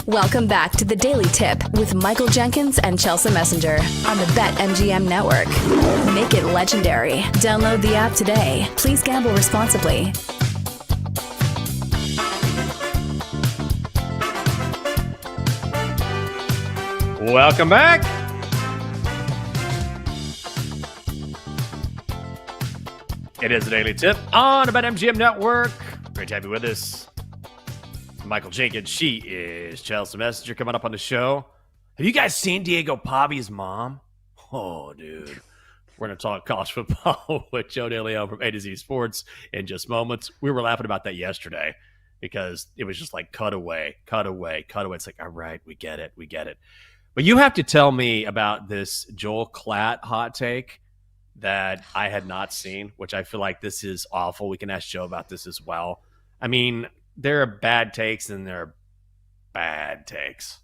Welcome back to the Daily Tip with Michael Jenkins and Chelsea Messenger on the BetMGM network. Make it legendary. Download the app today. Please gamble responsibly. Welcome back. It is the Daily Tip on the BetMGM network. Great to have you with us. Michael Jenkins, she is Chelsea Messenger coming up on the show. Have you guys seen Diego Pavi's mom? Oh, dude. We're going to talk college football with Joe DeLeon from A to Z Sports in just moments. We were laughing about that yesterday because it was just like cut away. It's like, all right, we get it. But you have to tell me about this Joel Klatt hot take that I had not seen, which I feel like this is awful. We can ask Joe about this as well. I mean, there are bad takes and there are bad takes.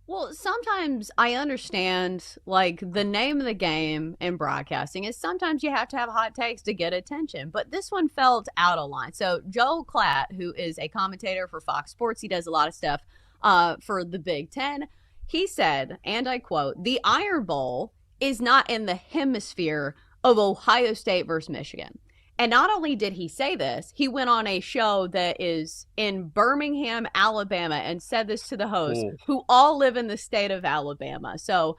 Well, sometimes I understand, like, the name of the game in broadcasting is sometimes you have to have hot takes to get attention. But this one felt out of line. So Joel Klatt, who is a commentator for Fox Sports, he does a lot of stuff for the Big Ten. He said, and I quote, "The Iron Bowl is not in the hemisphere of Ohio State versus Michigan." And not only did he say this, he went on a show that is in Birmingham, Alabama, and said this to the hosts, who all live in the state of Alabama. So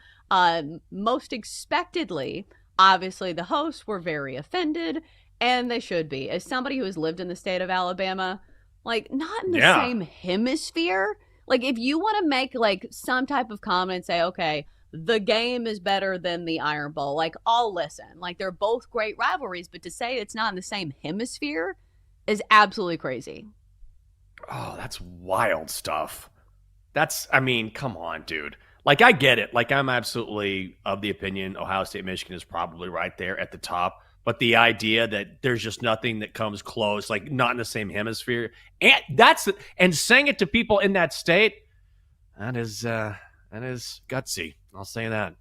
most expectedly, obviously, the hosts were very offended, and they should be. As somebody who has lived in the state of Alabama, like, not in the same hemisphere. Like, if you want to make, like, some type of comment and say, okay, the game is better than the Iron Bowl, like, I'll listen. Like, they're both great rivalries, but to say it's not in the same hemisphere is absolutely crazy. Oh, that's wild stuff. I mean, come on, dude. Like, I get it. Like, I'm absolutely of the opinion Ohio State, Michigan is probably right there at the top. But the idea that there's just nothing that comes close, like not in the same hemisphere, and saying it to people in that state, that is gutsy. I'll say that.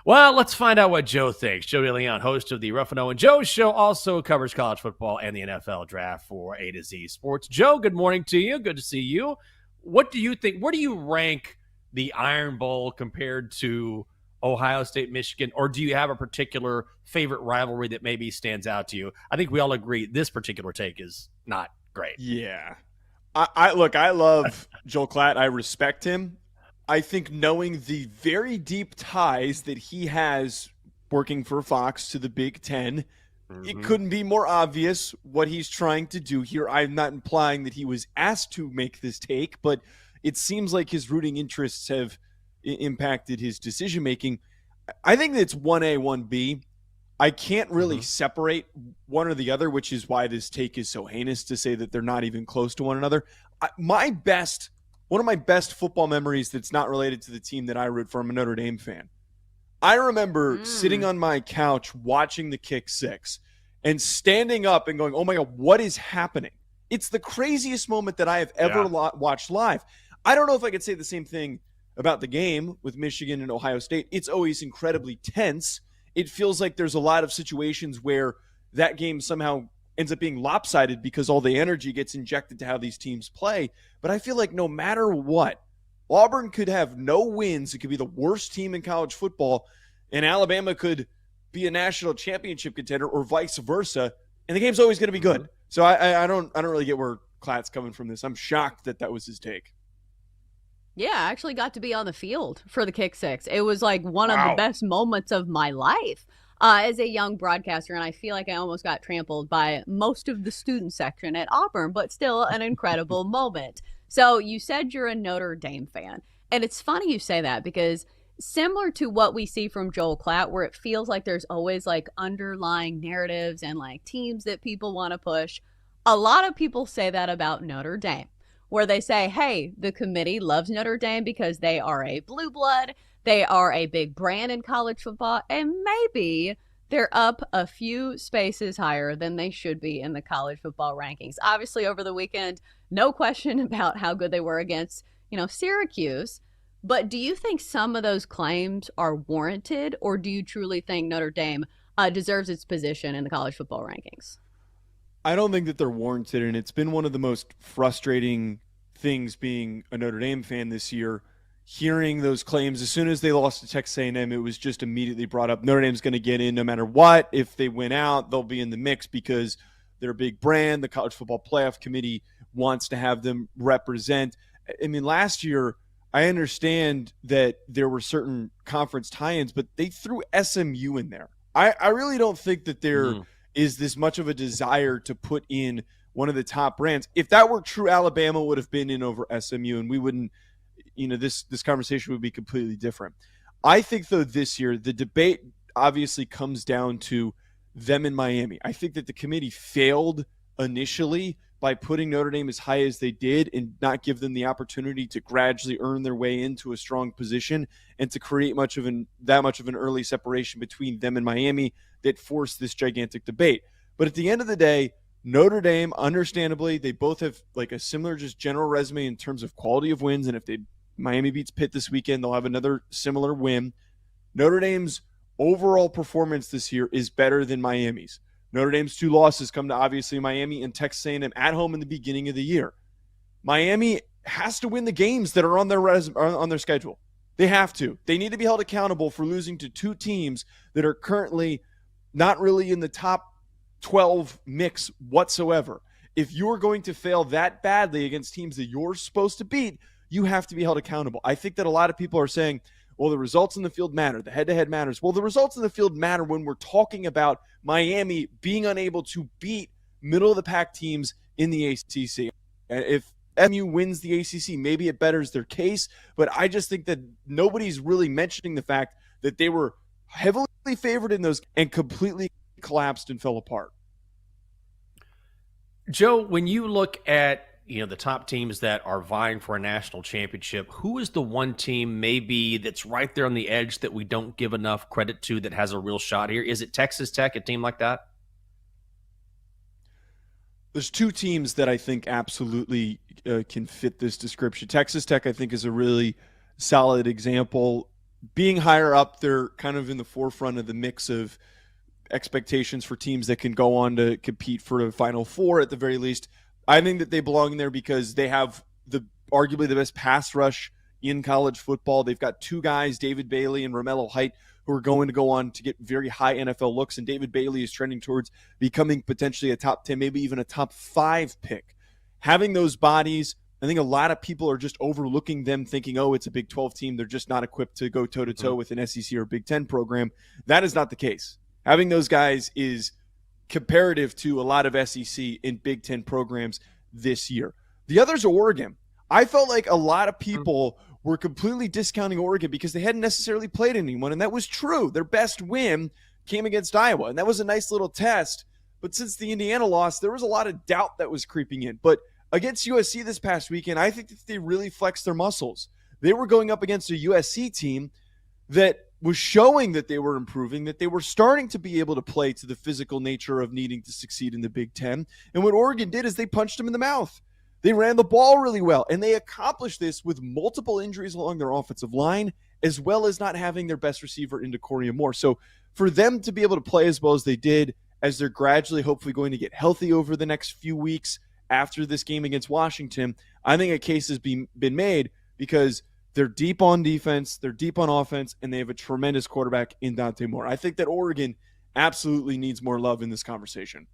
Well, let's find out what Joe thinks. Joe DeLeon, host of the Rough and Owen Joe Show, also covers college football and the NFL draft for A to Z Sports. Joe, good morning to you. Good to see you. What do you think? Where do you rank the Iron Bowl compared to Ohio State, Michigan, or do you have a particular favorite rivalry that maybe stands out to you? I think we all agree this particular take is not great. Yeah. I love Joel Klatt. I respect him. I think knowing the very deep ties that he has working for Fox to the Big Ten, it couldn't be more obvious what he's trying to do here. I'm not implying that he was asked to make this take, but it seems like his rooting interests have impacted his decision-making. I think that it's 1A, 1B. I can't really separate one or the other, which is why this take is so heinous to say that they're not even close to one another. One of my best football memories that's not related to the team that I root for, I'm a Notre Dame fan. I remember sitting on my couch watching the kick six and standing up and going, oh my God, what is happening? It's the craziest moment that I have ever watched live. I don't know if I could say the same thing about the game with Michigan and Ohio State. It's always incredibly tense. It feels like there's a lot of situations where that game somehow ends up being lopsided because all the energy gets injected to how these teams play. But I feel like no matter what, Auburn could have no wins. It could be the worst team in college football, and Alabama could be a national championship contender or vice versa, and the game's always going to be good. So I don't really get where Klatt's coming from this. I'm shocked that was his take. Yeah, I actually got to be on the field for the kick six. It was like one of the best moments of my life as a young broadcaster, and I feel like I almost got trampled by most of the student section at Auburn, but still an incredible moment. So you said you're a Notre Dame fan, and it's funny you say that because similar to what we see from Joel Klatt, where it feels like there's always like underlying narratives and like teams that people want to push, a lot of people say that about Notre Dame, where they say, hey, the committee loves Notre Dame because they are a blue blood, they are a big brand in college football, and maybe they're up a few spaces higher than they should be in the college football rankings. Obviously, over the weekend, no question about how good they were against, Syracuse. But do you think some of those claims are warranted, or do you truly think Notre Dame deserves its position in the college football rankings? I don't think that they're warranted, and it's been one of the most frustrating things being a Notre Dame fan this year. Hearing those claims, as soon as they lost to Texas A&M, it was just immediately brought up. Notre Dame's going to get in no matter what. If they win out, they'll be in the mix because they're a big brand. The College Football Playoff Committee wants to have them represent. I mean, last year, I understand that there were certain conference tie-ins, but they threw SMU in there. I really don't think that there is this much of a desire to put in one of the top brands. If that were true, Alabama would have been in over SMU, and we wouldn't, this conversation would be completely different. I think, though, this year, the debate obviously comes down to them in Miami. I think that the committee failed initially by putting Notre Dame as high as they did and not give them the opportunity to gradually earn their way into a strong position and to create that much of an early separation between them and Miami that forced this gigantic debate. But at the end of the day, Notre Dame, understandably, they both have like a similar just general resume in terms of quality of wins. And if Miami beats Pitt this weekend, they'll have another similar win. Notre Dame's overall performance this year is better than Miami's. Notre Dame's 2 losses come to obviously Miami and Texas A&M at home in the beginning of the year. Miami has to win the games that are on their schedule. They have to. They need to be held accountable for losing to 2 teams that are currently not really in the top 12 mix whatsoever. If you're going to fail that badly against teams that you're supposed to beat, you have to be held accountable. I think that a lot of people are saying, well, the results in the field matter. The head-to-head matters. Well, the results in the field matter when we're talking about Miami being unable to beat middle-of-the-pack teams in the ACC. If MU wins the ACC, maybe it betters their case, but I just think that nobody's really mentioning the fact that they were heavily favored in those and completely collapsed and fell apart. Joe, when you look at the top teams that are vying for a national championship, who is the one team maybe that's right there on the edge that we don't give enough credit to that has a real shot here? Is it Texas Tech, a team like that? There's 2 teams that I think absolutely can fit this description. Texas Tech, I think, is a really solid example. Being higher up, they're kind of in the forefront of the mix of expectations for teams that can go on to compete for the Final Four at the very least. I think that they belong in there because they have arguably the best pass rush in college football. They've got 2 guys, David Bailey and Romello Height, who are going to go on to get very high NFL looks, and David Bailey is trending towards becoming potentially a top 10, maybe even a top 5 pick. Having those bodies, I think a lot of people are just overlooking them, thinking, oh, it's a Big 12 team. They're just not equipped to go toe-to-toe with an SEC or Big 10 program. That is not the case. Having those guys is comparative to a lot of SEC and Big 10 programs this year. The others are Oregon. I felt like a lot of people were completely discounting Oregon because they hadn't necessarily played anyone, and that was true. Their best win came against Iowa, and that was a nice little test. But since the Indiana loss, there was a lot of doubt that was creeping in. But against USC this past weekend, I think that they really flexed their muscles. They were going up against a USC team that was showing that they were improving, that they were starting to be able to play to the physical nature of needing to succeed in the Big Ten. And what Oregon did is they punched them in the mouth. They ran the ball really well, and they accomplished this with multiple injuries along their offensive line, as well as not having their best receiver into Corey Moore. So for them to be able to play as well as they did, as they're gradually hopefully going to get healthy over the next few weeks after this game against Washington, I think a case has been made because they're deep on defense, they're deep on offense, and they have a tremendous quarterback in Dante Moore. I think that Oregon absolutely needs more love in this conversation.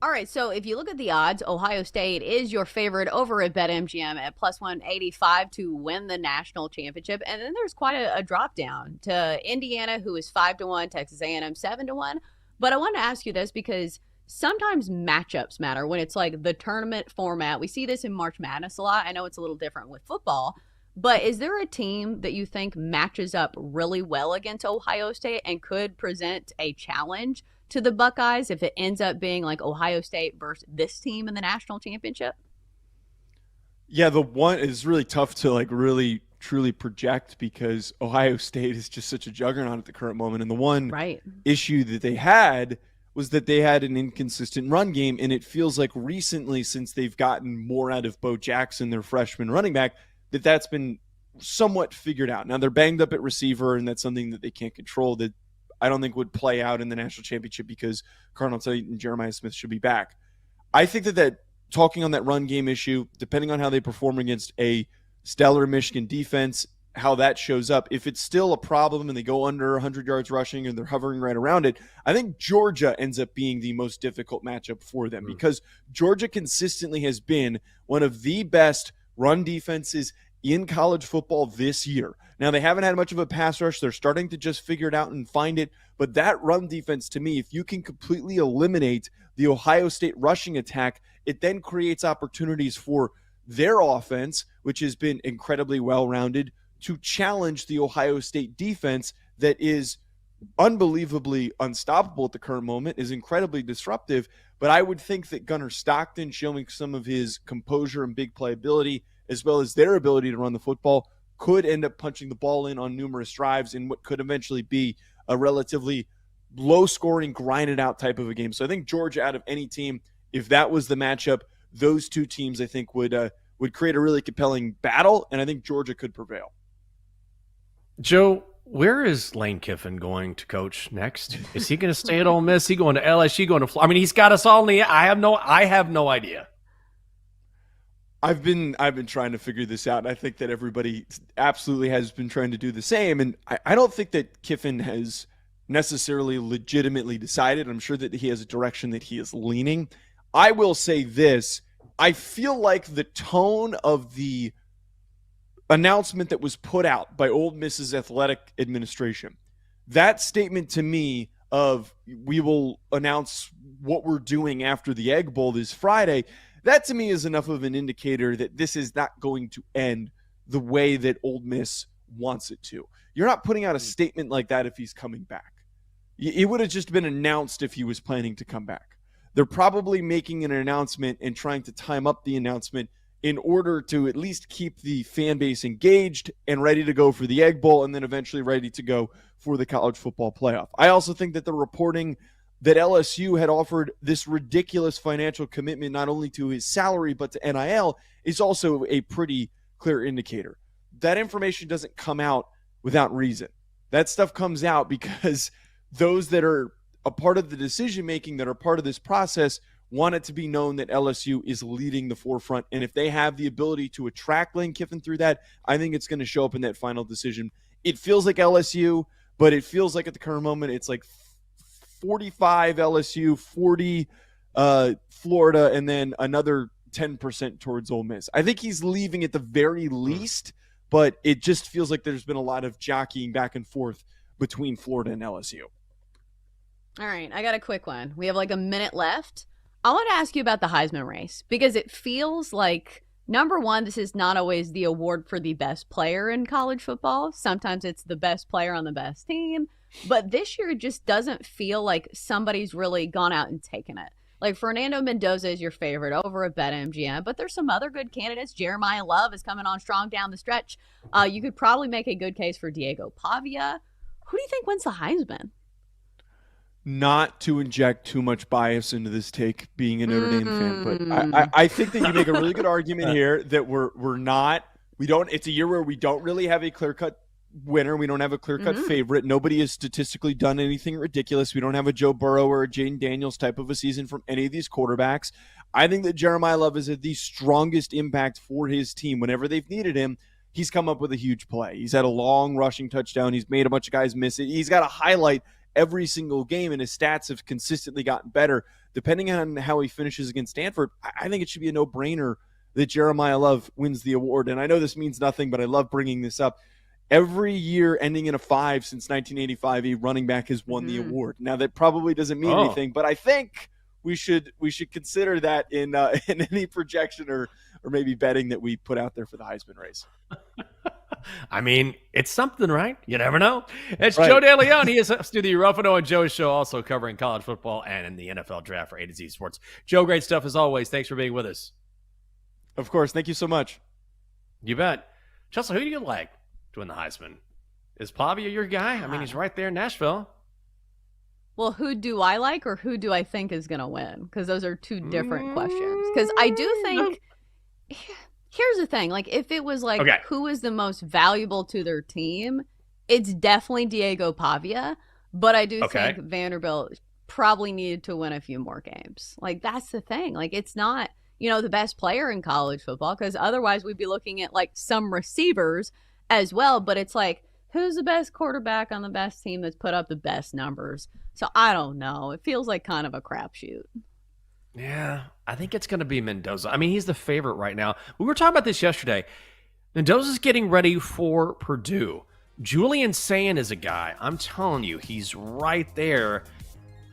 All right, so if you look at the odds, Ohio State is your favorite over at BetMGM at plus 185 to win the national championship. And then there's quite a drop down to Indiana, who is 5-1, Texas A&M 7-1. But I want to ask you this because sometimes matchups matter when it's like the tournament format. We see this in March Madness a lot. I know it's a little different with football, but is there a team that you think matches up really well against Ohio State and could present a challenge to the Buckeyes if it ends up being like Ohio State versus this team in the national championship? Yeah, the one is really tough to like really truly project because Ohio State is just such a juggernaut at the current moment. And the one issue that they had was that they had an inconsistent run game, and it feels like recently, since they've gotten more out of Bo Jackson, their freshman running back, that's been somewhat figured out. Now, they're banged up at receiver, and that's something that they can't control that I don't think would play out in the national championship because Cardinal Tate and Jeremiah Smith should be back. I think that talking on that run game issue, depending on how they perform against a stellar Michigan defense, how that shows up. If it's still a problem and they go under 100 yards rushing and they're hovering right around it, I think Georgia ends up being the most difficult matchup for them because Georgia consistently has been one of the best run defenses in college football this year. Now, they haven't had much of a pass rush. They're starting to just figure it out and find it. But that run defense, to me, if you can completely eliminate the Ohio State rushing attack, it then creates opportunities for their offense, which has been incredibly well-rounded, to challenge the Ohio State defense that is unbelievably unstoppable at the current moment, is incredibly disruptive. But I would think that Gunnar Stockton, showing some of his composure and big playability, as well as their ability to run the football, could end up punching the ball in on numerous drives in what could eventually be a relatively low-scoring, grinded-out type of a game. So I think Georgia, out of any team, if that was the matchup, those two teams, I think, would create a really compelling battle, and I think Georgia could prevail. Joe, where is Lane Kiffin going to coach next? Is he going to stay at Ole Miss? Is he going to LSU? Going to Florida? I mean, he's got us all in the. I have no idea. I've been trying to figure this out. I think that everybody absolutely has been trying to do the same, and I don't think that Kiffin has necessarily legitimately decided. I'm sure that he has a direction that he is leaning. I will say this: I feel like the tone of the announcement that was put out by Ole Miss's athletic administration, that statement to me of we will announce what we're doing after the Egg Bowl this Friday, that to me is enough of an indicator that this is not going to end the way that Ole Miss wants it to. You're not putting out a statement like that if he's coming back. It would have just been announced if he was planning to come back. They're probably making an announcement and trying to time up the announcement in order to at least keep the fan base engaged and ready to go for the Egg Bowl and then eventually ready to go for the college football playoff. I also think that the reporting that LSU had offered this ridiculous financial commitment not only to his salary but to NIL is also a pretty clear indicator. That information doesn't come out without reason. That stuff comes out because those that are a part of the decision-making, that are part of this process, want it to be known that LSU is leading the forefront. And if they have the ability to attract Lane Kiffin through that, I think it's going to show up in that final decision. It feels like LSU, but it feels like at the current moment, it's like 45 LSU, 40 Florida, and then another 10% towards Ole Miss. I think he's leaving at the very least, but it just feels like there's been a lot of jockeying back and forth between Florida and LSU. All right, I got a quick one. We have like a minute left. I want to ask you about the Heisman race because it feels like, number one, this is not always the award for the best player in college football. Sometimes it's the best player on the best team. But this year, it just doesn't feel like somebody's really gone out and taken it. Like Fernando Mendoza is your favorite over at BetMGM, but there's some other good candidates. Jeremiah Love is coming on strong down the stretch. You could probably make a good case for Diego Pavia. Who do you think wins the Heisman? Not to inject too much bias into this take, being a Notre Dame fan, but I think that you make a really good argument here that it's a year where we don't really have a clear-cut winner. We don't have a clear-cut favorite. Nobody has statistically done anything ridiculous. We don't have a Joe Burrow or a Jaden Daniels type of a season from any of these quarterbacks. I think that Jeremiah Love has had the strongest impact for his team. Whenever they've needed him, he's come up with a huge play. He's had a long rushing touchdown. He's made a bunch of guys miss it. He's got a highlight every single game, and his stats have consistently gotten better. Depending on how he finishes against Stanford, I think it should be a no-brainer that Jeremiah Love wins the award. And I know this means nothing, but I love bringing this up. Every year ending in a 5 since 1985, a running back has won the award. Now, that probably doesn't mean anything, but I think we should consider that in any projection or maybe betting that we put out there for the Heisman race. I mean, it's something, right? You never know. It's right. Joe DeLeon. He is to the Ruffino and Joe show, also covering college football and in the NFL draft for A to Z Sports. Joe, great stuff as always. Thanks for being with us. Of course. Thank you so much. You bet. Chelsea, who do you like to win the Heisman? Is Pavia your guy? I mean, he's right there in Nashville. Well, who do I like or who do I think is going to win? Because those are two different questions. Because I do think... Here's the thing. Like, if it was like, who is the most valuable to their team, it's definitely Diego Pavia. But I do think Vanderbilt probably needed to win a few more games. Like, that's the thing. Like, it's not the best player in college football, because otherwise we'd be looking at like some receivers as well. But it's like, who's the best quarterback on the best team that's put up the best numbers? So I don't know. It feels like kind of a crapshoot. Yeah, I think it's going to be Mendoza. I mean, he's the favorite right now. We were talking about this yesterday. Mendoza's getting ready for Purdue. Julian Sand is a guy, I'm telling you, he's right there.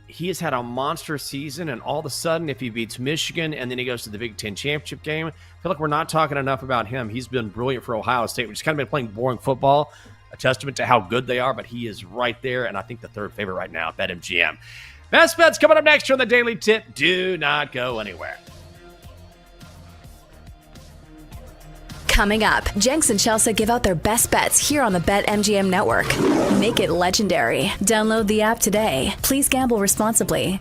He has had a monster season, and all of a sudden, if he beats Michigan and then he goes to the Big Ten championship game, I feel like we're not talking enough about him. He's been brilliant for Ohio State. We've just kind of been playing boring football, a testament to how good they are, but he is right there, and I think the third favorite right now, BetMGM. Best bets coming up next here on the Daily Tip. Do not go anywhere. Coming up, Jenks and Chelsea give out their best bets here on the BetMGM network. Make it legendary. Download the app today. Please gamble responsibly.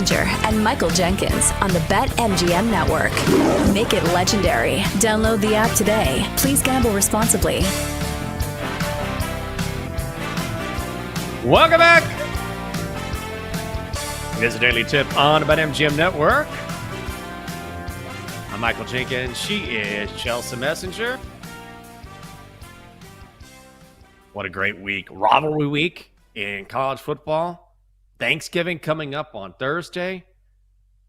Messenger and Michael Jenkins on the BetMGM Network. Make it legendary. Download the app today. Please gamble responsibly. Welcome back. It is a daily tip on the BetMGM Network. I'm Michael Jenkins. She is Chelsea Messenger. What a great week. Rivalry week in college football. Thanksgiving coming up on Thursday.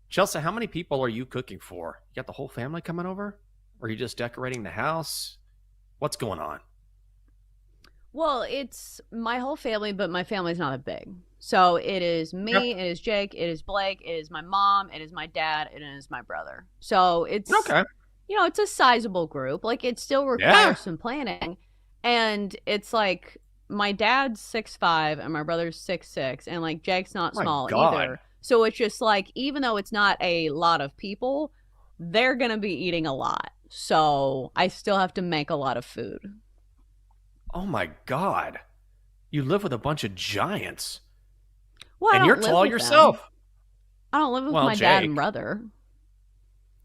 Chelsea, how many people are you cooking for? You got the whole family coming over? Or are you just decorating the house? What's going on? Well, it's my whole family, but my family's not that big. So it is me, It is Jake, it is Blake, it is my mom, it is my dad, and it is my brother. So it's, it's a sizable group. Like, it still requires some planning. And it's like my dad's 6'5" and my brother's 6'6", and like Jake's not small either. So it's just like, even though it's not a lot of people, they're going to be eating a lot. So I still have to make a lot of food. Oh my God. You live with a bunch of giants. Well, and you're tall yourself. Them. I don't live with my dad and brother.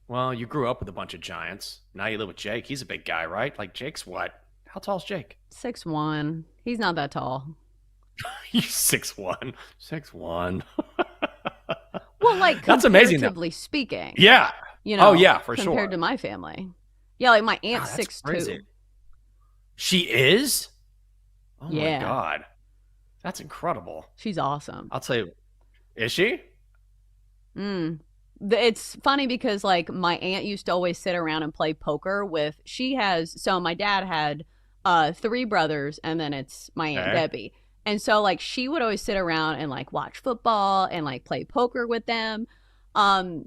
Well, you grew up with a bunch of giants. Now you live with Jake. He's a big guy, right? Like, Jake's what? How tall is Jake? 6'1". He's not that tall. He's 6'1". 6'1". Well, like, that's amazing, comparatively speaking. Yeah. For sure. Compared to my family. Yeah, like my aunt's 6'2". Crazy. She is? Oh my God. That's incredible. She's awesome. I'll tell you. Is she? It's funny because like my aunt used to always sit around and play poker with, my dad had 3 brothers, and then it's my Aunt Debbie. And so like she would always sit around and like watch football and like play poker with them.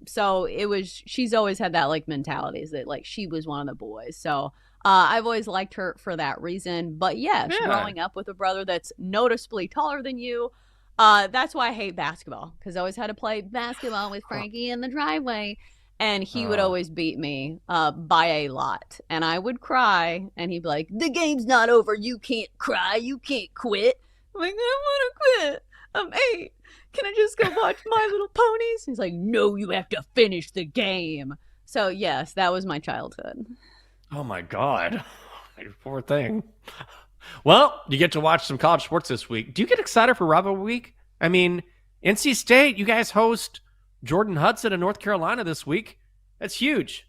So she's always had that like mentality, is that like she was one of the boys. So I've always liked her for that reason. But growing up with a brother that's noticeably taller than you, that's why I hate basketball, because I always had to play basketball with Frankie in the driveway, and he would always beat me by a lot, and I would cry, and he'd be like, "The game's not over. You can't cry. You can't quit." I'm like, "I want to quit. I'm 8. Can I just go watch My Little Ponies?" He's like, "No, you have to finish the game." So yes, that was my childhood. Oh my God, you poor thing. Well, you get to watch some college sports this week. Do you get excited for Rivalry Week? I mean, NC State, you guys host Jordan Hudson in North Carolina this week. That's huge.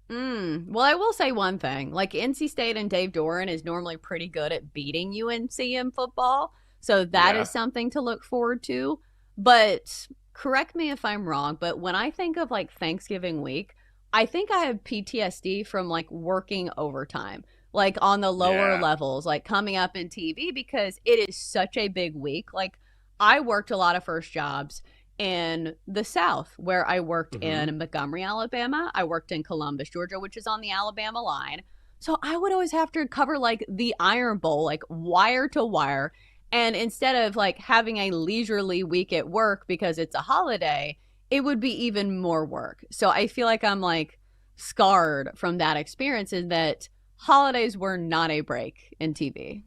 Well, I will say one thing. Like, NC State and Dave Doran is normally pretty good at beating UNC in football. So that is something to look forward to. But correct me if I'm wrong, but when I think of like Thanksgiving week, I think I have PTSD from like working overtime, like on the lower levels, like coming up in TV, because it is such a big week. Like, I worked a lot of first jobs in the South, where I worked in Montgomery, Alabama. I worked in Columbus, Georgia, which is on the Alabama line. So I would always have to cover like the Iron Bowl, like wire to wire. And instead of like having a leisurely week at work because it's a holiday, it would be even more work. So I feel like I'm like scarred from that experience, in that holidays were not a break in TV.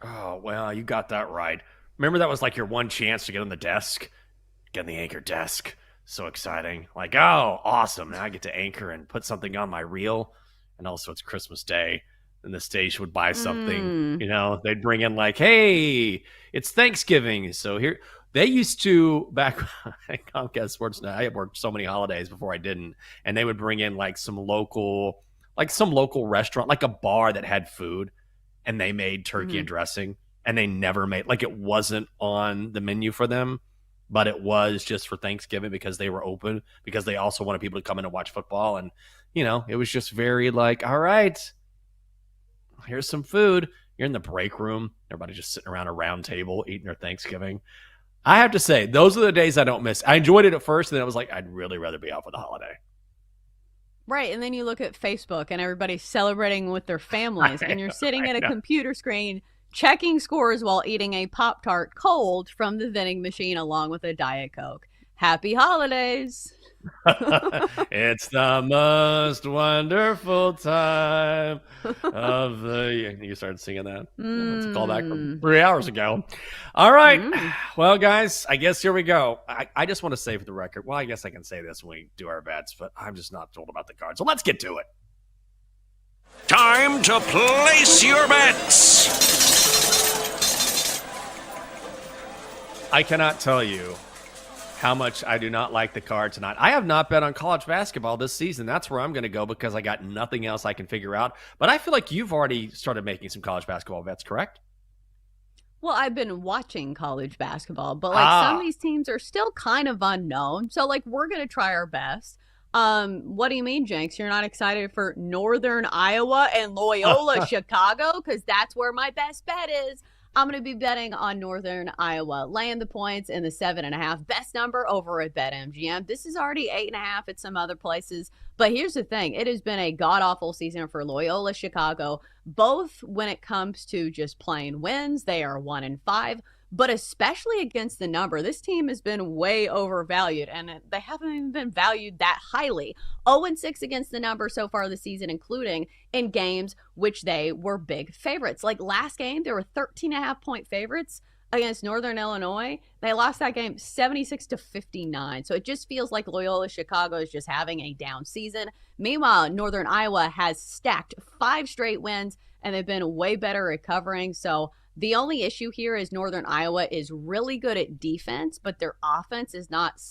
Oh, well, you got that right. Remember, that was like your one chance to get on the desk, get on the anchor desk. So exciting. Like, oh, awesome. Now I get to anchor and put something on my reel. And also it's Christmas Day, and the station would buy something, they'd bring in like, hey, it's Thanksgiving. So here, they used to, back at Comcast Sports Net, I had worked so many holidays before I didn't. And they would bring in like some local restaurant, like a bar that had food, and they made turkey and dressing, and they never made, like, it wasn't on the menu for them, but it was just for Thanksgiving because they were open, because they also wanted people to come in and watch football. And, it was just very like, all right, here's some food. You're in the break room. Everybody just sitting around a round table eating their Thanksgiving. I have to say, those are the days I don't miss. I enjoyed it at first, and then I was like, I'd really rather be out for the holiday. Right, and then you look at Facebook and everybody's celebrating with their families, and you're sitting at a computer screen checking scores while eating a Pop-Tart cold from the vending machine along with a Diet Coke. Happy holidays. It's the most wonderful time of the year. You started singing that. That's a callback from 3 hours ago. All right. Well, guys, I guess here we go. I just want to say for the record, well, I guess I can say this when we do our bets, but I'm just not thrilled about the card. So let's get to it. Time to place your bets. I cannot tell you how much I do not like the card tonight. I have not bet on college basketball this season. That's where I'm going to go because I got nothing else I can figure out. But I feel like you've already started making some college basketball bets, correct? Well, I've been watching college basketball, but some of these teams are still kind of unknown. So we're going to try our best. What do you mean, Jenks? You're not excited for Northern Iowa and Loyola Chicago? Because that's where my best bet is. I'm going to be betting on Northern Iowa, laying the points in the 7.5. Best number over at BetMGM. This is already 8.5 at some other places. But here's the thing. It has been a god-awful season for Loyola Chicago, both when it comes to just plain wins. They are 1-5. But especially against the number, this team has been way overvalued, and they haven't even been valued that highly. 0-6 against the number so far this season, including in games which they were big favorites. Like last game, they were 13.5-point favorites against Northern Illinois. They lost that game 76-59. So it just feels like Loyola Chicago is just having a down season. Meanwhile, Northern Iowa has stacked 5 straight wins, and they've been way better recovering. So the only issue here is Northern Iowa is really good at defense, but their offense is not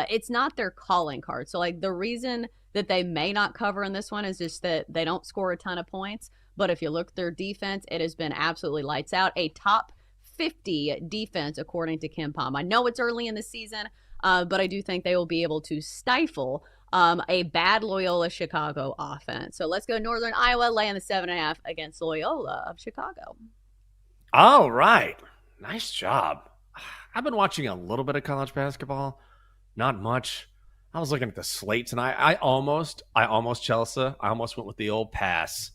it's not their calling card. So the reason that they may not cover in this one is just that they don't score a ton of points. But if you look at their defense, it has been absolutely lights out. A top 50 defense, according to Kim Palm. I know it's early in the season, but I do think they will be able to stifle a bad Loyola Chicago offense. So let's go Northern Iowa, laying the 7.5 against Loyola of Chicago. All right. Nice job. I've been watching a little bit of college basketball. Not much. I was looking at the slate tonight. I almost, Chelsea. I almost went with the old pass.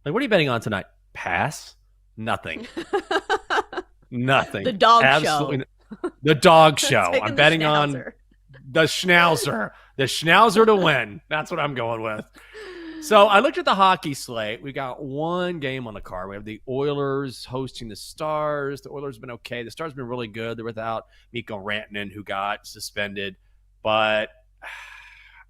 What are you betting on tonight? Pass? Nothing. Nothing. The dog Absolutely show. The dog show. I'm betting schnauzer. on the schnauzer. The schnauzer to win. That's what I'm going with. So I looked at the hockey slate. We got one game on the card. We have the Oilers hosting the Stars. The Oilers have been okay. The Stars have been really good. They're without Mikko Rantanen, who got suspended. But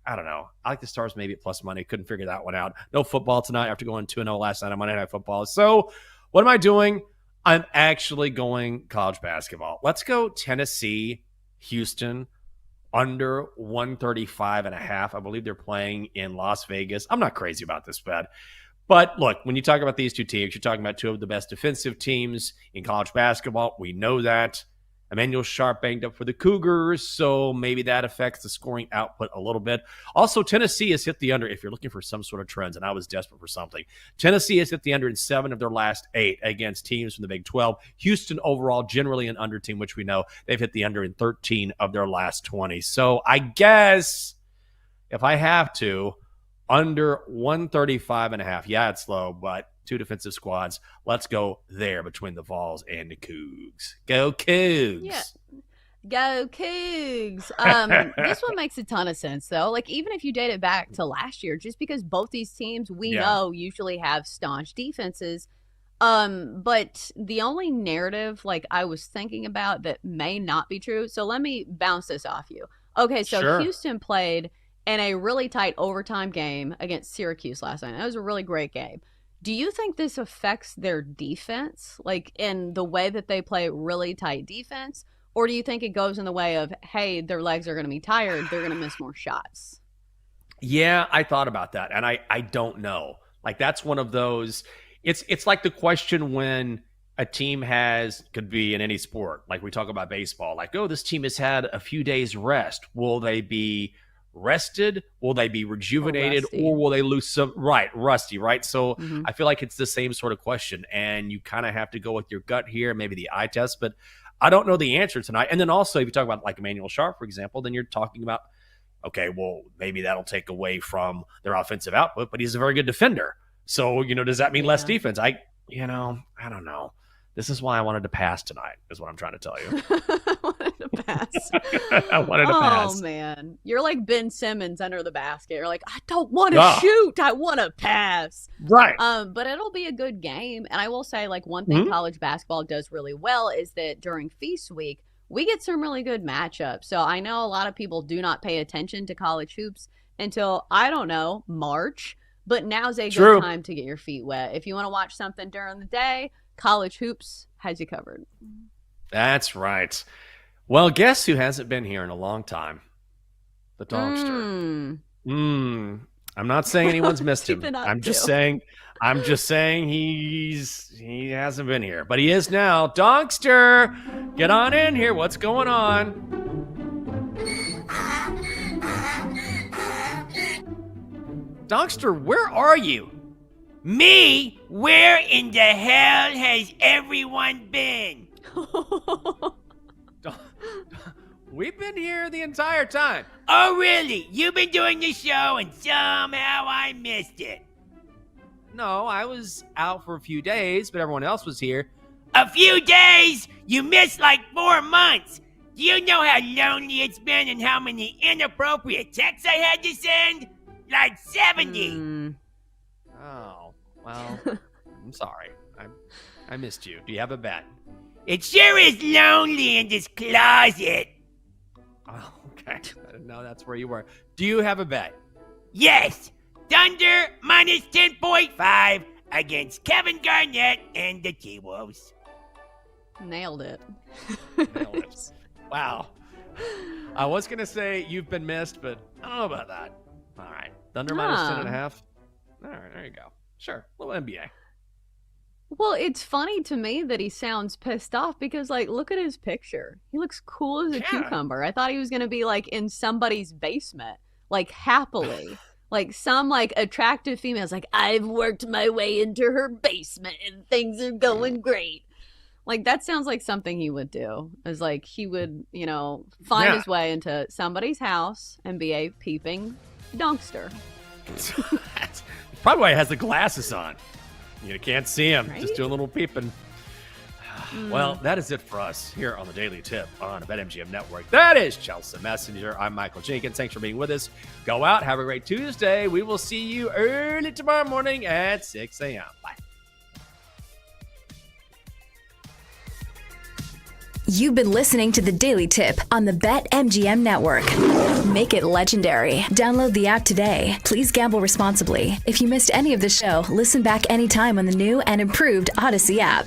I don't know. I like the Stars maybe at plus money. Couldn't figure that one out. No football tonight after going 2-0 last night on Monday Night Football. So what am I doing? I'm actually going college basketball. Let's go Tennessee, Houston. Under 135.5. I believe they're playing in Las Vegas. I'm not crazy about this bet. But look, when you talk about these two teams, you're talking about two of the best defensive teams in college basketball. We know that. Emmanuel Sharp banged up for the Cougars, so maybe that affects the scoring output a little bit. Also, Tennessee has hit the under, if you're looking for some sort of trends, and I was desperate for something. Tennessee has hit the under in 7 of their last 8 against teams from the Big 12. Houston overall, generally an under team, which we know they've hit the under in 13 of their last 20. So I guess if I have to, under 135.5. Yeah, it's low, but 2 defensive squads. Let's go there between the Vols and the Cougs. Go Cougs. Yeah. Go Cougs. This one makes a ton of sense, though. Even if you date it back to last year, just because both these teams we know usually have staunch defenses. But the only narrative I was thinking about that may not be true. So let me bounce this off you. Okay, so Sure. Houston played in a really tight overtime game against Syracuse last night. That was a really great game. Do you think this affects their defense, in the way that they play really tight defense? Or do you think it goes in the way of, hey, their legs are going to be tired, they're going to miss more shots? Yeah, I thought about that, and I don't know. That's one of those. It's like the question when a team could be in any sport. We talk about baseball. This team has had a few days rest. Will they be rested? Will they be rejuvenated? Or will they lose some? Rusty, right? So I feel like it's the same sort of question, and you kind of have to go with your gut here, maybe the eye test, but I don't know the answer tonight. And then also, if you talk about Emmanuel Sharp, for example, then you're talking about, okay, well, maybe that'll take away from their offensive output, but he's a very good defender. So, does that mean less defense? I don't know. This is why I wanted to pass tonight, is what I'm trying to tell you. I wanted to pass. I wanted to pass. Oh, man. You're like Ben Simmons under the basket. You're like, I don't want to shoot. I want to pass. Right. But it'll be a good game. And I will say, like, one thing college basketball does really well is that during Feast Week, we get some really good matchups. So I know a lot of people do not pay attention to college hoops until, I don't know, March. But now's a good time to get your feet wet. If you want to watch something during the day, college hoops has you covered. That's right. Well, guess who hasn't been here in a long time? The Dogster. I'm not saying anyone's missed him. I'm just saying he hasn't been here, but he is now. Dogster, get on in here. What's going on? Dogster, where are you? Me? Where in the hell has everyone been? We've been here the entire time. Oh, really? You've been doing the show and somehow I missed it. No, I was out for a few days, but everyone else was here. A few days? You missed like 4 months. Do you know how lonely it's been and how many inappropriate texts I had to send? Like 70. Oh, well, I'm sorry. I missed you. Do you have a bet? It sure is lonely in this closet. Oh, okay. I didn't know that's where you were. Do you have a bet? Yes. Thunder minus 10.5 against Kevin Garnett and the T-Wolves. Nailed it. Nailed it. Wow. I was going to say you've been missed, but I don't know about that. All right. Thunder minus 10.5. All right, there you go. Sure. A little NBA. Well, it's funny to me that he sounds pissed off because, like, look at his picture. He looks cool as a cucumber. I thought he was going to be, like, in somebody's basement, like, happily. Like, some, like, attractive female's like, I've worked my way into her basement and things are going great. Like, that sounds like something he would do. Is like, he would, you know, find his way into somebody's house and be a peeping donkster. That's probably why he has the glasses on. You can't see him. Right? Just doing a little peeping. Well, that is it for us here on the Daily Tip on the BetMGM Network. That is Chelsea Messenger. I'm Michael Jenkins. Thanks for being with us. Go out. Have a great Tuesday. We will see you early tomorrow morning at 6 a.m. Bye. You've been listening to the Daily Tip on the BetMGM Network. Make it legendary. Download the app today. Please gamble responsibly. If you missed any of the show, listen back anytime on the new and improved Odyssey app.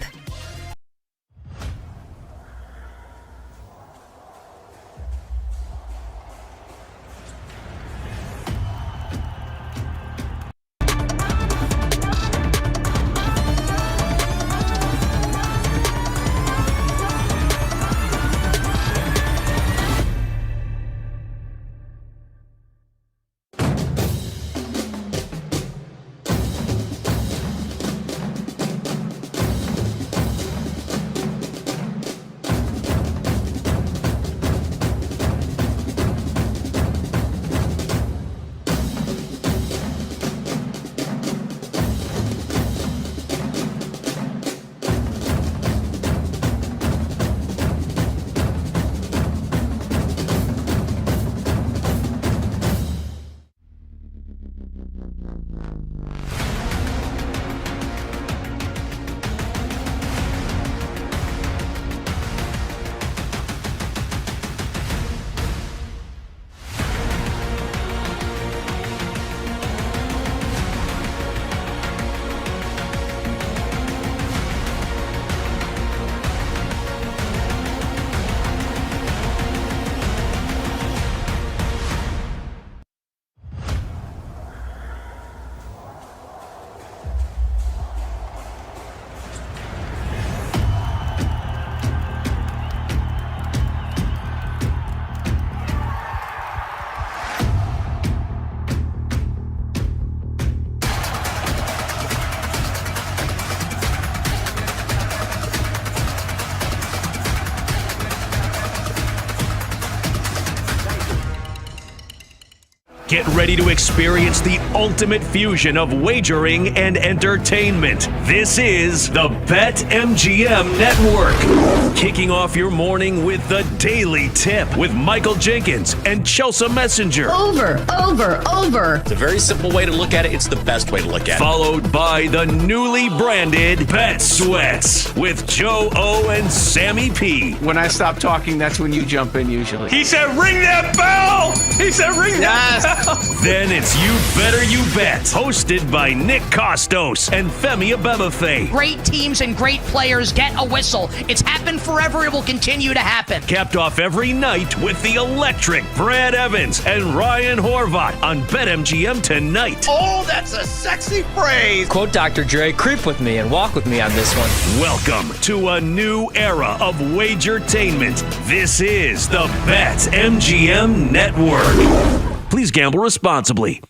Get ready to experience the ultimate fusion of wagering and entertainment. This is the BetMGM Network. Kicking off your morning with the Daily Tip with Michael Jenkins and Chelsea Messenger. Over. It's a very simple way to look at it. It's the best way to look at it. Followed by the newly branded Bet Sweats with Joe O and Sammy P. When I stop talking, that's when you jump in usually. He said, ring that bell! He said, ring that bell! Then it's You Better You Bet, hosted by Nick Costos and Femi Abebefe. Great teams and great players get a whistle. It's happened forever. It will continue to happen. Capped off every night with the electric Brad Evans and Ryan Horvat on BetMGM tonight. Oh, that's a sexy phrase. Quote Dr. Dre, creep with me and walk with me on this one. Welcome to a new era of Wagertainment. This is the BetMGM Network. Please gamble responsibly.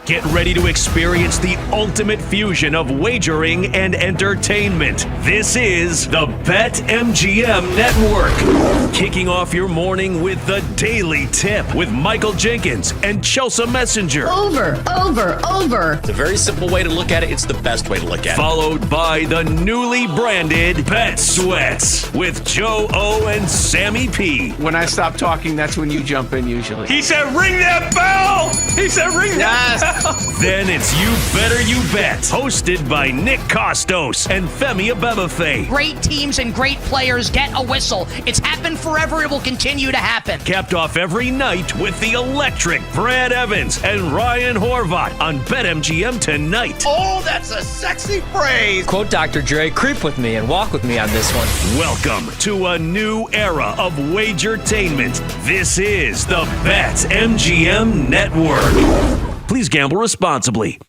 Get ready to experience the ultimate fusion of wagering and entertainment. This is the BetMGM Network. Kicking off your morning with the Daily Tip with Michael Jenkins and Chelsea Messenger. Over. It's a very simple way to look at it. It's the best way to look at it. Followed by the newly branded Bet Sweats with Joe O and Sammy P. When I stop talking, that's when you jump in usually. He said, ring that bell! He said, ring that bell! Then it's You Better You Bet, hosted by Nick Costos and Femi Abebefe. Great teams and great players get a whistle. It's happened forever. It will continue to happen. Capped off every night with the electric Brad Evans and Ryan Horvat on BetMGM tonight. Oh, that's a sexy phrase. Quote Dr. Dre, creep with me and walk with me on this one. Welcome to a new era of Wagertainment. This is the BetMGM Network. Please gamble responsibly.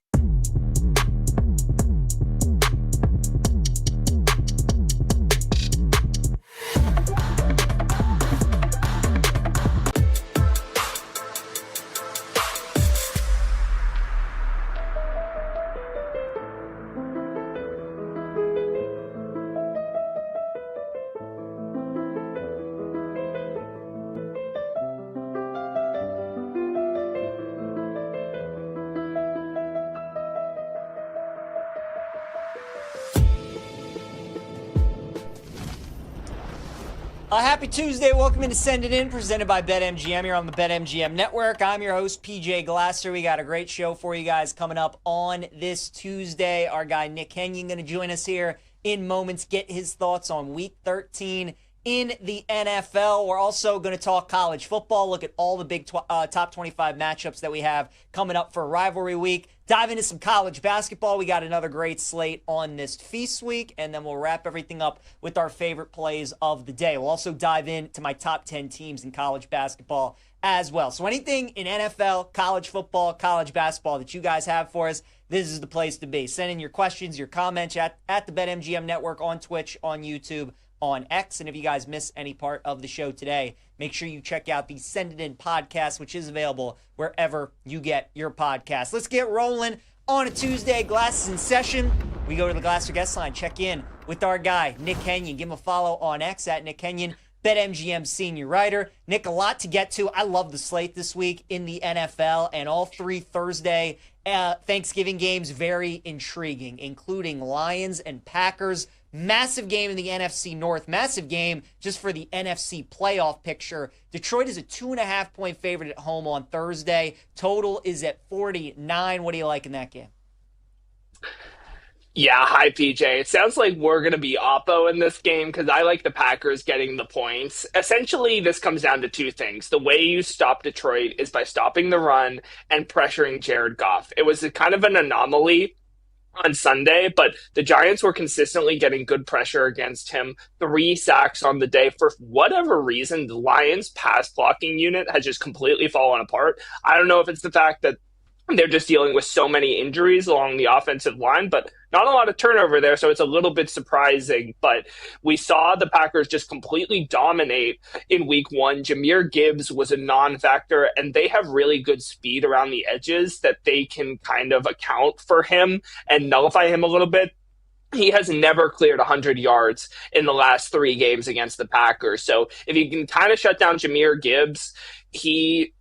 Happy Tuesday. Welcome into Send It In, presented by BetMGM here on the BetMGM Network. I'm your host, PJ Glasser. We got a great show for you guys coming up on this Tuesday. Our guy, Nick Kenyon, going to join us here in moments, get his thoughts on Week 13 in the NFL. We're also going to talk college football, look at all the big top 25 matchups that we have coming up for rivalry week. Dive into some college basketball. We got another great slate on this feast week, and then we'll wrap everything up with our favorite plays of the day. We'll also dive into my top 10 teams in college basketball as well. So anything in NFL, college football, college basketball that you guys have for us, this is the place to be. Send in your questions, your comments at the BetMGM Network on Twitch, on YouTube, on X. And if you guys miss any part of the show today, make sure you check out the Send It In podcast, which is available wherever you get your podcast. Let's get rolling on a Tuesday. Glasses in session. We go to the Glasser guest line, check in with our guy, Nick Kenyon. Give him a follow on X at Nick Kenyon, BetMGM senior writer. Nick, a lot to get to. I love the slate this week in the NFL, and all three Thursday Thanksgiving games very intriguing, including Lions and Packers. Massive game in the NFC North. Massive game just for the NFC playoff picture. Detroit is a 2.5-point favorite at home on Thursday. Total is at 49. What do you like in that game? Yeah, hi PJ. It sounds like we're going to be oppo in this game because I like the Packers getting the points. Essentially, this comes down to two things. The way you stop Detroit is by stopping the run and pressuring Jared Goff. It was a kind of an anomaly on Sunday, but the Giants were consistently getting good pressure against him. 3 sacks on the day. For whatever reason, the Lions' pass blocking unit has just completely fallen apart. I don't know if it's the fact that they're just dealing with so many injuries along the offensive line, but not a lot of turnover there, so it's a little bit surprising. But we saw the Packers just completely dominate in week 1. Jahmyr Gibbs was a non-factor, and they have really good speed around the edges that they can kind of account for him and nullify him a little bit. He has never cleared 100 yards in the last 3 games against the Packers. So if you can kind of shut down Jahmyr Gibbs, you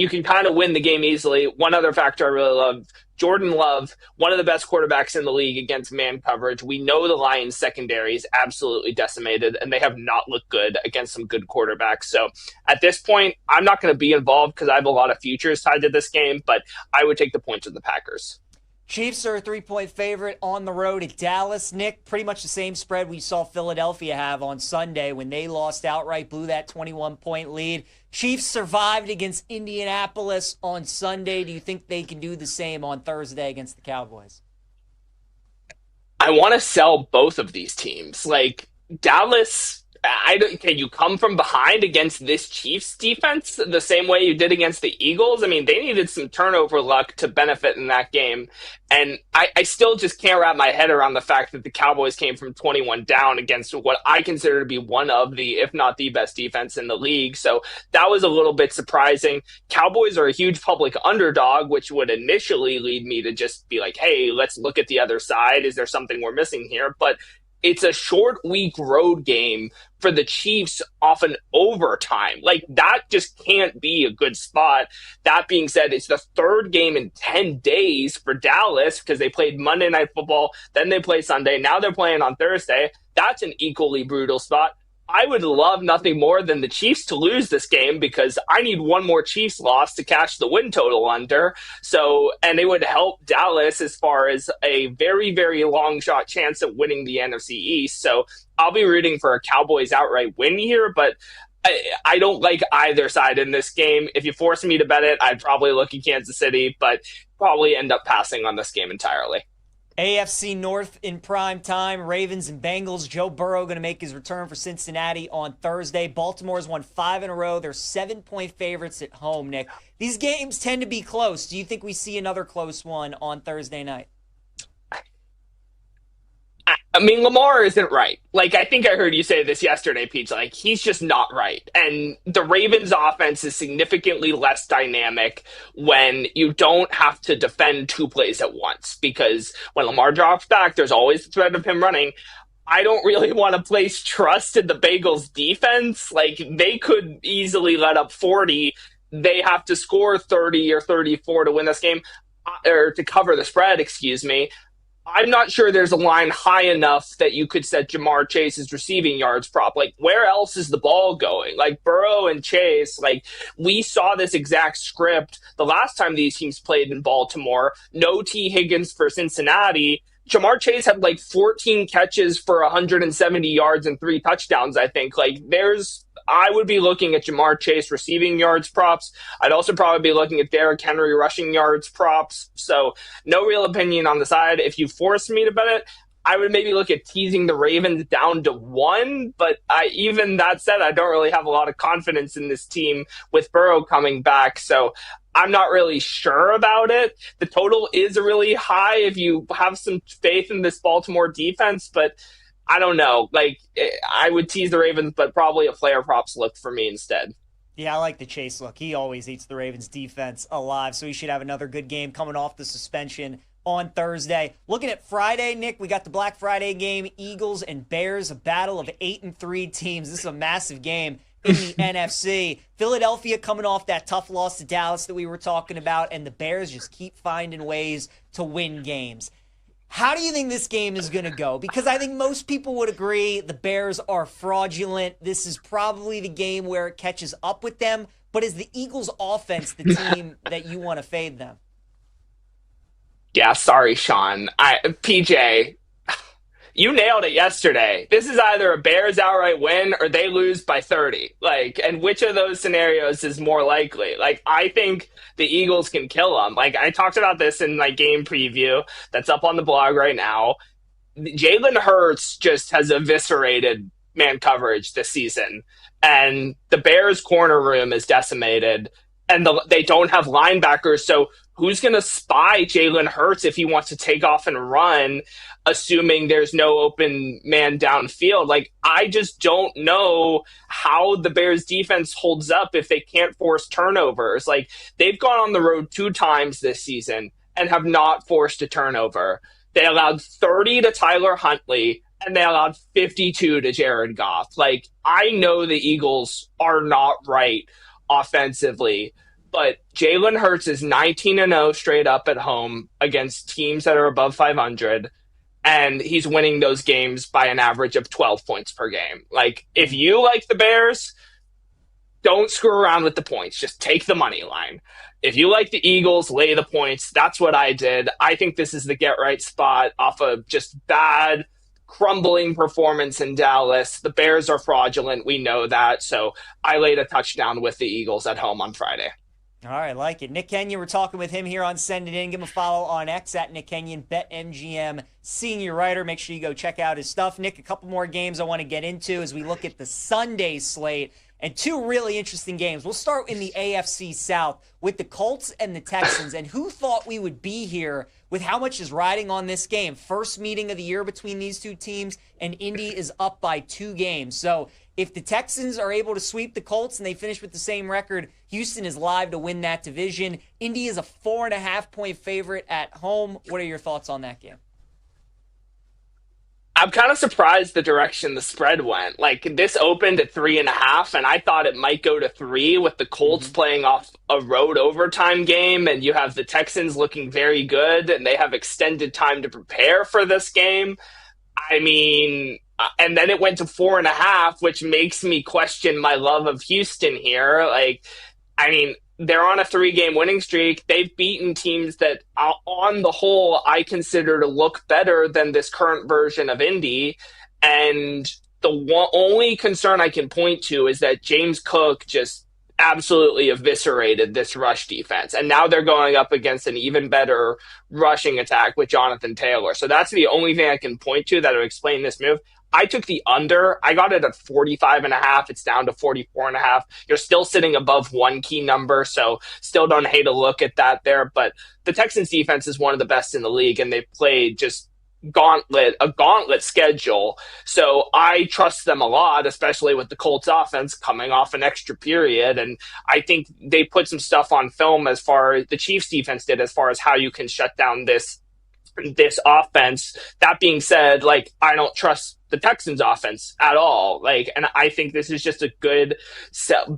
can kind of win the game easily. One other factor I really love, Jordan Love, one of the best quarterbacks in the league against man coverage. We know the Lions secondary is absolutely decimated, and they have not looked good against some good quarterbacks. So at this point, I'm not going to be involved because I have a lot of futures tied to this game, but I would take the points of the Packers. Chiefs are a 3-point favorite on the road at Dallas. Nick, pretty much the same spread we saw Philadelphia have on Sunday when they lost outright, blew that 21-point lead. Chiefs survived against Indianapolis on Sunday. Do you think they can do the same on Thursday against the Cowboys? I want to sell both of these teams. Like, Dallas, can you come from behind against this Chiefs defense the same way you did against the Eagles? I mean, they needed some turnover luck to benefit in that game. And I still just can't wrap my head around the fact that the Cowboys came from 21 down against what I consider to be one of the, if not the best defense in the league. So that was a little bit surprising. Cowboys are a huge public underdog, which would initially lead me to just be like, hey, let's look at the other side. Is there something we're missing here? But it's a short week road game for the Chiefs off an overtime. Like, that just can't be a good spot. That being said, it's the 3rd game in 10 days for Dallas because they played Monday Night Football, then they play Sunday, now they're playing on Thursday. That's an equally brutal spot. I would love nothing more than the Chiefs to lose this game because I need one more Chiefs loss to catch the win total under. So, and it would help Dallas as far as a very, very long shot chance at winning the NFC East. So I'll be rooting for a Cowboys outright win here, but I don't like either side in this game. If you force me to bet it, I'd probably look at Kansas City, but probably end up passing on this game entirely. AFC North in prime time, Ravens and Bengals. Joe Burrow going to make his return for Cincinnati on Thursday. Baltimore's won 5 in a row. They're 7-point favorites at home, Nick. These games tend to be close. Do you think we see another close one on Thursday night? I mean, Lamar isn't right. Like, I think I heard you say this yesterday, Pete. Like, he's just not right. And the Ravens' offense is significantly less dynamic when you don't have to defend 2 plays at once. Because when Lamar drops back, there's always the threat of him running. I don't really want to place trust in the Bengals' defense. Like, they could easily let up 40. They have to score 30 or 34 to win this game, or to cover the spread, excuse me. I'm not sure there's a line high enough that you could set Jamar Chase's receiving yards prop. Like, where else is the ball going? Like, Burrow and Chase, like, we saw this exact script the last time these teams played in Baltimore. No T. Higgins for Cincinnati. Jamar Chase had like 14 catches for 170 yards and 3 touchdowns, I think. Like, I would be looking at Jamar Chase receiving yards props. I'd also probably be looking at Derrick Henry rushing yards props. So no real opinion on the side. If you force me to bet it, I would maybe look at teasing the Ravens down to 1. But even that said, I don't really have a lot of confidence in this team with Burrow coming back. So I'm not really sure about it. The total is really high if you have some faith in this Baltimore defense, but I don't know. Like, I would tease the Ravens, but probably a player props look for me instead. Yeah, I like the Chase look. He always eats the Ravens defense alive, so he should have another good game coming off the suspension on Thursday. Looking at Friday, Nick, we got the Black Friday game, Eagles and Bears, a battle of 8-3 teams. This is a massive game in the NFC. Philadelphia coming off that tough loss to Dallas that we were talking about, and the Bears just keep finding ways to win games. How do you think this game is going to go? Because I think most people would agree the Bears are fraudulent. This is probably the game where it catches up with them. But is the Eagles offense the team that you want to fade them? Yeah, sorry, Sean. PJ, you nailed it yesterday. This is either a Bears outright win or they lose by 30. And which of those scenarios is more likely? I think the Eagles can kill them. I talked about this in my game preview that's up on the blog right now. Jalen Hurts just has eviscerated man coverage this season, and the Bears corner room is decimated, and they don't have linebackers. So who's going to spy Jalen Hurts if he wants to take off and run, assuming there's no open man downfield? I just don't know how the Bears defense holds up if they can't force turnovers. They've gone on the road 2 times this season and have not forced a turnover. They allowed 30 to Tyler Huntley, and they allowed 52 to Jared Goff. I know the Eagles are not right offensively, but Jalen Hurts is 19-0 straight up at home against teams that are above 500, and he's winning those games by an average of 12 points per game. If you like the Bears, don't screw around with the points. Just take the money line. If you like the Eagles, lay the points. That's what I did. I think this is the get-right spot off of just bad, crumbling performance in Dallas. The Bears are fraudulent. We know that. So I laid a touchdown with the Eagles at home on Friday. All right, like it. Nick Kenyon, we're talking with him here on Send It In. Give him a follow on X at Nick Kenyon, BetMGM senior writer. Make sure you go check out his stuff. Nick, a couple more games I want to get into as we look at the Sunday slate. And 2 really interesting games. We'll start in the AFC South with the Colts and the Texans. And who thought we would be here with how much is riding on this game? First meeting of the year between these 2 teams, and Indy is up by 2 games. So if the Texans are able to sweep the Colts and they finish with the same record, Houston is live to win that division. Indy is a 4.5-point favorite at home. What are your thoughts on that game? I'm kind of surprised the direction the spread went. This opened at 3.5, and I thought it might go to 3 with the Colts playing off a road overtime game, and you have the Texans looking very good, and they have extended time to prepare for this game. And then it went to 4.5, which makes me question my love of Houston here. They're on a 3-game winning streak. They've beaten teams that, on the whole, I consider to look better than this current version of Indy. And the only concern I can point to is that James Cook just absolutely eviscerated this rush defense. And now they're going up against an even better rushing attack with Jonathan Taylor. So that's the only thing I can point to that would explain this move. I took the under. I got it at 45.5. It's down to 44.5. You're still sitting above 1 key number, so still don't hate a look at that there. But the Texans defense is one of the best in the league, and they've played just a gauntlet schedule. So I trust them a lot, especially with the Colts offense coming off an extra period. And I think they put some stuff on film as far as the Chiefs defense did, as far as how you can shut down this offense. That being said, I don't trust the Texans offense at all. And I think this is just a good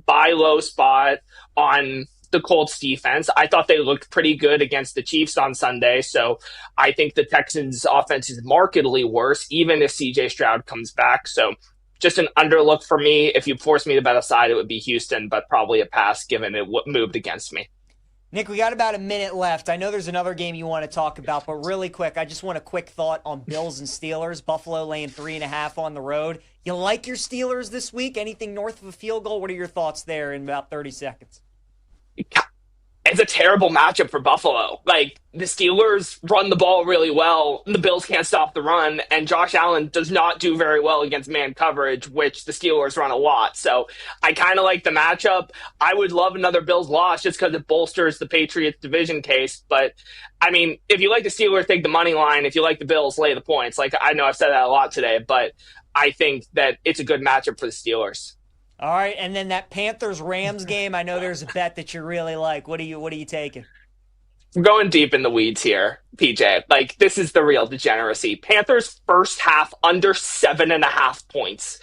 buy low spot on the Colts defense. I thought they looked pretty good against the Chiefs on Sunday. So I think the Texans offense is markedly worse, even if CJ Stroud comes back. So just an underlook for me. If you force me to bet a side, it would be Houston, but probably a pass given it moved against me. Nick, we got about a minute left. I know there's another game you want to talk about, but really quick, I just want a quick thought on Bills and Steelers. Buffalo laying 3.5 on the road. You like your Steelers this week? Anything north of a field goal? What are your thoughts there in about 30 seconds? It's a terrible matchup for Buffalo. The Steelers run the ball really well. The Bills can't stop the run, and Josh Allen does not do very well against man coverage, which the Steelers run a lot. So I kind of like the matchup. I would love another Bills loss just because it bolsters the Patriots division case. But, if you like the Steelers, take the money line. If you like the Bills, lay the points. I know I've said that a lot today, but I think that it's a good matchup for the Steelers. All right, and then that Panthers-Rams game, I know there's a bet that you really like. What are you taking? We're going deep in the weeds here, PJ. Like, this is the real degeneracy. Panthers first half under 7.5 points.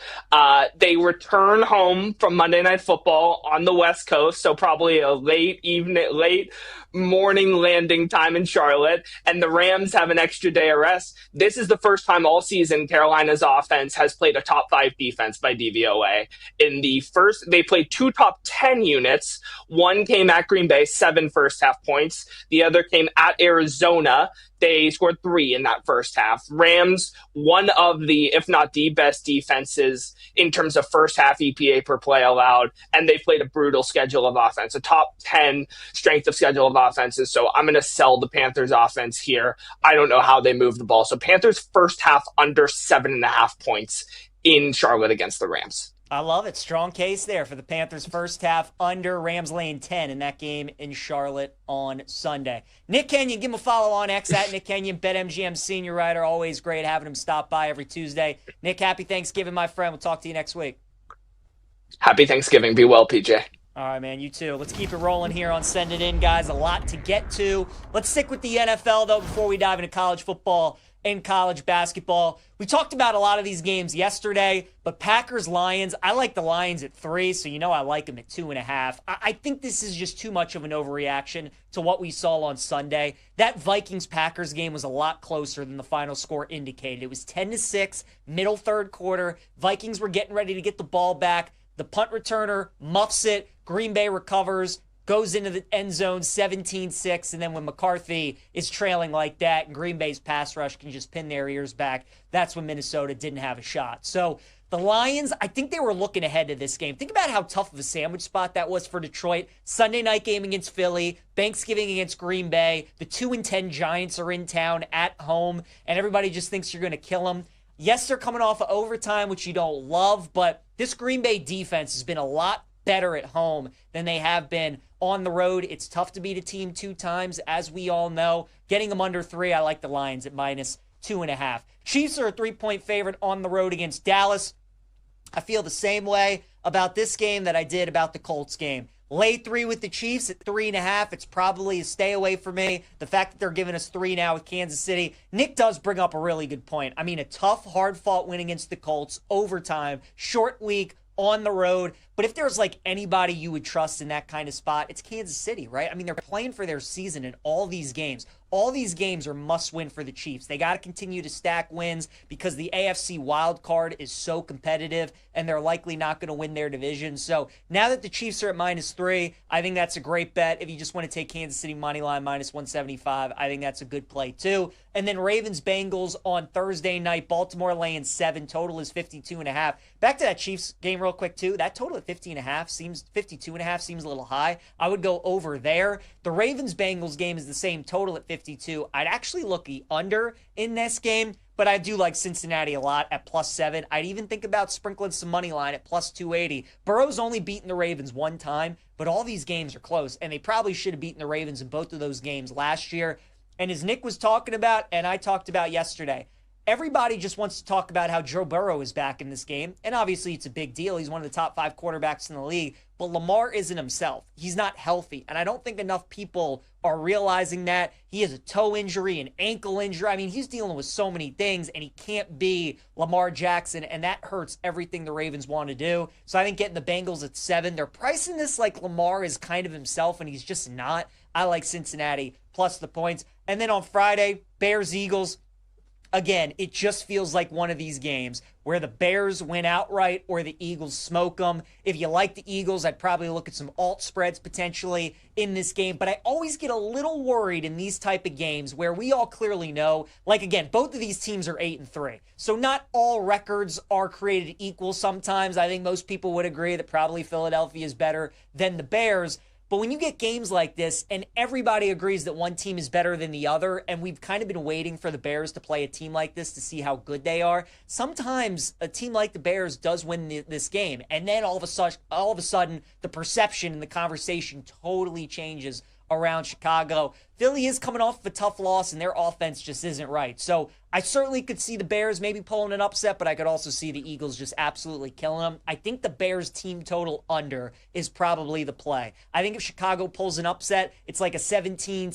They return home from Monday Night Football on the West Coast, so probably a late morning landing time in Charlotte, and the Rams have an extra day of rest. This is the first time all season Carolina's offense has played a top 5 defense by DVOA. In the first, they played 2 top 10 units. One came at Green Bay, 7 first half points. The other came at Arizona. They scored 3 in that first half. Rams, one of the, if not the best defenses in terms of first half EPA per play allowed, and they played a brutal schedule of offense, a top 10 strength of schedule of offenses. So I'm going to sell the Panthers offense here. I don't know how they move the ball. So Panthers first half under 7.5 points in Charlotte against the Rams. I love it. Strong case there for the Panthers first half under, Rams laying 10 in that game in Charlotte on Sunday. Nick Kenyon, give him a follow on X at Nick Kenyon, BetMGM senior writer. Always great having him stop by every Tuesday. Nick, happy Thanksgiving, my friend. We'll talk to you next week. Happy Thanksgiving. Be well, PJ. All right, man, you too. Let's keep it rolling here on Send It In, guys. A lot to get to. Let's stick with the NFL, though, before we dive into college football and college basketball. We talked about a lot of these games yesterday, but Packers-Lions, I like the Lions at 3, so you know I like them at 2.5. I think this is just too much of an overreaction to what we saw on Sunday. That Vikings-Packers game was a lot closer than the final score indicated. It was 10-6, middle third quarter. Vikings were getting ready to get the ball back. The punt returner muffs it. Green Bay recovers, goes into the end zone 17-6, and then when McCarthy is trailing like that and Green Bay's pass rush can just pin their ears back, that's when Minnesota didn't have a shot. So the Lions, I think they were looking ahead to this game. Think about how tough of a sandwich spot that was for Detroit. Sunday night game against Philly, Thanksgiving against Green Bay. The 2-10 Giants are in town at home, and everybody just thinks you're going to kill them. Yes, they're coming off of overtime, which you don't love, but this Green Bay defense has been a lot better at home than they have been on the road. It's tough to beat a team 2 times, as we all know. Getting them under 3, I like the Lions at -2.5. Chiefs are a 3-point favorite on the road against Dallas. I feel the same way about this game that I did about the Colts game. Lay 3 with the Chiefs at 3.5. It's probably a stay away for me. The fact that they're giving us 3 now with Kansas City. Nick does bring up a really good point. I mean, a tough, hard-fought win against the Colts, overtime, short week, on the road. But if there's like anybody you would trust in that kind of spot, it's Kansas City, right? I mean, they're playing for their season in all these games. All these games are must win for the Chiefs. They got to continue to stack wins because the AFC wild card is so competitive and they're likely not going to win their division. So now that the Chiefs are at -3, I think that's a great bet. If you just want to take Kansas City money line -175, I think that's a good play too. And then Ravens-Bengals on Thursday night, Baltimore laying 7, total is 52.5. Back to that Chiefs game real quick too. That total at 52.5 seems a little high. I would go over there. The Ravens-Bengals game is the same, total at 52. I'd actually look the under in this game, but I do like Cincinnati a lot at +7. I'd even think about sprinkling some money line at +280. Burrow's only beaten the Ravens 1 time, but all these games are close, and they probably should have beaten the Ravens in both of those games last year. And as Nick was talking about, and I talked about yesterday, everybody just wants to talk about how Joe Burrow is back in this game. And obviously it's a big deal. He's one of the top 5 quarterbacks in the league. But Lamar isn't himself. He's not healthy. And I don't think enough people are realizing that. He has a toe injury, an ankle injury. I mean, he's dealing with so many things, and he can't be Lamar Jackson. And that hurts everything the Ravens want to do. So I think getting the Bengals at 7, they're pricing this like Lamar is kind of himself, and he's just not. I like Cincinnati plus the points. And then on Friday, Bears-Eagles. Again, it just feels like one of these games where the Bears win outright or the Eagles smoke them. If you like the Eagles, I'd probably look at some alt spreads potentially in this game. But I always get a little worried in these type of games where we all clearly know, like again, both of these teams are 8-3. So not all records are created equal sometimes. I think most people would agree that probably Philadelphia is better than the Bears. But when you get games like this and everybody agrees that one team is better than the other, and we've kind of been waiting for the Bears to play a team like this to see how good they are, sometimes a team like the Bears does win this game. And then all of a sudden, the perception and the conversation totally changes around Chicago. Philly is coming off of a tough loss, and their offense just isn't right. So I certainly could see the Bears maybe pulling an upset, but I could also see the Eagles just absolutely killing them. I think the Bears team total under is probably the play. I think if Chicago pulls an upset, it's like a 17-16,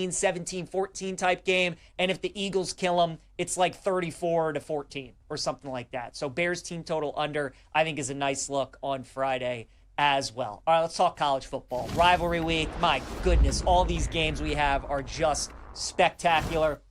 17-14 type game, and if the Eagles kill them, it's like 34-14 or something like that. So Bears team total under, I think, is a nice look on Friday as well. All right, let's talk college football. Rivalry week, my goodness, all these games we have are just spectacular.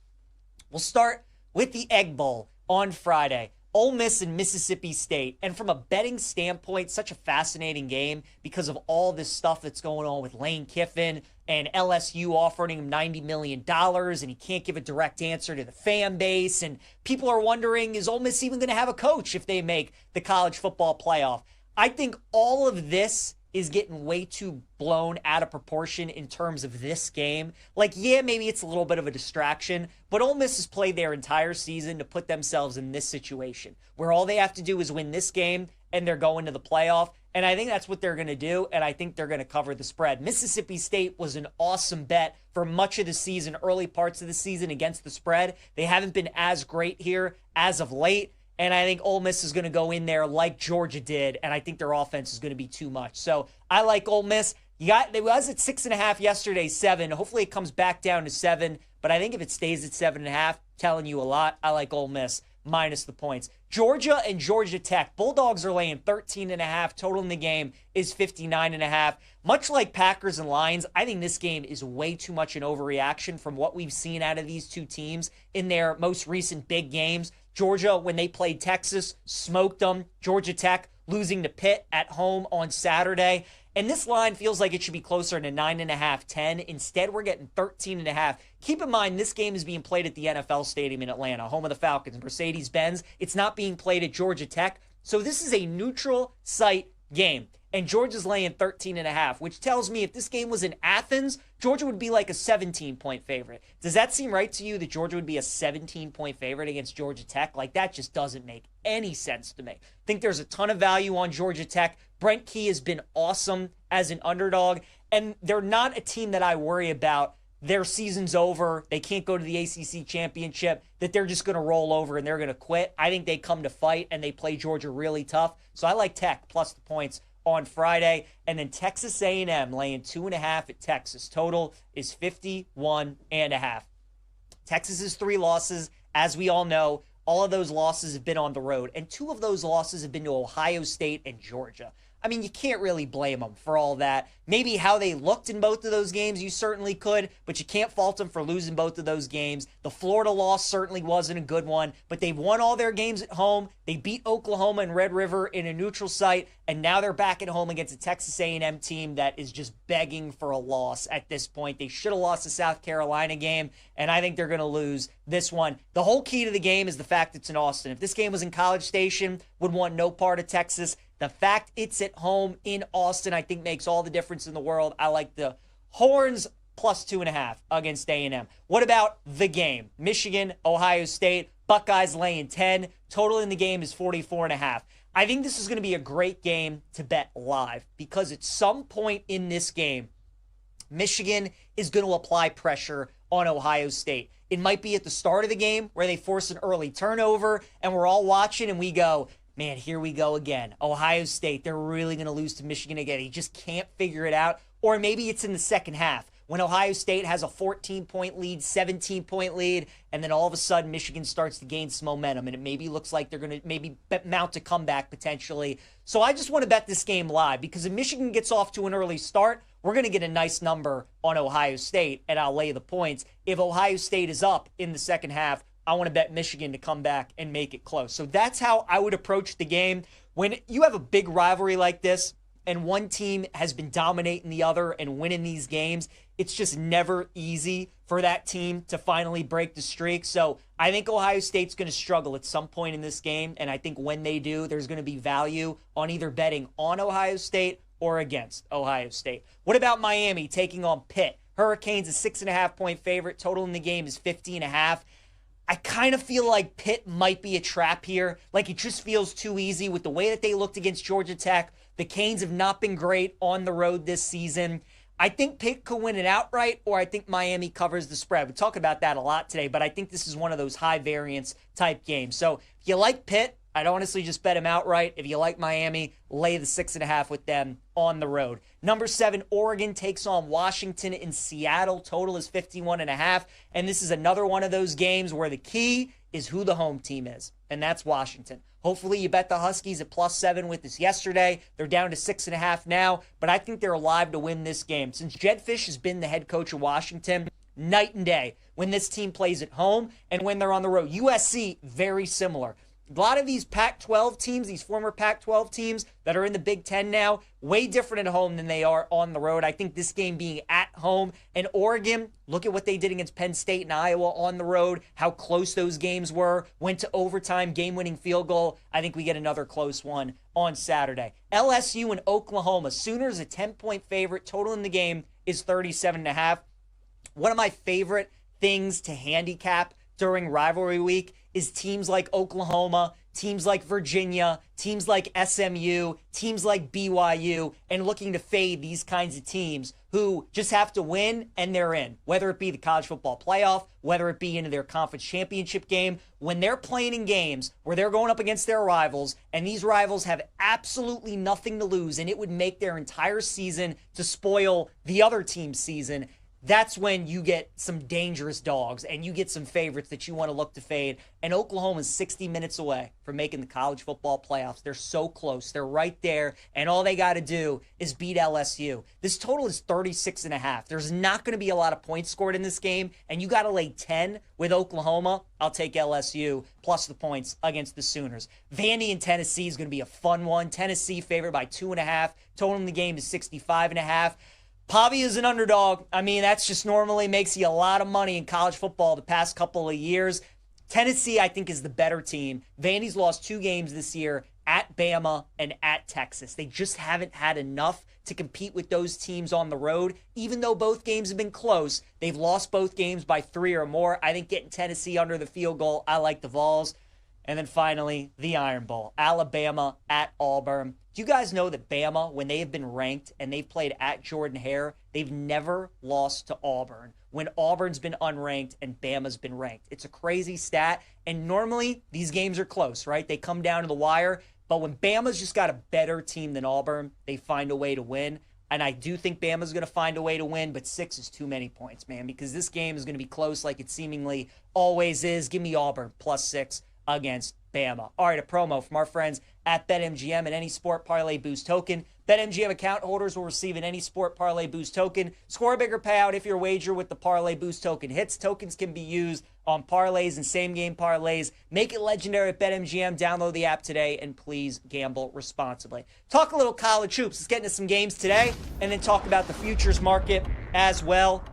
We'll start with the Egg Bowl on Friday. Ole Miss and Mississippi State. And from a betting standpoint, such a fascinating game because of all this stuff that's going on with Lane Kiffin and LSU offering him $90 million, and he can't give a direct answer to the fan base. And people are wondering, is Ole Miss even going to have a coach if they make the college football playoff? I think all of this is getting way too blown out of proportion in terms of this game. Like, yeah, maybe it's a little bit of a distraction, but Ole Miss has played their entire season to put themselves in this situation where all they have to do is win this game and they're going to the playoff. And I think that's what they're going to do, and I think they're going to cover the spread. Mississippi State was an awesome bet for much of the season, early parts of the season against the spread. They haven't been as great here as of late. And I think Ole Miss is going to go in there like Georgia did, and I think their offense is going to be too much. So I like Ole Miss. It was at 6.5 yesterday, 7. Hopefully it comes back down to 7. But I think if it stays at 7.5, telling you a lot, I like Ole Miss minus the points. Georgia and Georgia Tech. Bulldogs are laying 13.5. Total in the game is 59.5. Much like Packers and Lions, I think this game is way too much an overreaction from what we've seen out of these two teams in their most recent big games. Georgia, when they played Texas, smoked them. Georgia Tech losing to Pitt at home on Saturday. And this line feels like it should be closer to 9.5, 10. Instead, we're getting 13.5. Keep in mind, this game is being played at the NFL Stadium in Atlanta, home of the Falcons, Mercedes-Benz. It's not being played at Georgia Tech. So this is a neutral site game. And Georgia's laying 13.5, which tells me if this game was in Athens, Georgia would be like a 17-point favorite. Does that seem right to you that Georgia would be a 17-point favorite against Georgia Tech? Like, that just doesn't make any sense to me. I think there's a ton of value on Georgia Tech. Brent Key has been awesome as an underdog, and they're not a team that I worry about. Their season's over. They can't go to the ACC championship, that they're just going to roll over and they're going to quit. I think they come to fight, and they play Georgia really tough. So I like Tech plus the points on Friday. And then Texas A&M laying 2.5 at Texas. Total is 51.5. Texas's 3 losses, as we all know, all of those losses have been on the road, and 2 of those losses have been to Ohio State and Georgia. I mean, you can't really blame them for all that. Maybe how they looked in both of those games, you certainly could, but you can't fault them for losing both of those games. The Florida loss certainly wasn't a good one, but they've won all their games at home. They beat Oklahoma and Red River in a neutral site, and now they're back at home against a Texas A&M team that is just begging for a loss at this point. They should have lost the South Carolina game, and I think they're going to lose this one. The whole key to the game is the fact it's in Austin. If this game was in College Station, would want no part of Texas. The fact it's at home in Austin, I think, makes all the difference in the world. I like the Horns plus 2.5 against A&M. What about the game? Michigan, Ohio State, Buckeyes laying 10. Total in the game is 44.5. I think this is going to be a great game to bet live because at some point in this game, Michigan is going to apply pressure on Ohio State. It might be at the start of the game where they force an early turnover and we're all watching and we go, man, here we go again. Ohio State, they're really going to lose to Michigan again. He just can't figure it out. Or maybe it's in the second half when Ohio State has a 14-point lead, 17-point lead, and then all of a sudden Michigan starts to gain some momentum, and it maybe looks like they're going to maybe mount a comeback potentially. So I just want to bet this game live because if Michigan gets off to an early start, we're going to get a nice number on Ohio State, and I'll lay the points. If Ohio State is up in the second half, I want to bet Michigan to come back and make it close. So that's how I would approach the game. When you have a big rivalry like this and one team has been dominating the other and winning these games, it's just never easy for that team to finally break the streak. So I think Ohio State's going to struggle at some point in this game, and I think when they do, there's going to be value on either betting on Ohio State or against Ohio State. What about Miami taking on Pitt? Hurricanes a 6.5-point favorite. Total in the game is 50.5. I kind of feel like Pitt might be a trap here. Like, it just feels too easy with the way that they looked against Georgia Tech. The Canes have not been great on the road this season. I think Pitt could win it outright, or I think Miami covers the spread. We're talking about that a lot today, but I think this is one of those high variance type games. So if you like Pitt, I'd honestly just bet them outright. If you like Miami, lay the 6.5 with them on the road. Number 7, Oregon takes on Washington in Seattle. Total is 51.5. And this is another one of those games where the key is who the home team is, and that's Washington. Hopefully you bet the Huskies at +7 with this yesterday. They're down to 6.5 now, but I think they're alive to win this game. Since Jed Fish has been the head coach of Washington, night and day when this team plays at home and when they're on the road. USC, very similar. A lot of these Pac-12 teams, these former Pac-12 teams that are in the Big Ten now, way different at home than they are on the road. I think this game being at home, and Oregon, look at what they did against Penn State and Iowa on the road, how close those games were, went to overtime, game-winning field goal. I think we get another close one on Saturday. LSU and Oklahoma. Sooners a 10-point favorite. Total in the game is 37.5. One of my favorite things to handicap during rivalry week is teams like Oklahoma, teams like Virginia, teams like SMU, teams like BYU, and looking to fade these kinds of teams who just have to win and they're in. Whether it be the college football playoff, whether it be into their conference championship game, when they're playing in games where they're going up against their rivals, and these rivals have absolutely nothing to lose, and it would make their entire season to spoil the other team's season, that's when you get some dangerous dogs and you get some favorites that you want to look to fade. And Oklahoma's 60 minutes away from making the college football playoffs. They're so close. They're right there. And all they got to do is beat LSU. This total is 36.5. There's not going to be a lot of points scored in this game. And you got to lay 10 with Oklahoma. I'll take LSU plus the points against the Sooners. Vandy and Tennessee is going to be a fun one. Tennessee favored by 2.5. Total in the game is 65.5. Pavi is an underdog. I mean, that's just normally makes you a lot of money in college football the past couple of years. Tennessee, I think, is the better team. Vandy's lost 2 games this year at Bama and at Texas. They just haven't had enough to compete with those teams on the road. Even though both games have been close, they've lost both games by 3 or more. I think getting Tennessee under the field goal, I like the Vols. And then finally, the Iron Bowl. Alabama at Auburn. Do you guys know that Bama, when they have been ranked and they've played at Jordan-Hare, they've never lost to Auburn when Auburn's been unranked and Bama's been ranked? It's a crazy stat, and normally these games are close, right? They come down to the wire, but when Bama's just got a better team than Auburn, they find a way to win. And I do think Bama's going to find a way to win, but 6 is too many points, man, because this game is going to be close like it seemingly always is. Give me Auburn +6 against Bama. All right, a promo from our friends at BetMGM and any sport parlay boost token. BetMGM account holders will receive an any sport parlay boost token. Score a bigger payout if your wager with the parlay boost token hits. Tokens can be used on parlays and same game parlays. Make it legendary at BetMGM. Download the app today and please gamble responsibly. Talk a little college hoops. Let's get into some games today and then talk about the futures market as well.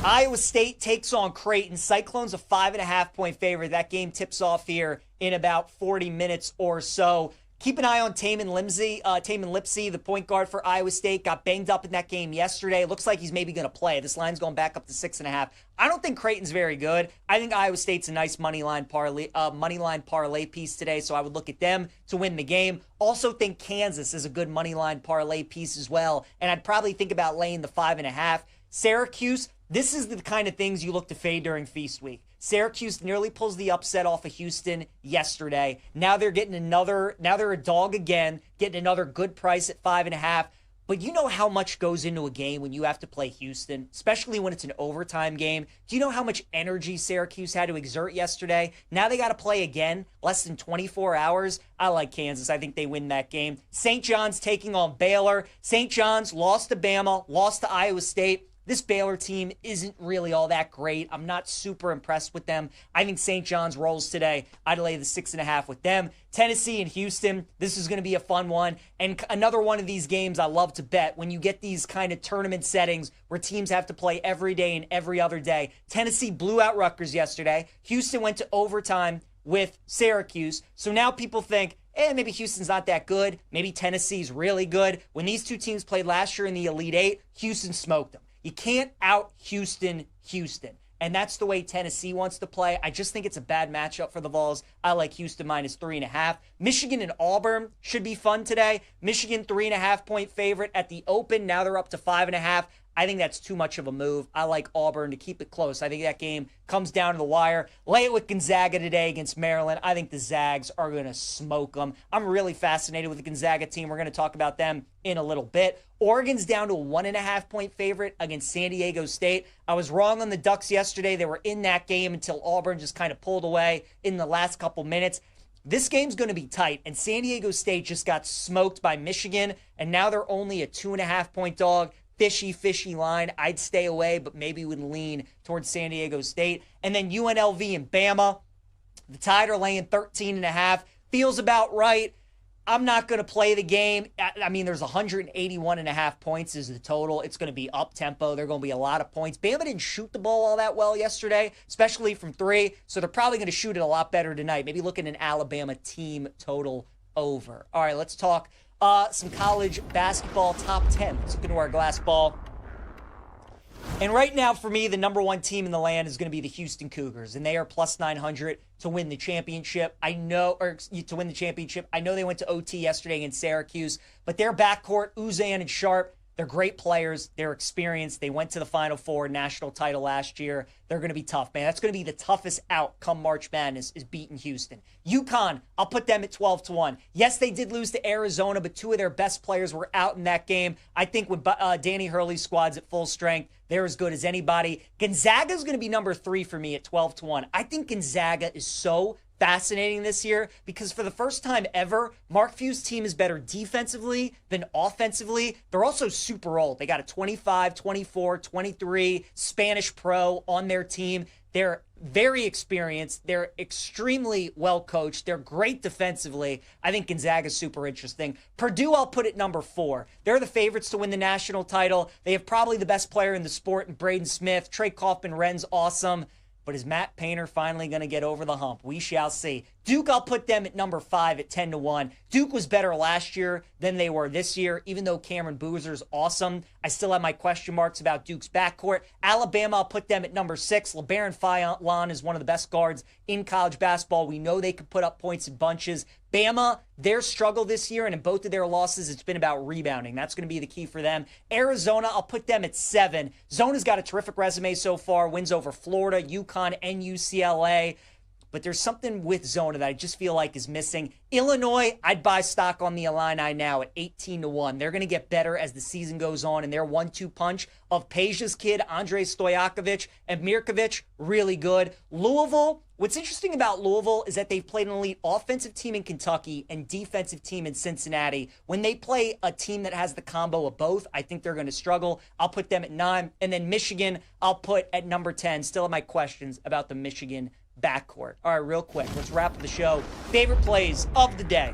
Iowa State takes on Creighton. Cyclones a 5.5-point favorite. That game tips off here in about 40 minutes or so. Keep an eye on Tamin Lipsey, the point guard for Iowa State, got banged up in that game yesterday. It looks like he's maybe going to play. This line's going back up to 6.5. I don't think Creighton's very good. I think Iowa State's a nice money line parlay piece today, so I would look at them to win the game. Also think Kansas is a good money line parlay piece as well, and I'd probably think about laying the 5.5. Syracuse, this is the kind of things you look to fade during Feast Week. Syracuse nearly pulls the upset off of Houston yesterday. Now they're a dog again, getting another good price at 5.5. But you know how much goes into a game when you have to play Houston, especially when it's an overtime game. Do you know how much energy Syracuse had to exert yesterday? Now they got to play again, less than 24 hours. I like Kansas. I think they win that game. St. John's taking on Baylor. St. John's lost to Bama, lost to Iowa State. This Baylor team isn't really all that great. I'm not super impressed with them. I think St. John's rolls today. I'd lay the 6.5 with them. Tennessee and Houston, this is going to be a fun one. And another one of these games I love to bet when you get these kind of tournament settings where teams have to play every day and every other day. Tennessee blew out Rutgers yesterday. Houston went to overtime with Syracuse. So now people think, maybe Houston's not that good. Maybe Tennessee's really good. When these two teams played last year in the Elite Eight, Houston smoked them. You can't out Houston. and that's the way Tennessee wants to play. I just think it's a bad matchup for the Vols. I like Houston minus 3.5. Michigan and Auburn should be fun today. Michigan 3.5-point favorite at the open. Now they're up to 5.5. I think that's too much of a move. I like Auburn to keep it close. I think that game comes down to the wire. Lay it with Gonzaga today against Maryland. I think the Zags are going to smoke them. I'm really fascinated with the Gonzaga team. We're going to talk about them in a little bit. Oregon's down to a 1.5-point favorite against San Diego State. I was wrong on the Ducks yesterday. They were in that game until Auburn just kind of pulled away in the last couple minutes. This game's going to be tight, and San Diego State just got smoked by Michigan, and now they're only a 2.5-point dog. Fishy line. I'd stay away, but maybe would lean towards San Diego State. And then UNLV and Bama. The Tide are laying 13.5. Feels about right. I'm not going to play the game. I mean, there's 181.5 points is the total. It's going to be up-tempo. There are going to be a lot of points. Bama didn't shoot the ball all that well yesterday, especially from three, so they're probably going to shoot it a lot better tonight. Maybe look at an Alabama team total over. All right, let's talk some college basketball top 10. Let's look into our glass ball. And right now, for me, the number one team in the land is going to be the Houston Cougars, and they are plus 900 to win the championship. I know they went to OT yesterday against Syracuse, but their backcourt, Uzan and Sharp, they're great players. They're experienced. They went to the Final Four national title last year. They're going to be tough, man. That's going to be the toughest out come March Madness is beating Houston. UConn, I'll put them at 12-1. Yes, they did lose to Arizona, but two of their best players were out in that game. I think with Danny Hurley's squad's at full strength, they're as good as anybody. Gonzaga is going to be number 3 for me at 12-1. I think Gonzaga is so fascinating this year because for the first time ever, Mark Few's team is better defensively than offensively. They're also super old. They got a 25, 24, 23 Spanish pro on their team. They're very experienced. They're extremely well coached. They're great defensively. I think Gonzaga's super interesting. Purdue, I'll put at number 4. They're the favorites to win the national title. They have probably the best player in the sport in Braden Smith. Trey Kaufman-Wren's awesome. But is Matt Painter finally going to get over the hump? We shall see. Duke, I'll put them at number 5 at 10-1. Duke was better last year than they were this year. Even though Cameron Boozer's awesome, I still have my question marks about Duke's backcourt. Alabama, I'll put them at number 6. LeBaron Faion is one of the best guards in college basketball. We know they can put up points in bunches. Bama, their struggle this year, and in both of their losses, it's been about rebounding. That's going to be the key for them. Arizona, I'll put them at 7. Zona's got a terrific resume so far. Wins over Florida, UConn, and UCLA. But there's something with Zona that I just feel like is missing. Illinois, I'd buy stock on the Illini now at 18-1. They're going to get better as the season goes on, and their 1-2 punch of Peja's kid, Andrei Stojakovic, and Mirkovic, really good. Louisville, what's interesting about Louisville is that they've played an elite offensive team in Kentucky and defensive team in Cincinnati. When they play a team that has the combo of both, I think they're going to struggle. I'll put them at 9. And then Michigan, I'll put at number 10. Still have my questions about the Michigan backcourt. All right, real quick, let's wrap the show. Favorite plays of the day.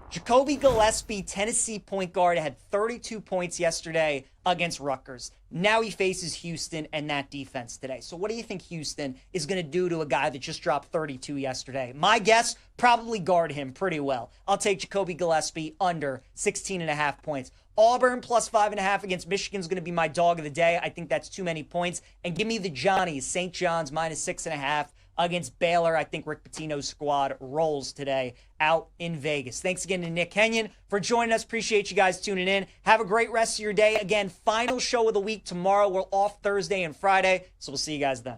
Jacoby Gillespie, Tennessee point guard, had 32 points yesterday against Rutgers. Now he faces Houston and that defense today. So what do you think Houston is going to do to a guy that just dropped 32 yesterday? My guess, probably guard him pretty well. I'll take Jacoby Gillespie under 16.5 points. Auburn plus 5.5 against Michigan is going to be my dog of the day. I think that's too many points. And give me the Johnnies, St. John's minus 6.5 against Baylor. I think Rick Pitino's squad rolls today out in Vegas. Thanks again to Nick Kenyon for joining us. Appreciate you guys tuning in. Have a great rest of your day. Again, final show of the week tomorrow. We're off Thursday and Friday, so we'll see you guys then.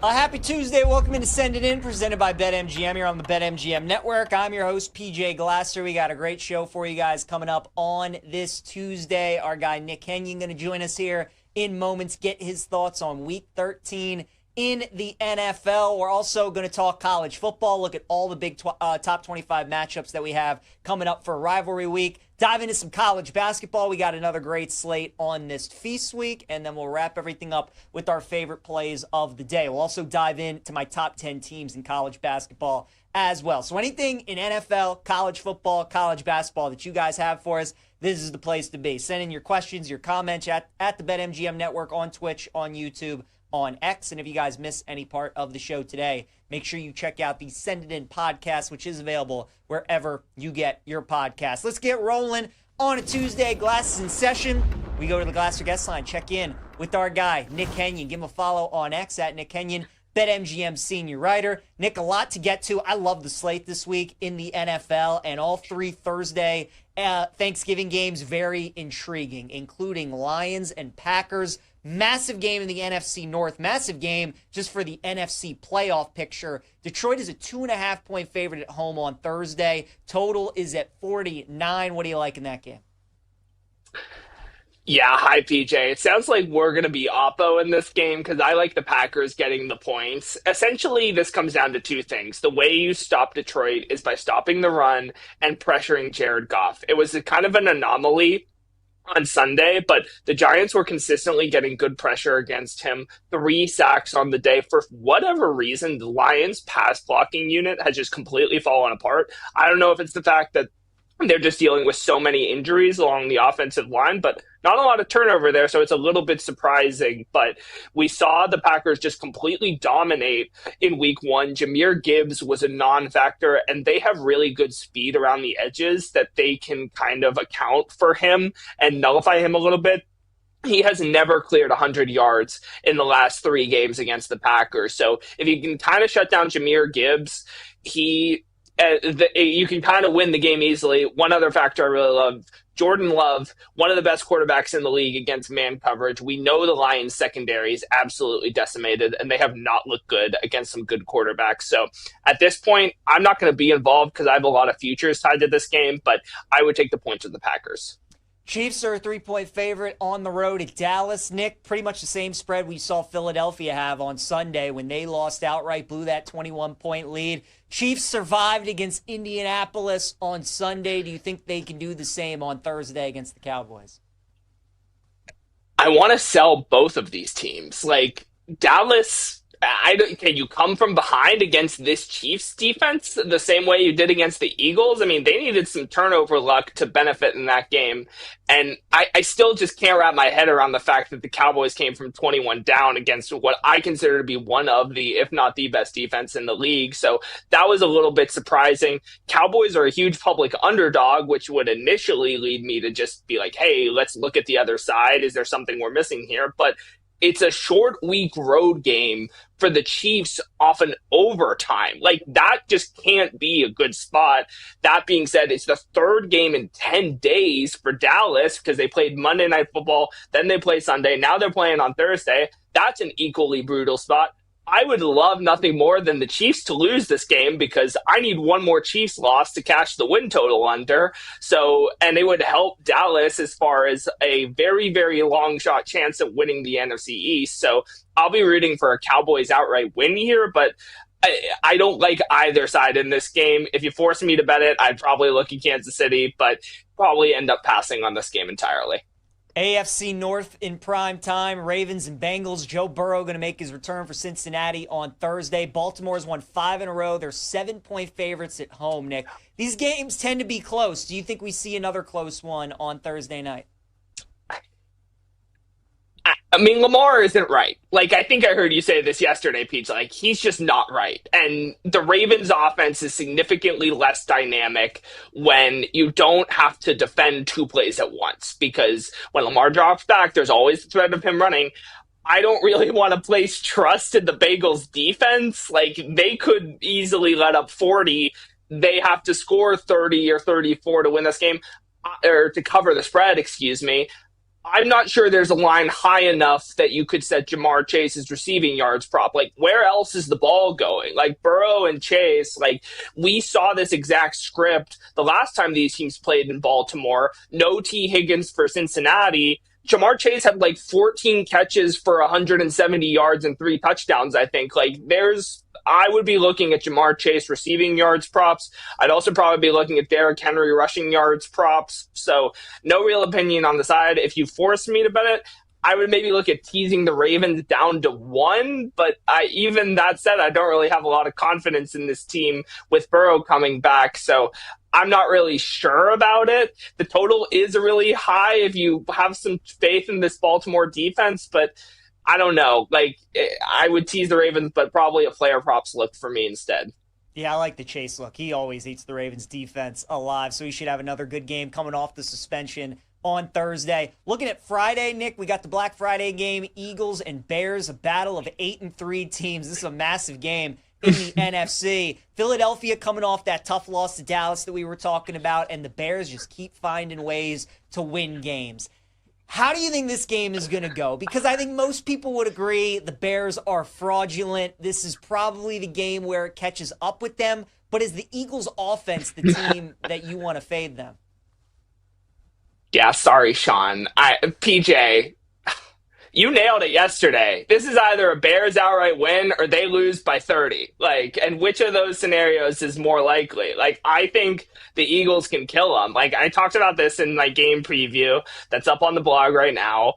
Happy Tuesday. Welcome into Send It In, presented by BetMGM. You're on the BetMGM Network. I'm your host, PJ Glasser. We got a great show for you guys coming up on this Tuesday. Our guy, Nick Kenyon, going to join us here in moments, get his thoughts on Week 13 in the NFL. We're also going to talk college football, look at all the big top 25 matchups that we have coming up for rivalry week. Dive into some college basketball. We got another great slate on this feast week, and then we'll wrap everything up with our favorite plays of the day. We'll also dive into my top 10 teams in college basketball as well. So anything in NFL, college football, college basketball that you guys have for us, this is the place to be. Send in your questions, your comments at the BetMGM Network on Twitch, on YouTube, on X. And if you guys miss any part of the show today, make sure you check out the Send It In podcast, which is available wherever you get your podcast. Let's get rolling on a Tuesday. Glasses in session. We go to the Glasser guest line, check in with our guy, Nick Kenyon. Give him a follow on X at Nick Kenyon, BetMGM senior writer. Nick, a lot to get to. I love the slate this week in the NFL, and all three Thursday Thanksgiving games very intriguing, including Lions and Packers. Massive game in the NFC North. Massive game just for the NFC playoff picture. Detroit is a 2.5-point favorite at home on Thursday. Total is at 49. What do you like in that game? Yeah, hi, PJ. It sounds like we're going to be oppo in this game because I like the Packers getting the points. Essentially, this comes down to two things. The way you stop Detroit is by stopping the run and pressuring Jared Goff. It was a kind of an anomaly on Sunday, but the Giants were consistently getting good pressure against him. 3 sacks on the day. For whatever reason, the Lions' pass blocking unit has just completely fallen apart. I don't know if it's the fact that they're just dealing with so many injuries along the offensive line, but not a lot of turnover there, so it's a little bit surprising. But we saw the Packers just completely dominate in week 1. Jahmyr Gibbs was a non-factor, and they have really good speed around the edges that they can kind of account for him and nullify him a little bit. He has never cleared 100 yards in the last 3 games against the Packers. So if you can kind of shut down Jahmyr Gibbs, you can kind of win the game easily. One other factor I really love, Jordan Love, one of the best quarterbacks in the league against man coverage. We know the Lions secondary is absolutely decimated, and they have not looked good against some good quarterbacks. So at this point, I'm not going to be involved because I have a lot of futures tied to this game, but I would take the points of the Packers. Chiefs are a 3-point favorite on the road at Dallas. Nick, pretty much the same spread we saw Philadelphia have on Sunday when they lost outright, blew that 21-point lead. Chiefs survived against Indianapolis on Sunday. Do you think they can do the same on Thursday against the Cowboys? I want to sell both of these teams. Like, Dallas, can you come from behind against this Chiefs defense the same way you did against the Eagles? I mean, they needed some turnover luck to benefit in that game. And I still just can't wrap my head around the fact that the Cowboys came from 21 down against what I consider to be one of the, if not the best defense in the league. So that was a little bit surprising. Cowboys are a huge public underdog, which would initially lead me to just be like, hey, let's look at the other side. Is there something we're missing here? But it's a short week road game for the Chiefs off an overtime. Like, that just can't be a good spot. That being said, it's the 3rd game in 10 days for Dallas because they played Monday Night Football, then they play Sunday, now they're playing on Thursday. That's an equally brutal spot. I would love nothing more than the Chiefs to lose this game because I need one more Chiefs loss to cash the win total under. So, and it would help Dallas as far as a very, very long shot chance at winning the NFC East. So I'll be rooting for a Cowboys outright win here, but I don't like either side in this game. If you force me to bet it, I'd probably look at Kansas City, but probably end up passing on this game entirely. AFC North in prime time, Ravens and Bengals. Joe Burrow going to make his return for Cincinnati on Thursday. Baltimore's won 5 in a row. They're 7-point favorites at home, Nick. These games tend to be close. Do you think we see another close one on Thursday night? I mean, Lamar isn't right. Like, I think I heard you say this yesterday, Pete. Like, he's just not right. And the Ravens' offense is significantly less dynamic when you don't have to defend 2 plays at once. Because when Lamar drops back, there's always the threat of him running. I don't really want to place trust in the Bengals' defense. Like, they could easily let up 40. They have to score 30 or 34 to win this game, or to cover the spread, excuse me. I'm not sure there's a line high enough that you could set Jamar Chase's receiving yards prop. Like, where else is the ball going? Like, Burrow and Chase, like, we saw this exact script the last time these teams played in Baltimore. No T. Higgins for Cincinnati. Jamar Chase had like 14 catches for 170 yards and 3 touchdowns, I think. I would be looking at Jamar Chase receiving yards props. I'd also probably be looking at Derrick Henry rushing yards props. So no real opinion on the side. If you force me to bet it, I would maybe look at teasing the Ravens down to 1, but even that said, I don't really have a lot of confidence in this team with Burrow coming back, so I'm not really sure about it. The total is really high if you have some faith in this Baltimore defense, but I don't know. I would tease the Ravens, but probably a player props look for me instead. Yeah, I like the Chase look. He always eats the Ravens defense alive, so he should have another good game coming off the suspension on Thursday. Looking at Friday, Nick, we got the Black Friday game, Eagles and Bears, a battle of 8-3 teams. This is a massive game in the NFC. Philadelphia coming off that tough loss to Dallas that we were talking about, and the Bears just keep finding ways to win games. How do you think this game is going to go? Because I think most people would agree the Bears are fraudulent. This is probably the game where it catches up with them, but is the Eagles offense the team that you want to fade them? Yeah, sorry, Sean. PJ, you nailed it yesterday. This is either a Bears outright win or they lose by 30. And which of those scenarios is more likely? I think the Eagles can kill them. I talked about this in my game preview that's up on the blog right now.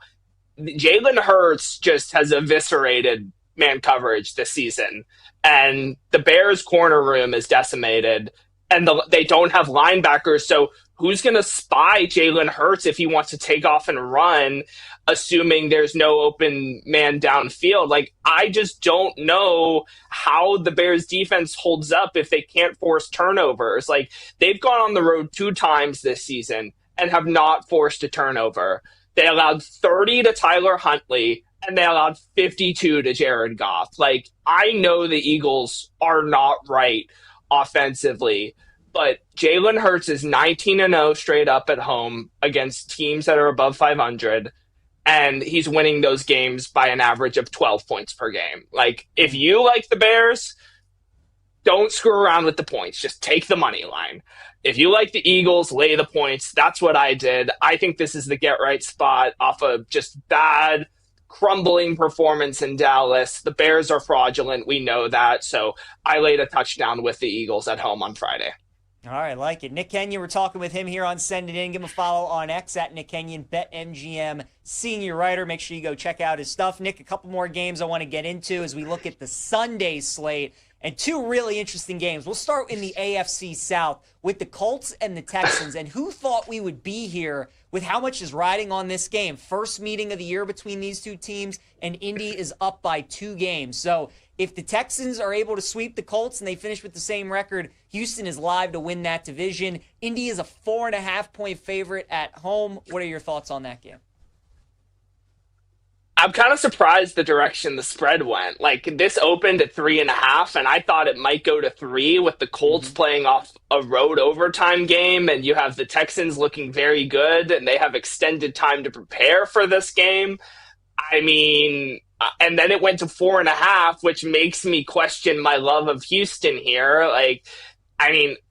Jalen Hurts just has eviscerated man coverage this season, and the Bears corner room is decimated, and they don't have linebackers, so who's going to spy Jalen Hurts if he wants to take off and run, assuming there's no open man downfield? I just don't know how the Bears defense holds up if they can't force turnovers. They've gone on the road 2 times this season and have not forced a turnover. They allowed 30 to Tyler Huntley, and they allowed 52 to Jared Goff. I know the Eagles are not right offensively, but Jalen Hurts is 19-0 straight up at home against teams that are above 500, and he's winning those games by an average of 12 points per game. If you like the Bears, don't screw around with the points. Just take the money line. If you like the Eagles, lay the points. That's what I did. I think this is the get-right spot off of just bad, crumbling performance in Dallas. The Bears are fraudulent. We know that. So I laid a touchdown with the Eagles at home on Friday. All right, like it. Nick Kenyon, we're talking with him here on Send It In. Give him a follow on X at Nick Kenyon, BetMGM senior writer. Make sure you go check out his stuff. Nick, a couple more games I want to get into as we look at the Sunday slate, and 2 really interesting games. We'll start in the AFC South with the Colts and the Texans. And who thought we would be here with how much is riding on this game? First meeting of the year between these 2 teams, and Indy is up by 2 games. So if the Texans are able to sweep the Colts and they finish with the same record, Houston is live to win that division. Indy is a 4.5-point favorite at home. What are your thoughts on that game? I'm kind of surprised the direction the spread went. This opened at 3.5, and I thought it might go to 3 with the Colts playing off a road overtime game, and you have the Texans looking very good, and they have extended time to prepare for this game. And then it went to 4.5, which makes me question my love of Houston here.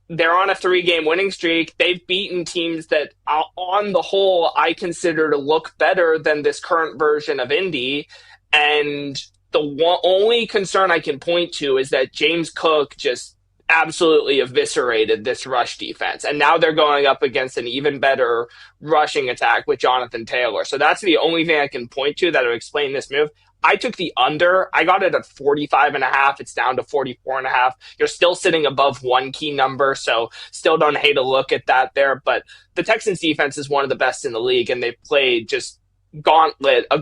They're on a 3-game winning streak. They've beaten teams that, on the whole, I consider to look better than this current version of Indy. And the only concern I can point to is that James Cook just absolutely eviscerated this rush defense. And now they're going up against an even better rushing attack with Jonathan Taylor. So that's the only thing I can point to that would explain this move. I took the under. I got it at 45.5. It's down to 44.5. You're still sitting above one key number, so still don't hate a look at that there. But the Texans defense is one of the best in the league, and they've played just a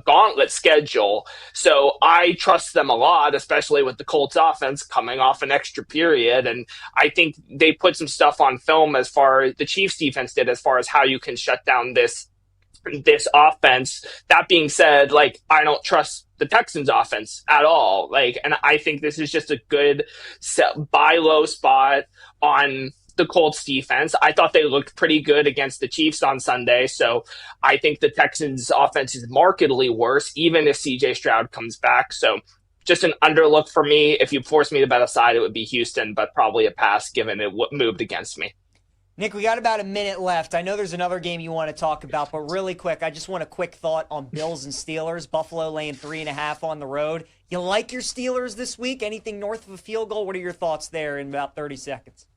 gauntlet schedule. So I trust them a lot, especially with the Colts offense coming off an extra period. And I think they put some stuff on film as far as the Chiefs defense did, as far as how you can shut down this offense. That being said, I don't trust the Texans offense at all. And I think this is just a good buy low spot on the Colts defense. I thought they looked pretty good against the Chiefs on Sunday. So I think the Texans offense is markedly worse, even if CJ Stroud comes back. So just an underlook for me. If you force me to bet a side, it would be Houston, but probably a pass given it moved against me. Nick, we got about a minute left. I know there's another game you want to talk about, but really quick, I just want a quick thought on Bills and Steelers. Buffalo laying 3.5 on the road. You like your Steelers this week? Anything north of a field goal? What are your thoughts there in about 30 seconds?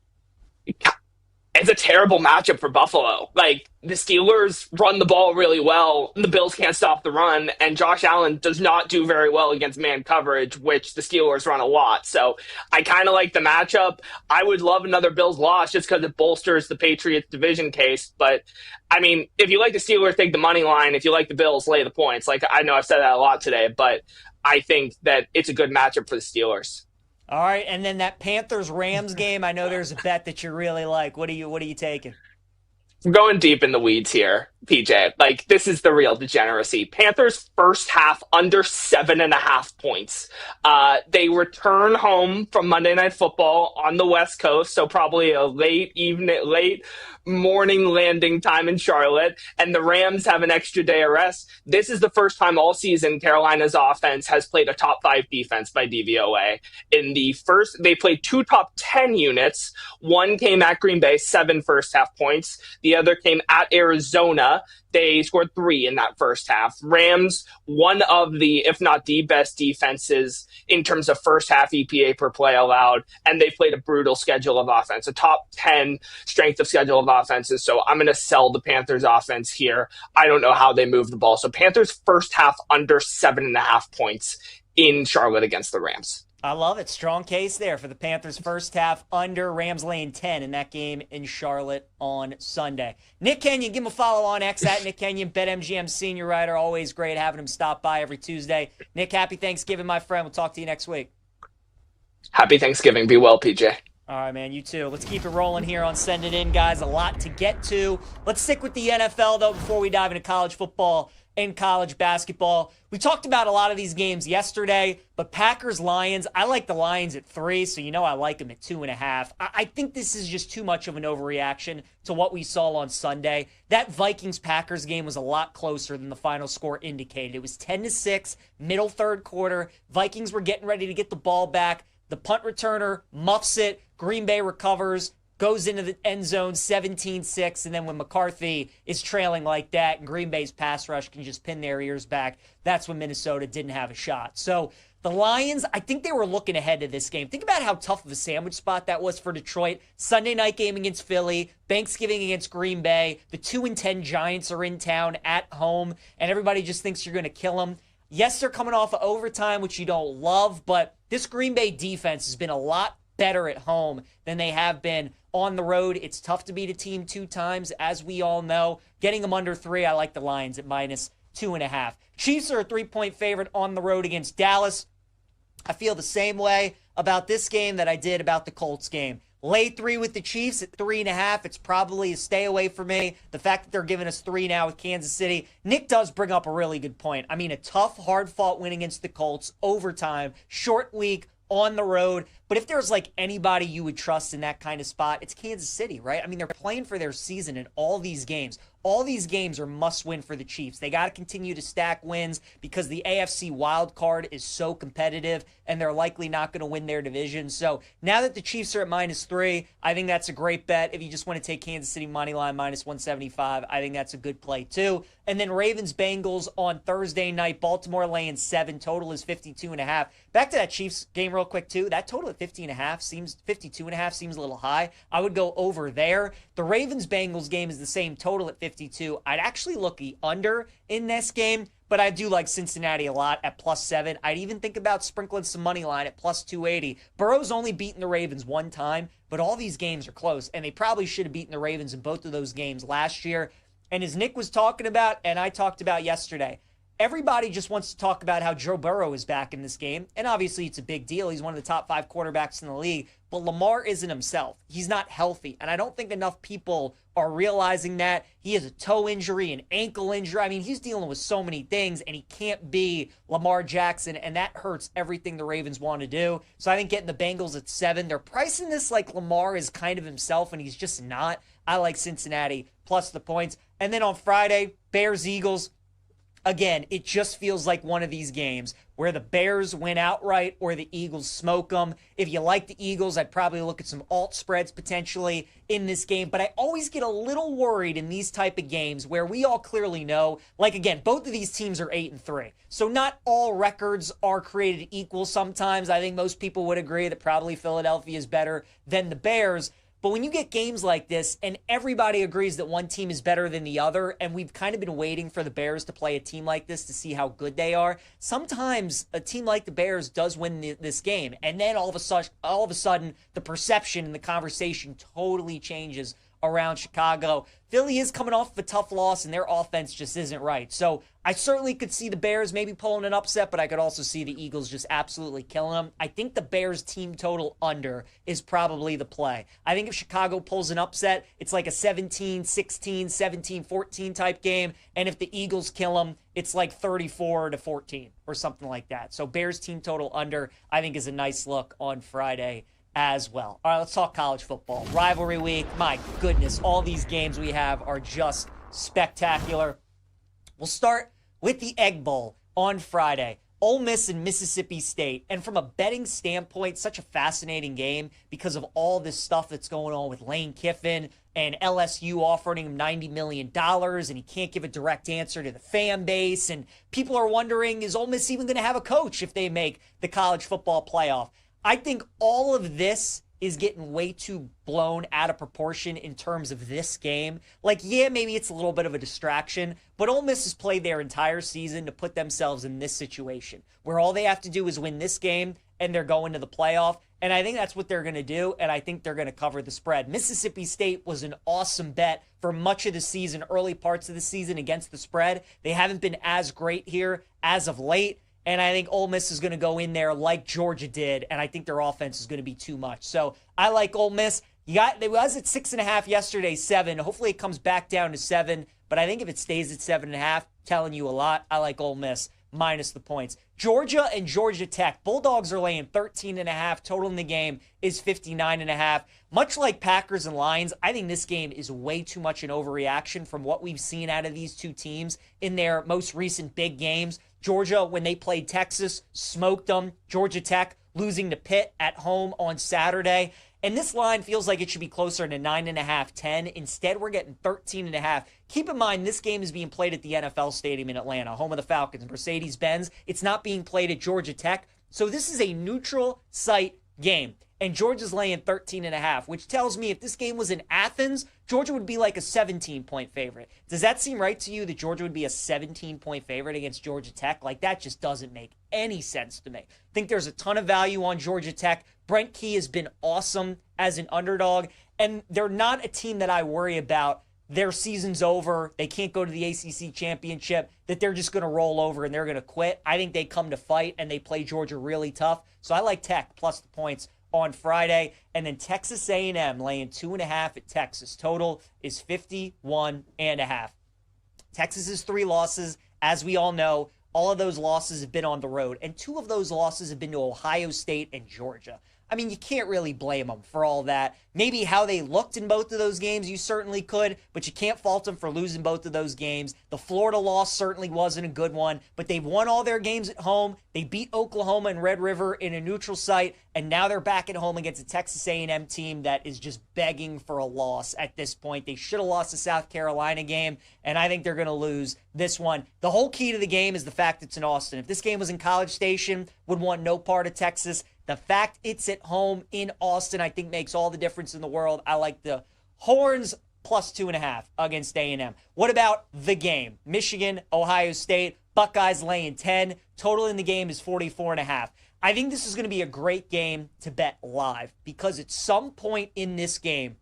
It's a terrible matchup for Buffalo. Like, the Steelers run the ball really well, the Bills can't stop the run, and Josh Allen does not do very well against man coverage, which the Steelers run a lot. So I kind of like the matchup. I would love another Bills loss just because it bolsters the Patriots division case. But, I mean, if you like the Steelers, take the money line. If you like the Bills, lay the points. Like, I know I've said that a lot today, but I think that it's a good matchup for the Steelers. All right, and then that Panthers-Rams game, I know there's a bet that you really like. What are you taking? We're going deep in the weeds here, PJ. Like, this is the real degeneracy. Panthers first half under 7.5 points. They return home from Monday Night Football on the West Coast, so probably a late morning landing time in Charlotte, and the Rams have an extra day of rest. This is the first time all season Carolina's offense has played a top 5 defense by DVOA. In the first, they played 2 top 10 units. One came at Green Bay, 7 first half points. The other came at Arizona. They scored 3 in that first half. Rams, one of the, if not the best defenses in terms of first half EPA per play allowed, and they played a brutal schedule of offense, a top 10 strength of schedule of offenses. So I'm going to sell the Panthers offense here. I don't know how they move the ball. So Panthers first half under 7.5 points in Charlotte against the Rams. I love it. Strong case there for the Panthers first half under, Rams laying 10 in that game in Charlotte on Sunday. Nick Kenyon, give him a follow on X at Nick Kenyon, BetMGM senior writer. Always great having him stop by every Tuesday. Nick, happy Thanksgiving, my friend. We'll talk to you next week. Happy Thanksgiving. Be well, PJ. All right, man, you too. Let's keep it rolling here on Send It In, guys. A lot to get to. Let's stick with the NFL, though, before we dive into college football and college basketball. We talked about a lot of these games yesterday, but Packers-Lions, I like the Lions at 3, so you know I like them at 2.5. I think this is just too much of an overreaction to what we saw on Sunday. That Vikings-Packers game was a lot closer than the final score indicated. It was 10-6, middle third quarter. Vikings were getting ready to get the ball back. The punt returner muffs it. Green Bay recovers, goes into the end zone 17-6, and then when McCarthy is trailing like that and Green Bay's pass rush can just pin their ears back, that's when Minnesota didn't have a shot. So the Lions, I think they were looking ahead to this game. Think about how tough of a sandwich spot that was for Detroit. Sunday night game against Philly, Thanksgiving against Green Bay. The 2-10 Giants are in town at home, and everybody just thinks you're going to kill them. Yes, they're coming off of overtime, which you don't love, but this Green Bay defense has been a lot better at home than they have been on the road. It's tough to beat a team 2 times, as we all know. Getting them under 3, I like the Lions at -2.5. Chiefs are a 3-point favorite on the road against Dallas. I feel the same way about this game that I did about the Colts game. Lay 3 with the Chiefs at 3.5. It's probably a stay away for me. The fact that they're giving us 3 now with Kansas City. Nick does bring up a really good point. I mean, a tough, hard-fought win against the Colts, overtime, short week, on the road. But if there's like anybody you would trust in that kind of spot, it's Kansas City, right? I mean, they're playing for their season in all these games. All these games are must win for the Chiefs. They got to continue to stack wins because the AFC wild card is so competitive and they're likely not going to win their division. So now that the Chiefs are at -3, I think that's a great bet. If you just want to take Kansas City money line -175, I think that's a good play too. And then Ravens-Bengals on Thursday night, Baltimore laying 7, total is 52.5. Back to that Chiefs game real quick too. That total at 52.5 seems a little high. I would go over there. The Ravens-Bengals game is the same total at 52. I'd actually look the under in this game, but I do like Cincinnati a lot at +7. I'd even think about sprinkling some money line at +280. Burrow's only beaten the Ravens 1 time, but all these games are close, and they probably should have beaten the Ravens in both of those games last year. And as Nick was talking about, and I talked about yesterday, everybody just wants to talk about how Joe Burrow is back in this game. And obviously it's a big deal. He's one of the top 5 quarterbacks in the league. But Lamar isn't himself. He's not healthy. And I don't think enough people are realizing that. He has a toe injury, an ankle injury. I mean, he's dealing with so many things, and he can't be Lamar Jackson. And that hurts everything the Ravens want to do. So I think getting the Bengals at 7, they're pricing this like Lamar is kind of himself, and he's just not. I like Cincinnati plus the points. And then on Friday, Bears-Eagles. again, it just feels like one of these games where the Bears win outright or the Eagles smoke them. If you like the Eagles, I'd probably look at some alt spreads potentially in this game. But I always get a little worried in these type of games where we all clearly know, like, again, both of these teams are 8-3. So not all records are created equal sometimes. I think most people would agree that probably Philadelphia is better than the Bears. But when you get games like this and everybody agrees that one team is better than the other, and we've kind of been waiting for the Bears to play a team like this to see how good they are, sometimes a team like the Bears does win this game. And then all of a sudden, the perception and the conversation totally changes around Chicago. Philly is coming off of a tough loss, and their offense just isn't right. So I certainly could see the Bears maybe pulling an upset, but I could also see the Eagles just absolutely killing them. I think the Bears team total under is probably the play. I think if Chicago pulls an upset, it's like a 17-16, 17-14 type game. And if the Eagles kill them, it's like 34-14 or something like that. So Bears team total under, I think, is a nice look on Friday as well. All right, let's talk college football. Rivalry week. My goodness, all these games we have are just spectacular. We'll start with the Egg Bowl on Friday. Ole Miss and Mississippi State. And from a betting standpoint, such a fascinating game because of all this stuff that's going on with Lane Kiffin and LSU offering him $90 million, and he can't give a direct answer to the fan base. And people are wondering, is Ole Miss even going to have a coach if they make the college football playoff? I think all of this is getting way too blown out of proportion in terms of this game. Like, yeah, maybe it's a little bit of a distraction, but Ole Miss has played their entire season to put themselves in this situation where all they have to do is win this game and they're going to the playoff. And I think that's what they're going to do, and I think they're going to cover the spread. Mississippi State was an awesome bet for much of the season, early parts of the season against the spread. They haven't been as great here as of late. And I think Ole Miss is going to go in there like Georgia did, and I think their offense is going to be too much. So I like Ole Miss. It was at 6.5 yesterday, 7. Hopefully it comes back down to 7. But I think if it stays at 7.5, telling you a lot, I like Ole Miss minus the points. Georgia and Georgia Tech. Bulldogs are laying 13.5. Total in the game is 59.5. Much like Packers and Lions, I think this game is way too much an overreaction from what we've seen out of these two teams in their most recent big games. Georgia, when they played Texas, smoked them. Georgia Tech losing to Pitt at home on Saturday. And this line feels like it should be closer to 9.5, 10. Instead, we're getting 13.5. Keep in mind, this game is being played at the NFL Stadium in Atlanta, home of the Falcons, Mercedes-Benz. It's not being played at Georgia Tech. So this is a neutral site game. And Georgia's laying 13.5, which tells me if this game was in Athens, Georgia would be like a 17-point favorite. Does that seem right to you that Georgia would be a 17-point favorite against Georgia Tech? Like, that just doesn't make any sense to me. I think there's a ton of value on Georgia Tech. Brent Key has been awesome as an underdog, and they're not a team that I worry about. Their season's over. They can't go to the ACC championship, that they're just going to roll over and they're going to quit. I think they come to fight, and they play Georgia really tough. So I like Tech plus the points on Friday. And then Texas A&M laying 2.5 at Texas. Total is 51.5. Texas's 3 losses, as we all know, all of those losses have been on the road. And 2 of those losses have been to Ohio State and Georgia. I mean, you can't really blame them for all that. Maybe how they looked in both of those games, you certainly could, but you can't fault them for losing both of those games. The Florida loss certainly wasn't a good one, but they've won all their games at home. They beat Oklahoma and Red River in a neutral site, and now they're back at home against a Texas A&M team that is just begging for a loss at this point. They should have lost the South Carolina game, and I think they're going to lose this one. The whole key to the game is the fact it's in Austin. If this game was in College Station, would want no part of Texas. The fact it's at home in Austin, I think, makes all the difference in the world. I like the Horns plus 2.5 against A&M. What about the game? Michigan, Ohio State, Buckeyes laying 10. Total in the game is 44.5. I think this is going to be a great game to bet live because at some point in this game,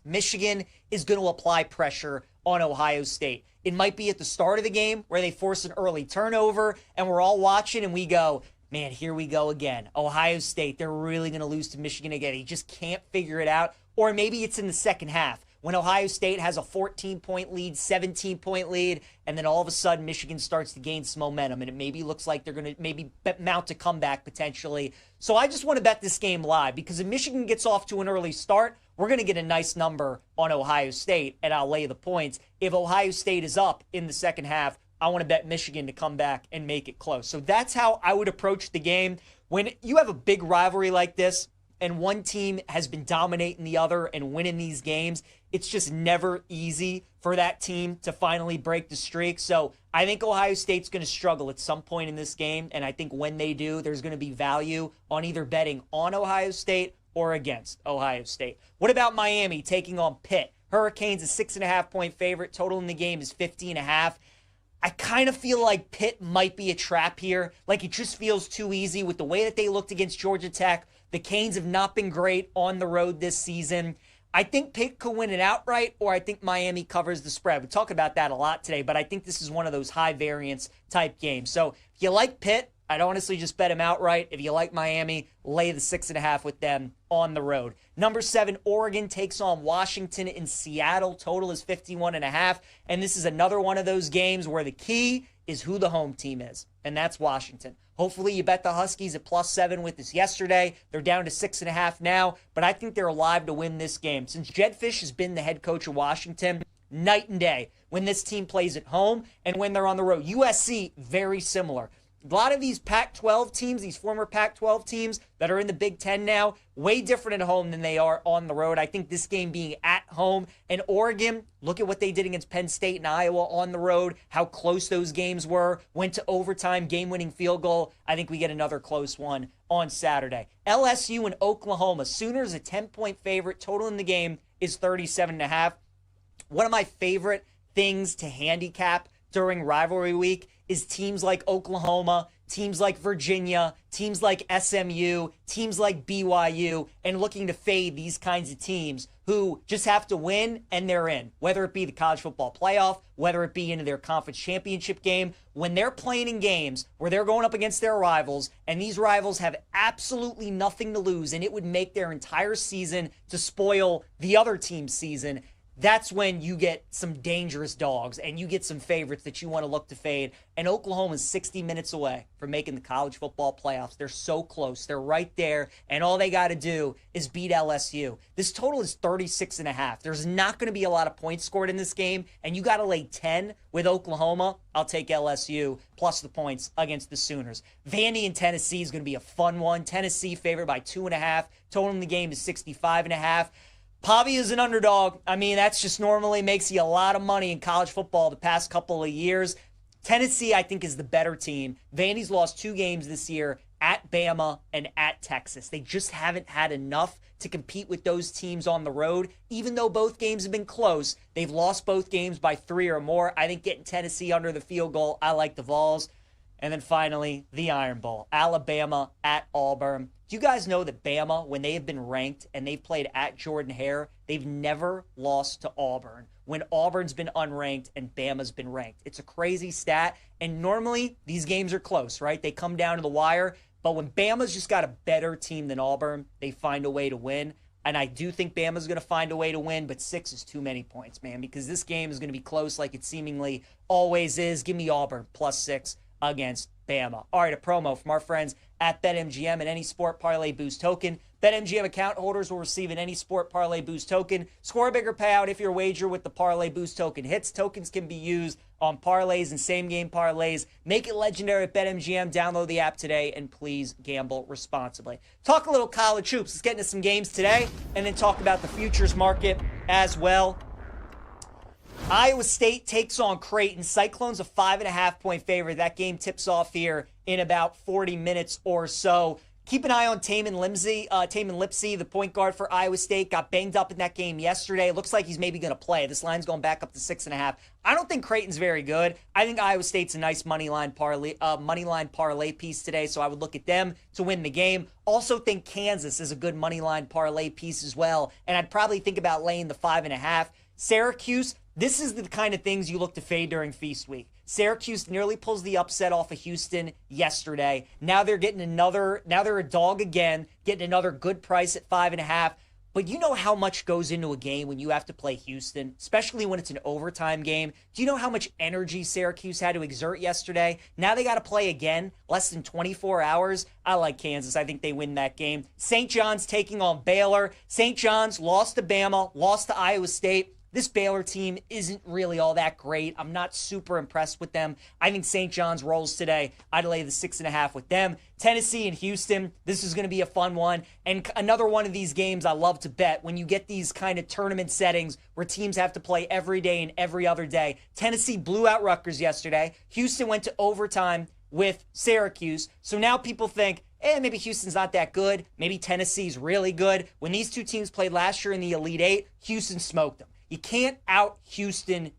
Michigan is going to apply pressure on Ohio State. It might be at the start of the game where they force an early turnover and we're all watching and we go, man, here we go again. Ohio State, they're really going to lose to Michigan again. He just can't figure it out. Or maybe it's in the second half when Ohio State has a 14-point lead, 17-point lead, and then all of a sudden Michigan starts to gain some momentum, and it maybe looks like they're going to maybe mount a comeback potentially. So I just want to bet this game live because if Michigan gets off to an early start, we're going to get a nice number on Ohio State, and I'll lay the points. If Ohio State is up in the second half, I want to bet Michigan to come back and make it close. So that's how I would approach the game. When you have a big rivalry like this and one team has been dominating the other and winning these games, it's just never easy for that team to finally break the streak. So I think Ohio State's going to struggle at some point in this game. And I think when they do, there's going to be value on either betting on Ohio State or against Ohio State. What about Miami taking on Pitt? Hurricanes a 6.5-point favorite. Total in the game is 50.5. I kind of feel like Pitt might be a trap here. Like, it just feels too easy with the way that they looked against Georgia Tech. The Canes have not been great on the road this season. I think Pitt could win it outright, or I think Miami covers the spread. We talk about that a lot today, but I think this is one of those high variance type games. So if you like Pitt, I'd honestly just bet him outright. If you like Miami, lay the 6.5 with them on the road. Number 7, Oregon takes on Washington in Seattle. Total is 51.5. And this is another one of those games where the key is who the home team is, and that's Washington. Hopefully you bet the Huskies at +7 with us yesterday. They're down to 6.5 now, but I think they're alive to win this game. Since Jed Fish has been the head coach of Washington, night and day when this team plays at home and when they're on the road. USC, very similar. A lot of these Pac-12 teams, these former Pac-12 teams that are in the Big Ten now, way different at home than they are on the road. I think this game being at home, and Oregon, look at what they did against Penn State and Iowa on the road, how close those games were, went to overtime, game-winning field goal. I think we get another close one on Saturday. LSU and Oklahoma. Sooners a 10-point favorite. Total in the game is 37.5. One of my favorite things to handicap during rivalry week is teams like Oklahoma, teams like Virginia, teams like SMU, teams like BYU, and looking to fade these kinds of teams who just have to win and they're in, whether it be the college football playoff, whether it be into their conference championship game. When they're playing in games where they're going up against their rivals, and these rivals have absolutely nothing to lose, and it would make their entire season to spoil the other team's season, that's when you get some dangerous dogs and you get some favorites that you want to look to fade. And Oklahoma's 60 minutes away from making the college football playoffs. They're so close. They're right there. And all they got to do is beat LSU. This total is 36.5. There's not going to be a lot of points scored in this game. And you got to lay 10 with Oklahoma. I'll take LSU plus the points against the Sooners. Vandy and Tennessee is going to be a fun one. Tennessee favored by 2.5. Total in the game is 65.5. Pavi is an underdog. I mean, that's just normally makes you a lot of money in college football the past couple of years. Tennessee, I think, is the better team. Vandy's lost 2 games this year at Bama and at Texas. They just haven't had enough to compete with those teams on the road. Even though both games have been close, they've lost both games by 3 or more. I think getting Tennessee under the field goal, I like the Vols. And then finally, the Iron Bowl. Alabama at Auburn. Do you guys know that Bama, when they have been ranked and they've played at Jordan-Hare, they've never lost to Auburn when Auburn's been unranked and Bama's been ranked? It's a crazy stat. And normally, these games are close, right? They come down to the wire. But when Bama's just got a better team than Auburn, they find a way to win. And I do think Bama's going to find a way to win, but 6 is too many points, man, because this game is going to be close like it seemingly always is. Give me Auburn +6 against Bama. All right, a promo from our friends at BetMGM and any sport parlay boost token. BetMGM account holders will receive an any sport parlay boost token. Score a bigger payout if your wager with the parlay boost token hits. Tokens can be used on parlays and same game parlays. Make it legendary at BetMGM. Download the app today and please gamble responsibly. Talk a little college hoops. Let's get into some games today and then talk about the futures market as well. Iowa State takes on Creighton. Cyclones a 5.5-point favorite. That game tips off here in about 40 minutes or so. Keep an eye on Tamin Lipsey, the point guard for Iowa State, got banged up in that game yesterday. Looks like he's maybe going to play. This line's going back up to 6.5. I don't think Creighton's very good. I think Iowa State's a nice money line parlay piece today, so I would look at them to win the game. Also think Kansas is a good money line parlay piece as well, and I'd probably think about laying the 5.5. Syracuse, this is the kind of things you look to fade during feast week. Syracuse nearly pulls the upset off of Houston yesterday. Now they're a dog again, getting another good price at 5.5. But you know how much goes into a game when you have to play Houston, especially when it's an overtime game. Do you know how much energy Syracuse had to exert yesterday? Now they got to play again, less than 24 hours. I like Kansas. I think they win that game. St. John's taking on Baylor. St. John's lost to Bama, lost to Iowa State. This Baylor team isn't really all that great. I'm not super impressed with them. I think St. John's rolls today. I'd lay the 6.5 with them. Tennessee and Houston, this is going to be a fun one. And another one of these games I love to bet when you get these kind of tournament settings where teams have to play every day and every other day. Tennessee blew out Rutgers yesterday. Houston went to overtime with Syracuse. So now people think, maybe Houston's not that good. Maybe Tennessee's really good. When these two teams played last year in the Elite Eight, Houston smoked them. You can't out Houston.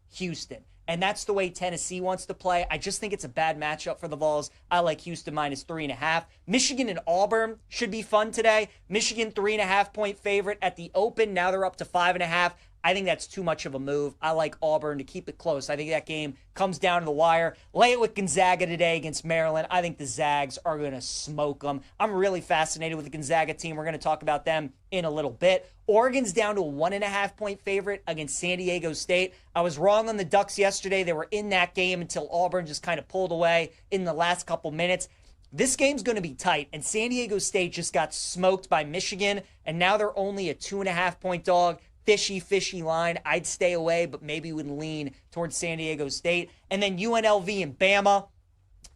And that's the way Tennessee wants to play. I just think it's a bad matchup for the Vols. I like Houston minus 3.5. Michigan and Auburn should be fun today. Michigan 3.5-point favorite at the open. Now they're up to 5.5. I think that's too much of a move. I like Auburn to keep it close. I think that game comes down to the wire. Lay it with Gonzaga today against Maryland. I think the Zags are going to smoke them. I'm really fascinated with the Gonzaga team. We're going to talk about them in a little bit. Oregon's down to a 1.5-point favorite against San Diego State. I was wrong on the Ducks yesterday. They were in that game until Auburn just kind of pulled away in the last couple minutes. This game's going to be tight, and San Diego State just got smoked by Michigan, and now they're only a 2.5-point dog. Fishy line. I'd stay away, but maybe would lean towards San Diego State. And then UNLV and Bama.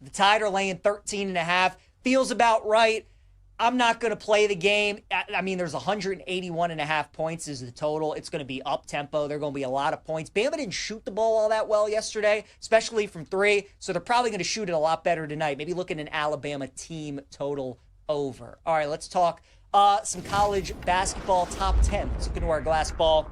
The Tide are laying 13.5. Feels about right. I'm not going to play the game. I mean, there's 181.5 points is the total. It's going to be up-tempo. There are going to be a lot of points. Bama didn't shoot the ball all that well yesterday, especially from three, so they're probably going to shoot it a lot better tonight. Maybe look at an Alabama team total over. All right, let's talk some college basketball top 10. Let's look into our glass ball.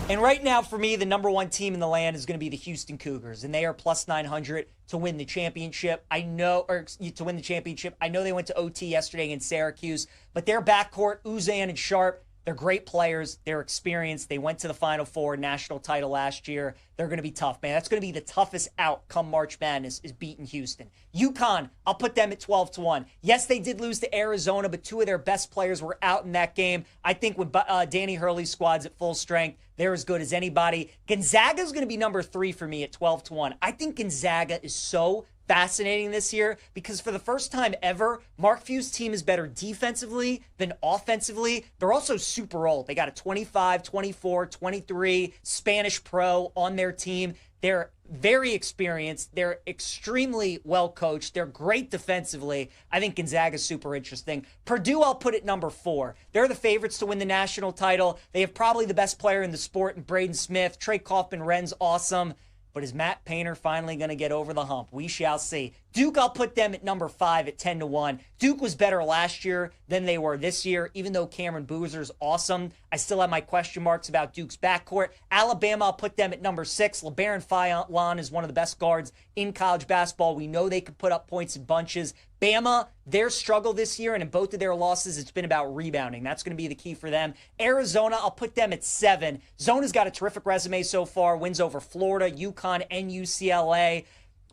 And right now, for me, the number one team in the land is going to be the Houston Cougars, and they are plus 900 to win the championship. I know they went to OT yesterday against Syracuse, but their backcourt, Uzan and Sharp, they're great players. They're experienced. They went to the Final Four national title last year. They're going to be tough, man. That's going to be the toughest out come March Madness is beating Houston. UConn, I'll put them at 12-1. Yes, they did lose to Arizona, but two of their best players were out in that game. I think with Danny Hurley's squad's at full strength, they're as good as anybody. Gonzaga's going to be number 3 for me at 12-1. I think Gonzaga is so fascinating this year because for the first time ever, Mark Few's team is better defensively than offensively. They're also super old. They got a 25, 24, 23 Spanish pro on their team. They're very experienced. They're extremely well coached. They're great defensively. I think Gonzaga's super interesting. Purdue, I'll put at number 4. They're the favorites to win the national title. They have probably the best player in the sport in Braden Smith. Trey Kaufman-Wren's awesome. But is Matt Painter finally going to get over the hump? We shall see. Duke, I'll put them at number 5 at 10-1. Duke was better last year than they were this year. Even though Cameron Boozer's awesome, I still have my question marks about Duke's backcourt. Alabama, I'll put them at number 6. LeBaron Fayon is one of the best guards in college basketball. We know they can put up points in bunches. Bama, their struggle this year, and in both of their losses, it's been about rebounding. That's going to be the key for them. Arizona, I'll put them at 7. Zona's got a terrific resume so far. Wins over Florida, UConn, and UCLA.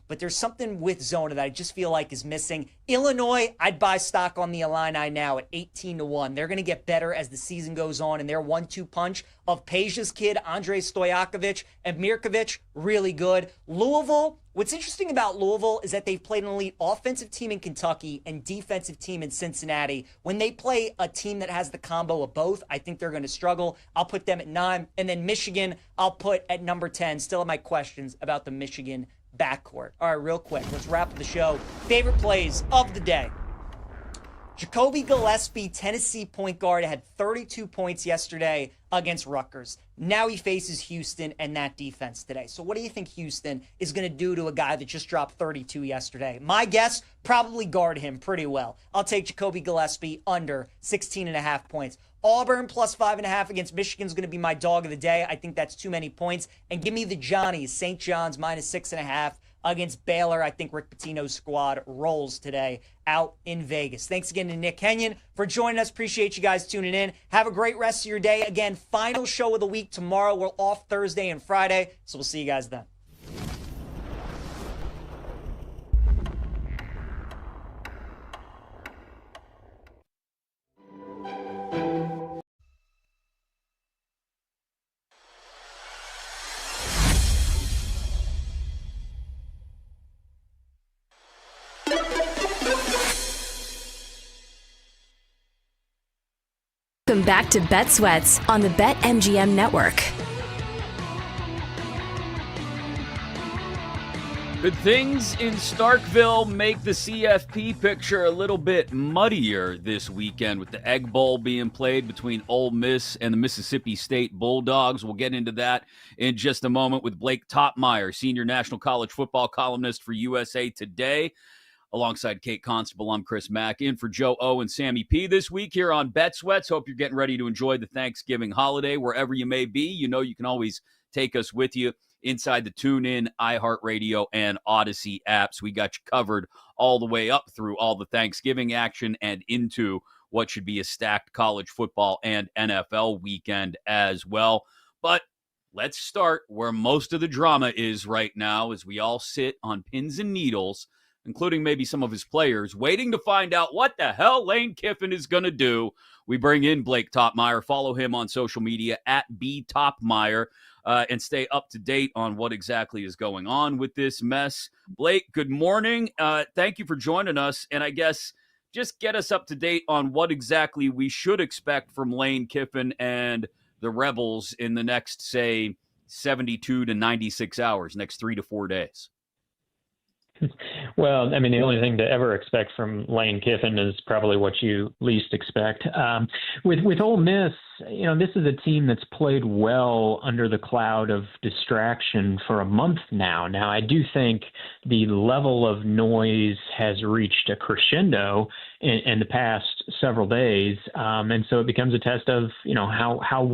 But there's something with Zona that I just feel like is missing. Illinois, I'd buy stock on the Illini now at 18-1. They're going to get better as the season goes on, and their 1-2 punch of Peja's kid, Andrei Stojakovic, and Mirkovic, really good. Louisville, what's interesting about Louisville is that they've played an elite offensive team in Kentucky and defensive team in Cincinnati. When they play a team that has the combo of both, I think they're going to struggle. I'll put them at 9. And then Michigan, I'll put at number 10. Still have my questions about the Michigan backcourt. All right, real quick, let's wrap up the show. Favorite plays of the day. Jacoby Gillespie, Tennessee point guard, had 32 points yesterday against Rutgers. Now he faces Houston and that defense today. So what do you think Houston is going to do to a guy that just dropped 32 yesterday? My guess, probably guard him pretty well. I'll take Jacoby Gillespie under 16.5 points. Auburn plus 5.5 against Michigan is going to be my dog of the day. I think that's too many points. And give me the Johnnies, St. John's minus 6.5 against Baylor. I think Rick Pitino's squad rolls today out in Vegas. Thanks again to Nick Kenyon for joining us. Appreciate you guys tuning in. Have a great rest of your day. Again, final show of the week tomorrow. We're off Thursday and Friday, so we'll see you guys then. Welcome back to Bet Sweats on the BetMGM Network. Good things in Starkville make the CFP picture a little bit muddier this weekend with the Egg Bowl being played between Ole Miss and the Mississippi State Bulldogs. We'll get into that in just a moment with Blake Topmeyer, senior national college football columnist for USA Today. Alongside Kate Constable, I'm Chris Mack, in for Joe O and Sammy P this week here on Bet Sweats. Hope you're getting ready to enjoy the Thanksgiving holiday wherever you may be. You know you can always take us with you inside the TuneIn, iHeartRadio, and Odyssey apps. We got you covered all the way up through all the Thanksgiving action and into what should be a stacked college football and NFL weekend as well. But let's start where most of the drama is right now as we all sit on pins and needles, including maybe some of his players, waiting to find out what the hell Lane Kiffin is going to do. We bring in Blake Topmeyer. Follow him on social media at @BTopmeyer. And stay up to date on what exactly is going on with this mess. Blake, good morning. Thank you for joining us. And I guess just get us up to date on what exactly we should expect from Lane Kiffin and the Rebels in the next, say, 72 to 96 hours, next 3 to 4 days. Well, I mean, the only thing to ever expect from Lane Kiffin is probably what you least expect. With Ole Miss, you know, this is a team that's played well under the cloud of distraction for a month now. Now, I do think the level of noise has reached a crescendo in the past several days, and so it becomes a test of, you know, how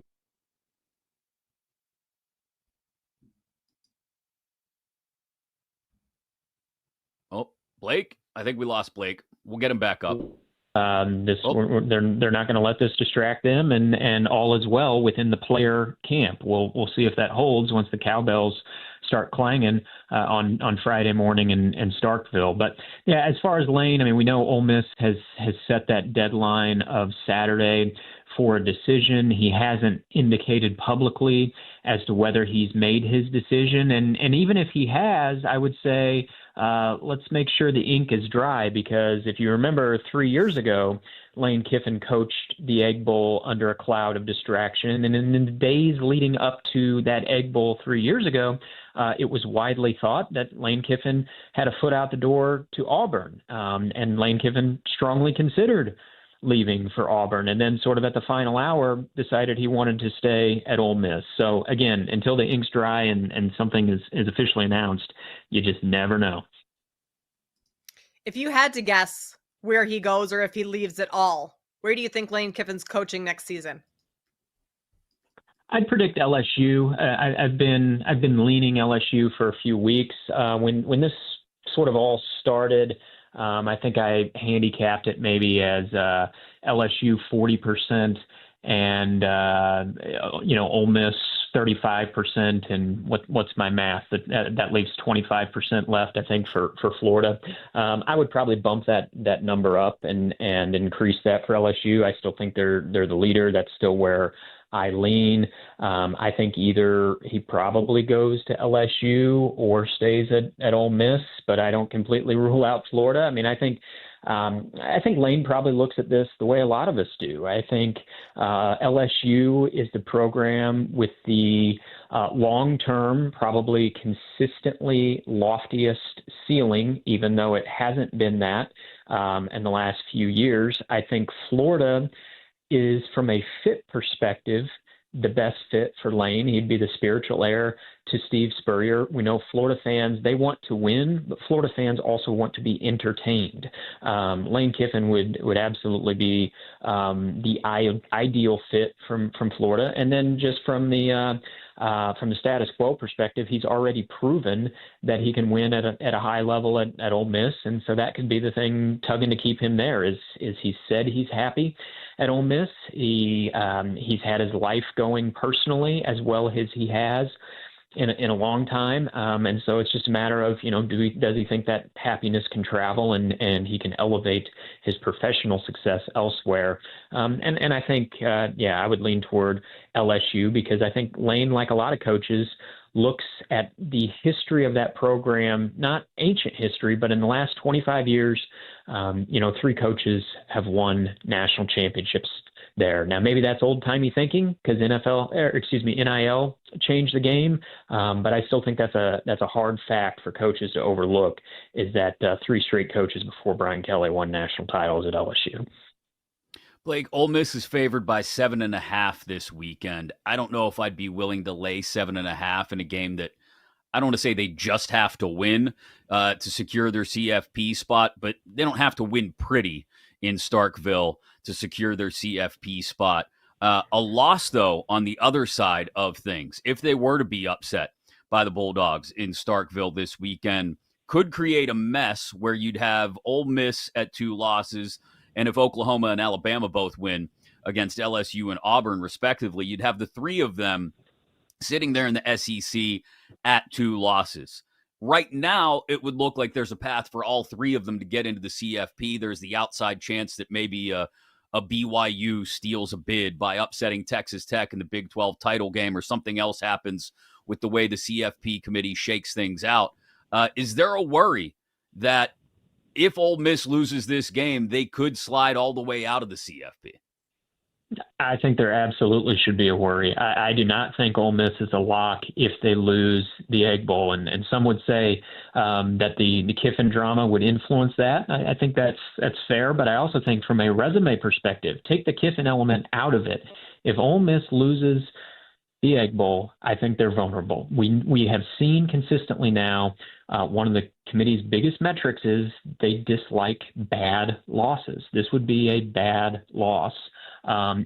Blake? I think we lost Blake. We'll get him back up. They're not going to let this distract them, and all is well within the player camp. We'll see if that holds once the cowbells start clanging on Friday morning in Starkville. But yeah, as far as Lane, I mean, we know Ole Miss has set that deadline of Saturday for a decision. He hasn't indicated publicly as to whether he's made his decision, and even if he has, I would say, let's make sure the ink is dry, because if you remember 3 years ago, Lane Kiffin coached the Egg Bowl under a cloud of distraction. And in the days leading up to that Egg Bowl 3 years ago, it was widely thought that Lane Kiffin had a foot out the door to Auburn. And Lane Kiffin strongly considered leaving for Auburn, and then sort of at the final hour decided he wanted to stay at Ole Miss. So again, until the ink's dry and something is officially announced, you just never know. If you had to guess where he goes or if he leaves at all, where do you think Lane Kiffin's coaching next season? I'd predict LSU. I've been leaning LSU for a few weeks. When this sort of all started, I think I handicapped it maybe as LSU 40% and Ole Miss 35%. And what's my math? That leaves 25% left, I think, for Florida. I would probably bump that number up and increase that for LSU. I still think they're the leader. That's still where I lean. I think either he probably goes to LSU or stays at Ole Miss, but I don't completely rule out Florida. I mean, I think Lane probably looks at this the way a lot of us do. I think LSU is the program with the long-term, probably consistently loftiest ceiling, even though it hasn't been that in the last few years. I think Florida is, from a fit perspective, the best fit for Lane. He'd be the spiritual heir to Steve Spurrier. We know Florida fans, they want to win, but Florida fans also want to be entertained. Lane Kiffin would absolutely be the ideal fit from Florida. And then just from the status quo perspective, he's already proven that he can win at a high level at Ole Miss. And so that could be the thing tugging to keep him there is he said he's happy at Ole Miss. He's had his life going personally as well as he has in a long time. And so it's just a matter of, does he think that happiness can travel and he can elevate his professional success elsewhere? And I think, I would lean toward LSU because I think Lane, like a lot of coaches, looks at the history of that program, not ancient history, but in the last 25 years, 3 coaches have won national championships there. Now, maybe that's old-timey thinking because NIL changed the game, but I still think that's a hard fact for coaches to overlook, is that 3 straight coaches before Brian Kelly won national titles at LSU. Blake, Ole Miss is favored by 7.5 this weekend. I don't know if I'd be willing to lay 7.5 in a game that I don't want to say they just have to win to secure their CFP spot, but they don't have to win pretty in Starkville to secure their CFP spot. A loss, though, on the other side of things, if they were to be upset by the Bulldogs in Starkville this weekend, could create a mess where you'd have Ole Miss at 2 losses, and if Oklahoma and Alabama both win against LSU and Auburn, respectively, you'd have the 3 of them sitting there in the SEC at 2 losses. Right now, it would look like there's a path for all 3 of them to get into the CFP. There's the outside chance that maybe a BYU steals a bid by upsetting Texas Tech in the Big 12 title game, or something else happens with the way the CFP committee shakes things out. Is there a worry that if Ole Miss loses this game, they could slide all the way out of the CFP? I think there absolutely should be a worry. I do not think Ole Miss is a lock if they lose the Egg Bowl, and some would say that the Kiffin drama would influence that. I think that's fair, but I also think from a resume perspective, take the Kiffin element out of it. If Ole Miss loses the Egg Bowl, I think they're vulnerable. We have seen consistently now one of the committee's biggest metrics is they dislike bad losses. This would be a bad loss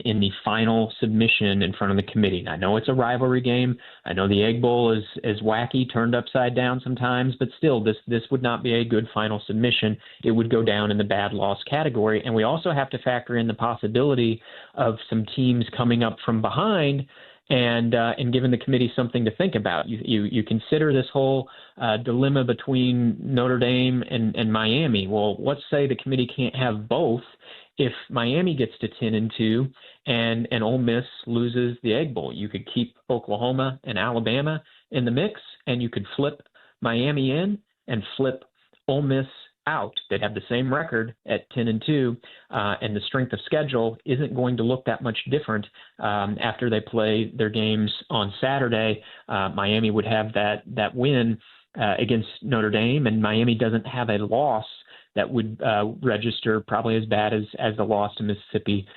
in the final submission in front of the committee. I know it's a rivalry game. I know the Egg Bowl is wacky, turned upside down sometimes, but still, this would not be a good final submission. It would go down in the bad loss category. And we also have to factor in the possibility of some teams coming up from behind and giving the committee something to think about. You consider this whole dilemma between Notre Dame and Miami. Well, let's say the committee can't have both. If Miami gets to 10-2 and Ole Miss loses the Egg Bowl, you could keep Oklahoma and Alabama in the mix, and you could flip Miami in and flip Ole Miss out. They'd have the same record at 10-2, and the strength of schedule isn't going to look that much different after they play their games on Saturday. Miami would have that win against Notre Dame, and Miami doesn't have a loss that would register probably as bad as the loss to Mississippi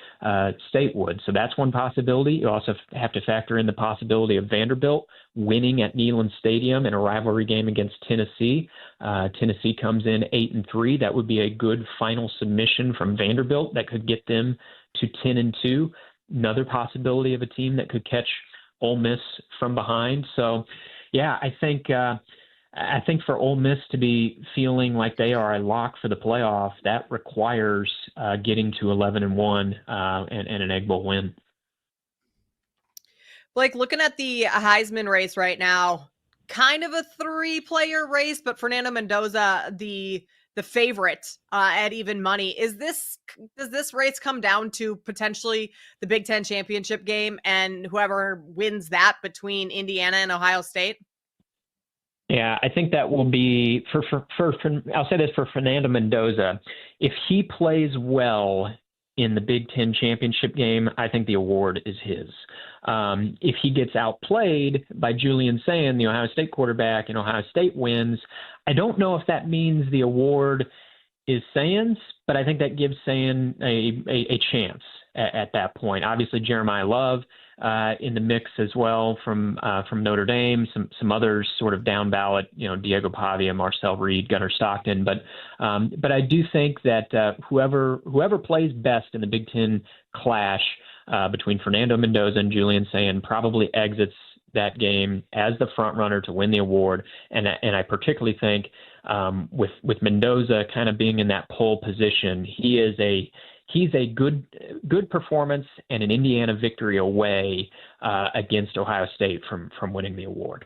State would. So that's one possibility. You also have to factor in the possibility of Vanderbilt winning at Neyland Stadium in a rivalry game against Tennessee. Tennessee comes in 8-3. That would be a good final submission from Vanderbilt that could get them to 10-2. Another possibility of a team that could catch Ole Miss from behind. So, yeah, I think for Ole Miss to be feeling like they are a lock for the playoff, that requires getting to 11-1 and an Egg Bowl win. Blake, looking at the Heisman race right now, kind of a 3-player race, but Fernando Mendoza, the favorite at even money. Does this race come down to potentially the Big Ten championship game and whoever wins that between Indiana and Ohio State? Yeah, I think that will be for I'll say this for Fernando Mendoza. If he plays well in the Big Ten championship game, I think the award is his. If he gets outplayed by Julian Sayin, the Ohio State quarterback, and Ohio State wins, I don't know if that means the award is Sayin's, but I think that gives Sayin a chance at that point. Obviously, Jeremiah Love in the mix as well from Notre Dame, some others sort of down ballot, Diego Pavia, Marcel Reed, Gunnar Stockton. But I do think that whoever plays best in the Big Ten clash between Fernando Mendoza and Julian Sayin probably exits that game as the front runner to win the award. And I particularly think with Mendoza kind of being in that pole position, he's a good performance and an Indiana victory away against Ohio State from winning the award.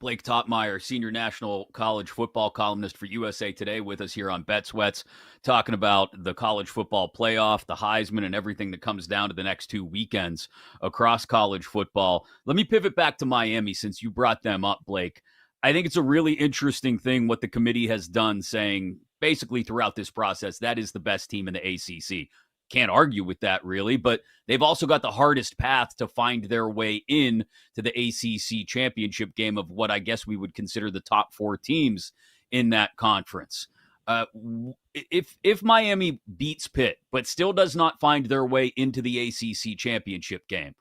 Blake Topmeyer, senior national college football columnist for USA Today, with us here on Bet Sweats, talking about the college football playoff, the Heisman, and everything that comes down to the next 2 weekends across college football. Let me pivot back to Miami since you brought them up, Blake. I think it's a really interesting thing what the committee has done, saying basically throughout this process, that is the best team in the ACC. can't argue with that really, but they've also got the hardest path to find their way in to the ACC championship game of what I guess we would consider the top 4 teams in that conference. If Miami beats Pitt, but still does not find their way into the ACC championship game,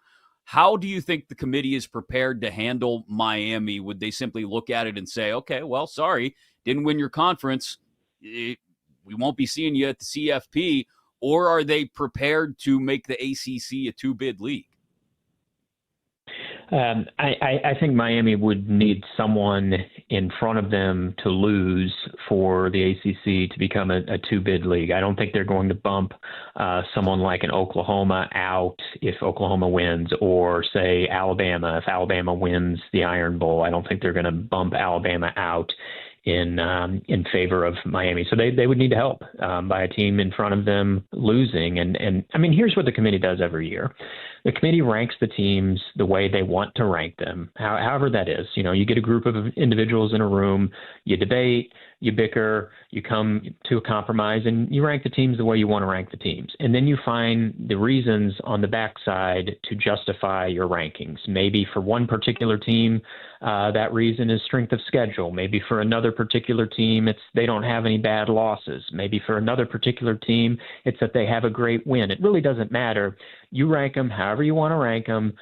how do you think the committee is prepared to handle Miami? Would they simply look at it and say, okay, well, sorry, didn't win your conference. We won't be seeing you at the CFP. Or are they prepared to make the ACC a 2-bid league? I think Miami would need someone in front of them to lose for the ACC to become a 2-bid league. I don't think they're going to bump someone like an Oklahoma out if Oklahoma wins, or say Alabama if Alabama wins the Iron Bowl. I don't think they're going to bump Alabama out in favor of Miami. So they would need help by a team in front of them losing. And I mean, here's what the committee does every year. The committee ranks the teams the way they want to rank them, however that is. You know, you get a group of individuals in a room, you debate, you bicker, you come to a compromise, and you rank the teams the way you want to rank the teams. And then you find the reasons on the backside to justify your rankings. Maybe for one particular team, that reason is strength of schedule. Maybe for another particular team, it's they don't have any bad losses. Maybe for another particular team, it's that they have a great win. It really doesn't matter. You rank them however you want to rank them,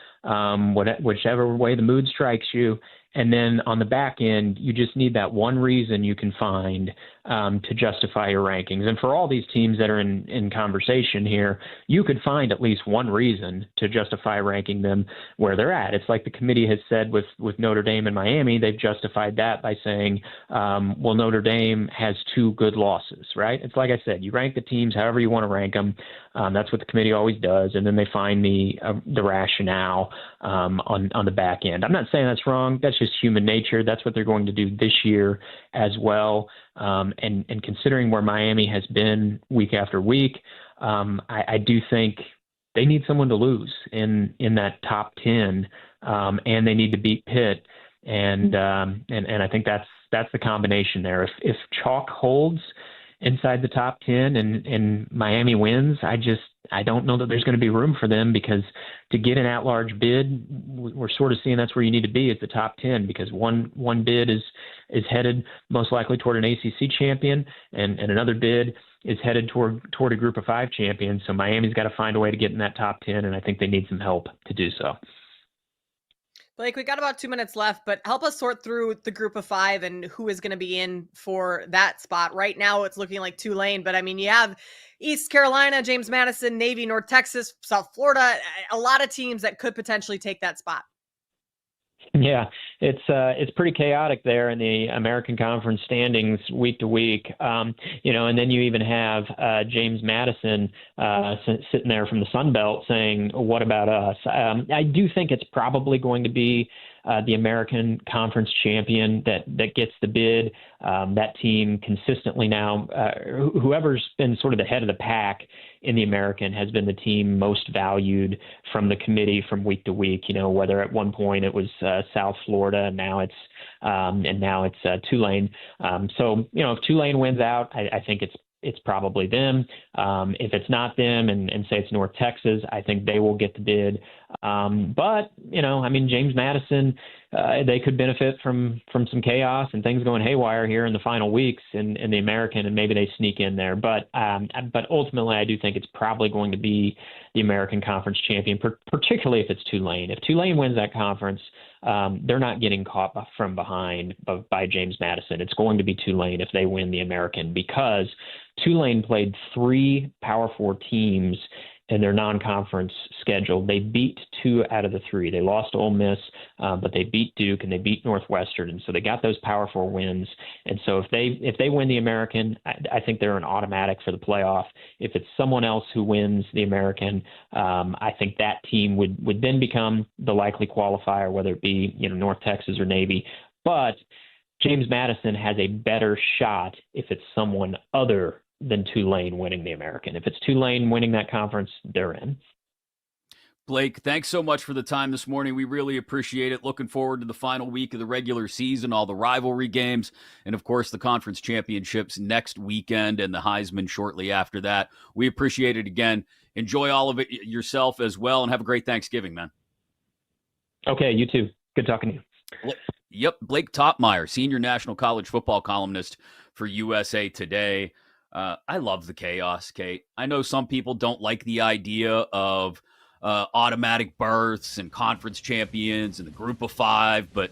whichever way the mood strikes you. And then on the back end, you just need that one reason you can find to justify your rankings. And for all these teams that are in conversation here, you could find at least one reason to justify ranking them where they're at. It's like the committee has said with Notre Dame and Miami. They've justified that by saying, well, Notre Dame has 2 good losses, right? It's like I said, you rank the teams however you want to rank them. That's what the committee always does. And then they find the rationale on the back end. I'm not saying that's wrong. That's just human nature. That's what they're going to do this year as well. And considering where Miami has been week after week, I do think they need someone to lose in that top 10, and they need to beat Pitt. And I think that's the combination there. If chalk holds inside the top 10 and Miami wins, I don't know that there's going to be room for them, because to get an at-large bid, we're sort of seeing that's where you need to be at the top 10, because one bid is headed most likely toward an ACC champion, and another bid is headed toward a group of 5 champions. So Miami's got to find a way to get in that top 10, and I think they need some help to do so. Blake, we got about 2 minutes left, but help us sort through the group of 5 and who is going to be in for that spot. Right now, it's looking like Tulane, but I mean, you have East Carolina, James Madison, Navy, North Texas, South Florida, a lot of teams that could potentially take that spot. Yeah, it's pretty chaotic there in the American Conference standings week to week. And then you even have James Madison sitting there from the Sun Belt saying, "What about us?" I do think it's probably going to be the American Conference champion that gets the bid. That team consistently now, whoever's been sort of the head of the pack in the American has been the team most valued from the committee from week to week. Whether at one point it was South Florida, and now it's Tulane. So if Tulane wins out, I think it's probably them. If it's not them and say it's North Texas, I think they will get the bid. But James Madison, they could benefit from some chaos and things going haywire here in the final weeks in the American, and maybe they sneak in there. But ultimately, I do think it's probably going to be the American Conference champion, particularly if it's Tulane. If Tulane wins that conference, they're not getting caught from behind by James Madison. It's going to be Tulane if they win the American, because Tulane played 3 Power 4 teams in their non-conference schedule. They beat 2 out of the 3. They lost to Ole Miss, but they beat Duke and they beat Northwestern, and so they got those Power 4 wins. And so if they win the American, I think they're an automatic for the playoff. If it's someone else who wins the American, I think that team would then become the likely qualifier, whether it be North Texas or Navy. But James Madison has a better shot if it's someone other than Tulane winning the American. If it's Tulane winning that conference, they're in. Blake, thanks so much for the time this morning. We really appreciate it. Looking forward to the final week of the regular season, all the rivalry games, and of course the conference championships next weekend and the Heisman shortly after that. We appreciate it again. Enjoy all of it yourself as well, and have a great Thanksgiving, man. Okay, you too. Good talking to you. Yep, Blake Topmeyer, senior national college football columnist for USA Today. I love the chaos, Kate. I know some people don't like the idea of automatic berths and conference champions and the group of 5, but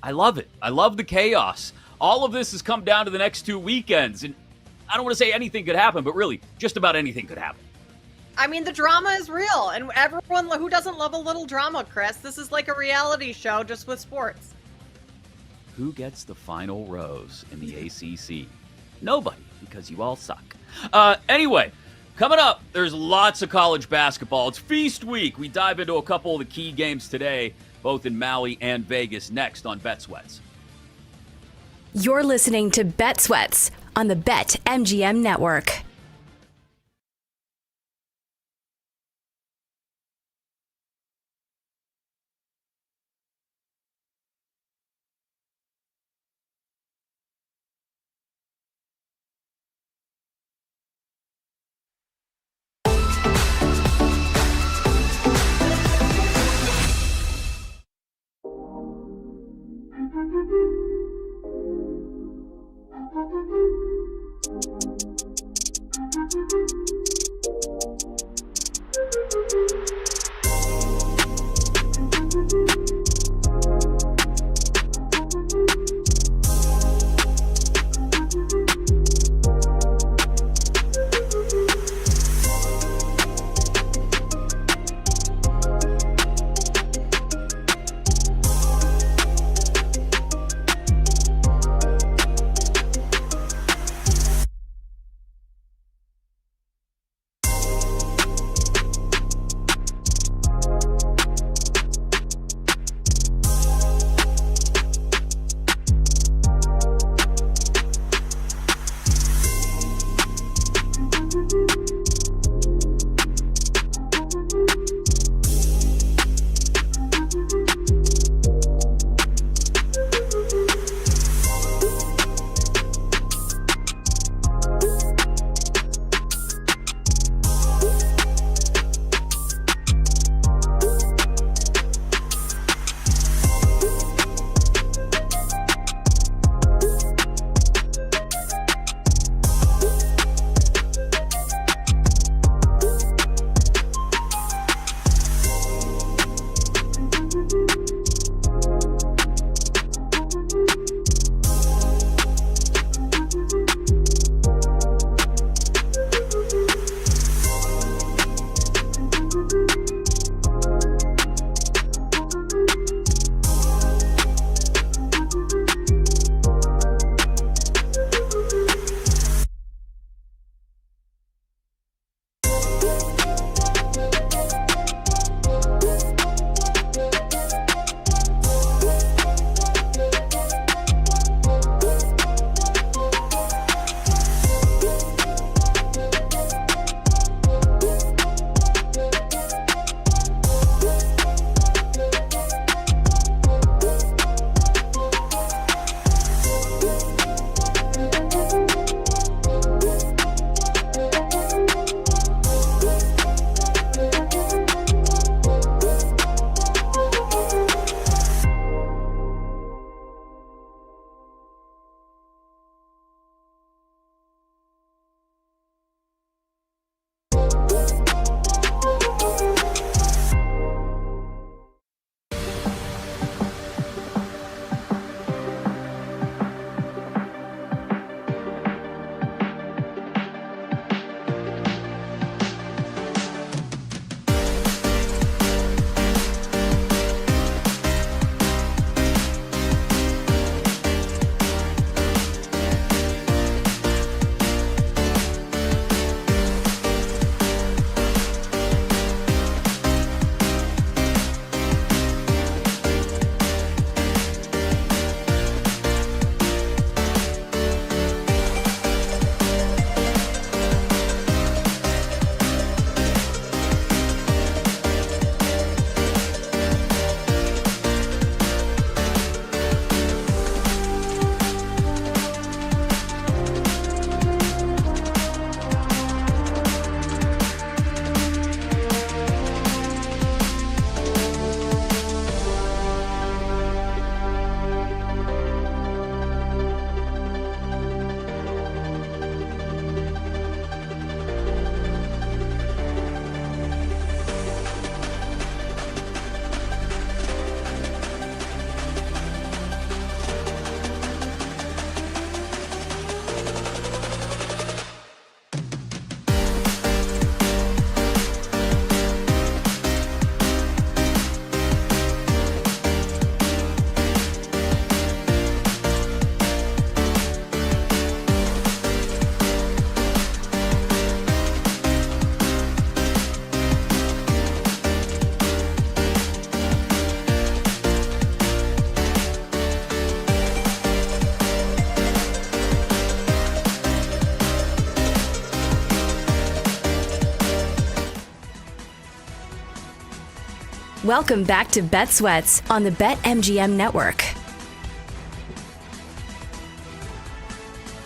I love it. I love the chaos. All of this has come down to the next 2 weekends, and I don't want to say anything could happen, but really, just about anything could happen. I mean, the drama is real, and everyone who doesn't love a little drama, Chris, this is like a reality show just with sports. Who gets the final rose in the ACC? Nobody, because you all suck. Anyway, coming up, there's lots of college basketball. It's Feast Week. We dive into a couple of the key games today, both in Maui and Vegas, next on Bet Sweats. You're listening to Bet Sweats on the BetMGM Network. Welcome back to Bet Sweats on the BetMGM Network.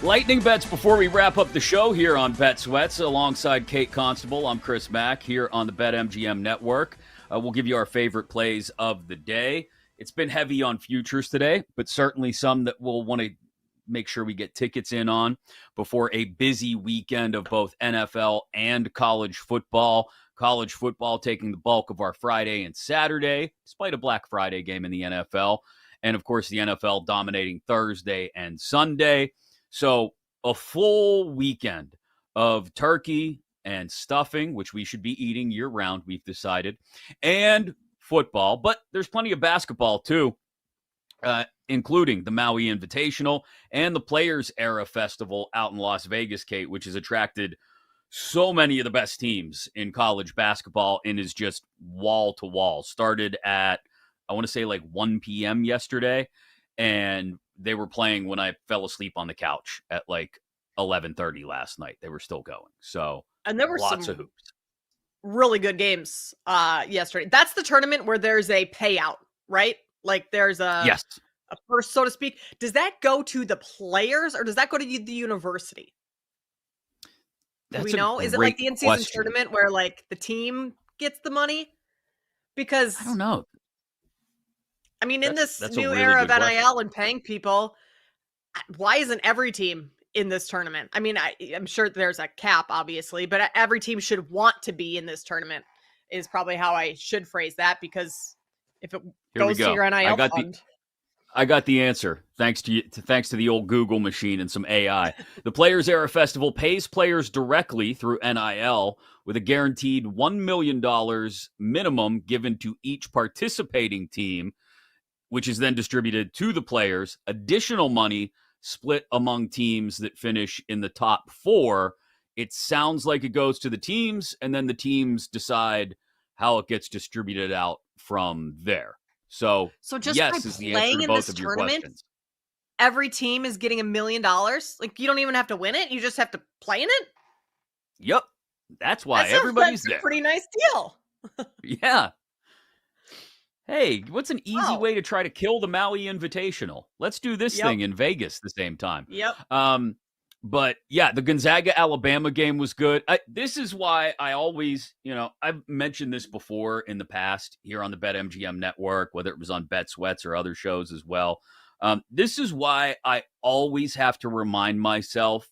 Lightning bets before we wrap up the show here on Bet Sweats. Alongside Kate Constable, I'm Chris Mack here on the BetMGM Network. We'll give you our favorite plays of the day. It's been heavy on futures today, but certainly some that we'll want to make sure we get tickets in on before a busy weekend of both NFL and college football. College football taking the bulk of our Friday and Saturday, despite a Black Friday game in the NFL. And, of course, the NFL dominating Thursday and Sunday. So a full weekend of turkey and stuffing, which we should be eating year-round, we've decided, and football. But there's plenty of basketball, too, including the Maui Invitational and the Players Era Festival out in Las Vegas, Kate, which has attracted so many of the best teams in college basketball and is just wall-to-wall. Started at, I want to say, like 1 p.m. yesterday, and they were playing when I fell asleep on the couch at like 11:30 last night. They were still going. So, and there were lots some of hoops. Really good games yesterday. That's the tournament where there's a payout, right? Like there's a purse, so to speak. Does that go to the players or does that go to the university? Do we know? Is it like the in-season tournament where like the team gets the money? Because I don't know. I mean, in this new era of NIL and paying people, why isn't every team in this tournament? I mean, I'm sure there's a cap, obviously, but every team should want to be in this tournament is probably how I should phrase that, because if it goes to your NIL fund. I got the answer, thanks to the old Google machine and some AI. The Players Era Festival pays players directly through NIL with a guaranteed $1 million minimum given to each participating team, which is then distributed to the players. Additional money split among teams that finish in the top 4. It sounds like it goes to the teams, and then the teams decide how it gets distributed out from there. So just yes by is the answer to both of your questions. Every team is getting $1 million. Like, you don't even have to win it; you just have to play in it. Yep, that's why everybody's there. That's a pretty nice deal. Yeah. Hey, what's an easy way to try to kill the Maui Invitational? Let's do this thing in Vegas at the same time. Yep. But yeah, the Gonzaga-Alabama game was good. This is why I always, I've mentioned this before in the past here on the BetMGM network, whether it was on Bet Sweats or other shows as well. This is why I always have to remind myself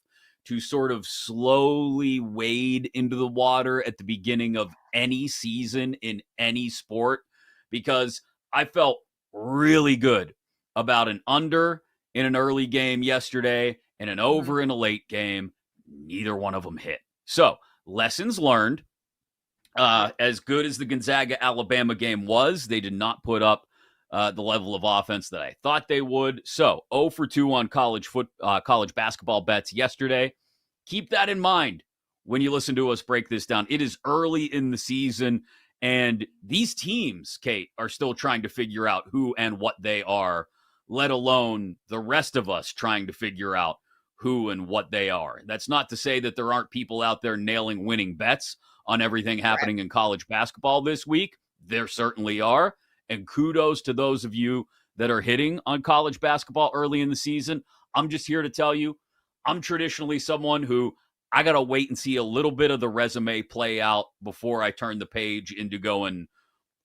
to sort of slowly wade into the water at the beginning of any season in any sport, because I felt really good about an under in an early game yesterday and an over in a late game. Neither one of them hit. So, lessons learned. As good as the Gonzaga-Alabama game was, they did not put up the level of offense that I thought they would. So, 0 for 2 on college basketball bets yesterday. Keep that in mind when you listen to us break this down. It is early in the season, and these teams, Kate, are still trying to figure out who and what they are, let alone the rest of us trying to figure out who and what they are. That's not to say that there aren't people out there nailing winning bets on everything happening in college basketball this week. There certainly are. And kudos to those of you that are hitting on college basketball early in the season. I'm just here to tell you, I'm traditionally someone who I got to wait and see a little bit of the resume play out before I turn the page into going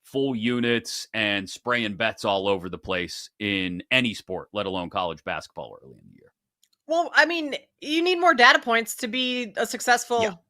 full units and spraying bets all over the place in any sport, let alone college basketball early in the year. Well, I mean, you need more data points to be a successful,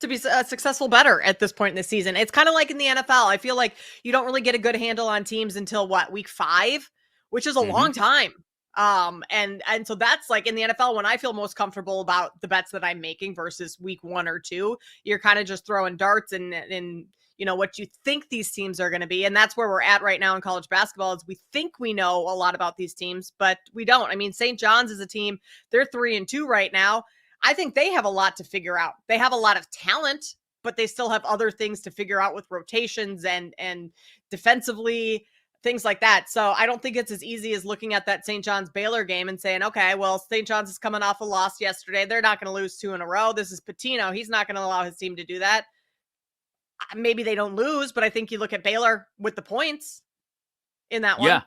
successful bettor at this point in the season. It's kind of like in the NFL. I feel like you don't really get a good handle on teams until week 5, which is a long time. And so that's like in the NFL when I feel most comfortable about the bets that I'm making versus week 1 or 2. You're kind of just throwing darts and what you think these teams are going to be. And that's where we're at right now in college basketball is we think we know a lot about these teams, but we don't. I mean, St. John's is a team, they're 3-2 right now. I think they have a lot to figure out. They have a lot of talent, but they still have other things to figure out with rotations and defensively, things like that. So I don't think it's as easy as looking at that St. John's Baylor game and saying, okay, well, St. John's is coming off a loss yesterday. They're not going to lose 2 in a row. This is Pitino. He's not going to allow his team to do that. maybe they don't lose, but I think you look at Baylor with the points in that one. Yeah,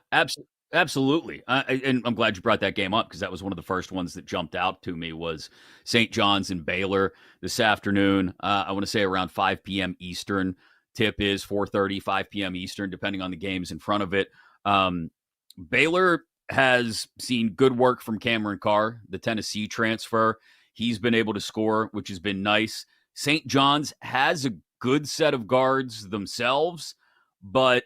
absolutely. And I'm glad you brought that game up because that was one of the first ones that jumped out to me was St. John's and Baylor this afternoon. I want to say around 5 p.m. Eastern. Tip is 4:30, 5 p.m. Eastern, depending on the games in front of it. Baylor has seen good work from Cameron Carr, the Tennessee transfer. He's been able to score, which has been nice. St. John's has a good set of guards themselves, but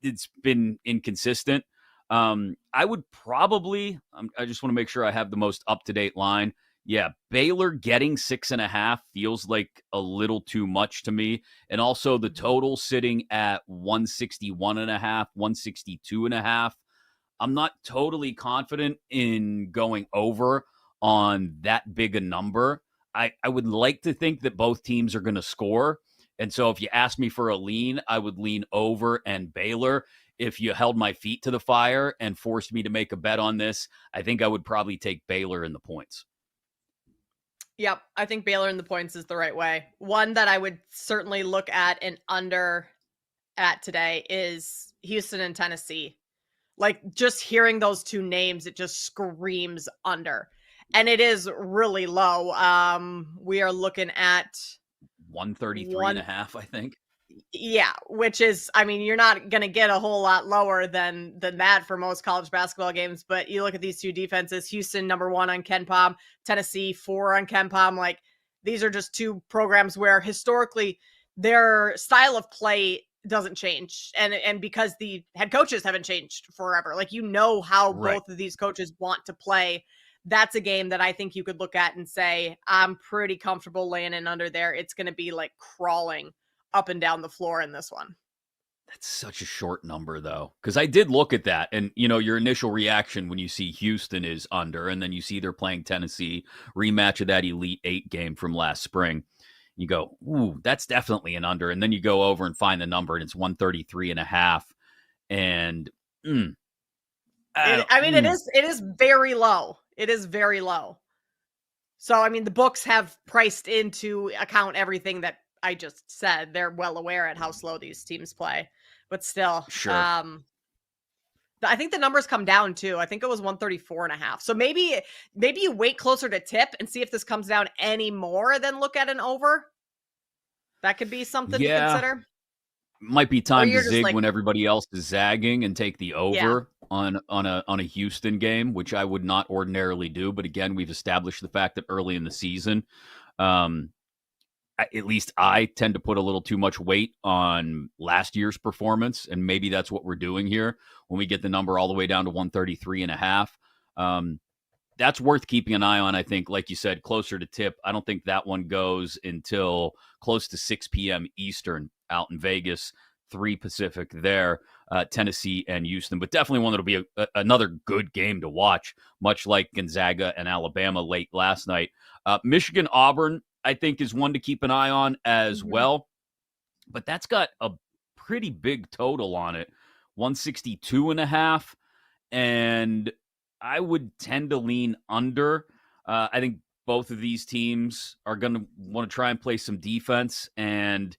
it's been inconsistent. I would probably, I just want to make sure I have the most up-to-date line. Yeah, Baylor getting 6.5 feels like a little too much to me. And also the total sitting at 161.5, 162.5. I'm not totally confident in going over on that big a number. I would like to think that both teams are going to score. And so if you ask me for a lean, I would lean over and Baylor. If you held my feet to the fire and forced me to make a bet on this, I think I would probably take Baylor in the points. Yep, I think Baylor in the points is the right way. One that I would certainly look at an under at today is Houston and Tennessee. Like, just hearing those two names, it just screams under. And it is really low. We are looking at 133.5, I think. Yeah, which is, I mean, you're not going to get a whole lot lower than that for most college basketball games. But you look at these two defenses, Houston, number 1 on KenPom, Tennessee, 4 on KenPom. Like, these are just two programs where historically their style of play doesn't change. And because the head coaches haven't changed forever, like, you know how both of these coaches want to play. That's a game that I think you could look at and say, I'm pretty comfortable laying in under there. It's going to be like crawling up and down the floor in this one. That's such a short number, though, because I did look at that. And, you know, your initial reaction when you see Houston is under, and then you see they're playing Tennessee, rematch of that Elite 8 game from last spring. You go, ooh, that's definitely an under. And then you go over and find the number, and it's 133.5. And it is very low. It is very low. So, I mean, the books have priced into account everything that I just said. They're well aware at how slow these teams play, but still, sure. I think the numbers come down too. I think it was 134.5. So maybe you wait closer to tip and see if this comes down any more than look at an over. That could be something to consider. Might be time to zig when everybody else is zagging and take the over on a Houston game, which I would not ordinarily do. But again, we've established the fact that early in the season, at least I tend to put a little too much weight on last year's performance. And maybe that's what we're doing here when we get the number all the way down to 133.5. That's worth keeping an eye on. I think, like you said, closer to tip. I don't think that one goes until close to 6 p.m. Eastern out in Vegas, 3 Pacific there, Tennessee and Houston. But definitely one that'll be another good game to watch, much like Gonzaga and Alabama late last night. Michigan, Auburn, I think, is one to keep an eye on as well. But that's got a pretty big total on it, 162.5. And I would tend to lean under. I think both of these teams are going to want to try and play some defense. And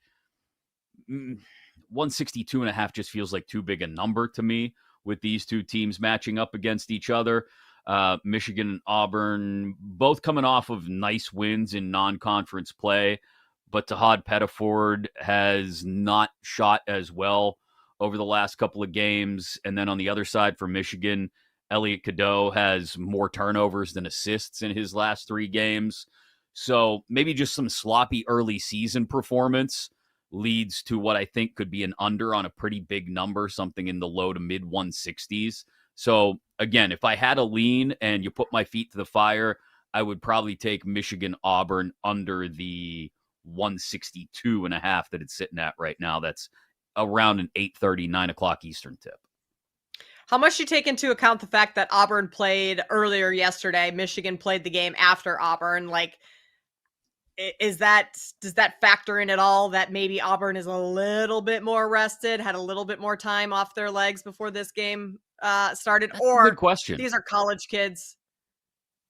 162.5 just feels like too big a number to me with these two teams matching up against each other. Michigan and Auburn, both coming off of nice wins in non-conference play, but Tahad Pettiford has not shot as well over the last couple of games. And then on the other side for Michigan, Elliot Cadeau has more turnovers than assists in his last 3 games. So maybe just some sloppy early season performance leads to what I think could be an under on a pretty big number, something in the low to mid 160s. So again, if I had a lean and you put my feet to the fire, I would probably take Michigan Auburn under the 162.5 that it's sitting at right now. That's around an 8:30, 9 o'clock Eastern tip. How much do you take into account the fact that Auburn played earlier yesterday? Michigan played the game after Auburn. Like, does that factor in at all that maybe Auburn is a little bit more rested, had a little bit more time off their legs before this game started? That's or a good question. These are college kids.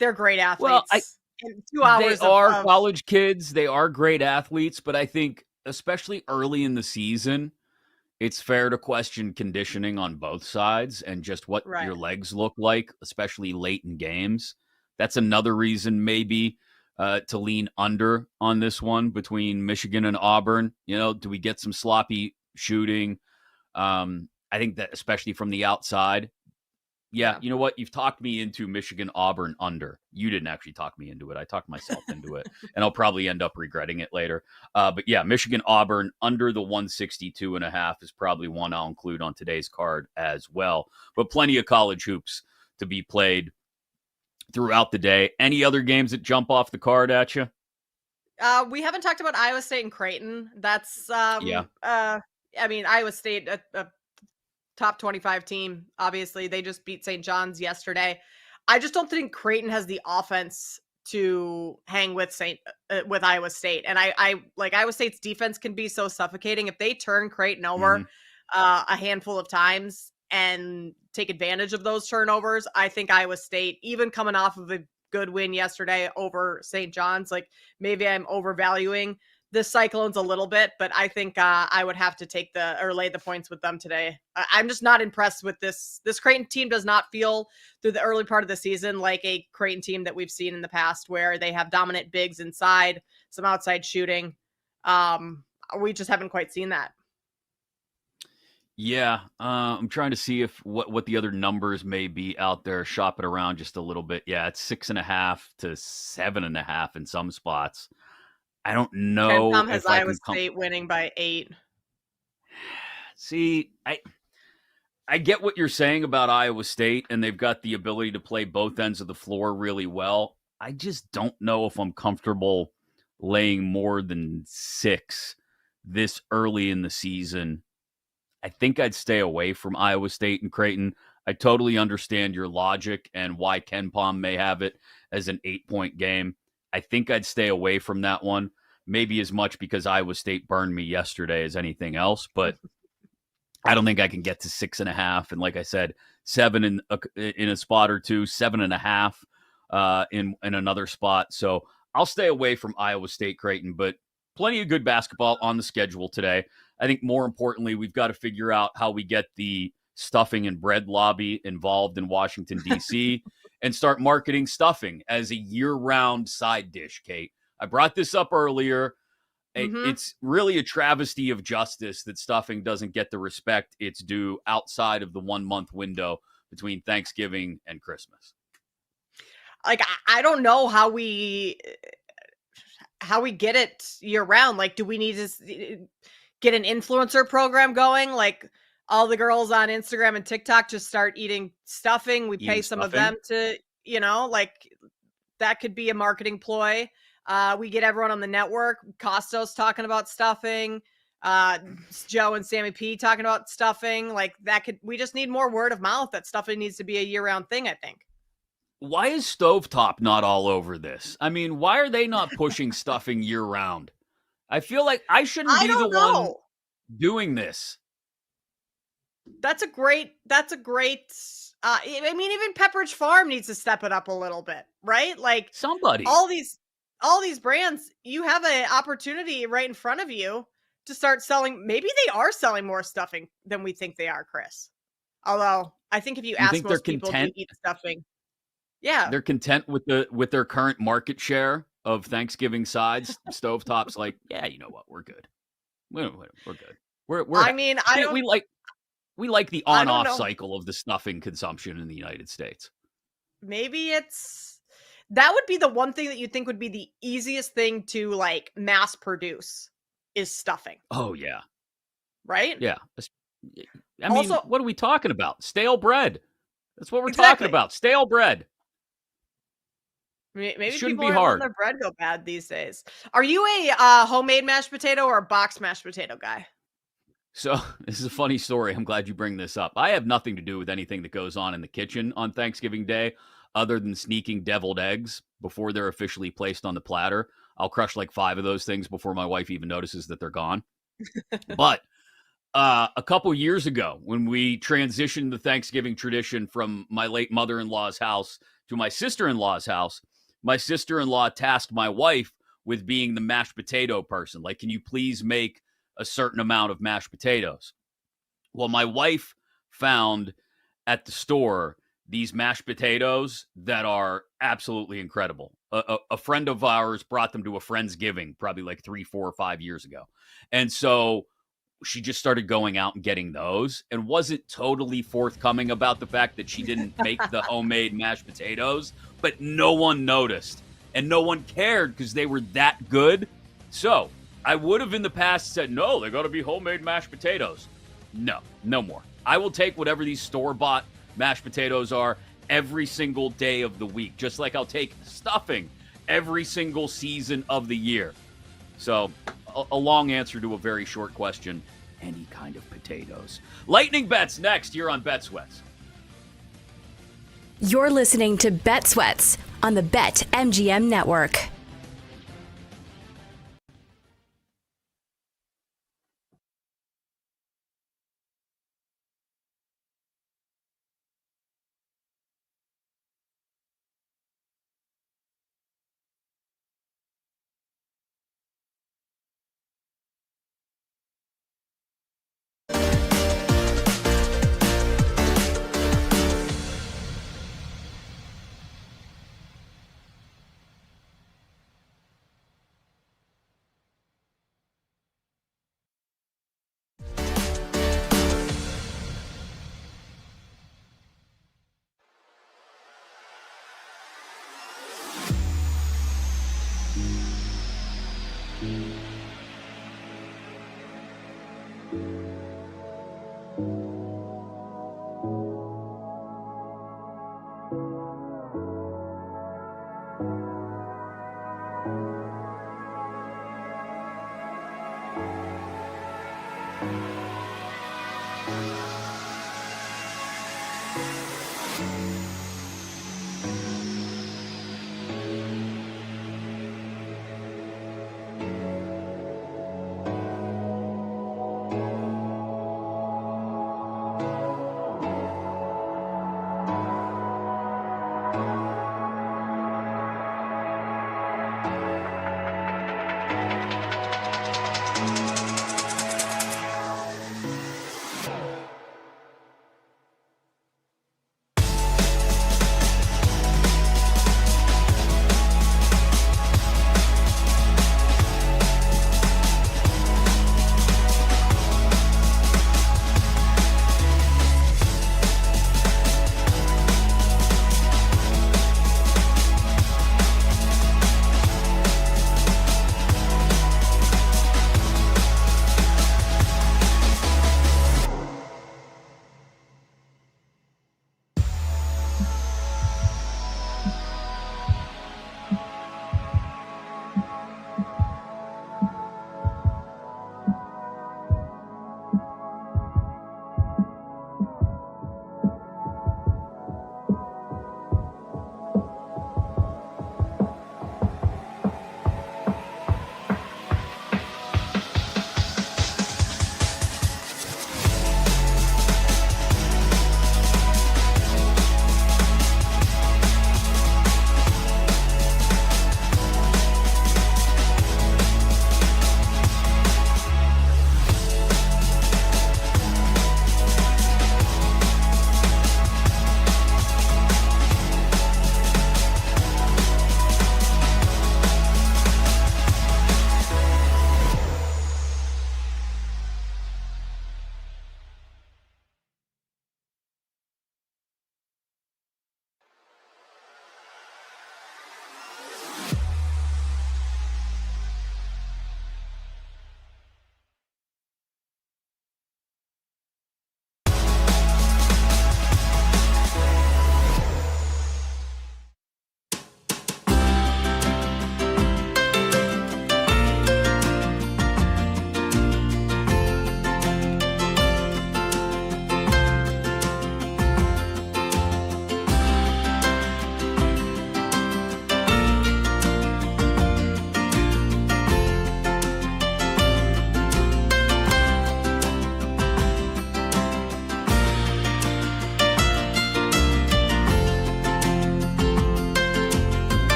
They're great athletes. Well, in 2 hours they are college kids. They are great athletes, but I think especially early in the season, it's fair to question conditioning on both sides and just what Right. your legs look like, especially late in games. That's another reason maybe to lean under on this one between Michigan and Auburn. Do we get some sloppy shooting? I think that especially from the outside. Yeah, you know what? You've talked me into Michigan Auburn under. You didn't actually talk me into it. I talked myself into it, and I'll probably end up regretting it later. But yeah, Michigan Auburn under the 162.5 is probably one I'll include on today's card as well. But plenty of college hoops to be played throughout the day. Any other games that jump off the card at you? We haven't talked about Iowa State and Creighton. That's Yeah. I mean, Iowa State, a top 25 team. Obviously, they just beat St. John's yesterday. I just don't think Creighton has the offense to hang with with Iowa State. And I like Iowa State's defense can be so suffocating. If they turn Creighton over a handful of times and take advantage of those turnovers, I think Iowa State, even coming off of a good win yesterday over St. John's, like maybe I'm overvaluing the Cyclones a little bit, but I think I would have to lay the points with them today. I'm just not impressed with this. This Creighton team does not feel through the early part of the season like a Creighton team that we've seen in the past where they have dominant bigs inside, some outside shooting. We just haven't quite seen that. Yeah, I'm trying to see if what the other numbers may be out there. Shop it around just a little bit. Yeah, it's 6.5 to 7.5 in some spots. I don't know KenPom has if I Iowa can come. State winning by 8. See, I get what you're saying about Iowa State, and they've got the ability to play both ends of the floor really well. I just don't know if I'm comfortable laying more than 6 this early in the season. I think I'd stay away from Iowa State and Creighton. I totally understand your logic and why KenPom may have it as an 8-point game. I think I'd stay away from that one, maybe as much because Iowa State burned me yesterday as anything else, but I don't think I can get to 6.5. And like I said, 7 in a spot or two, 7.5 in another spot. So I'll stay away from Iowa State Creighton, but plenty of good basketball on the schedule today. I think more importantly, we've got to figure out how we get the stuffing and bread lobby involved in Washington, D.C., and start marketing stuffing as a year-round side dish, Kate. I brought this up earlier. It's really a travesty of justice that stuffing doesn't get the respect it's due outside of the 1-month window between Thanksgiving and Christmas. Like, I don't know how we get it year-round. Like, do we need to get an influencer program going? Like, all the girls on Instagram and TikTok just start eating stuffing. We pay some of them to, like that could be a marketing ploy. We get everyone on the network. Costos talking about stuffing. Joe and Sammy P talking about stuffing. Like we just need more word of mouth that stuffing needs to be a year-round thing, I think. Why is Stovetop not all over this? I mean, why are they not pushing stuffing year-round? I feel like I shouldn't be the one doing this. That's a great, I mean, even Pepperidge Farm needs to step it up a little bit, right? Like somebody, all these brands, you have an opportunity right in front of you to start selling. Maybe they are selling more stuffing than we think they are, Chris. Although I think if you ask most people to eat stuffing, yeah, they're content with their current market share of Thanksgiving sides. Stovetop's like, yeah, you know what, we're good. We're good. We like the on-off cycle of the stuffing consumption in the United States. Maybe that would be the one thing that you think would be the easiest thing to like mass produce is stuffing. Oh yeah. Right? Yeah. I mean, what are we talking about? Stale bread. That's what we're talking about. Stale bread. Maybe people aren't letting their bread go bad these days. Are you a homemade mashed potato or a boxed mashed potato guy? So this is a funny story. I'm glad you bring this up. I have nothing to do with anything that goes on in the kitchen on Thanksgiving Day other than sneaking deviled eggs before they're officially placed on the platter. I'll crush like 5 of those things before my wife even notices that they're gone. But a couple years ago, when we transitioned the Thanksgiving tradition from my late mother-in-law's house to my sister-in-law's house, my sister-in-law tasked my wife with being the mashed potato person. Like, can you please make a certain amount of mashed potatoes? Well, my wife found at the store these mashed potatoes that are absolutely incredible. A friend of ours brought them to a Friendsgiving probably like 3, 4, or 5 years ago. And so she just started going out and getting those and wasn't totally forthcoming about the fact that she didn't make the homemade mashed potatoes, but no one noticed and no one cared because they were that good. So I would have in the past said, no, they got to be homemade mashed potatoes. No, no more. I will take whatever these store-bought mashed potatoes are every single day of the week, just like I'll take stuffing every single season of the year. So a long answer to a very short question. Any kind of potatoes. Lightning bets next here on Bet Sweats. You're listening to Bet Sweats on the BetMGM Network.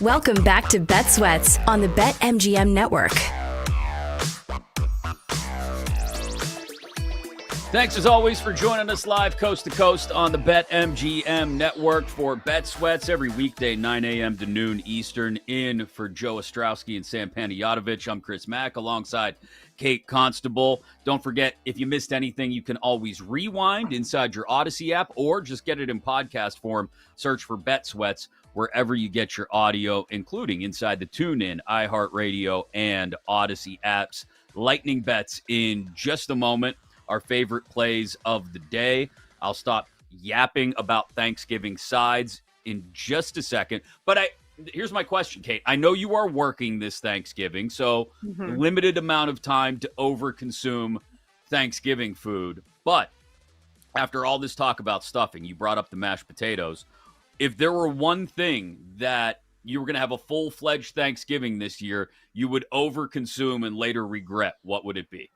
Welcome back to Bet Sweats on the BetMGM Network. Thanks as always for joining us live coast to coast on the BetMGM Network for Bet Sweats every weekday 9 a.m. to noon Eastern. In for Joe Ostrowski and Sam Panayotovich, I'm Chris Mack alongside Kate Constable. Don't forget, if you missed anything, you can always rewind inside your Odyssey app or just get it in podcast form. Search for Bet Sweats wherever you get your audio, including inside the TuneIn, iHeartRadio, and Odyssey apps. Lightning bets in just a moment. Our favorite plays of the day. I'll stop yapping about Thanksgiving sides in just a second. But here's my question, Kate. I know you are working this Thanksgiving, so limited amount of time to overconsume Thanksgiving food. But after all this talk about stuffing, you brought up the mashed potatoes. If there were one thing that you were going to have a full-fledged Thanksgiving this year, you would overconsume and later regret, what would it be?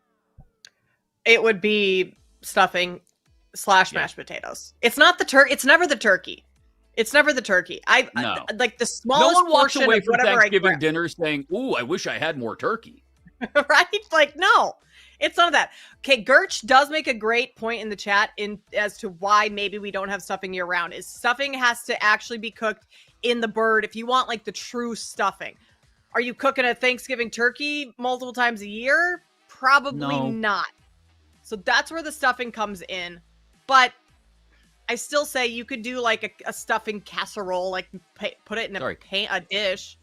It would be stuffing / mashed potatoes. It's not the turkey. It's never the turkey. It's never the turkey. No. Like the smallest no one walks portion away of from whatever Thanksgiving dinner saying, "Ooh, I wish I had more turkey." Right? Like, no, it's none of that. Okay, Gertch does make a great point in the chat as to why maybe we don't have stuffing year round. Is stuffing has to actually be cooked in the bird if you want like the true stuffing. Are you cooking a Thanksgiving turkey multiple times a year? Probably not. So that's where the stuffing comes in. But I still say you could do like a stuffing casserole, like put it in a dish.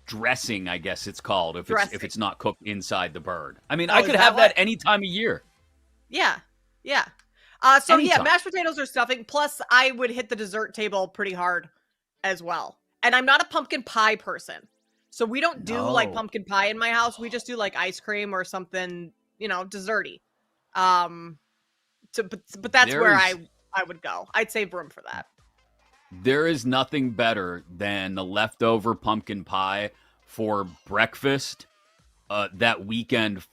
Dressing, I guess it's called, if it's not cooked inside the bird. I mean, Oh, I could have that any time of year. Yeah. Anytime. Mashed potatoes are stuffing. Plus, I would hit the dessert table pretty hard as well. And I'm not a pumpkin pie person. So we don't do like pumpkin pie in my house. We just do like ice cream or something, desserty. But that's where I would go. I'd save room for that. There is nothing better than the leftover pumpkin pie for breakfast that weekend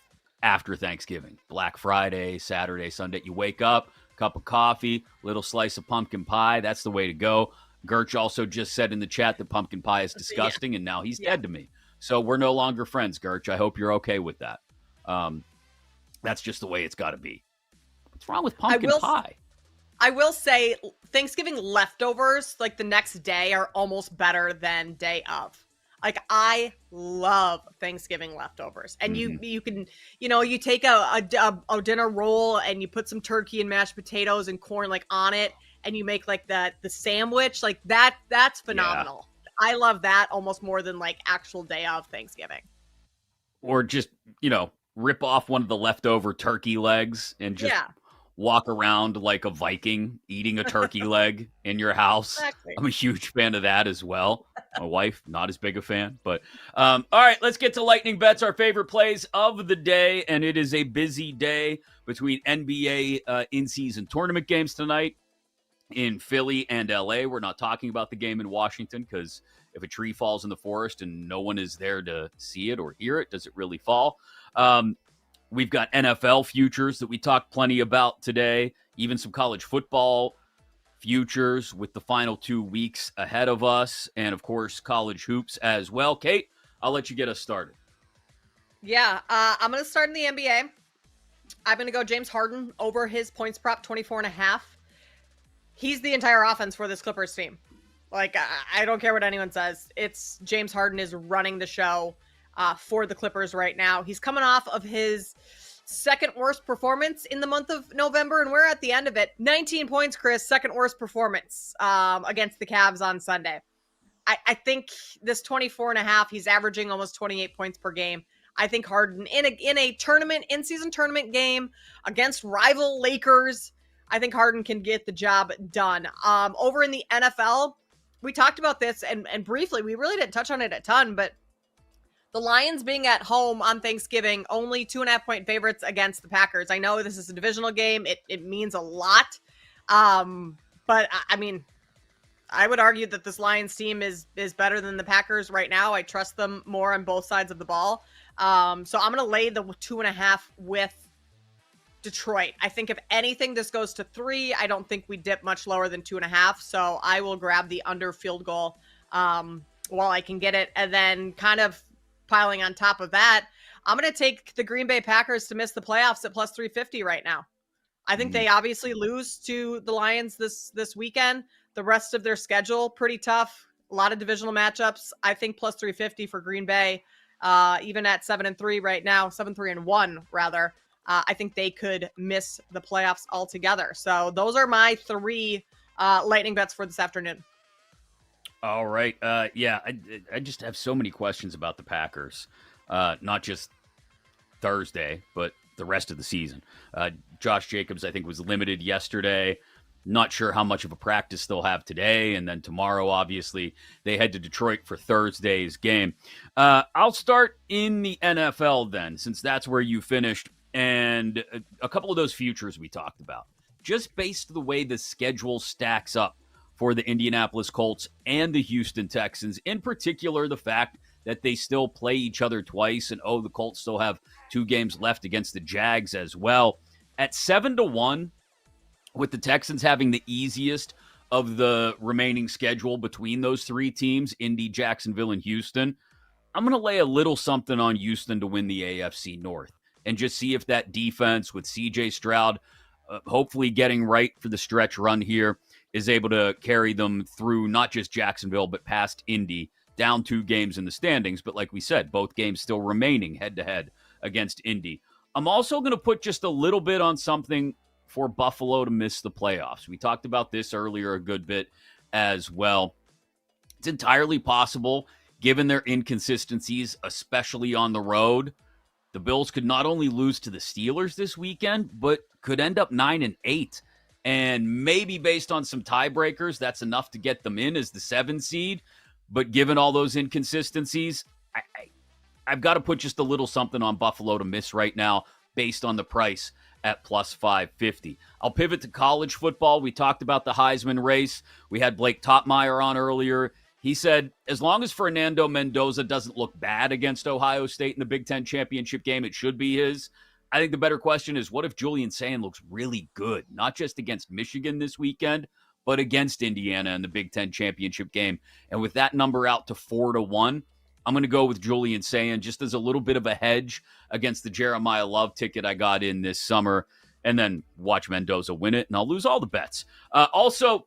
after Thanksgiving. Black Friday, Saturday, Sunday. You wake up, cup of coffee, little slice of pumpkin pie. That's the way to go. Gertch also just said in the chat that pumpkin pie is disgusting, and now he's dead to me. So we're no longer friends, Gertch. I hope you're okay with that. That's just the way it's got to be. What's wrong with pumpkin pie? I will say Thanksgiving leftovers, like the next day, are almost better than day of. Like, I love Thanksgiving leftovers. And you can, you take a dinner roll and you put some turkey and mashed potatoes and corn like on it, and you make like the sandwich. Like that's phenomenal. Yeah. I love that almost more than like actual day of Thanksgiving. Or just, rip off one of the leftover turkey legs and just walk around like a Viking eating a turkey leg in your house. Exactly. I'm a huge fan of that as well. My wife, not as big a fan. But all right, let's get to lightning bets, our favorite plays of the day. And it is a busy day between NBA in-season tournament games tonight in Philly and LA. We're not talking about the game in Washington because if a tree falls in the forest and no one is there to see it or hear it, does it really fall? We've got NFL futures that we talked plenty about today, even some college football futures with the final 2 weeks ahead of us, and of course, college hoops as well. Kate, I'll let you get us started. Yeah, I'm going to start in the NBA. I'm going to go James Harden over his points prop, 24.5. He's the entire offense for this Clippers team. Like, I don't care what anyone says. It's James Harden is running the show for the Clippers right now. He's coming off of his second worst performance in the month of November, and we're at the end of it. 19 points, Chris, second worst performance against the Cavs on Sunday. I think this 24.5, he's averaging almost 28 points per game. I think Harden in a tournament, in-season tournament game against rival Lakers, I think Harden can get the job done. Over in the NFL, we talked about this and briefly, we really didn't touch on it a ton, but the Lions being at home on Thanksgiving, only 2.5-point favorites against the Packers. I know this is a divisional game. It means a lot. But I mean, I would argue that this Lions team is better than the Packers right now. I trust them more on both sides of the ball. So I'm going to lay the 2.5 with Detroit. I think if anything, this goes to 3. I don't think we dip much lower than 2.5. So I will grab the under field goal while I can get it. And then kind of piling on top of that, I'm going to take the Green Bay Packers to miss the playoffs at plus 350 right now. I think they obviously lose to the Lions this weekend. The rest of their schedule, pretty tough. A lot of divisional matchups. I think plus 350 for Green Bay, even at 7-3 right now, 7-3-1 rather. I think they could miss the playoffs altogether. So those are my three lightning bets for this afternoon. All right. Yeah, I just have so many questions about the Packers, not just Thursday, but the rest of the season. Josh Jacobs, I think, was limited yesterday. Not sure how much of a practice they'll have today. And then tomorrow, obviously, they head to Detroit for Thursday's game. I'll start in the NFL then, since that's where you finished. And a couple of those futures we talked about, just based on the way the schedule stacks up for the Indianapolis Colts and the Houston Texans, in particular, the fact that they still play each other twice. And, the Colts still have 2 games left against the Jags as well. At 7-1, with the Texans having the easiest of the remaining schedule between those 3 teams, Indy, Jacksonville, and Houston, I'm going to lay a little something on Houston to win the AFC North and just see if that defense with C.J. Stroud hopefully getting right for the stretch run here is able to carry them through not just Jacksonville, but past Indy, down 2 games in the standings. But like we said, both games still remaining head-to-head against Indy. I'm also going to put just a little bit on something for Buffalo to miss the playoffs. We talked about this earlier a good bit as well. It's entirely possible, given their inconsistencies, especially on the road, the Bills could not only lose to the Steelers this weekend, but could end up 9-8. And maybe based on some tiebreakers, that's enough to get them in as the 7 seed. But given all those inconsistencies, I've got to put just a little something on Buffalo to miss right now based on the price at plus 550. I'll pivot to college football. We talked about the Heisman race. We had Blake Topmeyer on earlier. He said, as long as Fernando Mendoza doesn't look bad against Ohio State in the Big Ten championship game, it should be his. I think the better question is, what if Julian Sayin looks really good, not just against Michigan this weekend, but against Indiana in the Big Ten championship game? And with that number out to 4-1, I'm going to go with Julian Sayin just as a little bit of a hedge against the Jeremiah Love ticket I got in this summer, and then watch Mendoza win it, and I'll lose all the bets. Also,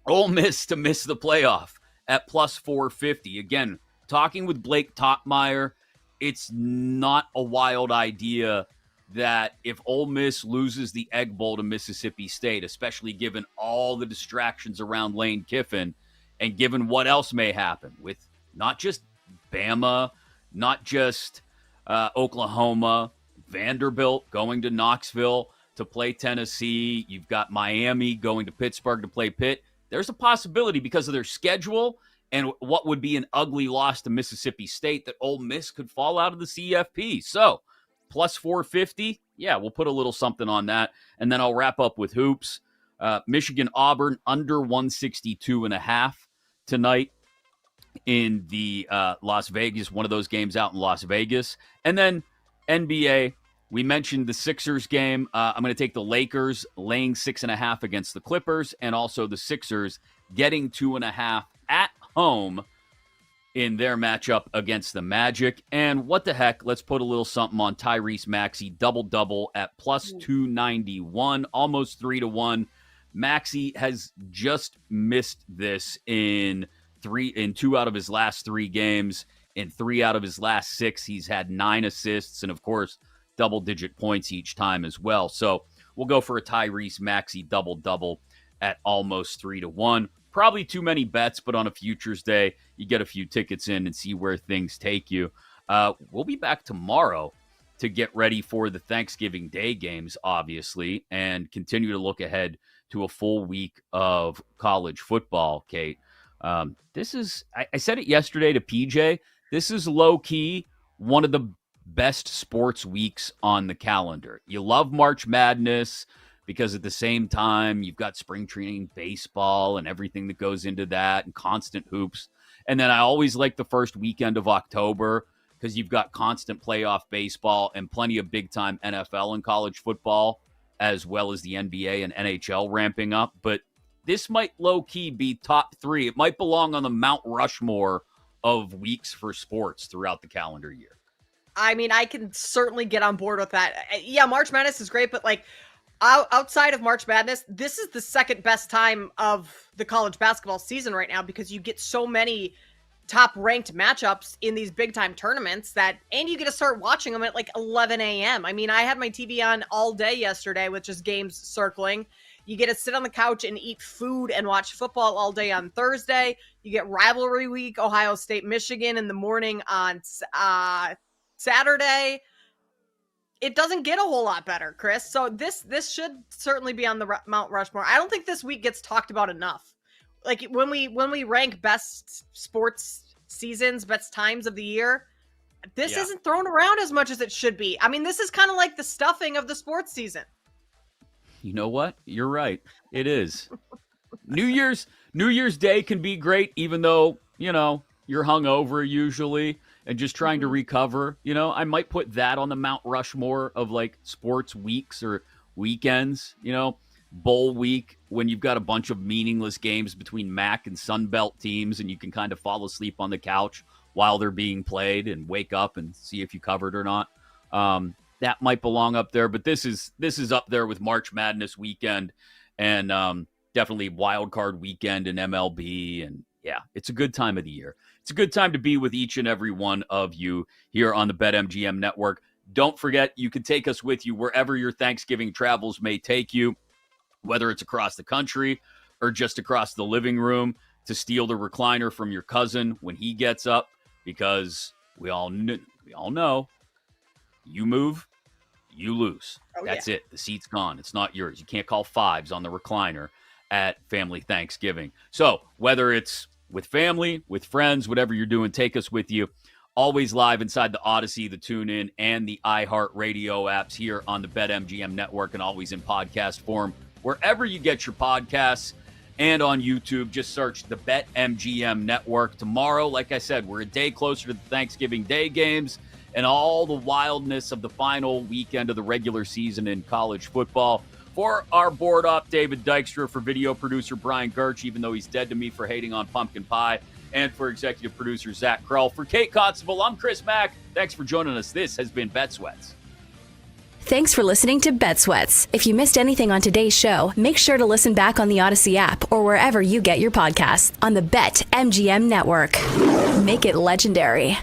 Ole Miss to miss the playoff at plus 450. Again, talking with Blake Topmeyer, it's not a wild idea that if Ole Miss loses the Egg Bowl to Mississippi State, especially given all the distractions around Lane Kiffin and given what else may happen with not just Bama, not just Oklahoma, Vanderbilt going to Knoxville to play Tennessee. You've got Miami going to Pittsburgh to play Pitt. There's a possibility because of their schedule and what would be an ugly loss to Mississippi State that Ole Miss could fall out of the CFP. So plus 450, yeah, we'll put a little something on that. And then I'll wrap up with hoops. Michigan Auburn under 162.5 tonight in the Las Vegas, one of those games out in Las Vegas. And then NBA, we mentioned the Sixers game. I'm going to take the Lakers laying 6.5 against the Clippers, and also the Sixers getting 2.5 at home in their matchup against the Magic. And what the heck, let's put a little something on Tyrese Maxey, double-double at plus 291, almost 3-1. Maxey has just missed this in 2 out of his last 3 games. In 3 out of his last 6, he's had 9 assists, and of course, double-digit points each time as well. So we'll go for a Tyrese Maxey double-double at almost 3-1. Probably too many bets, but on a futures day, you get a few tickets in and see where things take you. We'll be back tomorrow to get ready for the Thanksgiving Day games, obviously, and continue to look ahead to a full week of college football, Kate. This is, I said it yesterday to PJ, this is low-key one of the best sports weeks on the calendar. You love March Madness because at the same time, you've got spring training baseball and everything that goes into that and constant hoops. And then I always like the first weekend of October because you've got constant playoff baseball and plenty of big-time NFL and college football, as well as the NBA and NHL ramping up. But this might low-key be top 3. It might belong on the Mount Rushmore of weeks for sports throughout the calendar year. I mean, I can certainly get on board with that. Yeah, March Madness is great, but like outside of March Madness, this is the second best time of the college basketball season right now because you get so many top ranked matchups in these big time tournaments and you get to start watching them at like 11 a.m. I mean, I had my TV on all day yesterday with just games circling. You get to sit on the couch and eat food and watch football all day on Thursday. You get rivalry week, Ohio State, Michigan in the morning on Saturday. It doesn't get a whole lot better, Chris. So this should certainly be on the Mount Rushmore. I don't think this week gets talked about enough. Like when we rank best sports seasons, best times of the year, this isn't thrown around as much as it should be. I mean, this is kind of like the stuffing of the sports season. You know what? You're right. It is. New Year's Day can be great, even though, you're hungover usually and just trying to recover. I might put that on the Mount Rushmore of like sports weeks or weekends, bowl week when you've got a bunch of meaningless games between MAC and Sun Belt teams and you can kind of fall asleep on the couch while they're being played and wake up and see if you covered or not. That might belong up there, but this is up there with March Madness weekend and definitely wild card weekend in MLB. And yeah, it's a good time of the year. It's a good time to be with each and every one of you here on the BetMGM network. Don't forget, you can take us with you wherever your Thanksgiving travels may take you, whether it's across the country or just across the living room to steal the recliner from your cousin when he gets up, because we all know you move, you lose. That's it. The seat's gone. It's not yours. You can't call fives on the recliner at family Thanksgiving. So whether it's with family, with friends, whatever you're doing, take us with you. Always live inside the Odyssey, the TuneIn, and the iHeartRadio apps here on the BetMGM network, and always in podcast form wherever you get your podcasts. And on YouTube, just search the BetMGM network. Tomorrow, like I said, we're a day closer to the Thanksgiving Day games and all the wildness of the final weekend of the regular season in college football. For our board op, David Dykstra, for video producer Brian Gertch, even though he's dead to me for hating on pumpkin pie, and for executive producer Zach Krull. For Kate Constable, I'm Chris Mack. Thanks for joining us. This has been Bet Sweats. Thanks for listening to Bet Sweats. If you missed anything on today's show, make sure to listen back on the Odyssey app or wherever you get your podcasts on the BetMGM network. Make it legendary.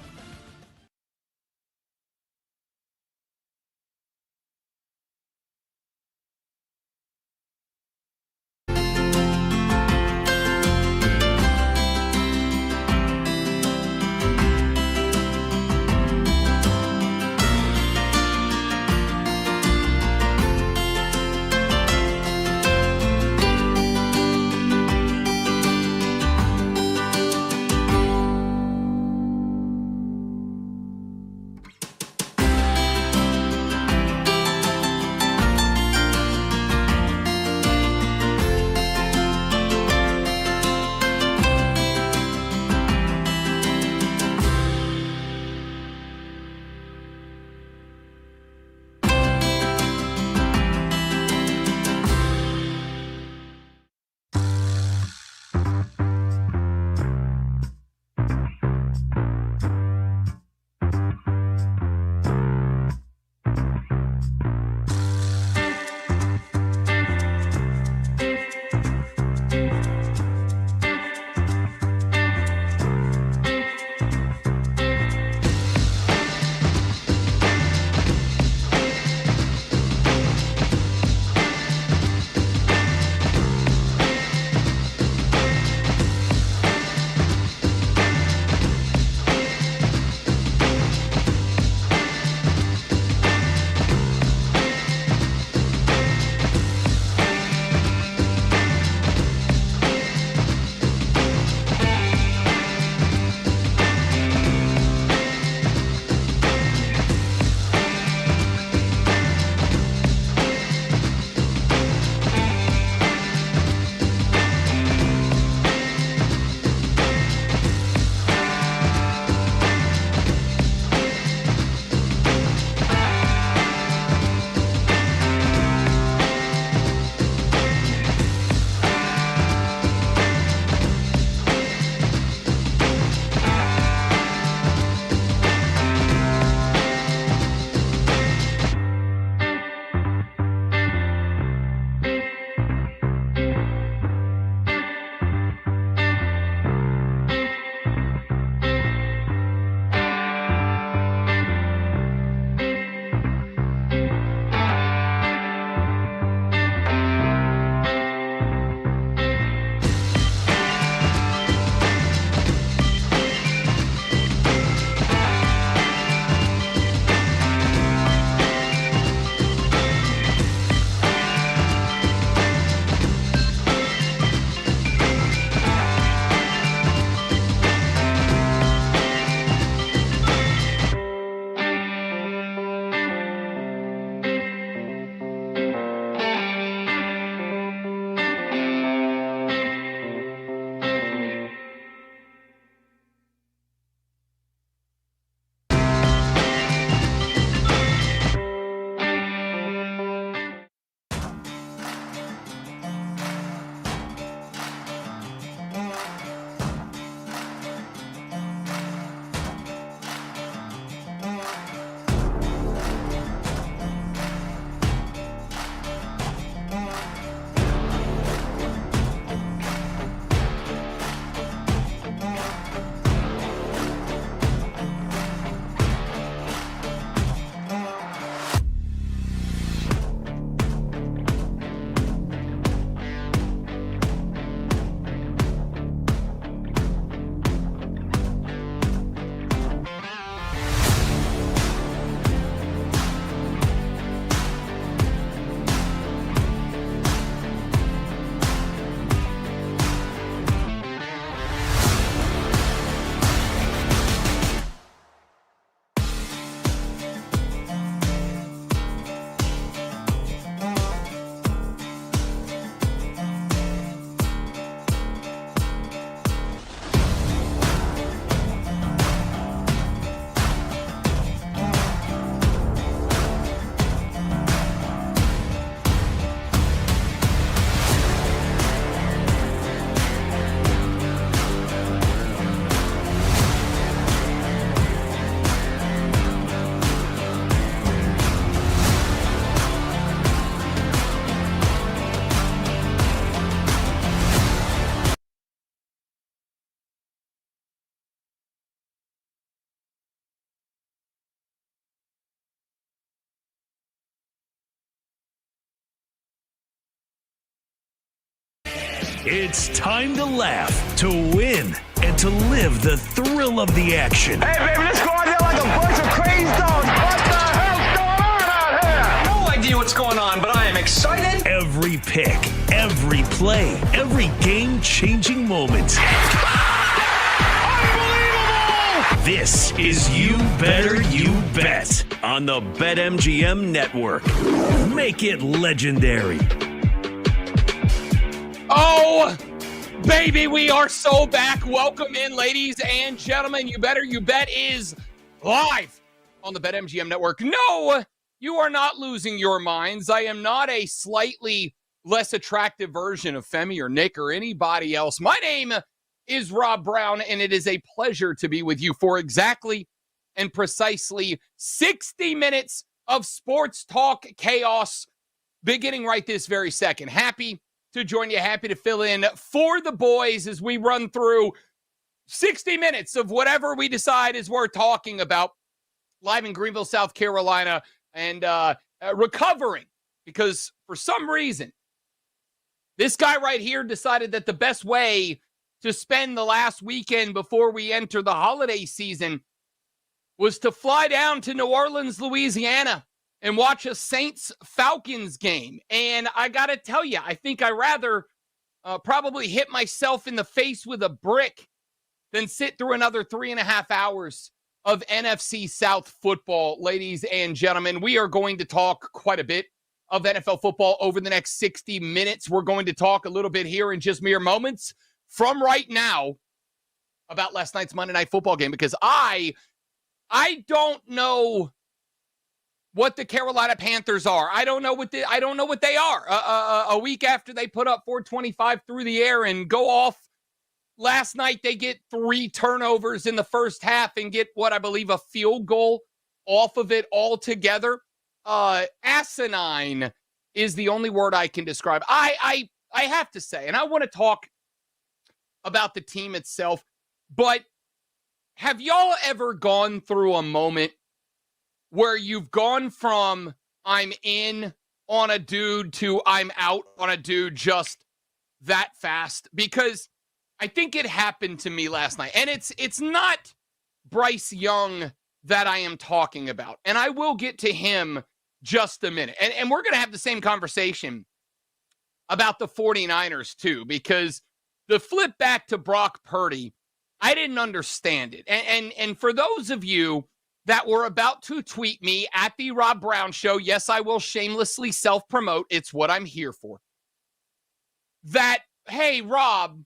It's time to laugh, to win, and to live the thrill of the action. Hey, baby, let's go out there like a bunch of crazy dogs. What the hell's going on out here? No idea what's going on, but I am excited. Every pick, every play, every game-changing moment. This is You Better You Bet on the BetMGM Network. Make it legendary. Oh, baby, we are so back. Welcome in, ladies and gentlemen. You Better You Bet is live on the BetMGM Network. No, you are not losing your minds. I am not a slightly less attractive version of Femi or Nick or anybody else. My name is Rob Brown, and it is a pleasure to be with you for exactly and precisely 60 minutes of sports talk chaos beginning right this very second. Happy to join you, happy to fill in for the boys as we run through 60 minutes of whatever we decide is worth talking about live in Greenville, South Carolina, and recovering because for some reason, this guy right here decided that the best way to spend the last weekend before we enter the holiday season was to fly down to New Orleans, Louisiana and watch a Saints-Falcons game. And I got to tell you, I think I'd rather probably hit myself in the face with a brick than sit through another 3.5 hours of NFC South football. Ladies and gentlemen, we are going to talk quite a bit of NFL football over the next 60 minutes. We're going to talk a little bit here in just mere moments from right now about last night's Monday Night Football game, because I don't know what the Carolina Panthers are. I don't know what they are. A week after they put up 425 through the air and go off last night, they get 3 turnovers in the first half and get what I believe a field goal off of it altogether. Asinine is the only word I can describe. I have to say, and I want to talk about the team itself, but have y'all ever gone through a moment where you've gone from I'm in on a dude to I'm out on a dude just that fast? Because I think it happened to me last night, and it's not Bryce Young that I am talking about, and I will get to him just a minute, and we're going to have the same conversation about the 49ers too, because the flip back to Brock Purdy, I didn't understand it. And for those of you that were about to tweet me at the Rob Brown Show, yes, I will shamelessly self-promote. It's what I'm here for. That, hey, Rob,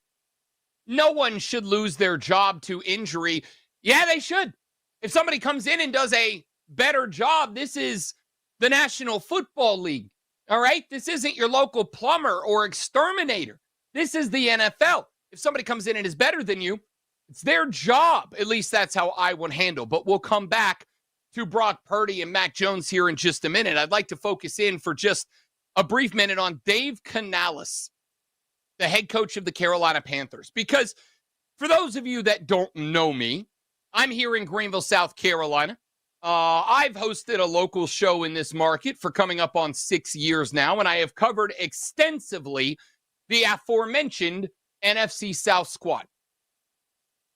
no one should lose their job to injury. Yeah, they should. If somebody comes in and does a better job, this is the National Football League. All right? This isn't your local plumber or exterminator. This is the NFL. If somebody comes in and is better than you, it's their job. At least that's how I would handle. But we'll come back to Brock Purdy and Mac Jones here in just a minute. I'd like to focus in for just a brief minute on Dave Canales, the head coach of the Carolina Panthers. Because for those of you that don't know me, I'm here in Greenville, South Carolina. I've hosted a local show in this market for coming up on 6 years now, and I have covered extensively the aforementioned NFC South squad.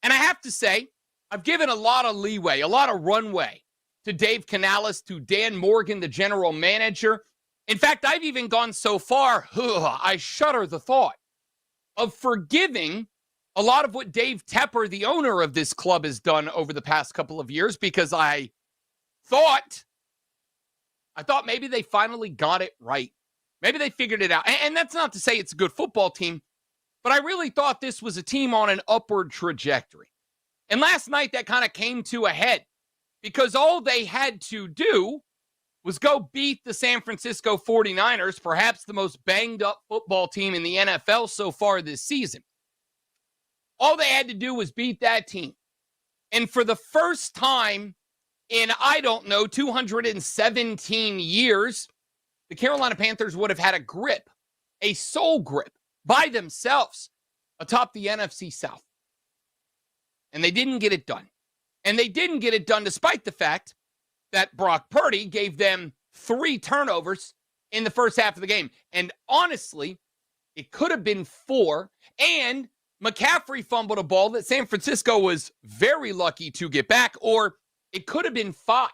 And I have to say, I've given a lot of leeway, a lot of runway to Dave Canales, to Dan Morgan, the general manager. In fact, I've even gone so far, I shudder the thought of forgiving a lot of what Dave Tepper, the owner of this club, has done over the past couple of years, because I thought maybe they finally got it right. Maybe they figured it out. And that's not to say it's a good football team, but I really thought this was a team on an upward trajectory. And last night that kind of came to a head, because all they had to do was go beat the San Francisco 49ers, perhaps the most banged up football team in the NFL so far this season. All they had to do was beat that team. And for the first time in, 217 years, the Carolina Panthers would have had a grip, a sole grip by themselves atop the NFC South. And they didn't get it done. And they didn't get it done despite the fact that Brock Purdy gave them 3 turnovers in the first half of the game. And honestly, It could have been 4. And McCaffrey fumbled a ball that San Francisco was very lucky to get back, or it could have been 5.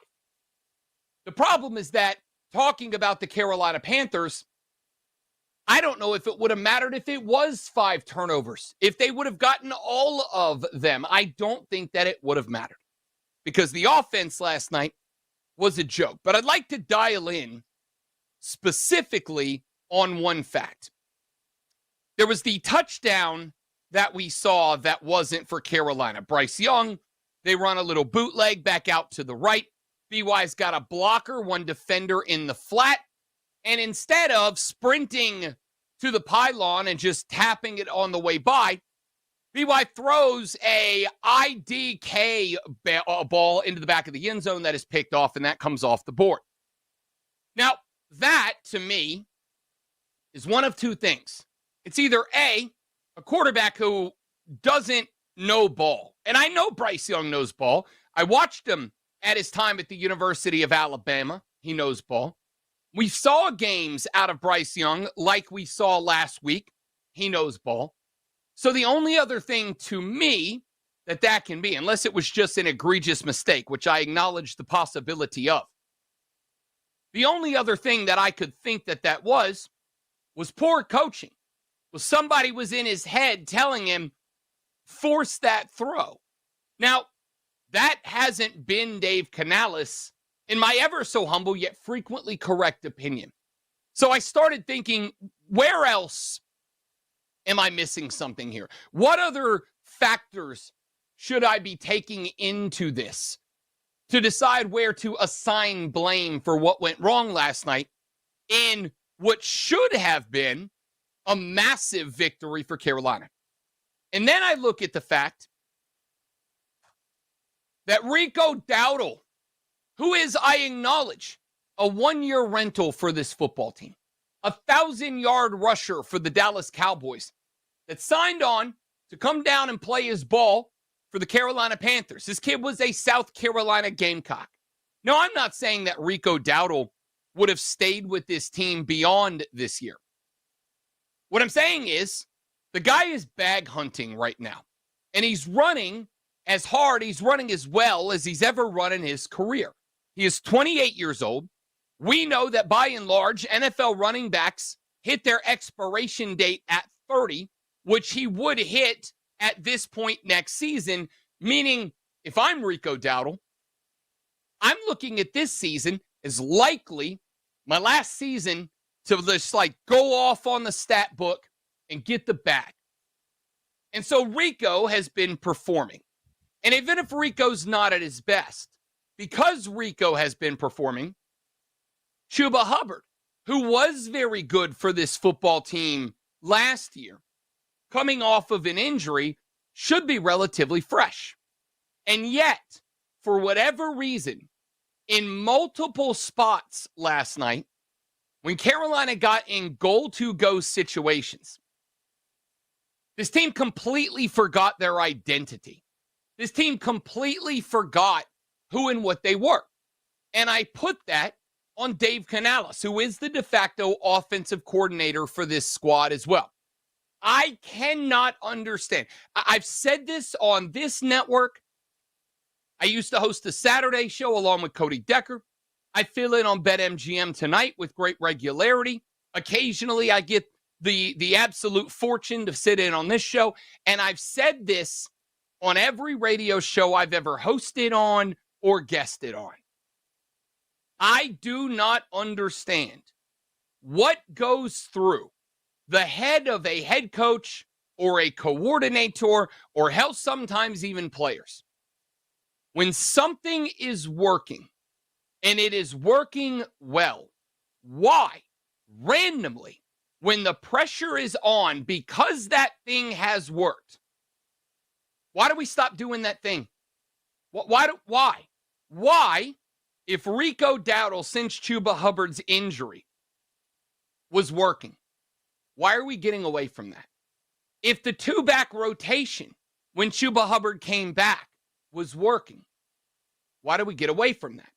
The problem is that talking about the Carolina Panthers, I don't know if it would have mattered if it was 5 turnovers, if they would have gotten all of them. I don't think that it would have mattered because the offense last night was a joke. But I'd like to dial in specifically on one fact. There was the touchdown that we saw that wasn't for Carolina. Bryce Young, they run a little bootleg back out to the right. BY's got a blocker, one defender in the flat. And instead of sprinting to the pylon and just tapping it on the way by, BY throws a IDK ball into the back of the end zone that is picked off, and that comes off the board. Now, that, to me, is one of 2 things. It's either A, a quarterback who doesn't know ball. And I know Bryce Young knows ball. I watched him at his time at the University of Alabama. He knows ball. We saw games out of Bryce Young like we saw last week. He knows ball. So the only other thing to me that can be, unless it was just an egregious mistake, which I acknowledge the possibility of, the only other thing that I could think that was poor coaching. Well, somebody was in his head telling him, force that throw. Now, that hasn't been Dave Canales in my ever so humble yet frequently correct opinion. So I started thinking, where else am I missing something here? What other factors should I be taking into this to decide where to assign blame for what went wrong last night in what should have been a massive victory for Carolina? And then I look at the fact that Rico Dowdle, who is, I acknowledge, a 1-year rental for this football team, a 1,000-yard rusher for the Dallas Cowboys, that signed on to come down and play his ball for the Carolina Panthers. This kid was a South Carolina Gamecock. No, I'm not saying that Rico Dowdle would have stayed with this team beyond this year. What I'm saying is the guy is bag hunting right now, and he's running as hard, he's running as well as he's ever run in his career. He is 28 years old. We know that by and large, NFL running backs hit their expiration date at 30, which he would hit at this point next season, meaning if I'm Rico Dowdle, I'm looking at this season as likely my last season to just go off on the stat book and get the bag. And so Rico has been performing. And even if Rico's not at his best, because Rico has been performing, Chuba Hubbard, who was very good for this football team last year, coming off of an injury, should be relatively fresh. And yet, for whatever reason, in multiple spots last night, when Carolina got in goal-to-go situations, this team completely forgot their identity. This team completely forgot who and what they were. And I put that on Dave Canales, who is the de facto offensive coordinator for this squad as well. I cannot understand. I've said this on this network. I used to host a Saturday show along with Cody Decker. I fill in on BetMGM tonight with great regularity. Occasionally, I get the absolute fortune to sit in on this show. And I've said this on every radio show I've ever hosted on or guested on. I do not understand what goes through the head of a head coach or a coordinator or hell, sometimes even players. When something is working and it is working well, why randomly, when the pressure is on because that thing has worked, why do we stop doing that thing? Why, if Rico Dowdle, since Chuba Hubbard's injury, was working, why are we getting away from that? If the two-back rotation, when Chuba Hubbard came back, was working, why do we get away from that?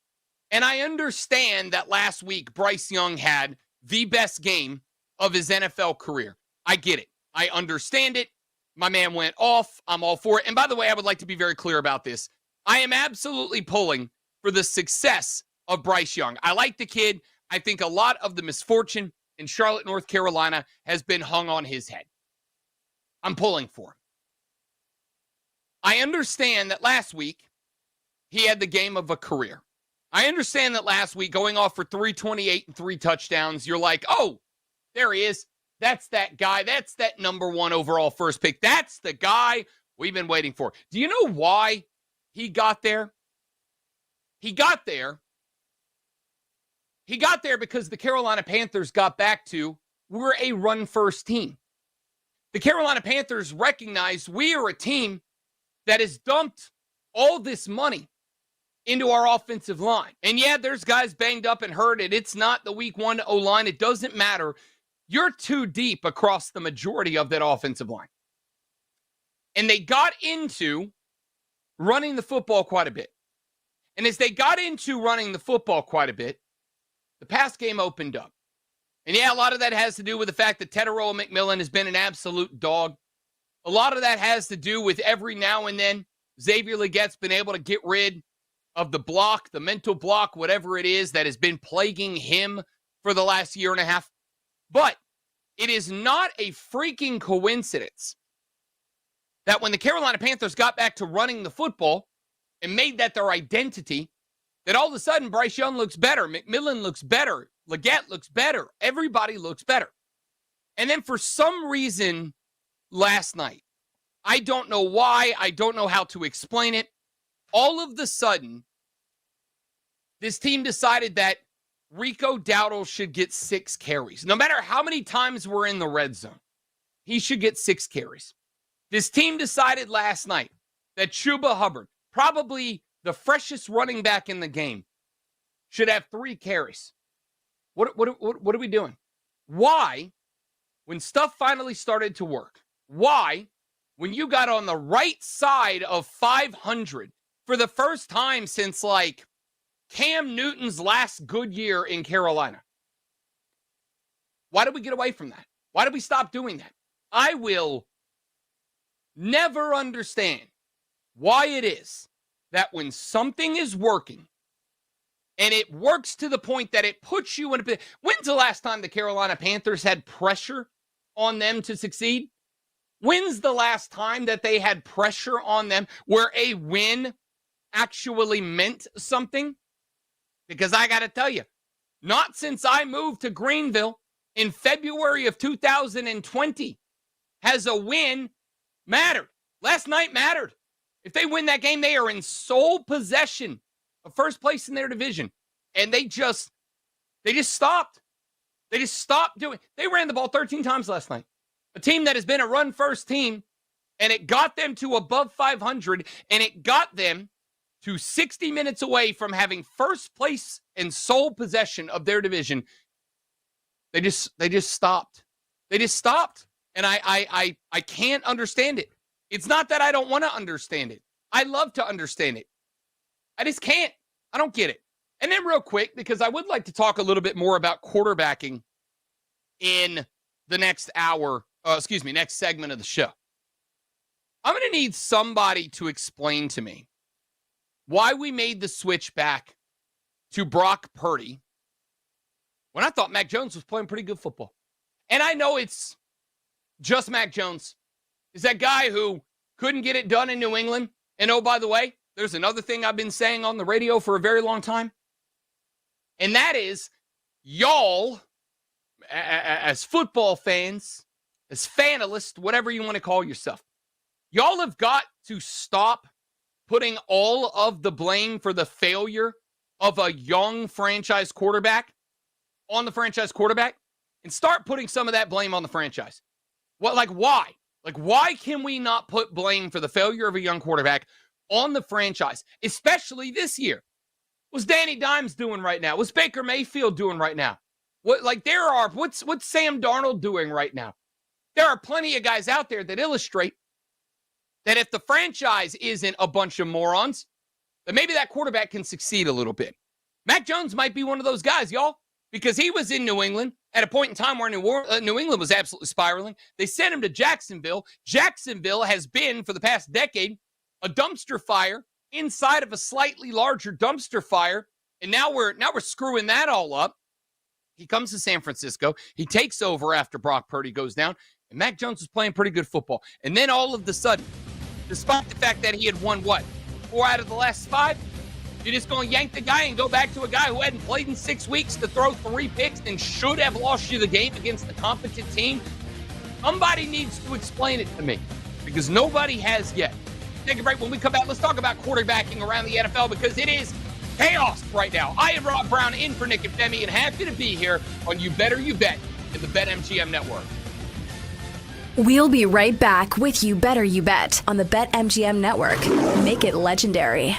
And I understand that last week Bryce Young had the best game of his NFL career. I get it. I understand it. My man went off. I'm all for it. And by the way, I would like to be very clear about this. I am absolutely pulling for the success of Bryce Young. I like the kid. I think a lot of the misfortune in Charlotte, North Carolina has been hung on his head. I'm pulling for him. I understand that last week he had the game of a career. I understand that last week going off for 328 and 3 touchdowns, you're like, oh, there he is. That's that guy. That's that number 1 overall first pick. That's the guy we've been waiting for. Do you know why he got there? He got there because the Carolina Panthers got back to, we're a run-first team. The Carolina Panthers recognized we are a team that has dumped all this money into our offensive line. And yeah, there's guys banged up and hurt, and it's not the week 1 O-line. It doesn't matter. You're too deep across the majority of that offensive line. And they got into running the football quite a bit. And as they got into running the football quite a bit, the pass game opened up. And yeah, a lot of that has to do with the fact that Tetairoa McMillan has been an absolute dog. A lot of that has to do with every now and then Xavier Legette's been able to get rid of the block, the mental block, whatever it is that has been plaguing him for the last year and a half. But it is not a freaking coincidence that when the Carolina Panthers got back to running the football and made that their identity, that all of a sudden Bryce Young looks better, McMillan looks better, Legette looks better, everybody looks better. And then for some reason last night, I don't know why, I don't know how to explain it, all of the sudden, this team decided that Rico Dowdle should get 6 carries. No matter how many times we're in the red zone, he should get 6 carries. This team decided last night that Chuba Hubbard, probably the freshest running back in the game, should have 3 carries. What are we doing? Why, when stuff finally started to work, why, when you got on the right side of 500 for the first time since like Cam Newton's last good year in Carolina, why did we get away from that? Why did we stop doing that? I will never understand why it is that when something is working and it works to the point that it puts you in a... When's the last time the Carolina Panthers had pressure on them to succeed? When's the last time that they had pressure on them where a win actually meant something? Because I got to tell you, not since I moved to Greenville in February of 2020 has a win mattered. Last night mattered. If they win that game, they are in sole possession of first place in their division. And they just stopped. They just stopped doing. They ran the ball 13 times last night. A team that has been a run-first team, and it got them to above 500, and it got them to 60 minutes away from having first place and sole possession of their division. They just stopped. They just stopped. And I can't understand it. It's not that I don't want to understand it. I love to understand it. I just can't. I don't get it. And then real quick, because I would like to talk a little bit more about quarterbacking in the next hour, next segment of the show. I'm going to need somebody to explain to me why we made the switch back to Brock Purdy when I thought Mac Jones was playing pretty good football. And I know it's just Mac Jones. Is that guy who couldn't get it done in New England. And oh, by the way, there's another thing I've been saying on the radio for a very long time. And that is, y'all, as football fans, as fanalists, whatever you want to call yourself, y'all have got to stop putting all of the blame for the failure of a young franchise quarterback on the franchise quarterback and start putting some of that blame on the franchise. What, like, why? Like, why can we not put blame for the failure of a young quarterback on the franchise, especially this year? What's Danny Dimes doing right now? What's Baker Mayfield doing right now? What's Sam Darnold doing right now? There are plenty of guys out there that illustrate that if the franchise isn't a bunch of morons, then maybe that quarterback can succeed a little bit. Mac Jones might be one of those guys, y'all. because he was in New England at a point in time where New England was absolutely spiraling. They sent him to Jacksonville. Jacksonville has been, for the past decade, a dumpster fire inside of a slightly larger dumpster fire. And now we're screwing that all up. He comes to San Francisco. He takes over after Brock Purdy goes down. And Mac Jones was playing pretty good football. And then all of a sudden, despite the fact that he had won, 4 out of the last 5, you're just going to yank the guy and go back to a guy who hadn't played in 6 weeks to throw 3 picks and should have lost you the game against a competent team? Somebody needs to explain it to me, because nobody has yet. Take a break. When we come back, let's talk about quarterbacking around the NFL, because it is chaos right now. I am Rob Brown in for Nick and Femi, and happy to be here on You Better You Bet in the BetMGM Network. We'll be right back with You Better You Bet on the BetMGM Network. Make it legendary.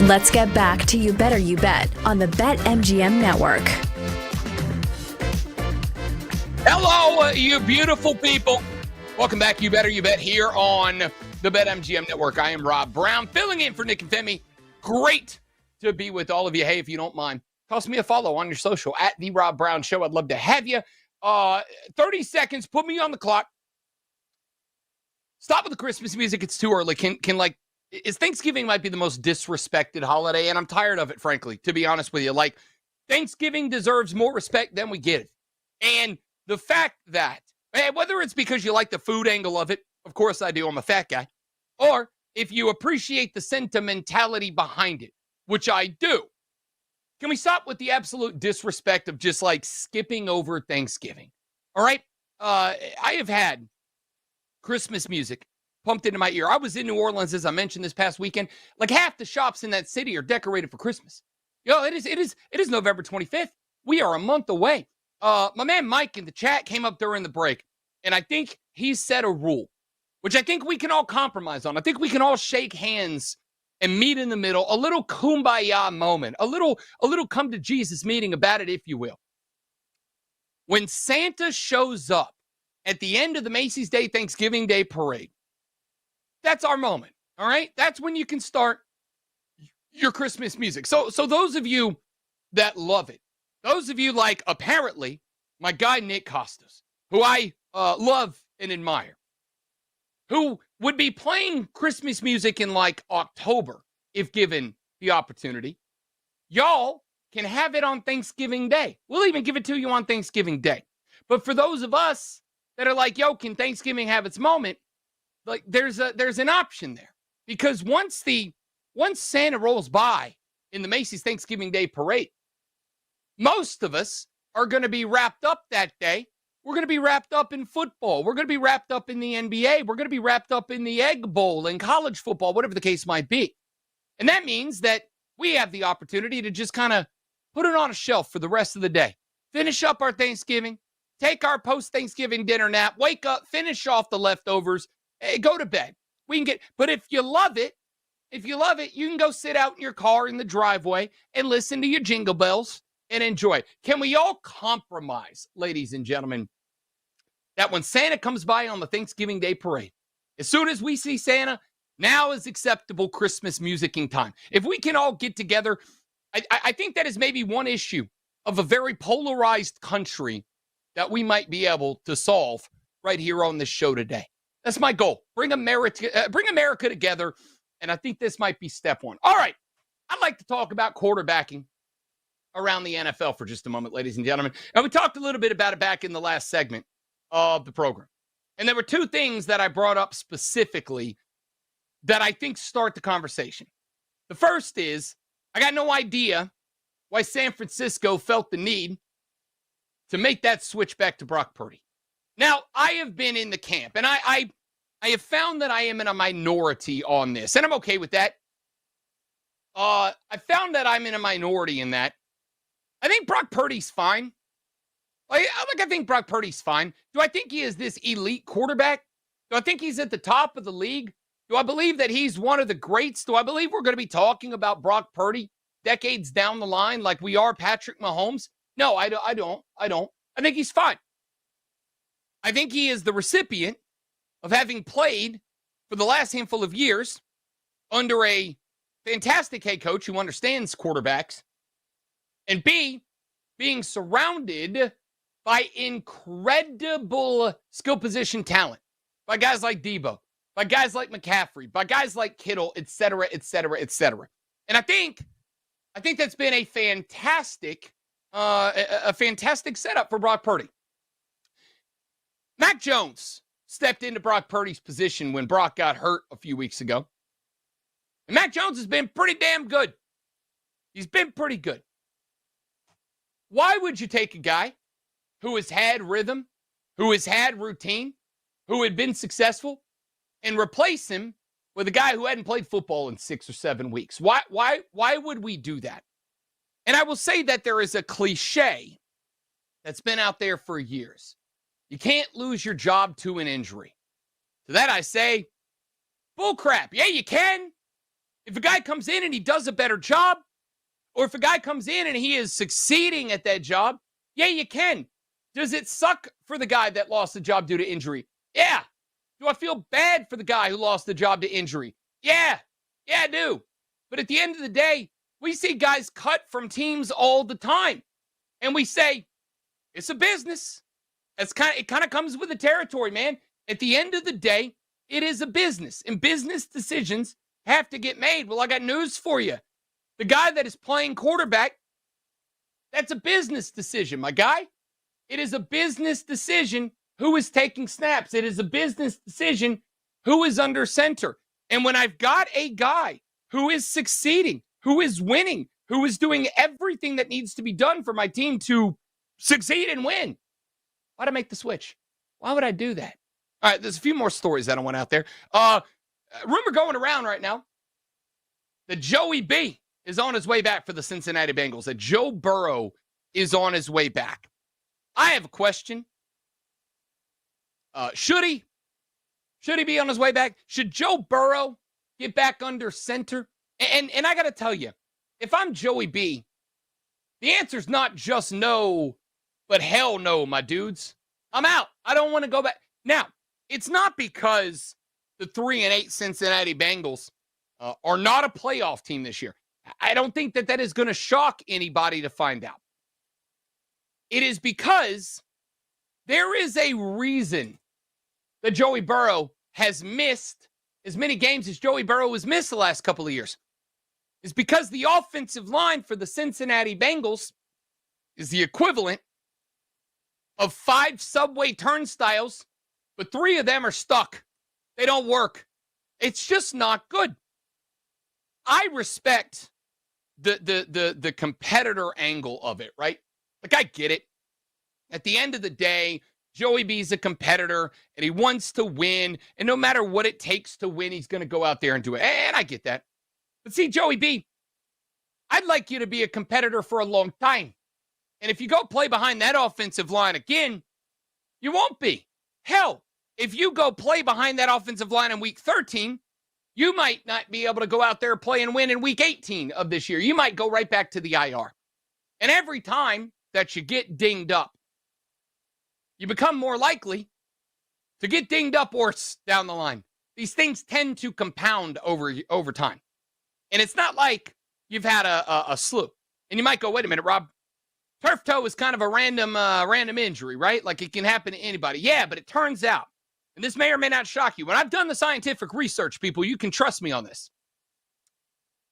Let's get back to You Better You Bet on the BetMGM Network. Hello, you beautiful people. Welcome back, You Better You Bet, here on the BetMGM Network. I am Rob Brown, filling in for Nick and Femi. Great to be with all of you. Hey, if you don't mind, toss me a follow on your social, at The Rob Brown Show. I'd love to have you. 30 seconds, put me on the clock. Stop with the Christmas music. It's too early. Is Thanksgiving might be the most disrespected holiday, and I'm tired of it, frankly, to be honest with you. Like, Thanksgiving deserves more respect than we give. And the fact that, whether it's because you like the food angle of it, of course I do, I'm a fat guy, or if you appreciate the sentimentality behind it, which I do, can we stop with the absolute disrespect of just like skipping over Thanksgiving? All right? I have had Christmas music pumped into my ear. I was in New Orleans, as I mentioned, this past weekend. Like, half the shops in that city are decorated for Christmas. It is November 25th. We are a month away. My man Mike in the chat came up during the break, and I think he set a rule, which I think we can all compromise on. I think we can all shake hands and meet in the middle, a little kumbaya moment, a little come to Jesus meeting about it, if you will. When Santa shows up at the end of the Macy's Day Thanksgiving Day Parade, that's our moment, all right? That's when you can start your Christmas music. So those of you that love it, those of you like, apparently, my guy Nick Costas, who I love and admire, who would be playing Christmas music in like October if given the opportunity, y'all can have it on Thanksgiving Day. We'll even give it to you on Thanksgiving Day. But for those of us that are like, yo, can Thanksgiving have its moment? Like, there's an option there. Because once Santa rolls by in the Macy's Thanksgiving Day Parade, most of us are going to be wrapped up that day. We're going to be wrapped up in football. We're going to be wrapped up in the NBA. We're going to be wrapped up in the Egg Bowl and college football, whatever the case might be. And that means that we have the opportunity to just kind of put it on a shelf for the rest of the day. Finish up our Thanksgiving, take our post-Thanksgiving dinner nap, wake up, finish off the leftovers, go to bed. But if you love it, you can go sit out in your car in the driveway and listen to your jingle bells and enjoy. Can we all compromise, ladies and gentlemen, that when Santa comes by on the Thanksgiving Day Parade, as soon as we see Santa, now is acceptable Christmas musicking time. If we can all get together, I think that is maybe one issue of a very polarized country that we might be able to solve right here on this show today. That's my goal. Bring America together, and I think this might be step one. All right, I'd like to talk about quarterbacking around the NFL for just a moment, ladies and gentlemen. And we talked a little bit about it back in the last segment of the program. And there were two things that I brought up specifically that I think start the conversation. The first is, I got no idea why San Francisco felt the need to make that switch back to Brock Purdy. Now, I have been in the camp, and I have found that I am in a minority on this, and I'm okay with that. I found that I'm in a minority in that. I think Brock Purdy's fine. I think Brock Purdy's fine. Do I think he is this elite quarterback? Do I think he's at the top of the league? Do I believe that he's one of the greats? Do I believe we're going to be talking about Brock Purdy decades down the line like we are Patrick Mahomes? No, I don't. I think he's fine. I think he is the recipient of having played for the last handful of years under a fantastic head coach who understands quarterbacks, and B, being surrounded by incredible skill position talent, by guys like Debo, by guys like McCaffrey, by guys like Kittle, et cetera, et cetera, et cetera. And I think that's been a fantastic setup for Brock Purdy. Mac Jones stepped into Brock Purdy's position when Brock got hurt a few weeks ago. And Mac Jones has been pretty damn good. He's been pretty good. Why would you take a guy who has had rhythm, who has had routine, who had been successful, and replace him with a guy who hadn't played football in 6 or 7 weeks? Why would we do that? And I will say that there is a cliche that's been out there for years. You can't lose your job to an injury. To that I say, bull crap. Yeah, you can. If a guy comes in and he does a better job, or if a guy comes in and he is succeeding at that job, yeah, you can. Does it suck for the guy that lost the job due to injury? Yeah. Do I feel bad for the guy who lost the job to injury? Yeah. Yeah, I do. But at the end of the day, we see guys cut from teams all the time. And we say, it's a business. It kind of comes with the territory, man. At the end of the day, it is a business. And business decisions have to get made. Well, I got news for you. The guy that is playing quarterback, that's a business decision, my guy. It is a business decision who is taking snaps. It is a business decision who is under center. And when I've got a guy who is succeeding, who is winning, who is doing everything that needs to be done for my team to succeed and win, why'd I make the switch? Why would I do that? All right, there's a few more stories that I want out there. Rumor going around right now that Joey B is on his way back for the Cincinnati Bengals, that Joe Burrow is on his way back. I have a question. Should he be on his way back? Should Joe Burrow get back under center? And I got to tell you, if I'm Joey B, the answer's not just no, but hell no, my dudes. I'm out. I don't want to go back. Now, it's not because the 3-8 Cincinnati Bengals are not a playoff team this year. I don't think that is going to shock anybody to find out. It is because there is a reason that Joey Burrow has missed as many games as Joey Burrow has missed the last couple of years. It's because the offensive line for the Cincinnati Bengals is the equivalent of 5 subway turnstiles, but 3 of them are stuck. They don't work. It's just not good. I respect the competitor angle of it, right? Like, I get it. At the end of the day, Joey B's a competitor, and he wants to win, and no matter what it takes to win, he's going to go out there and do it. And I get that. But see, Joey B, I'd like you to be a competitor for a long time. And if you go play behind that offensive line again, you won't be. Hell, if you go play behind that offensive line in week 13, you might not be able to go out there, play, and win in week 18 of this year. You might go right back to the IR. And every time that you get dinged up, you become more likely to get dinged up worse down the line. These things tend to compound over time. And it's not like you've had a slew. And you might go, wait a minute, Rob. Turf toe is kind of a random injury, right? Like, it can happen to anybody. Yeah, but it turns out, and this may or may not shock you, when I've done the scientific research, people, you can trust me on this.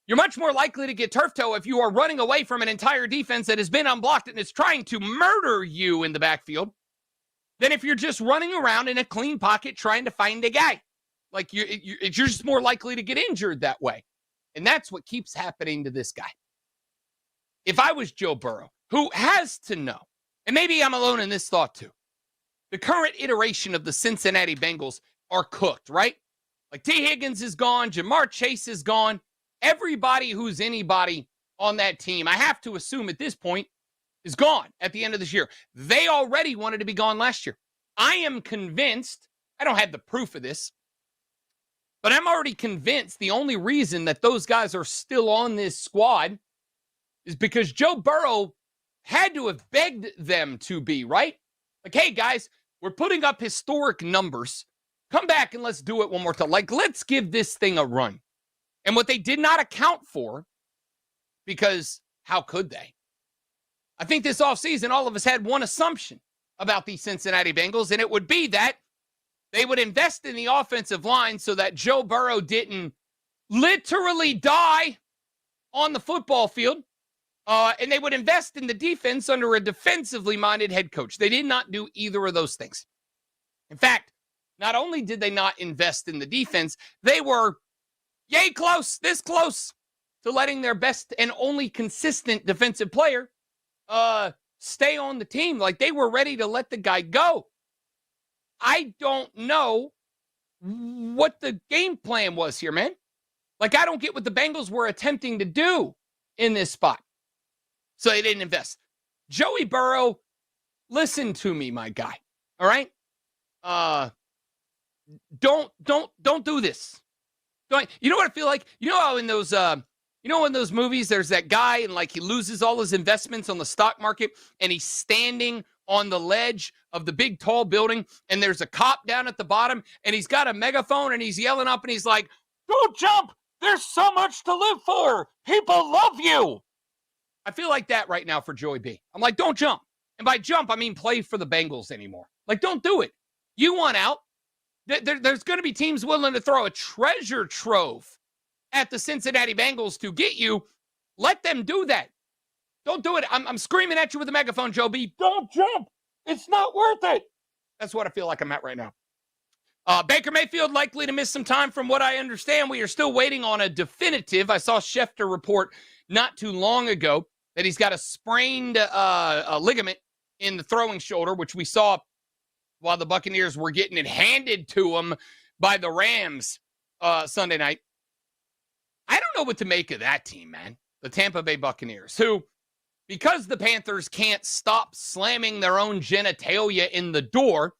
You're much more likely to get turf toe if you are running away from an entire defense that has been unblocked and is trying to murder you in the backfield than if you're just running around in a clean pocket trying to find a guy. Like, you're just more likely to get injured that way. And that's what keeps happening to this guy. If I was Joe Burrow, who has to know, and maybe I'm alone in this thought too, the current iteration of the Cincinnati Bengals are cooked, right? Like, T. Higgins is gone, Jamar Chase is gone. Everybody who's anybody on that team, I have to assume at this point, is gone at the end of this year. They already wanted to be gone last year. I am convinced, I don't have the proof of this, but I'm already convinced the only reason that those guys are still on this squad is because Joe Burrow had to have begged them to be, right? Like, hey, guys, we're putting up historic numbers. Come back and let's do it one more time. Like, let's give this thing a run. And what they did not account for, because how could they? I think this offseason, all of us had one assumption about the Cincinnati Bengals, and it would be that they would invest in the offensive line so that Joe Burrow didn't literally die on the football field. And they would invest in the defense under a defensively minded head coach. They did not do either of those things. In fact, not only did they not invest in the defense, they were this close to letting their best and only consistent defensive player stay on the team. Like, they were ready to let the guy go. I don't know what the game plan was here, man. Like, I don't get what the Bengals were attempting to do in this spot. So they didn't invest. Joey Burrow, listen to me, my guy. All right? Don't do this. You know what I feel like? You know how in those in those movies there's that guy and like he loses all his investments on the stock market and he's standing on the ledge of the big tall building and there's a cop down at the bottom and he's got a megaphone and he's yelling up and he's like, "Don't jump! There's so much to live for! People love you!" I feel like that right now for Joey B. I'm like, don't jump. And by jump, I mean play for the Bengals anymore. Like, don't do it. You want out. There's going to be teams willing to throw a treasure trove at the Cincinnati Bengals to get you. Let them do that. Don't do it. I'm screaming at you with a megaphone, Joe B. Don't jump. It's not worth it. That's what I feel like I'm at right now. Baker Mayfield likely to miss some time from what I understand. We are still waiting on a definitive. I saw Schefter report not too long ago that he's got a sprained ligament in the throwing shoulder, which we saw while the Buccaneers were getting it handed to them by the Rams Sunday night. I don't know what to make of that team, man. The Tampa Bay Buccaneers, who, because the Panthers can't stop slamming their own genitalia in the door,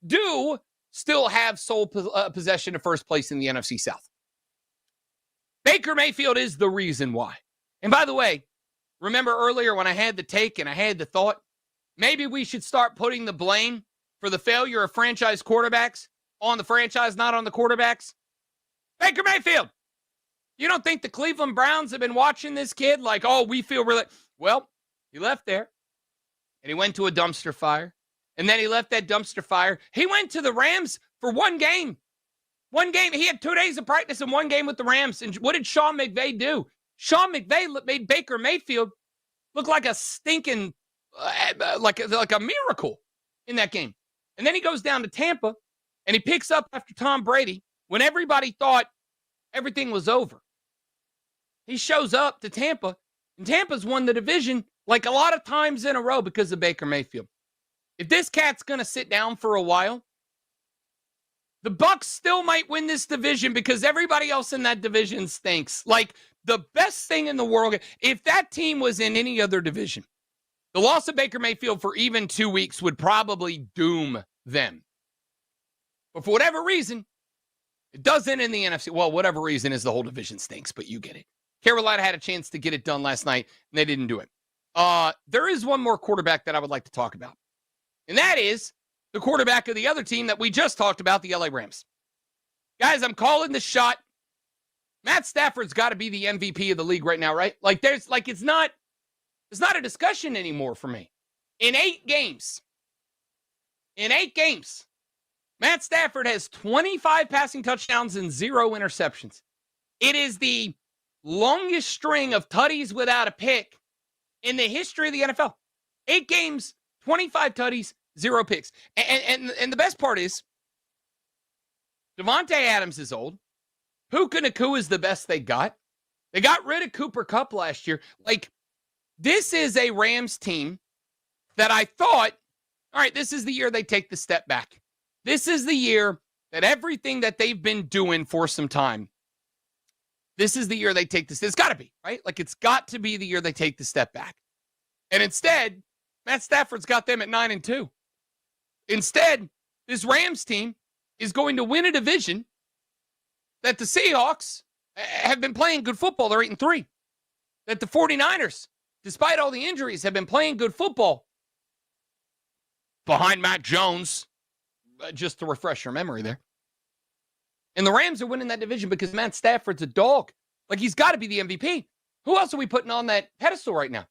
do still have sole possession of first place in the NFC South. Baker Mayfield is the reason why. And by the way, remember earlier when I had the take and I had the thought, maybe we should start putting the blame for the failure of franchise quarterbacks on the franchise, not on the quarterbacks? Baker Mayfield. You don't think the Cleveland Browns have been watching this kid like, oh, we feel really... Well, he left there, and he went to a dumpster fire, and then he left that dumpster fire. He went to the Rams for one game. One game. He had 2 days of practice and one game with the Rams. And what did Sean McVay do? Sean McVay made Baker Mayfield look like a stinking, like a miracle in that game. And then he goes down to Tampa, and he picks up after Tom Brady when everybody thought everything was over. He shows up to Tampa, and Tampa's won the division like a lot of times in a row because of Baker Mayfield. If this cat's going to sit down for a while, the Bucs still might win this division because everybody else in that division stinks. Like, the best thing in the world, if that team was in any other division, the loss of Baker Mayfield for even 2 weeks would probably doom them. But for whatever reason, it doesn't in the NFC. Well, whatever reason is the whole division stinks, but you get it. Carolina had a chance to get it done last night, and they didn't do it. There is one more quarterback that I would like to talk about, and that is the quarterback of the other team that we just talked about, the LA Rams. Guys, I'm calling the shot. Matt Stafford's got to be the MVP of the league right now, right? Like, it's not a discussion anymore for me. In 8 games, Matt Stafford has 25 passing touchdowns and 0 interceptions. It is the longest string of tutties without a pick in the history of the NFL. 8 games, 25 tutties, 0 picks. And the best part is, Devontae Adams is old. Puka Nacua is the best they got. They got rid of Cooper Kupp last year. Like, this is a Rams team that I thought, all right, this is the year they take the step back. This is the year that everything that they've been doing for some time, this is the year they take this. It's got to be, right? Like, it's got to be the year they take the step back. And instead, Matt Stafford's got them at 9-2. Instead, this Rams team is going to win a division that the Seahawks have been playing good football. They're 8-3. That the 49ers, despite all the injuries, have been playing good football. Behind Matt Jones, just to refresh your memory there. And the Rams are winning that division because Matt Stafford's a dog. Like, he's got to be the MVP. Who else are we putting on that pedestal right now?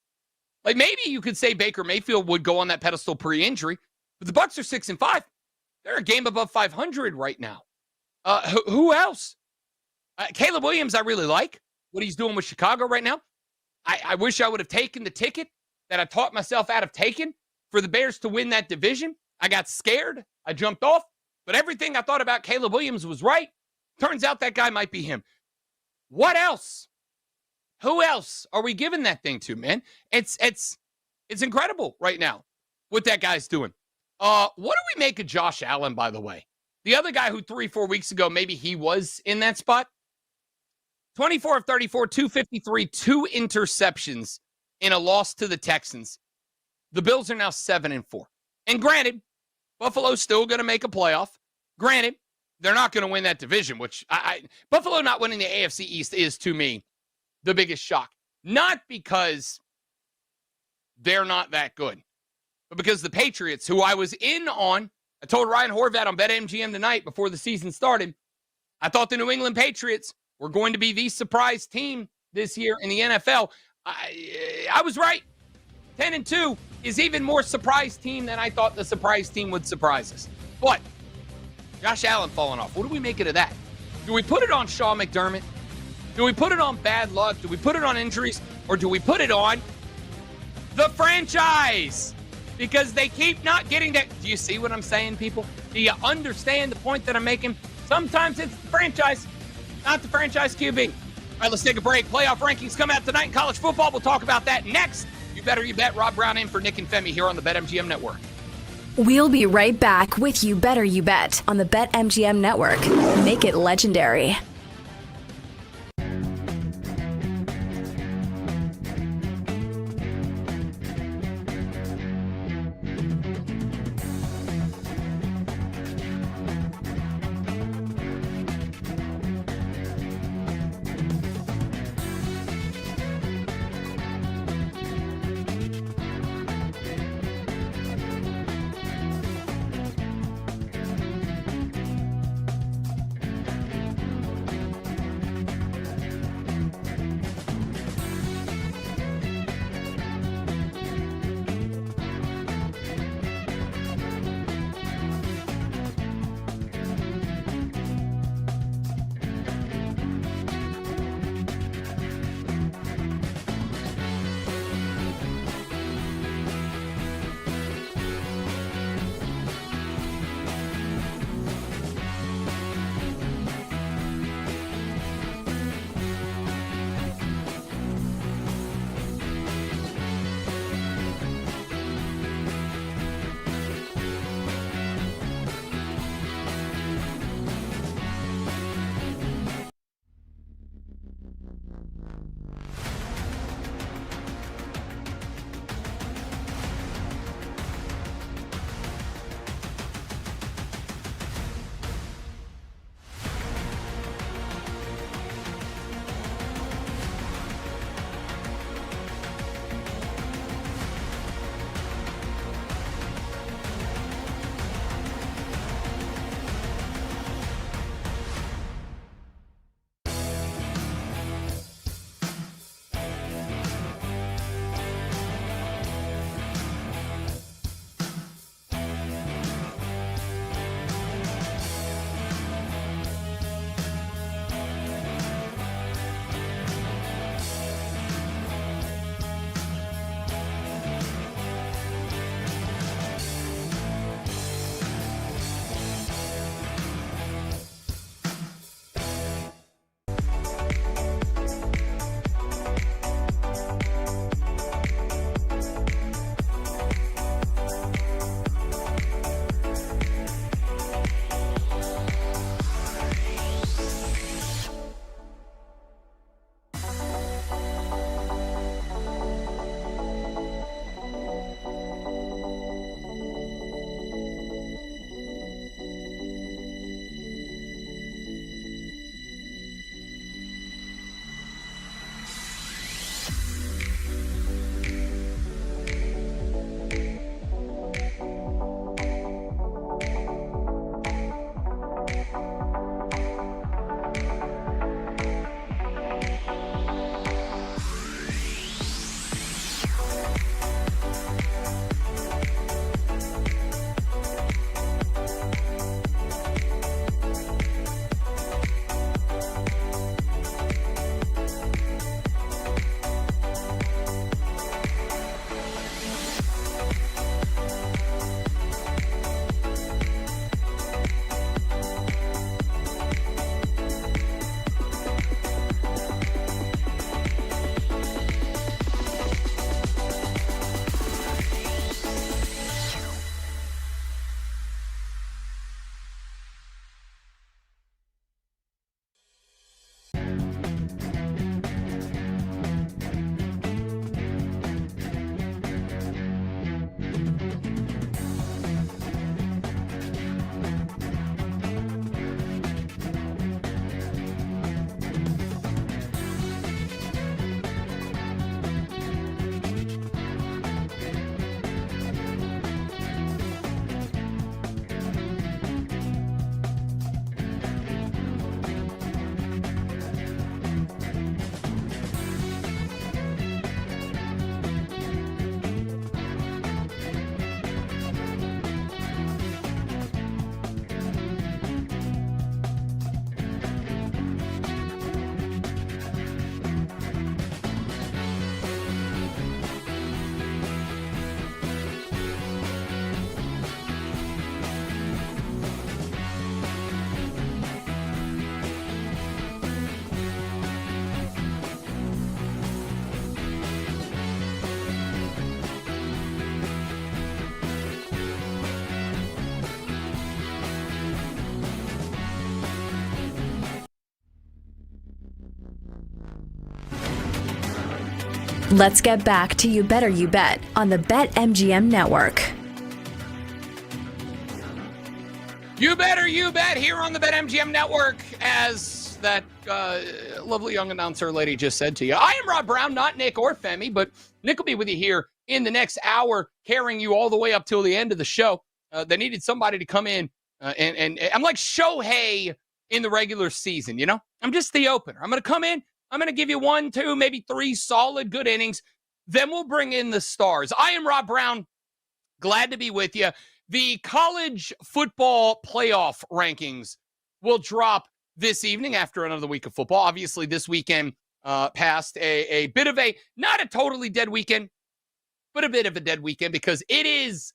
Like, maybe you could say Baker Mayfield would go on that pedestal pre-injury, but the Bucs are 6-5. They're a game above 500 right now. Who else? Caleb Williams, I really like what he's doing with Chicago right now. I wish I would have taken the ticket that I taught myself out of taking for the Bears to win that division. I got scared. I jumped off. But everything I thought about Caleb Williams was right. Turns out that guy might be him. What else? Who else are we giving that thing to, man? It's incredible right now what that guy's doing. What do we make of Josh Allen, by the way? The other guy who 3-4 weeks ago, maybe he was in that spot. 24 of 34, 253, 2 interceptions in a loss to the Texans. The Bills are now 7-4. And granted, Buffalo's still going to make a playoff. Granted, they're not going to win that division, which Buffalo not winning the AFC East is, to me, the biggest shock. Not because they're not that good, but because the Patriots, who I was in on, I told Ryan Horvat on BetMGM tonight before the season started, I thought the New England Patriots were going to be the surprise team this year in the NFL. I was right. 10-2 is even more surprise team than I thought the surprise team would surprise us. But Josh Allen falling off. What do we make it of that? Do we put it on Sean McDermott? Do we put it on bad luck? Do we put it on injuries? Or do we put it on the franchise? Because they keep not getting that. Do you see what I'm saying, people? Do you understand the point that I'm making? Sometimes it's the franchise, not the franchise QB. All right, let's take a break. Playoff rankings come out tonight in college football. We'll talk about that next. You better you bet. Rob Brown in for Nick and Femi here on the BetMGM Network. We'll be right back with You Better You Bet on the BetMGM Network. Make it legendary. Let's get back to You Better You Bet on the BetMGM Network. You better you bet here on the BetMGM Network, as that lovely young announcer lady just said to you. I am Rob Brown, not Nick or Femi, but Nick will be with you here in the next hour, carrying you all the way up till the end of the show. They needed somebody to come in, and I'm like Shohei in the regular season, you know? I'm just the opener. I'm going to come in, I'm going to give you 1, 2, maybe 3 solid good innings. Then we'll bring in the stars. I am Rob Brown. Glad to be with you. The college football playoff rankings will drop this evening after another week of football. Obviously, this weekend passed a bit of a, not a totally dead weekend, but a bit of a dead weekend because it is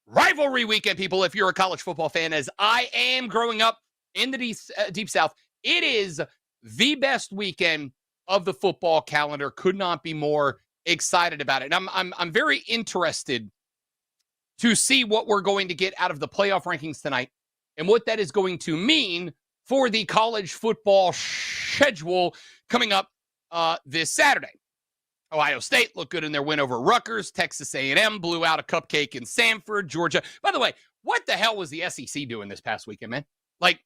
rivalry weekend, people, if you're a college football fan, as I am growing up in the Deep South. It is the best weekend of the football calendar. Could not be more excited about it. And I'm very interested to see what we're going to get out of the playoff rankings tonight and what that is going to mean for the college football schedule coming up this Saturday. Ohio State looked good in their win over Rutgers. Texas A&M blew out a cupcake in Samford, Georgia. By the way, what the hell was the SEC doing this past weekend, man? Like,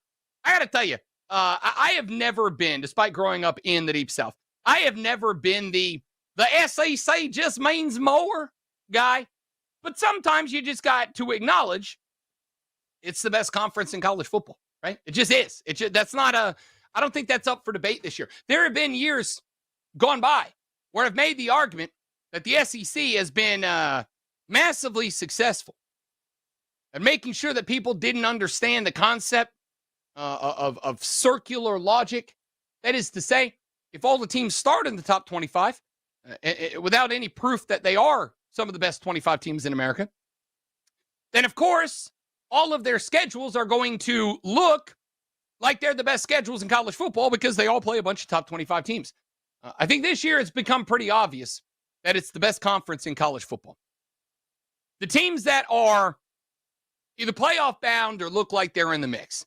I got to tell you, I have never been, despite growing up in the Deep South, I have never been the SEC just means more guy. But sometimes you just got to acknowledge it's the best conference in college football, right? It just is. I don't think that's up for debate this year. There have been years gone by where I've made the argument that the SEC has been massively successful at making sure that people didn't understand the concept of circular logic. That is to say, if all the teams start in the top 25 without any proof that they are some of the best 25 teams in America, then of course, all of their schedules are going to look like they're the best schedules in college football because they all play a bunch of top 25 teams. I think this year it's become pretty obvious that it's the best conference in college football. The teams that are either playoff bound or look like they're in the mix.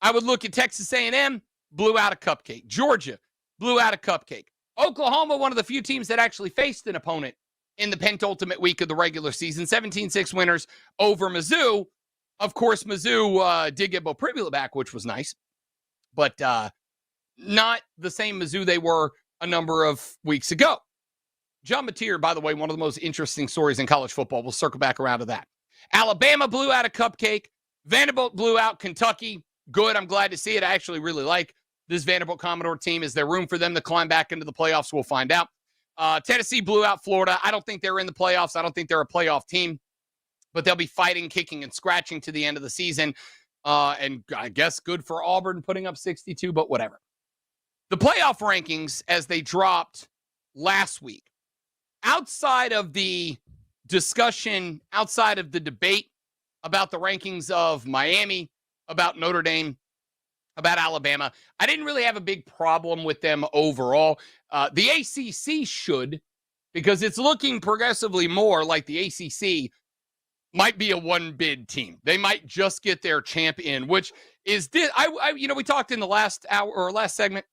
I would look at Texas A&M, blew out a cupcake. Georgia blew out a cupcake. Oklahoma, one of the few teams that actually faced an opponent in the penultimate week of the regular season, 17-6 winners over Mizzou. Of course, Mizzou did get Bo Pribula back, which was nice, but not the same Mizzou they were a number of weeks ago. John Mateer, by the way, one of the most interesting stories in college football. We'll circle back around to that. Alabama blew out a cupcake. Vanderbilt blew out Kentucky. Good. I'm glad to see it. I actually really like this Vanderbilt Commodore team. Is there room for them to climb back into the playoffs? We'll find out. Tennessee blew out Florida. I don't think they're in the playoffs. I don't think they're a playoff team, but they'll be fighting, kicking, and scratching to the end of the season. And I guess good for Auburn putting up 62, but whatever. The playoff rankings, as they dropped last week, outside of the discussion, outside of the debate about the rankings of Miami, about Notre Dame, about Alabama, I didn't really have a big problem with them overall. The ACC should, because it's looking progressively more like the ACC might be a one-bid team. They might just get their champ in, which is we talked in the last hour or last segment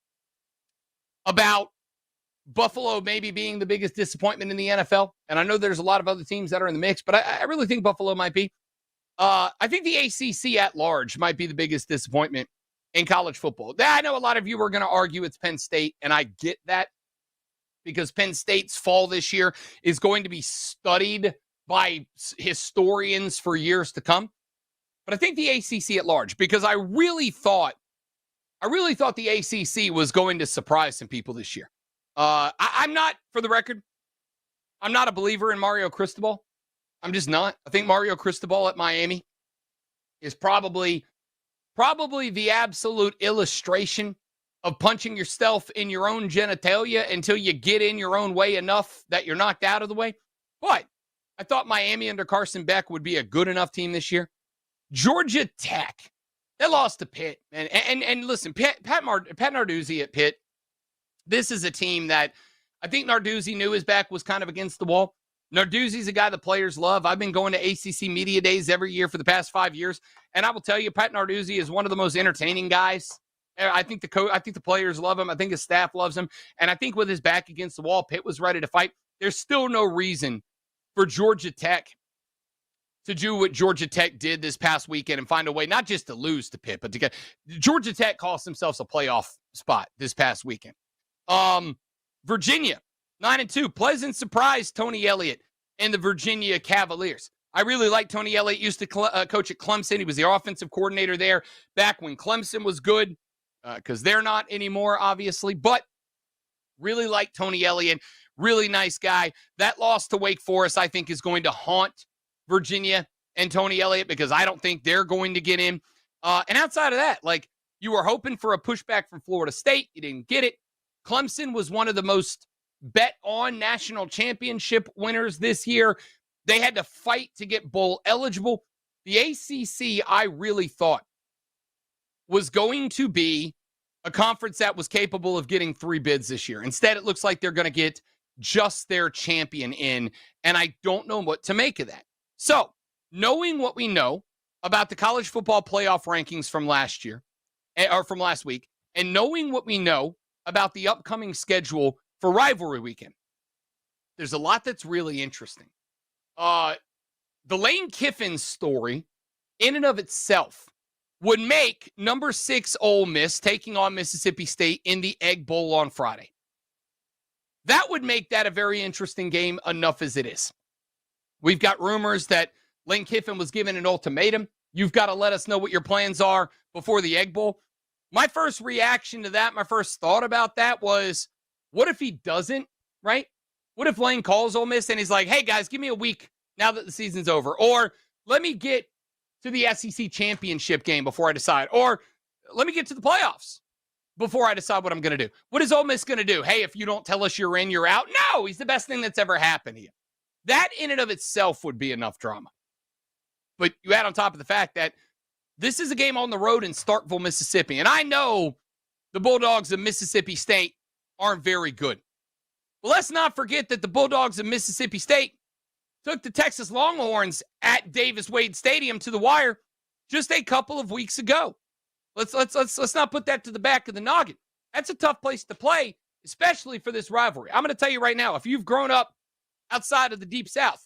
about Buffalo maybe being the biggest disappointment in the NFL. And I know there's a lot of other teams that are in the mix, but I really think Buffalo might be. I think the ACC at large might be the biggest disappointment in college football. I know a lot of you are going to argue it's Penn State, and I get that because Penn State's fall this year is going to be studied by historians for years to come. But I think the ACC at large, because I really thought the ACC was going to surprise some people this year. I'm not, for the record, I'm not a believer in Mario Cristobal. I'm just not. I think Mario Cristobal at Miami is probably the absolute illustration of punching yourself in your own genitalia until you get in your own way enough that you're knocked out of the way. But I thought Miami under Carson Beck would be a good enough team this year. Georgia Tech, they lost to Pitt. And listen, Pat Narduzzi at Pitt, this is a team that I think Narduzzi knew his back was kind of against the wall. Narduzzi's a guy the players love. I've been going to ACC Media Days every year for the past 5 years, and I will tell you, Pat Narduzzi is one of the most entertaining guys I think the players love him. I think his staff loves him. And I think with his back against the wall, Pitt was ready to fight. There's still no reason for Georgia Tech to do what Georgia Tech did this past weekend and find a way not just to lose to Pitt, but to get Georgia Tech cost themselves a playoff spot this past weekend. Virginia, 9-2. Pleasant surprise, Tony Elliott and the Virginia Cavaliers. I really like Tony Elliott. Used to coach at Clemson. He was the offensive coordinator there back when Clemson was good, because they're not anymore, obviously. But really like Tony Elliott. Really nice guy. That loss to Wake Forest, I think, is going to haunt Virginia and Tony Elliott, because I don't think they're going to get in. And outside of that, like, you were hoping for a pushback from Florida State. You didn't get it. Clemson was one of the most bet on national championship winners this year. They had to fight to get bowl eligible. The ACC, I really thought, was going to be a conference that was capable of getting 3 bids this year. Instead, it looks like they're going to get just their champion in, and I don't know what to make of that. So, knowing what we know about the college football playoff rankings from last year, or from last week, and knowing what we know about the upcoming schedule for rivalry weekend, there's a lot that's really interesting. The Lane Kiffin story, in and of itself, would make number 6 Ole Miss taking on Mississippi State in the Egg Bowl on Friday. That would make that a very interesting game, enough as it is. We've got rumors that Lane Kiffin was given an ultimatum. You've got to let us know what your plans are before the Egg Bowl. My first reaction to that, my first thought about that was, what if he doesn't, right? What if Lane calls Ole Miss and he's like, hey, guys, give me a week now that the season's over. Or let me get to the SEC championship game before I decide. Or let me get to the playoffs before I decide what I'm going to do. What is Ole Miss going to do? Hey, if you don't tell us you're in, you're out. No, he's the best thing that's ever happened to you. That in and of itself would be enough drama. But you add on top of the fact that this is a game on the road in Starkville, Mississippi. And I know the Bulldogs of Mississippi State aren't very good. But let's not forget that the Bulldogs of Mississippi State took the Texas Longhorns at Davis Wade Stadium to the wire just a couple of weeks ago. Let's not put that to the back of the noggin. That's a tough place to play, especially for this rivalry. I'm going to tell you right now, if you've grown up outside of the Deep South,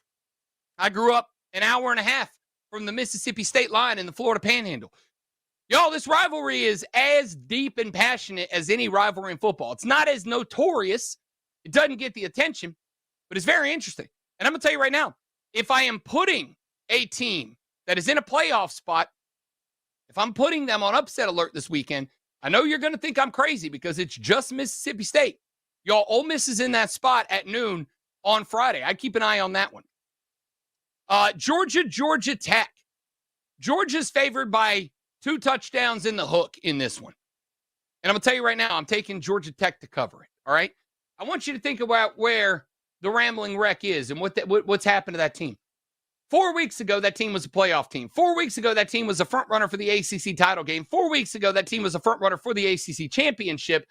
I grew up an hour and a half from the Mississippi State line in the Florida Panhandle. Y'all, this rivalry is as deep and passionate as any rivalry in football. It's not as notorious. It doesn't get the attention, but it's very interesting. And I'm going to tell you right now, if I am putting a team that is in a playoff spot, if I'm putting them on upset alert this weekend, I know you're going to think I'm crazy because it's just Mississippi State. Y'all, Ole Miss is in that spot at noon on Friday. I'd keep an eye on that one. Georgia Tech. Georgia's favored by 2 touchdowns in the hook in this one. And I'm going to tell you right now, I'm taking Georgia Tech to cover it, all right? I want you to think about where the Rambling Wreck is and what's happened to that team. 4 weeks ago, that team was a playoff team. 4 weeks ago, that team was a front runner for the ACC title game. 4 weeks ago, that team was a front runner for the ACC championship.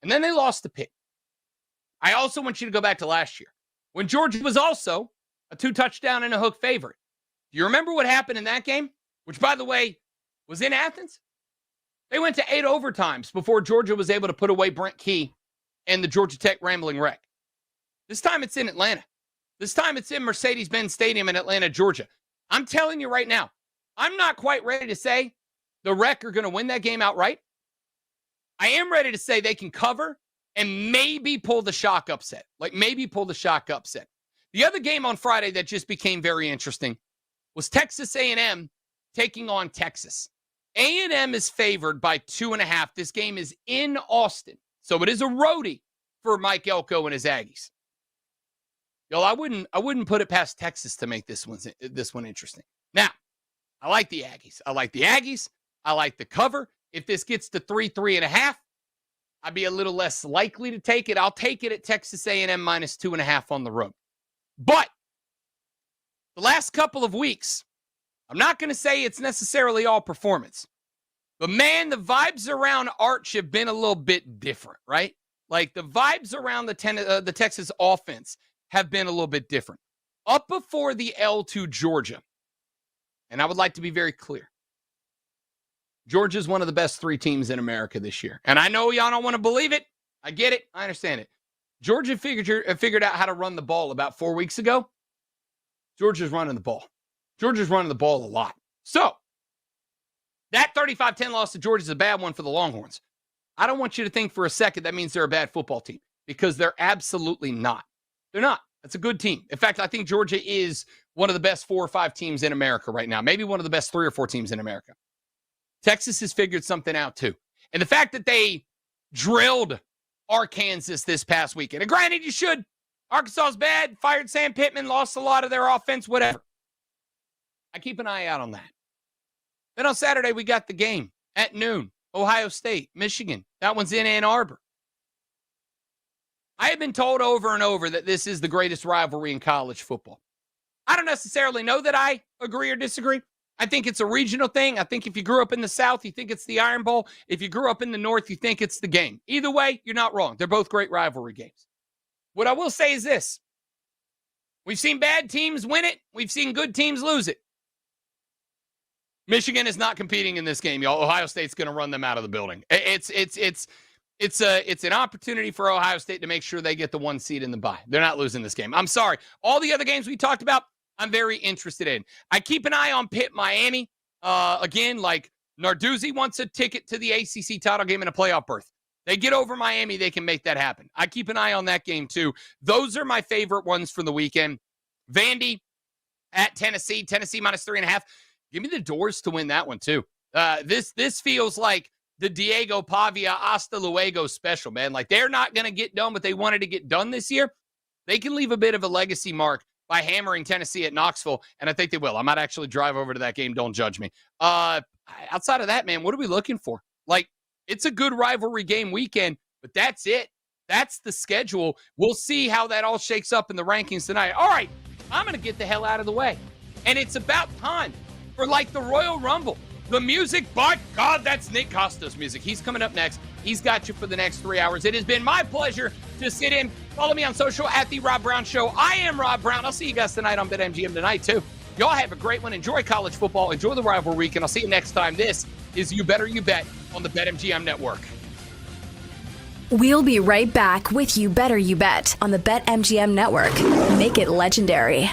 And then they lost to Pitt. I also want you to go back to last year when Georgia was also a 2-touchdown and a hook favorite. Do you remember what happened in that game? Which, by the way, was in Athens. They went to 8 overtimes before Georgia was able to put away Brent Key and the Georgia Tech Rambling Wreck. This time it's in Atlanta. This time it's in Mercedes-Benz Stadium in Atlanta, Georgia. I'm telling you right now, I'm not quite ready to say the Wreck are going to win that game outright. I am ready to say they can cover and maybe pull the shock upset. The other game on Friday that just became very interesting was Texas A&M taking on Texas. A&M is favored by 2.5. This game is in Austin, so it is a roadie for Mike Elko and his Aggies. Y'all, I wouldn't put it past Texas to make this one interesting. Now, I like the Aggies. I like the cover. If this gets to 3.5, I'd be a little less likely to take it. I'll take it at Texas A&M minus 2.5 on the road. But the last couple of weeks, I'm not going to say it's necessarily all performance. But man, the vibes around Arch have been a little bit different, right? Like the vibes around the Texas offense have been a little bit different. Up before the L to Georgia, and I would like to be very clear, Georgia's one of the best 3 teams in America this year. And I know y'all don't want to believe it. I get it. I understand it. Georgia figured out how to run the ball about 4 weeks ago. Georgia's running the ball. Georgia's running the ball a lot. So, that 35-10 loss to Georgia is a bad one for the Longhorns. I don't want you to think for a second that means they're a bad football team, because they're absolutely not. They're not. That's a good team. In fact, I think Georgia is one of the best 4 or 5 teams in America right now. Maybe one of the best 3 or 4 teams in America. Texas has figured something out too. And the fact that they drilled Arkansas this past weekend. And granted, you should. Arkansas is bad, fired Sam Pittman, lost a lot of their offense, whatever. I keep an eye out on that. Then on Saturday, we got the game at noon. Ohio State, Michigan. That one's in Ann Arbor. I have been told over and over that this is the greatest rivalry in college football. I don't necessarily know that I agree or disagree. I think it's a regional thing. I think if you grew up in the South, you think it's the Iron Bowl. If you grew up in the North, you think it's the game. Either way, you're not wrong. They're both great rivalry games. What I will say is this. We've seen bad teams win it. We've seen good teams lose it. Michigan is not competing in this game, y'all. Ohio State's going to run them out of the building. It's an opportunity for Ohio State to make sure they get the 1 seed in the bye. They're not losing this game. I'm sorry. All the other games we talked about, I'm very interested in. I keep an eye on Pitt, Miami. Again, like Narduzzi wants a ticket to the ACC title game and a playoff berth. They get over Miami, they can make that happen. I keep an eye on that game too. Those are my favorite ones from the weekend. Vandy at Tennessee. Tennessee minus 3.5. Give me the Doors to win that one too. This feels like the Diego Pavia hasta luego special, man. Like, they're not going to get done, but they wanted to get done this year. They can leave a bit of a legacy mark by hammering Tennessee at Knoxville, and I think they will. I might actually drive over to that game. Don't judge me. Outside of that, man, what are we looking for? Like, it's a good rivalry game weekend, but that's it. That's the schedule. We'll see how that all shakes up in the rankings tonight. All right, I'm going to get the hell out of the way. And it's about time for, like, the Royal Rumble. The music, by God, that's Nick Costa's music. He's coming up next. He's got you for the next 3 hours. It has been my pleasure to sit in. Follow me on social at The Rob Brown Show. I am Rob Brown. I'll see you guys tonight on BetMGM tonight, too. Y'all have a great one. Enjoy college football. Enjoy the rivalry week, and I'll see you next time. This is You Better You Bet on the BetMGM Network. We'll be right back with You Better You Bet on the BetMGM Network. Make it legendary.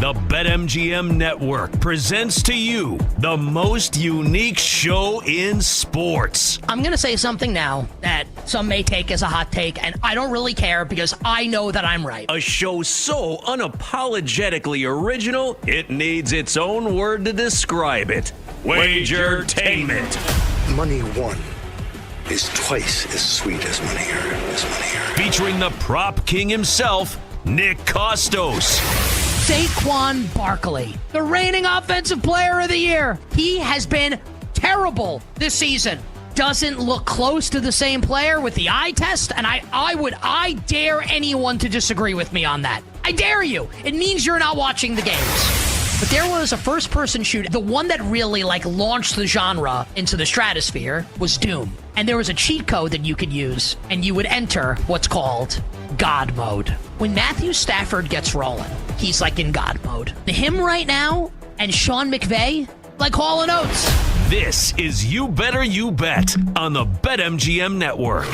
The BetMGM Network presents to you the most unique show in sports. I'm going to say something now that some may take as a hot take, and I don't really care because I know that I'm right. A show so unapologetically original, it needs its own word to describe it. Wagertainment. Money won is twice as sweet as money earned. Featuring the prop king himself, Nick Costos. Saquon Barkley, the reigning offensive player of the year. He has been terrible this season. Doesn't look close to the same player with the eye test, and I dare anyone to disagree with me on that. I dare you. It means you're not watching the games. But there was a first-person shooter. The one that really launched the genre into the stratosphere was Doom. And there was a cheat code that you could use, and you would enter what's called God mode. When Matthew Stafford gets rolling, he's in God mode. Him right now and Sean McVay, Hall & Oates. This is You Better You Bet on the BetMGM Network.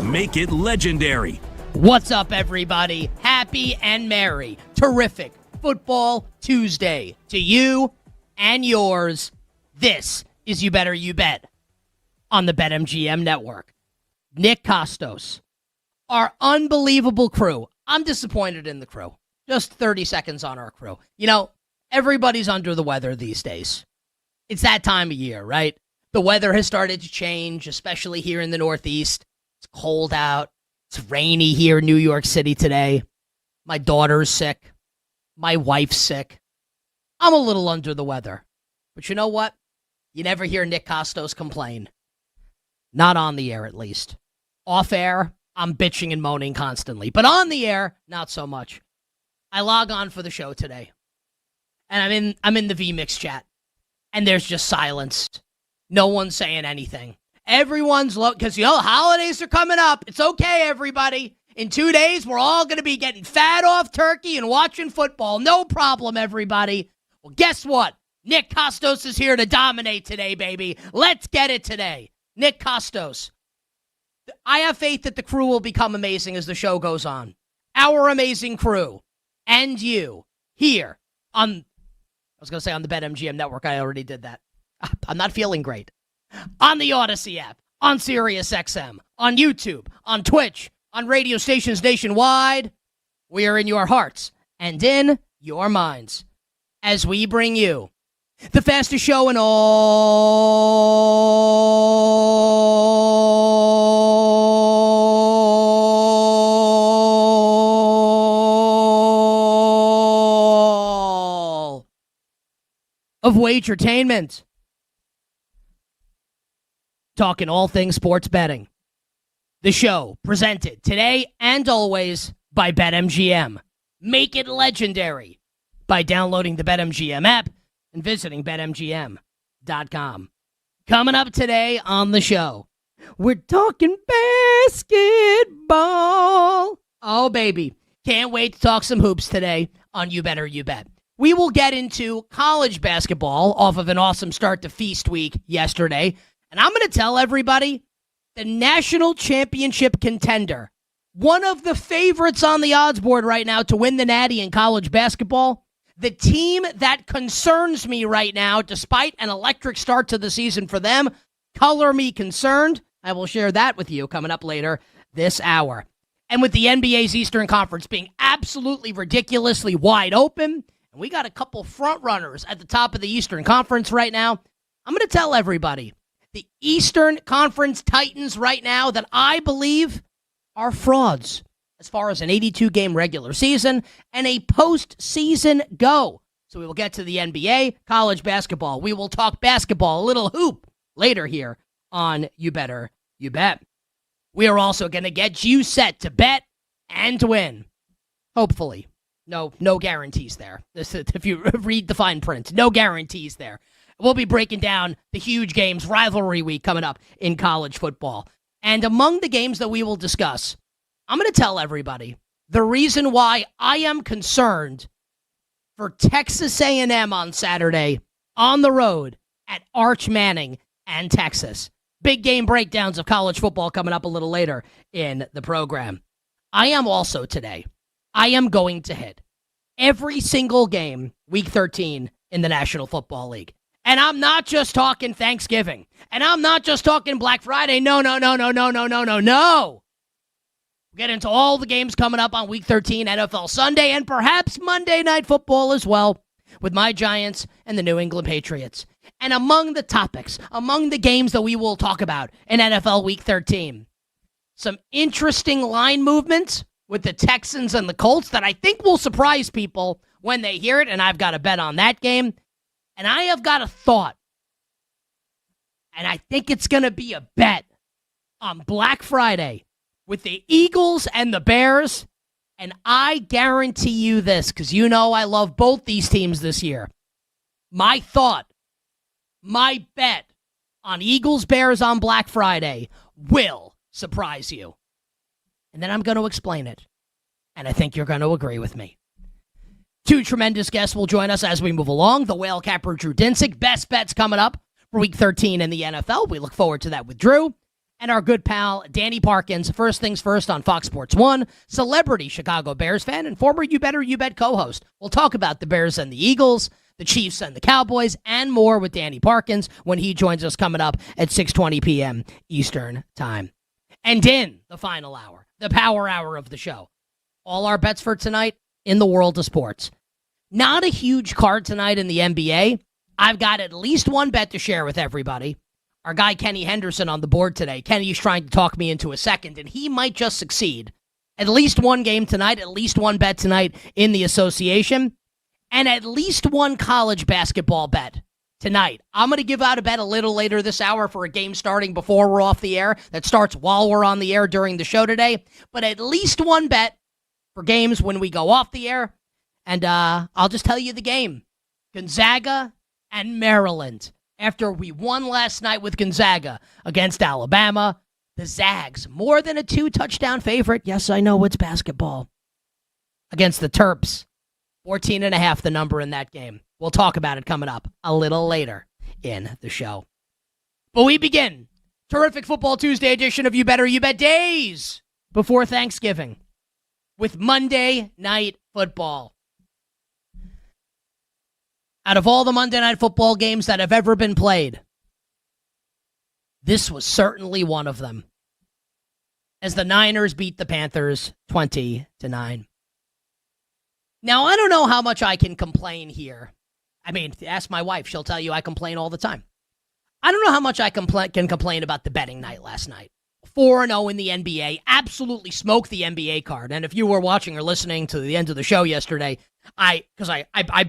Make it legendary. What's up, everybody? Happy and merry. Terrific Football Tuesday to you and yours. This is You Better You Bet on the BetMGM Network. Nick Costos, our unbelievable crew. I'm disappointed in the crew. Just 30 seconds on our crew. Everybody's under the weather these days. It's that time of year, right? The weather has started to change, especially here in the Northeast. It's cold out. It's rainy here in New York City today. My daughter's sick. My wife's sick. I'm a little under the weather. But you know what? You never hear Nick Costos complain. Not on the air, at least. Off air, I'm bitching and moaning constantly. But on the air, not so much. I log on for the show today. And I'm in the VMix chat. And there's just silence. No one's saying anything. Everyone's because holidays are coming up. It's okay, everybody. In 2 days, we're all going to be getting fat off turkey and watching football. No problem, everybody. Well, guess what? Nick Costos is here to dominate today, baby. Let's get it today. Nick Costos. I have faith that the crew will become amazing as the show goes on. Our amazing crew and you here on, I was going to say on the BetMGM Network. I already did that. I'm not feeling great. On the Odyssey app, on SiriusXM, on YouTube, on Twitch, on radio stations nationwide, we are in your hearts and in your minds as we bring you the fastest show in all of Wagertainment. Talking all things sports betting. The show presented today and always by BetMGM. Make it legendary by downloading the BetMGM app and visiting BetMGM.com. Coming up today on the show, we're talking basketball. Oh, baby. Can't wait to talk some hoops today on You Better You Bet. We will get into college basketball off of an awesome start to Feast Week yesterday. And I'm going to tell everybody, the national championship contender, one of the favorites on the odds board right now to win the Natty in college basketball, the team that concerns me right now, despite an electric start to the season for them, color me concerned. I will share that with you coming up later this hour. And with the NBA's Eastern Conference being absolutely ridiculously wide open, and we got a couple front runners at the top of the Eastern Conference right now, I'm going to tell everybody, the Eastern Conference Titans right now that I believe are frauds as far as an 82-game regular season and a postseason go. So we will get to the NBA, college basketball. We will talk basketball, a little hoop, later here on You Better You Bet. We are also going to get you set to bet and to win. Hopefully. No guarantees there. If you read the fine print, no guarantees there. We'll be breaking down the huge games, rivalry week coming up in college football. And among the games that we will discuss, I'm going to tell everybody the reason why I am concerned for Texas A&M on Saturday on the road at Arch Manning and Texas. Big game breakdowns of college football coming up a little later in the program. I am also today, I am going to hit every single game, Week 13 in the National Football League. And I'm not just talking Thanksgiving. And I'm not just talking Black Friday. No. We'll get into all the games coming up on Week 13, NFL Sunday, and perhaps Monday Night Football as well, with my Giants and the New England Patriots. And among the topics, among the games that we will talk about in NFL Week 13, some interesting line movements with the Texans and the Colts that I think will surprise people when they hear it, and I've got a bet on that game. And I have got a thought, and I think it's going to be a bet on Black Friday with the Eagles and the Bears. And I guarantee you this, because you know I love both these teams this year. My thought, my bet on Eagles-Bears on Black Friday will surprise you. And then I'm going to explain it. And I think you're going to agree with me. Two tremendous guests will join us as we move along. The whale capper, Drew Dinsick. Best bets coming up for Week 13 in the NFL. We look forward to that with Drew. And our good pal, Danny Parkins. First things first on Fox Sports 1. Celebrity Chicago Bears fan and former You Better You Bet co-host. We'll talk about the Bears and the Eagles, the Chiefs and the Cowboys, and more with Danny Parkins when he joins us coming up at 6:20 p.m. Eastern Time. And in the final hour, the power hour of the show, all our bets for tonight in the world of sports. Not a huge card tonight in the NBA. I've got at least one bet to share with everybody. Our guy Kenny Henderson on the board today. Kenny's trying to talk me into a second, and he might just succeed. At least one game tonight, at least one bet tonight in the association, and at least one college basketball bet tonight. I'm going to give out a bet a little later this hour for a game starting before we're off the air that starts while we're on the air during the show today, but at least one bet for games when we go off the air. And I'll just tell you the game. Gonzaga and Maryland. After we won last night with Gonzaga against Alabama, the Zags, more than a 2-touchdown favorite. Yes, I know it's basketball. Against the Terps, 14.5 the number in that game. We'll talk about it coming up a little later in the show. But we begin. Terrific Football Tuesday edition of You Better You Bet days before Thanksgiving with Monday Night Football. Out of all the Monday Night Football games that have ever been played, this was certainly one of them, as the Niners beat the Panthers 20-9. Now, I don't know how much I can complain here. I mean, ask my wife. She'll tell you I complain all the time. I don't know how much I can complain about the betting night last night. 4-0 in the NBA, absolutely smoked the NBA card. And if you were watching or listening to the end of the show yesterday, I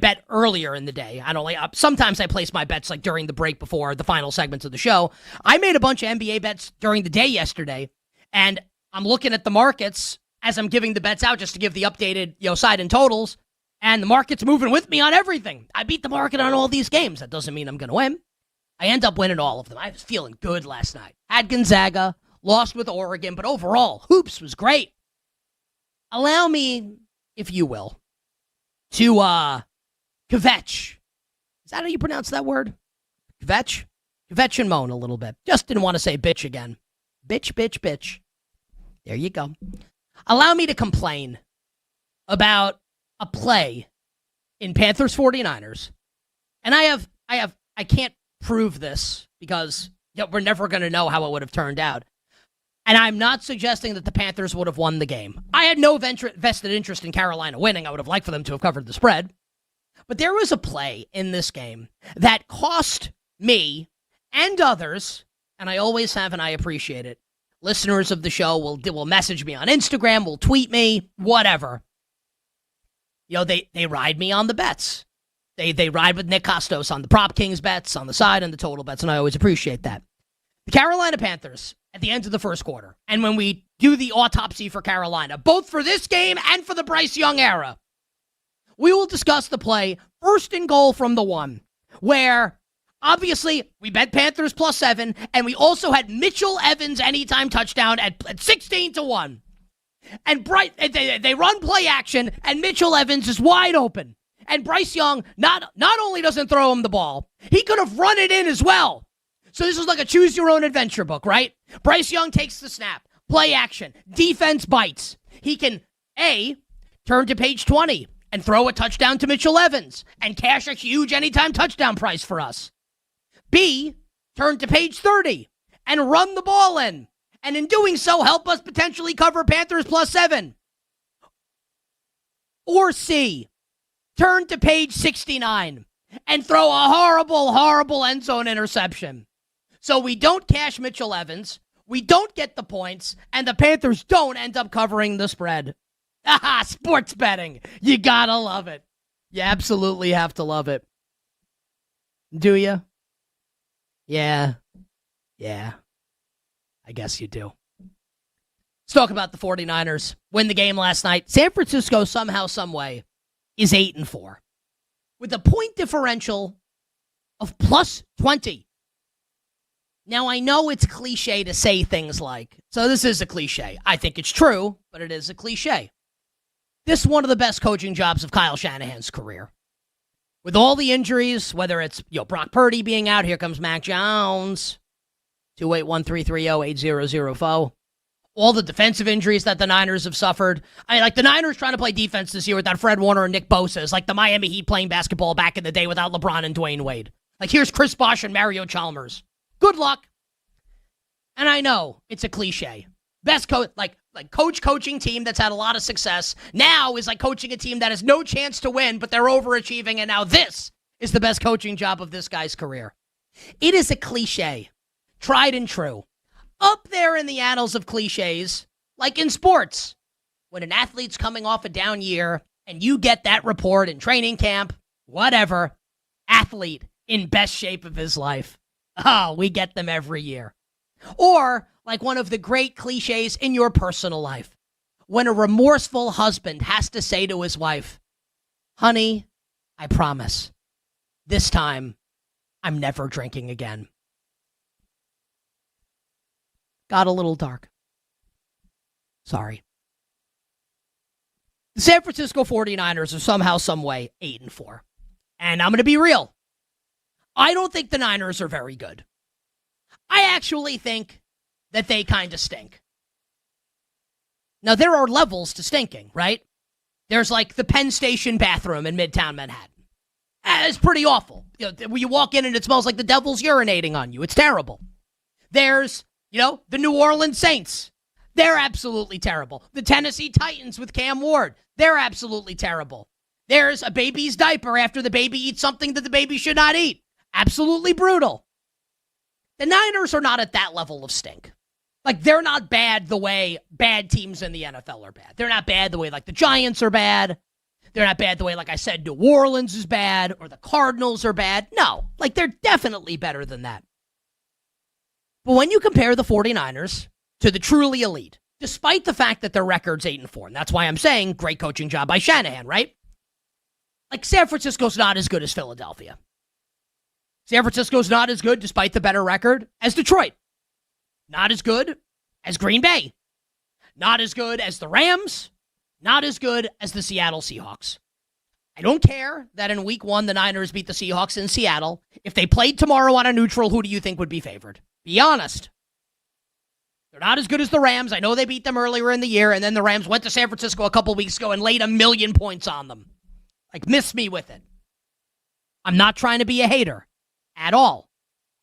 bet earlier in the day. I don't sometimes I place my bets like during the break before the final segments of the show. I made a bunch of NBA bets during the day yesterday, and I'm looking at the markets as I'm giving the bets out just to give the updated side and totals, and the market's moving with me on everything. I beat the market on all these games. That doesn't mean I'm going to win. I end up winning all of them. I was feeling good last night. Had Gonzaga, lost with Oregon, but overall, hoops was great. Allow me, if you will, to kvetch. Is that how you pronounce that word? Kvetch? Kvetch and moan a little bit. Just didn't want to say bitch again. Bitch. There you go. Allow me to complain about a play in Panthers 49ers. And I can't prove this because we're never going to know how it would have turned out. And I'm not suggesting that the Panthers would have won the game. I had no vested interest in Carolina winning. I would have liked for them to have covered the spread. But there was a play in this game that cost me and others, and I always have, and I appreciate it. Listeners of the show will message me on Instagram, will tweet me, whatever. They ride me on the bets. They ride with Nick Costos on the Prop Kings bets, on the side, and the total bets, and I always appreciate that. The Carolina Panthers, at the end of the first quarter, and when we do the autopsy for Carolina, both for this game and for the Bryce Young era, we will discuss the play first and goal from the one, where obviously we bet Panthers +7, and we also had Mitchell Evans anytime touchdown at 16-1. And they run play action, and Mitchell Evans is wide open. And Bryce Young not only doesn't throw him the ball, he could have run it in as well. So this was like a choose-your-own-adventure book, right? Bryce Young takes the snap, play action, defense bites. He can, A, turn to page 20 and throw a touchdown to Mitchell Evans and cash a huge anytime touchdown price for us. B, turn to page 30 and run the ball in. And in doing so, help us potentially cover Panthers +7. Or C, turn to page 69 and throw a horrible, horrible end zone interception. So we don't cash Mitchell Evans, we don't get the points, and the Panthers don't end up covering the spread. Aha, sports betting. You gotta love it. You absolutely have to love it. Do you? Yeah. I guess you do. Let's talk about the 49ers. Win the game last night. San Francisco somehow, someway, is 8-4. With a point differential of +20. Now, I know it's cliche to say things like, so this is a cliche. I think it's true, but it is a cliche. This is one of the best coaching jobs of Kyle Shanahan's career. With all the injuries, whether it's Brock Purdy being out, here comes Mac Jones, 281-330-8004. All the defensive injuries that the Niners have suffered. The Niners trying to play defense this year without Fred Warner and Nick Bosa is like the Miami Heat playing basketball back in the day without LeBron and Dwayne Wade. Here's Chris Bosh and Mario Chalmers. Good luck. And I know it's a cliche. Best coach, coaching team that's had a lot of success now is like coaching a team that has no chance to win, but they're overachieving, and now this is the best coaching job of this guy's career. It is a cliche. Tried and true. Up there in the annals of cliches, like in sports. When an athlete's coming off a down year and you get that report in training camp, whatever, athlete in best shape of his life. Oh, we get them every year. Or like one of the great cliches in your personal life. When a remorseful husband has to say to his wife, honey, I promise, this time I'm never drinking again. Got a little dark. Sorry. The San Francisco 49ers are somehow, someway 8-4. And I'm going to be real. I don't think the Niners are very good. I actually think that they kind of stink. Now, there are levels to stinking, right? There's like the Penn Station bathroom in Midtown Manhattan. It's pretty awful. You walk in and it smells like the devil's urinating on you. It's terrible. There's the New Orleans Saints. They're absolutely terrible. The Tennessee Titans with Cam Ward. They're absolutely terrible. There's a baby's diaper after the baby eats something that the baby should not eat. Absolutely brutal. The Niners are not at that level of stink. They're not bad the way bad teams in the NFL are bad. They're not bad the way the Giants are bad. They're not bad the way, like I said, New Orleans is bad or the Cardinals are bad. No, they're definitely better than that. But when you compare the 49ers to the truly elite, despite the fact that their record's 8-4, and that's why I'm saying great coaching job by Shanahan, right? San Francisco's not as good as Philadelphia. San Francisco's not as good, despite the better record, as Detroit. Not as good as Green Bay. Not as good as the Rams. Not as good as the Seattle Seahawks. I don't care that in week 1 the Niners beat the Seahawks in Seattle. If they played tomorrow on a neutral, who do you think would be favored? Be honest. They're not as good as the Rams. I know they beat them earlier in the year, and then the Rams went to San Francisco a couple weeks ago and laid 1,000,000 points on them. Miss me with it. I'm not trying to be a hater at all.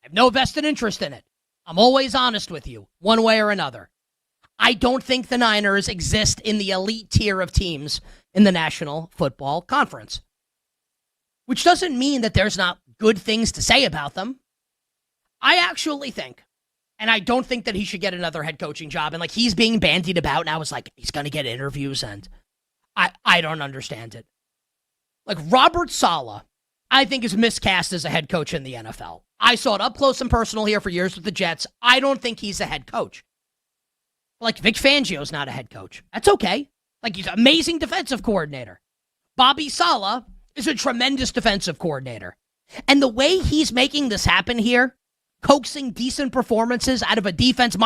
I have no vested interest in it. I'm always honest with you, one way or another. I don't think the Niners exist in the elite tier of teams in the National Football Conference. Which doesn't mean that there's not good things to say about them. I actually think, and I don't think that he should get another head coaching job, and he's being bandied about now, it's he's going to get interviews, and I don't understand it. Robert Saleh, I think is miscast as a head coach in the NFL. I saw it up close and personal here for years with the Jets. I don't think he's a head coach. Vic Fangio's not a head coach. That's okay. He's an amazing defensive coordinator. Bobby Saleh is a tremendous defensive coordinator. And the way he's making this happen here, coaxing decent performances out of a defense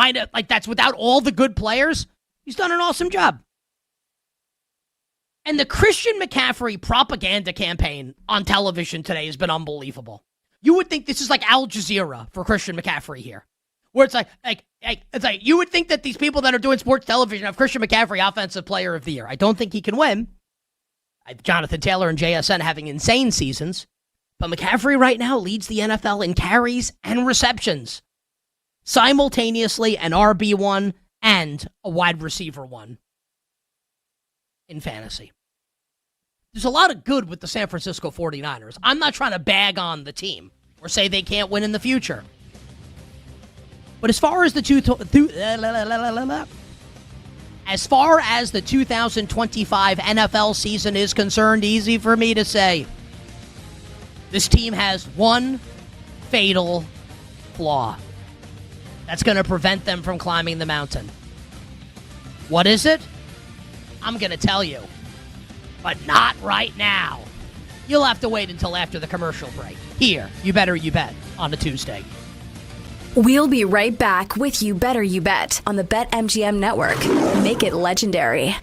that's without all the good players, he's done an awesome job. And the Christian McCaffrey propaganda campaign on television today has been unbelievable. You would think this is like Al Jazeera for Christian McCaffrey here. Where it's like you would think that these people that are doing sports television have Christian McCaffrey Offensive Player of the Year. I don't think he can win. Jonathan Taylor and JSN having insane seasons. But McCaffrey right now leads the NFL in carries and receptions. Simultaneously an RB1 and a wide receiver 1 in fantasy. There's a lot of good with the San Francisco 49ers. I'm not trying to bag on the team or say they can't win in the future. But as far as the 2025 NFL season is concerned, easy for me to say, this team has one fatal flaw that's going to prevent them from climbing the mountain. What is it? I'm going to tell you, but not right now. You'll have to wait until after the commercial break. Here, You Better You Bet on a Tuesday. We'll be right back with You Better You Bet on the BetMGM Network. Make it legendary.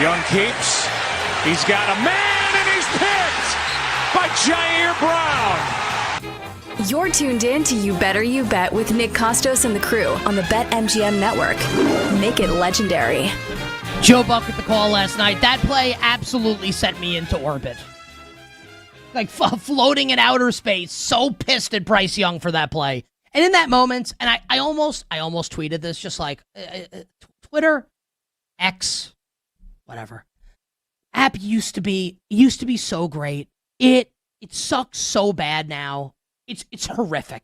Young keeps. He's got a man, and he's picked by Jair Brown. You're tuned in to You Better You Bet with Nick Costos and the crew on the BetMGM network. Make it legendary. Joe Buck with the call last night. That play absolutely sent me into orbit. Like floating in outer space. So pissed at Bryce Young for that play. And in that moment, and I almost tweeted this, just like Twitter, X, whatever. App used to be so great. It sucks so bad now. It's horrific.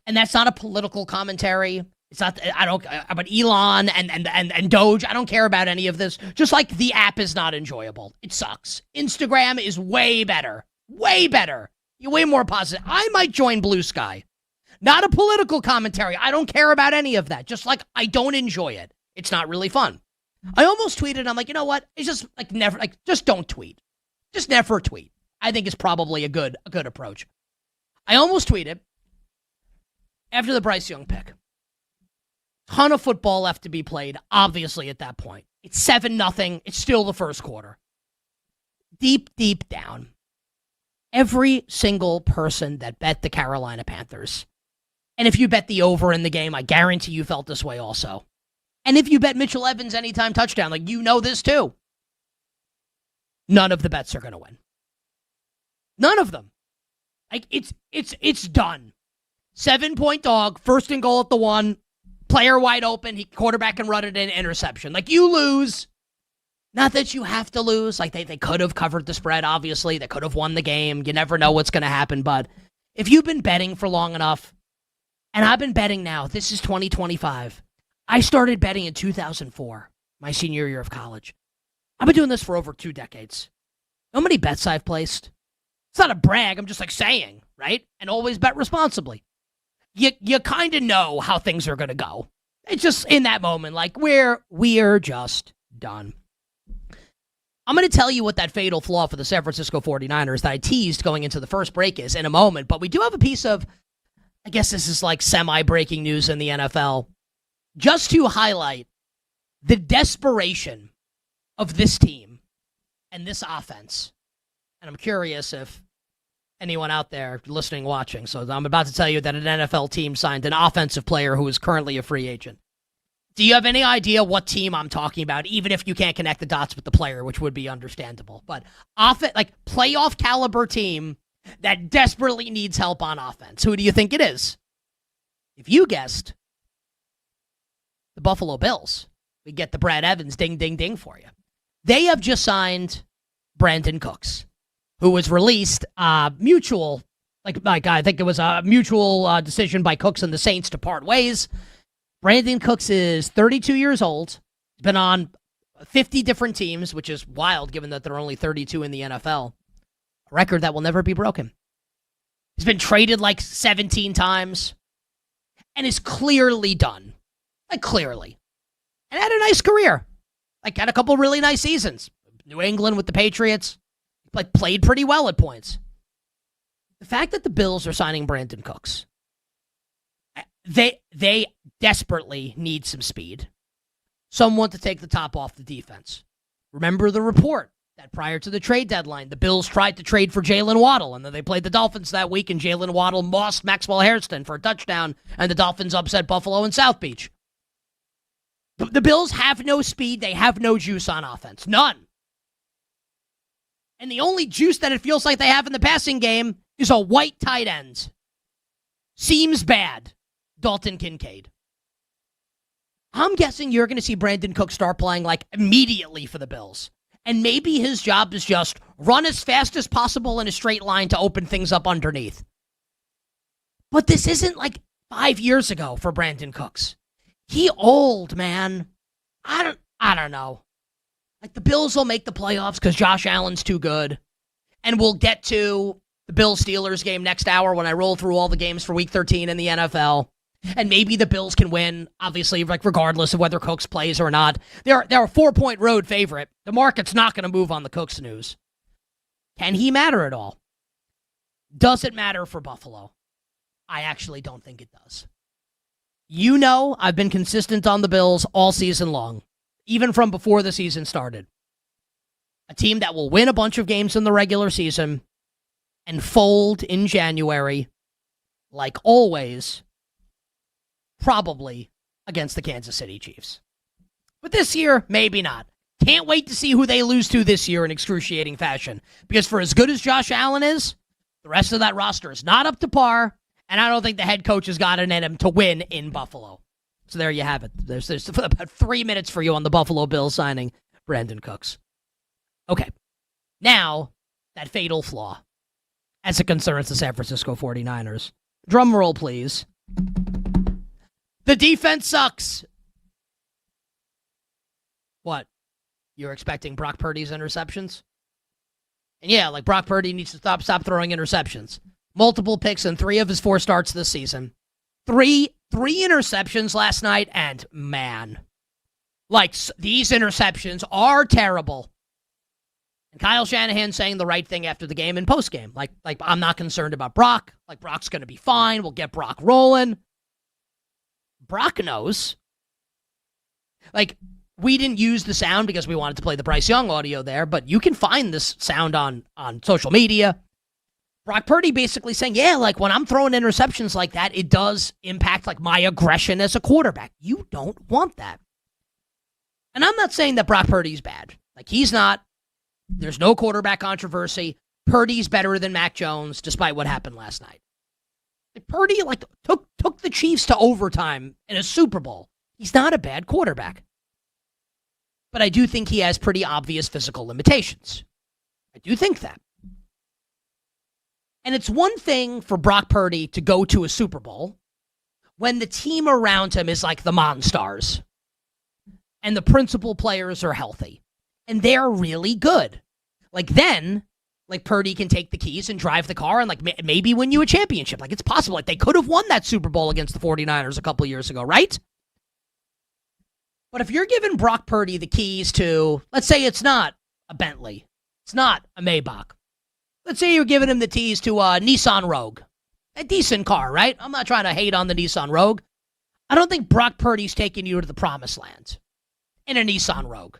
And that's not a political commentary. It's not, about Elon and Doge. I don't care about any of this. Just like the app is not enjoyable. It sucks. Instagram is way better. Way better. You're way more positive. I might join Blue Sky. Not a political commentary. I don't care about any of that. Just like I don't enjoy it. It's not really fun. I almost tweeted. I'm like, you know what? It's just like never, like just don't tweet. Just never tweet. I think is probably a good approach. I almost tweeted after the Bryce Young pick. Ton of football left to be played, obviously, at that point. It's 7-0. It's still the first quarter. Deep down, every single person that bet the Carolina Panthers, and if you bet the over in the game, I guarantee you felt this way also. And if you bet Mitchell Evans anytime touchdown, like you know this too, none of the bets are going to win. None of them. Like it's done. 7-point dog, first and goal at the 1, player wide open, quarterback can run it in, interception. Like you lose. Not that you have to lose. Like they could have covered the spread, obviously. They could have won the game. You never know what's going to happen. But if you've been betting for long enough, and I've been betting now, this is 2025. I started betting in 2004, my senior year of college. I've been doing this for over 2 decades. How many bets I've placed? It's not a brag. I'm just like saying, right? And always bet responsibly. You kind of know how things are going to go. It's just in that moment, like we're just done. I'm going to tell you what that fatal flaw for the San Francisco 49ers that I teased going into the first break is in a moment, but we do have a piece of, I guess this is like semi-breaking news in the NFL, just to highlight the desperation of this team and this offense. And I'm curious if anyone out there listening, watching. So I'm about to tell you that an NFL team signed an offensive player who is currently a free agent. Do you have any idea what team I'm talking about, even if you can't connect the dots with the player, which would be understandable? But like playoff caliber team that desperately needs help on offense. Who do you think it is? If you guessed the Buffalo Bills, we get the Brad Evans ding, ding, ding for you. They have just signed Brandon Cooks, who was released mutual, like I think it was a mutual decision by Cooks and the Saints to part ways. Brandon Cooks is 32 years old. He's been on 50 different teams, which is wild given that there are only 32 in the NFL. A record that will never be broken. He's been traded like 17 times and is clearly done. Like clearly. And had a nice career. Like had a couple really nice seasons. New England with the Patriots. Like played pretty well at points. The fact that the Bills are signing Brandon Cooks, they desperately need some speed. Someone to take the top off the defense. Remember the report that prior to the trade deadline, the Bills tried to trade for Jalen Waddle, and then they played the Dolphins that week, and Jalen Waddle mossed Maxwell Hairston for a touchdown, and the Dolphins upset Buffalo and South Beach. The Bills have no speed. They have no juice on offense. None. And the only juice that it feels like they have in the passing game is a white tight end. Seems bad. Dalton Kincaid. I'm guessing you're going to see Brandon Cook start playing like immediately for the Bills. And maybe his job is just run as fast as possible in a straight line to open things up underneath. But this isn't like 5 years ago for Brandon Cooks. He old, man. I don't know. Like the Bills will make the playoffs because Josh Allen's too good. And we'll get to the Bills-Steelers game next hour when I roll through all the games for Week 13 in the NFL. And maybe the Bills can win, obviously, like regardless of whether Cooks plays or not. They're a 4-point road favorite. The market's not going to move on the Cooks news. Can he matter at all? Does it matter for Buffalo? I actually don't think it does. You know, I've been consistent on the Bills all season long, even from before the season started. A team that will win a bunch of games in the regular season and fold in January, like always, probably against the Kansas City Chiefs. But this year, maybe not. Can't wait to see who they lose to this year in excruciating fashion. Because for as good as Josh Allen is, the rest of that roster is not up to par, and I don't think the head coach has got it in him to win in Buffalo. So there you have it. There's about 3 minutes for you on the Buffalo Bills signing Brandon Cooks. Okay. Now, that fatal flaw as it concerns the San Francisco 49ers. Drum roll, please. The defense sucks. What? You're expecting Brock Purdy's interceptions? And yeah, like Brock Purdy needs to stop throwing interceptions. Multiple picks in 3 of his 4 starts this season. Three interceptions last night, and man, like these interceptions are terrible. And Kyle Shanahan saying the right thing after the game and post-game. Like I'm not concerned about Brock. Like Brock's going to be fine. We'll get Brock rolling. Brock knows. Like, we didn't use the sound because we wanted to play the Bryce Young audio there, but you can find this sound on social media. Brock Purdy basically saying, yeah, like when I'm throwing interceptions like that, it does impact like my aggression as a quarterback. You don't want that. And I'm not saying that Brock Purdy's bad. Like he's not. There's no quarterback controversy. Purdy's better than Mac Jones, despite what happened last night. Purdy like took the Chiefs to overtime in a Super Bowl. He's not a bad quarterback. But I do think he has pretty obvious physical limitations. I do think that. And it's one thing for Brock Purdy to go to a Super Bowl when the team around him is like the Monstars and the principal players are healthy and they're really good. Like then, like Purdy can take the keys and drive the car and like maybe win you a championship. Like it's possible. Like they could have won that Super Bowl against the 49ers a couple years ago, right? But if you're giving Brock Purdy the keys to, let's say it's not a Bentley, it's not a Maybach. Let's say you're giving him the keys to a Nissan Rogue. A decent car, right? I'm not trying to hate on the Nissan Rogue. I don't think Brock Purdy's taking you to the promised land in a Nissan Rogue.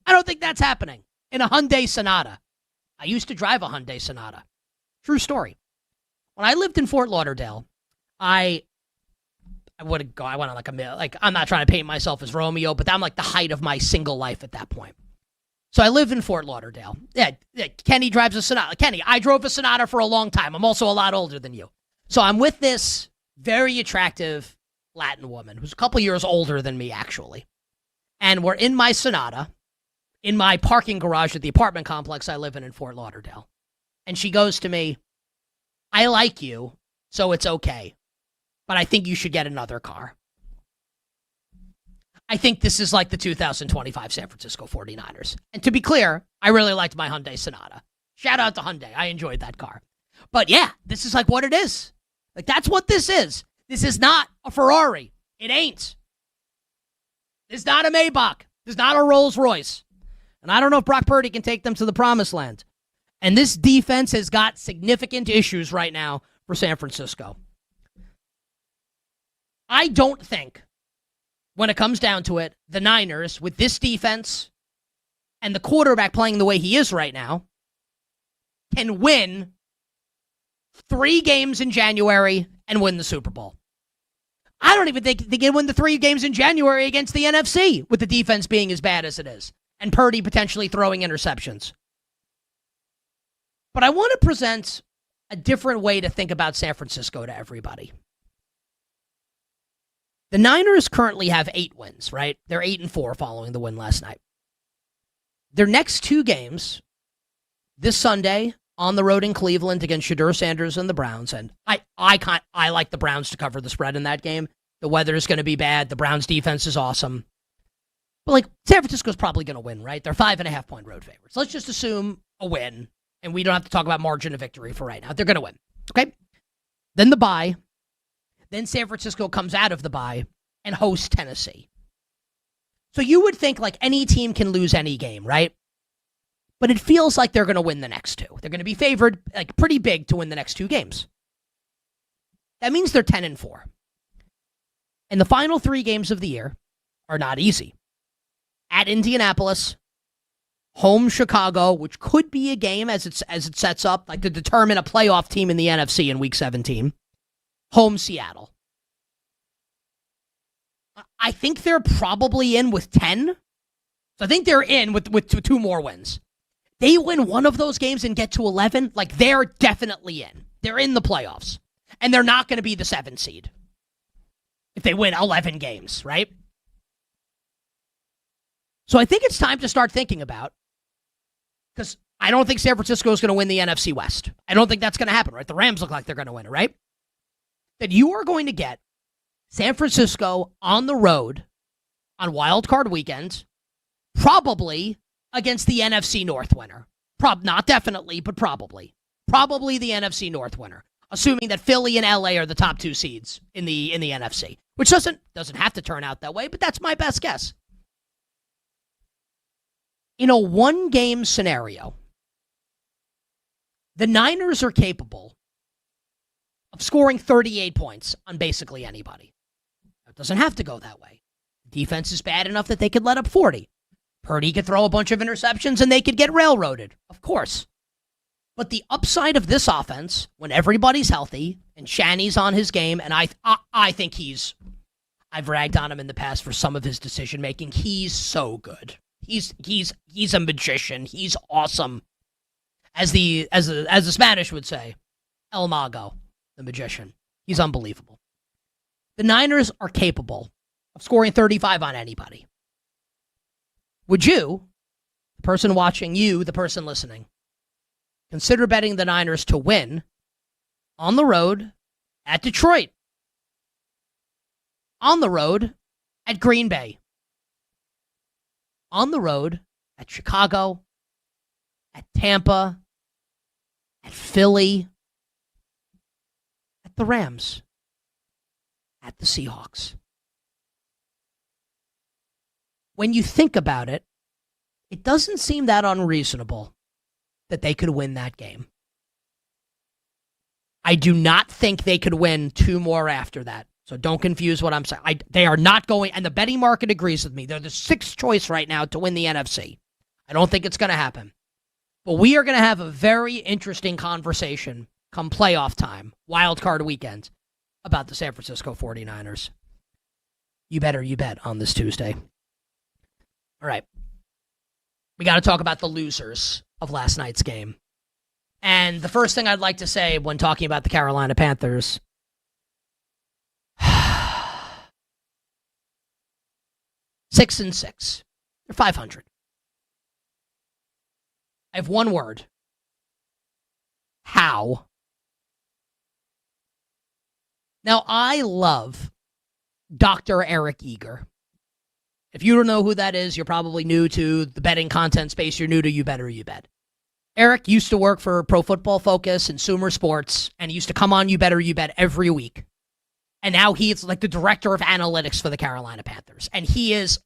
I don't think that's happening in a Hyundai Sonata. I used to drive a Hyundai Sonata. True story. When I lived in Fort Lauderdale, I went on like I'm not trying to paint myself as Romeo, but I'm like the height of my single life at that point. So I live in Fort Lauderdale. Yeah, Kenny drives a Sonata. Kenny, I drove a Sonata for a long time. I'm also a lot older than you. So I'm with this very attractive Latin woman who's a couple years older than me, actually. And we're in my Sonata in my parking garage at the apartment complex I live in Fort Lauderdale. And she goes to me, I like you, so it's okay. But I think you should get another car. I think this is like the 2025 San Francisco 49ers. And to be clear, I really liked my Hyundai Sonata. Shout out to Hyundai. I enjoyed that car. But yeah, this is like what it is. Like that's what this is. This is not a Ferrari. It ain't. It's not a Maybach. It's not a Rolls Royce. And I don't know if Brock Purdy can take them to the promised land. And this defense has got significant issues right now for San Francisco. I don't think, when it comes down to it, the Niners, with this defense and the quarterback playing the way he is right now, can win 3 games in January and win the Super Bowl. I don't even think they can win the 3 games in January against the NFC with the defense being as bad as it is and Purdy potentially throwing interceptions. But I want to present a different way to think about San Francisco to everybody. The Niners currently have 8 wins, right? They're 8-4 following the win last night. Their next 2 games, this Sunday on the road in Cleveland against Shadur Sanders and the Browns, and I like the Browns to cover the spread in that game. The weather is going to be bad. The Browns defense is awesome. But like San Francisco's probably going to win, right? They're 5.5-point road favorites. Let's just assume a win, and we don't have to talk about margin of victory for right now. They're going to win, okay? Then the bye. Then San Francisco comes out of the bye and hosts Tennessee. So you would think like any team can lose any game, right? But it feels like they're going to win the next 2. They're going to be favored like pretty big to win the next 2 games. That means they're 10-4. And the final 3 games of the year are not easy. At Indianapolis, home Chicago, which could be a game as it sets up, like to determine a playoff team in the NFC in Week 17. Home Seattle. I think they're probably in with 10. So I think they're in with 2 more wins. They win one of those games and get to 11, like they're definitely in. They're in the playoffs. And they're not going to be the 7 seed if they win 11 games, right? So I think it's time to start thinking about, because I don't think San Francisco is going to win the NFC West. I don't think that's going to happen, right? The Rams look like they're going to win it, right? That you are going to get San Francisco on the road on Wild Card Weekend, probably against the NFC North winner. Not definitely, but probably. Probably the NFC North winner, assuming that Philly and LA are the top 2 seeds in the NFC, which doesn't have to turn out that way, but that's my best guess. In a 1-game scenario, the Niners are capable of scoring 38 points on basically anybody. It doesn't have to go that way. Defense is bad enough that they could let up 40. Purdy could throw a bunch of interceptions and they could get railroaded, of course. But the upside of this offense, when everybody's healthy and Shanny's on his game, and I think I've ragged on him in the past for some of his decision making. He's so good. He's a magician. He's awesome. As the Spanish would say, El Mago, the magician. He's unbelievable. The Niners are capable of scoring 35 on anybody. Would you, the person watching, you, the person listening, consider betting the Niners to win on the road at Detroit, on the road at Green Bay, on the road at Chicago, at Tampa, at Philly, at the Rams, at the Seahawks? When you think about it, it doesn't seem that unreasonable that they could win that game. I do not think they could win 2 more after that. So don't confuse what I'm saying. They are not going, and the betting market agrees with me. They're the 6th choice right now to win the NFC. I don't think it's going to happen. But we are going to have a very interesting conversation come playoff time, wild card weekend, about the San Francisco 49ers. You bet on this Tuesday. All right. We got to talk about the losers of last night's game. And the first thing I'd like to say when talking about the Carolina Panthers, 6-6. They're 500. I have one word. How? Now, I love Dr. Eric Eager. If you don't know who that is, you're probably new to the betting content space. You're new to You Bet or You Bet. Eric used to work for Pro Football Focus and Sumer Sports, and he used to come on You Bet or You Bet every week. And now he's like the director of analytics for the Carolina Panthers. And he's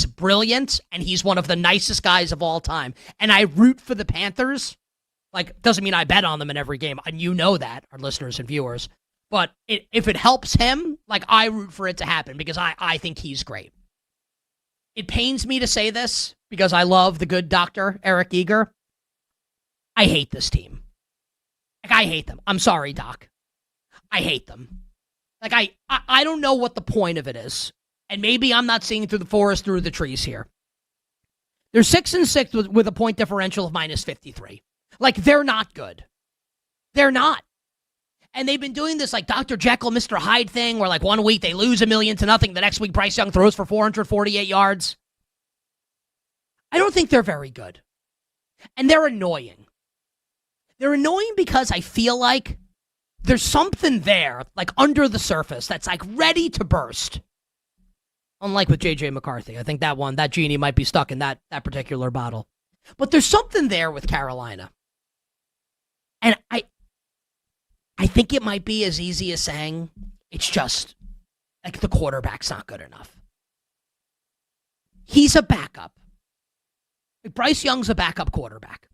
brilliant, and he's one of the nicest guys of all time. And I root for the Panthers. Like, doesn't mean I bet on them in every game. And you know that, our listeners and viewers. But if it helps him, like, I root for it to happen because I think he's great. It pains me to say this because I love the good Dr. Eric Eager. I hate this team. Like, I hate them. I'm sorry, Doc. I hate them. Like, I don't know what the point of it is. And maybe I'm not seeing through the forest through the trees here. They're 6-6 with a point differential of -53. Like, they're not good. They're not. And they've been doing this like Dr. Jekyll, Mr. Hyde thing where like one week they lose 1,000,000-0. The next week Bryce Young throws for 448 yards. I don't think they're very good. And they're annoying. They're annoying because I feel like there's something there, like under the surface, that's like ready to burst. Unlike with J.J. McCarthy. I think that genie might be stuck in that particular bottle. But there's something there with Carolina. And I think it might be as easy as saying it's just like the quarterback's not good enough. He's a backup. Bryce Young's a backup quarterback.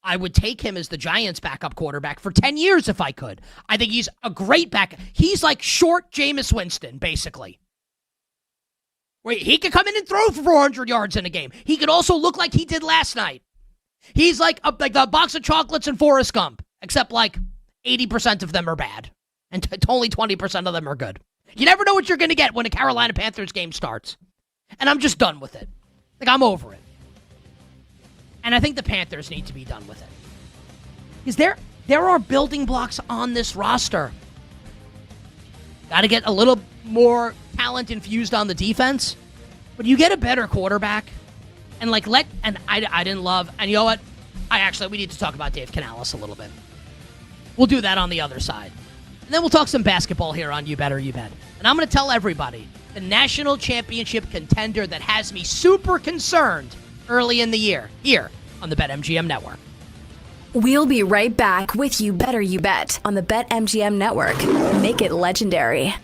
I would take him as the Giants' backup quarterback for 10 years if I could. I think he's a great backup. He's like short Jameis Winston, basically. Wait, he could come in and throw for 400 yards in a game. He could also look like he did last night. He's like a box of chocolates and Forrest Gump, except like 80% of them are bad, and only 20% of them are good. You never know what you're going to get when a Carolina Panthers game starts. And I'm just done with it. Like, I'm over it. And I think the Panthers need to be done with it. Because there are building blocks on this roster. Got to get a little more talent infused on the defense. But you get a better quarterback. And I didn't love, and you know what? We need to talk about Dave Canales a little bit. We'll do that on the other side. And then we'll talk some basketball here on You Better You Bet. And I'm going to tell everybody, the national championship contender that has me super concerned early in the year, here on the BetMGM Network. We'll be right back with You Better You Bet on the BetMGM Network. Make it legendary.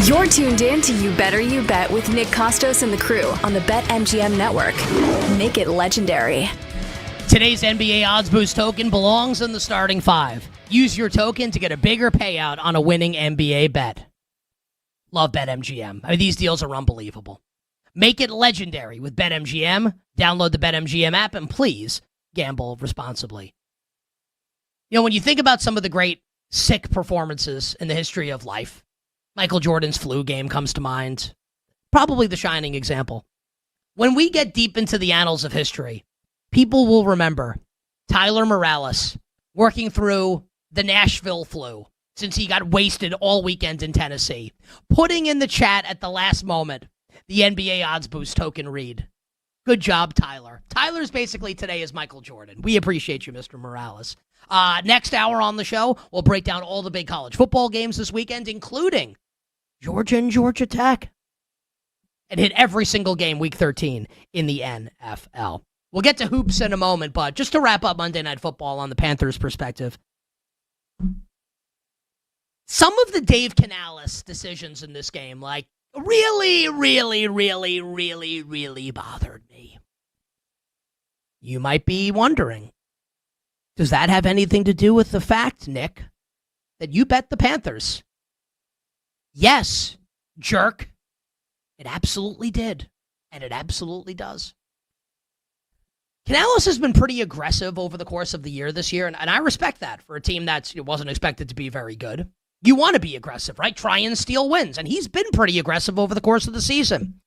You're tuned in to You Better You Bet with Nick Costos and the crew on the BetMGM network. Make it legendary. Today's NBA Odds Boost token belongs in the starting five. Use your token to get a bigger payout on a winning NBA bet. Love BetMGM. I mean, these deals are unbelievable. Make it legendary with BetMGM. Download the BetMGM app and please gamble responsibly. You know, when you think about some of the great sick performances in the history of life, Michael Jordan's flu game comes to mind. Probably the shining example. When we get deep into the annals of history, people will remember Tyler Morales working through the Nashville flu since he got wasted all weekend in Tennessee, putting in the chat at the last moment the NBA Odds Boost token read. Good job, Tyler. Tyler's basically today is Michael Jordan. We appreciate you, Mr. Morales. Next hour on the show, we'll break down all the big college football games this weekend, including Georgia and Georgia Tech, and hit every single game week 13 in the NFL. We'll get to hoops in a moment, but just to wrap up Monday Night Football on the Panthers' perspective, some of the Dave Canales decisions in this game, like, really bothered me. You might be wondering, does that have anything to do with the fact, Nick, that you bet the Panthers? Yes, jerk. It absolutely did, and it absolutely does. Canales has been pretty aggressive over the course of the year this year, and I respect that for a team that wasn't expected to be very good. You want to be aggressive, right? Try and steal wins, and he's been pretty aggressive over the course of the season.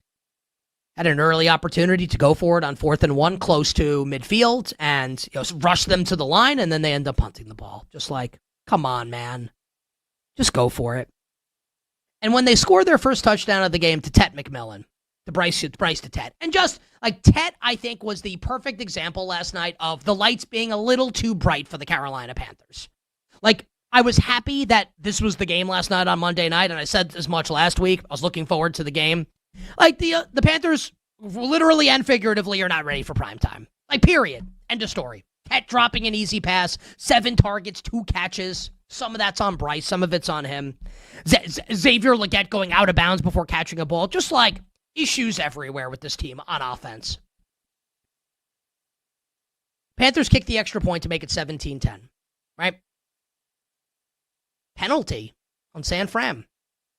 Had an early opportunity to go for it on 4th and 1 close to midfield and rush them to the line, and then they end up punting the ball. Just like, come on, man. Just go for it. And when they scored their first touchdown of the game to Tet McMillan, to Bryce to Tet, and just like Tet, I think, was the perfect example last night of the lights being a little too bright for the Carolina Panthers. Like, I was happy that this was the game last night on Monday night, and I said as much last week. I was looking forward to the game. Like, the Panthers, literally and figuratively, are not ready for prime time. Like, period. End of story. Tet dropping an easy pass, 7 targets, 2 catches. Some of that's on Bryce, some of it's on him. Xavier Legette going out of bounds before catching a ball. Just like issues everywhere with this team on offense. Panthers kick the extra point to make it 17-10, right? Penalty on San Fran.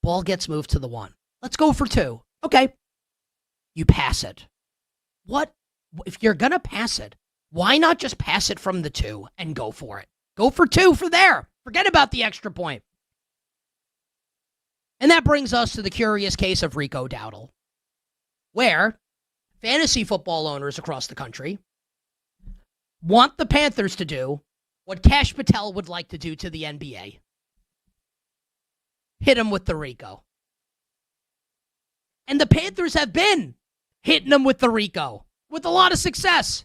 Ball gets moved to the 1. Let's go for 2. Okay. You pass it. What? If you're going to pass it, why not just pass it from the 2 and go for it? Go for 2 for there. Forget about the extra point. And that brings us to the curious case of Rico Dowdle, where fantasy football owners across the country want the Panthers to do what Kash Patel would like to do to the NBA. Hit him with the Rico. And the Panthers have been hitting him with the Rico with a lot of success.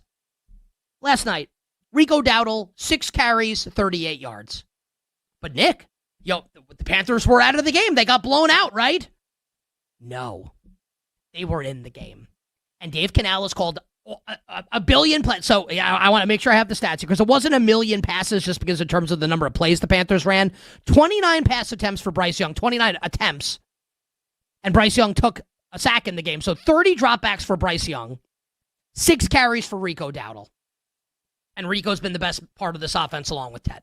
Last night, Rico Dowdle, 6 carries, 38 yards. But Nick, the Panthers were out of the game. They got blown out, right? No. They were in the game. And Dave Canales called a billion plays. So I want to make sure I have the stats here, because it wasn't a million passes just because in terms of the number of plays the Panthers ran. 29 pass attempts for Bryce Young, 29 attempts. And Bryce Young took a sack in the game. So 30 dropbacks for Bryce Young, 6 carries for Rico Dowdle. And Rico's been the best part of this offense along with Ted.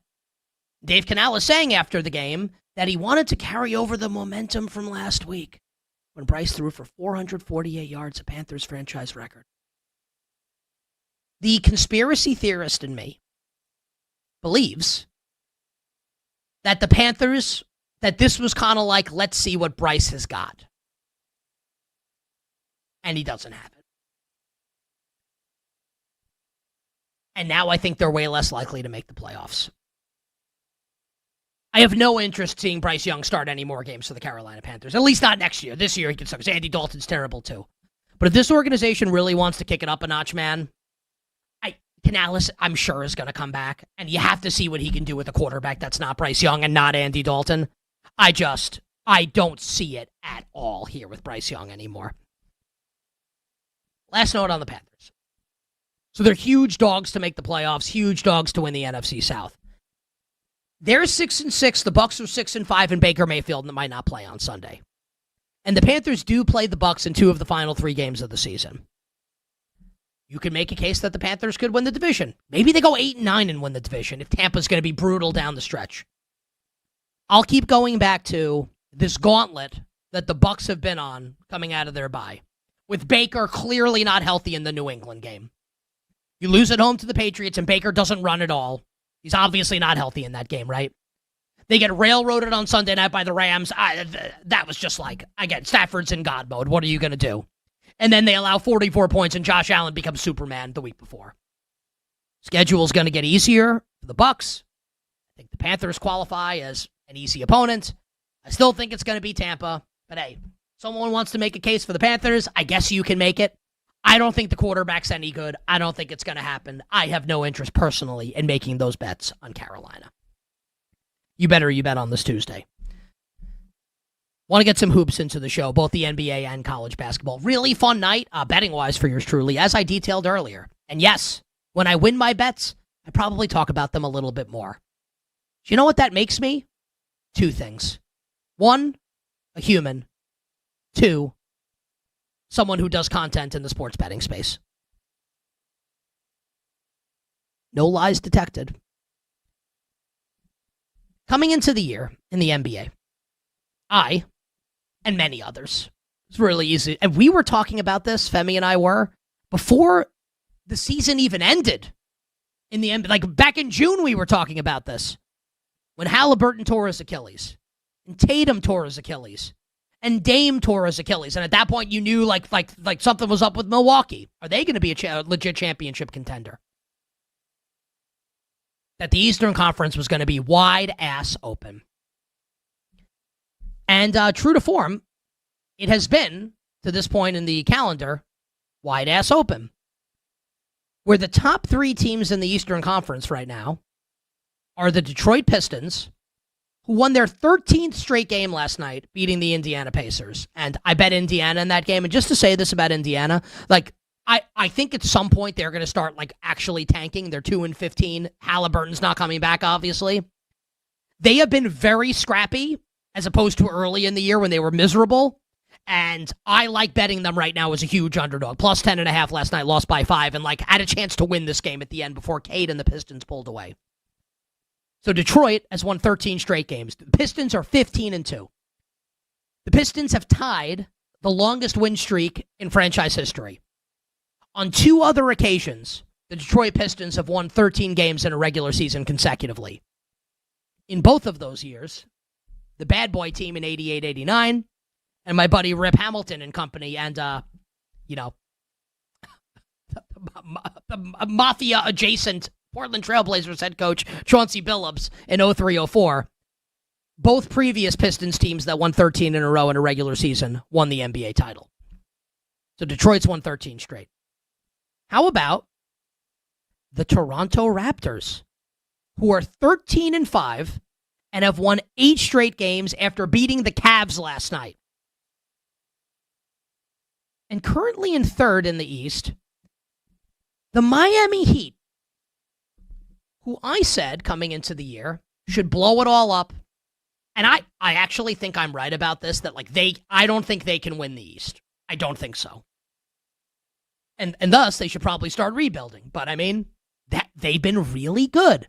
Dave Canales saying after the game that he wanted to carry over the momentum from last week when Bryce threw for 448 yards, a Panthers franchise record. The conspiracy theorist in me believes that the Panthers, that this was kind of like, let's see what Bryce has got. And he doesn't have it. And now I think they're way less likely to make the playoffs. I have no interest seeing Bryce Young start any more games for the Carolina Panthers. At least not next year. This year he can start, because Andy Dalton's terrible too. But if this organization really wants to kick it up a notch, man, Canales, I'm sure, is going to come back. And you have to see what he can do with a quarterback that's not Bryce Young and not Andy Dalton. I don't see it at all here with Bryce Young anymore. Last note on the Panthers. So they're huge dogs to make the playoffs, huge dogs to win the NFC South. They're 6-6. The Bucs are 6-5, and Baker Mayfield might not play on Sunday. And the Panthers do play the Bucs in 2 of the final 3 games of the season. You can make a case that the Panthers could win the division. Maybe they go 8-9 and win the division if Tampa's going to be brutal down the stretch. I'll keep going back to this gauntlet that the Bucs have been on coming out of their bye, with Baker clearly not healthy in the New England game. You lose at home to the Patriots and Baker doesn't run at all. He's obviously not healthy in that game, right? They get railroaded on Sunday night by the Rams. That was just like, again, Stafford's in God mode. What are you going to do? And then they allow 44 points and Josh Allen becomes Superman the week before. Schedule's going to get easier for the Bucs. I think the Panthers qualify as an easy opponent. I still think it's going to be Tampa. But hey, someone wants to make a case for the Panthers. I guess you can make it. I don't think the quarterback's any good. I don't think it's going to happen. I have no interest personally in making those bets on Carolina. You bet on this Tuesday. Want to get some hoops into the show, both the NBA and college basketball. Really fun night, betting-wise for yours truly, as I detailed earlier. And yes, when I win my bets, I probably talk about them a little bit more. Do you know what that makes me? 2 things. 1, a human. 2, someone who does content in the sports betting space. No lies detected. Coming into the year in the NBA, I, and many others, it's really easy. And we were talking about this, Femi and I were, before the season even ended in the NBA. Like back in June, we were talking about this. When Halliburton tore his Achilles, and Tatum tore his Achilles, and Dame tore his Achilles. And at that point, you knew like something was up with Milwaukee. Are they going to be a legit championship contender? That the Eastern Conference was going to be wide ass open. And true to form, it has been, to this point in the calendar, wide ass open. Where the top 3 teams in the Eastern Conference right now are the Detroit Pistons, who won their 13th straight game last night, beating the Indiana Pacers. And I bet Indiana in that game. And just to say this about Indiana, like, I think at some point they're going to start like actually tanking. They're 2-15. Halliburton's not coming back, obviously. They have been very scrappy as opposed to early in the year when they were miserable. And I like betting them right now as a huge underdog. Plus 10.5 last night, lost by 5, and like had a chance to win this game at the end before Cade and the Pistons pulled away. So Detroit has won 13 straight games. The Pistons are 15-2. The Pistons have tied the longest win streak in franchise history. On 2 other occasions, the Detroit Pistons have won 13 games in a regular season consecutively. In both of those years, the bad boy team in 88-89, and my buddy Rip Hamilton and company, and, the mafia-adjacent Portland Trailblazers head coach Chauncey Billups in 03-04. Both previous Pistons teams that won 13 in a row in a regular season won the NBA title. So Detroit's won 13 straight. How about the Toronto Raptors, who are 13-5 and have won 8 straight games after beating the Cavs last night? And currently in 3rd in the East, the Miami Heat, who I said coming into the year should blow it all up. And I actually think I'm right about this, that like I don't think they can win the East. I don't think so. And thus, they should probably start rebuilding. But, I mean, that they've been really good.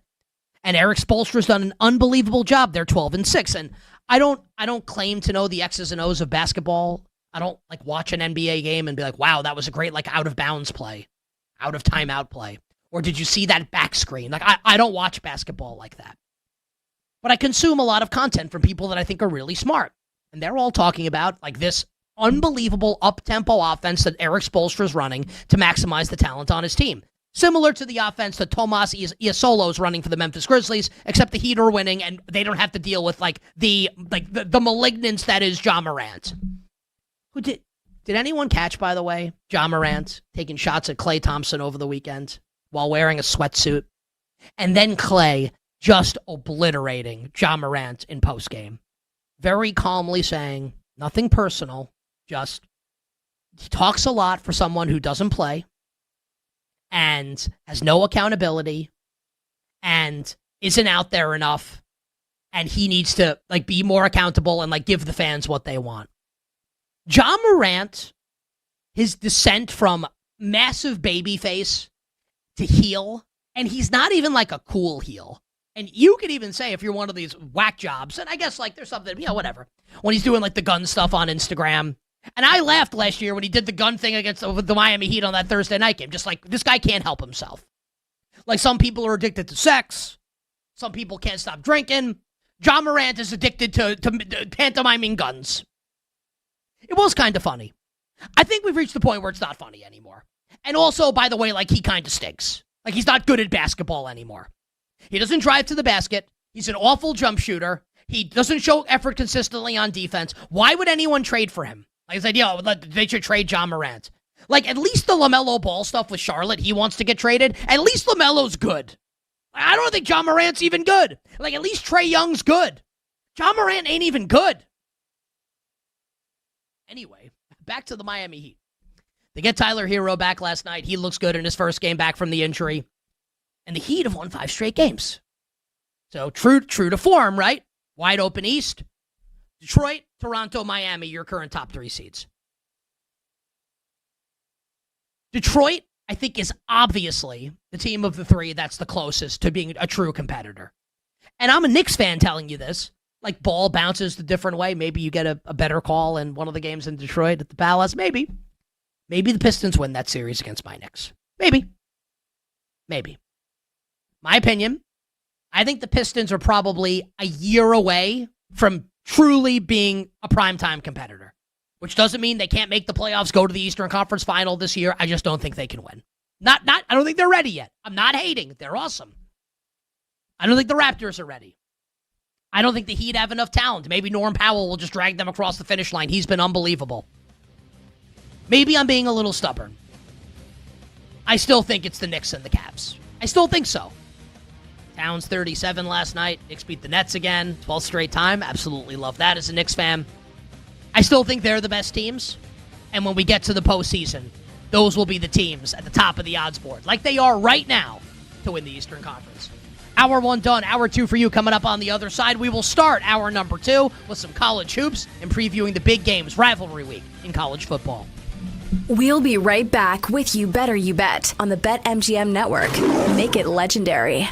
And Eric Spoelstra's done an unbelievable job. They're 12-6. And I don't claim to know the X's and O's of basketball. I don't, like, watch an NBA game and be like, wow, that was a great, like, out-of-bounds play. Out-of-timeout play. Or did you see that back screen? Like, I don't watch basketball like that. But I consume a lot of content from people that I think are really smart. And they're all talking about, like, this unbelievable up-tempo offense that Eric Spoelstra is running to maximize the talent on his team. Similar to the offense that Tomas Iasolo is running for the Memphis Grizzlies, except the Heat are winning and they don't have to deal with the malignance that is Ja Morant. Who did anyone catch, by the way, Ja Morant taking shots at Klay Thompson over the weekend while wearing a sweatsuit? And then Klay just obliterating Ja Morant in postgame. Very calmly saying, nothing personal, just he talks a lot for someone who doesn't play and has no accountability and isn't out there enough, and he needs to like be more accountable and like give the fans what they want. Ja Morant, his descent from massive baby face to heel, and he's not even like a cool heel. And you could even say if you're one of these whack jobs, and I guess like there's something, whatever, when he's doing like the gun stuff on Instagram. And I laughed last year when he did the gun thing against the Miami Heat on that Thursday night game. Just like, this guy can't help himself. Like, some people are addicted to sex. Some people can't stop drinking. Ja Morant is addicted to pantomiming guns. It was kind of funny. I think we've reached the point where it's not funny anymore. And also, by the way, like, he kind of stinks. Like, he's not good at basketball anymore. He doesn't drive to the basket. He's an awful jump shooter. He doesn't show effort consistently on defense. Why would anyone trade for him? Like I said, they should trade Ja Morant. Like, at least the LaMelo Ball stuff with Charlotte, he wants to get traded. At least LaMelo's good. I don't think Ja Morant's even good. Like, at least Trae Young's good. Ja Morant ain't even good. Anyway, back to the Miami Heat. They get Tyler Hero back last night. He looks good in his first game back from the injury. And the Heat have won 5 straight games. So true to form, right? Wide open East. Detroit, Toronto, Miami, your current top 3 seeds. Detroit, I think, is obviously the team of the 3 that's the closest to being a true competitor. And I'm a Knicks fan telling you this. Like, ball bounces the different way. Maybe you get a better call in one of the games in Detroit at the Palace. Maybe. Maybe the Pistons win that series against my Knicks. Maybe. My opinion, I think the Pistons are probably a year away from truly being a primetime competitor, which doesn't mean they can't make the playoffs, go to the Eastern Conference Final this year. I just don't think they can win. I don't think they're ready yet. I'm not hating. They're awesome. I don't think the Raptors are ready. I don't think the Heat have enough talent. Maybe Norm Powell will just drag them across the finish line. He's been unbelievable. Maybe I'm being a little stubborn. I still think it's the Knicks and the Cavs. I still think so. Towns 37 last night. Knicks beat the Nets again. 12th straight time. Absolutely love that as a Knicks fan. I still think they're the best teams. And when we get to the postseason, those will be the teams at the top of the odds board, like they are right now, to win the Eastern Conference. Hour 1 done. Hour 2 for you coming up on the other side. We will start hour number 2 with some college hoops and previewing the big games, rivalry week in college football. We'll be right back with You Better You Bet on the BetMGM Network. Make it legendary.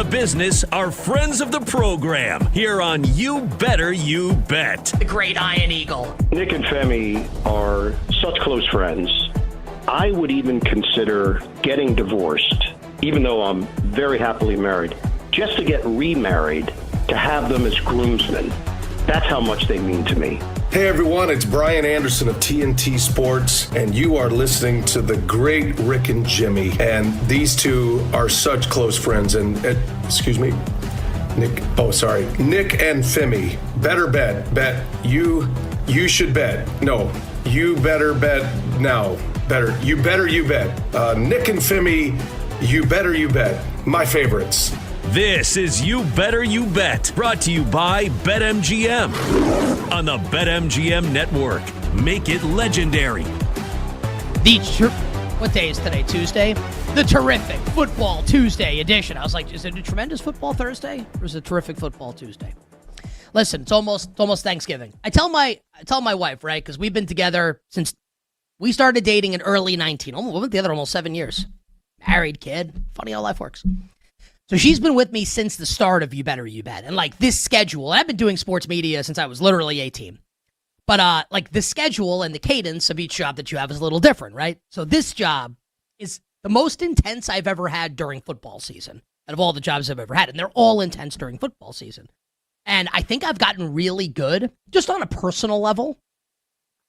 the business are friends of the program here on You Better You Bet. The great Iron Eagle. Nick and Femi are such close friends. I would even consider getting divorced, even though I'm very happily married, just to get remarried, to have them as groomsmen. That's how much they mean to me. Hey everyone, it's Brian Anderson of TNT Sports, and you are listening to the great Rick and Jimmy. And these two are such close friends. And excuse me, Nick and Femi. Better bet. You should bet. No, you better bet now. You better you bet. Nick and Femi, you better you bet. My favorites. This is You Better You Bet, brought to you by BetMGM on the BetMGM Network. Make it legendary. What day is today? Tuesday? The terrific Football Tuesday edition. I was like, is it a tremendous Football Thursday or is it a terrific Football Tuesday? Listen, it's almost Thanksgiving. I tell my wife, right, because we've been together since we started dating in early 19. We've been together almost 7 years. Married, kid. Funny how life works. So she's been with me since the start of You Better You Bet. And like this schedule, I've been doing sports media since I was literally 18. But like the schedule and the cadence of each job that you have is a little different, right? So this job is the most intense I've ever had during football season out of all the jobs I've ever had. And they're all intense during football season. And I think I've gotten really good, just on a personal level,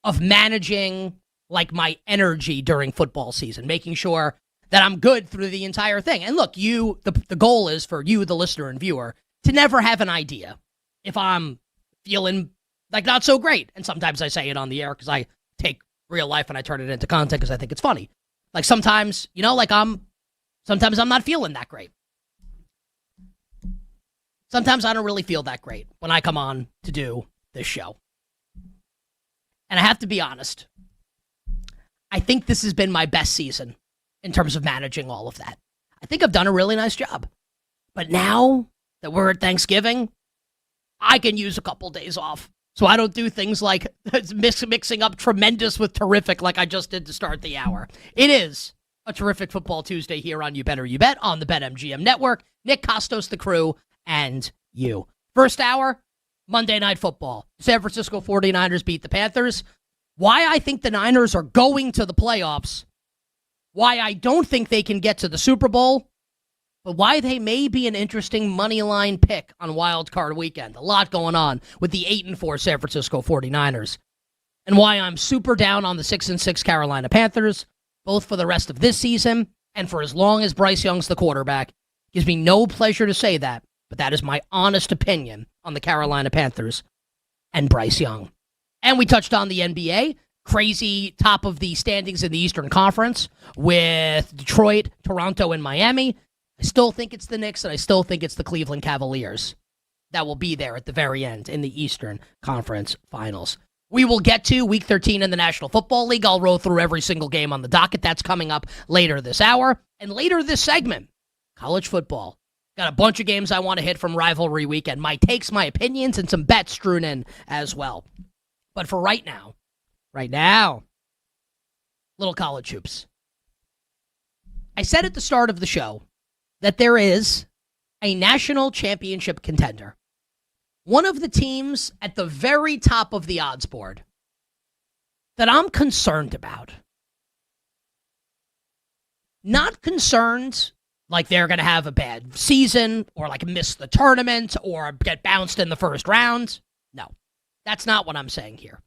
of managing like my energy during football season, making sure that I'm good through the entire thing. And look, the goal is for you, the listener and viewer, to never have an idea if I'm feeling like not so great. And sometimes I say it on the air because I take real life and I turn it into content because I think it's funny. Like sometimes, sometimes I'm not feeling that great. Sometimes I don't really feel that great when I come on to do this show. And I have to be honest, I think this has been my best season in terms of managing all of that. I think I've done a really nice job. But now that we're at Thanksgiving, I can use a couple days off. So I don't do things like mixing up tremendous with terrific like I just did to start the hour. It is a terrific Football Tuesday here on You Better You Bet on the BetMGM Network. Nick Costos, the crew, and you. First hour, Monday Night Football. San Francisco 49ers beat the Panthers. Why I think the Niners are going to the playoffs. Why I don't think they can get to the Super Bowl, but why they may be an interesting money line pick on Wild Card Weekend. A lot going on with the 8-4 San Francisco 49ers. And why I'm super down on the 6-6 Carolina Panthers, both for the rest of this season and for as long as Bryce Young's the quarterback. Gives me no pleasure to say that, but that is my honest opinion on the Carolina Panthers and Bryce Young. And we touched on the NBA. Crazy top of the standings in the Eastern Conference with Detroit, Toronto, and Miami. I still think it's the Knicks, and I still think it's the Cleveland Cavaliers that will be there at the very end in the Eastern Conference Finals. We will get to Week 13 in the National Football League. I'll roll through every single game on the docket. That's coming up later this hour. And later this segment, college football. Got a bunch of games I want to hit from rivalry weekend. My takes, my opinions, and some bets strewn in as well. But for right now, little college hoops. I said at the start of the show that there is a national championship contender. One of the teams at the very top of the odds board that I'm concerned about. Not concerned like they're going to have a bad season or like miss the tournament or get bounced in the first round. No, that's not what I'm saying here.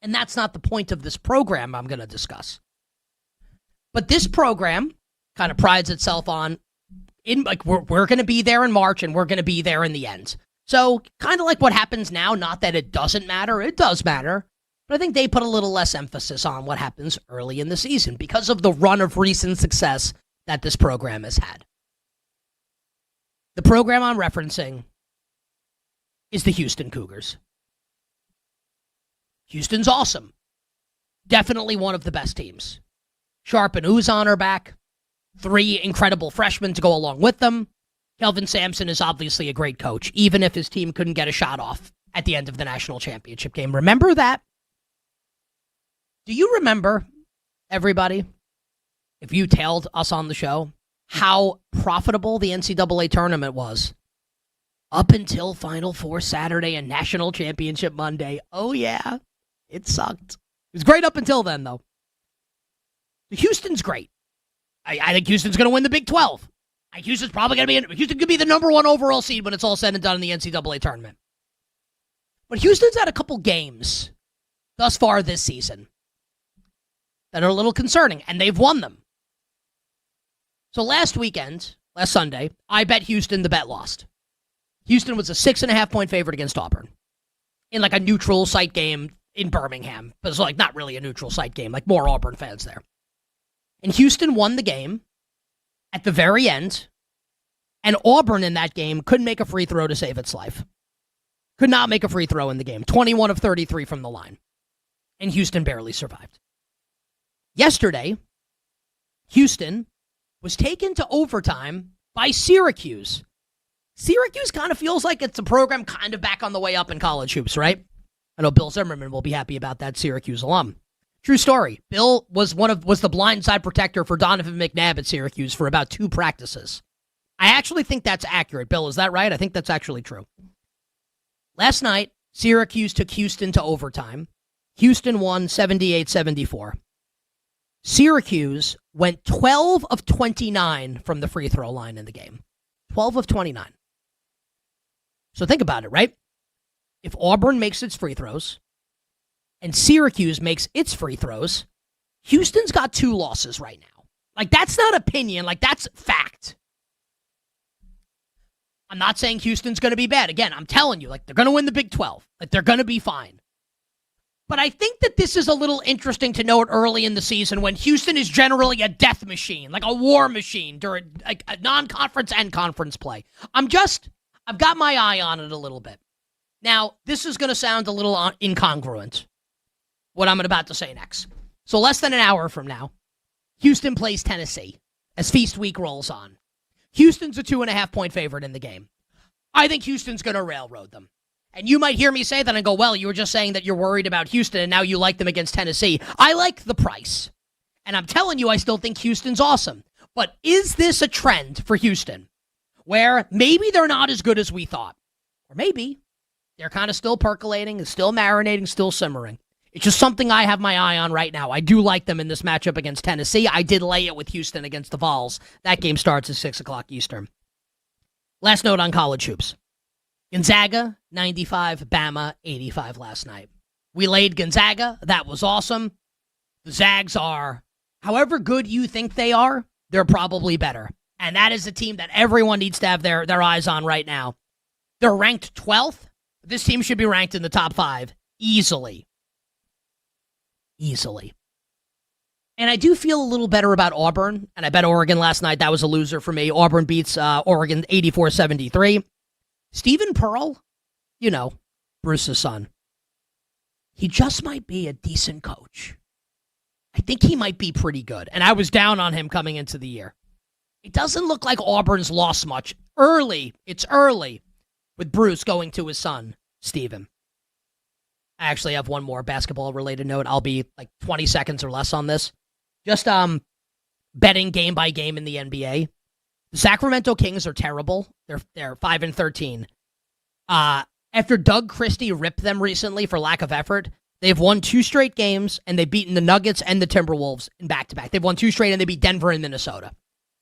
And that's not the point of this program I'm going to discuss. But this program kind of prides itself on, we're going to be there in March and we're going to be there in the end. So kind of like what happens now, not that it doesn't matter, it does matter. But I think they put a little less emphasis on what happens early in the season because of the run of recent success that this program has had. The program I'm referencing is the Houston Cougars. Houston's awesome. Definitely one of the best teams. Sharp and Uzan are back. 3 incredible freshmen to go along with them. Kelvin Sampson is obviously a great coach, even if his team couldn't get a shot off at the end of the national championship game. Remember that? Do you remember, everybody, if you tailed us on the show, how profitable the NCAA tournament was up until Final Four Saturday and National Championship Monday. Oh, yeah, it sucked. It was great up until then, though. Houston's great. I think Houston's going to win the Big 12. Houston's probably going to be Houston could be the number 1 overall seed when it's all said and done in the NCAA tournament. But Houston's had a couple games thus far this season that are a little concerning, and they've won them. So last Sunday, I bet Houston, the bet lost. Houston was a 6.5-point favorite against Auburn in like a neutral site game in Birmingham. But it's like not really a neutral site game, like more Auburn fans there. And Houston won the game at the very end, and Auburn in that game couldn't make a free throw to save its life. Could not make a free throw in the game. 21 of 33 from the line. And Houston barely survived. Yesterday, Houston was taken to overtime by Syracuse. Syracuse kind of feels like it's a program kind of back on the way up in college hoops, right? I know Bill Zimmerman will be happy about that, Syracuse alum. True story. Bill was the blindside protector for Donovan McNabb at Syracuse for about 2 practices. I actually think that's accurate. Bill, is that right? I think that's actually true. Last night, Syracuse took Houston to overtime. Houston won 78-74. Syracuse went 12 of 29 from the free throw line in the game. 12 of 29. So think about it, right? If Auburn makes its free throws and Syracuse makes its free throws, Houston's got 2 losses right now. Like, that's not opinion. Like, that's fact. I'm not saying Houston's going to be bad. Again, I'm telling you, like, they're going to win the Big 12. Like, they're going to be fine. But I think that this is a little interesting to note early in the season when Houston is generally a death machine, like a war machine during like a non-conference and conference play. I've got my eye on it a little bit. Now, this is going to sound a little incongruent, what I'm about to say next. So less than an hour from now, Houston plays Tennessee as Feast Week rolls on. Houston's a 2.5-point favorite in the game. I think Houston's going to railroad them. And you might hear me say that and go, well, you were just saying that you're worried about Houston and now you like them against Tennessee. I like the price. And I'm telling you, I still think Houston's awesome. But is this a trend for Houston where maybe they're not as good as we thought? Or maybe they're kind of still percolating and still marinating, still simmering. It's just something I have my eye on right now. I do like them in this matchup against Tennessee. I did lay it with Houston against the Vols. That game starts at 6 o'clock Eastern. Last note on college hoops. Gonzaga, 95, Bama, 85 last night. We laid Gonzaga. That was awesome. The Zags are, however good you think they are, they're probably better. And that is a team that everyone needs to have their eyes on right now. They're ranked 12th. This team should be ranked in the top 5 easily. Easily. And I do feel a little better about Auburn. And I bet Oregon last night. That was a loser for me. Auburn beats Oregon 84-73. Stephen Pearl, you know, Bruce's son, he just might be a decent coach. I think he might be pretty good. And I was down on him coming into the year. It doesn't look like Auburn's lost much. It's early with Bruce going to his son, Stephen. I actually have one more basketball-related note. I'll be like 20 seconds or less on this. Just betting game by game in the NBA. The Sacramento Kings are terrible. They're 5-13. After Doug Christie ripped them recently for lack of effort, they've won 2 straight games, and they've beaten the Nuggets and the Timberwolves in back-to-back. They've won 2 straight, and they beat Denver and Minnesota.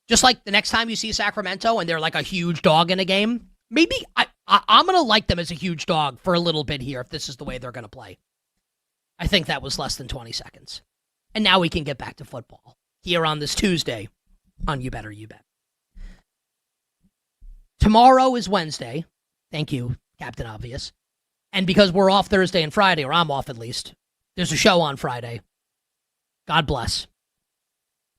Just like the next time you see Sacramento and they're like a huge dog in a game, maybe I'm going to like them as a huge dog for a little bit here if this is the way they're going to play. I think that was less than 20 seconds. And now we can get back to football here on this Tuesday on You Better You Bet. Tomorrow is Wednesday. Thank you, Captain Obvious. And because we're off Thursday and Friday, or I'm off at least, there's a show on Friday. God bless.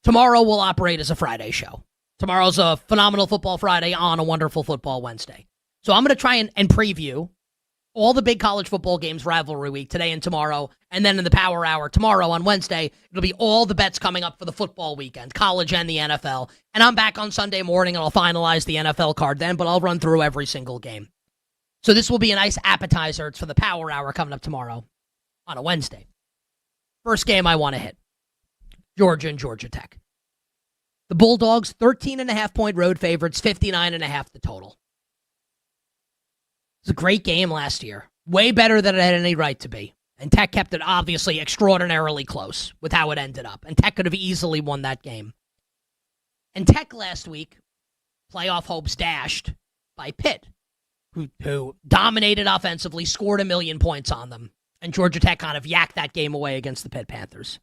Tomorrow will operate as a Friday show. Tomorrow's a phenomenal football Friday on a wonderful football Wednesday. So I'm going to try and preview all the big college football games rivalry week today and tomorrow. And then in the power hour tomorrow on Wednesday, it'll be all the bets coming up for the football weekend, college and the NFL. And I'm back on Sunday morning and I'll finalize the NFL card then, but I'll run through every single game. So this will be a nice appetizer. It's for the power hour coming up tomorrow on a Wednesday. First game I want to hit. Georgia and Georgia Tech. The Bulldogs, 13.5-point road favorites, 59.5 the total. It was a great game last year. Way better than it had any right to be. And Tech kept it obviously extraordinarily close with how it ended up. And Tech could have easily won that game. And Tech last week, playoff hopes dashed by Pitt, who dominated offensively, scored 1 million points on them. And Georgia Tech kind of yacked that game away against the Pitt Panthers.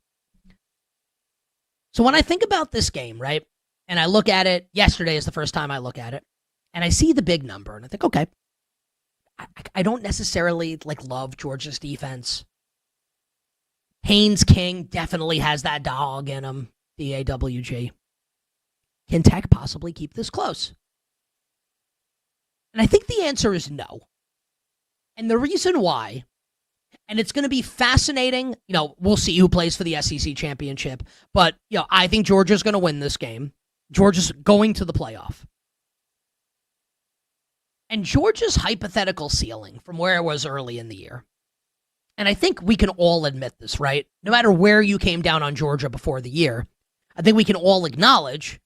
So when I think about this game, right, and I look at it, yesterday is the first time I look at it, and I see the big number, and I think, okay, I don't necessarily love Georgia's defense. Haynes King definitely has that dog in him, D-A-W-G. Can Tech possibly keep this close? And I think the answer is no. And the reason why, and it's going to be fascinating, we'll see who plays for the SEC championship, but I think Georgia's going to win this game. Georgia's going to the playoff. And Georgia's hypothetical ceiling from where it was early in the year, and I think we can all admit this, right? No matter where you came down on Georgia before the year, I think we can all acknowledge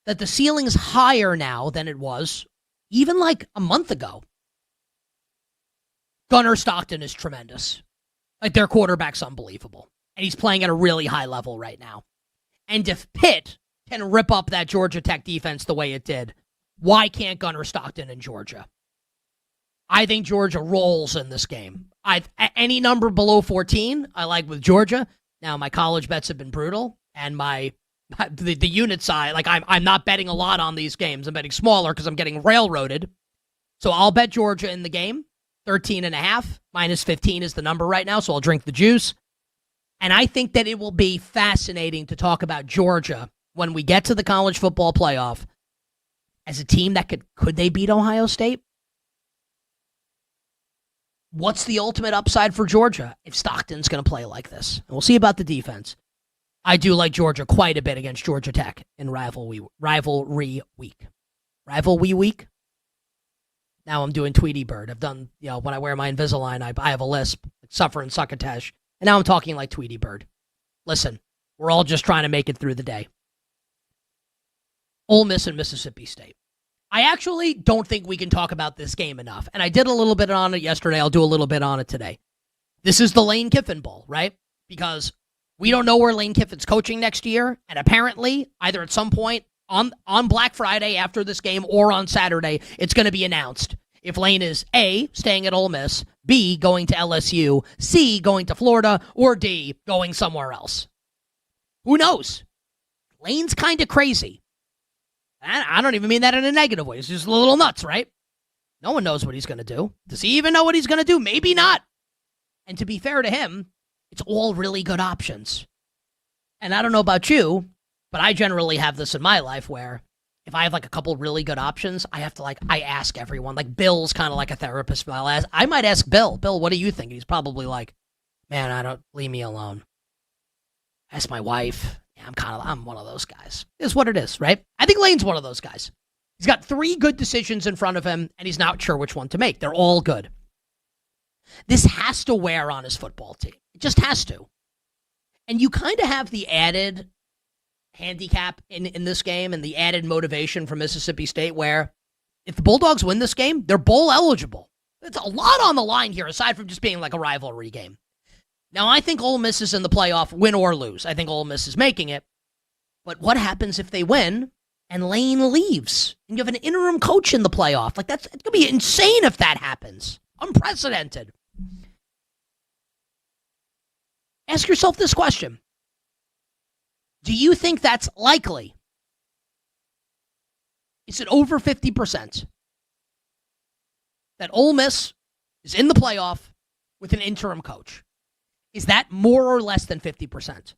that the ceiling's higher now than it was even a month ago. Gunnar Stockton is tremendous. Their quarterback's unbelievable. And he's playing at a really high level right now. And if Pitt can rip up that Georgia Tech defense the way it did, why can't Gunnar Stockton in Georgia? I think Georgia rolls in this game. Any number below 14, I like with Georgia. Now, my college bets have been brutal, and the unit side, I'm not betting a lot on these games. I'm betting smaller because I'm getting railroaded. So I'll bet Georgia in the game. 13.5, minus 15 is the number right now, so I'll drink the juice. And I think that it will be fascinating to talk about Georgia when we get to the college football playoff as a team that could they beat Ohio State? What's the ultimate upside for Georgia if Stockton's going to play like this? And we'll see about the defense. I do like Georgia quite a bit against Georgia Tech in rivalry week. Rivalry week? Now I'm doing Tweety Bird. I've done, when I wear my Invisalign, I have a lisp, suffer and succotash. And now I'm talking like Tweety Bird. Listen, we're all just trying to make it through the day. Ole Miss and Mississippi State. I actually don't think we can talk about this game enough. And I did a little bit on it yesterday. I'll do a little bit on it today. This is the Lane Kiffin Bowl, right? Because we don't know where Lane Kiffin's coaching next year. And apparently, either at some point on Black Friday after this game or on Saturday, it's going to be announced if Lane is A, staying at Ole Miss, B, going to LSU, C, going to Florida, or D, going somewhere else. Who knows? Lane's kind of crazy. I don't even mean that in a negative way. He's just a little nuts, right? No one knows what he's going to do. Does he even know what he's going to do? Maybe not. And to be fair to him, it's all really good options. And I don't know about you, but I generally have this in my life where if I have a couple really good options, I have to I ask everyone. Bill's kind of like a therapist. I might ask Bill, what do you think? He's probably man, leave me alone. Ask my wife. Yeah, I'm one of those guys. It's what it is, right? I think Lane's one of those guys. He's got 3 good decisions in front of him, and he's not sure which one to make. They're all good. This has to wear on his football team. It just has to. And you kind of have the added handicap in this game and the added motivation from Mississippi State where if the Bulldogs win this game, they're bowl eligible. It's a lot on the line here aside from just being a rivalry game. Now, I think Ole Miss is in the playoff, win or lose. I think Ole Miss is making it. But what happens if they win and Lane leaves and you have an interim coach in the playoff? It's going to be insane if that happens. Unprecedented. Ask yourself this question. Do you think that's likely? Is it over 50% that Ole Miss is in the playoff with an interim coach? Is that more or less than 50%?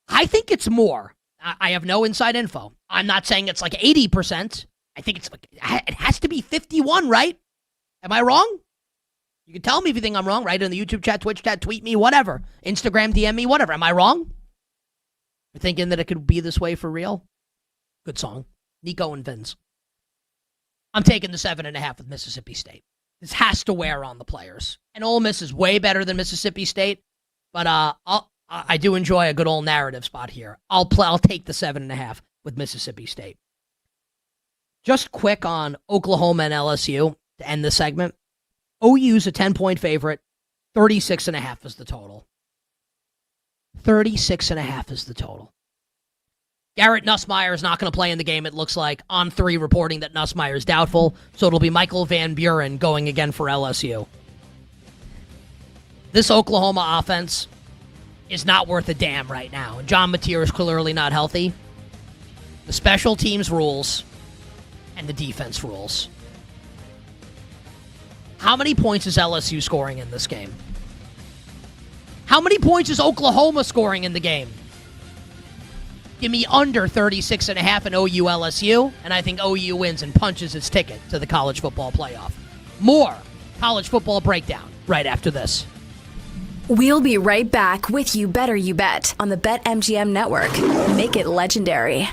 I think it's more. I have no inside info. I'm not saying it's 80%. I think it has to be 51, right? Am I wrong? You can tell me if you think I'm wrong, right? In the YouTube chat, Twitch chat, tweet me, whatever. Instagram, DM me, whatever. Am I wrong? You're thinking that it could be this way for real? Good song. Nico and Vince. I'm taking the 7.5 with Mississippi State. This has to wear on the players. And Ole Miss is way better than Mississippi State. But I do enjoy a good old narrative spot here. I'll take the 7.5 with Mississippi State. Just quick on Oklahoma and LSU to end the segment. OU's a 10-point favorite. 36.5 is the total. 36.5 is the total. Garrett Nussmeier is not going to play in the game, it looks like. On 3 reporting that Nussmeier is doubtful, so it'll be Michael Van Buren going again for LSU. This Oklahoma offense is not worth a damn right now. John Mateer is clearly not healthy. The special teams rules and the defense rules. How many points is LSU scoring in this game? How many points is Oklahoma scoring in the game? Give me under 36.5 in OU LSU, and I think OU wins and punches its ticket to the college football playoff. More college football breakdown right after this. We'll be right back with You Better You Bet on the BetMGM network. Make it legendary.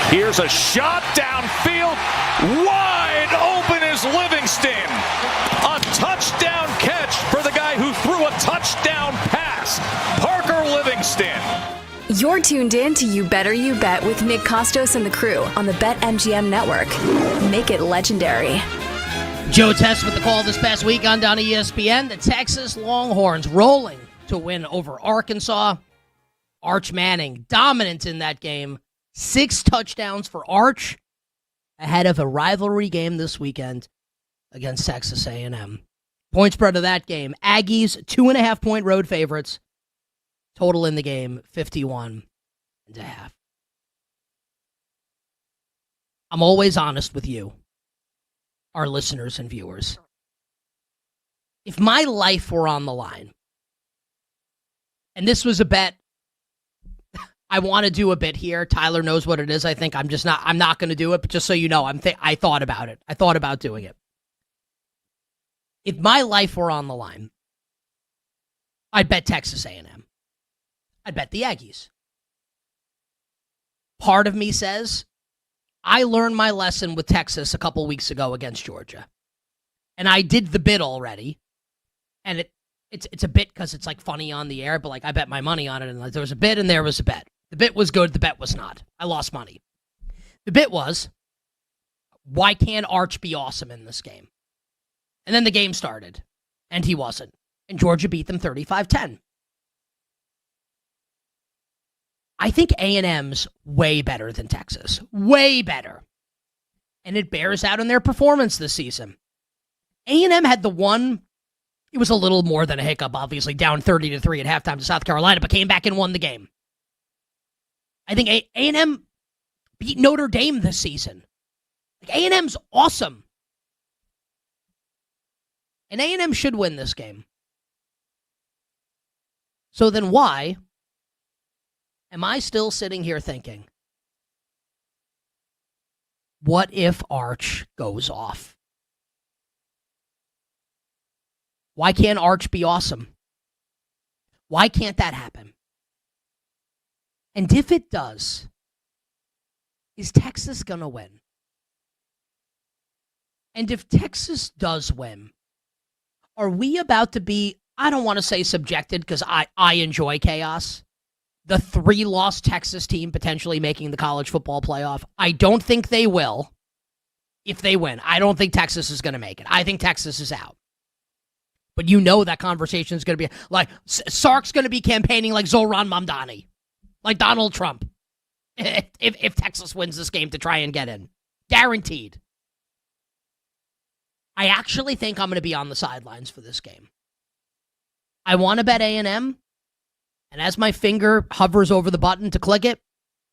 Here's a shot downfield. Wide open is Livingston. A touchdown catch for the guy who threw a touchdown pass, Parker Livingston. You're tuned in to You Better You Bet with Nick Costos and the crew on the BetMGM network. Make it legendary. Joe Test with the call this past week on down ESPN. The Texas Longhorns rolling to win over Arkansas. Arch Manning dominant in that game. 6 touchdowns for Arch ahead of a rivalry game this weekend against Texas A&M. Point spread of that game, Aggies 2.5-point road favorites. Total in the game, 51.5. I'm always honest with you, our listeners and viewers. If my life were on the line, and this was a bet, I want to do a bit here. Tyler knows what it is. I think I'm not going to do it, but just so you know, I thought about it. I thought about doing it. If my life were on the line, I'd bet Texas A&M. I'd bet the Aggies. Part of me says, I learned my lesson with Texas a couple weeks ago against Georgia. And I did the bit already. And it's a bit because it's like funny on the air, but like I bet my money on it. And like, there was a bit and there was a bet. The bit was good. The bet was not. I lost money. The bit was, why can't Arch be awesome in this game? And then the game started. And he wasn't. And Georgia beat them 35-10. I think A&M's way better than Texas. Way better. And it bears out in their performance this season. A&M had the one, it was a little more than a hiccup, obviously, down 30-3 at halftime to South Carolina, but came back and won the game. I think A&M beat Notre Dame this season. Like, A&M's awesome. And A&M should win this game. So then why am I still sitting here thinking, what if Arch goes off? Why can't Arch be awesome? Why can't that happen? And if it does, is Texas going to win? And if Texas does win, are we about to be, I don't want to say subjected because I enjoy chaos, the 3-loss Texas team potentially making the college football playoff? I don't think they will if they win. I don't think Texas is going to make it. I think Texas is out. But you know that conversation is going to be like, Sark's going to be campaigning like Zoran Mamdani, like Donald Trump, if Texas wins this game to try and get in. Guaranteed. I actually think I'm going to be on the sidelines for this game. I want to bet A&M. And as my finger hovers over the button to click it,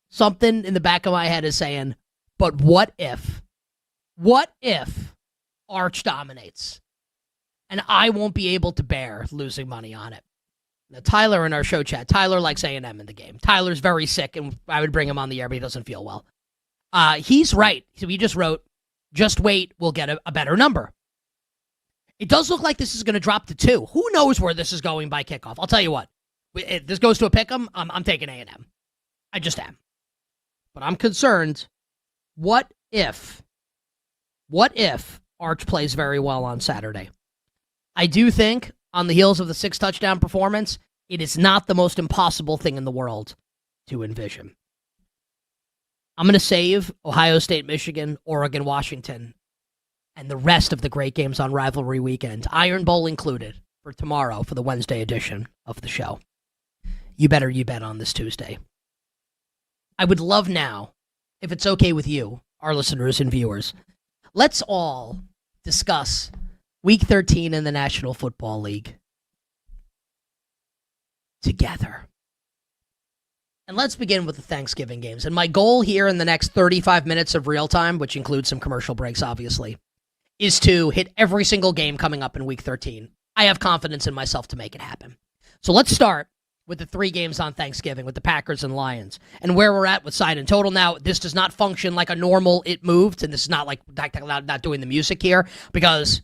something in the back of my head is saying, but what if Arch dominates? And I won't be able to bear losing money on it. Now, Tyler in our show chat, Tyler likes A&M in the game. Tyler's very sick, and I would bring him on the air, but he doesn't feel well. He's right. So he just wrote, just wait, we'll get a better number. It does look like this is going to drop to 2. Who knows where this is going by kickoff? I'll tell you what. If this goes to a pick'em, I'm taking A&M. I just am. But I'm concerned, what if Arch plays very well on Saturday? I do think, on the heels of the 6-touchdown performance, it is not the most impossible thing in the world to envision. I'm going to save Ohio State, Michigan, Oregon, Washington, and the rest of the great games on rivalry weekend, Iron Bowl included, for tomorrow for the Wednesday edition of the show. You better you bet on this Tuesday. I would love now, if it's okay with you, our listeners and viewers, let's all discuss Week 13 in the National Football League together. And let's begin with the Thanksgiving games. And my goal here in the next 35 minutes of real time, which includes some commercial breaks, obviously, is to hit every single game coming up in Week 13. I have confidence in myself to make it happen. So let's start with the 3 games on Thanksgiving with the Packers and Lions and where we're at with side and total. Now, this does not function like a normal It Moved, and this is not like not doing the music here because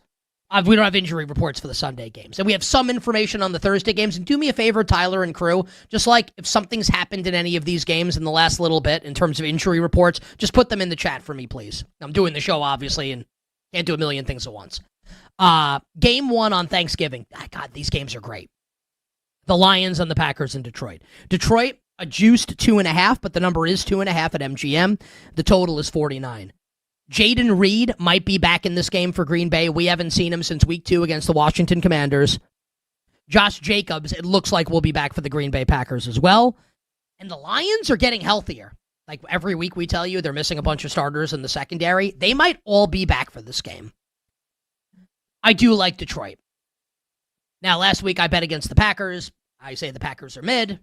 We don't have injury reports for the Sunday games. And we have some information on the Thursday games. And do me a favor, Tyler and crew, just like if something's happened in any of these games in the last little bit in terms of injury reports, just put them in the chat for me, please. I'm doing the show, obviously, and can't do a million things at once. Game 1 on Thanksgiving. God, these games are great. The Lions and the Packers in Detroit. Detroit, a juiced 2.5, but the number is 2.5 at MGM. The total is 49. Jaden Reed might be back in this game for Green Bay. We haven't seen him since week 2 against the Washington Commanders. Josh Jacobs, it looks like, will be back for the Green Bay Packers as well. And the Lions are getting healthier. Like every week we tell you, they're missing a bunch of starters in the secondary. They might all be back for this game. I do like Detroit. Now, last week I bet against the Packers. I say the Packers are mid.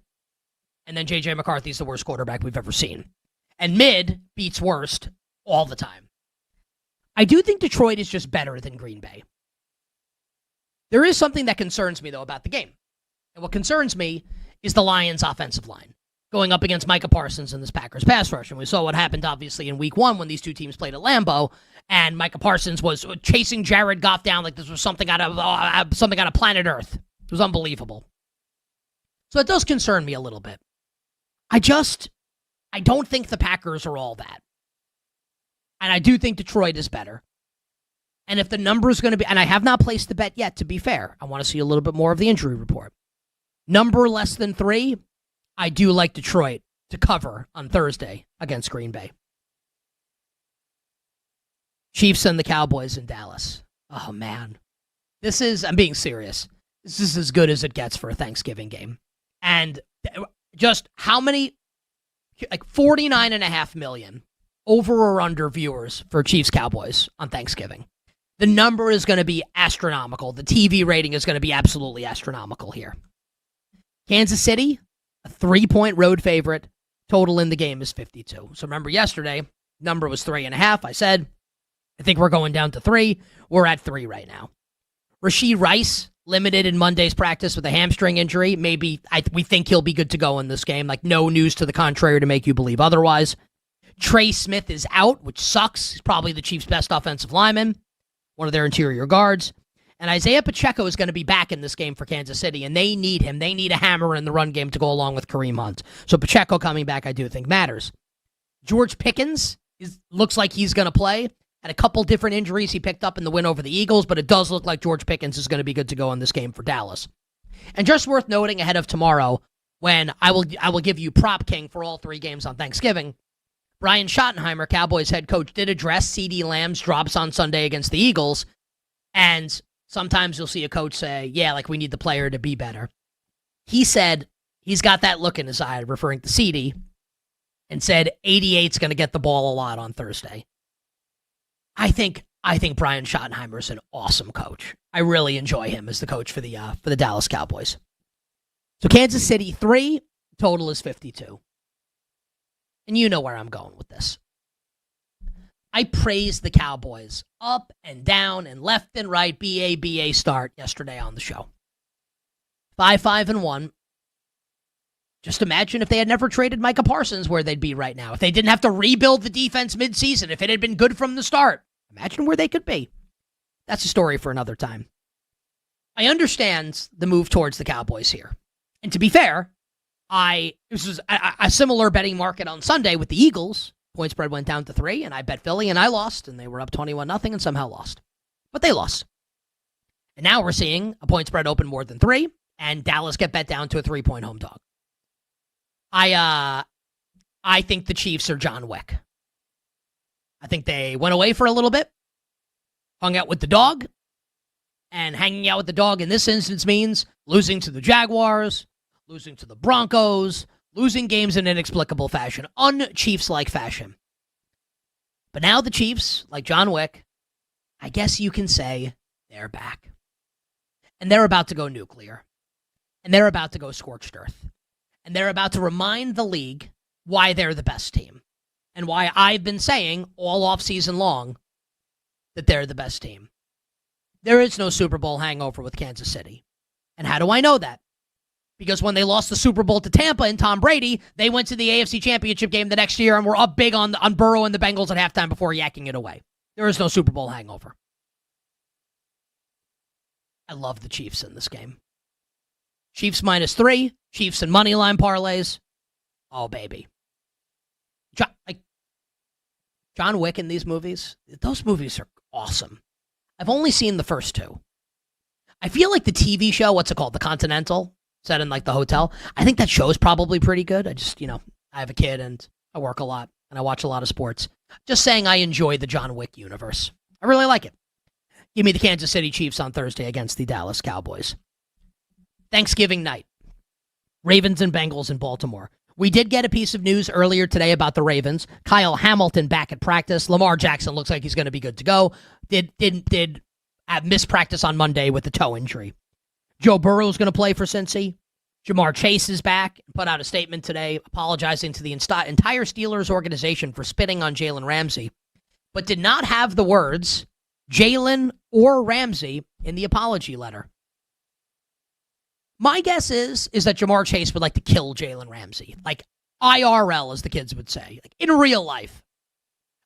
And then J.J. McCarthy's the worst quarterback we've ever seen. And mid beats worst all the time. I do think Detroit is just better than Green Bay. There is something that concerns me, though, about the game. And what concerns me is the Lions' offensive line going up against Micah Parsons and this Packers pass rush. And we saw what happened, obviously, in week 1 when these two teams played at Lambeau, and Micah Parsons was chasing Jared Goff down like this was something out of planet Earth. It was unbelievable. So it does concern me a little bit. I don't think the Packers are all that. And I do think Detroit is better. And if the number is going to be, and I have not placed the bet yet, to be fair, I want to see a little bit more of the injury report. Number less than 3, I do like Detroit to cover on Thursday against Green Bay. Chiefs and the Cowboys in Dallas. Oh, man. I'm being serious. This is as good as it gets for a Thanksgiving game. And just how many, 49.5 million over or under viewers for Chiefs Cowboys on Thanksgiving. The number is going to be astronomical. The TV rating is going to be absolutely astronomical here. Kansas City, a 3-point road favorite. Total in the game is 52. So remember yesterday, number was 3.5. I said, I think we're going down to 3. We're at 3 right now. Rashee Rice, limited in Monday's practice with a hamstring injury. We think he'll be good to go in this game. Like, no news to the contrary to make you believe otherwise. Trey Smith is out, which sucks. He's probably the Chiefs' best offensive lineman, one of their interior guards. And Isaiah Pacheco is going to be back in this game for Kansas City, and they need him. They need a hammer in the run game to go along with Kareem Hunt. So Pacheco coming back, I do think, matters. George Pickens looks like he's going to play. Had a couple different injuries he picked up in the win over the Eagles, but it does look like George Pickens is going to be good to go in this game for Dallas. And just worth noting ahead of tomorrow, when I will give you Prop King for all 3 games on Thanksgiving, Brian Schottenheimer, Cowboys head coach, did address CeeDee Lamb's drops on Sunday against the Eagles. And sometimes you'll see a coach say, yeah, like we need the player to be better. He said he's got that look in his eye, referring to CeeDee, and said 88's going to get the ball a lot on Thursday. I think Brian Schottenheimer is an awesome coach. I really enjoy him as the coach for the Dallas Cowboys. So Kansas City 3, total is 52. And you know where I'm going with this. I praised the Cowboys up and down and left and right, BA start yesterday on the show. 5-1. Just imagine if they had never traded Micah Parsons, where they'd be right now. If they didn't have to rebuild the defense midseason, if it had been good from the start, imagine where they could be. That's a story for another time. I understand the move towards the Cowboys here. And to be fair, this was a similar betting market on Sunday with the Eagles. Point spread went down to 3, and I bet Philly, and I lost, and they were up 21-0 and somehow lost. But they lost. And now we're seeing a point spread open more than 3, and Dallas get bet down to a 3-point home dog. I think the Chiefs are John Wick. I think they went away for a little bit, hung out with the dog, and hanging out with the dog in this instance means losing to the Jaguars, losing to the Broncos, losing games in inexplicable fashion, un-Chiefs-like fashion. But now the Chiefs, like John Wick, I guess you can say they're back. And they're about to go nuclear. And they're about to go scorched earth. And they're about to remind the league why they're the best team. And why I've been saying all offseason long that they're the best team. There is no Super Bowl hangover with Kansas City. And how do I know that? Because when they lost the Super Bowl to Tampa and Tom Brady, they went to the AFC Championship game the next year and were up big on Burrow and the Bengals at halftime before yakking it away. There is no Super Bowl hangover. I love the Chiefs in this game. Chiefs -3, Chiefs and money line parlays. Oh, baby. John Wick in these movies, those movies are awesome. I've only seen the first two. I feel like the TV show, what's it called? The Continental, set in like the hotel. I think that show's probably pretty good. I just, I have a kid and I work a lot and I watch a lot of sports. Just saying I enjoy the John Wick universe. I really like it. Give me the Kansas City Chiefs on Thursday against the Dallas Cowboys. Thanksgiving night. Ravens and Bengals in Baltimore. We did get a piece of news earlier today about the Ravens. Kyle Hamilton back at practice. Lamar Jackson looks like he's going to be good to go. Did miss practice on Monday with the toe injury. Joe Burrow's going to play for Cincy. Jamar Chase is back and put out a statement today apologizing to the entire Steelers organization for spitting on Jalen Ramsey, but did not have the words Jalen or Ramsey in the apology letter. My guess is that Jamar Chase would like to kill Jalen Ramsey. Like IRL, as the kids would say. Like in real life.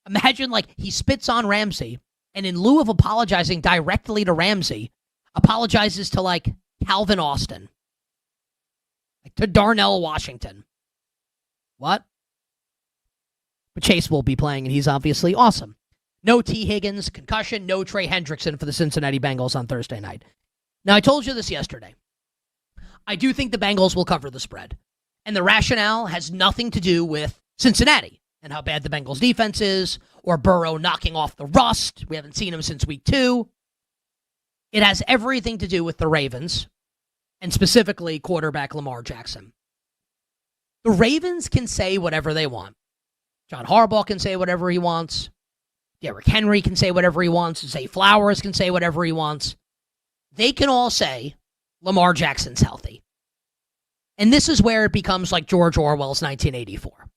Imagine like he spits on Ramsey and in lieu of apologizing directly to Ramsey, apologizes to like Calvin Austin. Like to Darnell Washington. What? But Chase will be playing and he's obviously awesome. No T. Higgins, concussion, no Trey Hendrickson for the Cincinnati Bengals on Thursday night. Now, I told you this yesterday. I do think the Bengals will cover the spread. And the rationale has nothing to do with Cincinnati and how bad the Bengals defense is or Burrow knocking off the rust. We haven't seen him since week 2. It has everything to do with the Ravens and specifically quarterback Lamar Jackson. The Ravens can say whatever they want. John Harbaugh can say whatever he wants. Derrick Henry can say whatever he wants. Zay Flowers can say whatever he wants. They can all say Lamar Jackson's healthy. And this is where it becomes like George Orwell's 1984.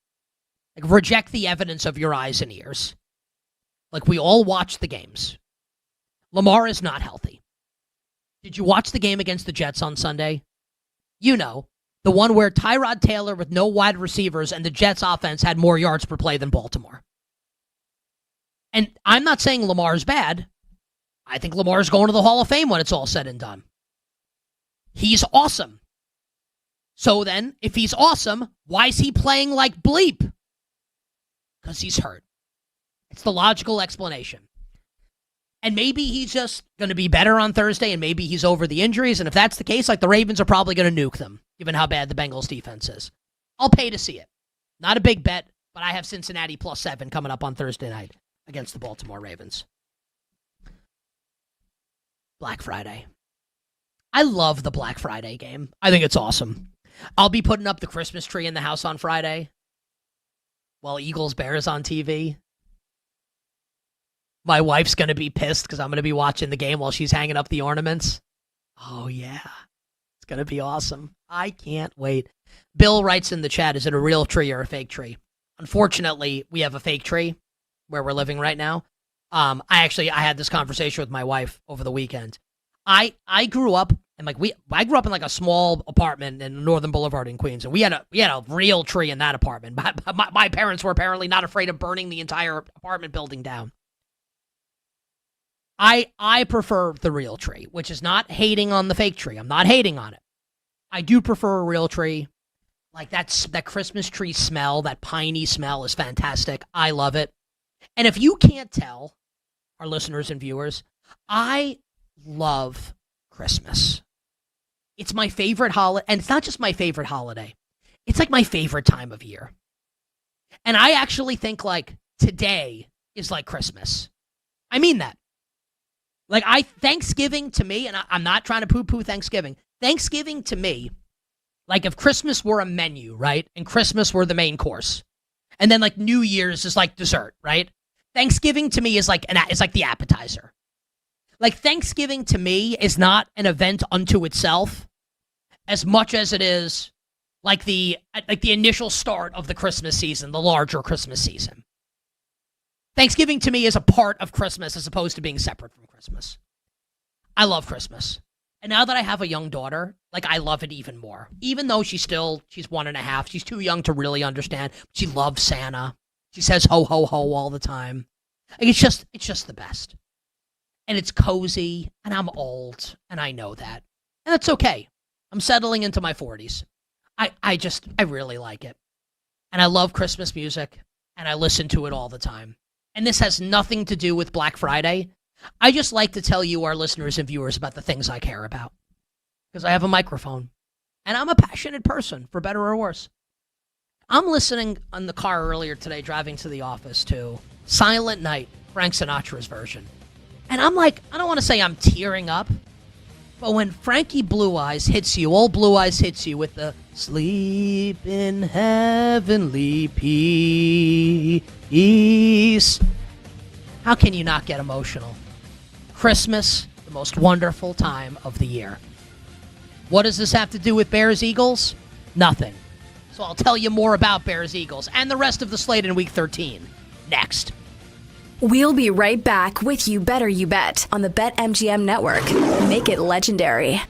Like, reject the evidence of your eyes and ears. Like, we all watch the games. Lamar is not healthy. Did you watch the game against the Jets on Sunday? You know, the one where Tyrod Taylor with no wide receivers and the Jets offense had more yards per play than Baltimore. And I'm not saying Lamar's bad. I think Lamar's going to the Hall of Fame when it's all said and done. He's awesome. So then, if he's awesome, why is he playing like bleep? Because he's hurt. It's the logical explanation. And maybe he's just going to be better on Thursday, and maybe he's over the injuries. And if that's the case, like the Ravens are probably going to nuke them, given how bad the Bengals defense is. I'll pay to see it. Not a big bet, but I have Cincinnati +7 coming up on Thursday night against the Baltimore Ravens. Black Friday. I love the Black Friday game. I think it's awesome. I'll be putting up the Christmas tree in the house on Friday while Eagles-Bears on TV. My wife's going to be pissed because I'm going to be watching the game while she's hanging up the ornaments. Oh, yeah. It's going to be awesome. I can't wait. Bill writes in the chat, is it a real tree or a fake tree? Unfortunately, we have a fake tree where we're living right now. I had this conversation with my wife over the weekend. I grew up and I grew up in like a small apartment in Northern Boulevard in Queens, and we had a real tree in that apartment. My parents were apparently not afraid of burning the entire apartment building down. I prefer the real tree, which is not hating on the fake tree. I'm not hating on it. I do prefer a real tree. Like that Christmas tree smell, that piney smell is fantastic. I love it. And if you can't tell, our listeners and viewers, I love Christmas. It's my favorite holiday, and it's not just my favorite holiday. It's like my favorite time of year. And I actually think like today is like Christmas. I mean that. Like Thanksgiving to me, and I'm not trying to poo-poo Thanksgiving. Thanksgiving to me, like if Christmas were a menu, right? And Christmas were the main course. And then like New Year's is like dessert, right? Thanksgiving to me is like the appetizer. Like Thanksgiving to me is not an event unto itself as much as it is like the initial start of the Christmas season, the larger Christmas season. Thanksgiving to me is a part of Christmas as opposed to being separate from Christmas. I love Christmas. And now that I have a young daughter, like I love it even more. Even though she's 1.5, she's too young to really understand. She loves Santa. She says ho ho ho all the time. Like it's just the best. and it's cozy, and I'm old, and I know that. And that's okay. I'm settling into my 40s. I really like it. And I love Christmas music, and I listen to it all the time. And this has nothing to do with Black Friday. I just like to tell you, our listeners and viewers, about the things I care about. Because I have a microphone. And I'm a passionate person, for better or worse. I'm listening in the car earlier today, driving to the office, to Silent Night, Frank Sinatra's version. And I'm like, I don't want to say I'm tearing up, but when Frankie Blue Eyes hits you, old Blue Eyes hits you with the sleep in heavenly peace, how can you not get emotional? Christmas, the most wonderful time of the year. What does this have to do with Bears-Eagles? Nothing. So I'll tell you more about Bears-Eagles and the rest of the slate in Week 13 next. We'll be right back with You Better You Bet on the BetMGM Network. Make it legendary.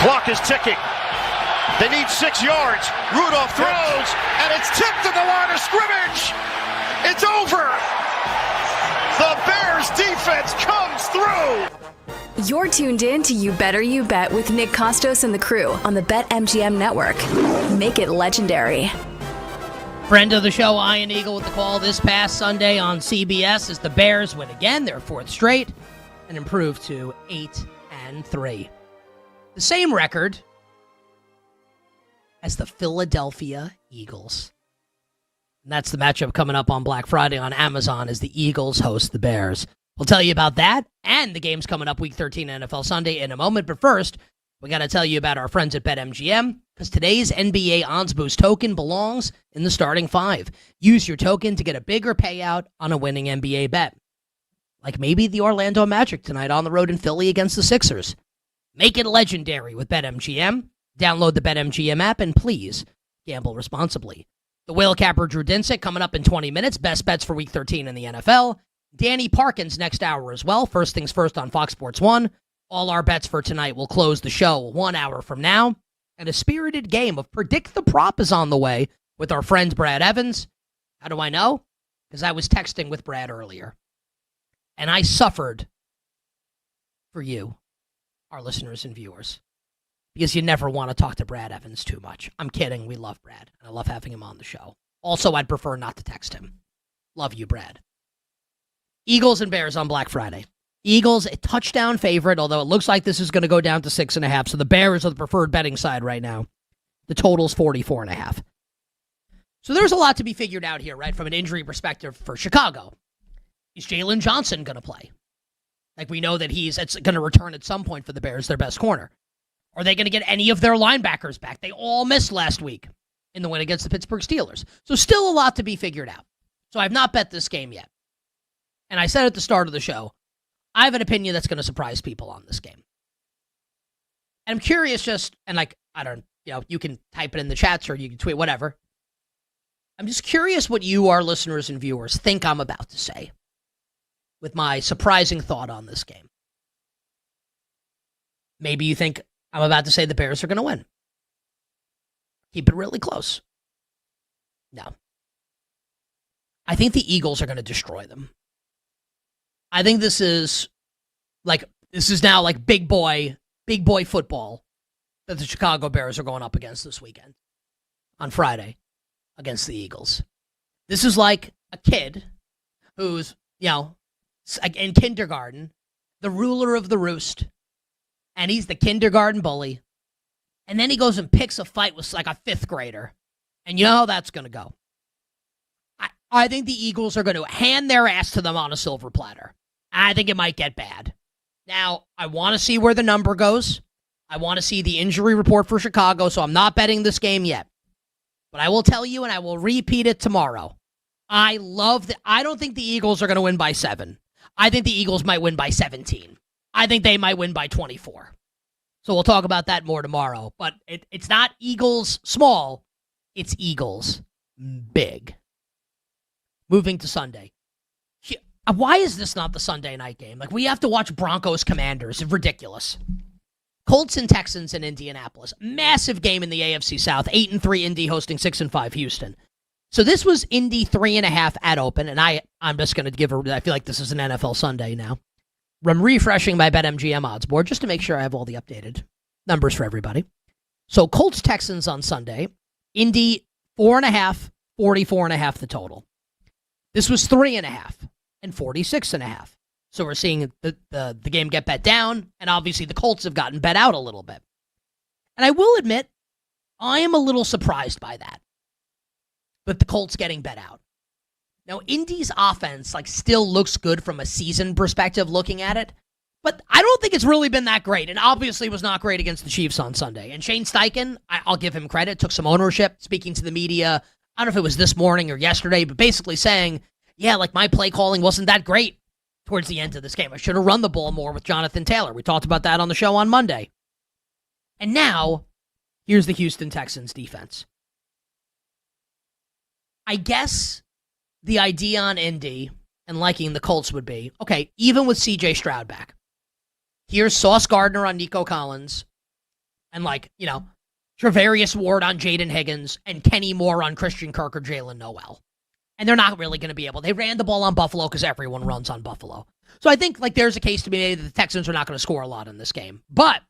Clock is ticking. They need 6 yards. Rudolph throws, and it's tipped at the line of scrimmage. It's over. The Bears defense comes through. You're tuned in to You Better You Bet with Nick Costos and the crew on the BetMGM network. Make it legendary. Friend of the show, Ian Eagle, with the call this past Sunday on CBS as the Bears win again, their 4th straight, and improve to 8-3. The same record as the Philadelphia Eagles. And that's the matchup coming up on Black Friday on Amazon as the Eagles host the Bears. We'll tell you about that and the games coming up Week 13 NFL Sunday in a moment. But first, we got to tell you about our friends at BetMGM because today's NBA Odds Boost token belongs in the starting 5. Use your token to get a bigger payout on a winning NBA bet. Like maybe the Orlando Magic tonight on the road in Philly against the Sixers. Make it legendary with BetMGM. Download the BetMGM app and please gamble responsibly. The Whale Capper Drew Dinsick coming up in 20 minutes. Best bets for Week 13 in the NFL. Danny Parkins next hour as well. First things first on Fox Sports 1. All our bets for tonight will close the show 1 hour from now. And a spirited game of Predict the Prop is on the way with our friend Brad Evans. How do I know? Because I was texting with Brad earlier. And I suffered for you, our listeners and viewers. Because you never want to talk to Brad Evans too much. I'm kidding. We love Brad. And I love having him on the show. Also, I'd prefer not to text him. Love you, Brad. Eagles and Bears on Black Friday. Eagles, a touchdown favorite, although it looks like this is going to go down to 6.5. So the Bears are the preferred betting side right now. The total's 44.5. So there's a lot to be figured out here, right, from an injury perspective for Chicago. Is Jalen Johnson going to play? Like, we know that he's going to return at some point for the Bears, their best corner. Are they going to get any of their linebackers back? They all missed last week in the win against the Pittsburgh Steelers. So still a lot to be figured out. So I've not bet this game yet. And I said at the start of the show, I have an opinion that's going to surprise people on this game. And I'm curious just, and like, I don't, you can type it in the chats or you can tweet, whatever. I'm just curious what you, our listeners and viewers, think I'm about to say with my surprising thought on this game. Maybe you think I'm about to say the Bears are going to win. Keep it really close. No. I think the Eagles are going to destroy them. I think this is now like big boy football that the Chicago Bears are going up against this weekend on Friday against the Eagles. This is like a kid who's, in kindergarten, the ruler of the roost, and he's the kindergarten bully. And then he goes and picks a fight with like a 5th grader. And you know how that's going to go. I think the Eagles are going to hand their ass to them on a silver platter. I think it might get bad. Now, I want to see where the number goes. I want to see the injury report for Chicago, so I'm not betting this game yet. But I will tell you, and I will repeat it tomorrow. I don't think the Eagles are going to win by 7. I think the Eagles might win by 17. I think they might win by 24. So we'll talk about that more tomorrow. But it's not Eagles small. It's Eagles big. Moving to Sunday. Why is this not the Sunday night game? Like, we have to watch Broncos Commanders. It's ridiculous. Colts and Texans in Indianapolis. Massive game in the AFC South. 8-3 Indy hosting 6-5 Houston. So this was Indy 3.5 at open, and I'm just going to I feel like this is an NFL Sunday now. I'm refreshing my BetMGM odds board just to make sure I have all the updated numbers for everybody. So Colts Texans on Sunday. Indy 4.5, 44.5 the total. This was 3.5 and 46.5. So we're seeing the game get bet down, and obviously the Colts have gotten bet out a little bit. And I will admit, I am a little surprised by that. But the Colts getting bet out. Now, Indy's offense still looks good from a season perspective looking at it, but I don't think it's really been that great, and obviously was not great against the Chiefs on Sunday. And Shane Steichen, I'll give him credit, took some ownership, speaking to the media. I don't know if it was this morning or yesterday, but basically saying, yeah, my play calling wasn't that great towards the end of this game. I should have run the ball more with Jonathan Taylor. We talked about that on the show on Monday. And now, here's the Houston Texans defense. I guess the idea on Indy and liking the Colts would be, okay, even with C.J. Stroud back, here's Sauce Gardner on Nico Collins, and Travarius Ward on Jaden Higgins and Kenny Moore on Christian Kirk or Jalen Noel. And they're not really going to be able. They ran the ball on Buffalo because everyone runs on Buffalo. So I think there's a case to be made that the Texans are not going to score a lot in this game. But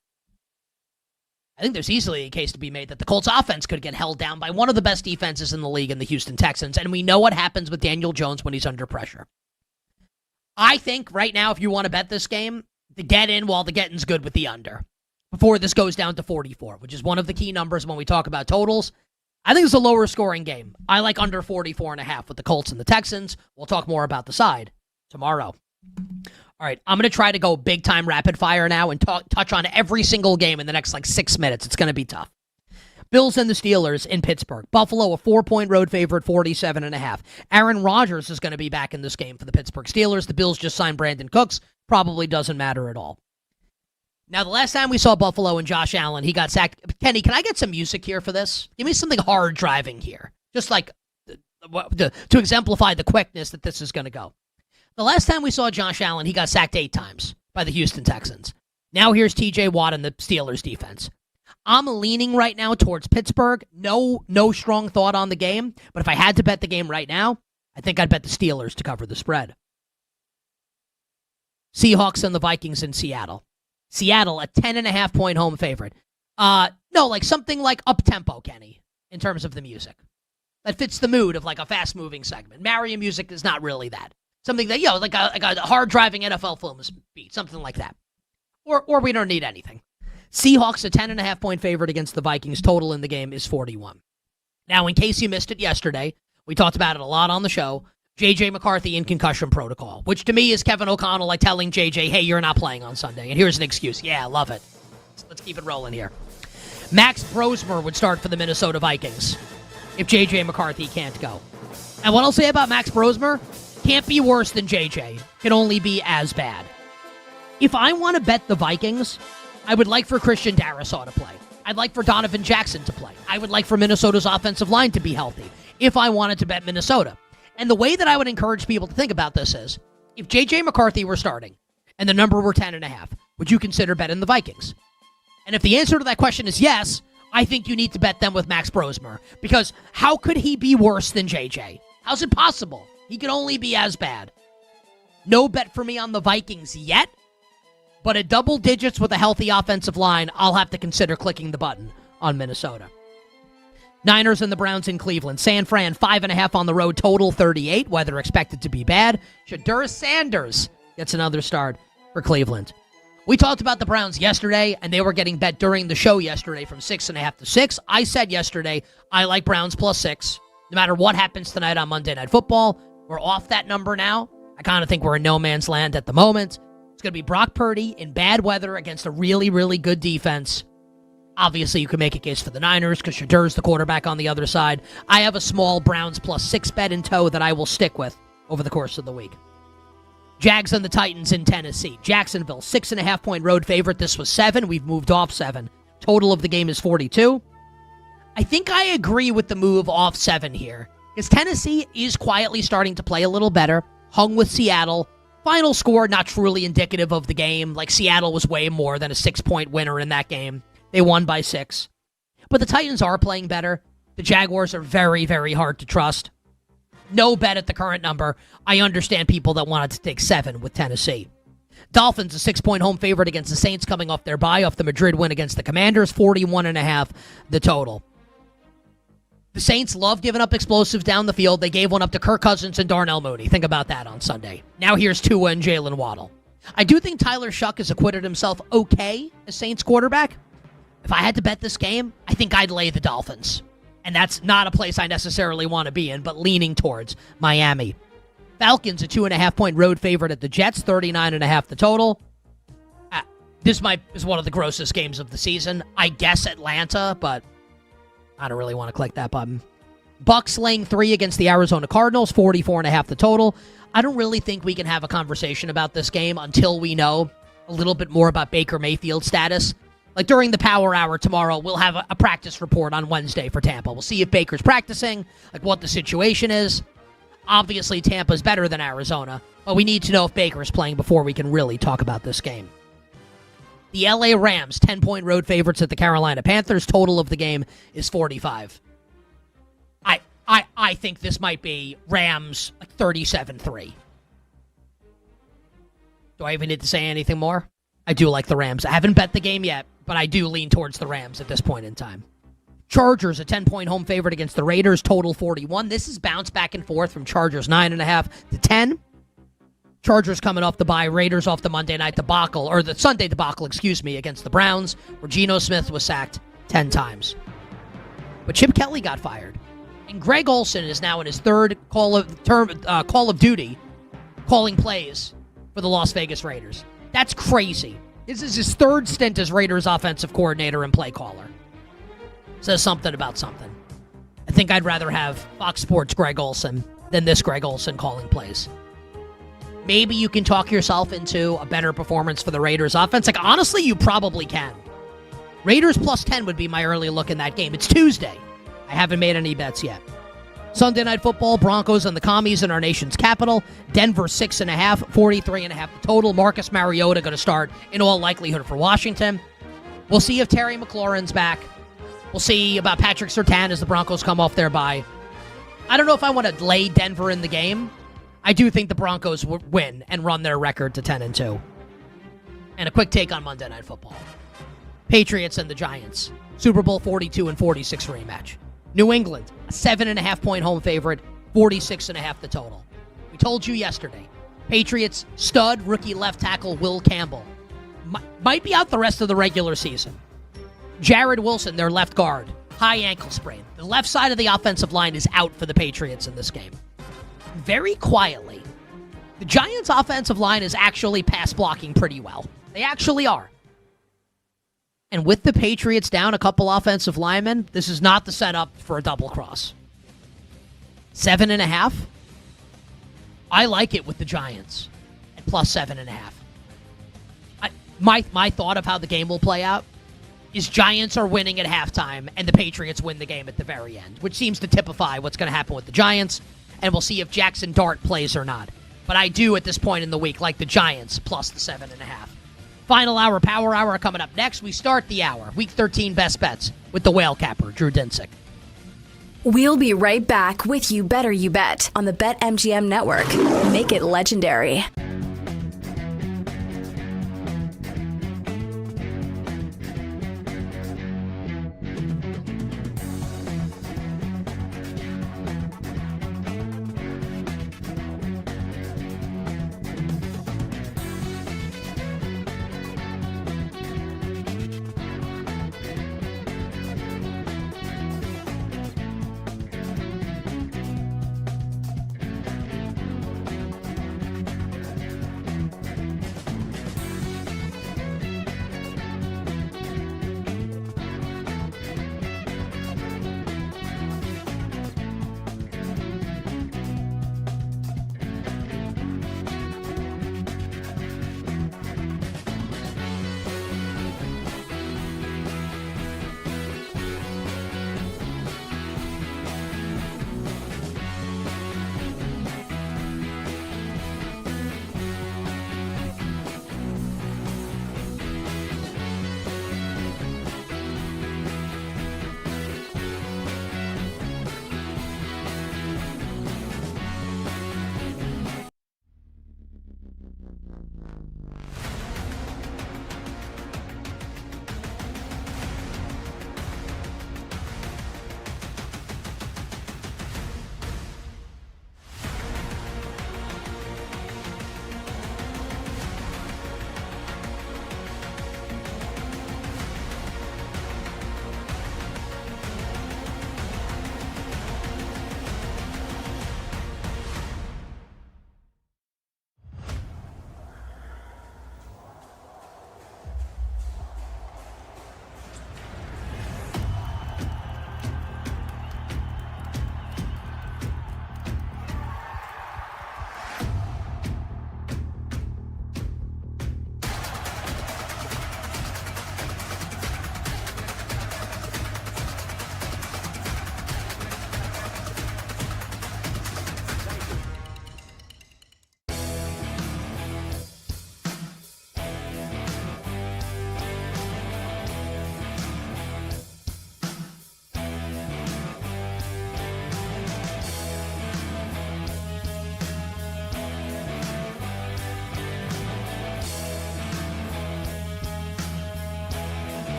I think there's easily a case to be made that the Colts offense could get held down by one of the best defenses in the league in the Houston Texans. And we know what happens with Daniel Jones when he's under pressure. I think right now, if you want to bet this game, to get in while the getting's good with the under before this goes down to 44, which is one of the key numbers when we talk about totals. I think it's a lower scoring game. I like under 44.5 with the Colts and the Texans. We'll talk more about the side tomorrow. All right, I'm going to try to go big time rapid fire now and touch on every single game in the next 6 minutes. It's going to be tough. Bills and the Steelers in Pittsburgh. Buffalo, a 4-point road favorite, 47.5. Aaron Rodgers is going to be back in this game for the Pittsburgh Steelers. The Bills just signed Brandon Cooks. Probably doesn't matter at all. Now, the last time we saw Buffalo and Josh Allen, he got sacked. Kenny, can I get some music here for this? Give me something hard driving here. Just to exemplify the quickness that this is going to go. The last time we saw Josh Allen, he got sacked 8 times by the Houston Texans. Now here's TJ Watt and the Steelers defense. I'm leaning right now towards Pittsburgh. No strong thought on the game, but if I had to bet the game right now, I think I'd bet the Steelers to cover the spread. Seahawks and the Vikings in Seattle. Seattle, a 10.5-point home favorite. Something like up-tempo, Kenny, in terms of the music. That fits the mood of a fast-moving segment. Mario music is not really that. Something that, like a hard-driving NFL Films beat, something like that. Or we don't need anything. Seahawks, a 10.5-point favorite against the Vikings. Total in the game is 41. Now, in case you missed it yesterday, we talked about it a lot on the show. J.J. McCarthy in concussion protocol, which to me is Kevin O'Connell telling J.J., hey, you're not playing on Sunday. And here's an excuse. Yeah, I love it. Let's keep it rolling here. Max Brosmer would start for the Minnesota Vikings if J.J. McCarthy can't go. And what I'll say about Max Brosmer, can't be worse than J.J. Can only be as bad. If I want to bet the Vikings, I would like for Christian Darrisaw to play. I'd like for Donovan Jackson to play. I would like for Minnesota's offensive line to be healthy if I wanted to bet Minnesota. And the way that I would encourage people to think about this is, if J.J. McCarthy were starting and the number were 10.5, would you consider betting the Vikings? And if the answer to that question is yes, I think you need to bet them with Max Brosmer. Because how could he be worse than J.J.? How's it possible? He could only be as bad. No bet for me on the Vikings yet, but at double digits with a healthy offensive line, I'll have to consider clicking the button on Minnesota. Niners and the Browns in Cleveland. San Fran, 5.5 on the road, total 38. Weather expected to be bad. Shedeur Sanders gets another start for Cleveland. We talked about the Browns yesterday, and they were getting bet during the show yesterday from 6.5 to 6. I said yesterday, I like Browns plus 6. No matter what happens tonight on Monday Night Football, we're off that number now. I kind of think we're in no man's land at the moment. It's going to be Brock Purdy in bad weather against a really, really good defense. Obviously, you can make a case for the Niners because Shadeur's the quarterback on the other side. I have a small Browns plus 6 bet in tow that I will stick with over the course of the week. Jags and the Titans in Tennessee. Jacksonville, 6.5-point road favorite. This was 7. We've moved off 7. Total of the game is 42. I think I agree with the move off 7 here, because Tennessee is quietly starting to play a little better. Hung with Seattle. Final score, not truly indicative of the game. Seattle was way more than a 6-point winner in that game. They won by 6. But the Titans are playing better. The Jaguars are very, very hard to trust. No bet at the current number. I understand people that wanted to take 7 with Tennessee. Dolphins, a 6-point home favorite against the Saints coming off their bye, off the Madrid win against the Commanders, 41.5 the total. The Saints love giving up explosives down the field. They gave one up to Kirk Cousins and Darnell Mooney. Think about that on Sunday. Now here's Tua and Jalen Waddle. I do think Tyler Shuck has acquitted himself okay as Saints quarterback. If I had to bet this game, I think I'd lay the Dolphins. And that's not a place I necessarily want to be in, but leaning towards Miami. Falcons, a 2.5-point road favorite at the Jets, 39.5 the total. This is one of the grossest games of the season. I guess Atlanta, but I don't really want to click that button. Bucks laying 3 against the Arizona Cardinals, 44.5 the total. I don't really think we can have a conversation about this game until we know a little bit more about Baker Mayfield's status. During the power hour tomorrow, we'll have a practice report on Wednesday for Tampa. We'll see if Baker's practicing, what the situation is. Obviously, Tampa's better than Arizona, but we need to know if Baker is playing before we can really talk about this game. The LA Rams, 10-point road favorites at the Carolina Panthers. Total of the game is 45. I think this might be Rams 37-3. Do I even need to say anything more? I do like the Rams. I haven't bet the game yet, but I do lean towards the Rams at this point in time. Chargers, a 10-point home favorite against the Raiders, total 41. This is bounced back and forth from Chargers 9.5 to 10. Chargers coming off the bye, Raiders off the Monday night debacle, or the Sunday debacle, against the Browns, where Geno Smith was sacked 10 times. But Chip Kelly got fired. And Greg Olsen is now in his third Call of Duty calling plays for the Las Vegas Raiders. That's crazy. This is his third stint as Raiders offensive coordinator and play caller. Says something about something. I think I'd rather have Fox Sports Greg Olsen than this Greg Olsen calling plays. Maybe you can talk yourself into a better performance for the Raiders offense. Honestly, you probably can. Raiders plus 10 would be my early look in that game. It's Tuesday. I haven't made any bets yet. Sunday Night Football, Broncos and the Commies in our nation's capital. Denver 6.5, 43.5 the total. Marcus Mariota going to start in all likelihood for Washington. We'll see if Terry McLaurin's back. We'll see about Patrick Surtain as the Broncos come off their bye. I don't know if I want to lay Denver in the game. I do think the Broncos win and run their record to 10-2. And a quick take on Monday Night Football. Patriots and the Giants. Super Bowl 42 and 46 rematch. New England, a 7.5-point home favorite, 46.5 the total. We told you yesterday. Patriots stud rookie left tackle Will Campbell might be out the rest of the regular season. Jared Wilson, their left guard, high ankle sprain. The left side of the offensive line is out for the Patriots in this game. Very quietly, the Giants' offensive line is actually pass blocking pretty well. They actually are. And with the Patriots down a couple offensive linemen, this is not the setup for a double cross. 7.5. I like it with the Giants at plus 7.5. My thought of how the game will play out is Giants are winning at halftime and the Patriots win the game at the very end, which seems to typify what's going to happen with the Giants. And we'll see if Jackson Dart plays or not. But I do, at this point in the week, like the Giants plus the 7.5. Final hour, Power Hour, coming up next. We start the hour, Week 13 Best Bets, with the whale capper, Drew Dinsick. We'll be right back with You Better You Bet on the BetMGM Network. Make it legendary.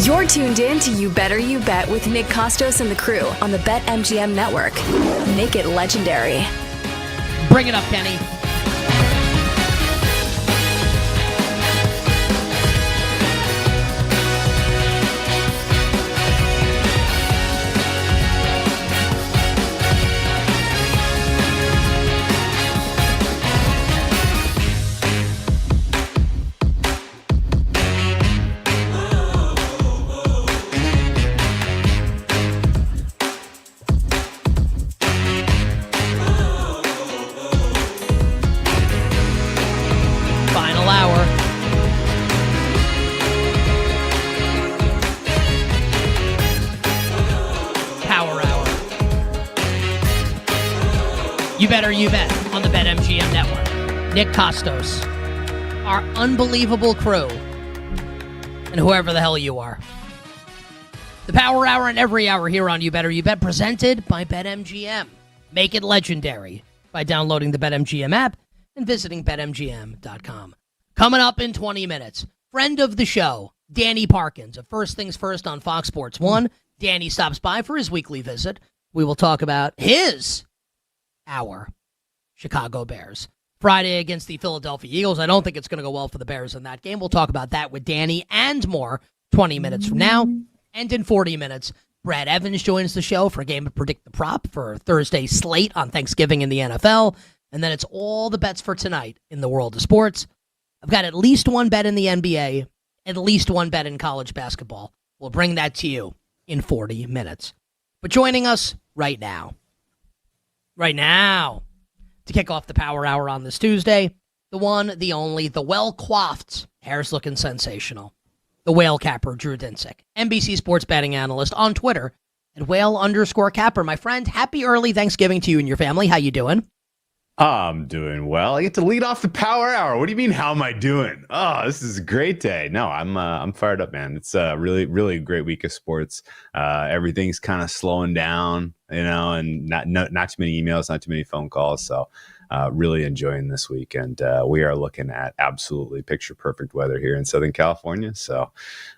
You're tuned in to You Better You Bet with Nick Costos and the crew on the BetMGM network. Make it legendary. Bring it up, Kenny. Final hour. Power hour. You better you bet on the BetMGM network. Nick Costos, our unbelievable crew, and whoever the hell you are. The Power Hour and every hour here on You Better You Bet, presented by BetMGM. Make it legendary by downloading the BetMGM app and visiting BetMGM.com. Coming up in 20 minutes, friend of the show, Danny Parkins of First Things First on Fox Sports 1. Danny stops by for his weekly visit. We will talk about our Chicago Bears. Friday against the Philadelphia Eagles. I don't think it's going to go well for the Bears in that game. We'll talk about that with Danny and more 20 minutes from now. And in 40 minutes, Brad Evans joins the show for a game of Predict the Prop for Thursday's slate on Thanksgiving in the NFL. And then it's all the bets for tonight in the world of sports. I've got at least one bet in the NBA, at least one bet in college basketball. We'll bring that to you in 40 minutes. But joining us right now, to kick off the Power Hour on this Tuesday, the one, the only, the well-coiffed, hair's looking sensational, the whale capper, Drew Dinsick, NBC sports betting analyst on Twitter at whale_capper. My friend, happy early Thanksgiving to you and your family. How you doing? I'm doing well. I get to lead off the Power Hour. What do you mean? How am I doing? Oh, this is a great day. No, I'm fired up, man. It's a really great week of sports. Everything's kind of slowing down, and not too many emails, not too many phone calls. So, really enjoying this week, and we are looking at absolutely picture perfect weather here in Southern California. So,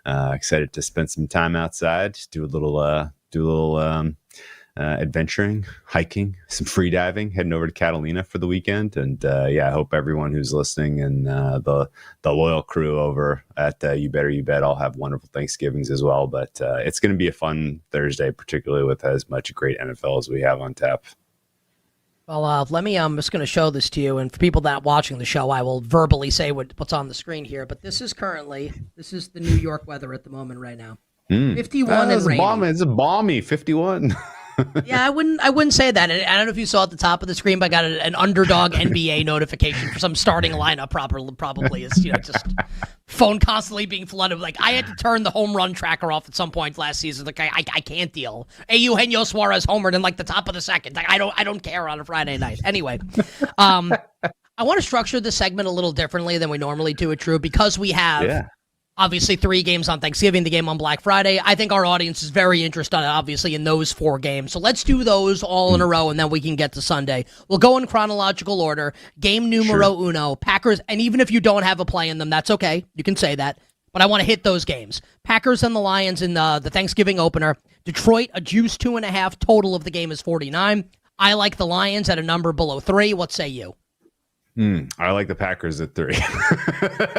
excited to spend some time outside, do a little adventuring, hiking, some free diving, heading over to Catalina for the weekend. And I hope everyone who's listening and the loyal crew over at You Better You Bet all have wonderful Thanksgivings as well. But it's going to be a fun Thursday, particularly with as much great NFL as we have on tap. Well, let me, I'm just going to show this to you. And for people that are watching the show, I will verbally say what's on the screen here. But this is the New York weather at the moment right now. 51 and rainy. It's a balmy 51. Yeah, I wouldn't say that. And I don't know if you saw at the top of the screen, but I got an underdog NBA notification for some starting lineup. Probably is just phone constantly being flooded. Like I had to turn the home run tracker off at some point last season. Like I can't deal. Eugenio Suarez homered in like the top of the second. Like I don't care on a Friday night. Anyway, I want to structure this segment a little differently than we normally do it, Drew, because we have. Obviously, 3 games on Thanksgiving, the game on Black Friday. I think our audience is very interested, obviously, in those 4 games. So let's do those all in a row, and then we can get to Sunday. We'll go in chronological order. Game numero uno, Packers, and even if you don't have a play in them, that's okay. You can say that. But I want to hit those games. Packers and the Lions in the Thanksgiving opener. Detroit, a juice 2.5. Total of the game is 49. I like the Lions at a number below 3. What say you? I like the Packers at 3.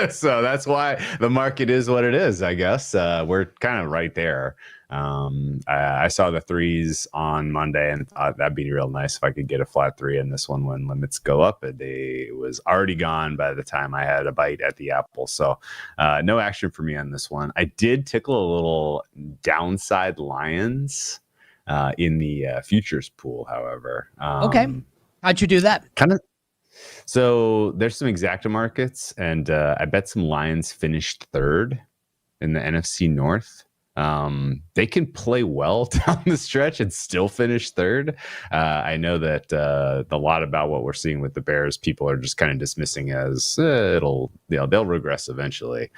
So that's why the market is what it is, I guess. We're kind of right there. I saw the 3s on Monday and thought that'd be real nice if I could get a flat 3 in this one when limits go up. It was already gone by the time I had a bite at the apple. So no action for me on this one. I did tickle a little downside Lions in the futures pool, however. Okay. How'd you do that? So there's some exacta markets, and I bet some Lions finished 3rd in the NFC North. They can play well down the stretch and still finish 3rd. I know that a lot about what we're seeing with the Bears, people are just kind of dismissing as they'll regress eventually.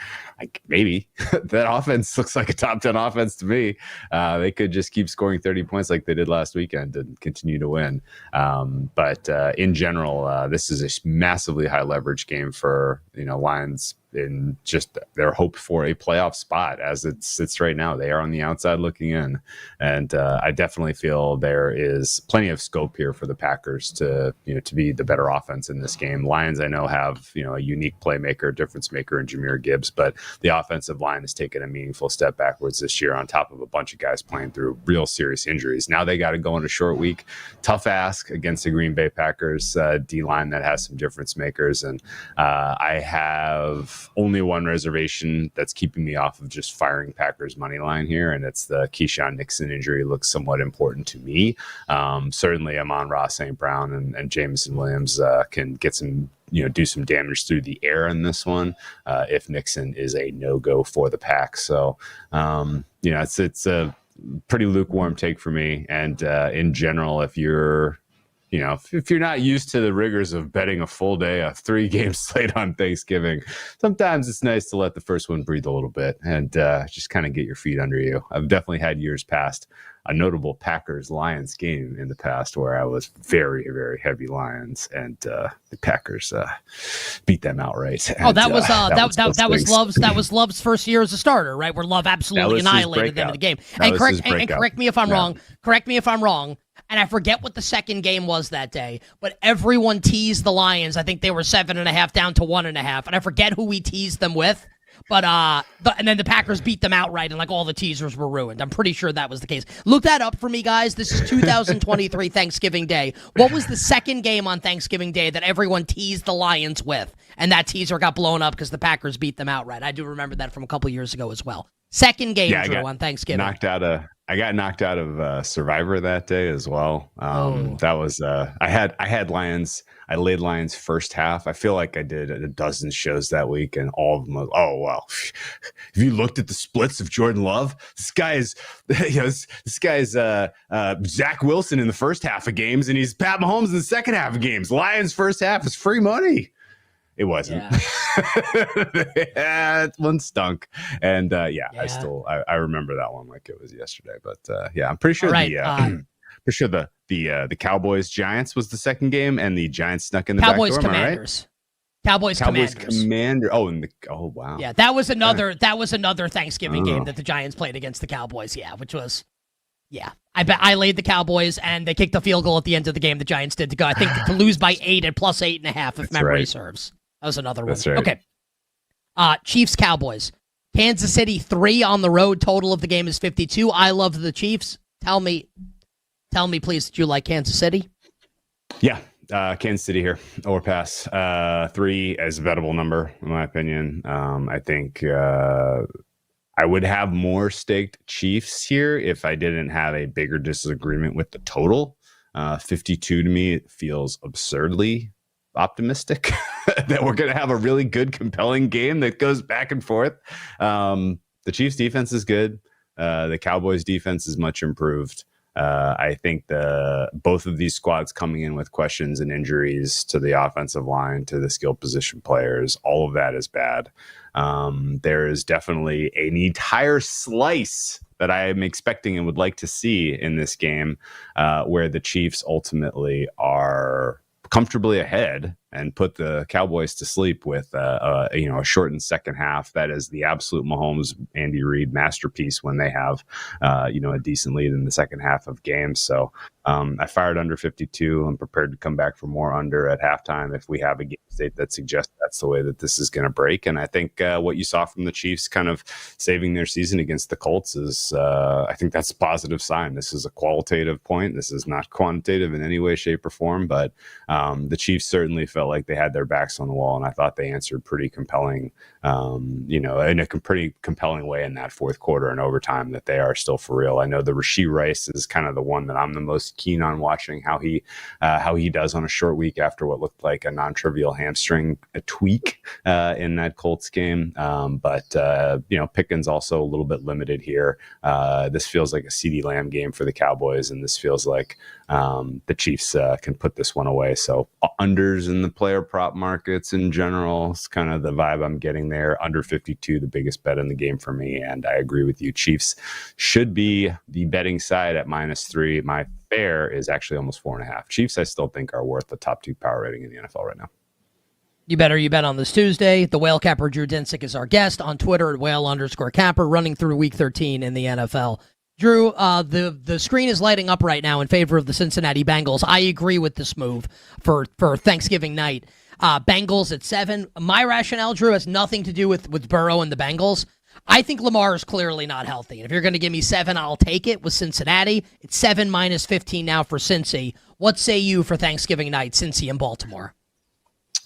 Maybe that offense looks like a top 10 offense to me. They could just keep scoring 30 points like they did last weekend and continue to win. But in general, this is a massively high leverage game for Lions in just their hope for a playoff spot as it sits right now. They are on the outside looking in. And I definitely feel there is plenty of scope here for the Packers to be the better offense in this game. Lions, I know, have, a unique playmaker, difference maker in Jahmyr Gibbs, but the offensive line has taken a meaningful step backwards this year on top of a bunch of guys playing through real serious injuries. Now they got to go on a short week. Tough ask against the Green Bay Packers D-line that has some difference makers. And I have only one reservation that's keeping me off of just firing Packers money line here, and it's the Keyshawn Nixon injury looks somewhat important to me. Certainly Amon-Ra St. Brown and Jameson Williams can get some, do some damage through the air in this one if Nixon is a no-go for the Pack. So, it's a pretty lukewarm take for me. And in general, if you're if you're not used to the rigors of betting a full day, a 3-game slate on Thanksgiving, sometimes it's nice to let the first one breathe a little bit and just kind of get your feet under you. I've definitely had years past a notable Packers-Lions game in the past where I was very, very heavy Lions, and the Packers beat them outright. And, that was Love's first year as a starter, right? Where Love absolutely annihilated them in the game. And correct me if I'm wrong. Correct me if I'm wrong. And I forget what the second game was that day, but everyone teased the Lions. I think they were 7.5 down to 1.5, and I forget who we teased them with. But and then the Packers beat them outright, and all the teasers were ruined. I'm pretty sure that was the case. Look that up for me, guys. This is 2023 Thanksgiving Day. What was the second game on Thanksgiving Day that everyone teased the Lions with, and that teaser got blown up because the Packers beat them outright? I do remember that from a couple years ago as well. Second game, Drew, on Thanksgiving. I got knocked out of Survivor that day as well. That was I had Lions. I laid Lions first half. I feel like I did a dozen shows that week, and all of them was, oh well. Have you looked at the splits of Jordan Love? This guy is Zach Wilson in the first half of games, and he's Pat Mahomes in the second half of games. Lions first half is free money. It wasn't. Yeah. One stunk. And I remember that one like it was yesterday. But I'm pretty sure the Cowboys Giants was the second game, and the Giants snuck in the Cowboys back door. Commanders. Cowboys Commander. Oh wow. Yeah, that was another Thanksgiving game that the Giants played against the Cowboys. Yeah, which was I bet I laid the Cowboys, and they kicked the field goal at the end of the game. The Giants did to go. I think to lose by 8 at plus 8.5 if memory serves. That was another one. That's right. Okay. Chiefs, Cowboys. Kansas City 3 on the road. Total of the game is 52. I love the Chiefs. Tell me, please, that you like Kansas City? Yeah. Kansas City here. Overpass. 3 is a bettable number, in my opinion. I think I would have more staked Chiefs here if I didn't have a bigger disagreement with the total. 52 to me, it feels absurdly optimistic that we're going to have a really good, compelling game that goes back and forth. The Chiefs defense is good. The Cowboys defense is much improved. I think both of these squads coming in with questions and injuries to the offensive line, to the skill position players, all of that is bad. There is definitely an entire slice that I am expecting and would like to see in this game where the Chiefs ultimately are comfortably ahead and put the Cowboys to sleep with a shortened second half. That is the absolute Mahomes, Andy Reid masterpiece when they have a decent lead in the second half of games. So I fired under 52. I'm prepared to come back for more under at halftime if we have a game state that suggests that's the way that this is going to break. And I think what you saw from the Chiefs kind of saving their season against the Colts is I think that's a positive sign. This is a qualitative point. This is not quantitative in any way, shape, or form, but the Chiefs certainly felt like they had their backs on the wall, and I thought they answered pretty compelling, in a pretty compelling way in that fourth quarter and overtime, that they are still for real. I know the Rashee Rice is kind of the one that I'm the most keen on watching how he does on a short week after what looked like a non-trivial hamstring tweak in that Colts game. But Pickens also a little bit limited here. This feels like a CeeDee Lamb game for the Cowboys, and this feels like the Chiefs can put this one away. So unders in the player prop markets in general, it's kind of the vibe I'm getting there. Under 52, the biggest bet in the game for me, and I agree with you. Chiefs should be the betting side at -3. My fair is actually almost 4.5. Chiefs, I still think, are worth the top 2 power rating in the NFL right now. You Better You Bet on this Tuesday. The Whale Capper Drew Dinsick is our guest on Twitter at whale_capper, running through Week 13 in the NFL. Drew, the screen is lighting up right now in favor of the Cincinnati Bengals. I agree with this move for Thanksgiving night. Bengals at 7. My rationale, Drew, has nothing to do with Burrow and the Bengals. I think Lamar is clearly not healthy. And if you're going to give me 7, I'll take it with Cincinnati. It's 7 minus 15 now for Cincy. What say you for Thanksgiving night, Cincy and Baltimore?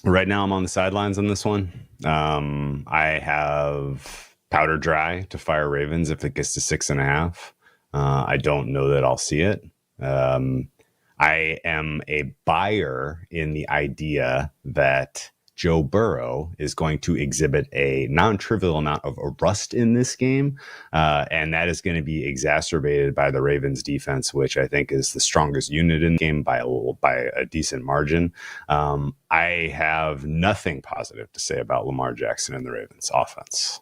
Right now, I'm on the sidelines on this one. I have powder dry to fire Ravens if it gets to 6.5. I don't know that I'll see it. I am a buyer in the idea that Joe Burrow is going to exhibit a non-trivial amount of rust in this game, and that is going to be exacerbated by the Ravens defense, which I think is the strongest unit in the game by a decent margin. I have nothing positive to say about Lamar Jackson and the Ravens offense.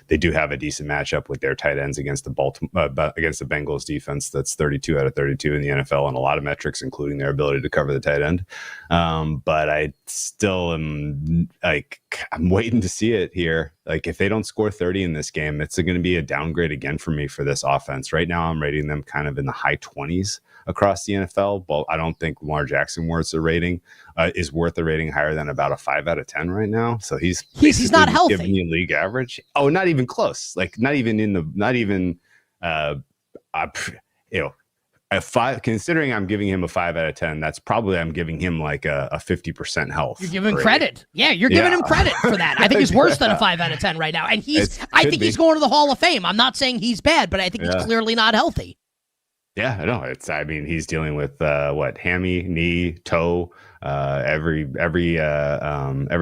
They do have a decent matchup with their tight ends against the Bengals defense that's 32 out of 32 in the NFL in a lot of metrics, including their ability to cover the tight end. But I still am I'm waiting to see it here. Like, if they don't score 30 in this game, it's going to be a downgrade again for me for this offense. Right now, I'm rating them kind of in the high 20s across the NFL, but I don't think Lamar Jackson is worth a rating higher than about a 5 out of 10 right now. So he's not healthy. Giving you league average. Oh, not even close. Like, not even a 5. Considering I'm giving him a 5 out of 10, that's probably I'm giving him like a 50% health. You're giving him credit. Yeah, you're giving him credit for that. I think he's worse than a 5 out of 10 right now, and I think he's going to the Hall of Fame. I'm not saying he's bad, but I think he's clearly not healthy. Yeah, I know. He's dealing with hammy, knee, toe, every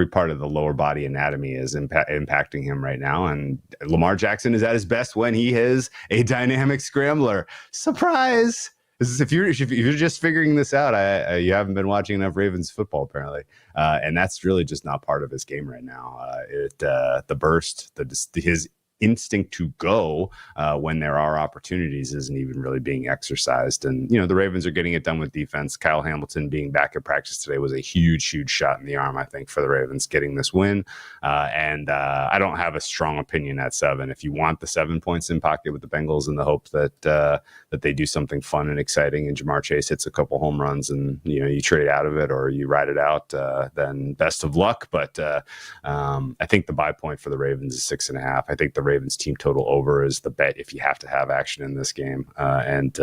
part of the lower body anatomy is impacting him right now. And Lamar Jackson is at his best when he is a dynamic scrambler. Surprise! If you're just figuring this out, you haven't been watching enough Ravens football apparently, and that's really just not part of his game right now. The burst, his instinct to go when there are opportunities isn't even really being exercised. And the Ravens are getting it done with defense. Kyle Hamilton being back at practice today was a huge shot in the arm, I think, for the Ravens getting this win. And I don't have a strong opinion at 7. If you want the 7 points in pocket with the Bengals in the hope that they do something fun and exciting and Jamar Chase hits a couple home runs and you trade out of it or you ride it out, then best of luck. But I think the buy point for the Ravens is 6.5. I think the Ravens team total over is the bet if you have to have action in this game. And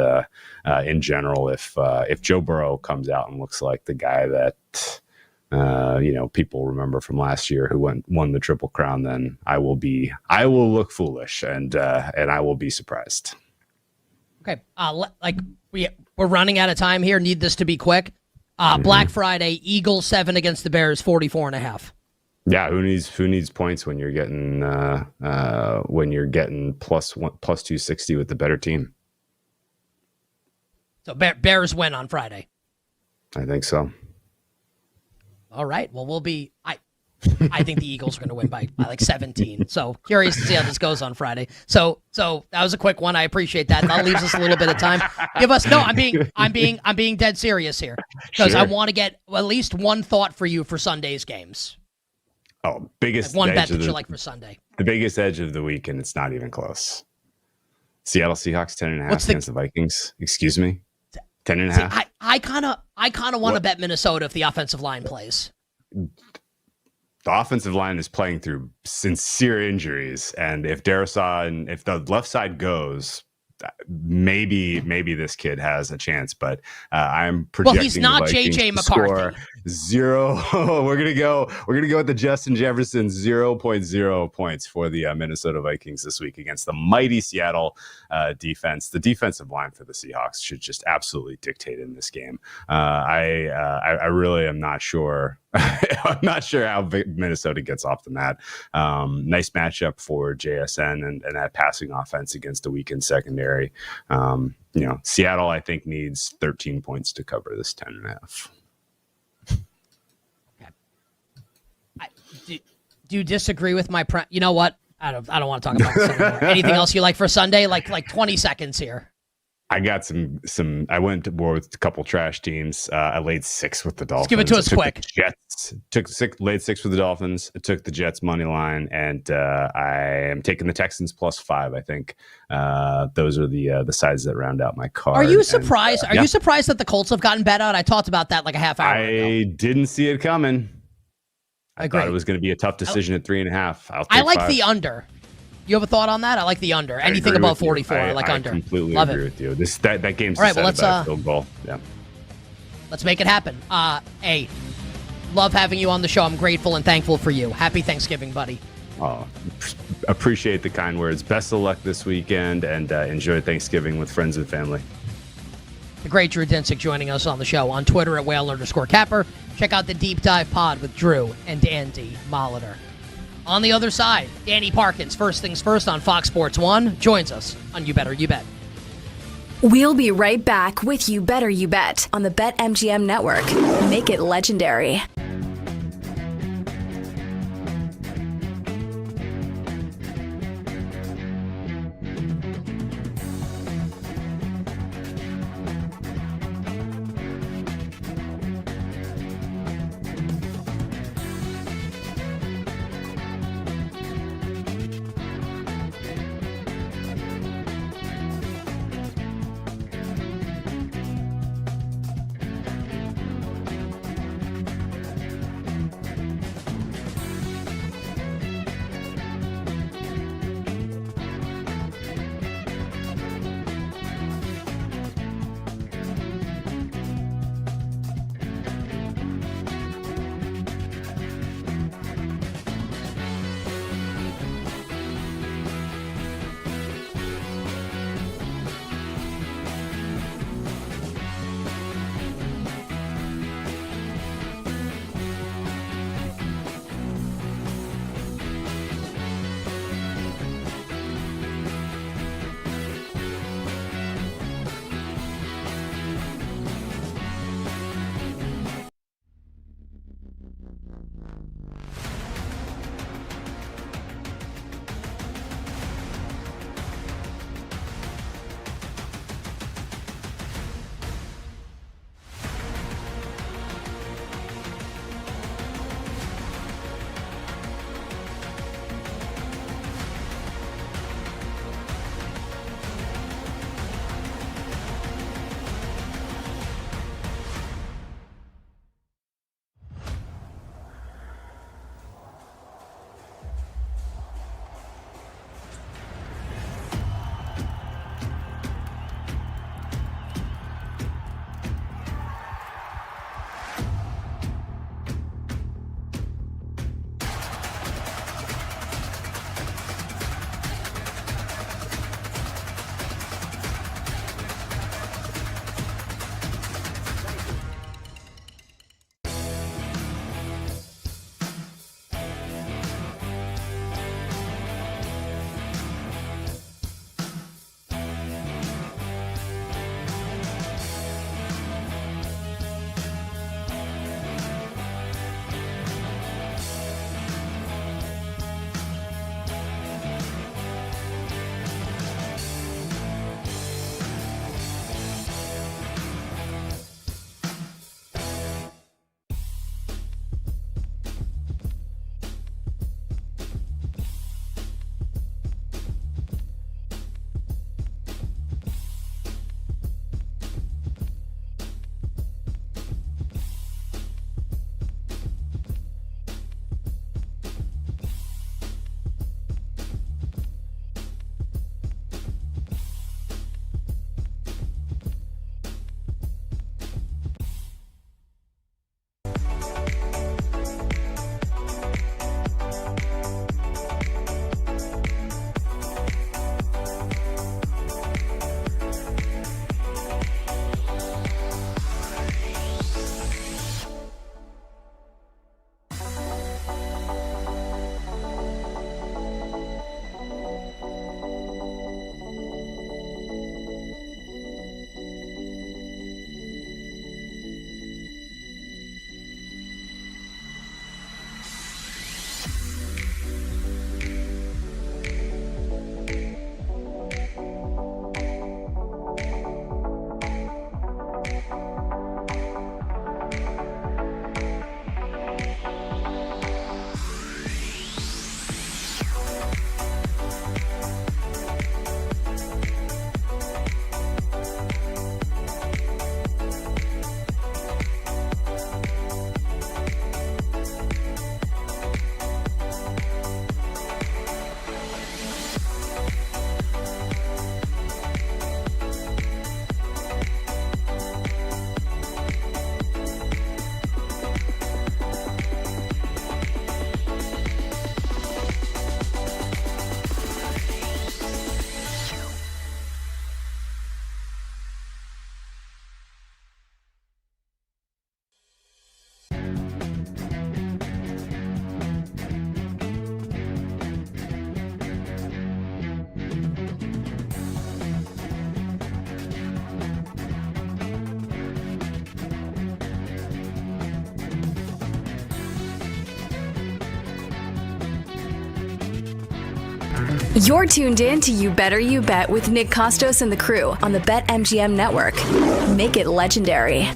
in general, if Joe Burrow comes out and looks like the guy that people remember from last year who won the Triple Crown, then I will look foolish and I will be surprised. Okay, we're running out of time here. Need this to be quick. Black Friday, Eagles 7 against the Bears, 44.5. Yeah, who needs points when you're getting plus 260 with the better team? So Bears win on Friday. I think so. All right. Well, I think the Eagles are going to win by like 17. So curious to see how this goes on Friday. So that was a quick one. I appreciate that. That leaves us a little bit of time. I'm being dead serious here because I want to get at least one thought for you for Sunday's games. Oh, biggest one bet that you like for Sunday. The biggest edge of the week, and it's not even close. Seattle Seahawks 10.5 against the Vikings. Excuse me, 10.5. I kind of want to bet Minnesota if the offensive line plays. The offensive line is playing through sincere injuries, and if Darrisaw and if the left side goes, maybe this kid has a chance. But I'm projecting. Well, he's not JJ McCarthy. 0. We're gonna go with the Justin Jefferson 0.0 points for the Minnesota Vikings this week against the mighty Seattle defense. The defensive line for the Seahawks should just absolutely dictate in this game. I really am not sure. I'm not sure how Minnesota gets off the mat. Nice matchup for JSN and that passing offense against a weakened secondary. Seattle, I think, needs 13 points to cover this 10.5. Do you disagree with my you know what? I don't want to talk about this anymore. Anything else you like for Sunday? Like 20 seconds here. I got some. I went to war with a couple trash teams. I laid 6 with the Dolphins. Let's give it to us quick. Jets laid 6 with the Dolphins. I took the Jets money line, and I am taking the Texans +5. I think those are the sides that round out my card. Are you surprised? And, Are you surprised that the Colts have gotten bet out? I talked about that like a half hour ago. I didn't see it coming. I thought it was going to be a tough decision at 3.5. I like 5. the under. You have a thought on that? I like the under. Anything above 44, I like under. I completely Love agree it. with you. That game's all right, well, decided by a field goal. Yeah. Let's make it happen. Hey, love having you on the show. I'm grateful and thankful for you. Happy Thanksgiving, buddy. Oh, appreciate the kind words. Best of luck this weekend, and enjoy Thanksgiving with friends and family. The great Drew Dinsick joining us on the show on Twitter at Whale_Capper. Check out the Deep Dive Pod with Drew and Andy Molitor. On the other side, Danny Parkins, First Things First on Fox Sports 1, joins us on You Better You Bet. We'll be right back with You Better You Bet on the BetMGM Network. Make it legendary. You're tuned in to You Better You Bet with Nick Costos and the crew on the BetMGM network. Make it legendary.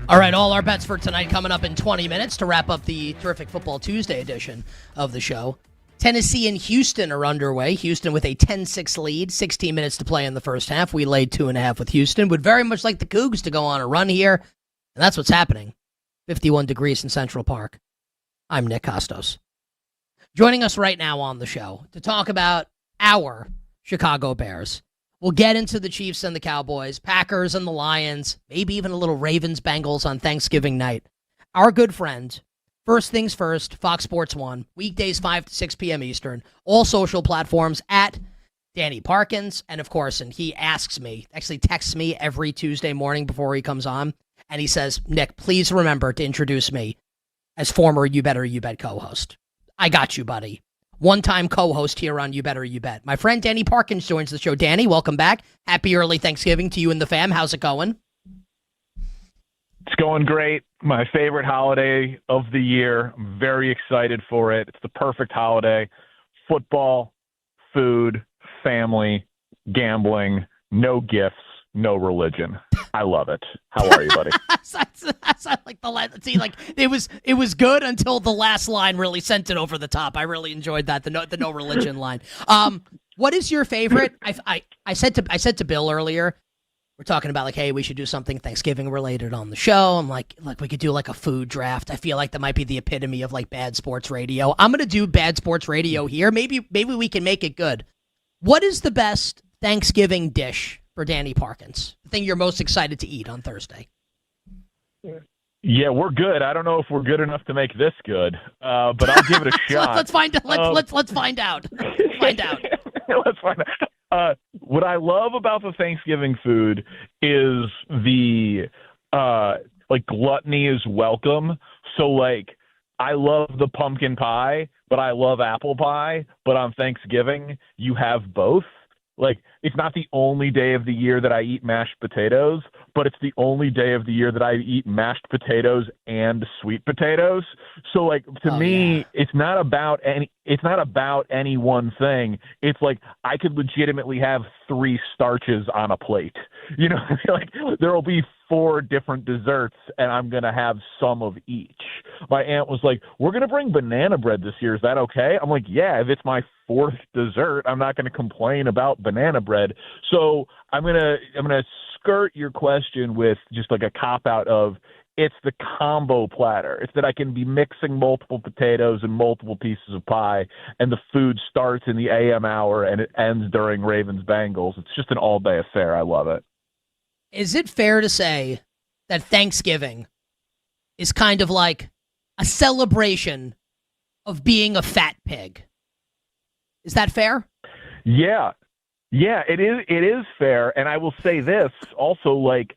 All right, all our bets for tonight coming up in 20 minutes to wrap up the terrific Football Tuesday edition of the show. Tennessee and Houston are underway. Houston with a 10-6 lead, 16 minutes to play in the first half. We laid 2.5 with Houston. Would very much like the Cougs to go on a run here, and that's what's happening. 51 degrees in Central Park. I'm Nick Costos. Joining us right now on the show to talk about our Chicago Bears. We'll get into the Chiefs and the Cowboys, Packers and the Lions, maybe even a little Ravens-Bengals on Thanksgiving night. Our good friend, first things first, Fox Sports 1, weekdays 5 to 6 p.m. Eastern, all social platforms at Danny Parkins. And, of course, and he asks me, actually texts me every Tuesday morning before he comes on, and he says, Nick, please remember to introduce me as former You Better You Bet co-host. I got you, buddy. One-time co-host here on You Better You Bet. My friend Danny Parkins joins the show. Danny, welcome back. Happy early Thanksgiving to you and the fam. How's it going? It's going great. My favorite holiday of the year. I'm very excited for it. It's the perfect holiday. Football, food, family, gambling, no gifts, no religion. I love it. How are you, buddy? That's like the last. See, like it was good until the last line really sent it over the top. I really enjoyed that the no religion line. What is your favorite? I said to Bill earlier, we're talking about like, hey, we should do something Thanksgiving related on the show. I'm like we could do like a food draft. I feel like that might be the epitome of like bad sports radio. I'm gonna do bad sports radio here. Maybe we can make it good. What is the best Thanksgiving dish for Danny Parkins? The thing you're most excited to eat on Thursday? Yeah, we're good. I don't know if we're good enough to make this good, but I'll give it a shot. Let's find out. Let's find out. Find out. Let's find out. What I love about the Thanksgiving food is the like gluttony is welcome. So like I love the pumpkin pie, but I love apple pie. But on Thanksgiving, you have both. Like, it's not the only day of the year that I eat mashed potatoes, but it's the only day of the year that I eat mashed potatoes and sweet potatoes. So, like, to me, it's not about any one thing. It's like I could legitimately have 3 starches on a plate. You know, like there will be 4 different desserts, and I'm going to have some of each. My aunt was like, we're going to bring banana bread this year. Is that okay? I'm like, yeah, if it's my 4th dessert, I'm not going to complain about banana bread. So I'm going to skirt your question with just like a cop-out of it's the combo platter. It's that I can be mixing multiple potatoes and multiple pieces of pie, and the food starts in the AM hour and it ends during Ravens-Bengals. It's just an all-day affair. I love it. Is it fair to say that Thanksgiving is kind of like a celebration of being a fat pig? Is that fair? Yeah, it is. It is fair, and I will say this also: like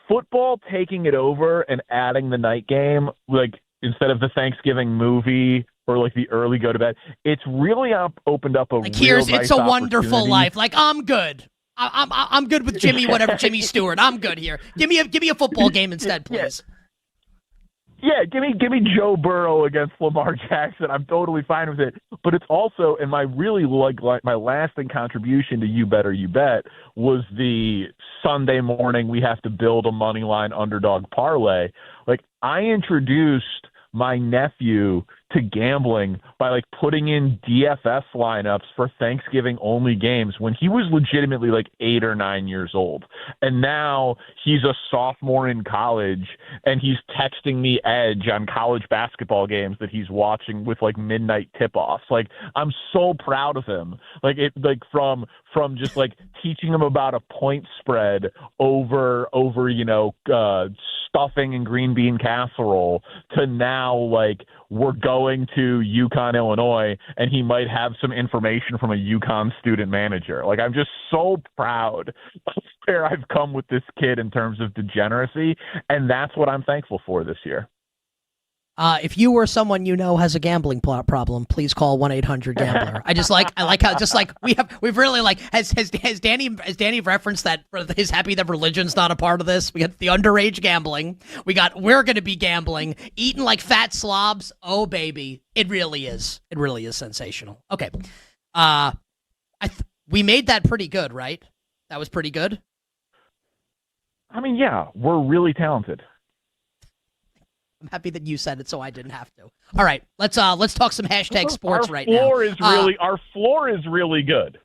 football taking it over and adding the night game, like instead of the Thanksgiving movie or like the early go to bed, it's really opened up a like here's nice It's a Wonderful Life. Like I'm good. I'm good with Jimmy Stewart. I'm good here. Give me a football game instead, please. Yeah, give me Joe Burrow against Lamar Jackson. I'm totally fine with it. But it's also, and my really like my lasting contribution to You Better You Bet was the Sunday morning we have to build a money line underdog parlay. Like I introduced my nephew to gambling by like putting in DFS lineups for Thanksgiving only games when he was legitimately like 8 or 9 years old. And now he's a sophomore in college and he's texting me edge on college basketball games that he's watching with like midnight tip-offs. Like I'm so proud of him. Like it like from just like teaching him about a point spread over stuffing and green bean casserole to now like we're going to UConn, Illinois, and he might have some information from a UConn student manager. Like, I'm just so proud of where I've come with this kid in terms of degeneracy, and that's what I'm thankful for this year. If you or someone you know has a gambling problem, please call 1-800-GAMBLER. I like how just like we've really like has Danny referenced that he's happy that religion's not a part of this. We got the underage gambling. We're gonna be gambling, eating like fat slobs. Oh baby, it really is. It really is sensational. Okay, we made that pretty good, right? That was pretty good. I mean, yeah, we're really talented. I'm happy that you said it, so I didn't have to. All right, let's talk some hashtag sports right now. Our floor is really good.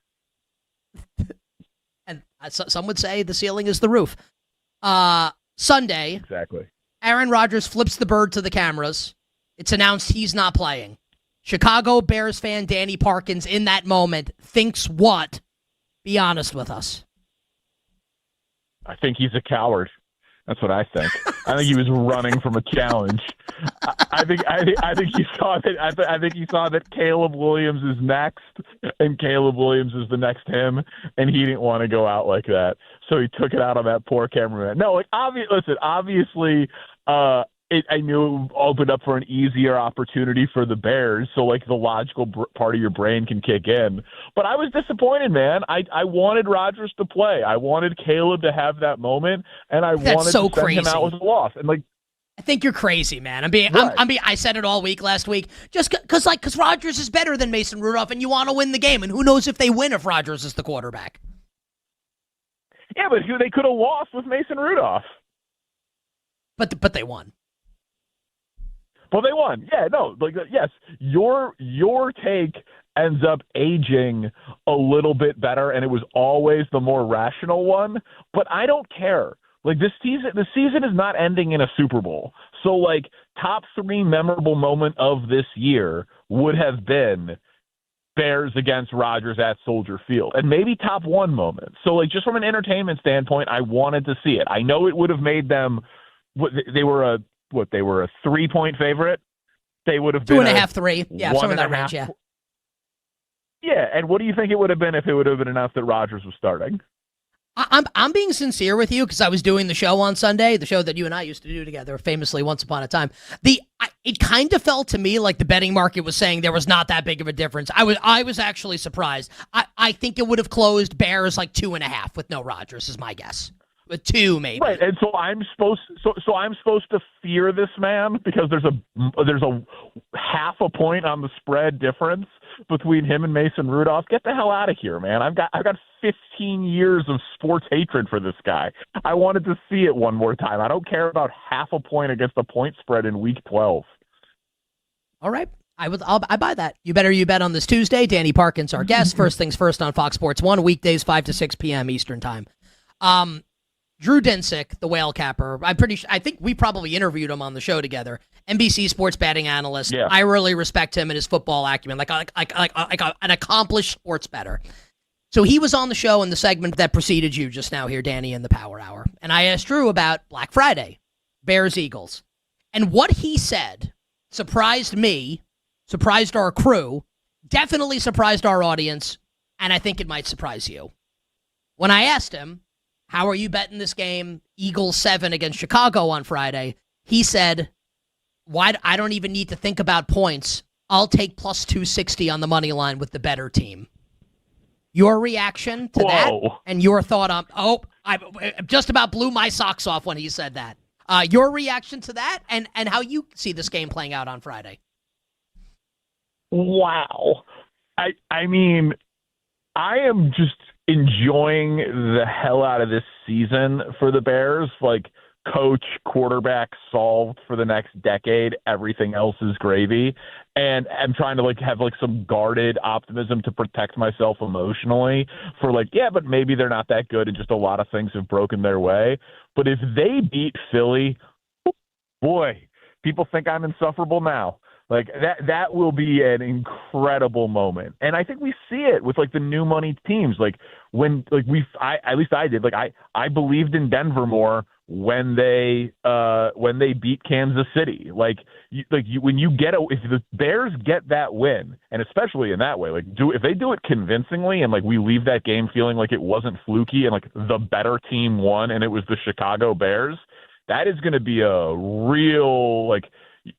And some would say the ceiling is the roof. Sunday, exactly. Aaron Rodgers flips the bird to the cameras. It's announced he's not playing. Chicago Bears fan Danny Parkins in that moment thinks what? Be honest with us. I think he's a coward. That's what I think. I think he was running from a challenge. I think he saw that. I think he saw that Caleb Williams is next, and Caleb Williams is the next him, and he didn't want to go out like that, so he took it out on that poor cameraman. No, like obviously, I knew it would open up for an easier opportunity for the Bears, so like the logical part of your brain can kick in. But I was disappointed, man. I wanted Rodgers to play. I wanted Caleb to have that moment, and I wanted to send him out with a loss. And like, I think you're crazy, man. I said it all week last week, just because Rodgers is better than Mason Rudolph, and you want to win the game, and who knows if they win if Rodgers is the quarterback. Yeah, but they could have lost with Mason Rudolph. But they won. Well, they won. Yeah, no, like yes, your take ends up aging a little bit better, and it was always the more rational one. But I don't care. Like the season is not ending in a Super Bowl. So like top 3 memorable moment of this year would have been Bears against Rodgers at Soldier Field, and maybe top 1 moment. So like just from an entertainment standpoint, I wanted to see it. I know it would have made them. They were a 3-point favorite. They would have been 2.5, 3. Yeah, somewhere in that range. Yeah. Yeah, and what do you think it would have been if it would have been announced that Rodgers was starting? I'm being sincere with you because I was doing the show on Sunday, the show that you and I used to do together famously once upon a time. It kind of felt to me like the betting market was saying there was not that big of a difference. I was actually surprised. I think it would have closed Bears like 2.5 with no Rodgers is my guess. With 2 maybe. Right, and so I'm supposed to fear this man because there's a half a point on the spread difference between him and Mason Rudolph. Get the hell out of here, man. I've got 15 years of sports hatred for this guy. I wanted to see it one more time. I don't care about half a point against the point spread in week 12. All right. I buy that. You bet on this Tuesday. Danny Parkins, our guest. First things first on Fox Sports 1, weekdays 5 to 6 p.m. Eastern time. Drew Dinsick, the whale capper. I think we probably interviewed him on the show together. NBC sports betting analyst. Yeah. I really respect him and his football acumen, like an accomplished sports bettor. So he was on the show in the segment that preceded you just now here, Danny, in the Power Hour. And I asked Drew about Black Friday, Bears-Eagles. And what he said surprised me, surprised our crew, definitely surprised our audience, and I think it might surprise you. When I asked him, how are you betting this game, Eagles 7 against Chicago on Friday? He said, "Why? I don't even need to think about points. I'll take plus 260 on the money line with the better team." Your reaction to that and your thought on, I just about blew my socks off when he said that. Your reaction to that and how you see this game playing out on Friday. Wow. I mean, I am just enjoying the hell out of this season for the Bears. Like, coach, quarterback solved for the next decade. Everything else is gravy. And I'm trying to have some guarded optimism to protect myself emotionally for but maybe they're not that good and just a lot of things have broken their way. But if they beat Philly, boy, people think I'm insufferable now. That will be an incredible moment. And I think we see it with the new money teams. At least I did. I believed in Denver more when they beat Kansas City. If the Bears get that win, and especially in that way, if they do it convincingly and we leave that game feeling like it wasn't fluky and the better team won and it was the Chicago Bears, that is going to be a real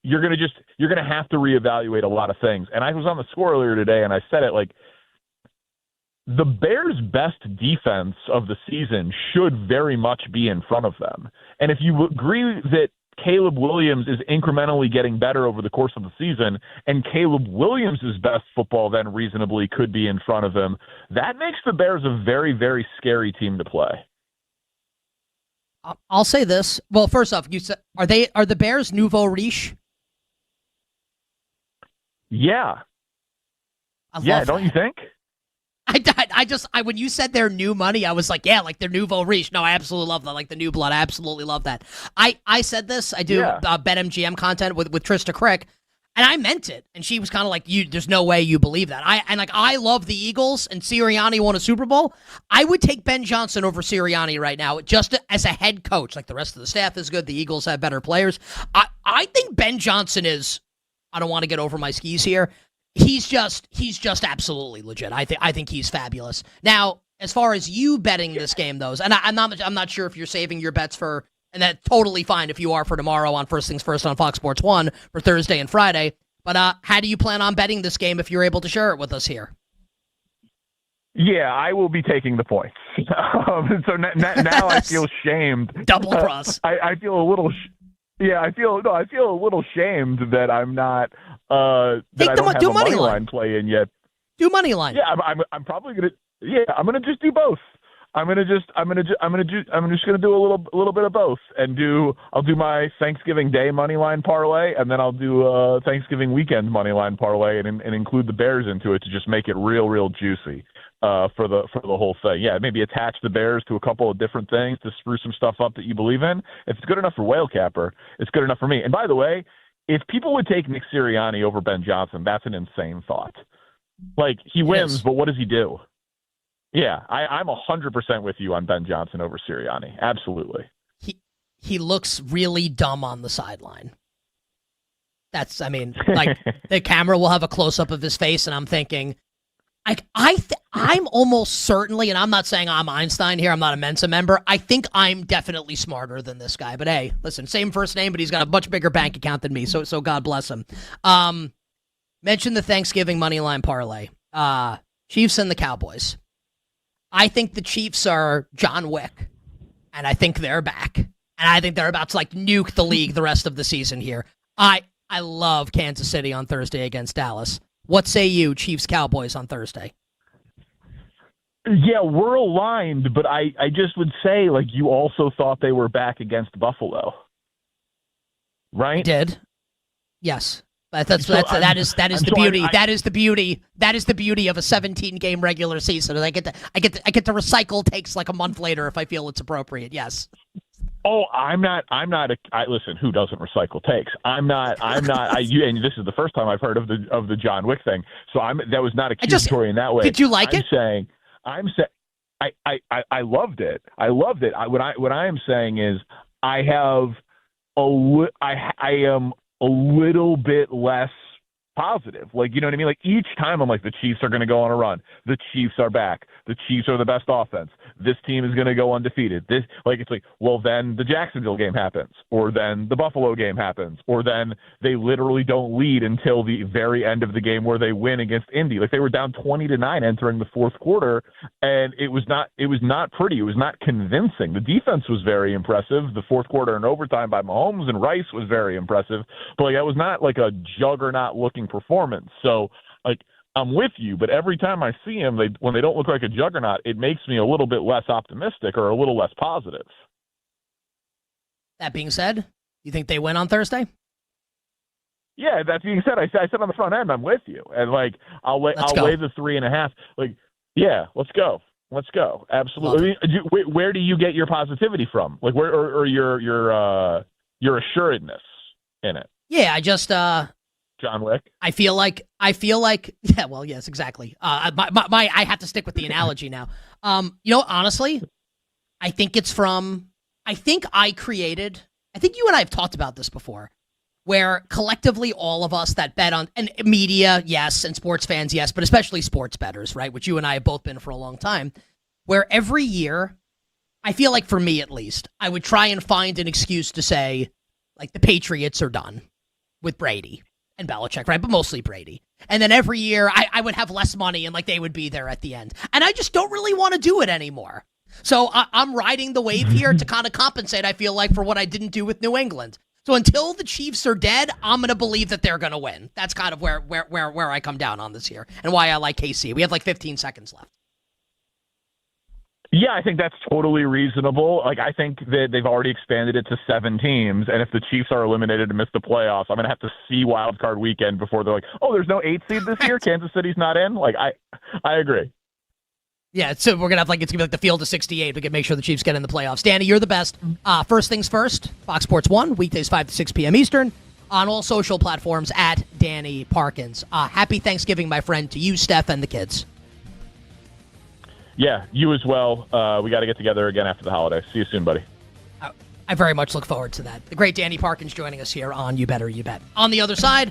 you're going to have to reevaluate a lot of things. And I was on the score earlier today, and I said it, like, the Bears' best defense of the season should very much be in front of them. And if you agree that Caleb Williams is incrementally getting better over the course of the season, and Caleb Williams' best football then reasonably could be in front of him, that makes the Bears a very, very scary team to play. I'll say this. Well, first off, you said are the Bears nouveau riche? Yeah. Don't you think? When you said they're new money, I was like, yeah, like they're nouveau riche. No, I absolutely love that. Like the new blood, I absolutely love that. I said this. I do BetMGM content with Trista Crick, and I meant it. And she was kind of like, there's no way you believe that. I love the Eagles, and Sirianni won a Super Bowl. I would take Ben Johnson over Sirianni right now, just as a head coach. Like the rest of the staff is good. The Eagles have better players. I think Ben Johnson is. I don't want to get over my skis here. He's just absolutely legit. I think he's fabulous. Now, as far as you betting this game goes, and I'm not sure if you're saving your bets for, and that's totally fine if you are, for tomorrow on First Things First on Fox Sports 1 for Thursday and Friday. But how do you plan on betting this game if you're able to share it with us here? Yeah, I will be taking the points. So now I feel shamed. Double cross. I feel a little. I feel a little shamed that I'm not. That I don't have a money line play in yet. Do money line. Yeah, I'm probably gonna. Yeah, I'm gonna just do both. I'm just gonna do a little bit of both, and I'll do my Thanksgiving Day money line parlay, and then I'll do Thanksgiving weekend money line parlay, and include the Bears into it to just make it real juicy for the whole thing. Yeah, maybe attach the Bears to a couple of different things to spruce some stuff up that you believe in. If it's good enough for Whale Capper, it's good enough for me. And by the way, if people would take Nick Sirianni over Ben Johnson, that's an insane thought. Like, he wins, but what does he do? Yeah, I'm 100% with you on Ben Johnson over Sirianni. Absolutely. He looks really dumb on the sideline. Like, the camera will have a close-up of his face, and I'm thinking, like, I'm almost certainly, and I'm not saying I'm Einstein here, I'm not a Mensa member, I think I'm definitely smarter than this guy. But hey, listen, same first name, but he's got a much bigger bank account than me, so God bless him. Mention the Thanksgiving money line parlay. Chiefs and the Cowboys. I think the Chiefs are John Wick, and I think they're back. And I think they're about to, like, nuke the league the rest of the season here. I love Kansas City on Thursday against Dallas. What say you, Chiefs-Cowboys on Thursday? Yeah, we're aligned, but I just would say, like, you also thought they were back against Buffalo, right? I did. Yes. That is the beauty. That is the beauty of a 17-game regular season. And I get to recycle takes like a month later if I feel it's appropriate. Yes. Oh, listen, who doesn't recycle takes? And this is the first time I've heard of the John Wick thing. So that was not accusatory in that way. Did you like it? I loved it. What I am saying is I am a little bit less positive. Like, you know what I mean? Like, each time I'm like, the Chiefs are going to go on a run. The Chiefs are back. The Chiefs are the best offense. This team is going to go undefeated. It's like, well, then the Jacksonville game happens, or then the Buffalo game happens, or then they literally don't lead until the very end of the game where they win against Indy. Like, they were down 20-9 entering the fourth quarter, and it was not pretty. It was not convincing. The defense was very impressive. The fourth quarter and overtime by Mahomes and Rice was very impressive, but like, that was not like a juggernaut looking performance. So, like, I'm with you, but every time I see them, when they don't look like a juggernaut, it makes me a little bit less optimistic or a little less positive. That being said, you think they win on Thursday? Yeah, that being said, I said on the front end, I'm with you, and like I'll lay the 3.5. Like, yeah, let's go. Absolutely. I mean, where do you get your positivity from? Like, where or your assuredness in it? Yeah, I just John Wick. I feel like yeah, well, yes, exactly. I have to stick with the analogy now. Honestly, I think you and I have talked about this before, where collectively all of us that bet on, and media, yes, and sports fans, yes, but especially sports bettors, right, which you and I have both been for a long time, where every year, I feel like for me at least, I would try and find an excuse to say, like, the Patriots are done. with Brady and Belichick, right? But mostly Brady. And then every year I would have less money and like they would be there at the end. And I just don't really want to do it anymore. So I'm riding the wave here to kind of compensate, I feel like, for what I didn't do with New England. So until the Chiefs are dead, I'm going to believe that they're going to win. That's kind of where I come down on this here and why I like KC. We have like 15 seconds left. Yeah, I think that's totally reasonable. Like, I think that they've already expanded it to 7 teams, and if the Chiefs are eliminated and miss the playoffs, I'm going to have to see Wild Card Weekend before they're like, oh, there's no 8 seed this year? Kansas City's not in? Like, I agree. Yeah, so we're going to have it's going to be like the field of 68. We can make sure the Chiefs get in the playoffs. Danny, you're the best. First things first, Fox Sports 1, weekdays 5 to 6 p.m. Eastern, on all social platforms at Danny Parkins. Happy Thanksgiving, my friend, to you, Steph, and the kids. Yeah, you as well. We got to get together again after the holiday. See you soon, buddy. I very much look forward to that. The great Danny Parkins joining us here on You Better You Bet. On the other side,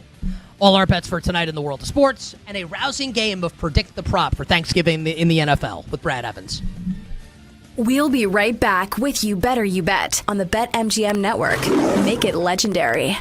all our bets for tonight in the world of sports, and a rousing game of Predict the Prop for Thanksgiving in the NFL with Brad Evans. We'll be right back with You Better You Bet on the BetMGM Network. Make it legendary.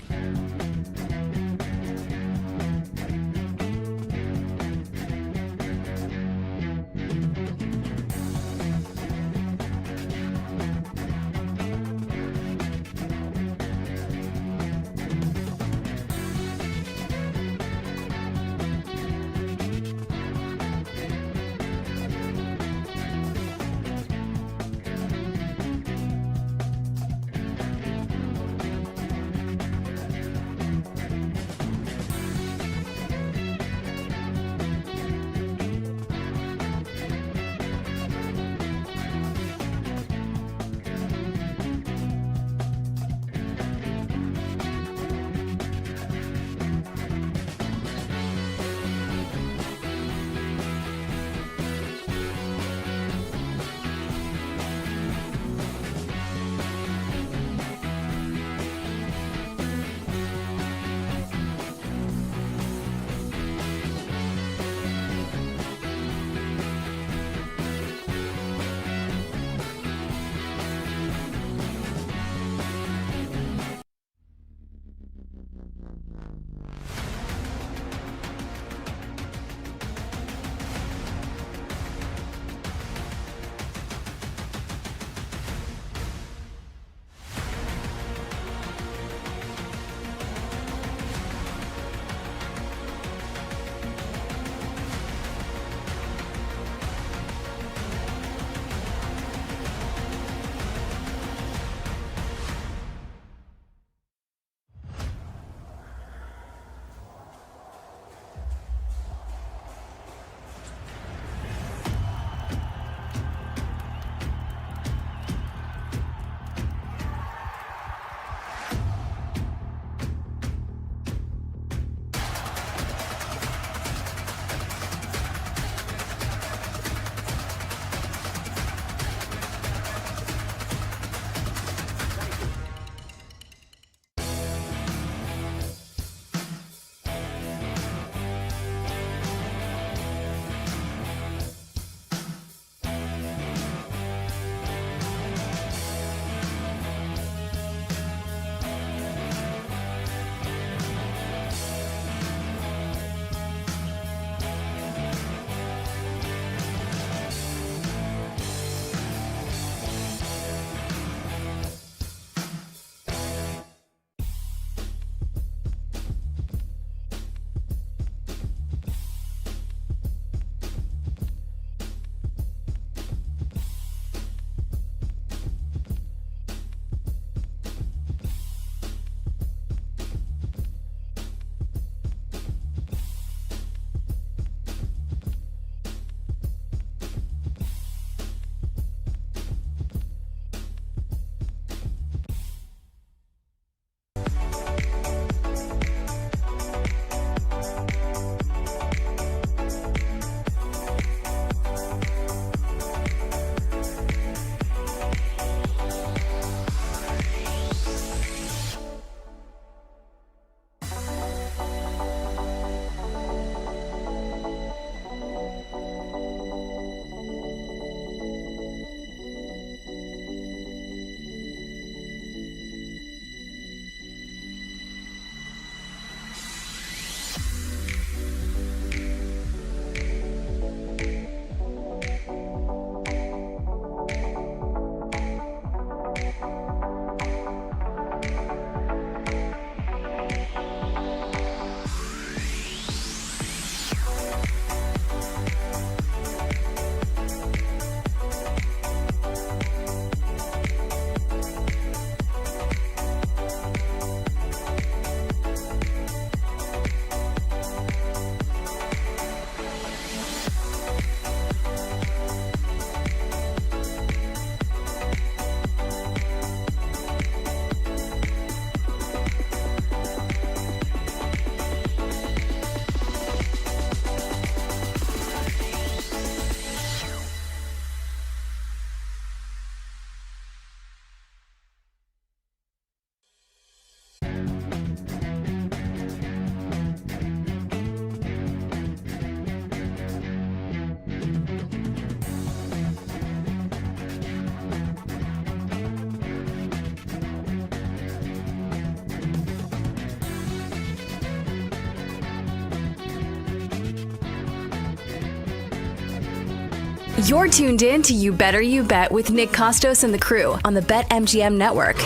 You're tuned in to You Better You Bet with Nick Costos and the crew on the BetMGM network.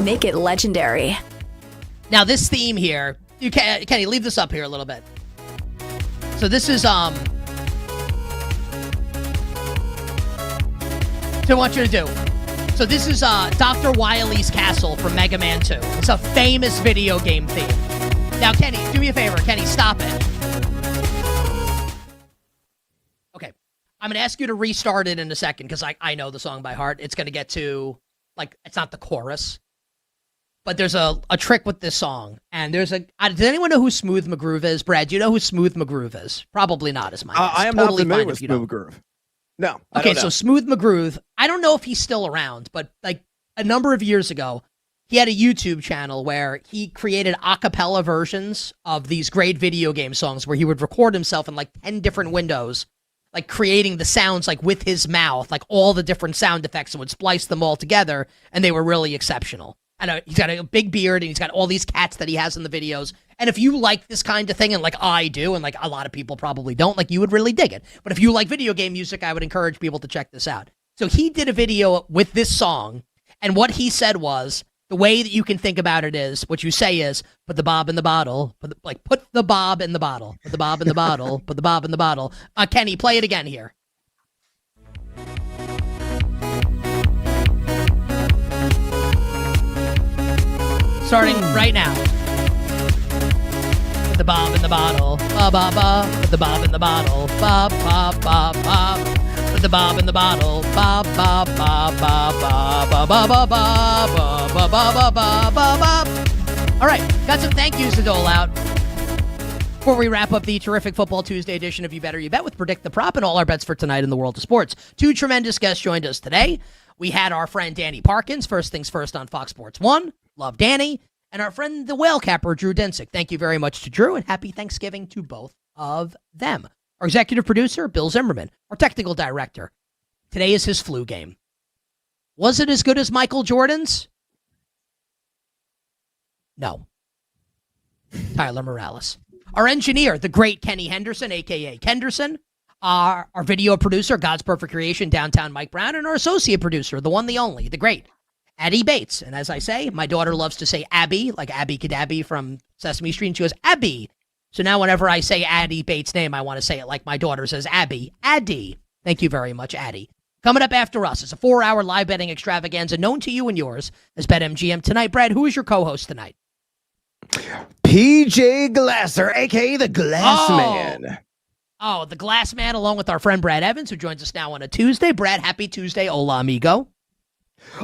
Make it legendary. Now, this theme here, Kenny, leave this up here a little bit. So this is, so I want you to do. So this is Dr. Wily's Castle from Mega Man 2. It's a famous video game theme. Now, Kenny, do me a favor. Kenny, stop it. Okay. I'm going to ask you to restart it in a second because I know the song by heart. It's going to get to, like, it's not the chorus. But there's a trick with this song. And there's does anyone know who Smooth McGroove is? Brad, do you know who Smooth McGroove is? Probably not, is my guess. I am totally not familiar fine with if you don't. Smooth McGroove. No. Okay, so Smooth McGroove, I don't know if he's still around, but like a number of years ago, he had a YouTube channel where he created a cappella versions of these great video game songs where he would record himself in like 10 different windows, like creating the sounds like with his mouth, like all the different sound effects, and would splice them all together, and they were really exceptional. And he's got a big beard, and he's got all these cats that he has in the videos. And if you like this kind of thing, and like I do, and like a lot of people probably don't, like you would really dig it. But if you like video game music, I would encourage people to check this out. So he did a video with this song, and what he said was, the way that you can think about it is, what you say is, put the bob in the bottle, put the bob in the bottle, put the bob in the bottle, put the bob in the bottle. Kenny, play it again here. Starting right now. Put the bob in the bottle. Ba ba ba. Put the bob in the bottle. Ba ba ba ba. Put the bob in the bottle. Ba ba ba ba ba ba ba ba ba ba ba ba ba ba ba. All right, got some thank yous to dole out. Before we wrap up the terrific Football Tuesday edition of You Better You Bet with Predict the Prop and all our bets for tonight in the world of sports. Two tremendous guests joined us today. We had our friend Danny Parkins, First Things First on Fox Sports 1. Love Danny. And our friend, the whale capper, Drew Dinsick. Thank you very much to Drew, and happy Thanksgiving to both of them. Our executive producer, Bill Zimmerman. Our technical director. Today is his flu game. Was it as good as Michael Jordan's? No. Tyler Morales. Our engineer, the great Kenny Henderson, a.k.a. Kenderson. Our video producer, God's Perfect Creation, downtown Mike Brown. And our associate producer, the one, the only, the great Addie Bates. And as I say, my daughter loves to say Abby, like Abby Cadabby from Sesame Street. And she goes, Abby. So now whenever I say Addie Bates' name, I want to say it like my daughter says Abby. Addie. Thank you very much, Addie. Coming up after us is a 4-hour live betting extravaganza known to you and yours as BetMGM. Tonight, Brad, who is your co-host tonight? PJ Glasser, a.k.a. the Glass Man. Oh, the Glass Man, along with our friend Brad Evans, who joins us now on a Tuesday. Brad, happy Tuesday. Hola, amigo.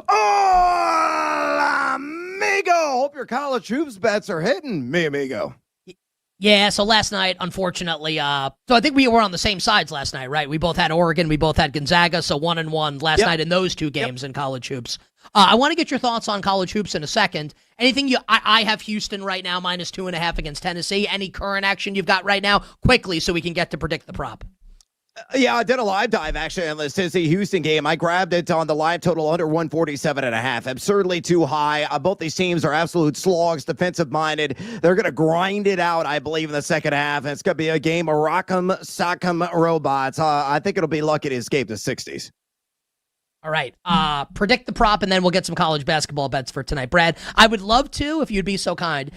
Hola, amigo. Hope your college hoops bets are hitting, me amigo. Yeah, so last night, unfortunately, so I think we were on the same sides last night, right? We both had Oregon, we both had Gonzaga, so 1-1 last night in those two games in college hoops. I want to get your thoughts on college hoops in a second. Anything I have Houston right now, -2.5 against Tennessee. Any current action you've got right now? Quickly, so we can get to Predict the Prop. Yeah, I did a live dive actually on the Tennessee-Houston game. I grabbed it on the live total under 147.5. Absurdly too high. Both these teams are absolute slogs, defensive-minded. They're going to grind it out, I believe, in the second half. And it's going to be a game of rock'em sock'em robots. I think it'll be lucky to escape the 60s. All right. Predict the Prop, and then we'll get some college basketball bets for tonight. Brad, I would love to, if you'd be so kind,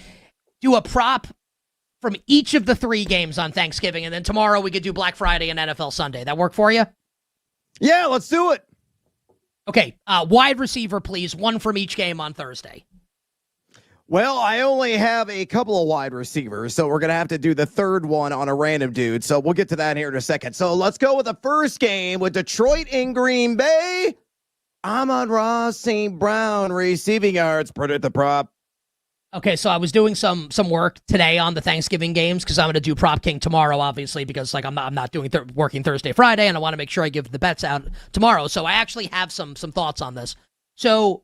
do a prop from each of the 3 games on Thanksgiving, and then tomorrow we could do Black Friday and NFL Sunday. That work for you? Yeah, let's do it. Okay, wide receiver, please. 1 from each game on Thursday. Well, I only have a couple of wide receivers, so we're going to have to do the third one on a random dude. So we'll get to that here in a second. So let's go with the first game with Detroit and Green Bay. Amon-Ra St. Brown receiving yards. Predict the Prop. Okay, so I was doing some work today on the Thanksgiving games because I'm going to do Prop King tomorrow, obviously, because like I'm not doing working Thursday, Friday, and I want to make sure I give the bets out tomorrow. So I actually have some thoughts on this. So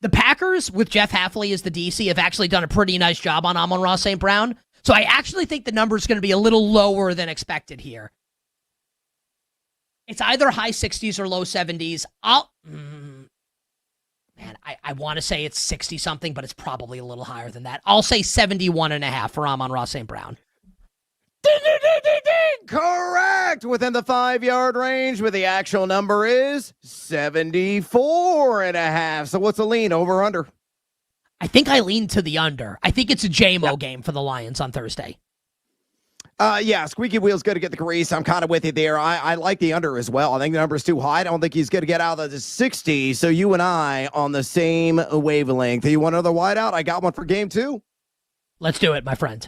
the Packers with Jeff Hafley as the DC have actually done a pretty nice job on Amon-Ra St. Brown. So I actually think the number is going to be a little lower than expected here. It's either high 60s or low 70s. I want to say it's 60-something, but it's probably a little higher than that. I'll say 71.5 for Amon-Ra St. Brown. Ding, ding, ding, ding, ding. Incorrect. Within the 5-yard range, but the actual number is 74.5. So what's the lean, over or under? I think I lean to the under. I think it's a JMO game for the Lions on Thursday. Yeah, squeaky wheel's going to get the grease. I'm kind of with you there. I like the under as well. I think the number is too high. I don't think he's going to get out of the 60s. So you and I on the same wavelength. You want another wideout? I got one for game 2. Let's do it, my friend.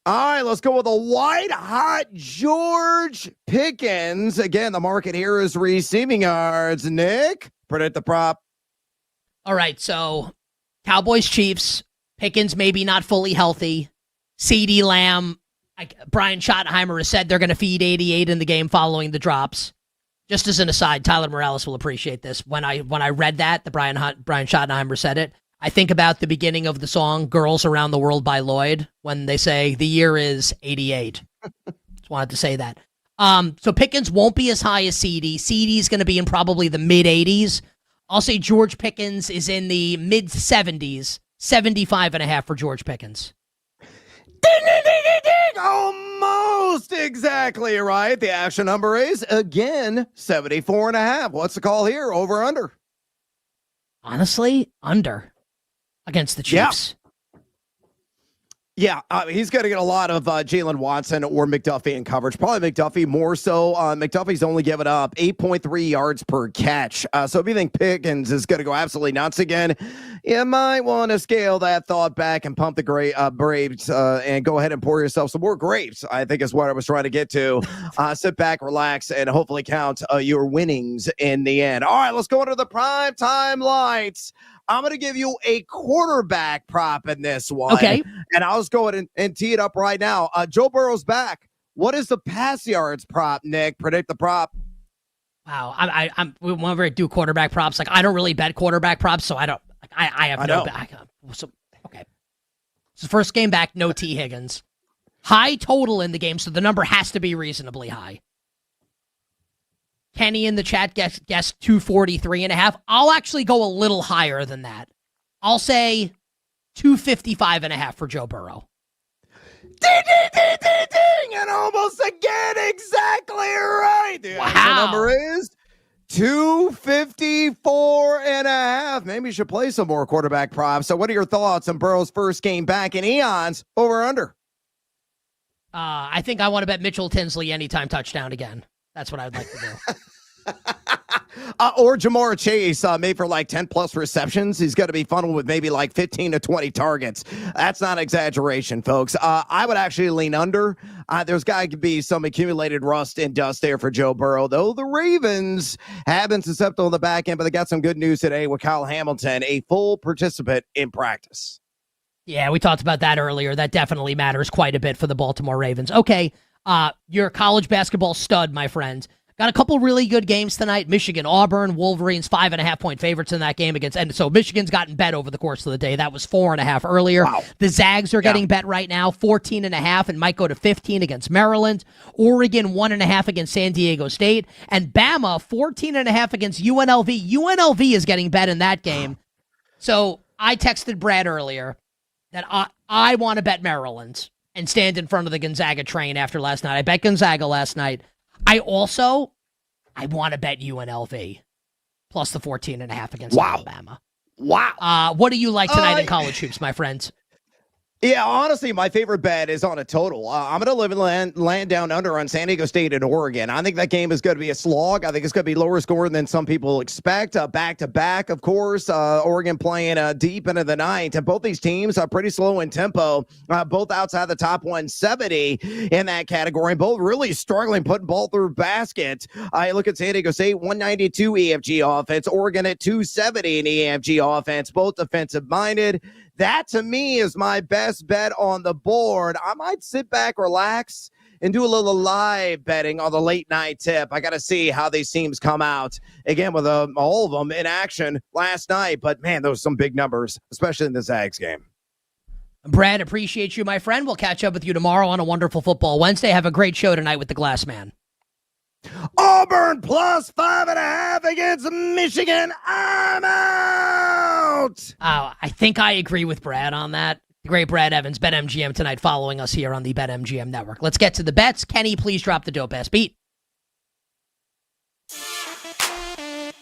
All right, let's go with a white hot George Pickens. Again, the market here is receiving yards. Nick, predict the prop. All right, so Cowboys, Chiefs, Pickens maybe not fully healthy. CeeDee Lamb, Brian Schottenheimer has said they're going to feed 88 in the game following the drops. Just as an aside, Tyler Morales will appreciate this. When I read that, the Brian Schottenheimer said it, I think about the beginning of the song Girls Around the World by Lloyd when they say the year is 88. Just wanted to say that. So Pickens won't be as high as CeeDee. CeeDee's going to be in probably the mid-80s. I'll say George Pickens is in the mid-70s, 75.5 for George Pickens. Ding, ding, ding, ding, ding. Almost exactly right. The actual number is, again, 74.5. What's the call here? Over or under? Honestly, under against the Chiefs. Yeah, he's going to get a lot of Jalen Watson or McDuffie in coverage. Probably McDuffie more so. McDuffie's only given up 8.3 yards per catch. So if you think Pickens is going to go absolutely nuts again, you might want to scale that thought back and pump the grapes and go ahead and pour yourself some more grapes, I think is what I was trying to get to. Sit back, relax, and hopefully count your winnings in the end. All right, let's go into the primetime lights. I'm going to give you a quarterback prop in this one. Okay. And I'll just go ahead and tee it up right now. Joe Burrow's back. What is the pass yards prop, Nick? Predict the prop. Wow. Whenever I do quarterback props, like I don't really bet quarterback props, so I don't. I have no back. So okay. It's the first game back. No T. Higgins. High total in the game, so the number has to be reasonably high. Kenny in the chat guessed 243.5. I'll actually go a little higher than that. I'll say 255.5 for Joe Burrow. Ding, ding, ding, ding, ding, and almost again exactly right. The number is 254.5. Maybe you should play some more quarterback props. So what are your thoughts on Burrow's first game back in eons? Over or under? I think I want to bet Mitchell Tinsley anytime touchdown again. That's what I'd like to do. Or Jamar Chase, made for like 10 plus receptions. He's going to be funneled with maybe like 15 to 20 targets. That's not exaggeration, folks. I would actually lean under. There's got to be some accumulated rust and dust there for Joe Burrow, though the Ravens have been susceptible on the back end, but they got some good news today with Kyle Hamilton, a full participant in practice. Yeah, we talked about that earlier. That definitely matters quite a bit for the Baltimore Ravens. Okay, you're a college basketball stud, my friend. Got a couple really good games tonight. Michigan, Auburn, Wolverines, 5.5-point favorites in that game against. And so Michigan's gotten bet over the course of the day. That was 4.5 earlier. Wow. The Zags are getting bet right now, 14.5, and might go to 15 against Maryland. Oregon, 1.5 against San Diego State. And Bama, 14.5 against UNLV. UNLV is getting bet in that game. So I texted Brad earlier that I want to bet Maryland and stand in front of the Gonzaga train after last night. I bet Gonzaga last night. I want to bet UNLV plus the 14.5 against Alabama. Wow. What do you like tonight in college hoops, my friends? Yeah, honestly, my favorite bet is on a total. I'm going to live and land down under on San Diego State and Oregon. I think that game is going to be a slog. I think it's going to be lower scoring than some people expect. Back-to-back, of course. Oregon playing deep into the night. And both these teams are pretty slow in tempo, both outside the top 170 in that category. Both really struggling putting ball through baskets. I look at San Diego State, 192 EFG offense. Oregon at 270 in EFG offense. Both defensive-minded. That, to me, is my best bet on the board. I might sit back, relax, and do a little live betting on the late-night tip. I got to see how these teams come out, again, with all of them in action last night. But, man, those are some big numbers, especially in the Zags game. Brad, appreciate you, my friend. We'll catch up with you tomorrow on a wonderful Football Wednesday. Have a great show tonight with the Glass Man. Auburn plus 5.5 against Michigan. I'm out. I think I agree with Brad on that. The great Brad Evans, BetMGM tonight, following us here on the BetMGM network. Let's get to the bets. Kenny, please drop the dope-ass beat.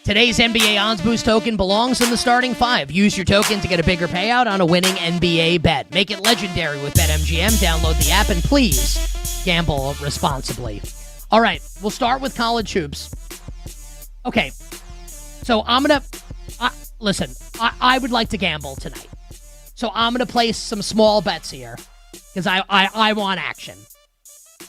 Today's NBA Odds Boost token belongs in the starting five. Use your token to get a bigger payout on a winning NBA bet. Make it legendary with BetMGM. Download the app and please gamble responsibly. All right, we'll start with college hoops. Okay, so I'm going to... listen, I would like to gamble tonight. So I'm going to place some small bets here because I want action.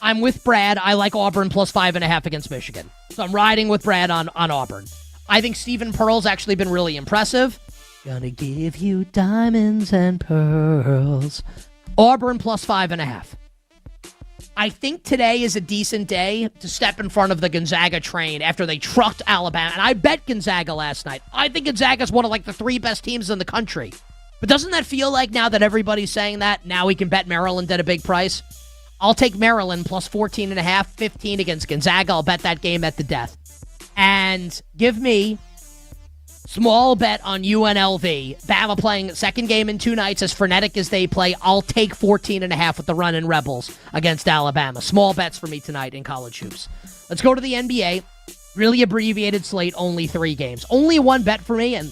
I'm with Brad. I like Auburn plus 5.5 against Michigan. So I'm riding with Brad on Auburn. I think Stephen Pearl's actually been really impressive. Gonna give you diamonds and pearls. Auburn plus 5.5. I think today is a decent day to step in front of the Gonzaga train after they trucked Alabama. And I bet Gonzaga last night. I think Gonzaga's one of like the 3 best teams in the country. But doesn't that feel like now that everybody's saying that, now we can bet Maryland at a big price? I'll take Maryland plus 14.5, 15 against Gonzaga. I'll bet that game at the death. And give me small bet on UNLV. Bama playing second game in 2 nights as frenetic as they play. I'll take 14.5 with the run-in Rebels against Alabama. Small bets for me tonight in college hoops. Let's go to the NBA. Really abbreviated slate, only 3 games. Only 1 bet for me, and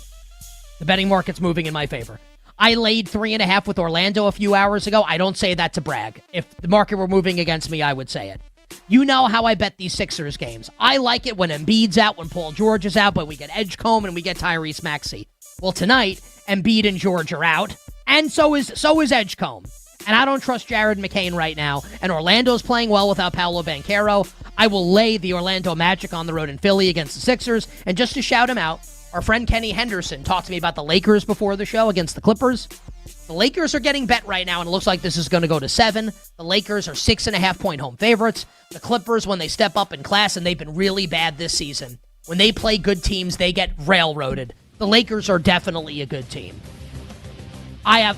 the betting market's moving in my favor. I laid 3.5 with Orlando a few hours ago. I don't say that to brag. If the market were moving against me, I would say it. You know how I bet these Sixers games. I like it when Embiid's out, when Paul George is out, but we get Edgecombe and we get Tyrese Maxey. Well, tonight, Embiid and George are out, and so is Edgecombe. And I don't trust Jared McCain right now, and Orlando's playing well without Paolo Banchero. I will lay the Orlando Magic on the road in Philly against the Sixers, and just to shout him out, our friend Kenny Henderson talked to me about the Lakers before the show against the Clippers. The Lakers are getting bet right now, and it looks like this is going to go to 7. The Lakers are 6.5-point home favorites. The Clippers, when they step up in class, and they've been really bad this season, when they play good teams, they get railroaded. The Lakers are definitely a good team. I'm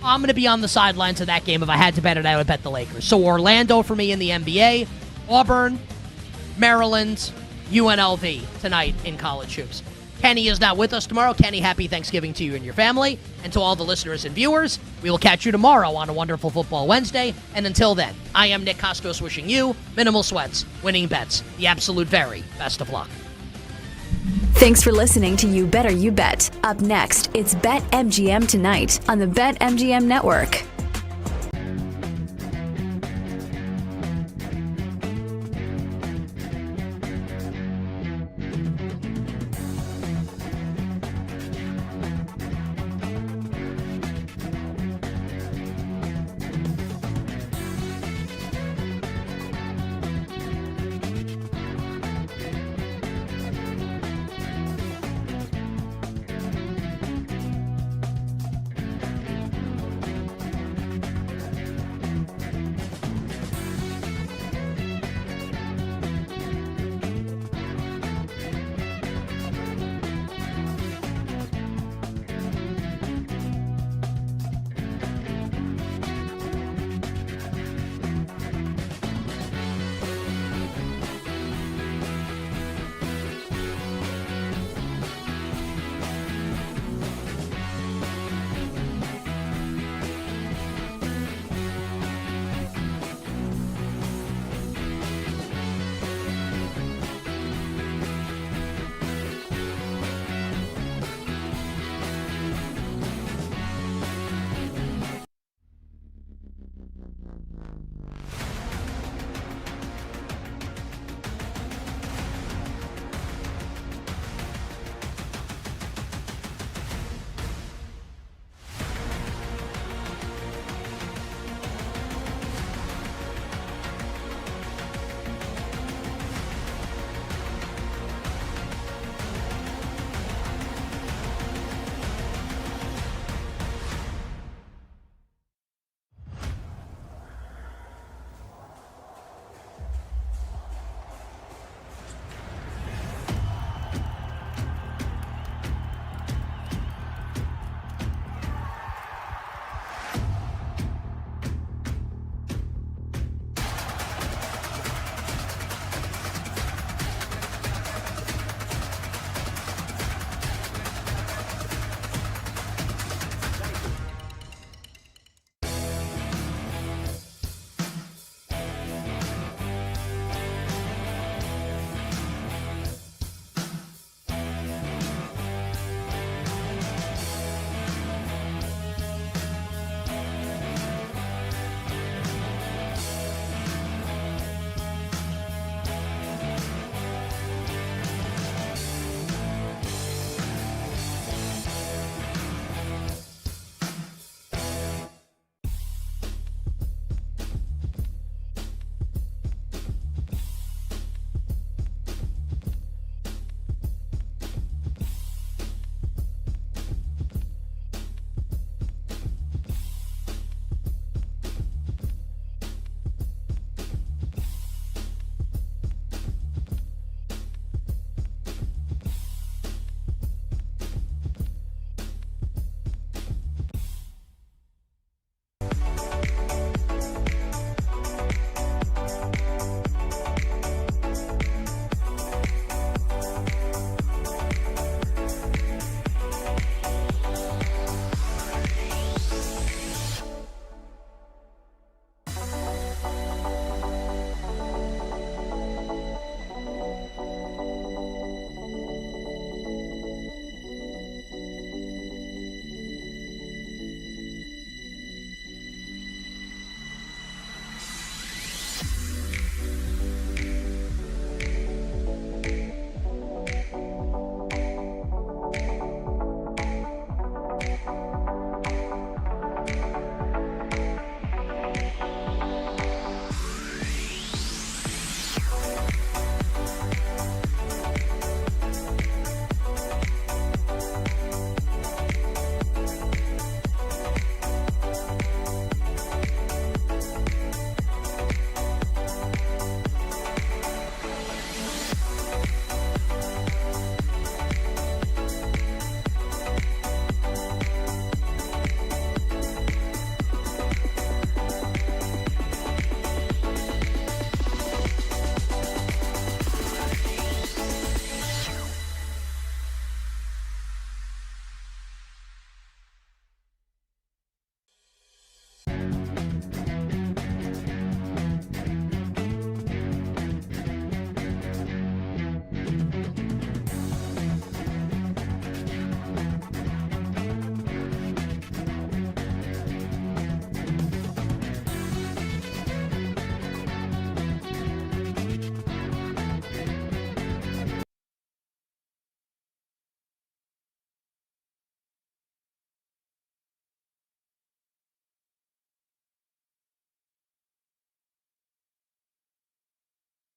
going to be on the sidelines of that game. If I had to bet it, I would bet the Lakers. So Orlando for me in the NBA, Auburn, Maryland, UNLV tonight in college hoops. Kenny is not with us tomorrow. Kenny, happy Thanksgiving to you and your family. And to all the listeners and viewers, we will catch you tomorrow on a wonderful Football Wednesday. And until then, I am Nick Kostos wishing you minimal sweats, winning bets, the absolute very best of luck. Thanks for listening to You Better You Bet. Up next, it's BetMGM Tonight on the BetMGM Network.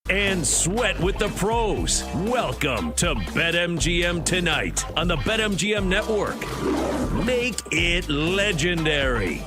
and sweat with the pros. Welcome to BetMGM Tonight on the BetMGM Network. Make it legendary.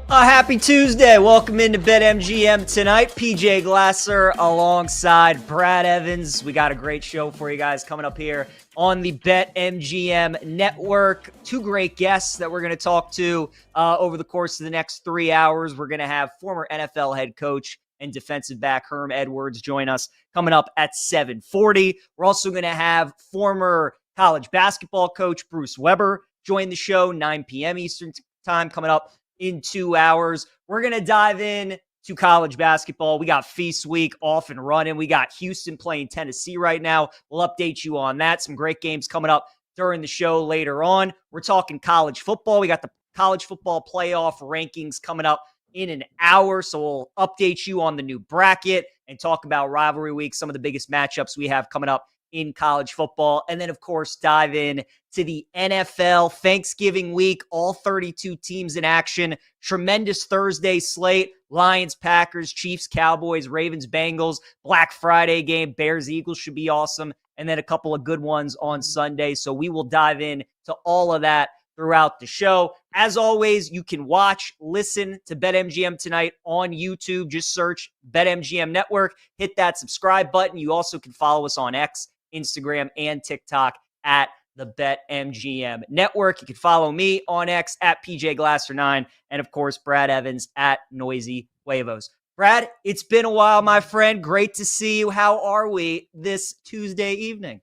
A happy Tuesday. Welcome into BetMGM Tonight. PJ Glasser alongside Brad Evans. We got a great show for you guys coming up here on the BetMGM Network. Two great guests that we're going to talk to over the course of the next 3 hours. We're going to have former NFL head coach and defensive back Herm Edwards join us coming up at 7:40. We're also going to have former college basketball coach Bruce Weber join the show, 9 p.m. Eastern time coming up in 2 hours. We're going to dive in to college basketball. We got Feast Week off and running. We got Houston playing Tennessee right now. We'll update you on that. Some great games coming up during the show later on. We're talking college football. We got the college football playoff rankings coming up in an hour. So we'll update you on the new bracket and talk about rivalry week, some of the biggest matchups we have coming up in college football. And then, of course, dive in to the NFL Thanksgiving week, all 32 teams in action. Tremendous Thursday slate. Lions, Packers, Chiefs, Cowboys, Ravens, Bengals. Black Friday game. Bears, Eagles should be awesome. And then a couple of good ones on Sunday. So we will dive in to all of that throughout the show. As always, you can watch, listen to BetMGM Tonight on YouTube. Just search BetMGM Network. Hit that subscribe button. You also can follow us on X, Instagram, and TikTok at the BetMGM Network. You can follow me on X at PJGlasser9 and, of course, Brad Evans at Noisy Huevos. Brad, it's been a while, my friend. Great to see you. How are we this Tuesday evening?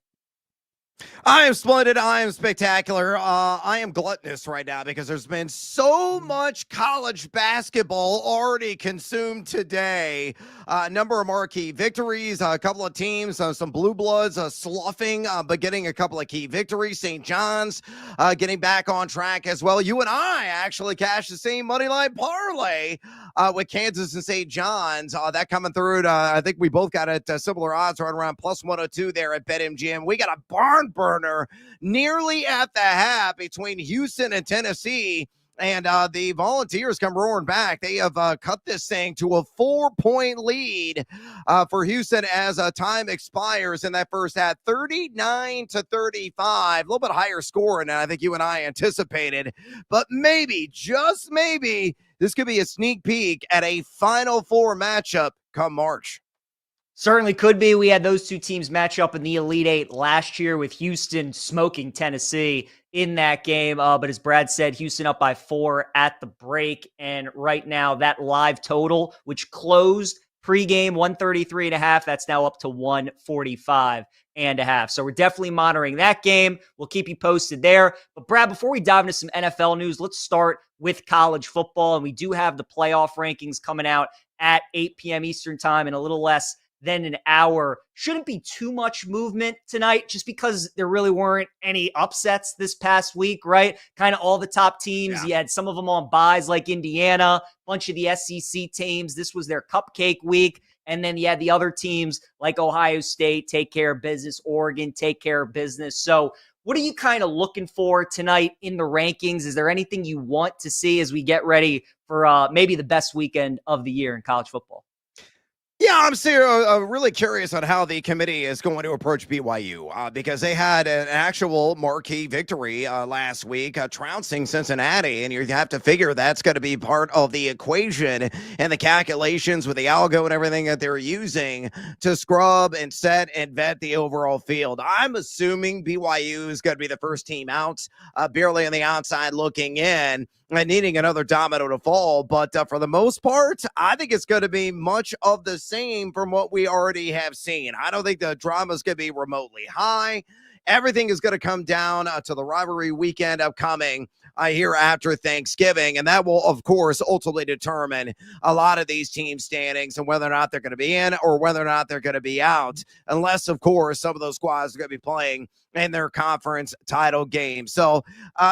I am splendid. I am spectacular. I am gluttonous right now because there's been so much college basketball already consumed today. A number of marquee victories, a couple of teams, some blue bloods sloughing, but getting a couple of key victories. St. John's getting back on track as well. You and I actually cashed the same money line parlay with Kansas and St. John's. That coming through. I think we both got it similar odds right around plus 102 there at BetMGM. We got a barn burner nearly at the half between Houston and Tennessee, and the Volunteers come roaring back. They have cut this thing to a 4-point lead for Houston as time expires in that first half, 39-35, a little bit higher scoring than I think you and I anticipated, but maybe, just maybe, this could be a sneak peek at a Final Four matchup come March. Certainly could be. We had those two teams match up in the Elite Eight last year with Houston smoking Tennessee in that game. But as Brad said, Houston up by 4 at the break. And right now that live total, which closed pregame 133.5, that's now up to 145.5. So we're definitely monitoring that game. We'll keep you posted there. But Brad, before we dive into some NFL news, let's start with college football. And we do have the playoff rankings coming out at 8 p.m. Eastern time in a little less than an hour. Shouldn't be too much movement tonight just because there really weren't any upsets this past week, right? Kind of all the top teams. Yeah. You had some of them on buys like Indiana, a bunch of the SEC teams. This was their cupcake week. And then you had the other teams like Ohio State take care of business, Oregon take care of business. So what are you kind of looking for tonight in the rankings? Is there anything you want to see as we get ready for maybe the best weekend of the year in college football? Yeah, I'm really curious on how the committee is going to approach BYU because they had an actual marquee victory last week, trouncing Cincinnati, and you have to figure that's going to be part of the equation and the calculations with the algo and everything that they're using to scrub and set and vet the overall field. I'm assuming BYU is going to be the first team out, barely on the outside looking in, and needing another domino to fall. But for the most part, I think it's going to be much of the same from what we already have seen. I don't think the drama is going to be remotely high. Everything is going to come down to the rivalry weekend upcoming here after Thanksgiving. And that will, of course, ultimately determine a lot of these team standings and whether or not they're going to be in or whether or not they're going to be out. Unless, of course, some of those squads are going to be playing in their conference title game. So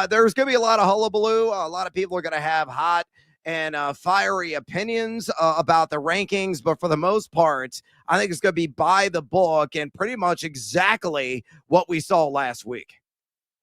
there's going to be a lot of hullabaloo. A lot of people are going to have hot and fiery opinions about the rankings. But for the most part, I think it's going to be by the book and pretty much exactly what we saw last week.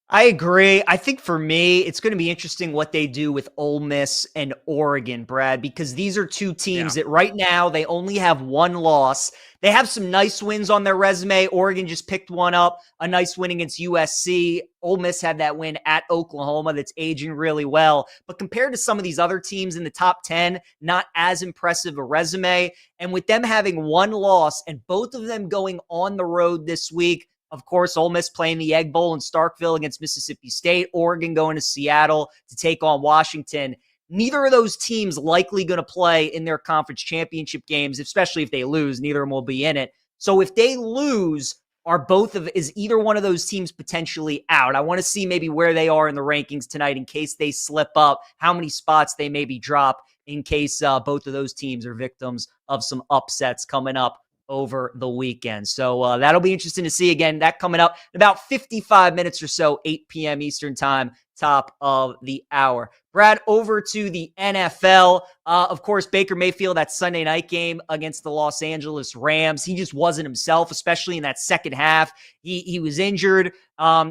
I agree. I think for me, it's going to be interesting what they do with Ole Miss and Oregon, Brad, because these are two teams that right now they only have one loss. They have some nice wins on their resume. Oregon just picked one up, a nice win against USC. Ole Miss had that win at Oklahoma that's aging really well. But compared to some of these other teams in the top 10, not as impressive a resume. And with them having one loss and both of them going on the road this week, of course, Ole Miss playing the Egg Bowl in Starkville against Mississippi State, Oregon going to Seattle to take on Washington. Neither of those teams likely going to play in their conference championship games, especially if they lose. Neither of them will be in it. So if they lose, is either one of those teams potentially out? I want to see maybe where they are in the rankings tonight in case they slip up, how many spots they maybe drop in case both of those teams are victims of some upsets coming up over the weekend. So that'll be interesting to see. Again, that coming up in about 55 minutes or so, 8 p.m. Eastern time, top of the hour. Brad, over to the NFL. Of course, Baker Mayfield, that Sunday night game against the Los Angeles Rams. He just wasn't himself, especially in that second half. He was injured.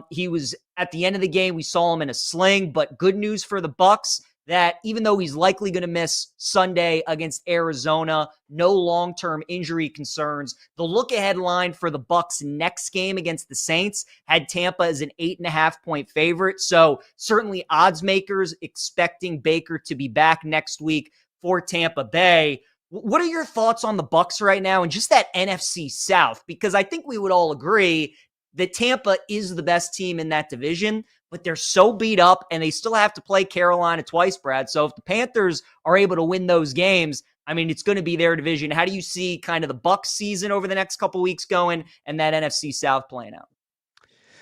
He was at the end of the game. We saw him in a sling, but good news for the Bucs that even though he's likely going to miss Sunday against Arizona, no long-term injury concerns. The look-ahead line for the Bucs next game against the Saints had Tampa as an 8.5-point favorite. So certainly odds makers expecting Baker to be back next week for Tampa Bay. What are your thoughts on the Bucs right now and just that NFC South? Because I think we would all agree that Tampa is the best team in that division, but they're so beat up and they still have to play Carolina twice, Brad. So if the Panthers are able to win those games, I mean, it's going to be their division. How do you see kind of the Bucs season over the next couple weeks going and that NFC South playing out?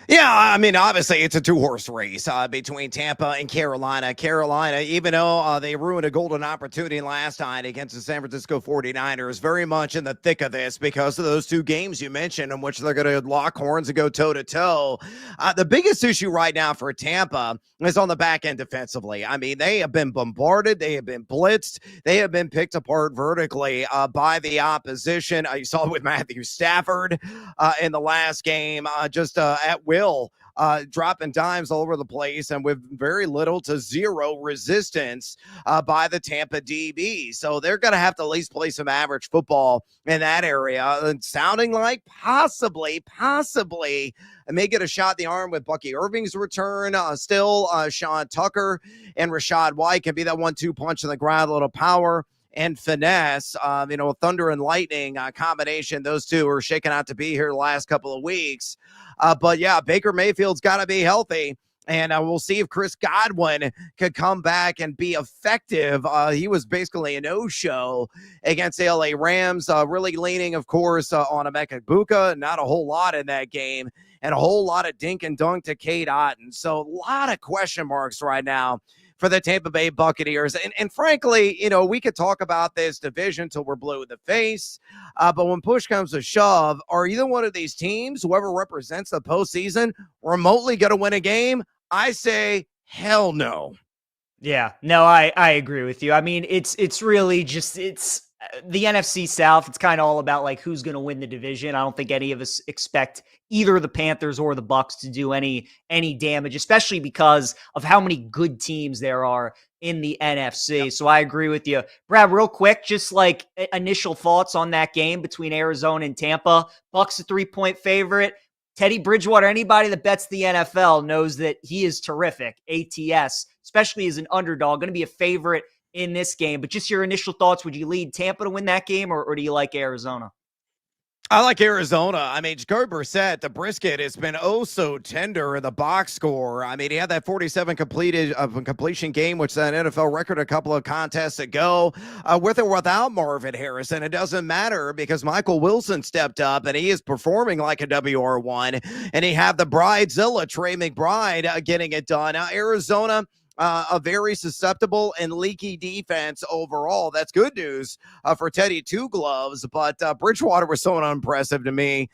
Yeah, I mean, obviously it's a two-horse race between Tampa and Carolina. Carolina, even though they ruined a golden opportunity last night against the San Francisco 49ers, very much in the thick of this because of those two games you mentioned in which they're going to lock horns and go toe-to-toe. The biggest issue right now for Tampa is on the back end defensively. I mean, they have been bombarded. They have been blitzed. They have been picked apart vertically by the opposition. You saw it with Matthew Stafford in the last game, just at will, dropping dimes all over the place and with very little to zero resistance by the Tampa DB. So they're going to have to at least play some average football in that area. And sounding like possibly, and may get a shot in the arm with Bucky Irving's return. Still, Sean Tucker and Rashad White can be that 1-2 punch in the ground, a little power and finesse. Thunder and lightning combination. Those two are shaking out to be here the last couple of weeks. But yeah, Baker Mayfield's got to be healthy. And we'll see if Chris Godwin could come back and be effective. He was basically a no-show against the LA Rams, really leaning, of course, on Emeka Egbuka. Not a whole lot in that game, and a whole lot of dink and dunk to Cade Otton. So a lot of question marks right now for the Tampa Bay Buccaneers. And frankly, we could talk about this division till we're blue in the face. But when push comes to shove, are either one of these teams, whoever represents the postseason, remotely going to win a game? I say, hell no. Yeah, no, I agree with you. I mean, it's really just, it's the NFC South. It's kind of all about like who's going to win the division. I don't think any of us expect either the Panthers or the Bucs to do any damage, especially because of how many good teams there are in the NFC. Yep. So I agree with you. Brad, real quick, just like initial thoughts on that game between Arizona and Tampa. Bucs a 3-point favorite. Teddy Bridgewater, anybody that bets the NFL knows that he is terrific. ATS, especially as an underdog, going to be a favorite in this game. But just your initial thoughts, would you lead Tampa to win that game or do you like Arizona? I like Arizona. I mean, Jacoby Brissett, the brisket has been oh so tender in the box score. I mean, he had that 47 completion game, which is an NFL record a couple of contests ago. With or without Marvin Harrison, it doesn't matter because Michael Wilson stepped up and he is performing like a WR1. And he had the Bridezilla, Trey McBride, getting it done. Now, Arizona, a very susceptible and leaky defense overall. That's good news for Teddy Two Gloves, but Bridgewater was so unimpressive to me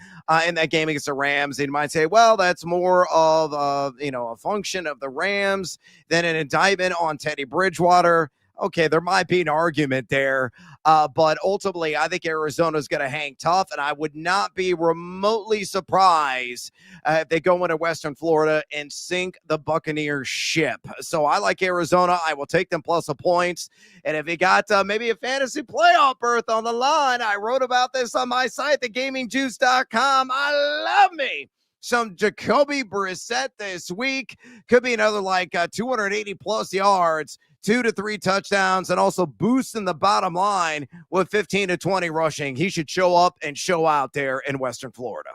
in that game against the Rams. You might say, well, that's more of a function of the Rams than an indictment on Teddy Bridgewater. okay, there might be an argument there. But ultimately, I think Arizona's going to hang tough, and I would not be remotely surprised if they go into Western Florida and sink the Buccaneers ship. So I like Arizona. I will take them plus a points. And if you got maybe a fantasy playoff berth on the line, I wrote about this on my site, thegamingjuice.com. I love me some Jacoby Brissett this week. Could be another 280 plus yards, 2 to 3 touchdowns, and also boosting the bottom line with 15 to 20 rushing. He should show up and show out there in Western Florida.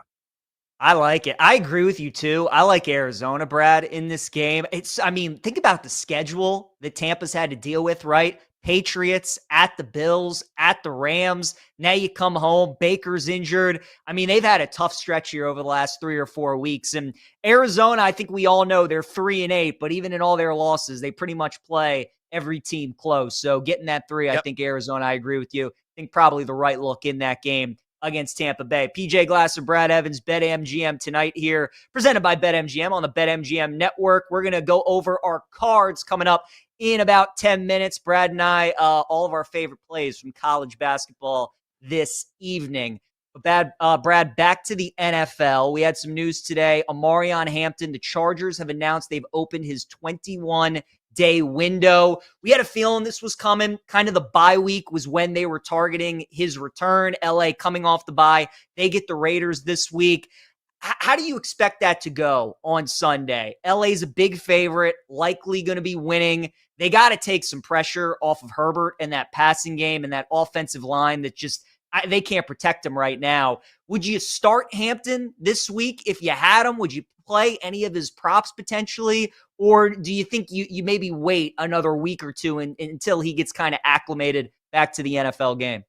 I like it. I agree with you too. I like Arizona, Brad, in this game. Think about the schedule that Tampa's had to deal with, right? Patriots, at the Bills, at the Rams. Now you come home, Baker's injured. They've had a tough stretch here over the last 3 or 4 weeks. And Arizona, I think we all know they're 3-8, but even in all their losses, they pretty much play every team close. So getting that 3, I think Arizona, I agree with you. I think probably the right look in that game against Tampa Bay. PJ Glasser, Brad Evans, BetMGM tonight here, presented by BetMGM on the BetMGM network. We're going to go over our cards coming up in about 10 minutes. Brad and I, all of our favorite plays from college basketball this evening. Brad, back to the NFL. We had some news today. Omarion Hampton, the Chargers have announced they've opened his 21-day window. We had a feeling this was coming. Kind of the bye week was when they were targeting his return. LA coming off the bye. They get the Raiders this week. How do you expect that to go on Sunday? LA's a big favorite, likely going to be winning. They got to take some pressure off of Herbert and that passing game and that offensive line that just they can't protect him right now. Would you start Hampton this week if you had him? Would you play any of his props potentially? Or do you think you maybe wait another week or two until he gets kind of acclimated back to the NFL game?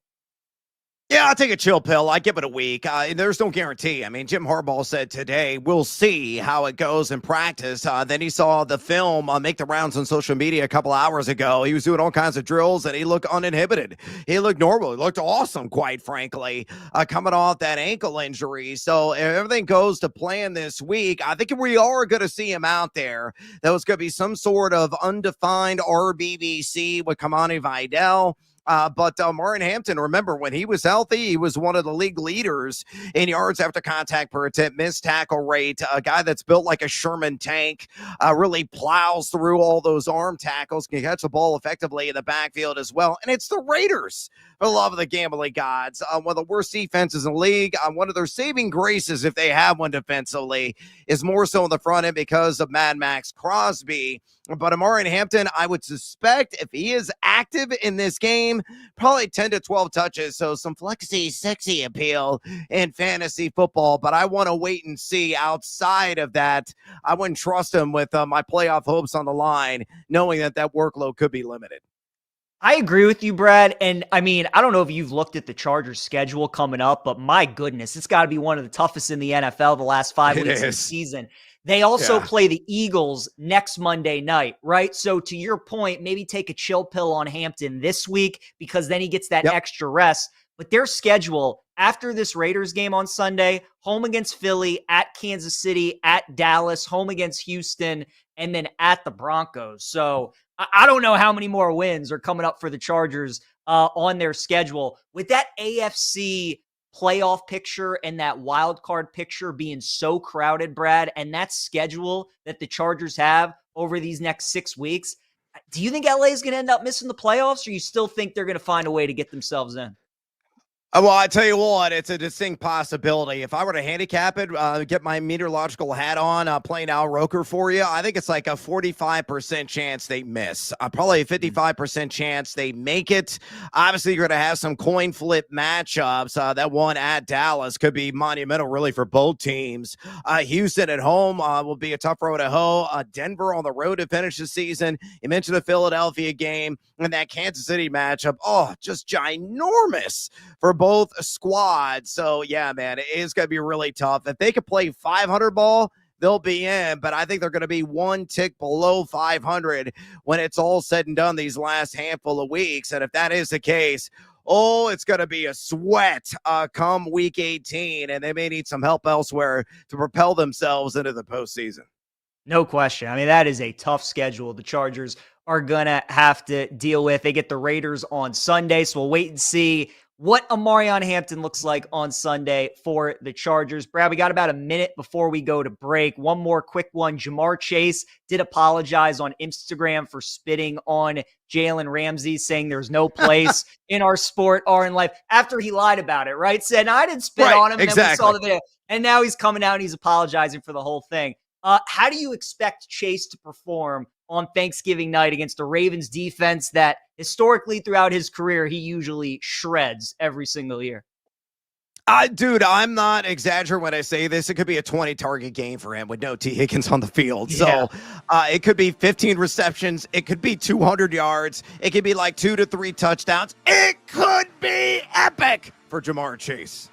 Yeah, I'll take a chill pill. I give it a week. There's no guarantee. Jim Harbaugh said today, we'll see how it goes in practice. Then he saw the film make the rounds on social media a couple hours ago. He was doing all kinds of drills, and he looked uninhibited. He looked normal. He looked awesome, quite frankly, coming off that ankle injury. So if everything goes to plan this week, I think we are going to see him out there. That was going to be some sort of undefined RBBC with Kamani Vidal. But Omarion Hampton, remember, when he was healthy, he was one of the league leaders in yards after contact per attempt, missed tackle rate, a guy that's built like a Sherman tank, really plows through all those arm tackles, can catch the ball effectively in the backfield as well. And it's the Raiders, for the love of the gambling gods, one of the worst defenses in the league. One of their saving graces, if they have one defensively, is more so in the front end because of Mad Max Crosby. But Omarion Hampton, I would suspect if he is active in this game, probably 10 to 12 touches. So some flexy, sexy appeal in fantasy football. But I want to wait and see. Outside of that, I wouldn't trust him with my playoff hopes on the line, knowing that workload could be limited. I agree with you, Brad. And I don't know if you've looked at the Chargers schedule coming up, but my goodness, it's got to be one of the toughest in the NFL the last 5 weeks of the season. They also play the Eagles next Monday night, right? So to your point, maybe take a chill pill on Hampton this week because then he gets that extra rest. But their schedule after this Raiders game on Sunday, home against Philly, at Kansas City, at Dallas, home against Houston, and then at the Broncos. So I don't know how many more wins are coming up for the Chargers on their schedule. With that AFC playoff picture and that wild card picture being so crowded, Brad, and that schedule that the Chargers have over these next 6 weeks, do you think LA is going to end up missing the playoffs, or you still think they're going to find a way to get themselves in? Well, I tell you what, it's a distinct possibility. If I were to handicap it, get my meteorological hat on, playing Al Roker for you, I think it's like a 45% chance they miss. Probably a 55% chance they make it. Obviously, you're going to have some coin flip matchups. That one at Dallas could be monumental, really, for both teams. Houston at home will be a tough road to hoe. Denver on the road to finish the season. You mentioned the Philadelphia game and that Kansas City matchup. Oh, just ginormous for both squads. So, yeah, man, it is going to be really tough. If they could play 500 ball, they'll be in, but I think they're going to be one tick below 500 when it's all said and done these last handful of weeks. And if that is the case, it's going to be a sweat come week 18, and they may need some help elsewhere to propel themselves into the postseason. No question. That is a tough schedule the Chargers are going to have to deal with. They get the Raiders on Sunday, so we'll wait and see what Amarion Hampton looks like on Sunday for the Chargers. Brad, we got about a minute before we go to break. One more quick one. Jamar Chase did apologize on Instagram for spitting on Jalen Ramsey, saying there's no place in our sport or in life after he lied about it, right? Said, I didn't spit on him. Exactly. And then we saw the video. And now he's coming out and he's apologizing for the whole thing. How do you expect Chase to perform on Thanksgiving night against the Ravens defense that historically throughout his career, he usually shreds every single year? Dude, I'm not exaggerating when I say this. It could be a 20-target game for him with no T. Higgins on the field. Yeah. So it could be 15 receptions. It could be 200 yards. It could be like 2 to 3 touchdowns. It could be epic for Jamar Chase.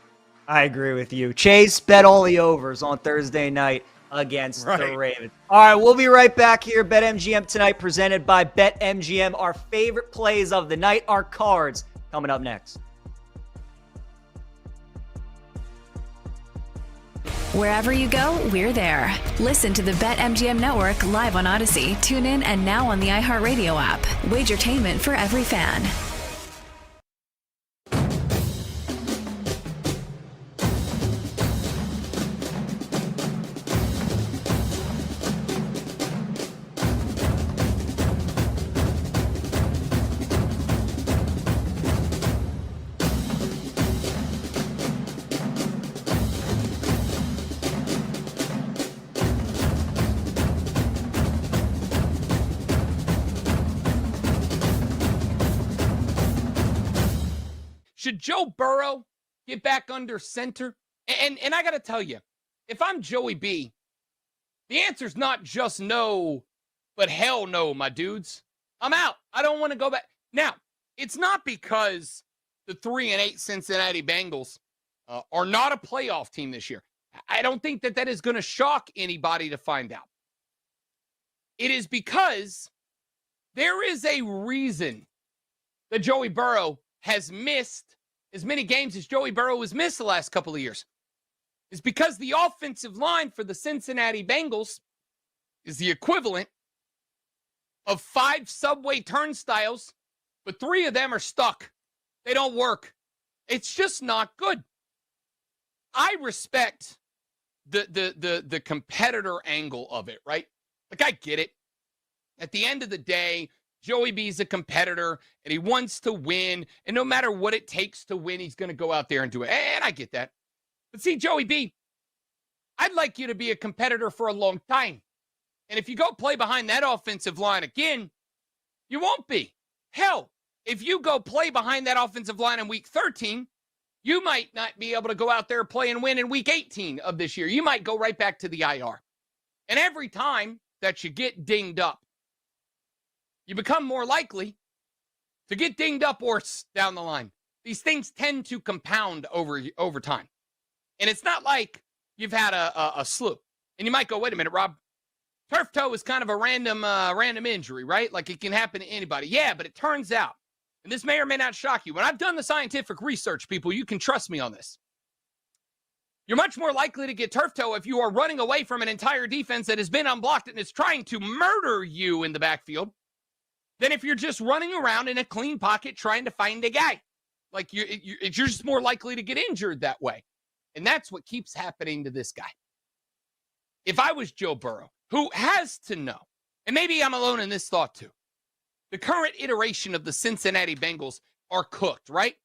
I agree with you. Chase bet all the overs on Thursday night against the Ravens. All right, we'll be right back here. BetMGM tonight, presented by BetMGM. Our favorite plays of the night, our cards, coming up next. Wherever you go, we're there. Listen to the BetMGM Network live on Odyssey. Tune in and now on the iHeartRadio app. Wagertainment for every fan. Should Joe Burrow get back under center? And I got to tell you, if I'm Joey B, the answer's not just no, but hell no, my dudes. I'm out. I don't want to go back. Now, it's not because the 3-8 Cincinnati Bengals are not a playoff team this year. I don't think that is going to shock anybody to find out. It is because there is a reason that Joey Burrow has missed as many games as Joey Burrow has missed the last couple of years. It's because the offensive line for the Cincinnati Bengals is the equivalent of 5 subway turnstiles, but 3 of them are stuck. They don't work. It's just not good. I respect the competitor angle of it, right? Like, I get it. At the end of the day, Joey B's a competitor, and he wants to win, and no matter what it takes to win, he's going to go out there and do it. And I get that. But see, Joey B, I'd like you to be a competitor for a long time. And if you go play behind that offensive line again, you won't be. Hell, if you go play behind that offensive line in week 13, you might not be able to go out there, play, and win in week 18 of this year. You might go right back to the IR. And every time that you get dinged up, you become more likely to get dinged up worse down the line. These things tend to compound over time. And it's not like you've had a slew. And you might go, wait a minute, Rob. Turf toe is kind of a random injury, right? Like, it can happen to anybody. Yeah, but it turns out, and this may or may not shock you, when I've done the scientific research, people, you can trust me on this. You're much more likely to get turf toe if you are running away from an entire defense that has been unblocked and is trying to murder you in the backfield than if you're just running around in a clean pocket trying to find a guy. Like, you're just more likely to get injured that way. And that's what keeps happening to this guy. If I was Joe Burrow, who has to know, and maybe I'm alone in this thought too, the current iteration of the Cincinnati Bengals are cooked, right?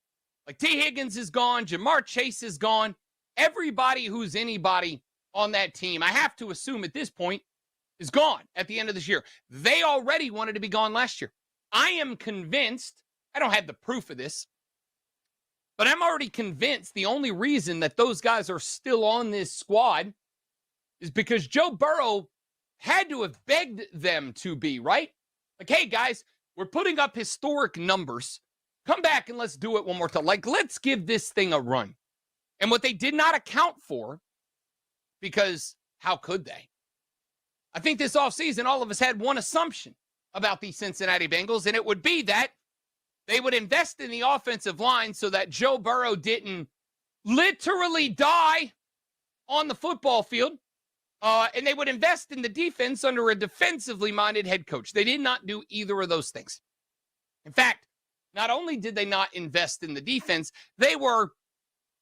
Like, T. Higgins is gone, Jamar Chase is gone. Everybody who's anybody on that team, I have to assume at this point, is gone at the end of this year. They already wanted to be gone last year. I am convinced, I don't have the proof of this, but I'm already convinced the only reason that those guys are still on this squad is because Joe Burrow had to have begged them to be, right? Like, hey, guys, we're putting up historic numbers. Come back and let's do it one more time. Like, let's give this thing a run. And what they did not account for, because how could they? I think this offseason, all of us had one assumption about the Cincinnati Bengals, and it would be that they would invest in the offensive line so that Joe Burrow didn't literally die on the football field. And they would invest in the defense under a defensively minded head coach. They did not do either of those things. In fact, not only did they not invest in the defense, they were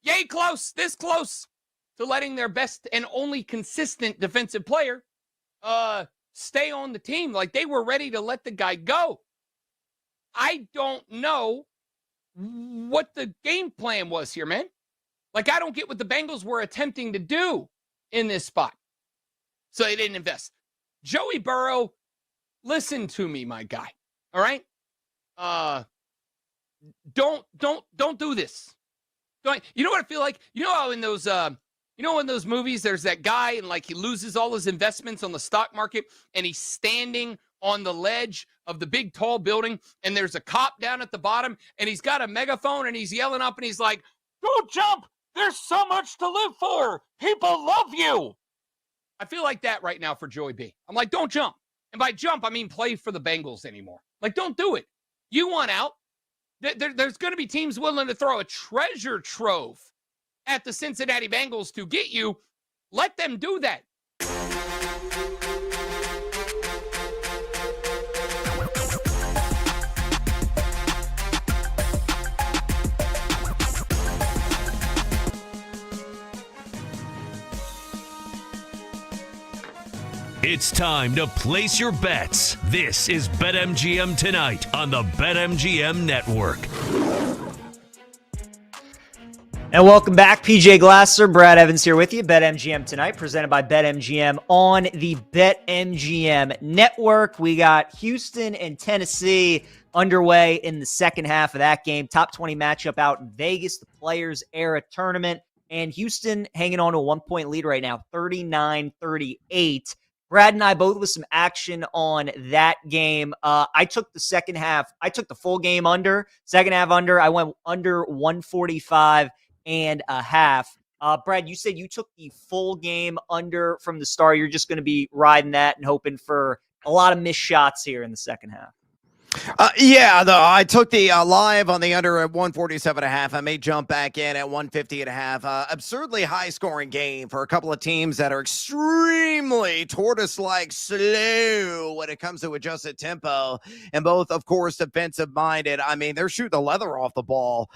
this close to letting their best and only consistent defensive player stay on the team. Like, they were ready to let the guy go. I don't know what the game plan was here, man. Like, I don't get what the Bengals were attempting to do in this spot. So they didn't invest. Joey Burrow, listen to me, my guy. All right? Don't do this. You know what I feel like? You know how in those in those movies there's that guy and like he loses all his investments on the stock market and he's standing on the ledge of the big tall building and there's a cop down at the bottom and he's got a megaphone and he's yelling up and he's like, "Don't jump. There's so much to live for. People love you." I feel like that right now for Joey B. I'm like, don't jump. And by jump, I mean play for the Bengals anymore. Like, don't do it. You want out. There's going to be teams willing to throw a treasure trove at the Cincinnati Bengals to get you. Let them do that. It's time to place your bets. This is BetMGM Tonight on the BetMGM Network. And welcome back. PJ Glasser, Brad Evans here with you. BetMGM Tonight, presented by BetMGM on the BetMGM Network. We got Houston and Tennessee underway in the second half of that game. Top 20 matchup out in Vegas, the Players Era Tournament. And Houston hanging on to a 1-point lead right now, 39-38. Brad and I both with some action on that game. I took the second half. I took the full game under. Second half under. I went under 145 and a half. Brad, you said you took the full game under from the start. You're just going to be riding that and hoping for a lot of missed shots here in the second half. I took the live on the under at 147.5. I may jump back in at 150.5. Absurdly high scoring game for a couple of teams that are extremely tortoise-like slow when it comes to adjusted tempo, and both, of course, defensive minded. I mean, they're shooting the leather off the ball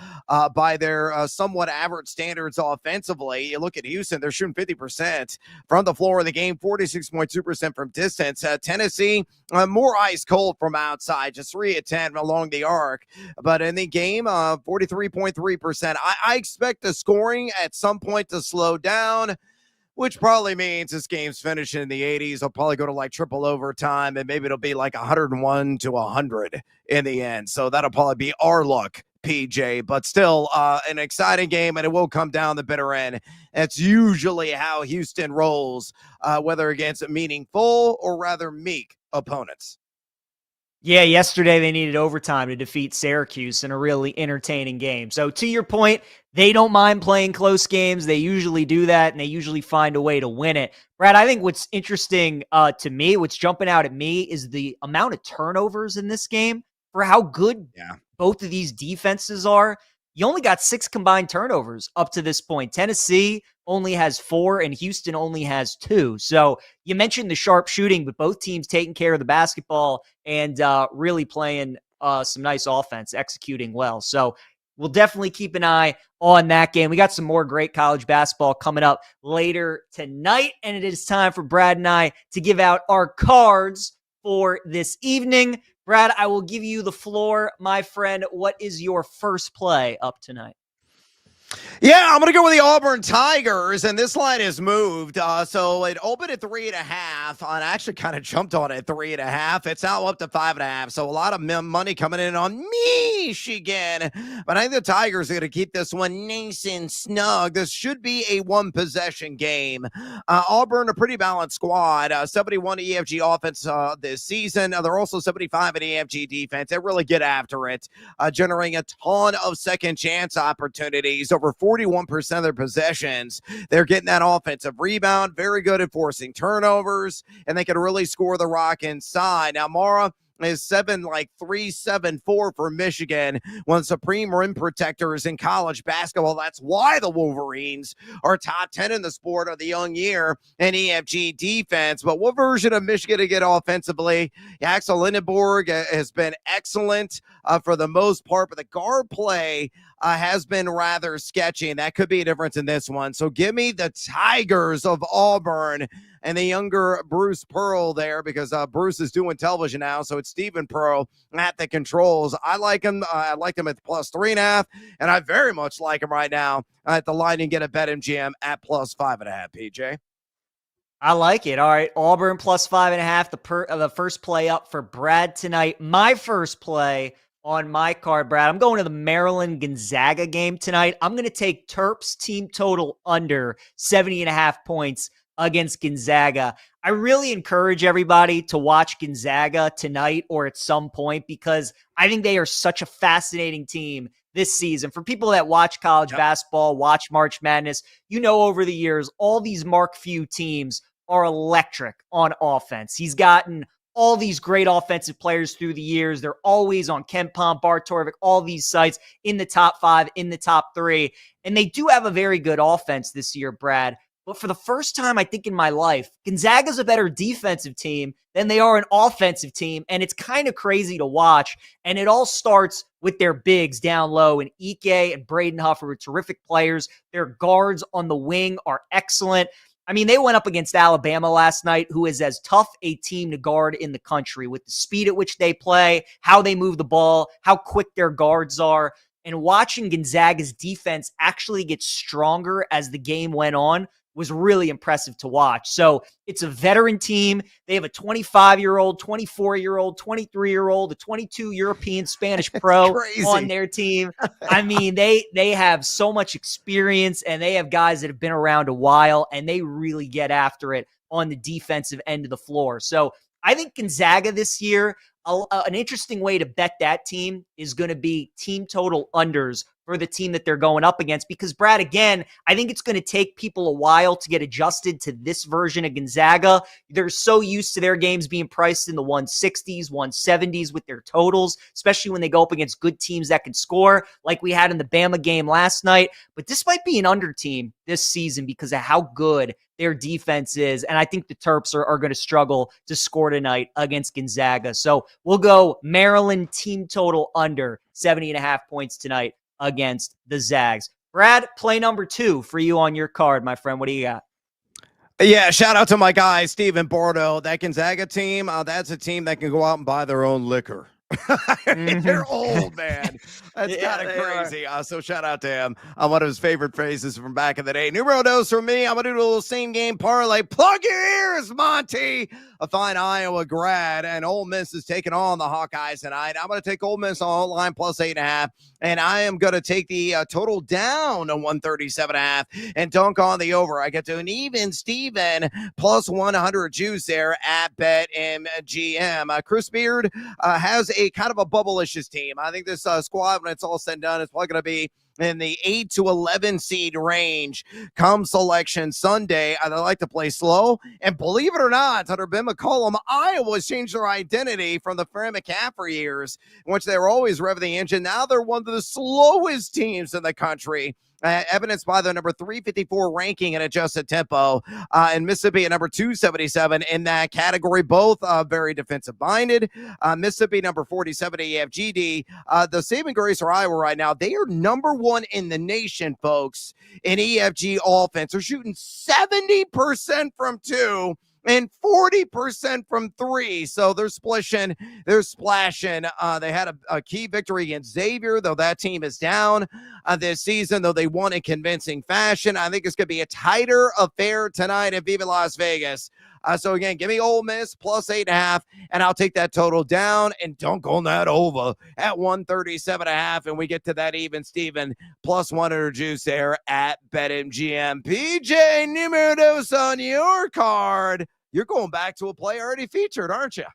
by their somewhat average standards offensively. You look at Houston, they're shooting 50% from the floor of the game, 46.2% from distance. Tennessee, more ice cold from outside, just 3 of 10 along the arc. But in the game, 43.3%. I expect the scoring at some point to slow down, which probably means this game's finishing in the 80s. I'll probably go to like triple overtime, and maybe it'll be like 101 to 100 in the end. So that'll probably be our luck, PJ. But still, an exciting game, and it will come down the bitter end. That's usually how Houston rolls, whether against meaningful or rather meek opponents. Yeah, yesterday they needed overtime to defeat Syracuse in a really entertaining game. So to your point, they don't mind playing close games. They usually do that, and they usually find a way to win it. Brad, I think what's interesting to me, what's jumping out at me, is the amount of turnovers in this game for how good both of these defenses are. You only got 6 combined turnovers up to this point. Tennessee only has 4 and Houston only has 2. So you mentioned the sharp shooting, but both teams taking care of the basketball and really playing some nice offense, executing well. So we'll definitely keep an eye on that game. We got some more great college basketball coming up later tonight, and it is time for Brad and I to give out our cards for this evening. Brad, I will give you the floor, my friend. What is your first play up tonight? Yeah, I'm going to go with the Auburn Tigers, and this line has moved. So it opened at 3.5, and I actually kind of jumped on it at 3.5. It's now up to 5.5, so a lot of money coming in on Michigan. But I think the Tigers are going to keep this one nice and snug. This should be a one-possession game. Auburn, a pretty balanced squad. 71 EFG offense this season. They're also 75 in EFG defense. They really get after it, generating a ton of second chance opportunities. Over 41% of their possessions, they're getting that offensive rebound, very good at forcing turnovers, and they can really score the rock inside. Now, Mara, is 374 for Michigan, one of the supreme rim protectors in college basketball. That's why the Wolverines are top 10 in the sport of the young year in EFG defense. But what version of Michigan to get offensively? Axel Lindenborg has been excellent for the most part, but the guard play has been rather sketchy, and that could be a difference in this one. So give me the Tigers of Auburn and the younger Bruce Pearl there, because Bruce is doing television now, so it's Stephen Pearl at the controls. I like him. I like him at +3.5, and I very much like him right now at the line. You can get a BetMGM at +5.5, PJ. I like it. All right, Auburn +5.5, the first play up for Brad tonight. My first play on my card, Brad, I'm going to the Maryland-Gonzaga game tonight. I'm going to take Terps team total under 70.5 points against Gonzaga. I really encourage everybody to watch Gonzaga tonight or at some point, because I think they are such a fascinating team this season. For people that watch college basketball, watch March Madness, over the years, all these Mark Few teams are electric on offense. He's gotten all these great offensive players through the years. They're always on KenPom, Bar Torvik, all these sites in the top 5, in the top 3. And they do have a very good offense this year, Brad. But for the first time, I think in my life, Gonzaga's a better defensive team than they are an offensive team. And it's kind of crazy to watch. And it all starts with their bigs down low. And Ike and Braden Huff are terrific players. Their guards on the wing are excellent. I mean, they went up against Alabama last night, who is as tough a team to guard in the country, with the speed at which they play, how they move the ball, how quick their guards are. And watching Gonzaga's defense actually get stronger as the game went on was really impressive to watch. So it's a veteran team. They have a 25-year-old, 24-year-old, 23-year-old, a 22 European Spanish pro on their team. I mean, they have so much experience, and they have guys that have been around a while, and they really get after it on the defensive end of the floor. So I think Gonzaga this year, an interesting way to bet that team is going to be team total unders for the team that they're going up against. Because, Brad, again, I think it's going to take people a while to get adjusted to this version of Gonzaga. They're so used to their games being priced in the 160s, 170s with their totals, especially when they go up against good teams that can score, like we had in the Bama game last night. But this might be an under team this season because of how good their defense is. And I think the Terps are going to struggle to score tonight against Gonzaga. So we'll go Maryland team total under 70.5 points tonight against the Zags. Brad, play number 2 for you on your card, my friend. What do you got? Yeah, shout out to my guy, Stephen Bordeaux. That Gonzaga team, that's a team that can go out and buy their own liquor. They're old, man. That's kind of crazy. So shout out to him on one of his favorite phrases from back in the day. Numero dos for me. I'm going to do a little same game parlay. Plug your ears, Monty. A fine Iowa grad, and Ole Miss is taking on the Hawkeyes tonight. I'm going to take Ole Miss on line +8.5, and I am going to take the total down to 137.5 and dunk on the over. I get to an even Steven +100 juice there at BetMGM. Chris Beard has a kind of a bubblicious team. I think this squad, when it's all said and done, is probably going to be in the 8 to 11 seed range come selection Sunday. I like to play slow, and believe it or not, under Ben McCollum, Iowa's changed their identity from the Fran McCaffrey years, in which they were always revving the engine. Now they're one of the slowest teams in the country, evidenced by their number 354 ranking in adjusted tempo, and Mississippi at number 277 in that category, both very defensive minded. Mississippi number 47 EFGD. The saving grace for Iowa right now, they are number 1 in the nation, folks, in EFG offense. They're shooting 70% from 2 and 40% from 3. So they're splashing. They had a key victory against Xavier, though that team is down this season, though they won in convincing fashion. I think it's going to be a tighter affair tonight at Viva Las Vegas. So again, give me Ole Miss +8.5, and I'll take that total down and dunk on that over at 137.5, and we get to that even Steven +100 juice there at BetMGM. PJ, numero dos on your card. You're going back to a play already featured, aren't you?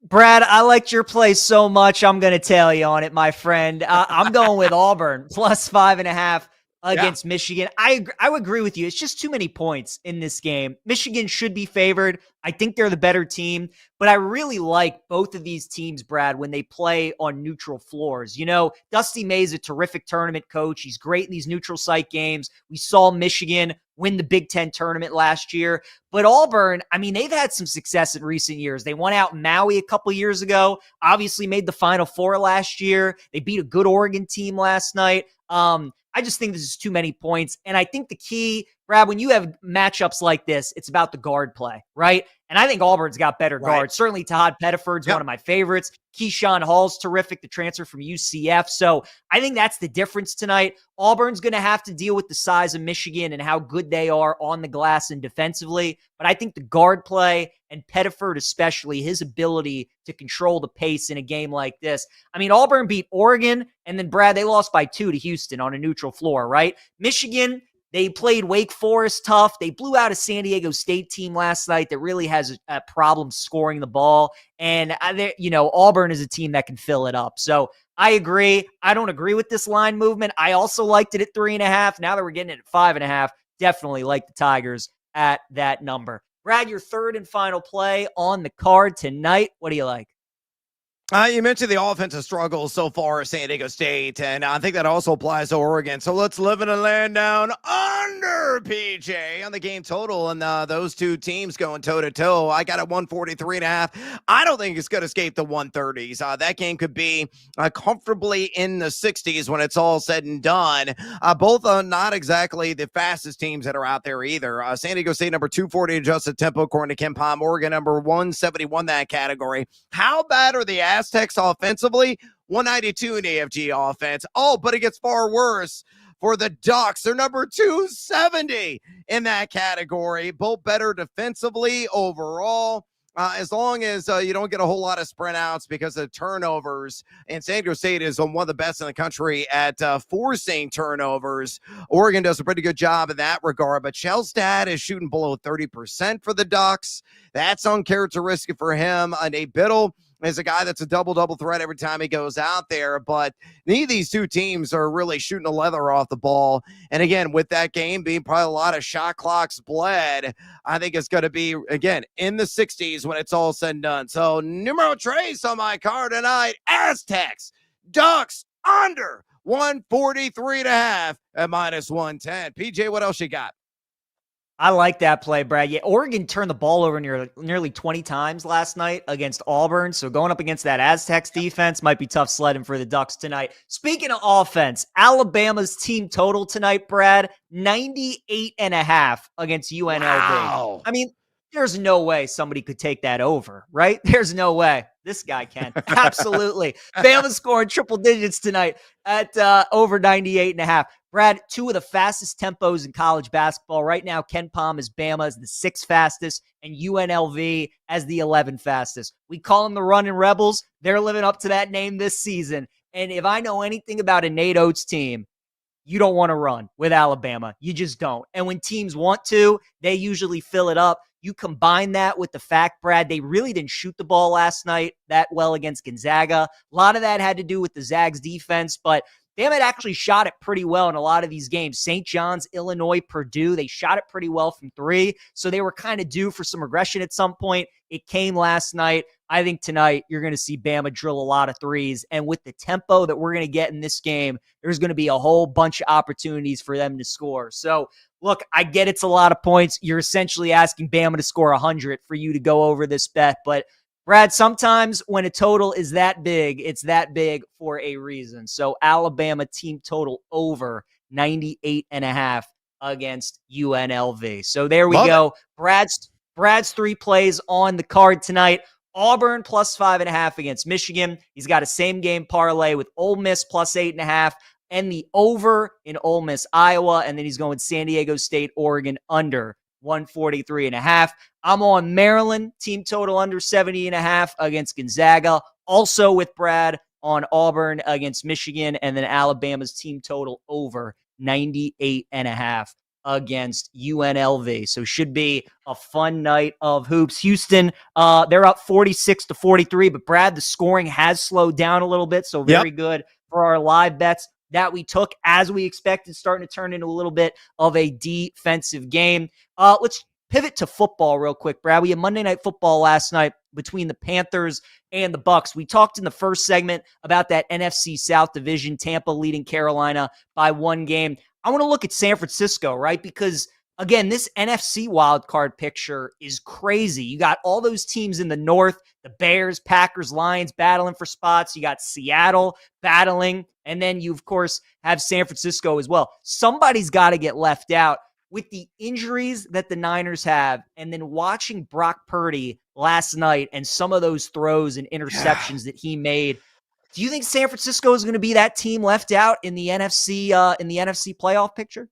Brad, I liked your play so much, I'm going to tell you on it, my friend. I'm going with Auburn +5.5 against Michigan. I would agree with you. It's just too many points in this game. Michigan should be favored. I think they're the better team, but I really like both of these teams, Brad, when they play on neutral floors. You know, Dusty May's a terrific tournament coach. He's great in these neutral site games. We saw Michigan win the Big Ten tournament last year. But Auburn, I mean, they've had some success in recent years. They won out Maui a couple years ago, obviously made the Final Four last year. They beat a good Oregon team last night. I just think this is too many points. And I think the key, Brad, when you have matchups like this, it's about the guard play, right? And I think Auburn's got better guards. Certainly Todd Pettiford's one of my favorites. Keyshawn Hall's terrific, the transfer from UCF. So I think that's the difference tonight. Auburn's going to have to deal with the size of Michigan and how good they are on the glass and defensively. But I think the guard play and Pettiford especially, his ability to control the pace in a game like this. I mean, Auburn beat Oregon, and then, Brad, they lost by 2 to Houston on a neutral floor, right? Michigan, they played Wake Forest tough. They blew out a San Diego State team last night that really has a problem scoring the ball. And, Auburn is a team that can fill it up. So I agree. I don't agree with this line movement. I also liked it at 3.5. Now that we're getting it at 5.5, definitely like the Tigers at that number. Brad, your third and final play on the card tonight. What do you like? You mentioned the offensive struggles so far at San Diego State, and I think that also applies to Oregon. So let's live in a land down under, PJ, on the game total, and those two teams going toe-to-toe. I got it 143.5. I don't think it's going to escape the 130s. That game could be comfortably in the 60s when it's all said and done. Both are not exactly the fastest teams that are out there either. San Diego State, number 240 adjusted tempo, according to Ken Palm. Oregon, number 171 that category. How bad are the Aztecs offensively? 192 in AFG offense. Oh, but it gets far worse for the Ducks. They're number 270 in that category. Both better defensively overall. As long as you don't get a whole lot of sprint outs because of turnovers. And San Diego State is one of the best in the country at forcing turnovers. Oregon does a pretty good job in that regard. But Shellstad is shooting below 30% for the Ducks. That's uncharacteristic for him. Nate Biddle is a guy that's a double-double threat every time he goes out there, but neither of these two teams are really shooting the leather off the ball. And again, with that game being probably a lot of shot clocks bled, I think it's going to be, again, in the 60s when it's all said and done. So, numero tres on my card tonight, Aztecs, Ducks, under 143.5 at minus 110. PJ, what else you got? I like that play, Brad. Yeah, Oregon turned the ball over nearly 20 times last night against Auburn. So going up against that Aztecs defense might be tough sledding for the Ducks tonight. Speaking of offense, Alabama's team total tonight, Brad, 98.5 against UNLV. Wow. I mean, there's no way somebody could take that over, right? There's no way. This guy can. Absolutely. Bama scoring triple digits tonight at over 98.5. Brad, two of the fastest tempos in college basketball. Right now, Ken Palm is Bama as the 6th fastest and UNLV as the 11th fastest. We call them the Running Rebels. They're living up to that name this season. And if I know anything about a Nate Oates team, you don't want to run with Alabama. You just don't. And when teams want to, they usually fill it up. You combine that with the fact, Brad, they really didn't shoot the ball last night that well against Gonzaga. A lot of that had to do with the Zags defense, but Bama had actually shot it pretty well in a lot of these games. St. John's, Illinois, Purdue, they shot it pretty well from 3. So they were kind of due for some regression at some point. It came last night. I think tonight you're going to see Bama drill a lot of threes. And with the tempo that we're going to get in this game, there's going to be a whole bunch of opportunities for them to score. So, look, I get it's a lot of points. You're essentially asking Bama to score 100 for you to go over this bet. But, Brad, sometimes when a total is that big, it's that big for a reason. So Alabama team total over 98.5 against UNLV. So there we go. Brad's 3 plays on the card tonight. Auburn plus 5.5 against Michigan. He's got a same game parlay with Ole Miss plus 8.5 and the over in Ole Miss, Iowa. And then he's going San Diego State, Oregon under 143.5. I'm on Maryland, team total under 70.5 against Gonzaga. Also with Brad on Auburn against Michigan, and then Alabama's team total over 98.5 against UNLV. So should be a fun night of hoops. Houston, they're up 46-43, but Brad, the scoring has slowed down a little bit, so very good for our live bets. that we took, as we expected, starting to turn into a little bit of a defensive game. Let's pivot to football real quick, Brad. We had Monday Night Football last night between the Panthers and the Bucs. We talked in the first segment about that NFC South division, Tampa leading Carolina by 1 game. I want to look at San Francisco, right? Because again, this NFC wildcard picture is crazy. You got all those teams in the North, the Bears, Packers, Lions battling for spots. You got Seattle battling. And then you, of course, have San Francisco as well. Somebody's got to get left out. With the injuries that the Niners have, and then watching Brock Purdy last night and some of those throws and interceptions that he made, do you think San Francisco is going to be that team left out in the NFC playoff picture?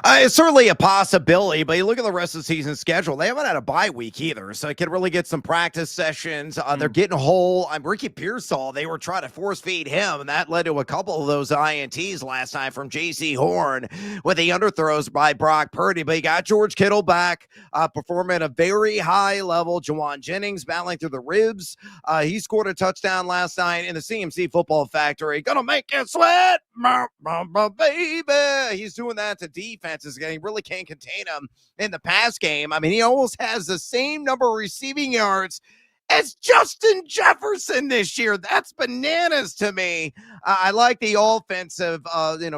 It's certainly a possibility, but you look at the rest of the season schedule, they haven't had a bye week either, so they can really get some practice sessions. They're getting whole. Ricky Pearsall, they were trying to force feed him, and that led to a couple of those INTs last night from J.C. Horn with the underthrows by Brock Purdy. But you got George Kittle back, performing at a very high level. Jawan Jennings battling through the ribs. He scored a touchdown last night in the CMC Football Factory. Gonna make you sweat, baby. He's doing that to defenses. He really can't contain him in the pass game. I mean, he almost has the same number of receiving yards as Justin Jefferson this year. That's bananas to me. I like the offensive,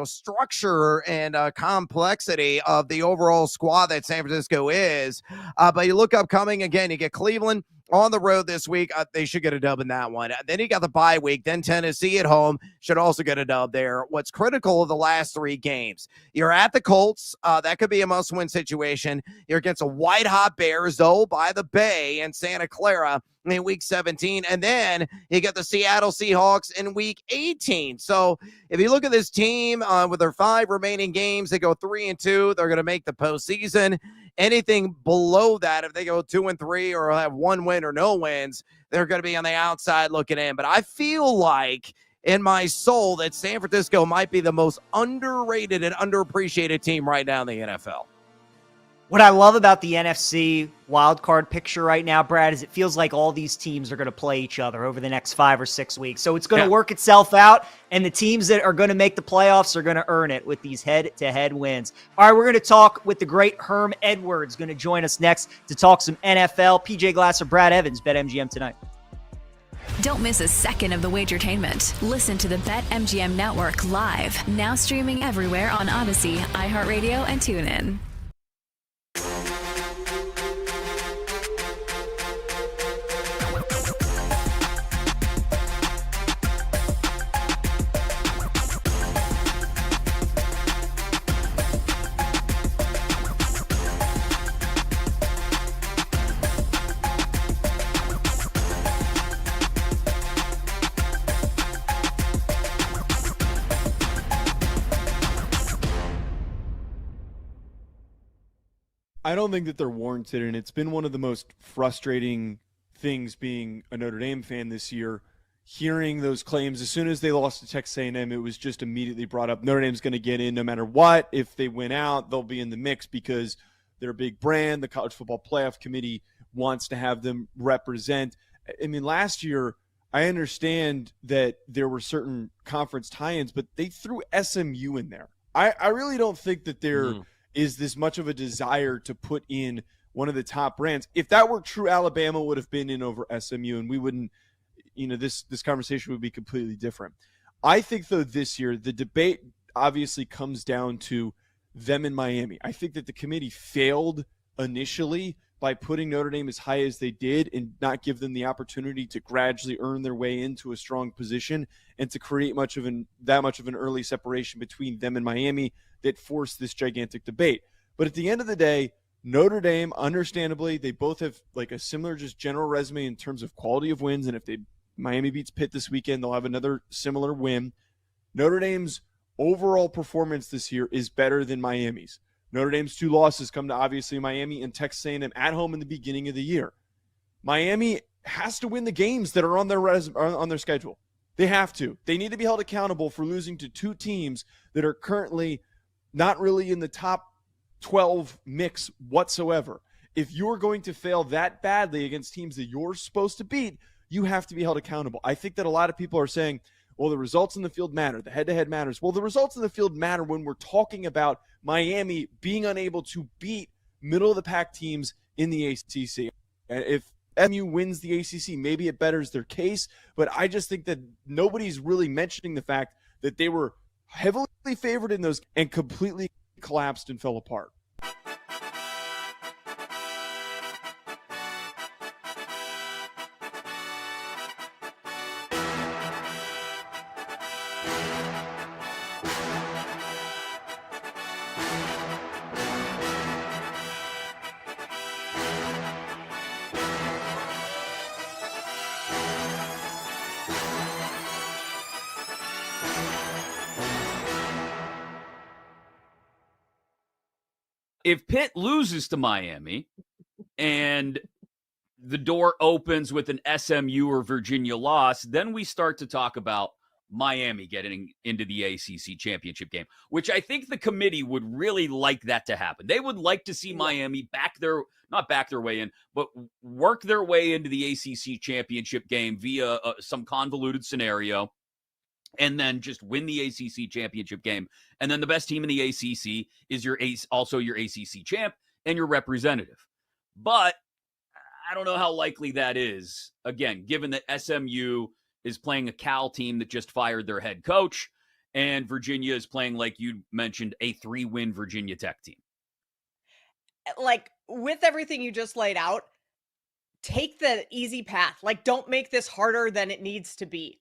structure and complexity of the overall squad that San Francisco is. But you look upcoming again, you get Cleveland on the road this week. They should get a dub in that one. Then you got the bye week. Then Tennessee at home should also get a dub there. What's critical of the last 3 games? You're at the Colts. That could be a must-win situation. You're against a white-hot Bears, though, by the Bay and Santa Clara in week 17. And then you get the Seattle Seahawks in week 18. So if you look at this team with their 5 remaining games, they go 3-2. They're going to make the postseason. Anything below that, if they go 2-3 or have 1 win or no wins, they're going to be on the outside looking in. But I feel like in my soul that San Francisco might be the most underrated and underappreciated team right now in the NFL. What I love about the NFC wildcard picture right now, Brad, is it feels like all these teams are going to play each other over the next 5 or 6 weeks. So it's going to work itself out, and the teams that are going to make the playoffs are going to earn it with these head-to-head wins. All right, we're going to talk with the great Herm Edwards, going to join us next to talk some NFL. PJ Glasser, Brad Evans, BetMGM tonight. Don't miss a second of the Wagertainment. Listen to the BetMGM Network live, now streaming everywhere on Odyssey, iHeartRadio, and TuneIn. I don't think that they're warranted, and it's been one of the most frustrating things being a Notre Dame fan this year, hearing those claims. As soon as they lost to Texas A&M, it was just immediately brought up. Notre Dame's going to get in no matter what. If they win out, they'll be in the mix because they're a big brand. The College Football Playoff Committee wants to have them represent. I mean, last year, I understand that there were certain conference tie-ins, but they threw SMU in there. I really don't think that there is this much of a desire to put in one of the top brands. If that were true, Alabama would have been in over SMU, and we wouldn't, this conversation would be completely different. I think, though, this year, the debate obviously comes down to them in Miami. I think that the committee failed initially by putting Notre Dame as high as they did and not give them the opportunity to gradually earn their way into a strong position and to create that much of an early separation between them and Miami that forced this gigantic debate. But at the end of the day, Notre Dame, understandably, they both have like a similar just general resume in terms of quality of wins. And if Miami beats Pitt this weekend, they'll have another similar win. Notre Dame's overall performance this year is better than Miami's. Notre Dame's 2 losses come to obviously Miami and Texas A&M at home in the beginning of the year. Miami has to win the games that are on their schedule. They have to. They need to be held accountable for losing to 2 teams that are currently not really in the top 12 mix whatsoever. If you're going to fail that badly against teams that you're supposed to beat, you have to be held accountable. I think that a lot of people are saying, well, the results in the field matter. The head-to-head matters. Well, the results in the field matter when we're talking about Miami being unable to beat middle-of-the-pack teams in the ACC. If SMU wins the ACC, maybe it betters their case, but I just think that nobody's really mentioning the fact that they were heavily favored in those and completely collapsed and fell apart. If Pitt loses to Miami and the door opens with an SMU or Virginia loss, then we start to talk about Miami getting into the ACC championship game, which I think the committee would really like that to happen. They would like to see Miami not back their way in, but work their way into the ACC championship game via some convoluted scenario, and then just win the ACC championship game. And then the best team in the ACC is also your ACC champ and your representative. But I don't know how likely that is, again, given that SMU is playing a Cal team that just fired their head coach, and Virginia is playing, like you mentioned, a 3-win Virginia Tech team. Like, with everything you just laid out, take the easy path. Like, don't make this harder than it needs to be.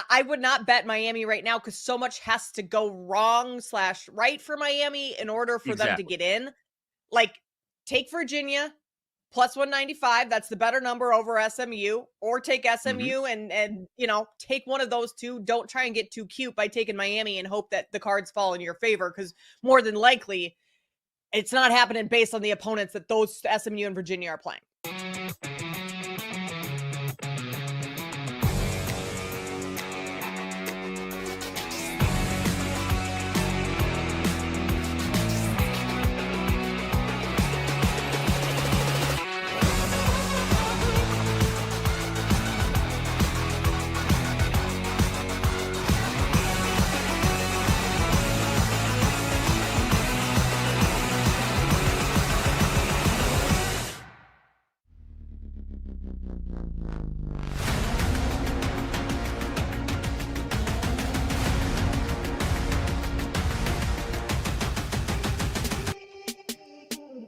I would not bet Miami right now because so much has to go wrong/right for Miami in order for them to get in. Like, take Virginia plus 195. That's the better number over SMU, or take SMU and take one of those two. Don't try and get too cute by taking Miami and hope that the cards fall in your favor, because more than likely it's not happening based on the opponents that those SMU and Virginia are playing.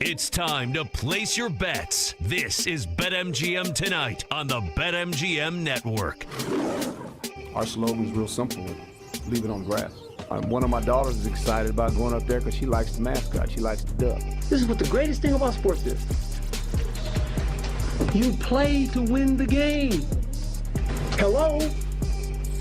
It's time to place your bets. This is BetMGM Tonight on the BetMGM Network. Our slogan is real simple. Leave it on grass. One of my daughters is excited about going up there because she likes the mascot. She likes the duck. This is what the greatest thing about sports is. You play to win the game. Hello?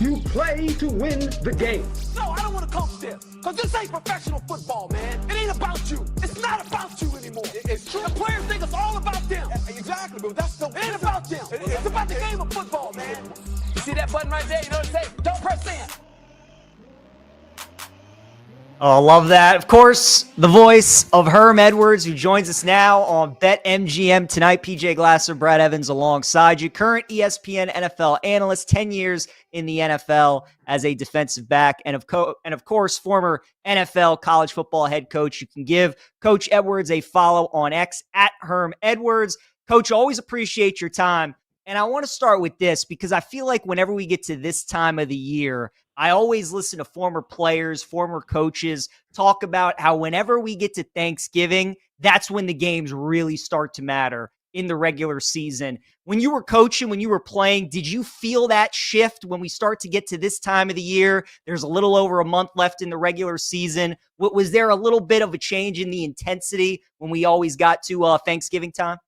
You play to win the game. No, I don't want to coach this. Because this ain't professional football, man. It ain't about you. It's not about you anymore. It's true. The players think it's all about them. Exactly, but that's still. It ain't about them. It's about the game of football, man. You see that button right there? You know what it says? Don't press in. Oh, love that. Of course, the voice of Herm Edwards, who joins us now on BetMGM Tonight. PJ Glasser, Brad Evans alongside you. Current ESPN NFL analyst, 10 years in the NFL as a defensive back, and of course, former NFL college football head coach. You can give Coach Edwards a follow on X at Herm Edwards. Coach, always appreciate your time. And I want to start with this because I feel like whenever we get to this time of the year, I always listen to former players, former coaches talk about how whenever we get to Thanksgiving, that's when the games really start to matter in the regular season. When you were coaching, when you were playing, did you feel that shift when we start to get to this time of the year? There's a little over a month left in the regular season. Was there a little bit of a change in the intensity when we always got to Thanksgiving time?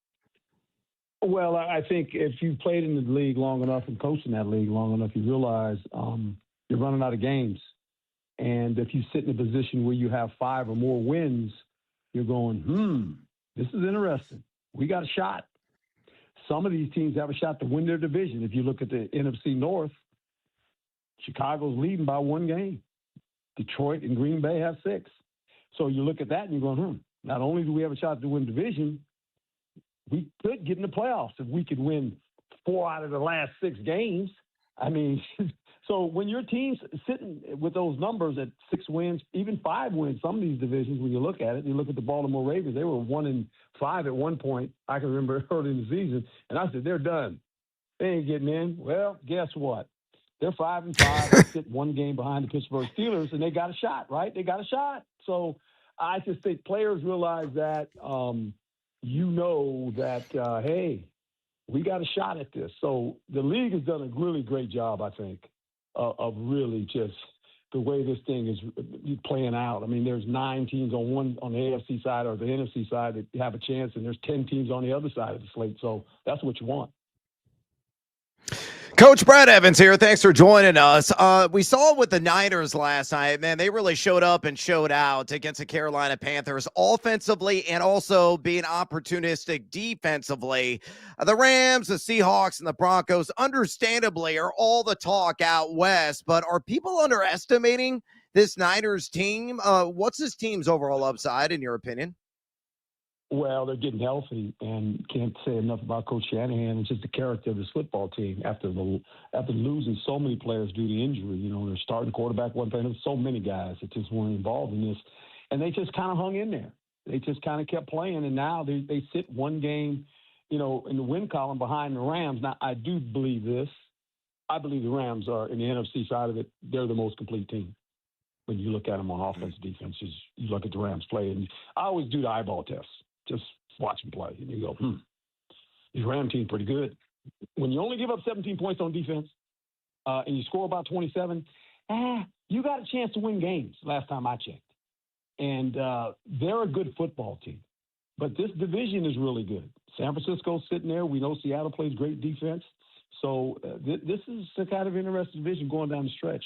Well, I think if you played in the league long enough and coached in that league long enough, you realize you're running out of games. And if you sit in a position where you have 5 or more wins, you're going, this is interesting. We got a shot. Some of these teams have a shot to win their division. If you look at the NFC North, Chicago's leading by 1 game. Detroit and Green Bay have 6. So you look at that and you're going, not only do we have a shot to win division, we could get in the playoffs if we could win 4 out of the last 6 games. I mean, So when your team's sitting with those numbers at 6 wins, even 5 wins, some of these divisions, when you look at it, you look at the Baltimore Ravens, they were 1-5 at one point. I can remember early in the season, and I said, they're done. They ain't getting in. Well, guess what? They're 5-5. They sit one game behind the Pittsburgh Steelers, and they got a shot, right? They got a shot. So I just think players realize that, hey, we got a shot at this. So the league has done a really great job, I think, of really just the way this thing is playing out. I mean, there's 9 teams on the AFC side or the NFC side that have a chance, and there's 10 teams on the other side of the slate. So that's what you want. Coach Brad Evans here. Thanks for joining us. We saw it with the Niners last night. Man, they really showed up and showed out against the Carolina Panthers offensively and also being opportunistic defensively. The Rams, the Seahawks, and the Broncos, understandably, are all the talk out west. But are people underestimating this Niners team? What's this team's overall upside, in your opinion? Well, they're getting healthy, and can't say enough about Coach Shanahan. It's just the character of this football team after losing so many players due to injury. You know, their starting quarterback wasn't playing. There's so many guys that just weren't involved in this, and they just kind of hung in there. They just kind of kept playing, and now they sit one game, in the win column behind the Rams. Now, I do believe this. I believe the Rams are, in the NFC side of it, they're the most complete team. When you look at them on offense, defense, you look at the Rams play, and I always do the eyeball test. Just watch them play, and you go, this Ram team pretty good. When you only give up 17 points on defense and you score about 27, you got a chance to win games last time I checked. And they're a good football team. But this division is really good. San Francisco's sitting there. We know Seattle plays great defense. So this is a kind of interesting division going down the stretch.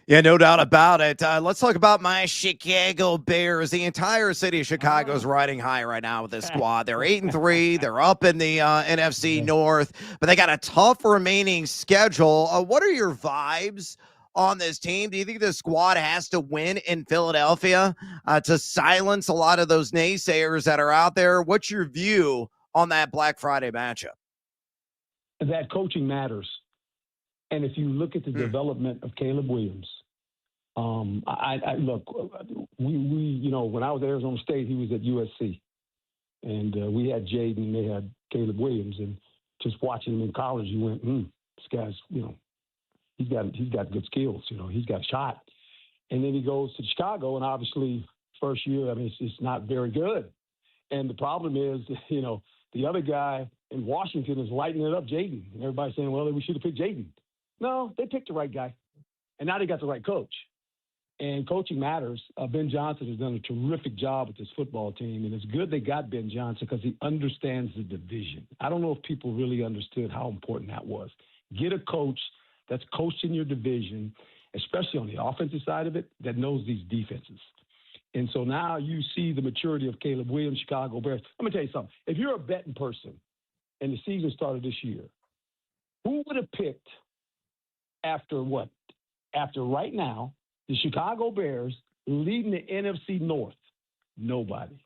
Yeah, no doubt about it. Let's talk about my Chicago Bears. The entire city of Chicago is riding high right now with this squad. They're 8-3. They're up in the NFC North, but they got a tough remaining schedule. What are your vibes on this team? Do you think the squad has to win in Philadelphia to silence a lot of those naysayers that are out there? What's your view on that Black Friday matchup? That coaching matters. And if you look at the development of Caleb Williams, I look, when I was at Arizona State, he was at USC, and we had Jaden and they had Caleb Williams, and just watching him in college, you went, this guy's, he's got good skills, he's got a shot. And then he goes to Chicago, and obviously first year, it's just not very good. And the problem is, the other guy in Washington is lighting it up, Jaden, and everybody's saying, well, we should have picked Jaden. No, they picked the right guy, and now they got the right coach. And coaching matters. Ben Johnson has done a terrific job with this football team, and it's good they got Ben Johnson because he understands the division. I don't know if people really understood how important that was. Get a coach that's coached in your division, especially on the offensive side of it, that knows these defenses. And so now you see the maturity of Caleb Williams, Chicago Bears. Let me tell you something. If you're a betting person and the season started this year, who would have picked after what? After right now, the Chicago Bears leading the NFC North? Nobody.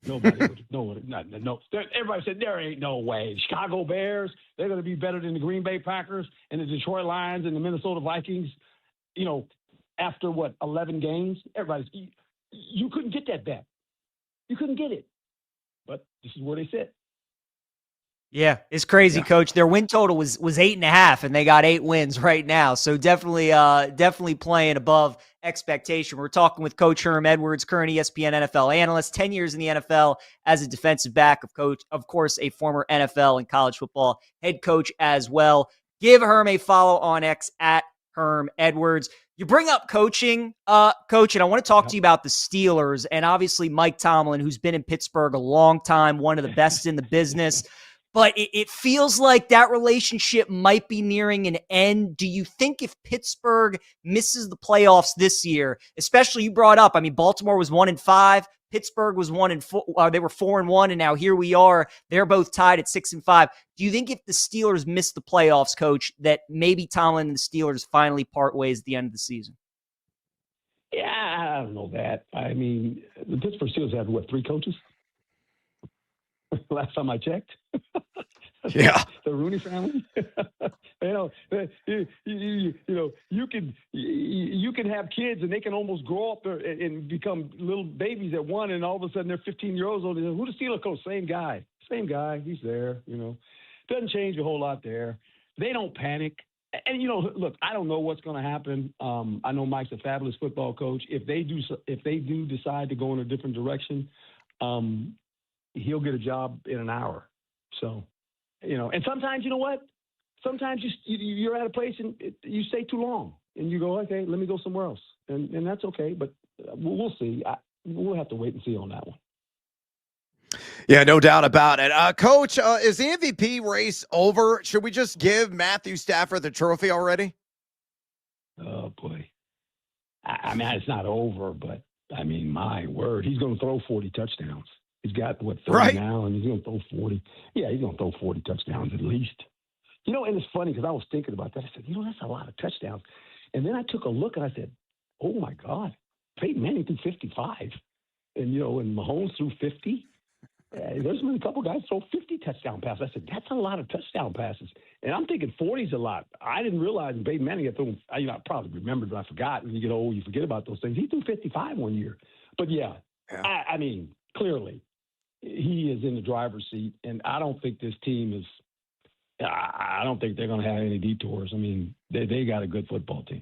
Nobody. No. Everybody said there ain't no way. The Chicago Bears, they're going to be better than the Green Bay Packers and the Detroit Lions and the Minnesota Vikings. After what, 11 games? You couldn't get that bet. You couldn't get it. But this is where they sit. Yeah, it's crazy, Coach. Their win total was 8.5, and they got 8 wins right now. So definitely playing above expectation. We're talking with Coach Herm Edwards, current ESPN NFL analyst, 10 years in the NFL as a defensive back, of course, a former NFL and college football head coach as well. Give Herm a follow on X at Herm Edwards. You bring up coaching, Coach, and I want to talk to you about the Steelers and obviously Mike Tomlin, who's been in Pittsburgh a long time, one of the best in the business. But it feels like that relationship might be nearing an end. Do you think if Pittsburgh misses the playoffs this year, especially you brought up, Baltimore was 1-5, Pittsburgh was 1-4, they were 4-1, and now here we are. They're both tied at 6-5. Do you think if the Steelers miss the playoffs, Coach, that maybe Tomlin and the Steelers finally part ways at the end of the season? Yeah, I don't know that. The Pittsburgh Steelers have, 3 coaches? Last time I checked. Yeah. The Rooney family. You know, you can have kids and they can almost grow up and become little babies at one, and all of a sudden they're 15 years old. Who the Steelers coach? Same guy. He's there. You know, doesn't change a whole lot there. They don't panic. And, you know, look, I don't know what's going to happen. I know Mike's a fabulous football coach. If they do decide to go in a different direction, he'll get a job in an hour. So, you know, and sometimes, you know what? Sometimes you're at a place and you stay too long and you go, okay, let me go somewhere else. And that's okay. But we'll see. We'll have to wait and see on that one. Yeah, no doubt about it. Coach, is the MVP race over? Should we just give Matthew Stafford the trophy already? Oh, boy. I mean, it's not over, but, I mean, my word, he's going to throw 40 touchdowns. He's got, 30 now, and he's going to throw 40. Yeah, he's going to throw 40 touchdowns at least. You know, and it's funny because I was thinking about that. I said, you know, that's a lot of touchdowns. And then I took a look, and I said, oh, my God, Peyton Manning threw 55. And, you know, and Mahomes threw 50. There's been a couple guys throw 50 touchdown passes. I said, that's a lot of touchdown passes. And I'm thinking 40 is a lot. I didn't realize Peyton Manning had thrown, you know, I probably remembered, but I forgot. When you get old, you forget about those things. He threw 55 one year. But, yeah. I mean, clearly, he is in the driver's seat. And I don't think this team is – I don't think they're going to have any detours. I mean, they got a good football team.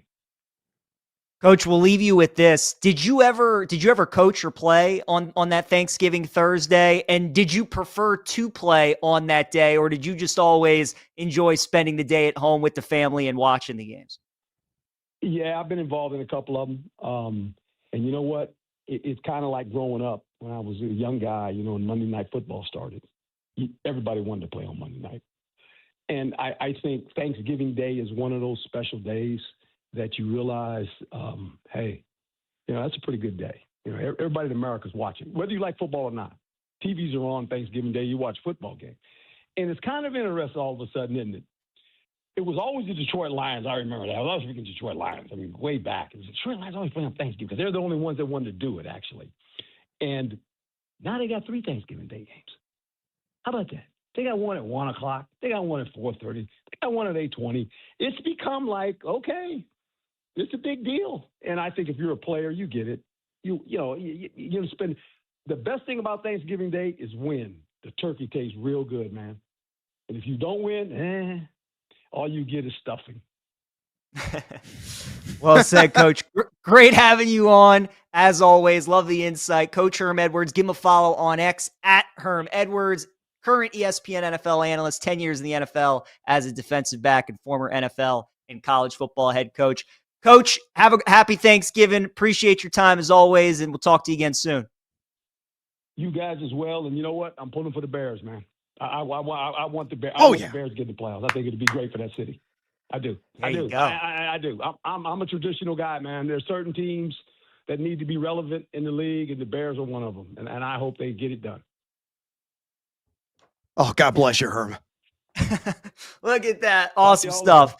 Coach, we'll leave you with this. Did you ever coach or play on that Thanksgiving Thursday? And did you prefer to play on that day, or did you just always enjoy spending the day at home with the family and watching the games? Yeah, I've been involved in a couple of them. And you know what? It's kind of like growing up when I was a young guy, you know, and Monday Night Football started. Everybody wanted to play on Monday night. And I think Thanksgiving Day is one of those special days that you realize, hey, you know, that's a pretty good day. You know, everybody in America is watching, whether you like football or not. TVs are on Thanksgiving Day. You watch football game. And it's kind of interesting all of a sudden, isn't it? It was always the Detroit Lions. I remember that. I was always thinking Detroit Lions. I mean, way back. It was Detroit Lions always playing on Thanksgiving because they're the only ones that wanted to do it, actually. And now they got 3 Thanksgiving Day games. How about that? They got one at 1 o'clock. They got one at 4:30. They got one at 8:20. It's become like, okay, it's a big deal. And I think if you're a player, you get it. You're gonna spend. The best thing about Thanksgiving Day is win. The turkey tastes real good, man. And if you don't win, all you get is stuffing. Well said, Coach. Great having you on. As always, love the insight. Coach Herm Edwards, give him a follow on X at Herm Edwards. Current ESPN NFL analyst, 10 years in the NFL as a defensive back and former NFL and college football head coach. Coach, have a happy Thanksgiving. Appreciate your time as always, and we'll talk to you again soon. You guys as well, and you know what? I'm pulling for the Bears, man. I want the Bears. The Bears to get in the playoffs. I think it'd be great for that city. I do. There you go. I do. I'm a traditional guy, man. There's certain teams that need to be relevant in the league, and the Bears are one of them. And I hope they get it done. Oh, God bless you, Herm. Look at that. Awesome stuff.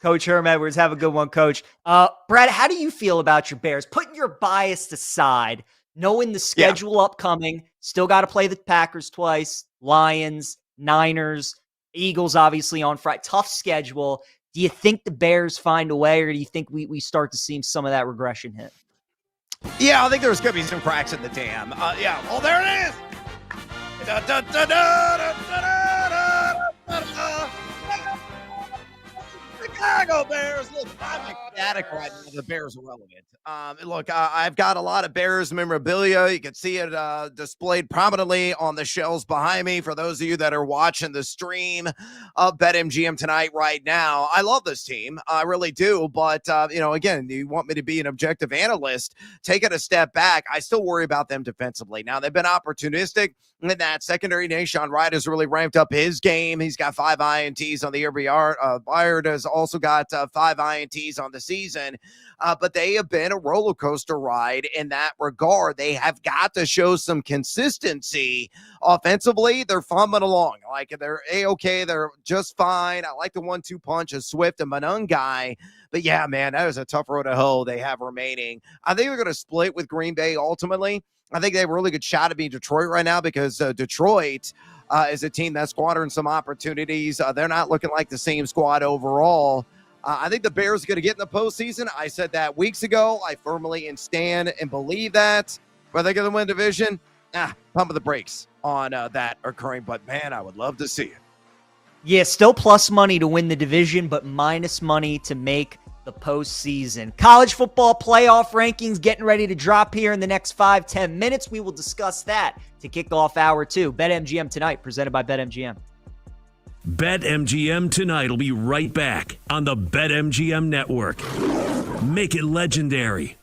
Coach Herm Edwards, have a good one, Coach. Brad, how do you feel about your Bears? Putting your bias aside, knowing the schedule upcoming, still got to play the Packers twice, Lions, Niners, Eagles obviously on Friday. Tough schedule. Do you think the Bears find a way, or do you think we start to see some of that regression hit? Yeah, I think there's going to be some cracks in the dam. Oh, there it is. Da, da, da, da, da, da, da, da. Chicago Bears. Look, I'm ecstatic right now. The Bears are relevant. Look, I've got a lot of Bears memorabilia. You can see it displayed prominently on the shelves behind me for those of you that are watching the stream of BetMGM tonight right now. I love this team. I really do. But, again, you want me to be an objective analyst, take it a step back. I still worry about them defensively. Now, they've been opportunistic in that secondary. Nashon Wright has really ramped up his game. He's got 5 INTs on the year. Byard has also got 5 INTs on the season. But they have been a roller coaster ride in that regard. They have got to show some consistency offensively. They're fumbling along. Like, they're A-okay. They're just fine. I like the 1-2 punch of Swift and Manung guy. But, yeah, man, that is a tough road to hoe they have remaining. I think they're going to split with Green Bay ultimately. I think they have a really good shot at being Detroit right now because Detroit is a team that's squandering some opportunities. They're not looking like the same squad overall. I think the Bears are going to get in the postseason. I said that weeks ago. I firmly stand and believe that. But they're going to win division. Pump of the brakes on that occurring. But, man, I would love to see it. Yeah, still plus money to win the division, but minus money to make the postseason. College football playoff rankings getting ready to drop here in the next 5-10 minutes. We will discuss that to kick off hour 2. BetMGM tonight, presented by BetMGM. BetMGM tonight will be right back on the BetMGM network. Make it legendary.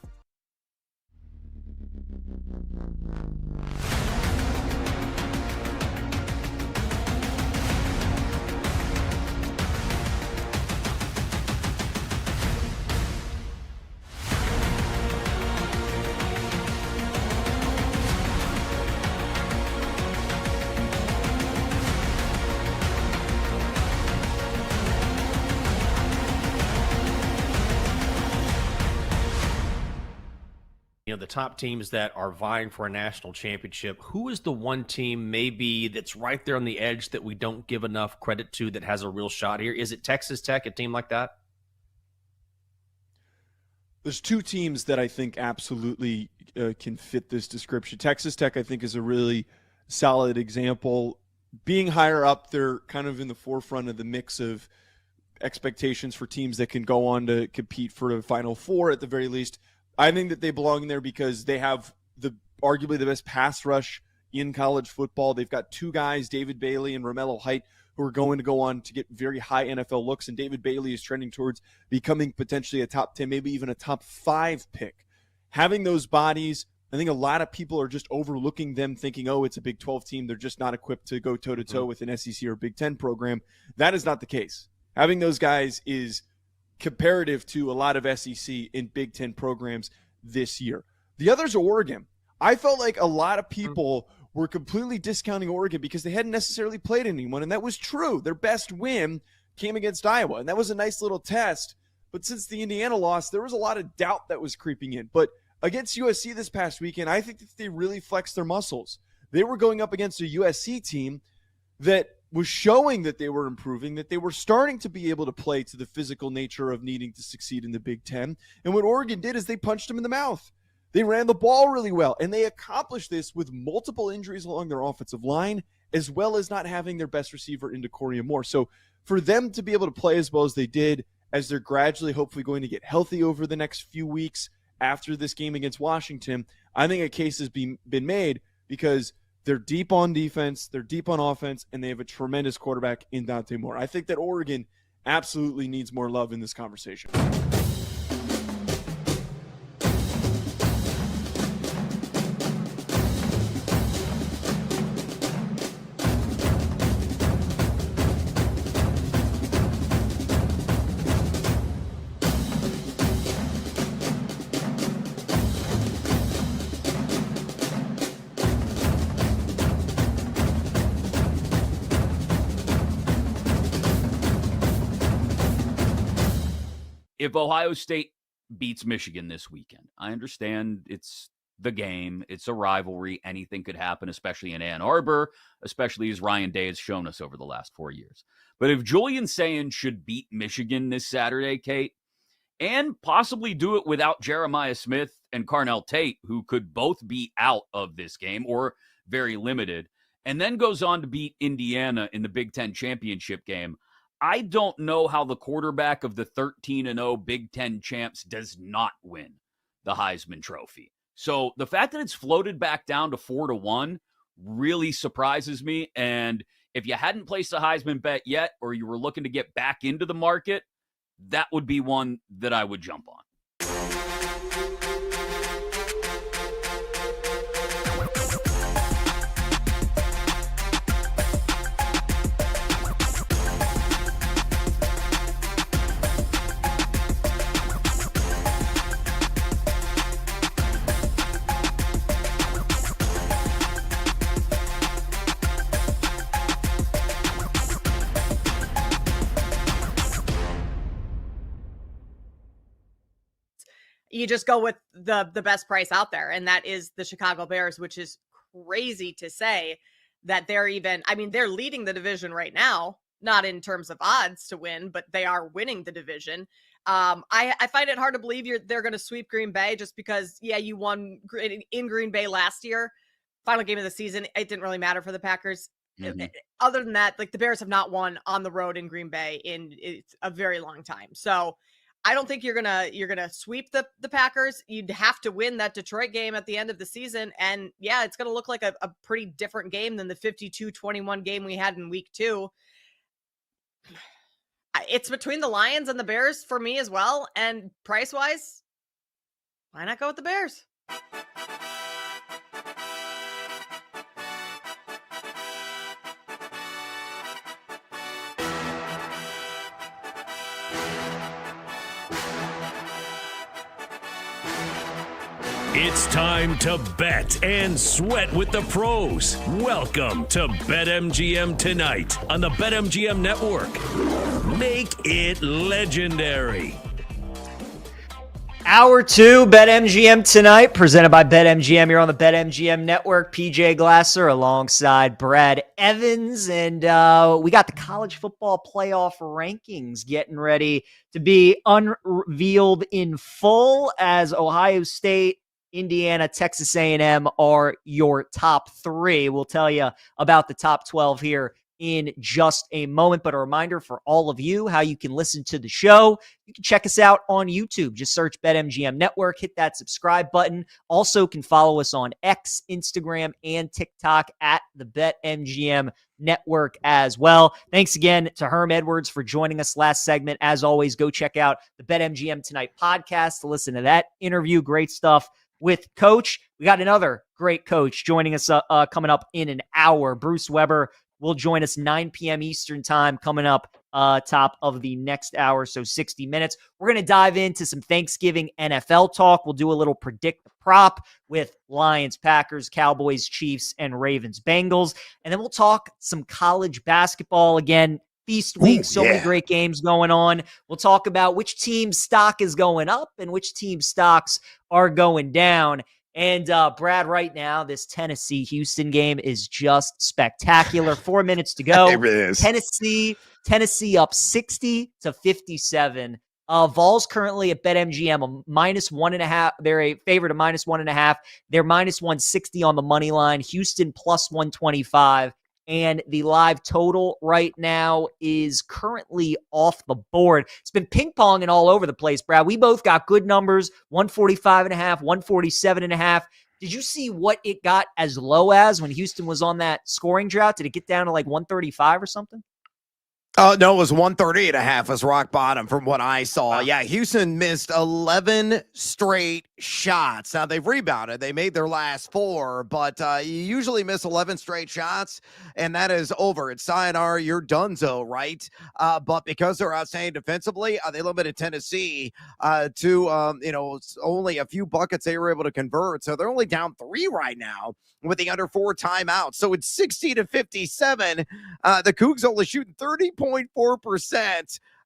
The top teams that are vying for a national championship, who is the one team maybe that's right there on the edge that we don't give enough credit to that has a real shot here? Is it Texas Tech, a team like that? There's two teams that I think absolutely can fit this description. Texas Tech, I think, is a really solid example. Being higher up, they're kind of in the forefront of the mix of expectations for teams that can go on to compete for the Final Four at the very least. I think that they belong in there because they have arguably the best pass rush in college football. They've got two guys, David Bailey and Romello Height, who are going to go on to get very high NFL looks, and David Bailey is trending towards becoming potentially a top 10, maybe even a top 5 pick. Having those bodies, I think a lot of people are just overlooking them, thinking, oh, it's a Big 12 team. They're just not equipped to go toe-to-toe with an SEC or Big 10 program. That is not the case. Having those guys is comparative to a lot of SEC and Big 10 programs this year. The others are Oregon. I felt like a lot of people were completely discounting Oregon because they hadn't necessarily played anyone, and that was true. Their best win came against Iowa, and that was a nice little test. But since the Indiana loss, there was a lot of doubt that was creeping in. But against USC this past weekend, I think that they really flexed their muscles. They were going up against a USC team that was showing that they were improving, that they were starting to be able to play to the physical nature of needing to succeed in the Big Ten. And what Oregon did is they punched them in the mouth. They ran the ball really well, and they accomplished this with multiple injuries along their offensive line, as well as not having their best receiver into Corey Moore. So for them to be able to play as well as they did, as they're gradually hopefully going to get healthy over the next few weeks after this game against Washington, I think a case has been made because they're deep on defense, they're deep on offense, and they have a tremendous quarterback in Dante Moore. I think that Oregon absolutely needs more love in this conversation. If Ohio State beats Michigan this weekend, I understand it's the game. It's a rivalry. Anything could happen, especially in Ann Arbor, especially as Ryan Day has shown us over the last 4 years. But if Julian Sayin should beat Michigan this Saturday, Kate, and possibly do it without Jeremiah Smith and Carnell Tate, who could both be out of this game or very limited, and then goes on to beat Indiana in the Big Ten championship game, I don't know how the quarterback of the 13-0 Big Ten champs does not win the Heisman Trophy. So the fact that it's floated back down to 4-1 really surprises me. And if you hadn't placed a Heisman bet yet, or you were looking to get back into the market, that would be one that I would jump on. You just go with the best price out there, and that is the Chicago Bears, which is crazy to say that they're leading the division right now, not in terms of odds to win, but they are winning the division. I find it hard to believe they're going to sweep Green Bay just because, you won in Green Bay last year. Final game of the season, it didn't really matter for the Packers. Mm-hmm. Other than that, like, the Bears have not won on the road in Green Bay in a very long time. So I don't think you're gonna sweep the Packers. You'd have to win that Detroit game at the end of the season, and it's gonna look like a pretty different game than the 52-21 game we had in week 2. It's between the Lions and the Bears for me as well, and price wise, why not go with the Bears? It's time to bet and sweat with the pros. Welcome to BetMGM Tonight on the BetMGM Network. Make it legendary. Hour 2, BetMGM Tonight, presented by BetMGM. You're on the BetMGM Network. PJ Glasser alongside Brad Evans. And we got the college football playoff rankings getting ready to be unveiled in full as Ohio State, Indiana, Texas A&M are your top 3. We'll tell you about the top 12 here in just a moment, but a reminder for all of you how you can listen to the show. You can check us out on YouTube. Just search BetMGM Network, hit that subscribe button. Also can follow us on X, Instagram, and TikTok at the BetMGM Network as well. Thanks again to Herm Edwards for joining us last segment. As always, go check out the BetMGM Tonight podcast to listen to that interview. Great stuff with Coach. We got another great coach joining us coming up in an hour. Bruce Weber will join us 9 p.m. Eastern time coming up top of the next hour, so 60 minutes. We're going to dive into some Thanksgiving NFL talk. We'll do a little predict the prop with Lions, Packers, Cowboys, Chiefs, and Ravens, Bengals. And then we'll talk some college basketball again. Feast week, many great games going on. We'll talk about which team's stock is going up and which team's stocks are going down. And Brad, right now, this Tennessee-Houston game is just spectacular. 4 minutes to go. It really is. Tennessee up 60-57. Vols currently at BetMGM a -1.5. They're a favorite of -1.5. They're -160 on the money line. Houston +125. And the live total right now is currently off the board. It's been ping-ponging all over the place, Brad. We both got good numbers, 145.5, 147.5. Did you see what it got as low as when Houston was on that scoring drought? Did it get down to like 135 or something? Oh, no, it was 138.5 was rock bottom from what I saw. Yeah, Houston missed 11 straight shots. Now, they've rebounded. They made their last 4, but you usually miss 11 straight shots, and that is over. It's sayonara, you're donezo, right? But because they're outstanding defensively, they limited Tennessee to, only a few buckets they were able to convert. So they're only down 3 right now with the under 4 timeout. So it's 60-57. The Cougs only shooting 30.4%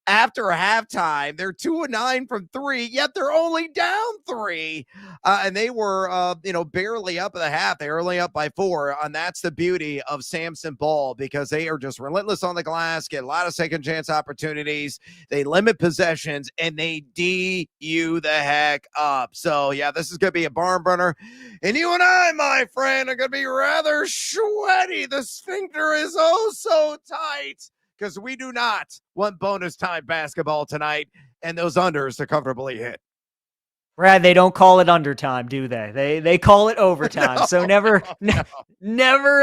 after halftime. They're 2-9 from 3, yet they're only down 3. And they were, barely up at the half. They're only up by 4. And that's the beauty of Samson Ball, because they are just relentless on the glass, get a lot of second chance opportunities. They limit possessions, and they D you the heck up. So, yeah, this is going to be a barn burner. And you and I, my friend, are going to be rather sweaty. The sphincter is oh so tight, because we do not want bonus time basketball tonight and those unders to comfortably hit. Brad, they don't call it undertime, do they? They call it overtime. No, so never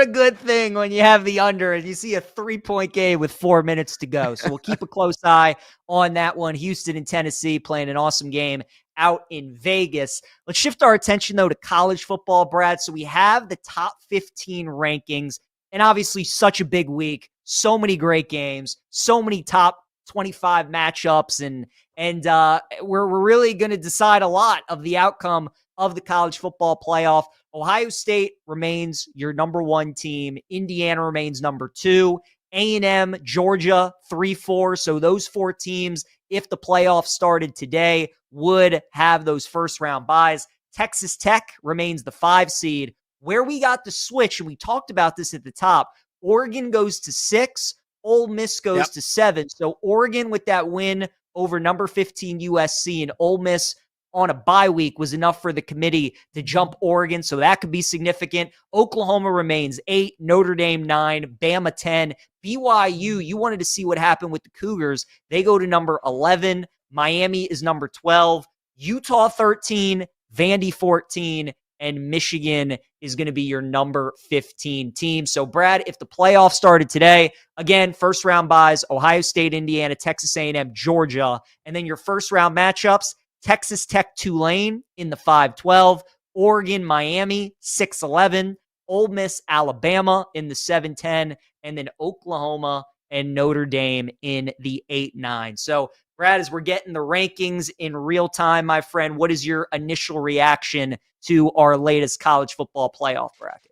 a good thing when you have the under and you see a 3-point game with 4 minutes to go. So we'll keep a close eye on that one. Houston and Tennessee playing an awesome game out in Vegas. Let's shift our attention, though, to college football, Brad. So we have the top 15 rankings, and obviously such a big week. So many great games, so many top 25 matchups, and we're really going to decide a lot of the outcome of the college football playoff. Ohio State remains your number 1 team. Indiana remains number 2. A&M, Georgia, 3-4. So those 4 teams, if the playoffs started today, would have those first-round byes. Texas Tech remains the 5 seed. Where we got the switch, and we talked about this at the top, Oregon goes to 6, Ole Miss goes to 7. So Oregon with that win over number 15 USC, and Ole Miss on a bye week was enough for the committee to jump Oregon, so that could be significant. Oklahoma remains 8, Notre Dame 9, Bama 10. BYU, you wanted to see what happened with the Cougars. They go to number 11. Miami is number 12. Utah 13, Vandy 14, and Michigan is going to be your number 15 team. So, Brad, if the playoffs started today, again, first round byes, Ohio State, Indiana, Texas A&M, Georgia, and then your first round matchups, Texas Tech, Tulane in the 5-12, Oregon, Miami, 6-11, Ole Miss, Alabama in the 7-10, and then Oklahoma and Notre Dame in the 8-9. So, Brad, as we're getting the rankings in real time, my friend, what is your initial reaction to our latest college football playoff bracket?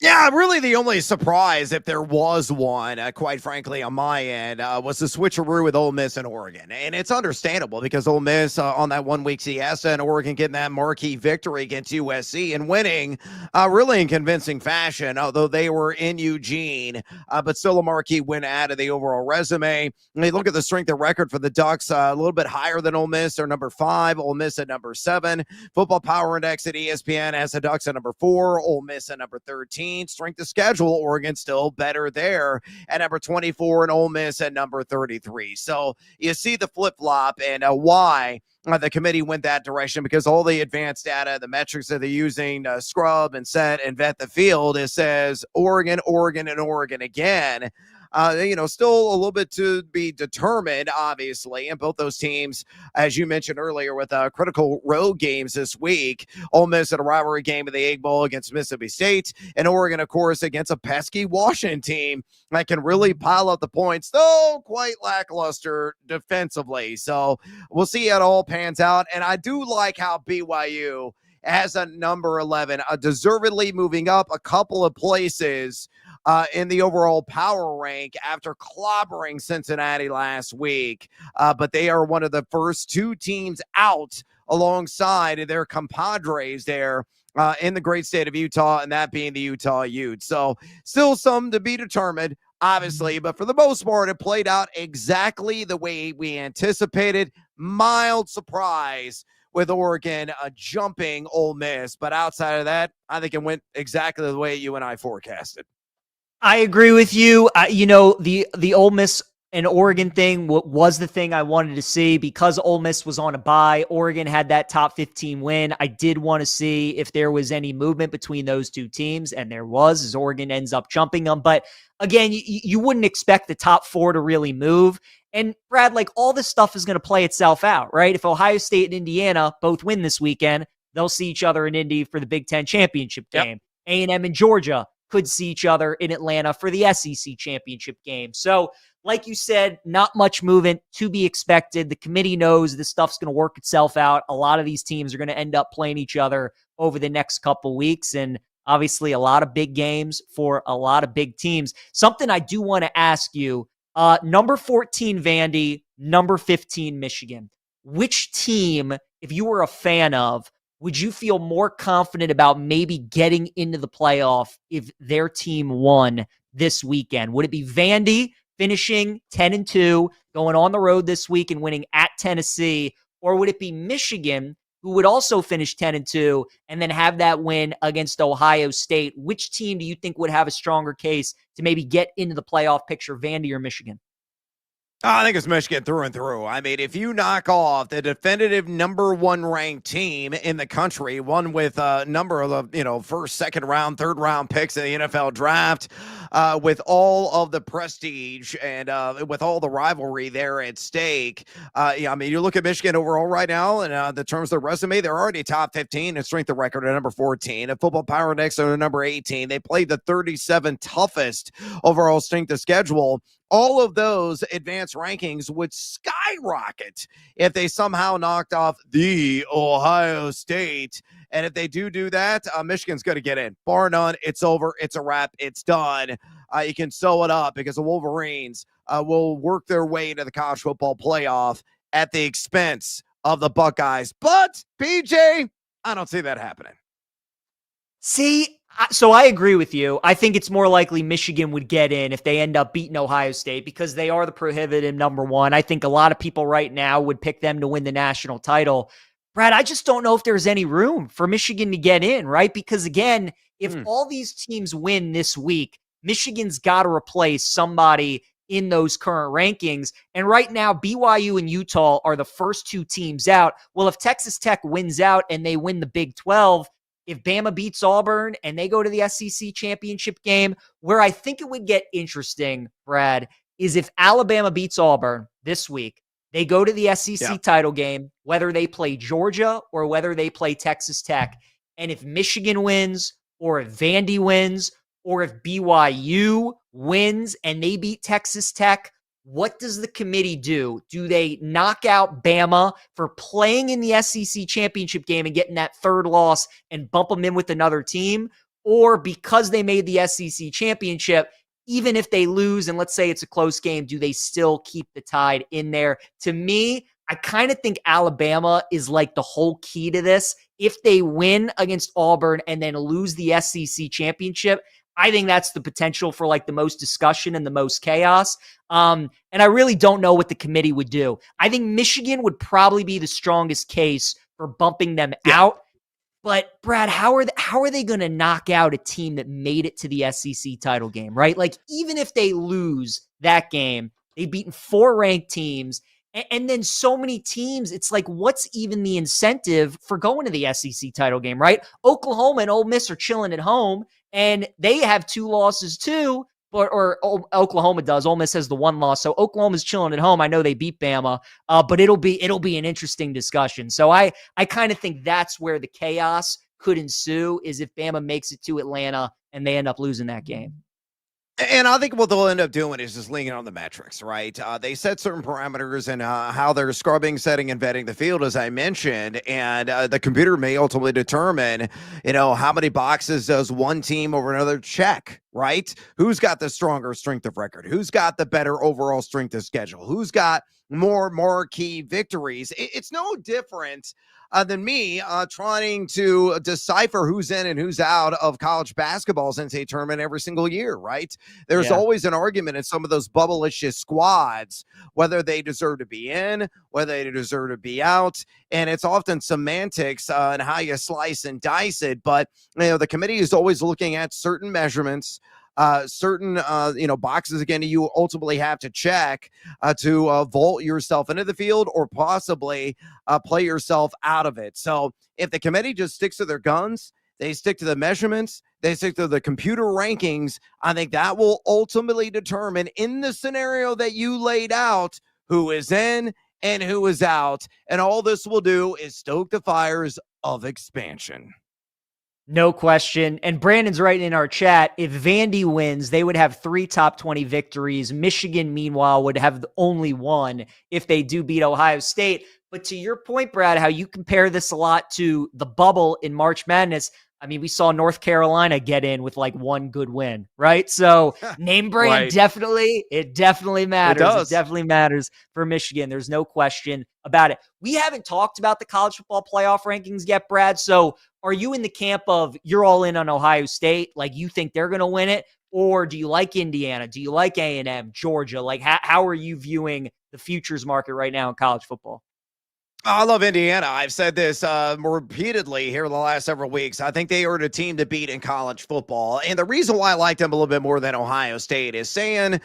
Yeah, really the only surprise, if there was one, quite frankly, on my end, was the switcheroo with Ole Miss and Oregon. And it's understandable because Ole Miss on that 1 week siesta and Oregon getting that marquee victory against USC and winning really in convincing fashion, although they were in Eugene, but still a marquee win out of the overall resume. And you look at the strength of record for the Ducks, a little bit higher than Ole Miss. They're number 5, Ole Miss at number 7. Football Power Index at ESPN has the Ducks at number 4, Ole Miss at number 13. Strength of schedule, Oregon still better there at number 24 and Ole Miss at number 33. So you see the flip-flop and why the committee went that direction, because all the advanced data, the metrics that they're using to scrub and set and vet the field, it says Oregon, Oregon, and Oregon again. Still a little bit to be determined, obviously. And both those teams, as you mentioned earlier, with critical road games this week. Ole Miss at a rivalry game in the Egg Bowl against Mississippi State, and Oregon, of course, against a pesky Washington team that can really pile up the points, though quite lackluster defensively. So we'll see how it all pans out. And I do like how BYU has a number 11, deservedly moving up a couple of places in the overall power rank after clobbering Cincinnati last week. But they are one of the first 2 teams out alongside their compadres there in the great state of Utah, and that being the Utah Utes. So still some to be determined, obviously, but for the most part, it played out exactly the way we anticipated. Mild surprise with Oregon jumping Ole Miss. But outside of that, I think it went exactly the way you and I forecasted. I agree with you. The Ole Miss and Oregon thing was the thing I wanted to see because Ole Miss was on a bye. Oregon had that top 15 win. I did want to see if there was any movement between those 2 teams, and there was, as Oregon ends up jumping them. But again, you wouldn't expect the top 4 to really move. And Brad, all this stuff is going to play itself out, right? If Ohio State and Indiana both win this weekend, they'll see each other in Indy for the Big Ten championship game. A&M and Georgia could see each other in Atlanta for the SEC championship game. So, like you said, not much movement to be expected. The committee knows this stuff's going to work itself out. A lot of these teams are going to end up playing each other over the next couple weeks, and obviously a lot of big games for a lot of big teams. Something I do want to ask you, number 14 Vandy, number 15 Michigan. Which team, if you were a fan of, would you feel more confident about maybe getting into the playoff if their team won this weekend? Would it be Vandy finishing 10-2, going on the road this week and winning at Tennessee? Or would it be Michigan, who would also finish 10-2 and then have that win against Ohio State? Which team do you think would have a stronger case to maybe get into the playoff picture, Vandy or Michigan? I think it's Michigan through and through. I mean, if you knock off the definitive number 1 ranked team in the country, one with a number of the, first, second round, third round picks in the NFL draft, with all of the prestige and with all the rivalry there at stake. You look at Michigan overall right now, and the terms of their resume, they're already top 15 in strength of record at number 14. At Football Power Index, they're number 18. They played the 37 toughest overall strength of schedule. All of those advanced rankings would skyrocket if they somehow knocked off the Ohio State. And if they do that, Michigan's going to get in. Bar none, it's over. It's a wrap. It's done. you can sew it up because the Wolverines will work their way into the college football playoff at the expense of the Buckeyes. But, PJ, I don't see that happening. See, so I agree with you. I think it's more likely Michigan would get in if they end up beating Ohio State because they are the prohibitive number one. I think a lot of people right now would pick them to win the national title. Brad, I just don't know if there's any room for Michigan to get in, right? Because again, if all these teams win this week, Michigan's got to replace somebody in those current rankings. And right now, BYU and Utah are the first two teams out. Well, if Texas Tech wins out and they win the Big 12, if Bama beats Auburn and they go to the SEC championship game, where I think it would get interesting, Brad, is if Alabama beats Auburn this week, they go to the SEC title game, whether they play Georgia or whether they play Texas Tech. And if Michigan wins or if Vandy wins or if BYU wins and they beat Texas Tech, what does the committee do? Do they knock out Bama for playing in the SEC championship game and getting that third loss and bump them in with another team? Or because they made the SEC championship, even if they lose and let's say it's a close game, do they still keep the Tide in there? To me, I kind of think Alabama is like the whole key to this. If they win against Auburn and then lose the SEC championship, I think that's the potential for like the most discussion and the most chaos. And I really don't know what the committee would do. I think Michigan would probably be the strongest case for bumping them out. But Brad, how are they going to knock out a team that made it to the SEC title game, right? Like even if they lose that game, they've beaten 4 ranked teams. And then so many teams, it's like, what's even the incentive for going to the SEC title game, right? Oklahoma and Ole Miss are chilling at home, and they have 2 losses too, or Oklahoma does. Ole Miss has the 1 loss, so Oklahoma's chilling at home. I know they beat Bama, but it'll be an interesting discussion. So I kind of think that's where the chaos could ensue is if Bama makes it to Atlanta and they end up losing that game. And I think what they'll end up doing is just leaning on the metrics, right? They set certain parameters and how they're scrubbing, setting, and vetting the field, as I mentioned. And the computer may ultimately determine, how many boxes does one team over another check, right? Who's got the stronger strength of record? Who's got the better overall strength of schedule? Who's got more marquee victories? It's no different than me trying to decipher who's in and who's out of college basketball's NCAA tournament every single year, right? There's always an argument in some of those bubble-licious squads, whether they deserve to be in, whether they deserve to be out, and it's often semantics and how you slice and dice it, but the committee is always looking at certain measurements, certain boxes again you ultimately have to check to vault yourself into the field or possibly play yourself out of it. So if the committee just sticks to their guns, they stick to the measurements, they stick to the computer rankings, I think that will ultimately determine in the scenario that you laid out who is in and who is out. And all this will do is stoke the fires of expansion. No question. And Brandon's writing in our chat, if Vandy wins, they would have 3 top 20 victories. Michigan, meanwhile, would have only 1 if they do beat Ohio State. But to your point, Brad, how you compare this a lot to the bubble in March Madness, I mean, we saw North Carolina get in with like 1 good win, right? So name brand definitely matters. It definitely matters for Michigan. There's no question about it. We haven't talked about the college football playoff rankings yet, Brad. So are you in the camp of you're all in on Ohio State? Like you think they're going to win it? Or do you like Indiana? Do you like A&M, Georgia? Like how are you viewing the futures market right now in college football? I love Indiana. I've said this repeatedly here in the last several weeks. I think they are a team to beat in college football. And the reason why I like them a little bit more than Ohio State is saying,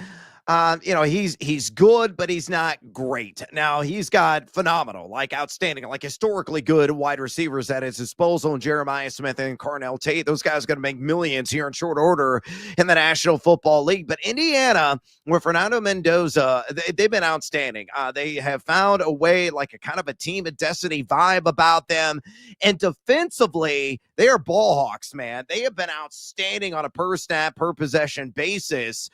he's good, but he's not great. Now, he's got phenomenal, like outstanding, like historically good wide receivers at his disposal, and Jeremiah Smith and Carnell Tate. Those guys are going to make millions here in short order in the National Football League. But Indiana, with Fernando Mendoza, they've been outstanding. They have found a way, like a kind of a team of destiny vibe about them. And defensively, they are ball hawks, man. They have been outstanding on a per snap, per possession basis,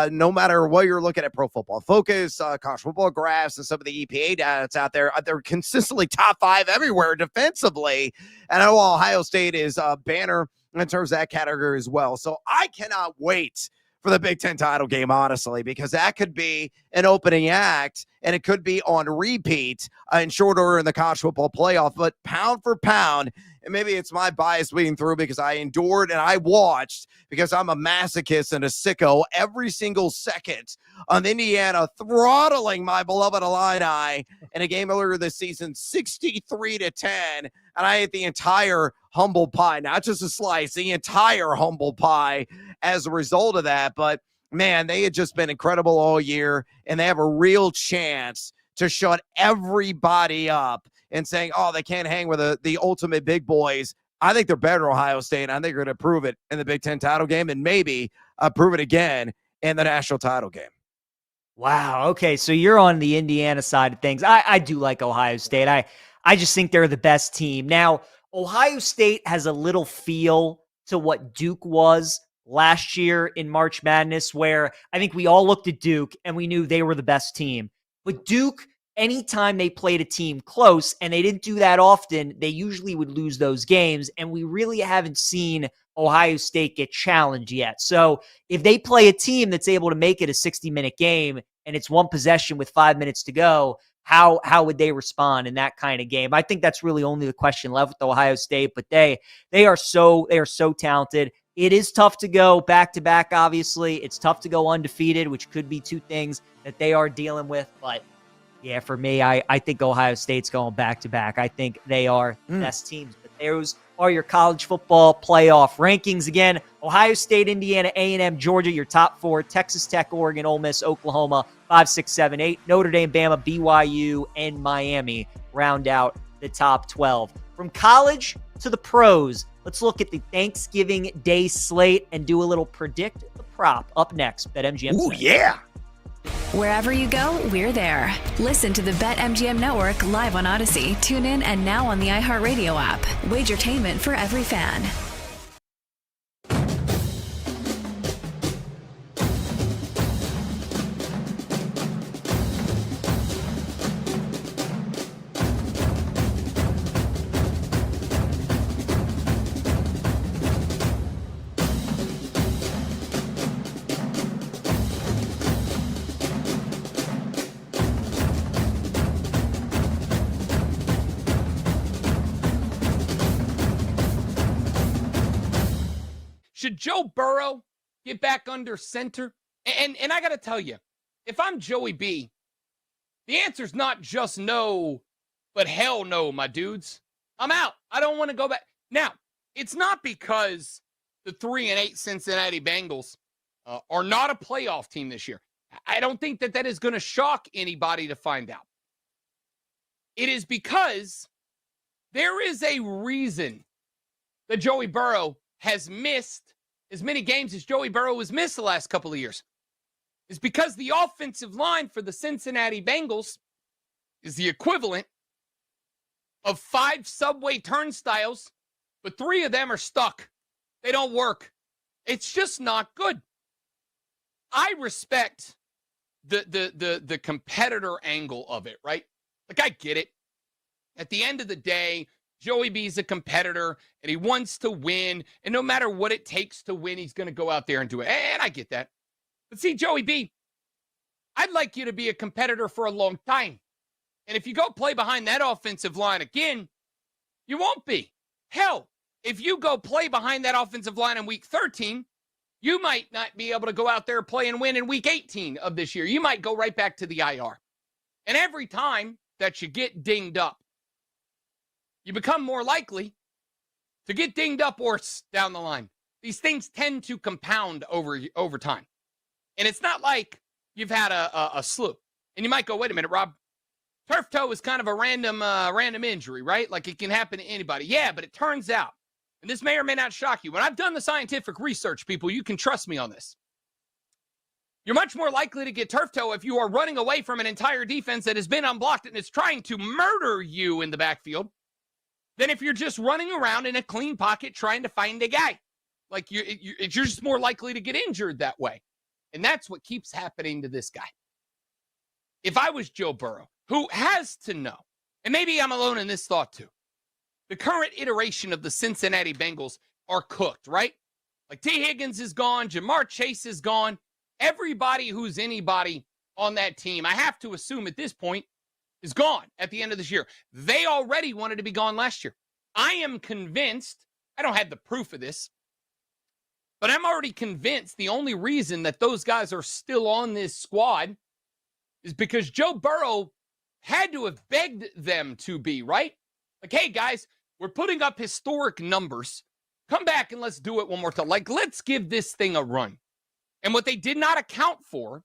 no matter what you're looking at Pro Football Focus, college football graphs, and some of the EPA data that's out there. They're consistently top 5 everywhere defensively. And I know Ohio State is a banner in terms of that category as well. So I cannot wait for the Big Ten title game, honestly, because that could be an opening act and it could be on repeat in short order in the college football playoff. But pound for pound, and maybe it's my bias bleeding through because I endured and I watched, because I'm a masochist and a sicko, every single second of Indiana throttling my beloved Illini in a game earlier this season, 63-10. And I ate the entire humble pie, not just a slice, the entire humble pie as a result of that. But man, they had just been incredible all year, and they have a real chance to shut everybody up and saying, oh, they can't hang with the ultimate big boys. I think they're better than Ohio State, and I think they're going to prove it in the Big Ten title game and maybe prove it again in the national title game. Wow. Okay. So you're on the Indiana side of things. I do like Ohio State. I just think they're the best team. Now, Ohio State has a little feel to what Duke was last year in March Madness, where I think we all looked at Duke and we knew they were the best team. But Duke, anytime they played a team close, and they didn't do that often, they usually would lose those games. And we really haven't seen Ohio State get challenged yet. So if they play a team that's able to make it a 60-minute game and it's one possession with 5 minutes to go, how would they respond in that kind of game? I think that's really only the question left with Ohio State, but they are so talented. It is tough to go back-to-back, obviously. It's tough to go undefeated, which could be two things that they are dealing with. But, yeah, for me, I think Ohio State's going back-to-back. I think they are the best teams. But those are your college football playoff rankings. Again, Ohio State, Indiana, A&M, Georgia, your top four. Texas Tech, Oregon, Ole Miss, Oklahoma, 5, 6, 7, 8. Notre Dame, Bama, BYU, and Miami round out the top 12. From college to the pros, let's look at the Thanksgiving Day slate and do a little predict the prop up next. BetMGM. Ooh, yeah. Wherever you go, we're there. Listen to the BetMGM Network live on Odyssey. Tune in and now on the iHeartRadio app. Wagertainment for every fan. Should Joe Burrow get back under center? And I got to tell you, if I'm Joey B, the answer's not just no, but hell no, my dudes. I'm out. I don't want to go back. Now, it's not because the 3-8 Cincinnati Bengals are not a playoff team this year. I don't think that is going to shock anybody to find out. It is because there is a reason that Joey Burrow has missed as many games as Joey Burrow has missed the last couple of years. It's because the offensive line for the Cincinnati Bengals is the equivalent of 5 subway turnstiles, but 3 of them are stuck. They don't work. It's just not good. I respect the competitor angle of it, right? Like, I get it. At the end of the day, Joey B's a competitor, and he wants to win, and no matter what it takes to win, he's going to go out there and do it. And I get that. But see, Joey B, I'd like you to be a competitor for a long time. And if you go play behind that offensive line again, you won't be. Hell, if you go play behind that offensive line in week 13, you might not be able to go out there, play, and win in week 18 of this year. You might go right back to the IR. And every time that you get dinged up, you become more likely to get dinged up worse down the line. These things tend to compound over time. And it's not like you've had a slew. And you might go, wait a minute, Rob, turf toe is kind of a random injury, right? Like, it can happen to anybody. Yeah, but it turns out, and this may or may not shock you, when I've done the scientific research, people, you can trust me on this. You're much more likely to get turf toe if you are running away from an entire defense that has been unblocked and is trying to murder you in the backfield than if you're just running around in a clean pocket trying to find a guy. Like, you're just more likely to get injured that way. And that's what keeps happening to this guy. If I was Joe Burrow, who has to know, and maybe I'm alone in this thought too, the current iteration of the Cincinnati Bengals are cooked, right? Like T. Higgins is gone. Jamar Chase is gone. Everybody who's anybody on that team, I have to assume at this point, is gone at the end of this year. They already wanted to be gone last year. I am convinced, I don't have the proof of this, but I'm already convinced the only reason that those guys are still on this squad is because Joe Burrow had to have begged them to be, right? Like, hey, guys, we're putting up historic numbers. Come back and let's do it one more time. Like, let's give this thing a run. And what they did not account for,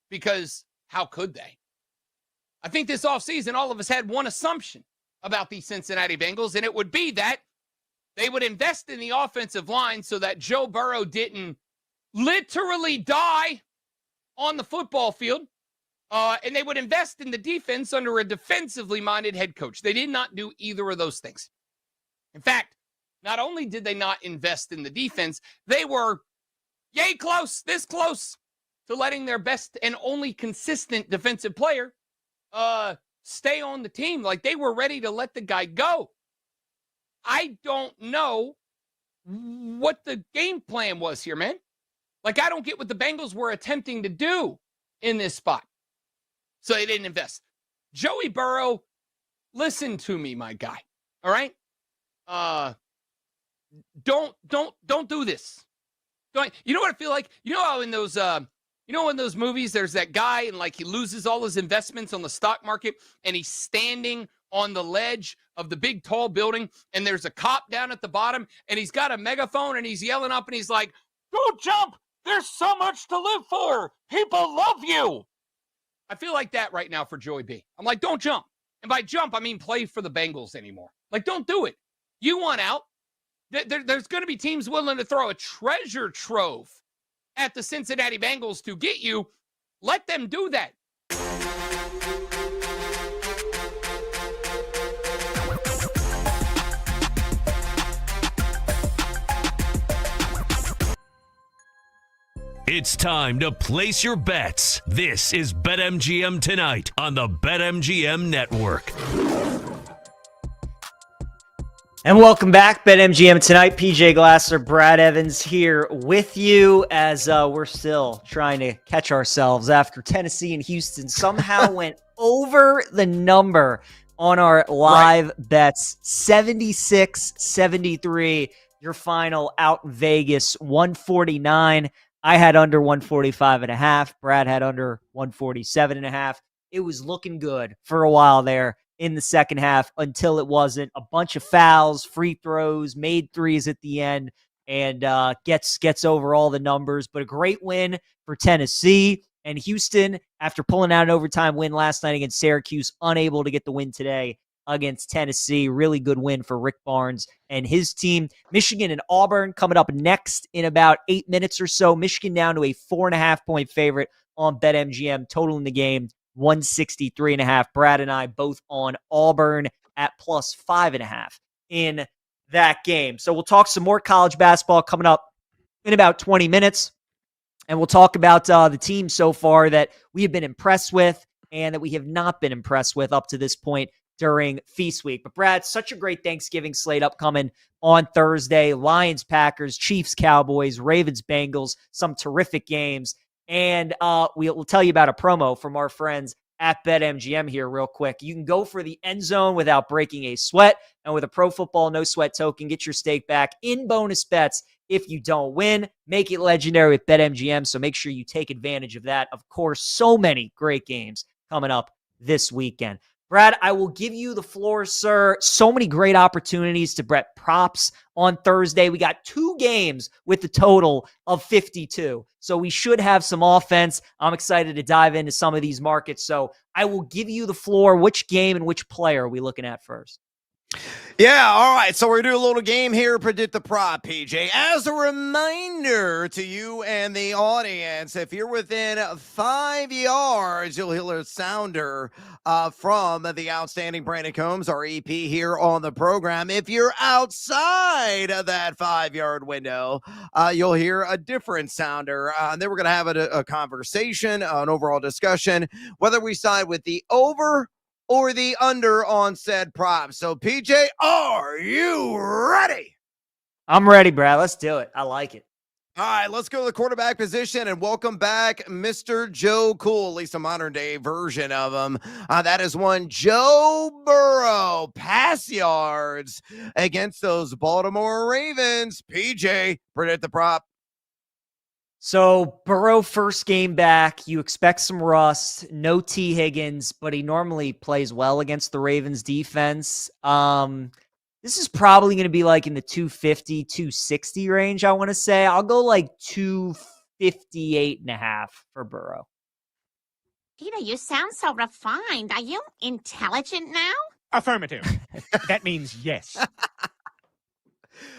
because how could they? I think this offseason, all of us had one assumption about the Cincinnati Bengals, and it would be that they would invest in the offensive line so that Joe Burrow didn't literally die on the football field, and they would invest in the defense under a defensively minded head coach. They did not do either of those things. In fact, not only did they not invest in the defense, they were yay close, this close to letting their best and only consistent defensive player stay on the team. Like, they were ready to let the guy go. I don't know what the game plan was here, man. Like, I don't get what the Bengals were attempting to do in this spot. So they didn't invest. Joey Burrow, listen to me, my guy. All right? Don't do this. You know what I feel like? You know how in those in those movies there's that guy and like he loses all his investments on the stock market and he's standing on the ledge of the big tall building and there's a cop down at the bottom and he's got a megaphone and he's yelling up and he's like, "Don't jump! There's so much to live for! People love you!" I feel like that right now for Joey B. I'm like, don't jump. And by jump, I mean play for the Bengals anymore. Like, don't do it. You want out. There's going to be teams willing to throw a treasure trove at the Cincinnati Bengals to get you. Let them do that. It's time to place your bets. This is BetMGM Tonight on the BetMGM Network. And welcome back, BetMGM Tonight. PJ Glasser, Brad Evans here with you as we're still trying to catch ourselves after Tennessee and Houston somehow went over the number on our live bets. 76-73, your final out in Vegas, 149. I had under 145.5. Brad had under 147.5. It was looking good for a while there in the second half until it wasn't. A bunch of fouls, free throws, made threes at the end, and gets over all the numbers. But a great win for Tennessee. And Houston, after pulling out an overtime win last night against Syracuse, unable to get the win today against Tennessee. Really good win for Rick Barnes and his team. Michigan and Auburn coming up next in about 8 minutes or so. Michigan down to a 4.5-point favorite on BetMGM. Total in the game, 163.5. Brad and I both on Auburn at plus 5.5 in that game. So we'll talk some more college basketball coming up in about 20 minutes. And we'll talk about the team so far that we have been impressed with and that we have not been impressed with up to this point during Feast Week. But Brad, such a great Thanksgiving slate upcoming on Thursday. Lions, Packers, Chiefs, Cowboys, Ravens, Bengals, some terrific games. And we'll tell you about a promo from our friends at BetMGM here real quick. You can go for the end zone without breaking a sweat. And with a Pro Football No Sweat token, get your stake back in bonus bets if you don't win. Make it legendary with BetMGM, so make sure you take advantage of that. Of course, so many great games coming up this weekend. Brad, I will give you the floor, sir. So many great opportunities to bet props on Thursday. We got 2 games with the total of 52. So we should have some offense. I'm excited to dive into some of these markets. So I will give you the floor. Which game and which player are we looking at first? Yeah, all right. So we're going to do a little game here, Predict the Prop, PJ. As a reminder to you and the audience, if you're within 5 yards, you'll hear a sounder from the outstanding Brandon Combs, our EP here on the program. If you're outside of that 5-yard window, you'll hear a different sounder. Then we're going to have a conversation, an overall discussion, whether we side with the over or the under on said prop. So, PJ, are you ready? I'm ready, Brad. Let's do it. I like it. All right, let's go to the quarterback position and welcome back Mr. Joe Cool, at least a modern day version of him. That is one Joe Burrow, pass yards against those Baltimore Ravens. PJ, predict the prop. So Burrow first game back, you expect some rust, no T Higgins, but he normally plays well against the Ravens defense. This is probably going to be like in the 250, 260 range, I want to say. I'll go like 258.5 for Burrow. Peter, you sound so refined. Are you intelligent now? Affirmative. That means yes.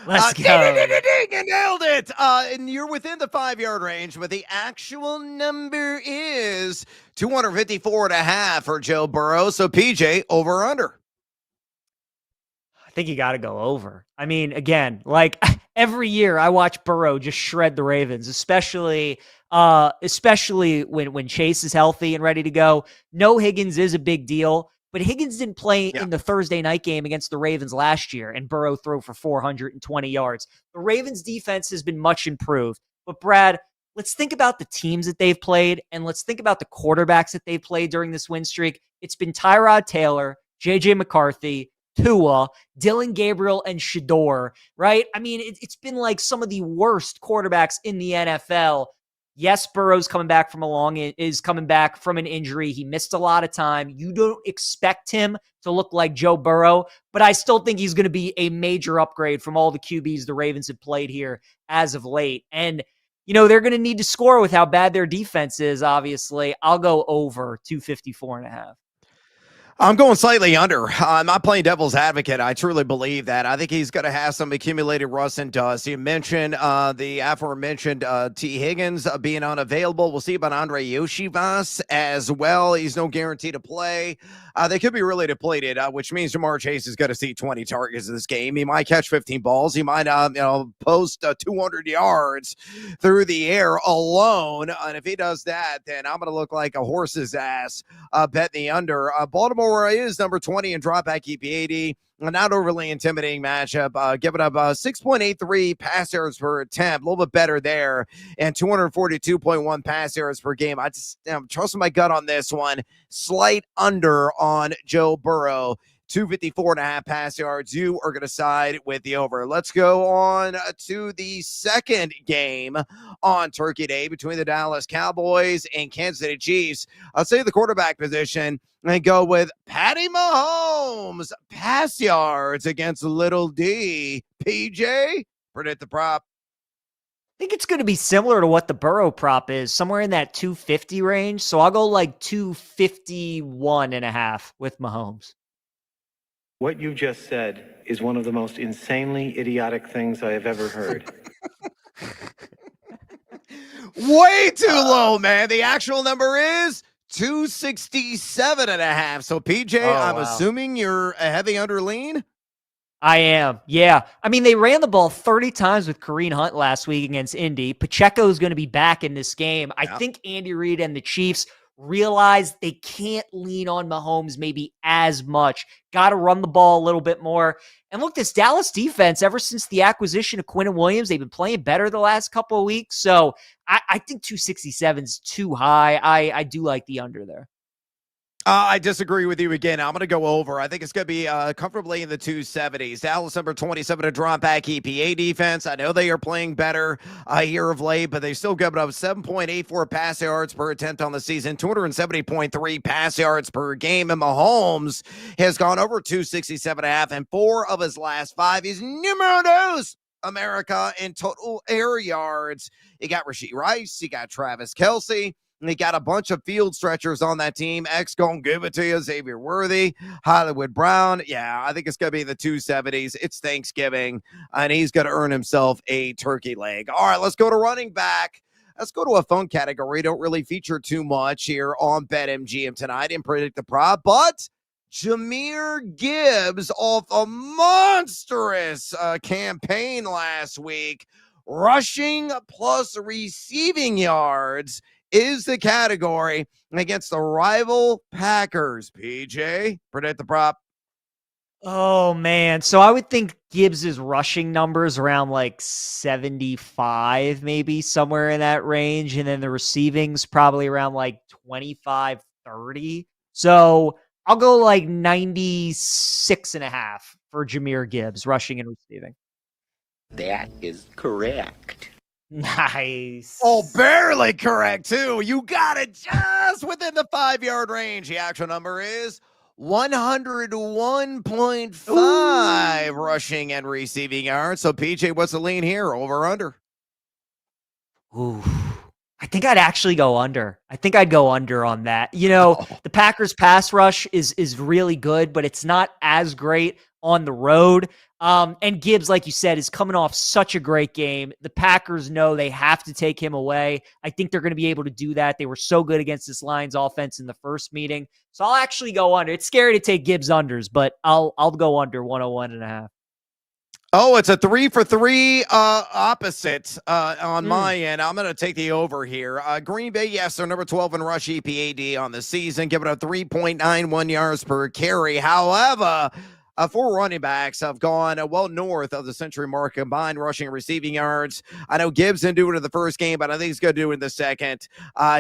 Let's go. Ding, you nailed it. And you're within the 5-yard range, but the actual number is 254.5 for Joe Burrow. So PJ, over or under? I think you got to go over. I mean, again, like every year I watch Burrow just shred the Ravens, especially when Chase is healthy and ready to go. No Higgins is a big deal, but Higgins didn't play in the Thursday night game against the Ravens last year, and Burrow threw for 420 yards. The Ravens defense has been much improved. But Brad, let's think about the teams that they've played, and let's think about the quarterbacks that they've played during this win streak. It's been Tyrod Taylor, J.J. McCarthy, Tua, Dylan Gabriel, and Shador, right? I mean, it's been like some of the worst quarterbacks in the NFL. Yes, Burrow's coming back from an injury. He missed a lot of time. You don't expect him to look like Joe Burrow, but I still think he's going to be a major upgrade from all the QBs the Ravens have played here as of late. And, they're going to need to score with how bad their defense is, obviously. I'll go over 254.5. I'm going slightly under. I'm not playing devil's advocate. I truly believe that. I think he's going to have some accumulated rust and dust. You mentioned the aforementioned T. Higgins being unavailable. We'll see about Andre Yoshivas as well. He's no guarantee to play. They could be really depleted, which means Jamar Chase is going to see 20 targets in this game. He might catch 15 balls. He might, post 200 yards through the air alone. And if he does that, then I'm going to look like a horse's ass. Bet the under. Baltimore is number 20 in dropback EPAD. A not overly intimidating matchup. Giving up 6.83 pass yards per attempt. A little bit better there. And 242.1 pass yards per game. I'm trusting my gut on this one. Slight under on Joe Burrow. 254.5 pass yards. You are going to side with the over. Let's go on to the second game on Turkey Day between the Dallas Cowboys and Kansas City Chiefs. I'll say the quarterback position and go with Patty Mahomes. Pass yards against Little D. PJ, predict the prop. I think it's going to be similar to what the Burrow prop is, somewhere in that 250 range. So I'll go like 251.5 with Mahomes. What you just said is one of the most insanely idiotic things I have ever heard. Way too low, man. The actual number is 267.5. So, PJ, I'm assuming you're a heavy under lean? I am, yeah. I mean, they ran the ball 30 times with Kareem Hunt last week against Indy. Pacheco is going to be back in this game. I think Andy Reid and the Chiefs realize they can't lean on Mahomes maybe as much. Got to run the ball a little bit more. And look, this Dallas defense, ever since the acquisition of Quinnen Williams, they've been playing better the last couple of weeks. So I think 267 is too high. I do like the under there. I disagree with you again. I'm going to go over. I think it's going to be comfortably in the 270s. Dallas number 27 to drop back EPA defense. I know they are playing better here of late, but they still give up 7.84 pass yards per attempt on the season, 270.3 pass yards per game. And Mahomes has gone over 267.5 in 4 of his last 5. He's numero dos America in total air yards. You got Rashee Rice. You got Travis Kelce. And they got a bunch of field stretchers on that team. X gonna give it to you. Xavier Worthy, Hollywood Brown. Yeah, I think it's going to be in the 270s. It's Thanksgiving, and he's going to earn himself a turkey leg. All right, let's go to running back. Let's go to a fun category. Don't really feature too much here on BetMGM tonight and predict the prop, but Jahmyr Gibbs off a monstrous campaign last week, rushing plus receiving yards is the category against the rival Packers. PJ, predict the prop. Oh, man. So I would think Gibbs' rushing numbers around like 75, maybe somewhere in that range. And then the receiving's probably around like 25, 30. So I'll go like 96.5 for Jahmyr Gibbs, rushing and receiving. That is correct. Nice. Oh, barely correct, too. You got it just within the 5-yard range. The actual number is 101.5 rushing and receiving yards. So, PJ, what's the lean here? Over or under? Ooh. I think I'd actually go under. I think I'd go under on that. You know, the Packers pass rush is really good, but it's not as great on the road. And Gibbs, like you said, is coming off such a great game. The Packers know they have to take him away. I think they're going to be able to do that. They were so good against this Lions offense in the first meeting. So I'll actually go under. It's scary to take Gibbs unders, but I'll go under 101.5. Oh, it's a 3 for 3 opposite on my end. I'm going to take the over here. Green Bay, yes, they're number 12 in rush EPAD on the season, giving up 3.91 yards per carry. However, 4 running backs have gone well north of the century mark combined rushing and receiving yards. I know Gibbs didn't do it in the first game, but I think he's going to do it in the second.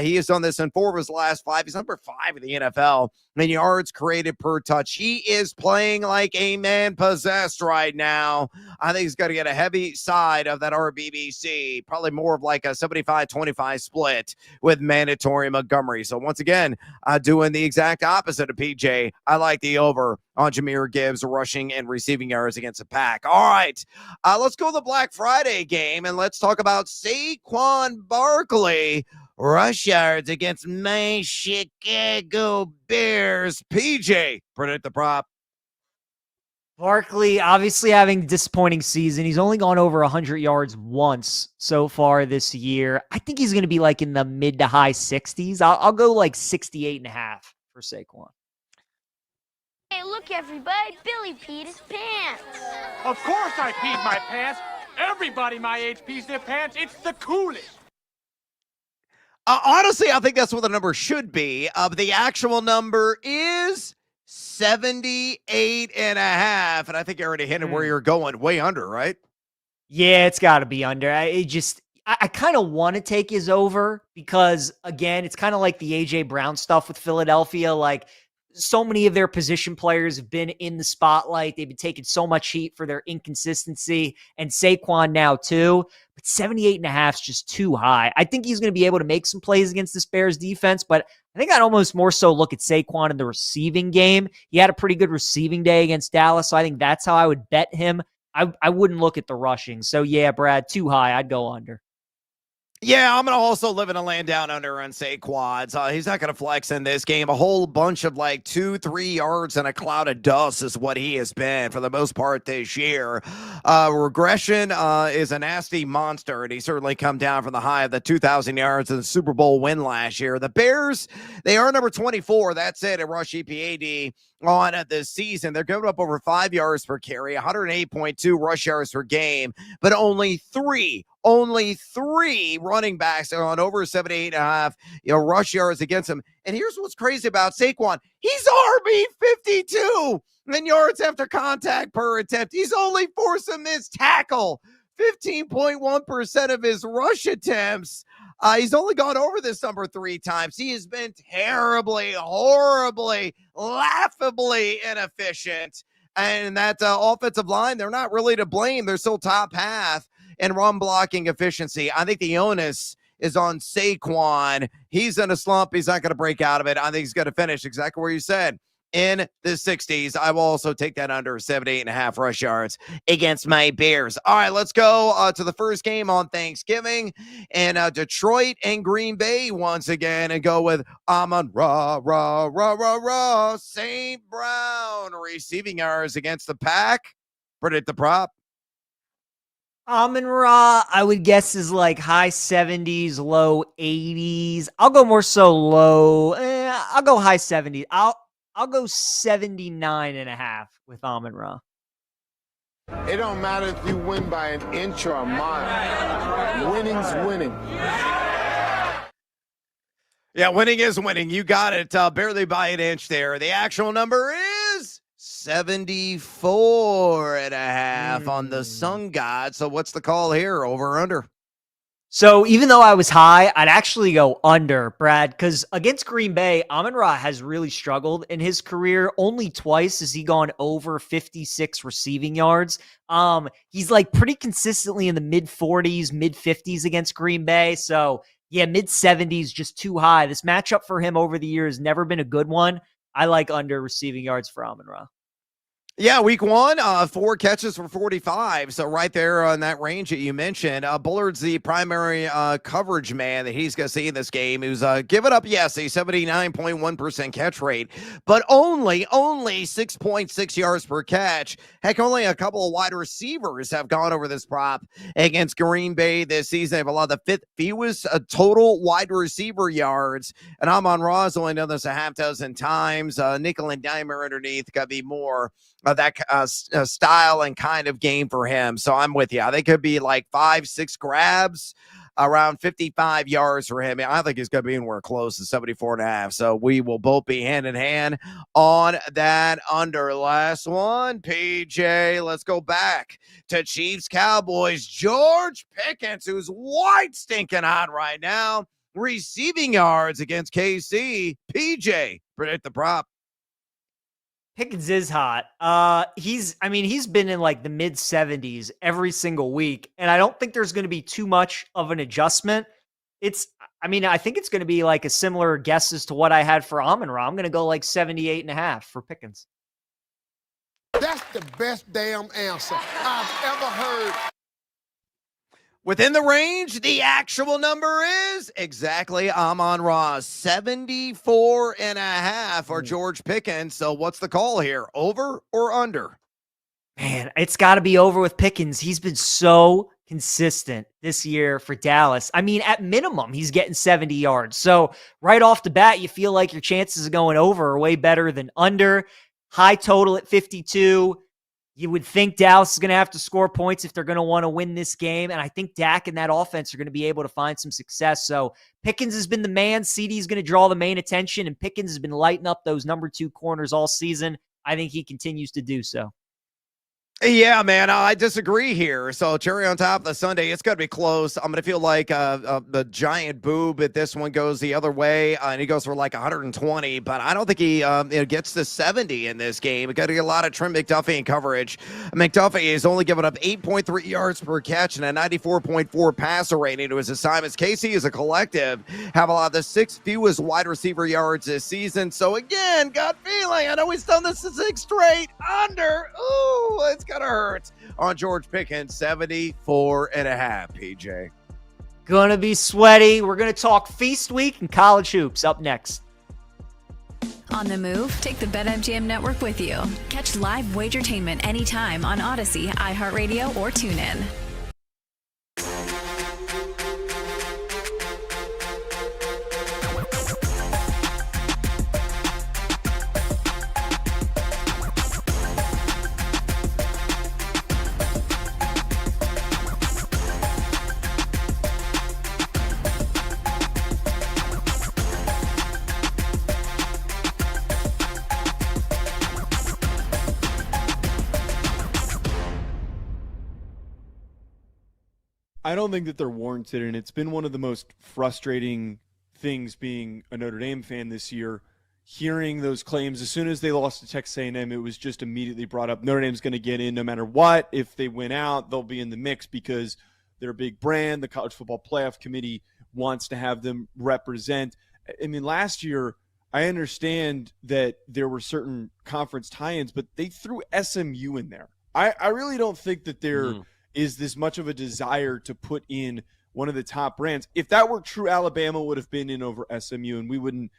He has done this in 4 of his last 5. He's number 5 in the NFL in yards created per touch. He is playing like a man possessed right now. I think he's going to get a heavy side of that RBBC, probably more of like a 75-25 split with Mandatory Montgomery. So once again, doing the exact opposite of PJ. I like the over on Jahmyr Gibbs rushing and receiving yards against the Pack. All right, let's go to the Black Friday game, and let's talk about Saquon Barkley rush yards against my Chicago Bears. PJ, predict the prop. Barkley obviously having a disappointing season. He's only gone over 100 yards once so far this year. I think he's going to be like in the mid to high 60s. I'll go like 68.5 for Saquon. Hey, look, everybody. Billy peed his pants. Of course I peed my pants. Everybody my age pees their pants. It's the coolest. Honestly, I think that's what the number should be. The actual number is 78.5. And I think you already hinted where you're going. Way under, right? Yeah, it's got to be under. I kind of want to take his over because, again, it's kind of like the A.J. Brown stuff with Philadelphia. Like, so many of their position players have been in the spotlight. They've been taking so much heat for their inconsistency, and Saquon now too. But 78.5 is just too high. I think he's going to be able to make some plays against this Bears defense, but I think I'd almost more so look at Saquon in the receiving game. He had a pretty good receiving day against Dallas, so I think that's how I would bet him. I wouldn't look at the rushing. So yeah, Brad, too high. I'd go under. Yeah, I'm going to also live in a land down under on Saquon. He's not going to flex in this game. A whole bunch of like 2-3 yards and a cloud of dust is what he has been for the most part this year. Regression is a nasty monster, and he certainly come down from the high of the 2,000 yards in the Super Bowl win last year. The Bears, they are number 24. That's it at rush EPAD on this season. They're giving up over 5 yards per carry, 108.2 rush yards per game, but only three running backs are on over 78.5 rush yards against him. And here's what's crazy about Saquon. He's RB 52 in yards after contact per attempt. He's only forced a missed tackle 15.1% of his rush attempts. He's only gone over this number 3 times. He has been terribly, horribly, laughably inefficient. And that offensive line, they're not really to blame. They're still top half in run blocking efficiency. I think the onus is on Saquon. He's in a slump. He's not going to break out of it. I think he's going to finish exactly where you said, in the 60s. I will also take that under 78.5 rush yards against my Bears. All right, let's go to the first game on Thanksgiving in Detroit and Green Bay once again, and go with Amon-Ra St. Brown receiving yards against the Pack. Predict the prop. Amon-Ra, I would guess, is like high 70s, low 80s. I'll go more so low. I'll go high 70s. I'll go 79.5 with Amon-Ra. It don't matter if you win by an inch or a mile. Winning's winning. Yeah, winning is winning. You got it. Barely by an inch there. The actual number is 74.5 on the Sun God. So what's the call here? Over or under? So even though I was high, I'd actually go under, Brad, because against Green Bay, Amon-Ra has really struggled in his career. Only twice has he gone over 56 receiving yards. He's like pretty consistently in the mid 40s, mid 50s against Green Bay. So yeah, mid 70s, just too high. This matchup for him over the years never been a good one. I like under receiving yards for Amon-Ra. Yeah, week 1, 4 catches for 45. So right there on that range that you mentioned. Bullard's the primary coverage man that he's going to see in this game, who's given up, yes, a 79.1% catch rate, but only 6.6 yards per catch. Heck, only a couple of wide receivers have gone over this prop against Green Bay this season. They have allowed the 5th fewest total wide receiver yards, and Amon-Ra has only done this a half dozen times. Nickel and dimer underneath got to be more of that style and kind of game for him. So I'm with you. I think it could be like 5-6 grabs, around 55 yards for him. I think he's going to be anywhere close to 74.5. So we will both be hand in hand on that under. Last one, PJ. Let's go back to Chiefs Cowboys. George Pickens, who's white stinking hot right now, receiving yards against KC. PJ, predict the prop. Pickens is hot. He's been in like the mid 70s every single week, and I don't think there's going to be too much of an adjustment. I think it's going to be like a similar guess as to what I had for Amon-Ra. I'm going to go like 78.5 for Pickens. That's the best damn answer I've ever heard. Within the range, the actual number is exactly Amon-Ra, 74.5 for George Pickens. So what's the call here, over or under? Man, it's got to be over with Pickens. He's been so consistent this year for Dallas. I mean, at minimum, he's getting 70 yards. So right off the bat, you feel like your chances of going over are way better than under. High total at 52. You would think Dallas is going to have to score points if they're going to want to win this game. And I think Dak and that offense are going to be able to find some success. So Pickens has been the man. CD is going to draw the main attention, and Pickens has been lighting up those number 2 corners all season. I think he continues to do so. Yeah, man, I disagree here. So cherry on top of the Sunday, it's going to be close. I'm going to feel like the giant boob if this one goes the other way, and he goes for like 120, but I don't think he gets to 70 in this game. We got to get a lot of Trent McDuffie in coverage. McDuffie has only given up 8.3 yards per catch and a 94.4 passer rating to his assignments. KC as a collective have allowed the 6th fewest wide receiver yards this season. So again, gut feeling, I know he's done this 6 straight under. Ooh, it's gonna hurt on George Pickens, 74.5, PJ. Gonna be sweaty. We're gonna talk Feast Week and college hoops up next. On the move, take the BetMGM network with you. Catch live Wagertainment anytime on Odyssey, iHeartRadio, or TuneIn. I don't think that they're warranted, and it's been one of the most frustrating things being a Notre Dame fan this year, hearing those claims. As soon as they lost to Texas A&M, it was just immediately brought up, Notre Dame's going to get in no matter what. If they win out, they'll be in the mix because they're a big brand. The College Football Playoff Committee wants to have them represent. I mean, last year, I understand that there were certain conference tie-ins, but they threw SMU in there. I really don't think that there is this much of a desire to put in one of the top brands. If that were true, Alabama would have been in over SMU, and we wouldn't,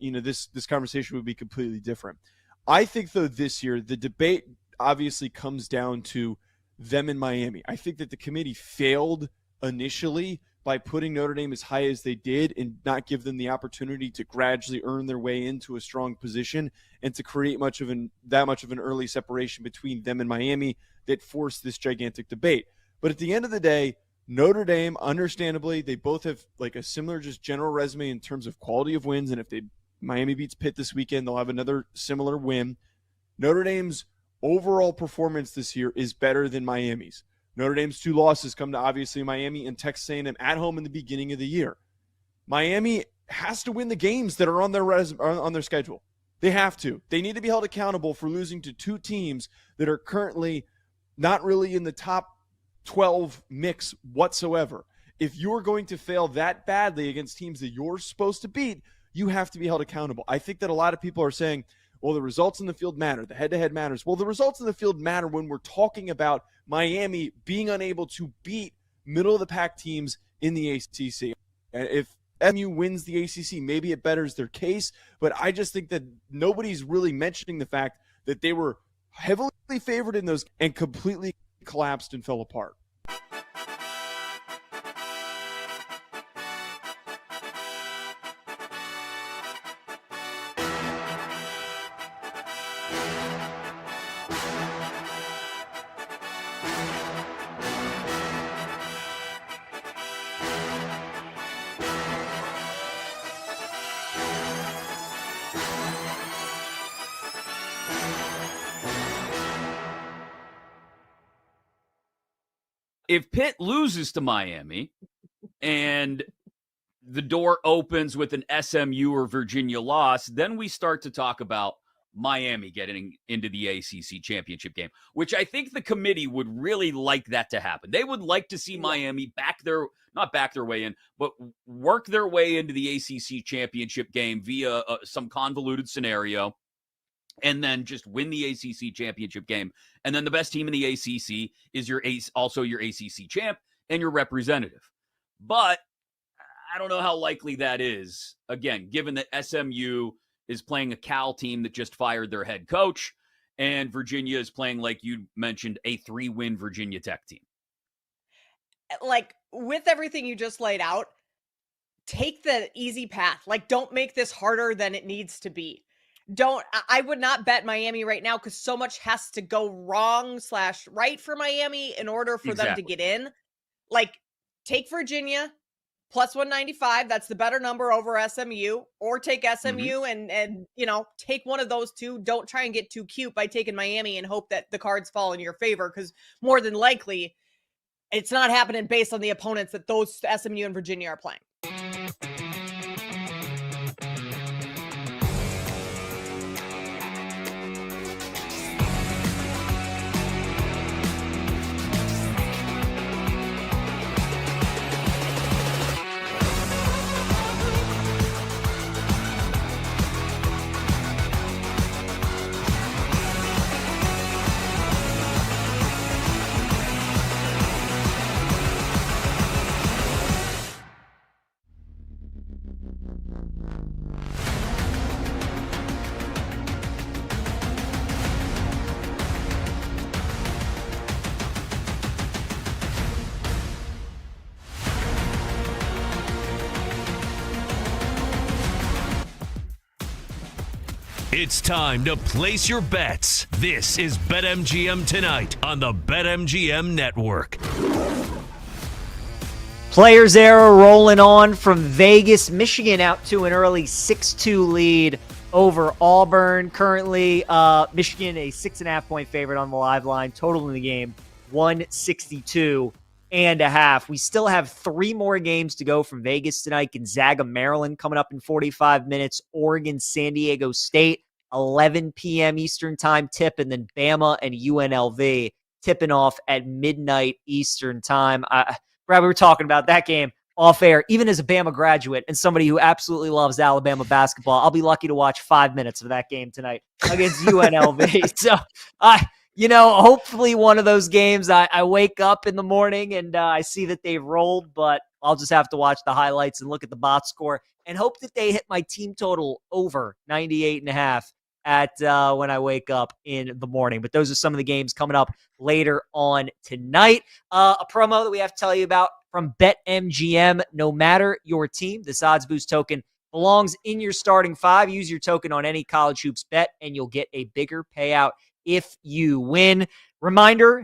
this conversation would be completely different. I think, though, this year, the debate obviously comes down to them in Miami. I think that the committee failed initially by putting Notre Dame as high as they did and not give them the opportunity to gradually earn their way into a strong position and to create that much of an early separation between them and Miami that forced this gigantic debate. But at the end of the day, Notre Dame, understandably, they both have like a similar just general resume in terms of quality of wins. And if Miami beats Pitt this weekend, they'll have another similar win. Notre Dame's overall performance this year is better than Miami's. Notre Dame's 2 losses come to obviously Miami and Texas A&M at home in the beginning of the year. Miami has to win the games that are on their schedule. They have to. They need to be held accountable for losing to 2 teams that are currently not really in the top 12 mix whatsoever. If you're going to fail that badly against teams that you're supposed to beat, you have to be held accountable. I think that a lot of people are saying, well, the results in the field matter. The head-to-head matters. Well, the results in the field matter when we're talking about Miami being unable to beat middle-of-the-pack teams in the ACC. And if MU wins the ACC, maybe it betters their case, but I just think that nobody's really mentioning the fact that they were heavily favored in those and completely collapsed and fell apart. If Pitt loses to Miami and the door opens with an SMU or Virginia loss, then we start to talk about Miami getting into the ACC championship game, which I think the committee would really like that to happen. They would like to see Miami not back their way in, but work their way into the ACC championship game via some convoluted scenario, and then just win the ACC championship game. And then the best team in the ACC is also your ACC champ and your representative. But I don't know how likely that is, again, given that SMU is playing a Cal team that just fired their head coach, and Virginia is playing, like you mentioned, a 3-win Virginia Tech team. Like, with everything you just laid out, take the easy path. Like, don't make this harder than it needs to be. I would not bet Miami right now because so much has to go wrong / right for Miami in order for them to get in. Like, take Virginia plus 195. That's the better number over SMU, or take SMU and take one of those two. Don't try and get too cute by taking Miami and hope that the cards fall in your favor, because more than likely it's not happening based on the opponents that those SMU and Virginia are playing. It's time to place your bets. This is BetMGM Tonight on the BetMGM Network. Players era rolling on from Vegas. Michigan out to an early 6-2 lead over Auburn. Currently, Michigan a 6.5-point favorite on the live line. Total in the game, 162.5. We still have 3 more games to go from Vegas tonight. Gonzaga, Maryland coming up in 45 minutes. Oregon, San Diego State, 11 p.m. Eastern time tip. And then Bama and UNLV tipping off at midnight Eastern time. Brad, we were talking about that game off air. Even as a Bama graduate and somebody who absolutely loves Alabama basketball, I'll be lucky to watch 5 minutes of that game tonight against UNLV. So, hopefully one of those games I wake up in the morning and I see that they've rolled, but I'll just have to watch the highlights and look at the box score and hope that they hit my team total over 98.5 at when I wake up in the morning. But those are some of the games coming up later on tonight. A promo that we have to tell you about from BetMGM. No matter your team, this odds boost token belongs in your starting 5. Use your token on any college hoops bet and you'll get a bigger payout if you win. Reminder,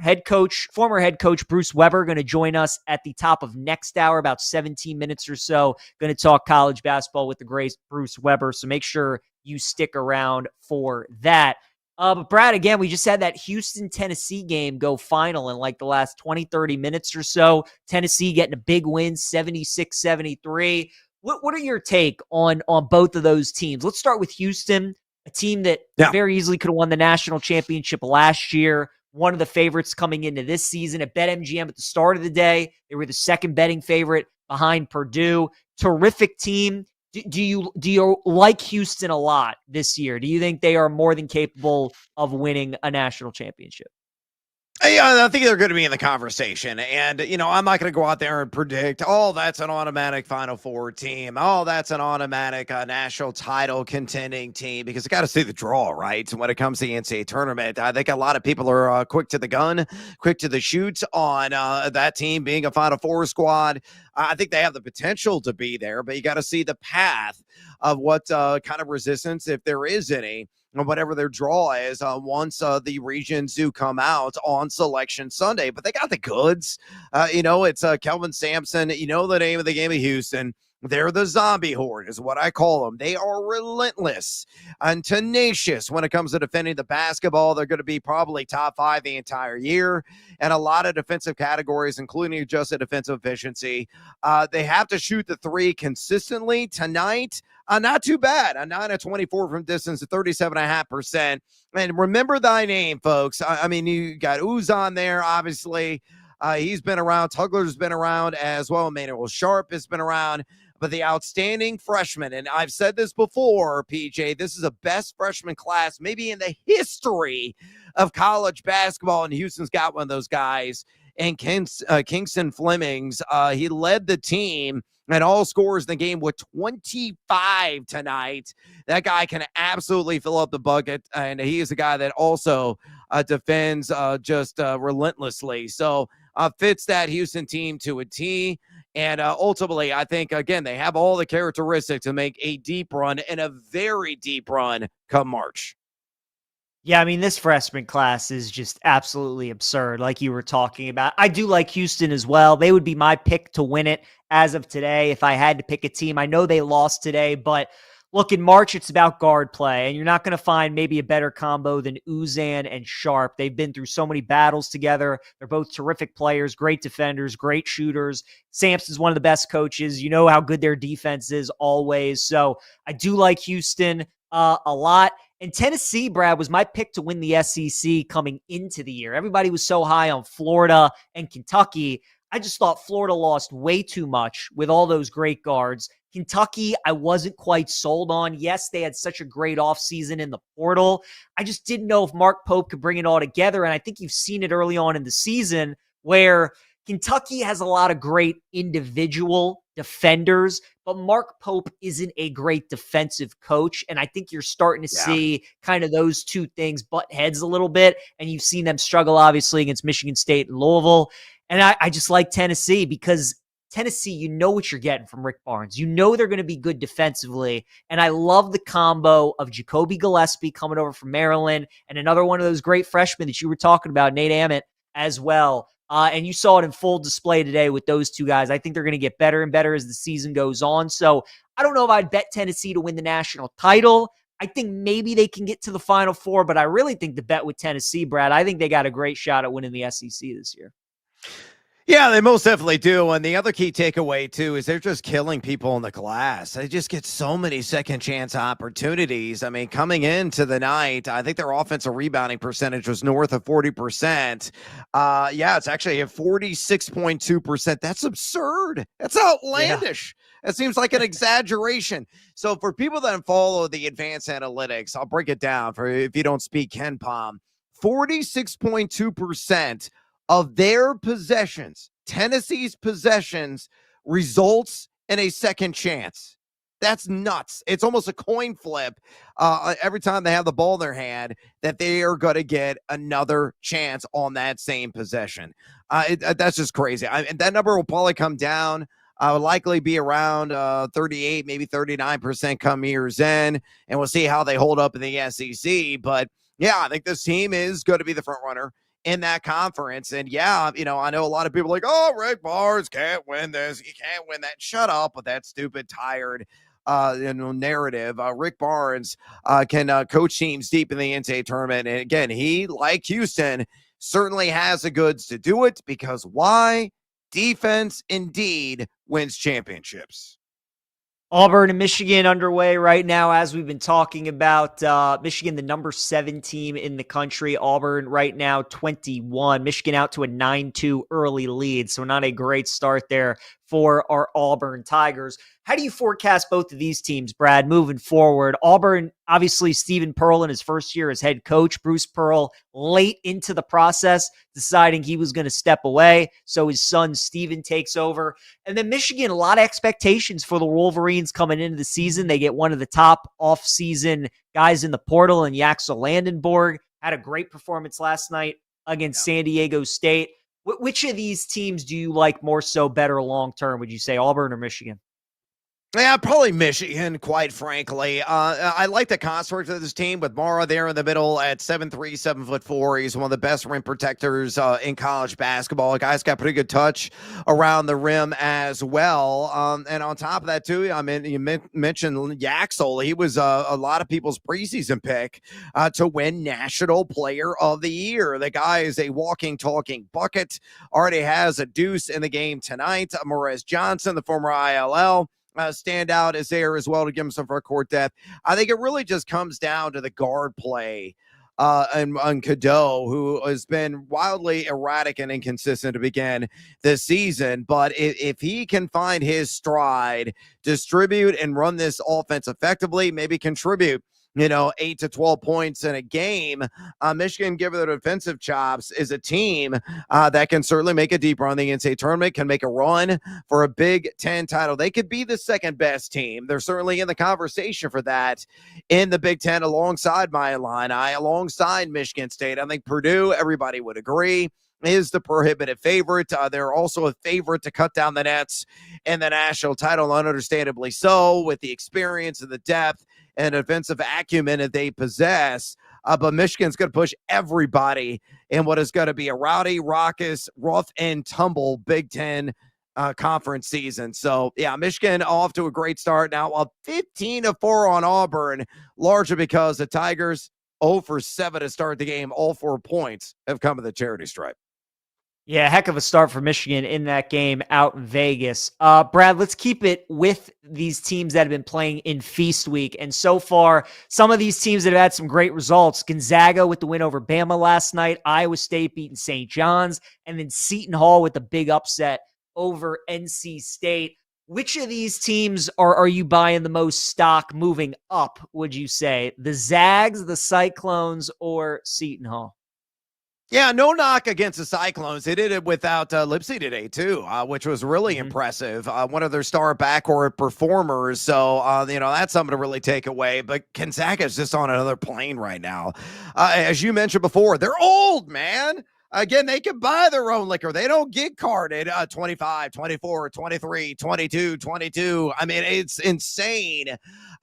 former head coach Bruce Weber going to join us at the top of next hour, about 17 minutes or so. Going to talk college basketball with the great Bruce Weber. So make sure you stick around for that. But Brad, again, we just had that Houston-Tennessee game go final in like the last 20, 30 minutes or so. Tennessee getting a big win, 76-73. What are your take on both of those teams? Let's start with Houston, a team that very easily could have won the national championship last year. One of the favorites coming into this season. At BetMGM at the start of the day, they were the second betting favorite behind Purdue. Terrific team. Do you like Houston a lot this year? Do you think they are more than capable of winning a national championship? Yeah, I think they're going to be in the conversation. And, I'm not going to go out there and predict, that's an automatic Final Four team. That's an automatic national title contending team, because you got to see the draw, right? And when it comes to the NCAA tournament, I think a lot of people are quick to the gun, quick to the shoot on that team being a Final Four squad. I think they have the potential to be there, but you got to see the path of what kind of resistance, if there is any, or whatever their draw is once the regions do come out on Selection Sunday. But they got the goods. It's Kelvin Sampson. You know the name of the game of Houston. They're the zombie horde is what I call them. They are relentless and tenacious when it comes to defending the basketball. They're going to be probably top 5 the entire year, and a lot of defensive categories, including adjusted defensive efficiency. They have to shoot the three consistently tonight. Not too bad. A 9 of 24 from distance at 37.5%. And remember thy name, folks. I mean, you got Uzan there, obviously. He's been around. Tugler's been around as well. Emmanuel Sharp has been around. But the outstanding freshman, and I've said this before, PJ, this is the best freshman class maybe in the history of college basketball, and Houston's got one of those guys. And Kingston Flemings, he led the team and all scores in the game with 25 tonight. That guy can absolutely fill up the bucket, and he is a guy that also defends just relentlessly. So fits that Houston team to a T. And ultimately, I think, again, they have all the characteristics to make a deep run, and a very deep run come March. Yeah, I mean, this freshman class is just absolutely absurd, like you were talking about. I do like Houston as well. They would be my pick to win it as of today if I had to pick a team. I know they lost today, but look, in March, it's about guard play, and you're not going to find maybe a better combo than Uzan and Sharp. They've been through so many battles together. They're both terrific players, great defenders, great shooters. Sampson's one of the best coaches. You know how good their defense is always. So I do like Houston a lot. And Tennessee, Brad, was my pick to win the SEC coming into the year. Everybody was so high on Florida and Kentucky. I just thought Florida lost way too much with all those great guards. Kentucky, I wasn't quite sold on. Yes, they had such a great offseason in the portal. I just didn't know if Mark Pope could bring it all together. And I think you've seen it early on in the season where Kentucky has a lot of great individual defenders, but Mark Pope isn't a great defensive coach. And I think you're starting to see kind of those two things butt heads a little bit. And you've seen them struggle, obviously, against Michigan State and Louisville. And I just like Tennessee because Tennessee, you know what you're getting from Rick Barnes. You know they're going to be good defensively. And I love the combo of Jacoby Gillespie coming over from Maryland and another one of those great freshmen that you were talking about, Nate Ament, as well. And you saw it in full display today with those two guys. I think they're going to get better and better as the season goes on. So I don't know if I'd bet Tennessee to win the national title. I think maybe they can get to the Final Four, but I really think the bet with Tennessee, Brad, I think they got a great shot at winning the SEC this year. Yeah, they most definitely do. And the other key takeaway, too, is they're just killing people in the glass. They just get so many second chance opportunities. I mean, coming into the night, I think their offensive rebounding percentage was north of 40%. It's actually at 46.2%. That's absurd. That's outlandish. Yeah. It seems like an exaggeration. So for people that follow the advanced analytics, I'll break it down for if you don't speak Ken Pom, 46.2% of their possessions, Tennessee's possessions, results in a second chance. That's nuts. It's almost a coin flip every time they have the ball in their hand that they are going to get another chance on that same possession. That's just crazy. And that number will probably come down. Will likely be around 38, maybe 39% come year's end, and we'll see how they hold up in the SEC. But yeah, I think this team is going to be the front runner in that conference. And I know a lot of people are like, oh, Rick Barnes can't win this. He can't win that. Shut up with that stupid, tired narrative. Rick Barnes can coach teams deep in the NCAA tournament. And again, he, like Houston, certainly has the goods to do it because why? Defense indeed wins championships. Auburn and Michigan underway right now, as we've been talking about. Michigan, the number 7 team in the country. Auburn right now 21. Michigan out to a 9-2 early lead, so not a great start there for our Auburn Tigers. How do you forecast both of these teams, Brad, moving forward? Auburn, obviously, Stephen Pearl in his first year as head coach. Bruce Pearl late into the process, deciding he was going to step away. So his son, Stephen, takes over. And then Michigan, a lot of expectations for the Wolverines coming into the season. They get one of the top off-season guys in the portal in Yaxel Landenborg. Had a great performance last night against San Diego State. Which of these teams do you like more so better long-term, would you say, Auburn or Michigan? Yeah, probably Michigan, quite frankly. I like the construct of this team with Mara there in the middle at 7'3", 7'4". He's one of the best rim protectors in college basketball. The guy's got pretty good touch around the rim as well. And on top of that, too, I mean, you mentioned Yaxel. He was a lot of people's preseason pick to win National Player of the Year. The guy is a walking, talking bucket. Already has a deuce in the game tonight. Morez Johnson, the former ILL. Standout is there as well to give him some front court depth. I think it really just comes down to the guard play and Cadeau, who has been wildly erratic and inconsistent to begin this season. But if he can find his stride, distribute and run this offense effectively, maybe contribute 8 to 12 points in a game. Michigan, given their defensive chops, is a team that can certainly make a deep run in the NCAA tournament, can make a run for a Big Ten title. They could be the second best team. They're certainly in the conversation for that in the Big Ten alongside my Illini, alongside Michigan State. I think Purdue, everybody would agree, is the prohibitive favorite. They're also a favorite to cut down the nets in the national title, understandably so, with the experience and the depth and offensive acumen that they possess. But Michigan's going to push everybody in what is going to be a rowdy, raucous, rough and tumble Big Ten conference season. So, yeah, Michigan off to a great start now, 15-4 on Auburn, largely because the Tigers 0 for 7 to start the game. All 4 points have come to the charity stripe. Yeah, heck of a start for Michigan in that game out in Vegas. Brad, let's keep it with these teams that have been playing in Feast Week. And so far, some of these teams that have had some great results. Gonzaga with the win over Bama last night. Iowa State beating St. John's. And then Seton Hall with the big upset over NC State. Which of these teams are you buying the most stock moving up, would you say? The Zags, the Cyclones, or Seton Hall? Yeah, no knock against the Cyclones. They did it without Lipsy today, too, which was really impressive. One of their star backcourt performers. So, that's something to really take away. But Gonzaga is just on another plane right now. As you mentioned before, they're old, man. Again, they can buy their own liquor. They don't get carded 25, 24, 23, 22, 22. I mean, it's insane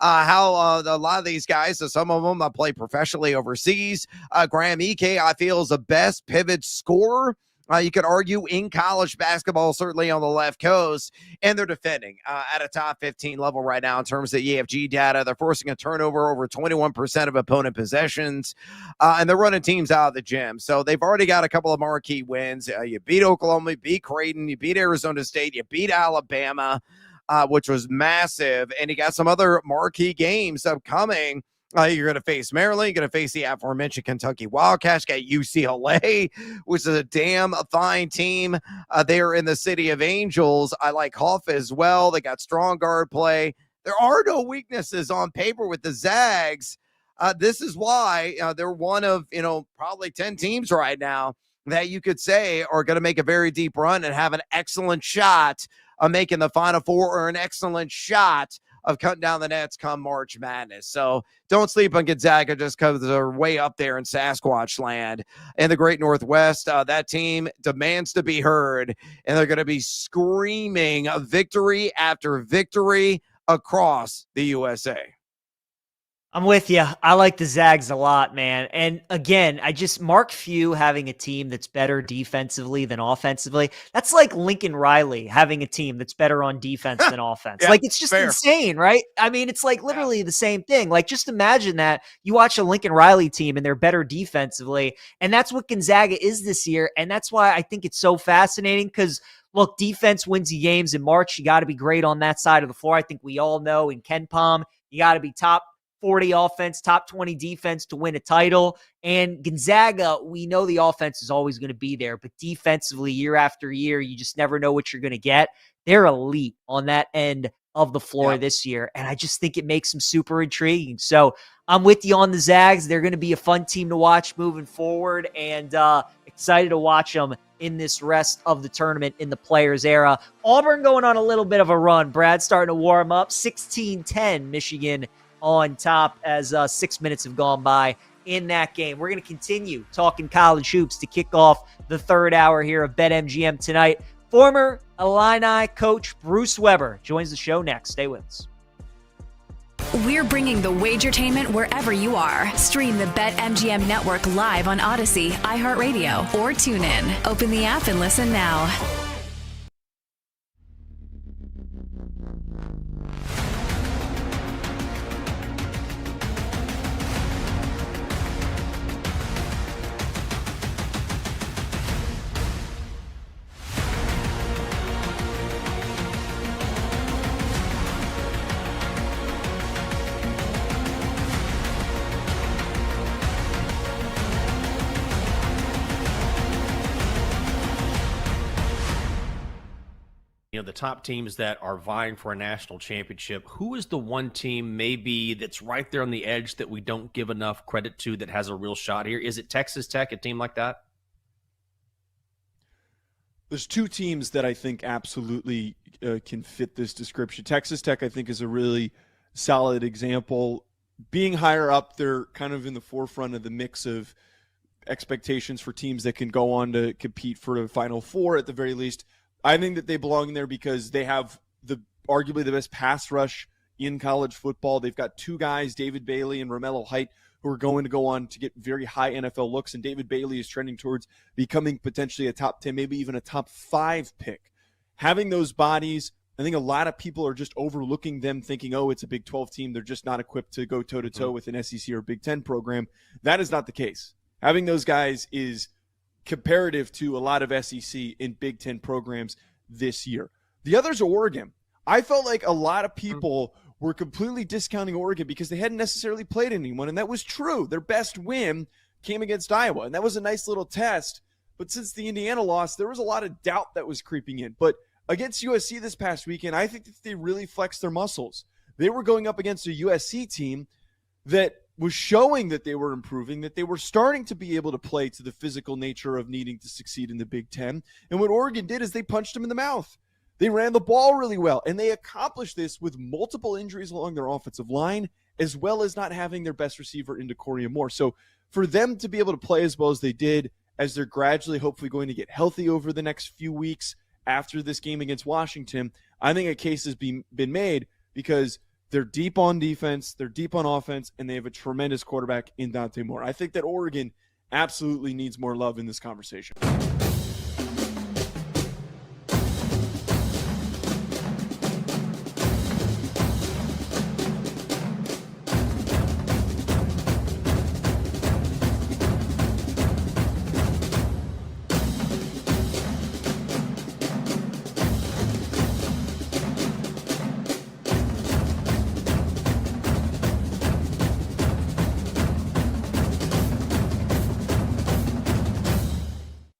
how a lot of these guys, so some of them play professionally overseas. Graham Ike, I feel, is the best pivot scorer. You could argue in college basketball, certainly on the left coast, and they're defending at a top 15 level right now in terms of EFG data. They're forcing a turnover over 21% of opponent possessions, and they're running teams out of the gym. So they've already got a couple of marquee wins. You beat Oklahoma, you beat Creighton, you beat Arizona State, you beat Alabama, which was massive, and you got some other marquee games upcoming. You're going to face Maryland. You're going to face the aforementioned Kentucky Wildcats. Got UCLA, which is a damn fine team there in the City of Angels. I like Huff as well. They got strong guard play. There are no weaknesses on paper with the Zags. This is why they're one of, probably 10 teams right now that you could say are going to make a very deep run and have an excellent shot of making the Final Four or an excellent shot of cutting down the nets come March Madness. So don't sleep on Gonzaga just because they're way up there in Sasquatch land in the Great Northwest. That team demands to be heard, and they're going to be screaming victory after victory across the USA. I'm with you. I like the Zags a lot, man. And again, Mark Few having a team that's better defensively than offensively. That's like Lincoln Riley having a team that's better on defense than offense. Yeah, like, it's just fair. insane, right? I mean, it's like literally the same thing. Like, just imagine that you watch a Lincoln Riley team and they're better defensively. And that's what Gonzaga is this year. And that's why I think it's so fascinating because, look, defense wins you games in March. You got to be great on that side of the floor. I think we all know in Ken Pom, you got to be top 40 offense, top 20 defense to win a title. And Gonzaga, we know the offense is always going to be there, but defensively, year after year, you just never know what you're going to get. They're elite on that end of the floor this year, and I just think it makes them super intriguing. So I'm with you on the Zags. They're going to be a fun team to watch moving forward, and excited to watch them in this rest of the tournament in the Players era. Auburn going on a little bit of a run. Brad starting to warm up. 16-10 Michigan on top as 6 minutes have gone by in that game. We're going to continue talking college hoops to kick off the third hour here of BetMGM tonight. Former Illini coach Bruce Weber joins the show next. Stay with us. We're bringing the Wagertainment wherever you are. Stream the BetMGM network live on Odyssey, iHeartRadio, or TuneIn. Open the app and listen now. The top teams that are vying for a national championship, who is the one team maybe that's right there on the edge that we don't give enough credit to that has a real shot here? Is it Texas Tech, a team like that? There's two teams that I think absolutely can fit this description. Texas Tech, I think, is a really solid example. Being higher up, they're kind of in the forefront of the mix of expectations for teams that can go on to compete for the Final Four at the very least. I think that they belong in there because they have arguably the best pass rush in college football. They've got two guys, David Bailey and Romello Height, who are going to go on to get very high NFL looks. And David Bailey is trending towards becoming potentially a top 10, maybe even a top 5 pick. Having those bodies, I think a lot of people are just overlooking them thinking, oh, it's a Big 12 team. They're just not equipped to go toe-to-toe with an SEC or Big 10 program. That is not the case. Having those guys is comparative to a lot of SEC and Big Ten programs this year. The others are Oregon. I felt like a lot of people were completely discounting Oregon because they hadn't necessarily played anyone, and that was true. Their best win came against Iowa, and that was a nice little test. But since the Indiana loss, there was a lot of doubt that was creeping in. But against USC this past weekend, I think that they really flexed their muscles. They were going up against a USC team that was showing that they were improving, that they were starting to be able to play to the physical nature of needing to succeed in the Big Ten. And what Oregon did is they punched them in the mouth. They ran the ball really well, and they accomplished this with multiple injuries along their offensive line, as well as not having their best receiver into Corey Moore. So for them to be able to play as well as they did, as they're gradually hopefully going to get healthy over the next few weeks after this game against Washington, I think a case has been made because they're deep on defense, they're deep on offense, and they have a tremendous quarterback in Dante Moore. I think that Oregon absolutely needs more love in this conversation.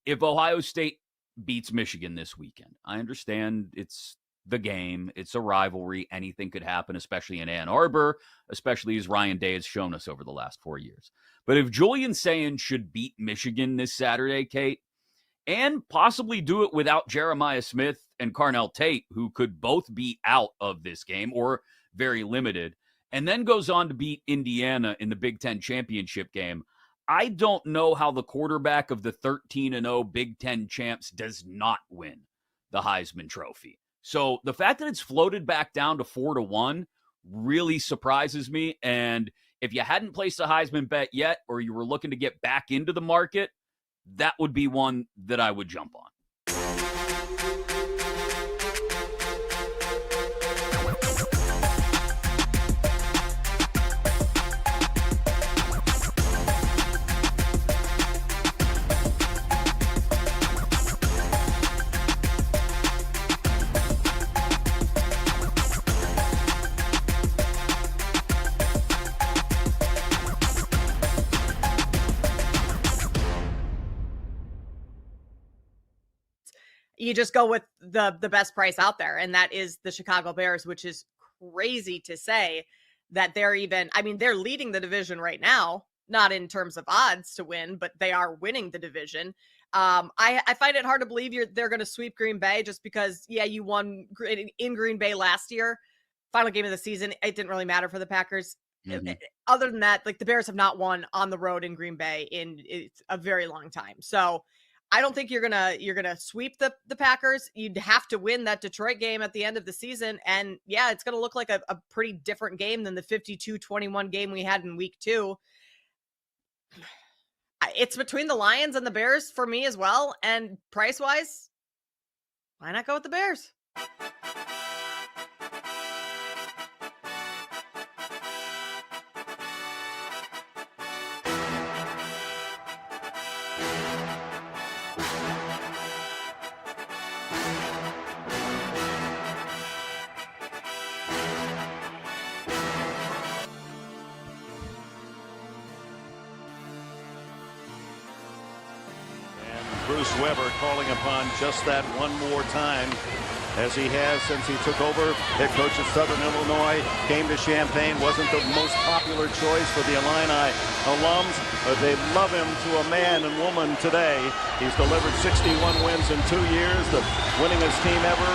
If Ohio State beats Michigan this weekend, I understand it's the game. It's a rivalry. Anything could happen, especially in Ann Arbor, especially as Ryan Day has shown us over the last 4 years. But if Julian Sayin should beat Michigan this Saturday, Kate, and possibly do it without Jeremiah Smith and Carnell Tate, who could both be out of this game or very limited, and then goes on to beat Indiana in the Big Ten championship game, I don't know how the quarterback of the 13-0 Big Ten champs does not win the Heisman Trophy. So the fact that it's floated back down to 4-1 really surprises me. And if you hadn't placed a Heisman bet yet, or you were looking to get back into the market, that would be one that I would jump on. You just go with the best price out there, and that is the Chicago Bears, which is crazy to say that they're even, I mean, they're leading the division right now, not in terms of odds to win, but they are winning the division. I find it hard to believe they're going to sweep Green Bay just because, yeah, you won in Green Bay last year. Final game of the season, it didn't really matter for the Packers. Mm-hmm. Other than that, like, the Bears have not won on the road in Green Bay in a very long time. So I don't think you're gonna sweep the Packers. You'd have to win that Detroit game at the end of the season. And yeah, it's gonna look like a pretty different game than the 52-21 game we had in week 2. It's between the Lions and the Bears for me as well. And price-wise, why not go with the Bears? Bruce Weber calling upon just that one more time, as he has since he took over head coach of Southern Illinois, came to Champaign, wasn't the most popular choice for the Illini alums, but they love him to a man and woman today. He's delivered 61 wins in 2 years, the winningest team ever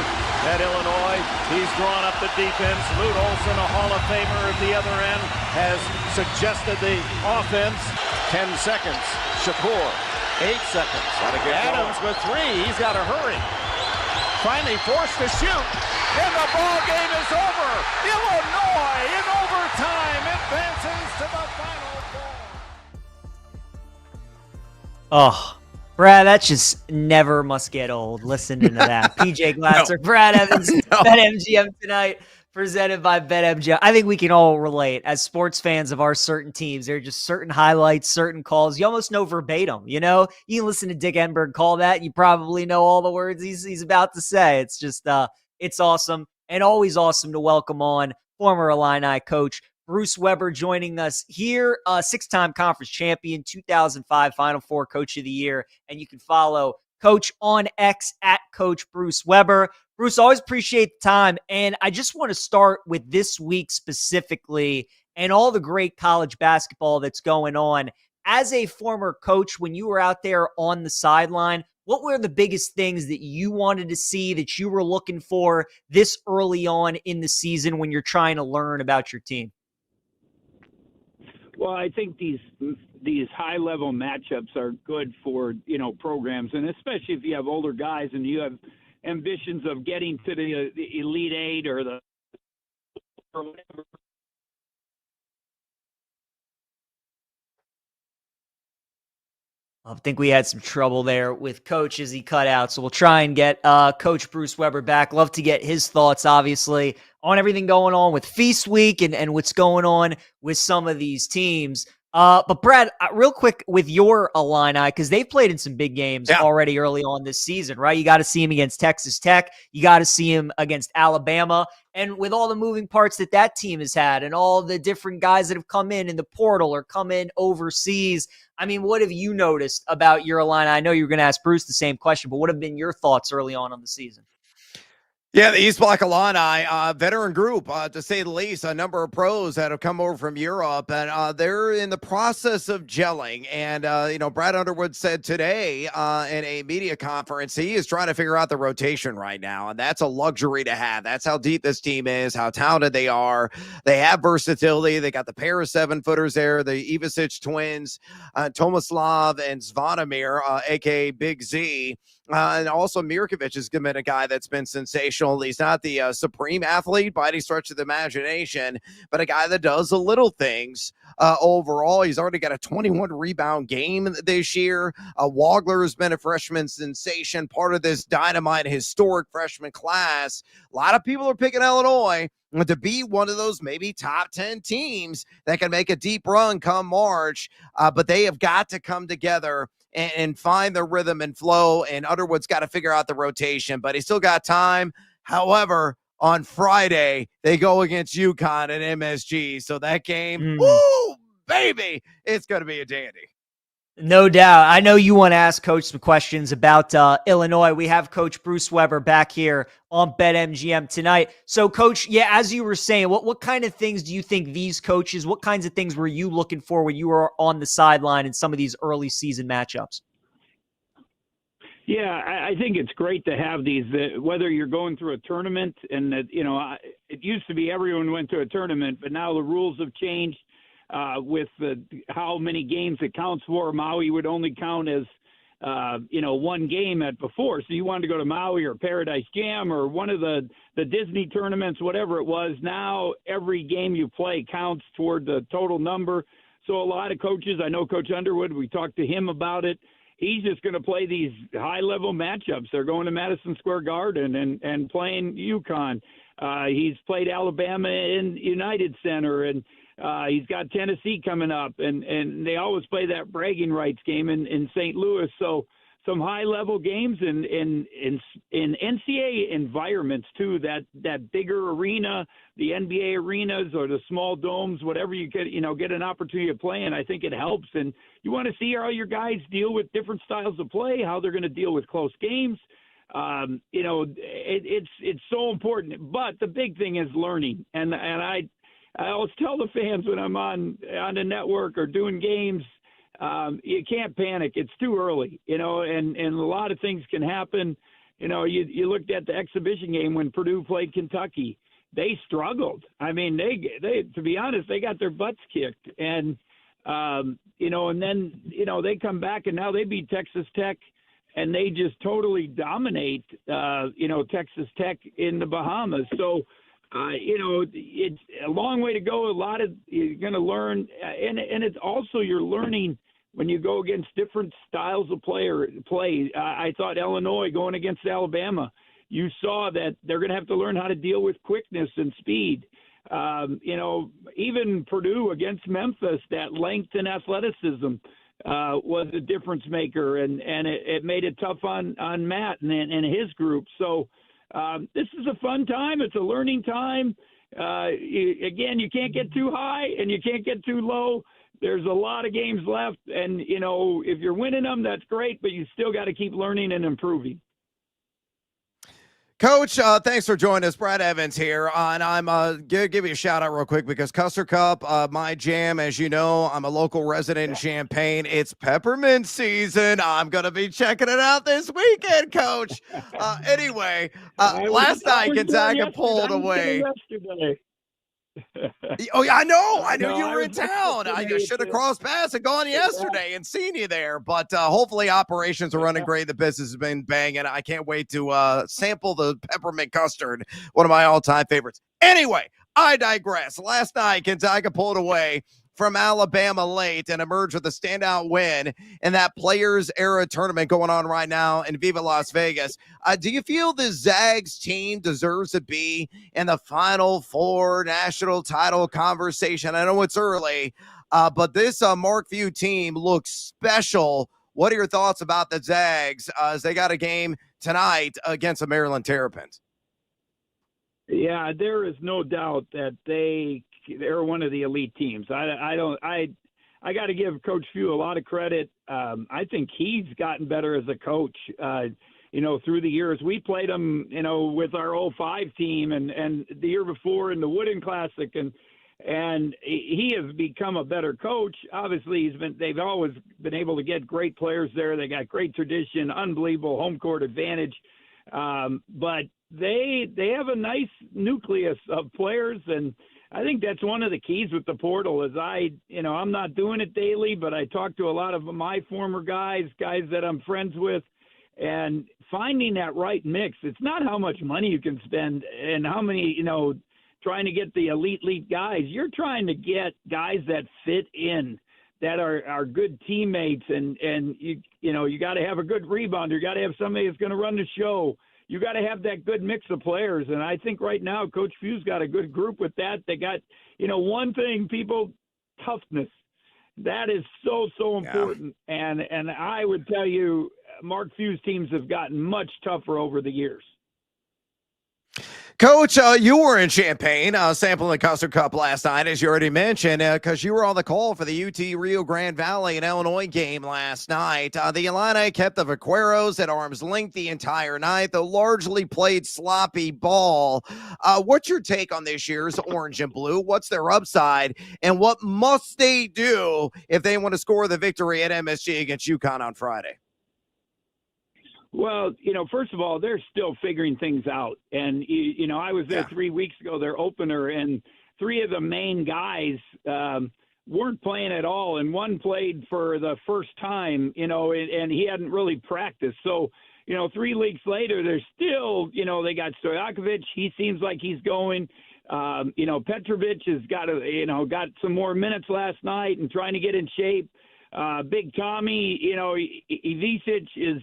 at Illinois. He's drawn up the defense. Lute Olson, a Hall of Famer at the other end, has suggested the offense. 10 seconds. Shakur. 8 seconds. Adams with 3. He's got to hurry. Finally forced to shoot. And the ball game is over. Illinois in overtime advances to the Final Four. Oh, Brad, that just never must get old listening to that. PJ Glasser, Brad Evans, BetMGM tonight. Presented by BetMGM. I think we can all relate as sports fans of our certain teams. There are just certain highlights, certain calls. You almost know verbatim, you know? You can listen to Dick Enberg call that. You probably know all the words he's about to say. It's just, it's awesome. And always awesome to welcome on former Illini coach Bruce Weber joining us here. 6-time conference champion, 2005 Final Four Coach of the Year. And you can follow Coach on X at Coach Bruce Weber. Bruce, always appreciate the time. And I just want to start with this week specifically and all the great college basketball that's going on. As a former coach, when you were out there on the sideline, what were the biggest things that you wanted to see, that you were looking for this early on in the season when you're trying to learn about your team? Well, I think these high-level matchups are good for, programs, and especially if you have older guys and you have ambitions of getting to the Elite Eight or whatever. I think we had some trouble there with Coach as he cut out, so we'll try and get Coach Bruce Weber back. Love to get his thoughts, obviously, on everything going on with Feast Week and what's going on with some of these teams. But Brad, real quick with your Illini, because they've played in some big games already early on this season, right? You got to see him against Texas Tech. You got to see him against Alabama. And with all the moving parts that team has had and all the different guys that have come in the portal or come in overseas, I mean, what have you noticed about your Illini? I know you were going to ask Bruce the same question, but what have been your thoughts early on the season? Yeah, the East Block Illini, veteran group, to say the least, a number of pros that have come over from Europe, and they're in the process of gelling. And, Brad Underwood said today in a media conference, he is trying to figure out the rotation right now, and that's a luxury to have. That's how deep this team is, how talented they are. They have versatility. They got the pair of 7-footers there, the Ivasic twins, Tomislav and Zvonimir, a.k.a. Big Z. And also Mirkovic has been a guy that's been sensational. He's not the supreme athlete by any stretch of the imagination, but a guy that does the little things. Overall, he's already got a 21 rebound game this year. Wagler has been a freshman sensation, part of this dynamite historic freshman class. A lot of people are picking Illinois to be one of those maybe top 10 teams that can make a deep run come March, but they have got to come together and find their rhythm and flow, and Underwood's got to figure out the rotation, but he's still got time. However, on Friday, they go against UConn at MSG, so that game, woo, baby, it's going to be a dandy. No doubt. I know you want to ask Coach some questions about Illinois. We have Coach Bruce Weber back here on BetMGM tonight. So, Coach, yeah, as you were saying, what kind of things do you think these coaches, what kinds of things were you looking for when you were on the sideline in some of these early season matchups? Yeah, I think it's great to have these, whether you're going through a tournament and, it used to be everyone went to a tournament, but now the rules have changed. With how many games it counts for. Maui would only count as, one game at before. So you wanted to go to Maui or Paradise Jam or one of the Disney tournaments, whatever it was. Now every game you play counts toward the total number. So a lot of coaches, I know Coach Underwood, we talked to him about it. He's just going to play these high-level matchups. They're going to Madison Square Garden and playing UConn. He's played Alabama in United Center, and he's got Tennessee coming up, and they always play that bragging rights game in St. Louis. So some high-level games in NCAA environments, too, that bigger arena, the NBA arenas or the small domes, whatever you get an opportunity to play in, I think it helps. And you want to see how your guys deal with different styles of play, how they're going to deal with close games. It's so important. But the big thing is learning, and I always tell the fans when I'm on the network or doing games, you can't panic. It's too early, and a lot of things can happen. You looked at the exhibition game when Purdue played Kentucky. They struggled. I mean, they to be honest, they got their butts kicked. And, and then, they come back and now they beat Texas Tech and they just totally dominate, Texas Tech in the Bahamas. So, it's a long way to go. A lot of you're going to learn, and it's also you're learning when you go against different styles of play. I thought Illinois going against Alabama, you saw that they're going to have to learn how to deal with quickness and speed. Even Purdue against Memphis, that length and athleticism was a difference maker, and it made it tough on Matt and his group. So. This is a fun time. It's a learning time. Again, you can't get too high and you can't get too low. There's a lot of games left. And, if you're winning them, that's great, but you still got to keep learning and improving. Coach, thanks for joining us. Brad Evans here. And I'm give you a shout out real quick because Custer Cup, my jam, as you know, I'm a local resident in Champaign. It's peppermint season. I'm going to be checking it out this weekend, Coach. Anyway, last night Gonzaga pulled away. Oh, yeah, I know you were in town. I should have crossed paths and gone yesterday and seen you there. But hopefully operations are running great. The business has been banging. I can't wait to sample the peppermint custard, one of my all-time favorites. Anyway, I digress. Last night, Gonzaga pulled away from Alabama late and emerged with a standout win in that Players Era tournament going on right now in Viva Las Vegas. Do you feel the Zags team deserves to be in the Final Four national title conversation? I know it's early, but this Mark Few team looks special. What are your thoughts about the Zags as they got a game tonight against the Maryland Terrapins? Yeah, there is no doubt that they're one of the elite teams. I got to give Coach Few a lot of credit. I think he's gotten better as a coach, through the years. We played him, with our 05 team and the year before in the Wooden Classic, and he has become a better coach. Obviously, they've always been able to get great players there. They got great tradition, unbelievable home court advantage. But they have a nice nucleus of players, and I think that's one of the keys with the portal is I'm not doing it daily, but I talk to a lot of my former guys that I'm friends with, And finding that right mix, it's not how much money you can spend and how many, trying to get the elite guys. You're trying to get guys that fit in, that are good teammates, and you got to have a good rebounder. You got to have somebody that's going to run the show. You got to have that good mix of players. And I think right now Coach Few's got a good group with that. They got, one thing, toughness. That is so important. Yeah. And I would tell you, Mark Few's teams have gotten much tougher over the years. Coach, you were in Champaign sampling the Custard Cup last night, as you already mentioned, because you were on the call for the UT Rio Grande Valley and Illinois game last night. The Illini kept the Vaqueros at arm's length the entire night, though largely played sloppy ball. What's your take on this year's Orange and Blue? What's their upside, and what must they do if they want to score the victory at MSG against UConn on Friday? Well, first of all, they're still figuring things out. And, I was there 3 weeks ago, their opener, and three of the main guys weren't playing at all. And one played for the first time, and he hadn't really practiced. So, 3 weeks later, they're still, they got Stojakovic. He seems like he's going. Petrovic has got some more minutes last night and trying to get in shape. Big Tommy, Ivisic is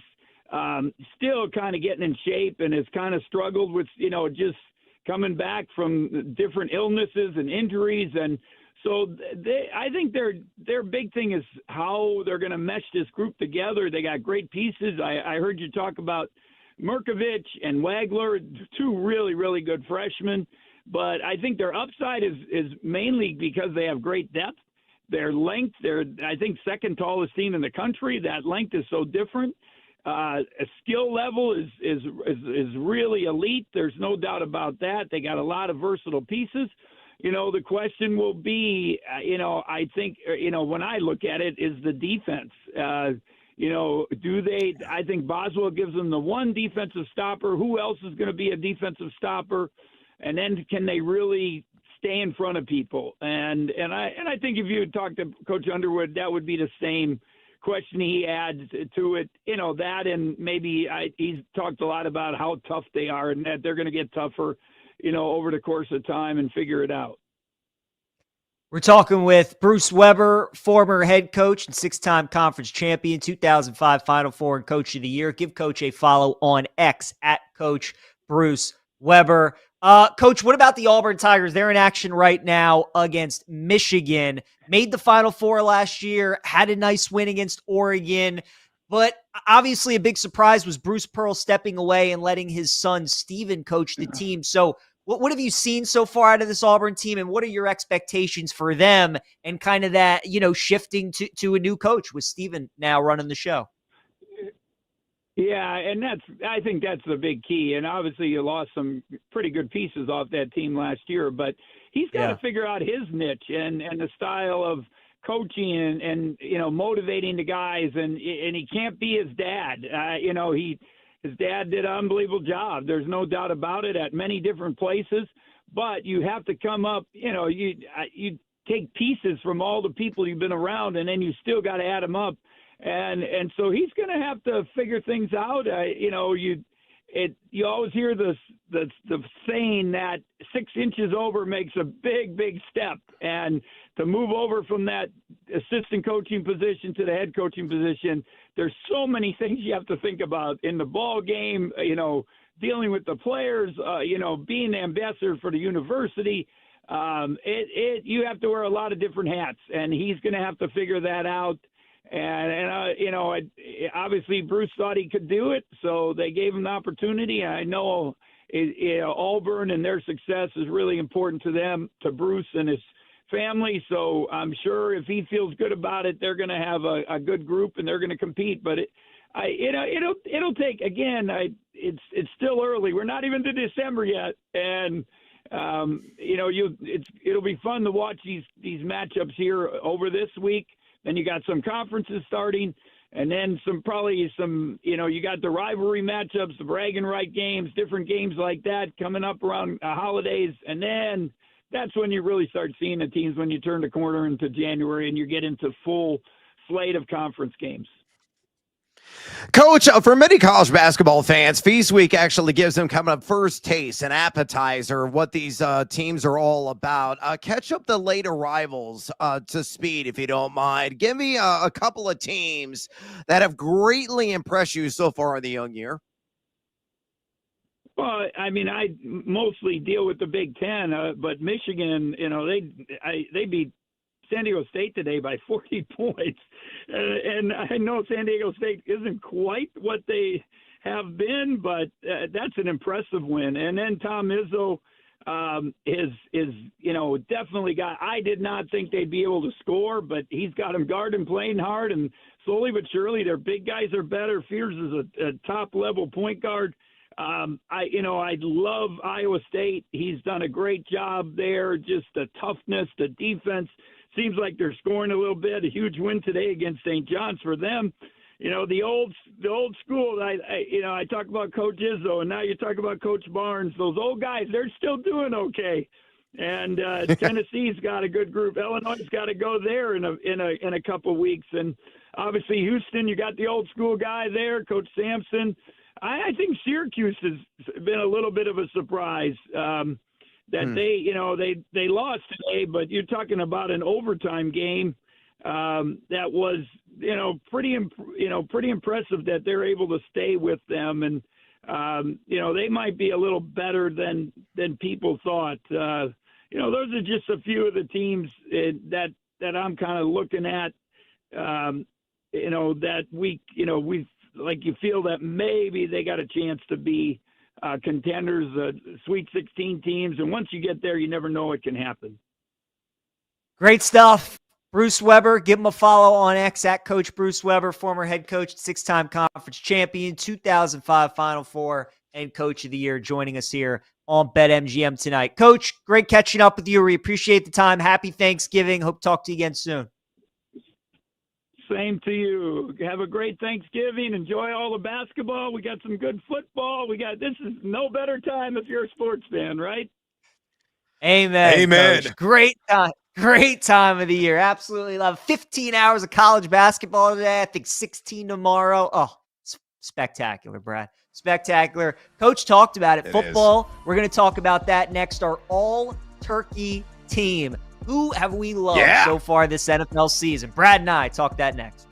still kind of getting in shape and has kind of struggled with, just coming back from different illnesses and injuries. And so I think their big thing is how they're going to mesh this group together. They got great pieces. I heard you talk about Merkovich and Wagler, two really, really good freshmen. But I think their upside is mainly because they have great depth. Their length, they're, I think, second tallest team in the country. That length is so different. A skill level is really elite. There's no doubt about that. They got a lot of versatile pieces. The question will be, I think, when I look at it, is the defense. Do they? I think Boswell gives them the one defensive stopper. Who else is going to be a defensive stopper? And then can they really stay in front of people? And I think if you had talked to Coach Underwood, that would be the same question he adds to it, that, and maybe he's talked a lot about how tough they are and that they're going to get tougher, over the course of time and figure it out. We're talking with Bruce Weber, former head coach and six-time conference champion, 2005 Final Four and Coach of the Year. Give Coach a follow on X at Coach Bruce Weber. Coach, what about the Auburn Tigers? They're in action right now against Michigan. Made the Final Four last year, had a nice win against Oregon. But obviously a big surprise was Bruce Pearl stepping away and letting his son Steven coach the team. So what have you seen so far out of this Auburn team, and what are your expectations for them and kind of that, shifting to a new coach with Steven now running the show? Yeah, and I think that's the big key. And obviously you lost some pretty good pieces off that team last year, but he's got to figure out his niche and the style of coaching and motivating the guys. And he can't be his dad. His dad did an unbelievable job. There's no doubt about it at many different places, but you have to come up, you take pieces from all the people you've been around, and then you still got to add them up. And so he's going to have to figure things out. You always hear the saying that 6 inches over makes a big step, and to move over from that assistant coaching position to the head coaching position, there's so many things you have to think about in the ball game. Dealing with the players, being the ambassador for the university. You have to wear a lot of different hats, and he's going to have to figure that out. And obviously Bruce thought he could do it, so they gave him the opportunity. I know Auburn and their success is really important to them, to Bruce and his family. So I'm sure if he feels good about it, they're going to have a good group and they're going to compete. But it'll take, again, it's still early. We're not even to December yet, and it'll be fun to watch these matchups here over this week. Then you got some conferences starting, and then you got the rivalry matchups, the bragging right games, different games like that coming up around holidays. And then that's when you really start seeing the teams, when you turn the corner into January and you get into full slate of conference games. Coach, for many college basketball fans, Feast Week actually gives them coming up first taste, an appetizer of what these teams are all about. Catch up the late arrivals to speed, if you don't mind. Give me a couple of teams that have greatly impressed you so far in the young year. Well, I mean, I mostly deal with the Big Ten, but Michigan, they beat San Diego State today by 40 points. And I know San Diego State isn't quite what they have been, but that's an impressive win. And then Tom Izzo is definitely got – I did not think they'd be able to score, but he's got them guarding, playing hard, and slowly but surely their big guys are better. Fears is a top-level point guard. I love Iowa State. He's done a great job there. Just the toughness, the defense. Seems like they're scoring a little bit. A huge win today against St. John's for them. The old school. I talk about Coach Izzo, and now you talk about Coach Barnes. Those old guys, they're still doing okay. And Tennessee's got a good group. Illinois's got to go there in a couple of weeks. And obviously Houston, you got the old school guy there, Coach Sampson. I think Syracuse has been a little bit of a surprise. That they lost today, but you're talking about an overtime game that was pretty impressive that they're able to stay with them, and they might be a little better than people thought. Those are just a few of the teams that I'm kind of looking at. That we you feel that maybe they got a chance to be contenders, Sweet 16 teams, and once you get there, you never know what can happen. Great stuff. Bruce Weber, give him a follow on X at Coach Bruce Weber, former head coach, 6-time conference champion, 2005 Final Four, and Coach of the Year, joining us here on BetMGM tonight. Coach, great catching up with you. We appreciate the time. Happy Thanksgiving. Hope to talk to you again soon. Same to you. Have a great Thanksgiving. Enjoy all the basketball. We got some good football. This is no better time if you're a sports fan, right? Amen. Amen. Coach. Great time of the year. Absolutely love 15 hours of college basketball today. I think 16 tomorrow. Oh, spectacular, Brad. Spectacular. Coach talked about it. Football. We're going to talk about that next. Our all-turkey team. Who have we loved so far this NFL season? Brad and I talk that next.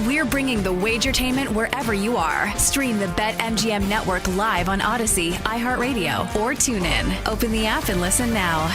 We're bringing the Wagertainment wherever you are. Stream the BetMGM network live on Odyssey, iHeartRadio, or TuneIn. Open the app and listen now.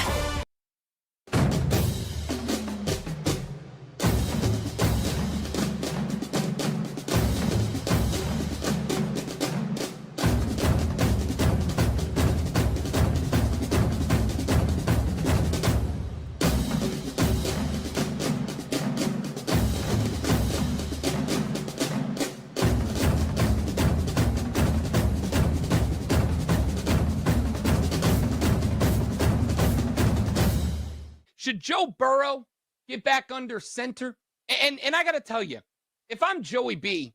Should Joe Burrow get back under center? And I got to tell you, if I'm Joey B,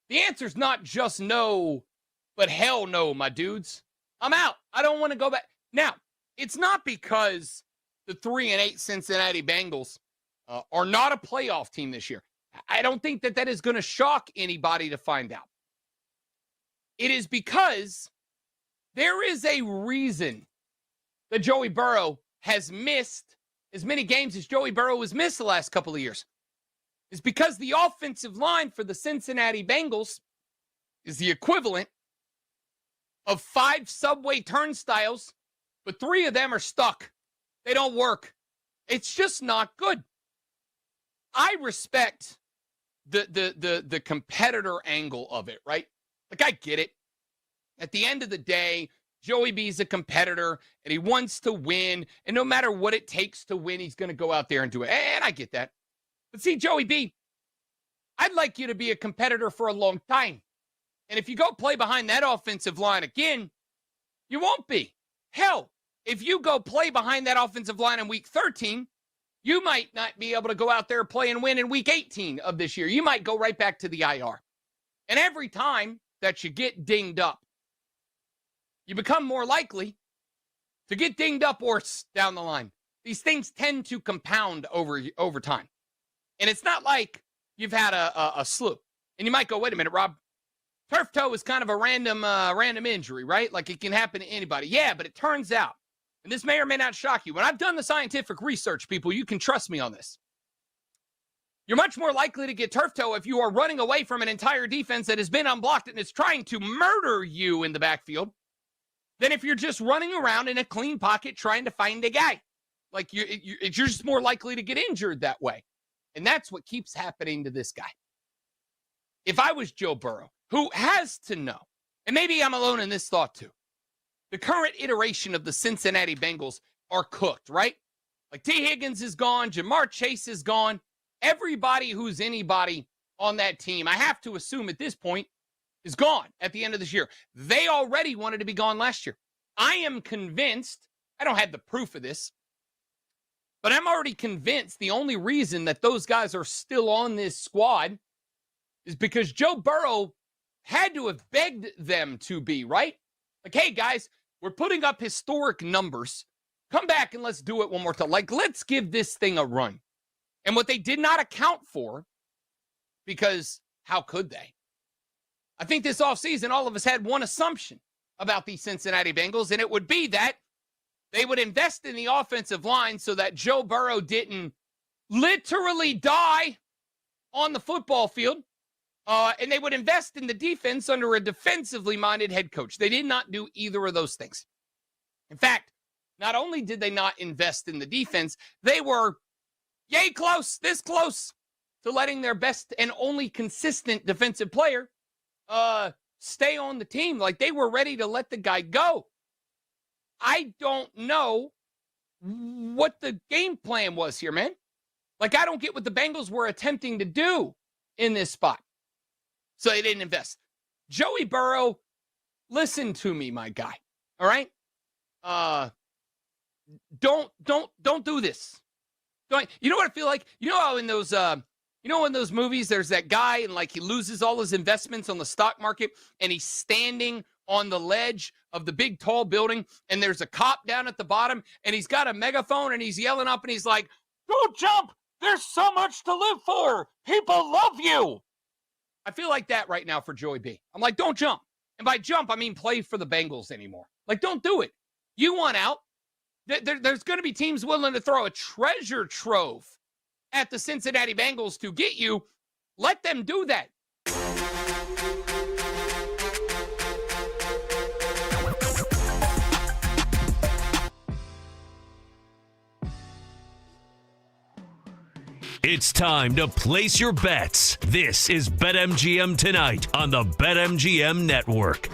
the answer's not just no, but hell no, my dudes. I'm out. I don't want to go back. Now, it's not because the 3-8 Cincinnati Bengals are not a playoff team this year. I don't think that is going to shock anybody to find out. It is because there is a reason that Joey Burrow has missed as many games as Joey Burrow has missed the last couple of years. It's because the offensive line for the Cincinnati Bengals is the equivalent of 5 subway turnstiles, but 3 of them are stuck. They don't work. It's just not good. I respect the competitor angle of it, right? Like, I get it. At the end of the day, Joey B's a competitor, and he wants to win, and no matter what it takes to win, he's going to go out there and do it. And I get that. But see, Joey B, I'd like you to be a competitor for a long time. And if you go play behind that offensive line again, you won't be. Hell, if you go play behind that offensive line in week 13, you might not be able to go out there, play, and win in week 18 of this year. You might go right back to the IR. And every time that you get dinged up, you become more likely to get dinged up worse down the line. These things tend to compound over time. And it's not like you've had a slew. And you might go, wait a minute, Rob, turf toe is kind of a random injury, right? Like it can happen to anybody. Yeah, but it turns out, and this may or may not shock you, when I've done the scientific research, people, you can trust me on this. You're much more likely to get turf toe if you are running away from an entire defense that has been unblocked and is trying to murder you in the backfield than if you're just running around in a clean pocket trying to find a guy. Like you're just more likely to get injured that way. And that's what keeps happening to this guy. If I was Joe Burrow, who has to know, and maybe I'm alone in this thought too, the current iteration of the Cincinnati Bengals are cooked, right? Like T. Higgins is gone, Jamar Chase is gone. Everybody who's anybody on that team, I have to assume at this point, is gone at the end of this year. They already wanted to be gone last year. I am convinced, I don't have the proof of this, but I'm already convinced the only reason that those guys are still on this squad is because Joe Burrow had to have begged them to be, right? Like, hey, guys, we're putting up historic numbers. Come back and let's do it one more time. Like, let's give this thing a run. And what they did not account for, because how could they? I think this offseason, all of us had one assumption about the Cincinnati Bengals, and it would be that they would invest in the offensive line so that Joe Burrow didn't literally die on the football field, and they would invest in the defense under a defensively minded head coach. They did not do either of those things. In fact, not only did they not invest in the defense, they were this close to letting their best and only consistent defensive player stay on the team. Like they were ready to let the guy go. I don't know what the game plan was here, man. Like I don't get what the Bengals were attempting to do in this spot. So they didn't invest. Joey Burrow, listen to me, my guy. All right? Don't do this. You know what I feel like? You know how in those in those movies there's that guy and like he loses all his investments on the stock market and he's standing on the ledge of the big tall building and there's a cop down at the bottom and he's got a megaphone and he's yelling up and he's like, "Don't jump. There's so much to live for. People love you." I feel like that right now for Joey B. I'm like, don't jump. And by jump, I mean play for the Bengals anymore. Like, don't do it. You want out. There's going to be teams willing to throw a treasure trove at the Cincinnati Bengals to get you. Let them do that. It's time to place your bets. This is BetMGM Tonight on the BetMGM Network.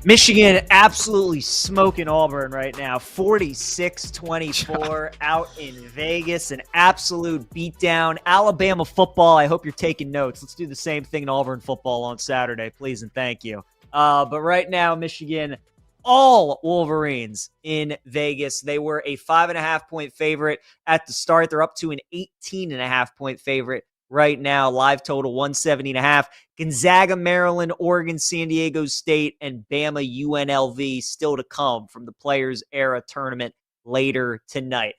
Michigan absolutely smoking Auburn right now, 46-24 out in Vegas, an absolute beatdown. Alabama football, I hope you're taking notes. Let's do the same thing in Auburn football on Saturday, please and thank you. But right now, Michigan, all Wolverines in Vegas. They were a 5.5-point favorite at the start. They're up to an 18.5-point favorite right now. Live total 170.5. Gonzaga, Maryland, Oregon, San Diego State, and Bama, UNLV still to come from the Players Era tournament later tonight.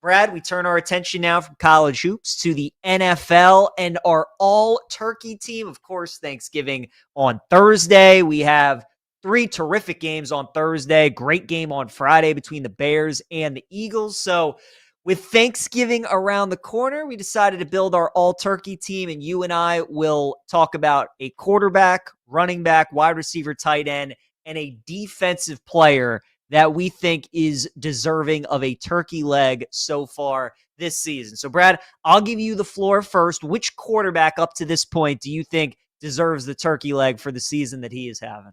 Brad, we turn our attention now from college hoops to the NFL and our all-turkey team. Of course, Thanksgiving on Thursday. We have 3 terrific games on Thursday. Great game on Friday between the Bears and the Eagles. So with Thanksgiving around the corner, we decided to build our all-turkey team, and you and I will talk about a quarterback, running back, wide receiver, tight end, and a defensive player that we think is deserving of a turkey leg so far this season. So, Brad, I'll give you the floor first. Which quarterback up to this point do you think deserves the turkey leg for the season that he is having?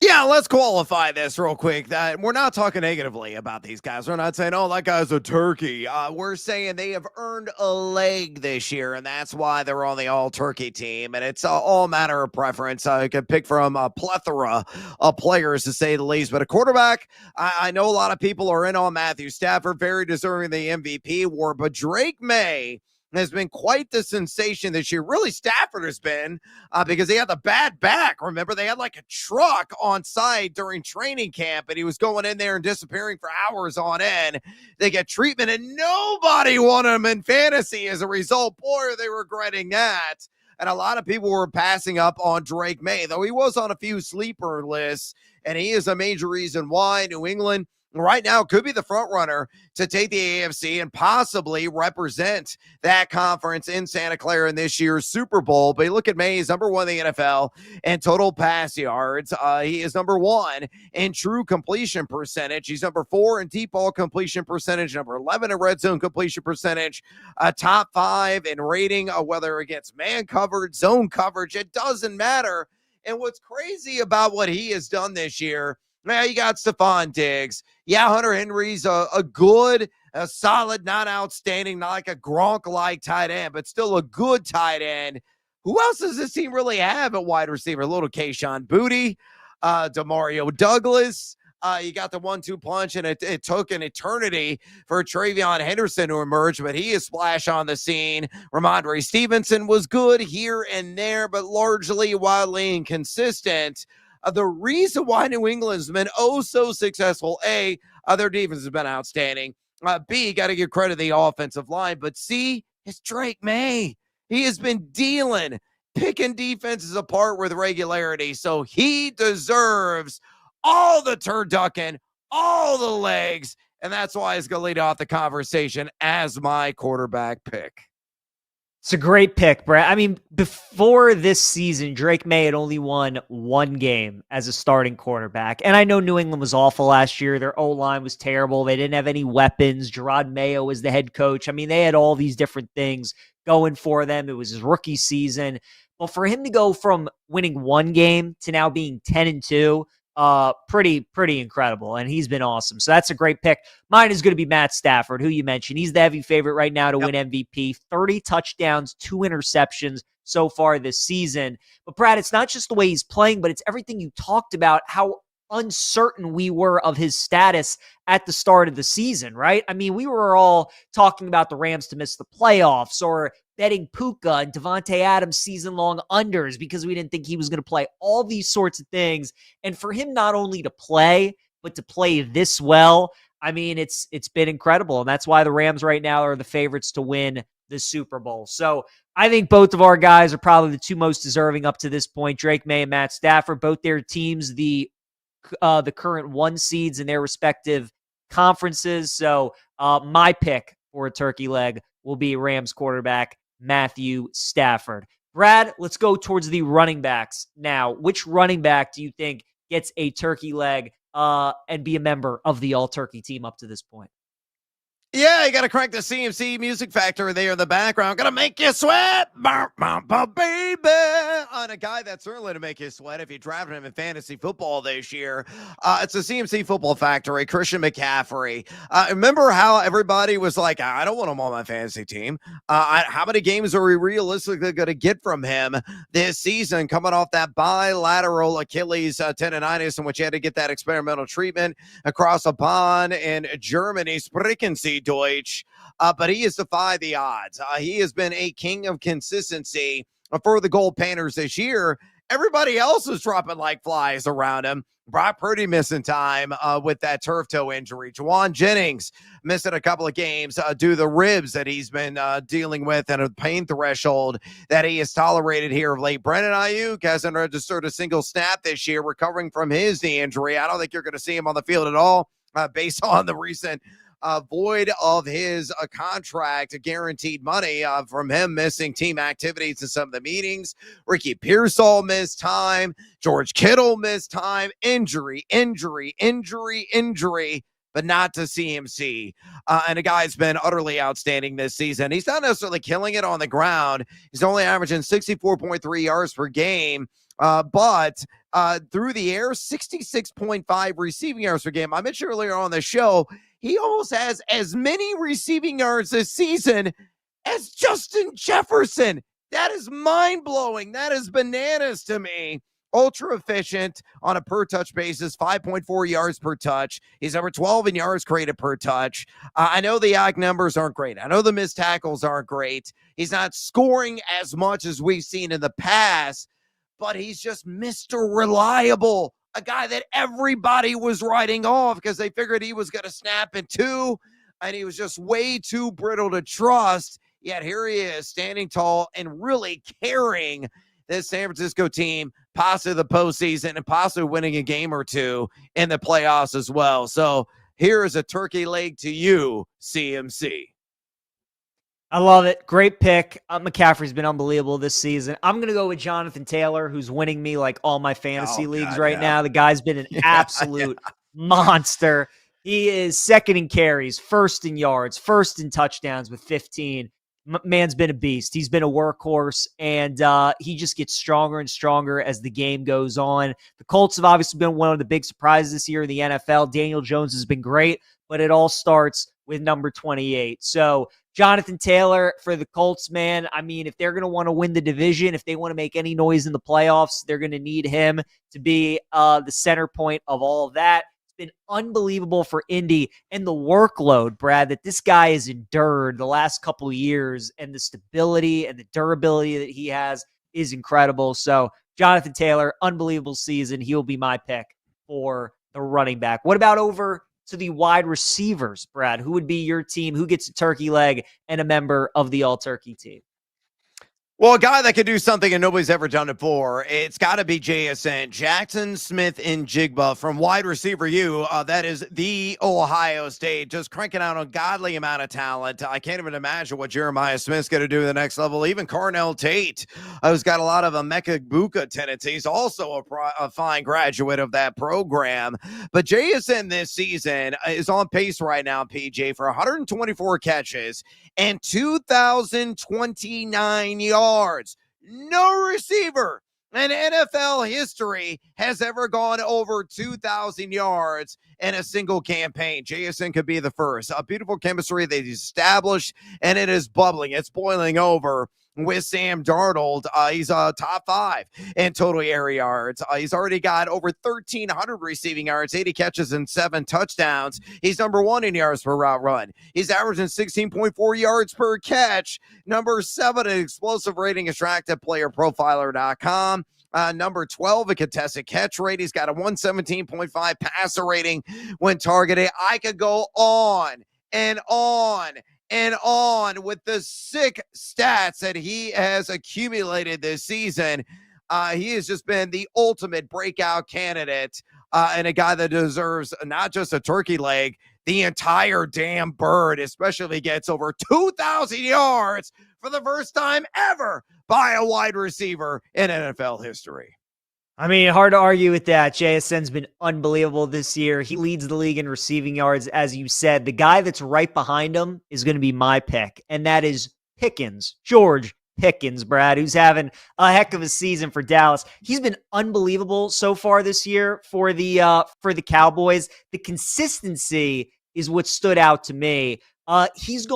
Yeah, let's qualify this real quick. We're not talking negatively about these guys. We're not saying, oh, that guy's a turkey. We're saying they have earned a leg this year, and that's why they're on the all-turkey team. And it's all matter of preference. You can pick from a plethora of players, to say the least. But a quarterback, I know a lot of people are in on Matthew Stafford, very deserving of the MVP award. But Drake May has been quite the sensation this year. Really, Stafford has been because he had the bad back. Remember, they had like a truck on site during training camp, and he was going in there and disappearing for hours on end. They get treatment, and nobody wanted him in fantasy as a result. Boy, are they regretting that. And a lot of people were passing up on Drake May, though he was on a few sleeper lists, and he is a major reason why New England right now could be the front runner to take the AFC and possibly represent that conference in Santa Clara in this year's Super Bowl. But look at May, he's number one in the NFL in total pass yards. He is number one in true completion percentage. He's number 4 in deep ball completion percentage, number 11 in red zone completion percentage, top 5 in rating, whether against man coverage, zone coverage, it doesn't matter. And what's crazy about what he has done this year, now you got Stephon Diggs. Yeah, Hunter Henry's a good, a solid, not outstanding, not like a Gronk-like tight end, but still a good tight end. Who else does this team really have at wide receiver? A little Kayshon Boutte, Demario Douglas. You got the 1-2 punch, and it took an eternity for Travion Henderson to emerge, but he is splash on the scene. Ramondre Stevenson was good here and there, but largely wildly inconsistent. The reason why New England's been so successful, A, their defense has been outstanding. B, got to give credit to the offensive line. But C, it's Drake May. He has been picking defenses apart with regularity. So he deserves all the turducken, all the legs. And that's why he's going to lead off the conversation as my quarterback pick. It's a great pick, Brad. I mean, before this season, Drake May had only won 1 game as a starting quarterback. And I know New England was awful last year. Their O-line was terrible. They didn't have any weapons. Gerard Mayo was the head coach. I mean, they had all these different things going for them. It was his rookie season. But for him to go from winning 1 game to now being 10-2, pretty incredible, and he's been awesome. So that's a great pick. Mine is going to be Matt Stafford, who you mentioned. He's the heavy favorite right now to win MVP. 30 touchdowns, 2 interceptions so far this season. But Brad, it's not just the way he's playing, but it's everything you talked about, how uncertain we were of his status at the start of the season, right? I mean, we were all talking about the Rams to miss the playoffs, or betting Puka and Devontae Adams season-long unders because we didn't think he was going to play, all these sorts of things. And for him not only to play, but to play this well, I mean, it's been incredible. And that's why the Rams right now are the favorites to win the Super Bowl. So I think both of our guys are probably the 2 most deserving up to this point, Drake May and Matt Stafford. Both their teams, the current 1 seeds in their respective conferences. So my pick for a turkey leg will be Rams quarterback Matthew Stafford. Brad, let's go towards the running backs now. Which running back do you think gets a turkey leg and be a member of the all-turkey team up to this point? Yeah, you got to crank the CMC music factory there in the background. Gonna make you sweat, baby. On a guy that's certainly to make you sweat if you drafted him in fantasy football this year. It's a CMC football factory, Christian McCaffrey. Remember how everybody was like, I don't want him on my fantasy team. How many games are we realistically going to get from him this season coming off that bilateral Achilles tendonitis in which he had to get that experimental treatment across a pond in Germany, Sprechen Sie Deutsch, but he has defied the odds. He has been a king of consistency for the Gold Painters this year. Everybody else is dropping like flies around him. Brock Purdy missing time with that turf toe injury. Juwan Jennings missing a couple of games due to the ribs that he's been dealing with and a pain threshold that he has tolerated here of late. Brandon Ayuk hasn't registered a single snap this year, recovering from his knee injury. I don't think you're going to see him on the field at all based on the recent void of his contract, guaranteed money from him missing team activities and some of the meetings. Ricky Pearsall missed time. George Kittle missed time. Injury, but not to CMC. And the guy's been utterly outstanding this season. He's not necessarily killing it on the ground. He's only averaging 64.3 yards per game. But through the air, 66.5 receiving yards per game. I mentioned earlier on the show, he almost has as many receiving yards this season as Justin Jefferson. That is mind-blowing. That is bananas to me. ultra efficient on a per touch basis, 5.4 yards per touch. He's number 12 in yards created per touch. I know the YAC numbers aren't great. I know the missed tackles aren't great. He's not scoring as much as we've seen in the past, but he's just Mr. Reliable, a guy that everybody was writing off because they figured he was going to snap in two, and he was just way too brittle to trust. Yet here he is, standing tall and really carrying this San Francisco team, possibly the postseason, and possibly winning a game or two in the playoffs as well. So here is a turkey leg to you, CMC. I love it. Great pick. McCaffrey's been unbelievable this season. I'm going to go with Jonathan Taylor, who's winning me like all my fantasy leagues right now. The guy's been an absolute monster. He is second in carries, first in yards, first in touchdowns with 15. Man's been a beast. He's been a workhorse, and he just gets stronger and stronger as the game goes on. The Colts have obviously been one of the big surprises this year in the NFL. Daniel Jones has been great, but it all starts with number 28. So Jonathan Taylor for the Colts, man. I mean, if they're going to want to win the division, if they want to make any noise in the playoffs, they're going to need him to be the center point of all of that. It's been unbelievable for Indy, and the workload, Brad, that this guy has endured the last couple of years, and the stability and the durability that he has is incredible. So Jonathan Taylor, unbelievable season. He'll be my pick for the running back. What about over to the wide receivers, Brad? Who would be your team? Who gets a turkey leg and a member of the all-turkey team? Well, a guy that could do something and nobody's ever done it before, it's got to be JSN, Jackson Smith in Jigba from wide receiver U. That is the Ohio State, just cranking out a godly amount of talent. I can't even imagine what Jeremiah Smith's going to do at the next level. Even Carnell Tate, who's got a lot of Emeka Egbuka tendencies, also a fine graduate of that program. But JSN this season is on pace right now, PJ, for 124 catches and 2,029 yards. No receiver in NFL history has ever gone over 2,000 yards in a single campaign. JSN could be the first. A beautiful chemistry they've established, and it is bubbling. It's boiling over with Sam Darnold. He's top 5 in total air yards. He's already got over 1,300 receiving yards, 80 catches, and 7 touchdowns. He's number 1 in yards per route run. He's averaging 16.4 yards per catch. Number 7 in explosive rating is tracked at playerprofiler.com. Number 12 in contested catch rate. He's got a 117.5 passer rating when targeted. I could go on and on and on with the sick stats that he has accumulated this season. He has just been the ultimate breakout candidate and a guy that deserves not just a turkey leg, the entire damn bird, especially if he gets over 2,000 yards for the first time ever by a wide receiver in NFL history. I mean, hard to argue with that. JSN's been unbelievable this year. He leads the league in receiving yards, as you said. The guy that's right behind him is going to be my pick, and that is Pickens, George Pickens, Brad, who's having a heck of a season for Dallas. He's been unbelievable so far this year for the Cowboys. The consistency is what stood out to me. He's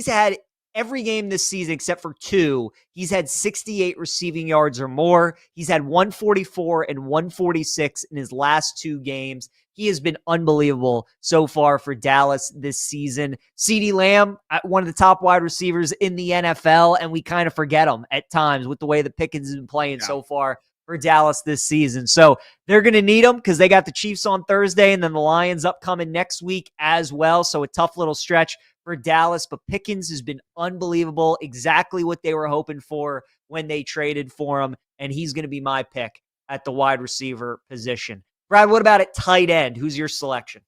had every game this season except for 2, he's had 68 receiving yards or more. He's had 144 and 146 in his last 2 games. He has been unbelievable so far for Dallas this season. CeeDee Lamb, one of the top wide receivers in the NFL, and we kind of forget him at times with the way that Pickens has been playing so far for Dallas this season. So they're going to need him because they got the Chiefs on Thursday and then the Lions upcoming next week as well. So a tough little stretch for Dallas, but Pickens has been unbelievable, exactly what they were hoping for when they traded for him, and he's going to be my pick at the wide receiver position. Brad, what about at tight end? Who's your selection?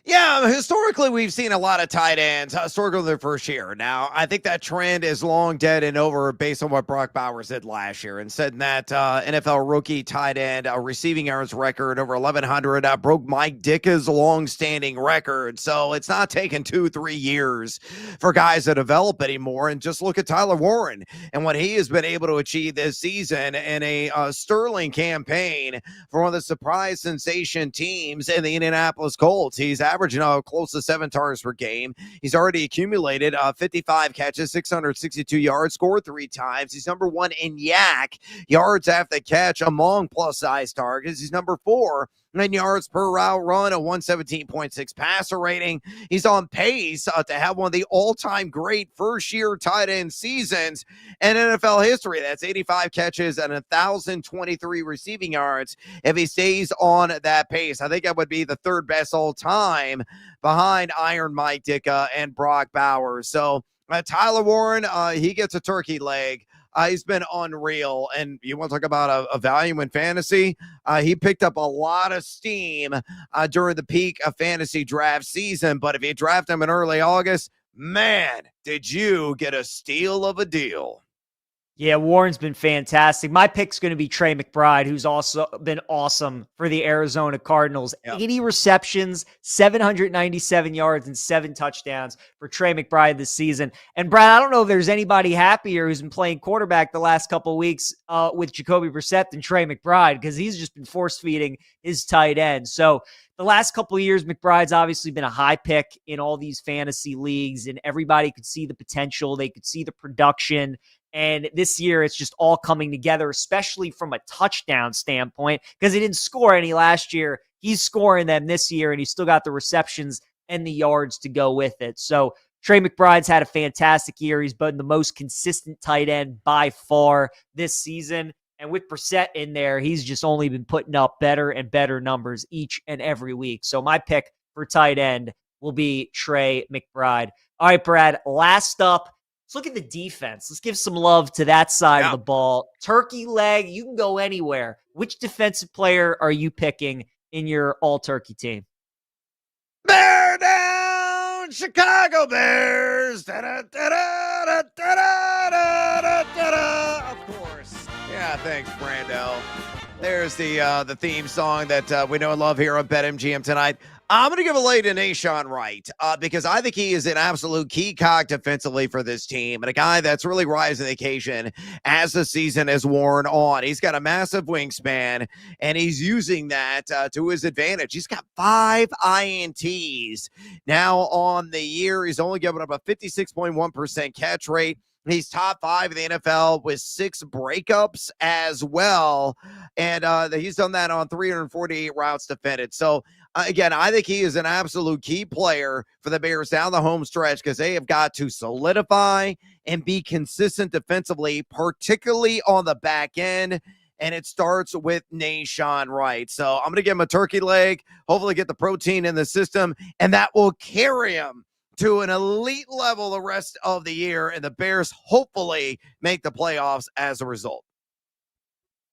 Yeah, historically, we've seen a lot of tight ends struggle their first year. Now, I think that trend is long dead and over based on what Brock Bowers did last year and said that NFL rookie tight end receiving yards record over 1,100 broke Mike Ditka's long-standing record. So it's not taking 2-3 years for guys to develop anymore. And just look at Tyler Warren and what he has been able to achieve this season in a sterling campaign for one of the surprise sensation teams in the Indianapolis Colts. He's averaging close to 7 targets per game. He's already accumulated 55 catches, 662 yards, scored 3 times. He's number 1 in yak yards after the catch among plus-size targets. He's number 4 in yards per route run, a 117.6 passer rating. He's on pace to have one of the all-time great first-year tight end seasons in NFL history. That's 85 catches and 1,023 receiving yards if he stays on that pace. I think that would be the 3rd best all-time behind Iron Mike Ditka and Brock Bowers. So Tyler Warren, he gets a turkey leg. He's been unreal. And you want to talk about a value in fantasy? He picked up a lot of steam during the peak of fantasy draft season. But if you draft him in early August, man, did you get a steal of a deal. Yeah, Warren's been fantastic. My pick's going to be Trey McBride, who's also been awesome for the Arizona Cardinals. Yep. 80 receptions, 797 yards, and 7 touchdowns for Trey McBride this season. And, Brad, I don't know if there's anybody happier who's been playing quarterback the last couple of weeks with Jacoby Brissett than Trey McBride, because he's just been force-feeding his tight end. So the last couple of years, McBride's obviously been a high pick in all these fantasy leagues, and everybody could see the potential. They could see the production. And this year, it's just all coming together, especially from a touchdown standpoint, because he didn't score any last year. He's scoring them this year, and he's still got the receptions and the yards to go with it. So Trey McBride's had a fantastic year. He's been the most consistent tight end by far this season. And with Brissett in there, he's just only been putting up better and better numbers each and every week. So my pick for tight end will be Trey McBride. All right, Brad, last up. Let's look at the defense. Let's give some love to that side of the ball. Turkey leg, you can go anywhere. Which defensive player are you picking in your all-turkey team? Bear down, Chicago Bears. Da-da-da-da-da-da-da-da-da-da. Of course. Yeah, thanks, Brando. There's the theme song that we know and love here on BetMGM tonight. I'm going to give a lay to Nahshon Wright because I think he is an absolute key cog defensively for this team and a guy that's really rising to the occasion as the season has worn on. He's got a massive wingspan, and he's using that to his advantage. He's got 5 INTs now on the year. He's only given up a 56.1% catch rate. He's top 5 in the NFL with 6 breakups as well. And he's done that on 348 routes defended. So, again, I think he is an absolute key player for the Bears down the home stretch because they have got to solidify and be consistent defensively, particularly on the back end. And it starts with Nahshon Wright. So I'm going to give him a turkey leg, hopefully get the protein in the system, and that will carry him to an elite level the rest of the year, and the Bears hopefully make the playoffs as a result.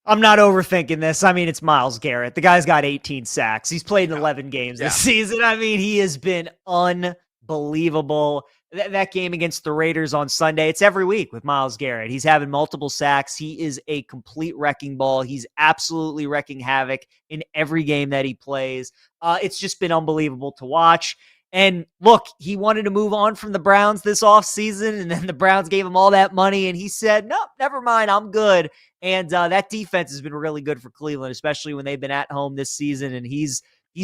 I'm not overthinking this. I mean, it's Myles Garrett. The guy's got 18 sacks. He's played in 11 games this season. I mean, he has been unbelievable. That game against the Raiders on Sunday, it's every week with Myles Garrett. He's having multiple sacks. He is a complete wrecking ball. He's absolutely wrecking havoc in every game that he plays. It's just been unbelievable to watch. And look, he wanted to move on from the Browns this offseason, and then the Browns gave him all that money, and he said, nope, never mind, I'm good. And that defense has been really good for Cleveland, especially when they've been at home this season, and he's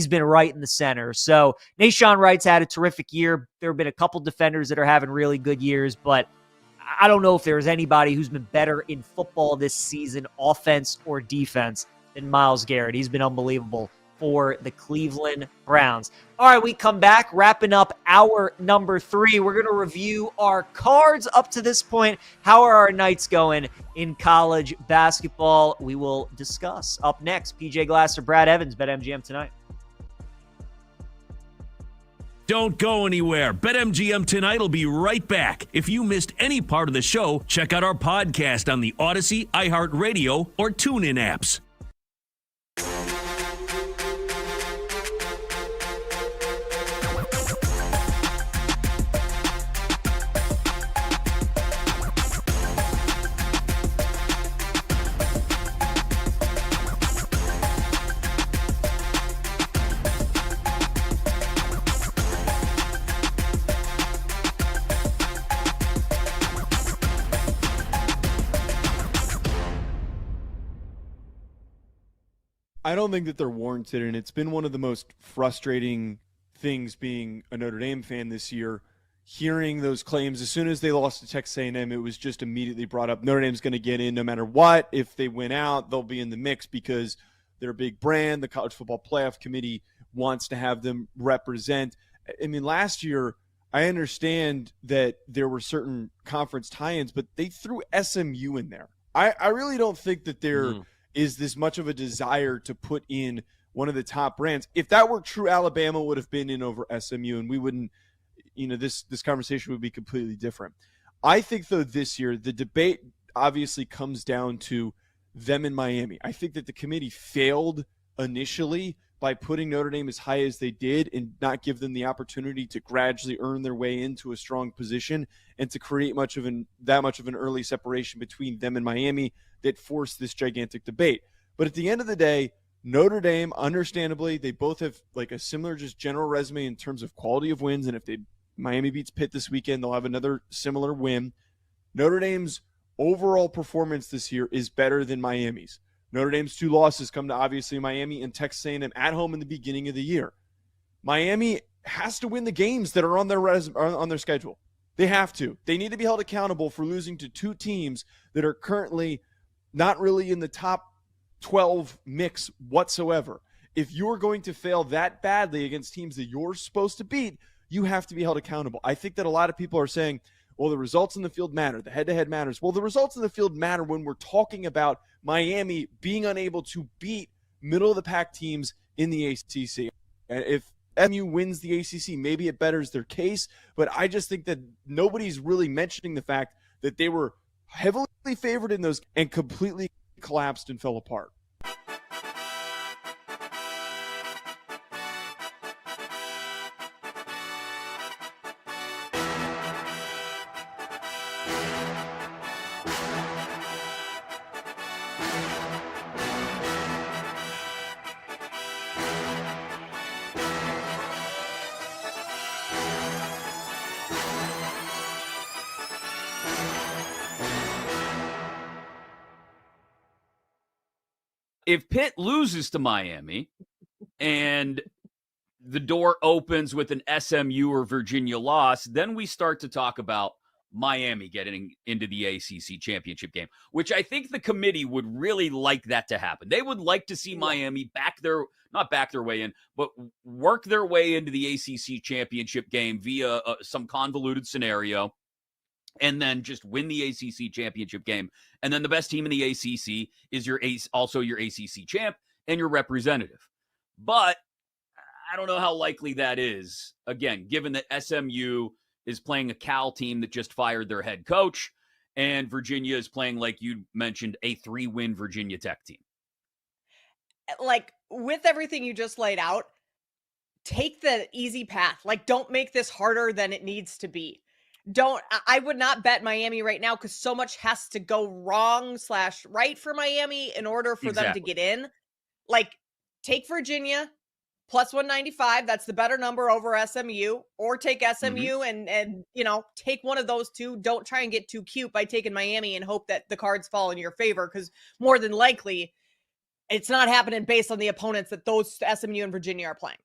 been right in the center. So Nahshon Wright's had a terrific year. There have been a couple defenders that are having really good years, but I don't know if there's anybody who's been better in football this season, offense or defense, than Myles Garrett. He's been unbelievable for the Cleveland Browns. All right, we come back, wrapping up hour number 3. We're going to review our cards up to this point. How are our nights going in college basketball? We will discuss up next. PJ Glasser, Brad Evans, BetMGM tonight. Don't go anywhere. BetMGM Tonight will be right back. If you missed any part of the show, check out our podcast on the Odyssey, iHeartRadio, or TuneIn apps. I don't think that they're warranted, and it's been one of the most frustrating things being a Notre Dame fan this year. Hearing those claims, as soon as they lost to Texas A&M, it was just immediately brought up. Notre Dame's going to get in no matter what. If they win out, they'll be in the mix because they're a big brand. The College Football Playoff Committee wants to have them represent. I mean, last year, I understand that there were certain conference tie-ins, but they threw SMU in there. I really don't think that there is this much of a desire to put in one of the top brands. If that were true, Alabama would have been in over SMU, and we wouldn't, this conversation would be completely different. I think, though, this year, the debate obviously comes down to them in Miami. I think that the committee failed initially by putting Notre Dame as high as they did and not give them the opportunity to gradually earn their way into a strong position and to create that much of an early separation between them and Miami that forced this gigantic debate. But at the end of the day, Notre Dame, understandably, they both have like a similar just general resume in terms of quality of wins, and if Miami beats Pitt this weekend, they'll have another similar win. Notre Dame's overall performance this year is better than Miami's. Notre Dame's 2 losses come to obviously Miami and Texas A&M at home in the beginning of the year. Miami has to win the games that are on their schedule. They have to. They need to be held accountable for losing to 2 teams that are currently not really in the top 12 mix whatsoever. If you're going to fail that badly against teams that you're supposed to beat, you have to be held accountable. I think that a lot of people are saying, well, the results in the field matter. The head-to-head matters. Well, the results in the field matter when we're talking about Miami being unable to beat middle-of-the-pack teams in the ACC. And if MU wins the ACC, maybe it betters their case, but I just think that nobody's really mentioning the fact that they were heavily favored in those and completely collapsed and fell apart. If Pitt loses to Miami and the door opens with an SMU or Virginia loss, then we start to talk about Miami getting into the ACC championship game, which I think the committee would really like that to happen. They would like to see Miami not back their way in, but work their way into the ACC championship game via some convoluted scenario, and then just win the ACC championship game. And then the best team in the ACC is also your ACC champ and your representative. But I don't know how likely that is, again, given that SMU is playing a Cal team that just fired their head coach, and Virginia is playing, like you mentioned, a 3-win Virginia Tech team. Like, with everything you just laid out, take the easy path. Like, don't make this harder than it needs to be. I would not bet Miami right now because so much has to go wrong/right for Miami in order for them to get in. Like, take Virginia plus 195. That's the better number over SMU, or take SMU and take one of those two. Don't try and get too cute by taking Miami and hope that the cards fall in your favor, because more than likely it's not happening based on the opponents that those SMU and Virginia are playing.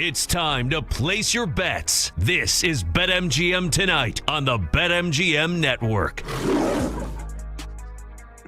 It's time to place your bets. This is BetMGM Tonight on the BetMGM Network.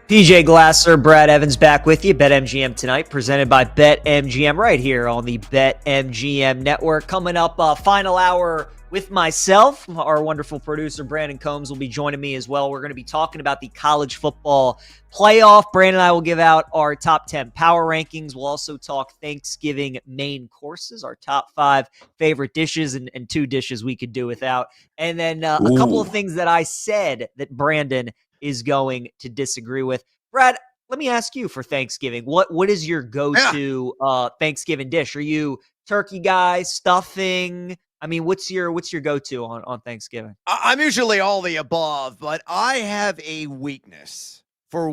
PJ Glasser, Brad Evans back with you. BetMGM Tonight, presented by BetMGM right here on the BetMGM Network. Coming up, final hour with myself. Our wonderful producer, Brandon Combs, will be joining me as well. We're going to be talking about the college football playoff. Brandon and I will give out our top 10 power rankings. We'll also talk Thanksgiving main courses, our top 5 favorite dishes and 2 dishes we could do without. And then a couple of things that I said that Brandon is going to disagree with. Brad, let me ask you for Thanksgiving. What is your go-to Thanksgiving dish? Are you turkey guy, stuffing? I mean, what's your go-to on Thanksgiving? I'm usually all the above, but I have a weakness for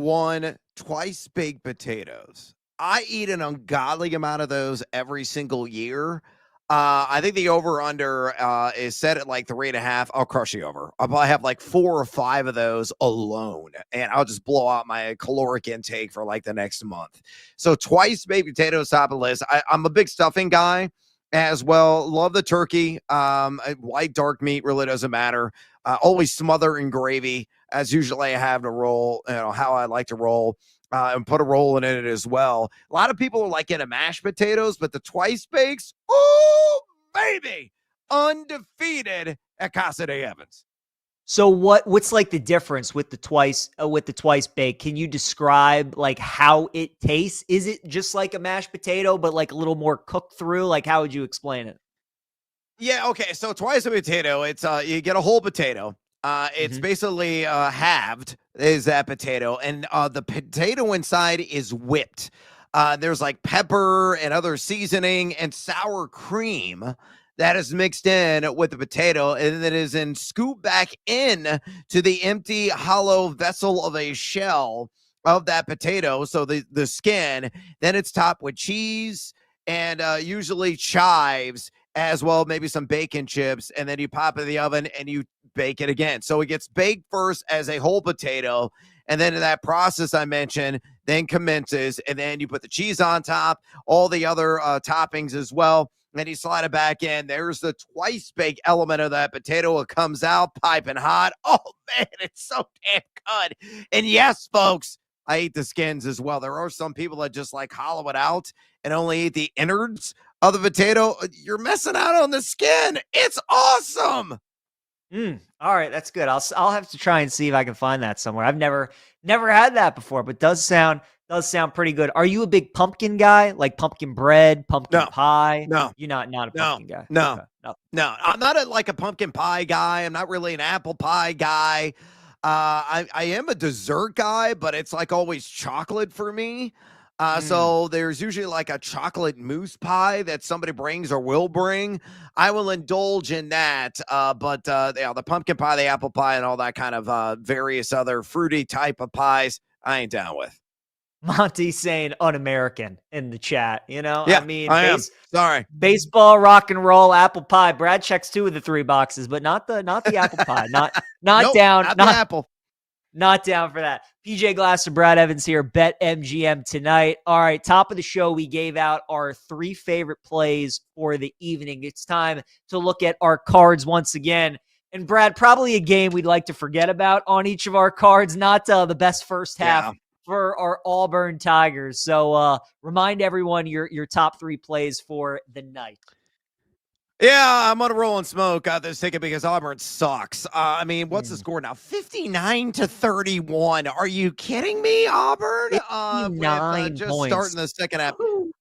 twice baked potatoes. I eat an ungodly amount of those every single year. I think the over-under is set at like 3.5. I'll crush the over. I'll probably have like 4 or 5 of those alone, and I'll just blow out my caloric intake for like the next month. So twice baked potatoes top of the list. I'm a big stuffing guy as well. Love the turkey. White, dark meat really doesn't matter. Always smother in gravy, as usually I have to roll, how I like to roll. And put a roll in it as well. A lot of people are like into mashed potatoes, but the twice bakes, oh, baby, undefeated at Casa de Evans. So what's like the difference with the twice bake? Can you describe like how it tastes? Is it just like a mashed potato, but like a little more cooked through? Like, how would you explain it? Yeah, okay. So twice a potato, it's you get a whole potato. It's basically halved is that potato, and the potato inside is whipped. There's like pepper and other seasoning and sour cream that is mixed in with the potato, and that is then scooped back in to the empty, hollow vessel of a shell of that potato. So the skin, then it's topped with cheese and usually chives as well, maybe some bacon chips, and then you pop it in the oven and you bake it again. So it gets baked first as a whole potato, and then that process I mentioned then commences, and then you put the cheese on top, all the other toppings as well. Then you slide it back in. There's the twice baked element of that potato. It comes out piping hot. Oh man, it's so damn good. And yes, folks, I eat the skins as well. There are some people that just like hollow it out and only eat the innards of the potato. You're missing out on the skin. It's awesome. All right, that's good. I'll have to try and see if I can find that somewhere. I've never had that before, but does sound pretty good. Are you a big pumpkin guy? Like pumpkin bread, pumpkin pie? No. You're not a pumpkin guy. No. Okay. No. I'm not like a pumpkin pie guy. I'm not really an apple pie guy. I am a dessert guy, but it's like always chocolate for me. So there's usually like a chocolate mousse pie that somebody brings or will bring. I will indulge in that. But the pumpkin pie, the apple pie, and all that kind of various other fruity type of pies, I ain't down with. Monty saying un-American in the chat. Yeah, I mean, I am. Sorry. Baseball, rock and roll, apple pie. Brad checks 2 of the 3 boxes, but not the apple pie. Not Nope, down. Not the apple. Not down for that. PJ Glasser, Brad Evans here, BetMGM tonight. All right, top of the show, we gave out our 3 favorite plays for the evening. It's time to look at our cards once again. And Brad, probably a game we'd like to forget about on each of our cards, not the best first half for our Auburn Tigers. So remind everyone your top 3 plays for the night. Yeah, I'm on a roll and smoke out this ticket because Auburn sucks. I mean, what's the score now? 59-31. Are you kidding me, Auburn? With just points. starting the second half.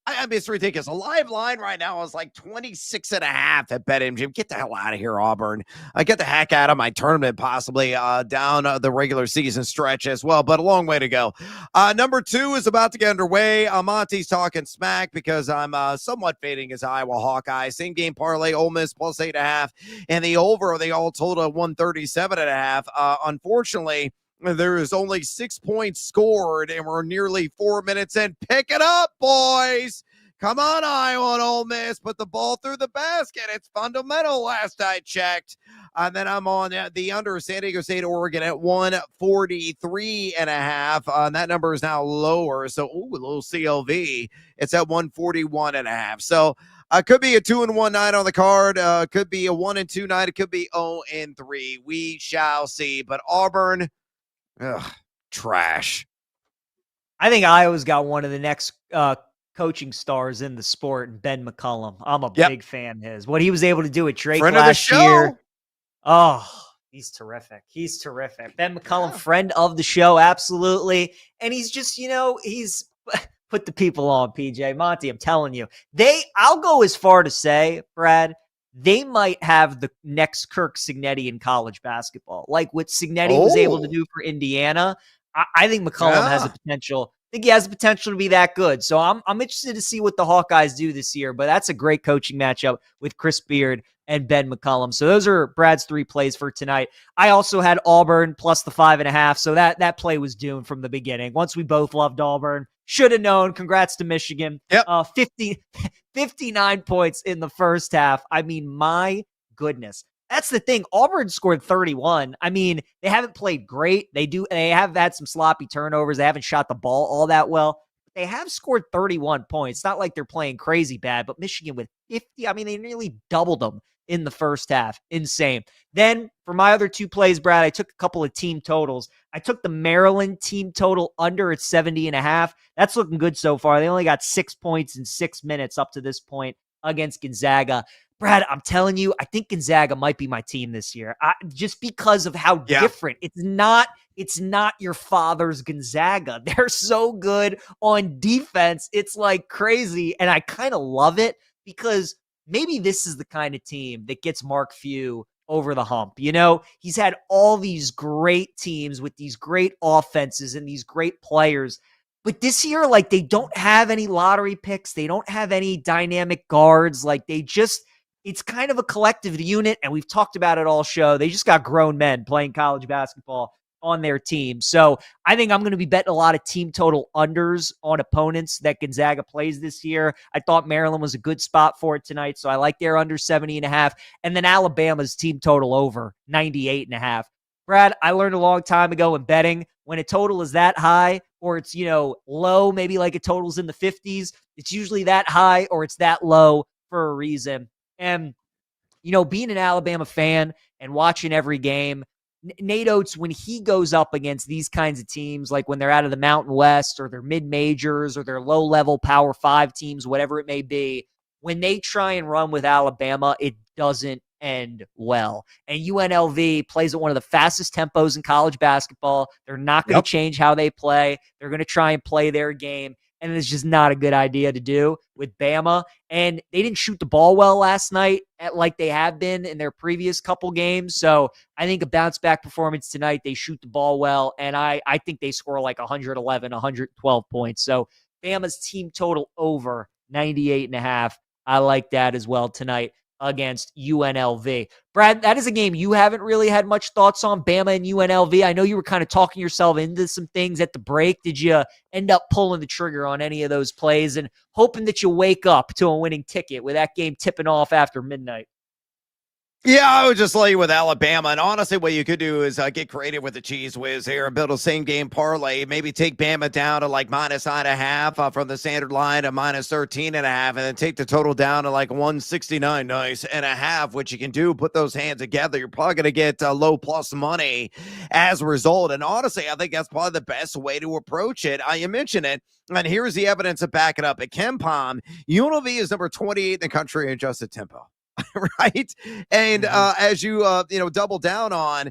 I mean, it's ridiculous. A live line right now is like 26.5 at BetMGM. Get the hell out of here, Auburn. Get the heck out of my tournament, possibly down the regular season stretch as well, but a long way to go. Number 2 is about to get underway. Monty's talking smack because I'm somewhat fading his Iowa Hawkeyes. Same game parlay, Ole Miss plus 8.5, and the over, they all total 137.5. Unfortunately, there is only 6 points scored, and we're nearly 4 minutes in. Pick it up, boys. Come on, Iowa and Ole Miss. Put the ball through the basket. It's fundamental last I checked. And then I'm on the under San Diego State, Oregon at 143.5. And that number is now lower. So, a little CLV. It's at 141.5. So, could be a 2-1 night on the card. Could be a 1-2 night. It could be 0-3. We shall see. But Auburn, trash. I think Iowa's got one of the next coaching stars in the sport, and Ben McCullum. I'm a Yep. big fan of his. What he was able to do at Drake Friend of the last show. year. Oh, he's terrific. He's terrific. Ben McCullum, friend of the show, absolutely. And he's just, he's put the people on, PJ. Monty, I'm telling you. I'll go as far to say, Brad, they might have the next Kirk Cignetti in college basketball. Like what Cignetti was able to do for Indiana. I think McCullum has a potential. I think he has the potential to be that good. So I'm interested to see what the Hawkeyes do this year. But that's a great coaching matchup with Chris Beard and Ben McCullum. So those are Brad's 3 plays for tonight. I also had Auburn plus the 5.5. So that play was doomed from the beginning. Once we both loved Auburn, should have known. Congrats to Michigan. Yep. 59 points in the first half. I mean, my goodness. That's the thing. Auburn scored 31. I mean, they haven't played great. They have had some sloppy turnovers. They haven't shot the ball all that well. But they have scored 31 points. It's not like they're playing crazy bad, but Michigan with 50, I mean, they nearly doubled them in the first half. Insane. Then for my other 2 plays, Brad, I took a couple of team totals. I took the Maryland team total under at 70.5. That's looking good so far. They only got 6 points in 6 minutes up to this point against Gonzaga. Brad, I'm telling you, I think Gonzaga might be my team this year. Just because of how different. It's not your father's Gonzaga. They're so good on defense. It's like crazy. And I kind of love it because maybe this is the kind of team that gets Mark Few over the hump. He's had all these great teams with these great offenses and these great players. But this year, like, they don't have any lottery picks. They don't have any dynamic guards. Like, it's kind of a collective unit, and we've talked about it all show. They just got grown men playing college basketball on their team. So I think I'm going to be betting a lot of team total unders on opponents that Gonzaga plays this year. I thought Maryland was a good spot for it tonight, so I like their under 70.5. And then Alabama's team total over 98.5. Brad, I learned a long time ago in betting, when a total is that high or it's, low, maybe like a total's in the 50s, it's usually that high or it's that low for a reason. And, being an Alabama fan and watching every game, Nate Oates, when he goes up against these kinds of teams, like when they're out of the Mountain West or their mid-majors or their low-level Power 5 teams, whatever it may be, when they try and run with Alabama, it doesn't end well. And UNLV plays at one of the fastest tempos in college basketball. They're not going to change how they play. They're going to try and play their game. And it's just not a good idea to do with Bama. And they didn't shoot the ball well last night like they have been in their previous couple games. So I think a bounce-back performance tonight, they shoot the ball well. And I think they score like 111, 112 points. So Bama's team total over 98.5. I like that as well tonight against UNLV. Brad, that is a game you haven't really had much thoughts on, Bama and UNLV. I know you were kind of talking yourself into some things at the break. Did you end up pulling the trigger on any of those plays and hoping that you wake up to a winning ticket with that game tipping off after midnight? Yeah, I would just lay with Alabama. And honestly, what you could do is get creative with the Cheese Whiz here and build a same-game parlay. Maybe take Bama down to like -9.5 from the standard line to -13.5, and then take the total down to like 169 nice and a half, which you can do. Put those hands together. You're probably going to get low plus money as a result. And honestly, I think that's probably the best way to approach it. You mentioned it, and here's the evidence to back it up. At KenPom, UNLV is number 28 in the country in adjusted tempo. Right. And as you, double down on,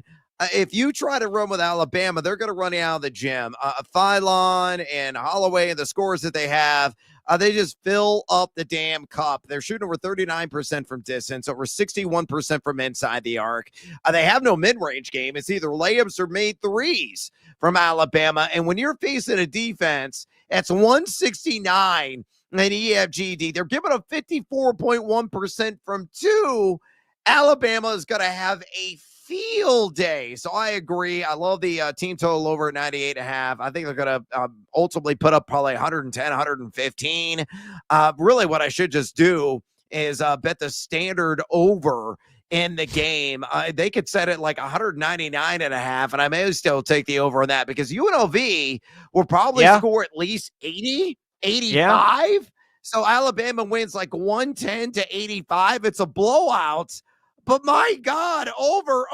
if you try to run with Alabama, they're going to run you out of the gym. Phylon and Holloway and the scores that they have, they just fill up the damn cup. They're shooting over 39% from distance, over 61% from inside the arc. They have no mid-range game. It's either layups or made threes from Alabama. And when you're facing a defense, that's 169 and EFGD. They're giving up 54.1% from 2. Alabama is going to have a field day. So I agree. I love the team total over at 98.5. I think they're going to ultimately put up probably 110, 115. Really what I should just do is bet the standard over in the game. They could set it like 199.5, and I may still take the over on that because UNLV will probably score at least 80. 85. So Alabama wins like 110 to 85. It's a blowout. But my God, over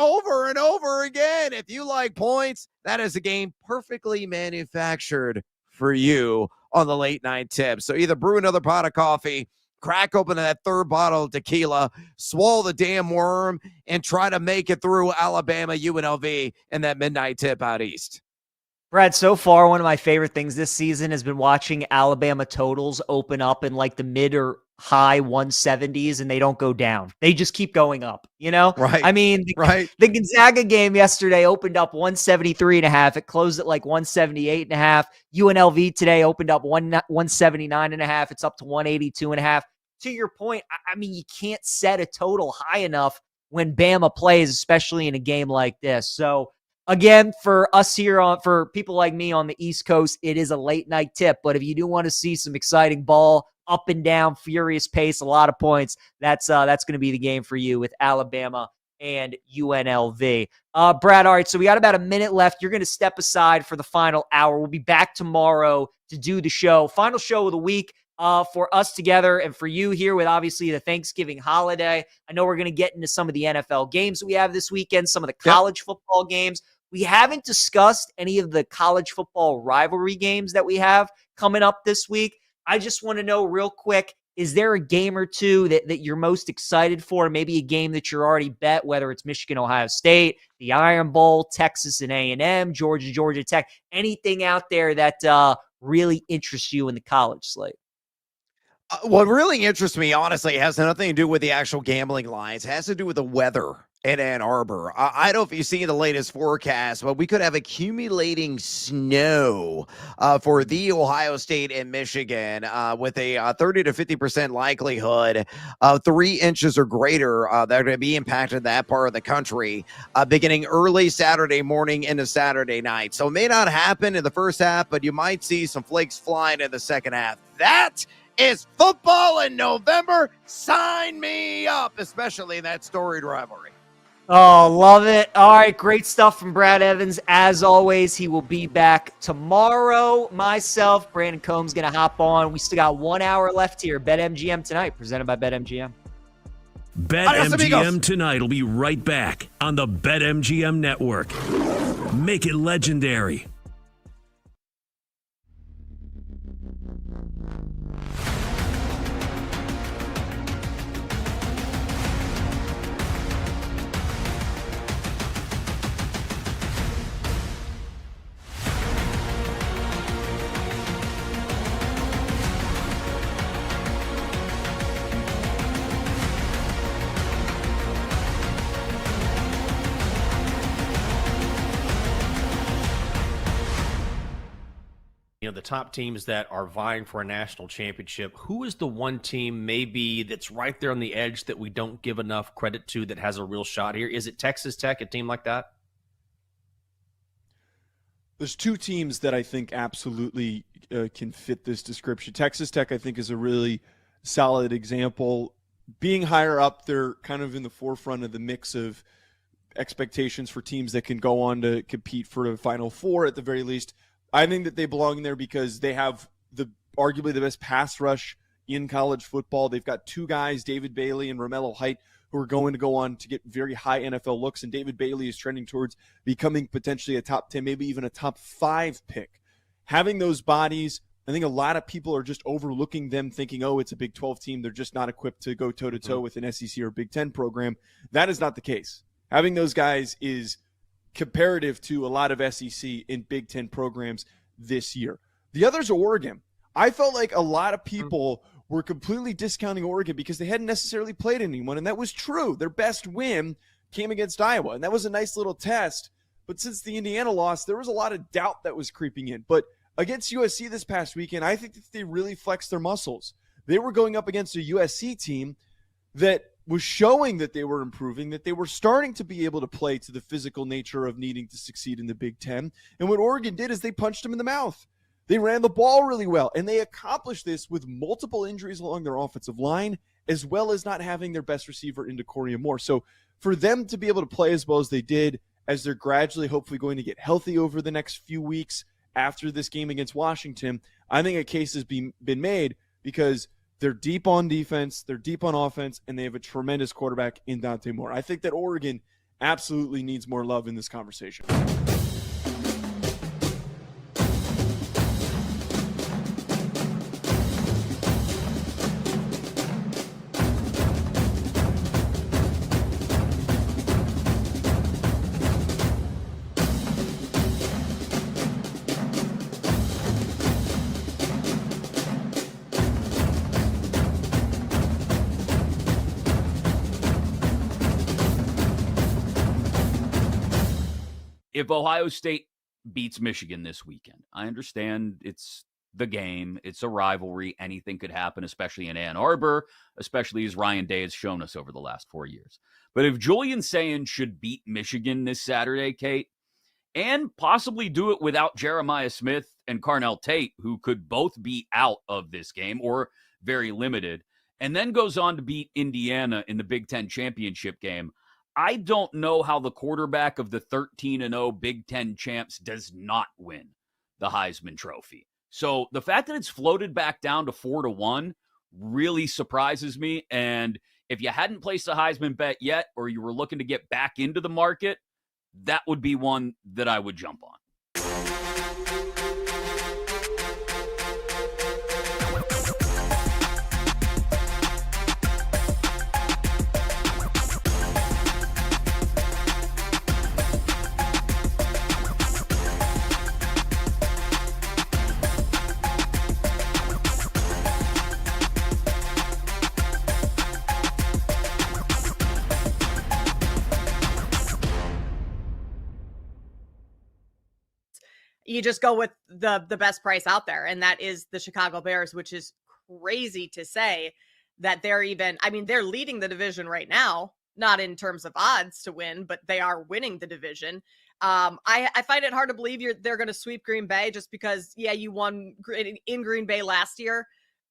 and over again. If you like points, that is a game perfectly manufactured for you on the late night tip. So either brew another pot of coffee, crack open that third bottle of tequila, swallow the damn worm, and try to make it through Alabama UNLV in that midnight tip out east. Brad, so far, one of my favorite things this season has been watching Alabama totals open up in like the mid or high 170s, and they don't go down. They just keep going up, you know? Right. I mean, the Gonzaga game yesterday opened up 173.5. It closed at like 178.5. UNLV today opened up 179.5. It's up to 182.5. To your point, I mean, you can't set a total high enough when Bama plays, especially in a game like this. So, again, for us here, for people like me on the East Coast, it is a late night tip. But if you do want to see some exciting ball, up and down, furious pace, a lot of points, that's going to be the game for you with Alabama and UNLV. Brad, all right, so we got about a minute left. You're going to step aside for the final hour. We'll be back tomorrow to do the show. Final show of the week for us together and for you here with obviously the Thanksgiving holiday. I know we're going to get into some of the NFL games that we have this weekend, some of the college football games. We haven't discussed any of the college football rivalry games that we have coming up this week. I just want to know real quick, is there a game or two that you're most excited for? Maybe a game that you're already bet, whether it's Michigan, Ohio State, the Iron Bowl, Texas and A&M, Georgia Tech, anything out there that really interests you in the college slate? What really interests me, honestly, has nothing to do with the actual gambling lines. It has to do with the weather in Ann Arbor. I don't know if you've seen the latest forecast, but we could have accumulating snow for the Ohio State and Michigan with a 30 to 50% likelihood of 3 inches or greater that are going to be impacted in that part of the country beginning early Saturday morning into Saturday night. So it may not happen in the first half, but you might see some flakes flying in the second half. That is football in November. Sign me up, especially in that storied rivalry. Oh, love it. All right, great stuff from Brad Evans. As always, he will be back tomorrow. Myself, Brandon Combs, going to hop on. We still got 1 hour left here. BetMGM tonight, presented by BetMGM. BetMGM tonight will be right back on the BetMGM network. Make it legendary. You know, the top teams that are vying for a national championship, who is the one team maybe that's right there on the edge that we don't give enough credit to that has a real shot here? Is it Texas Tech, a team like that? There's 2 teams that I think absolutely can fit this description. Texas Tech, I think, is a really solid example. Being higher up, they're kind of in the forefront of the mix of expectations for teams that can go on to compete for the Final Four at the very least. I think that they belong in there because they have arguably the best pass rush in college football. They've got 2 guys, David Bailey and Romello Height, who are going to go on to get very high NFL looks. And David Bailey is trending towards becoming potentially a top 10, maybe even a top 5 pick. Having those bodies, I think a lot of people are just overlooking them, thinking, oh, it's a Big 12 team. They're just not equipped to go toe-to-toe with an SEC or Big 10 program. That is not the case. Having those guys is comparative to a lot of SEC and Big 10 programs this year. The others are Oregon. I felt like a lot of people were completely discounting Oregon because they hadn't necessarily played anyone, and that was true. Their best win came against Iowa, and that was a nice little test. But since the Indiana loss, there was a lot of doubt that was creeping in. But against USC this past weekend, I think that they really flexed their muscles. They were going up against a USC team that was showing that they were improving, that they were starting to be able to play to the physical nature of needing to succeed in the Big Ten. And what Oregon did is they punched them in the mouth. They ran the ball really well, and they accomplished this with multiple injuries along their offensive line, as well as not having their best receiver into Corey Moore. So for them to be able to play as well as they did, as they're gradually hopefully going to get healthy over the next few weeks after this game against Washington, I think a case has been made because they're deep on defense, they're deep on offense, and they have a tremendous quarterback in Dante Moore. I think that Oregon absolutely needs more love in this conversation. if Ohio State beats Michigan this weekend, I understand it's the game. It's a rivalry. Anything could happen, especially in Ann Arbor, especially as Ryan Day has shown us over the last 4 years. But if Julian Sayin should beat Michigan this Saturday, Kate, and possibly do it without Jeremiah Smith and Carnell Tate, who could both be out of this game or very limited, and then goes on to beat Indiana in the Big Ten championship game, I don't know how the quarterback of the 13-0 Big Ten champs does not win the Heisman Trophy. So the fact that it's floated back down to 4-1 really surprises me. And if you hadn't placed a Heisman bet yet, or you were looking to get back into the market, that would be one that I would jump on. You just go with the best price out there, and that is the Chicago Bears, which is crazy to say that they're even, I mean, they're leading the division right now, not in terms of odds to win, but they are winning the division. I find it hard to believe they're going to sweep Green Bay just because, yeah, you won in Green Bay last year.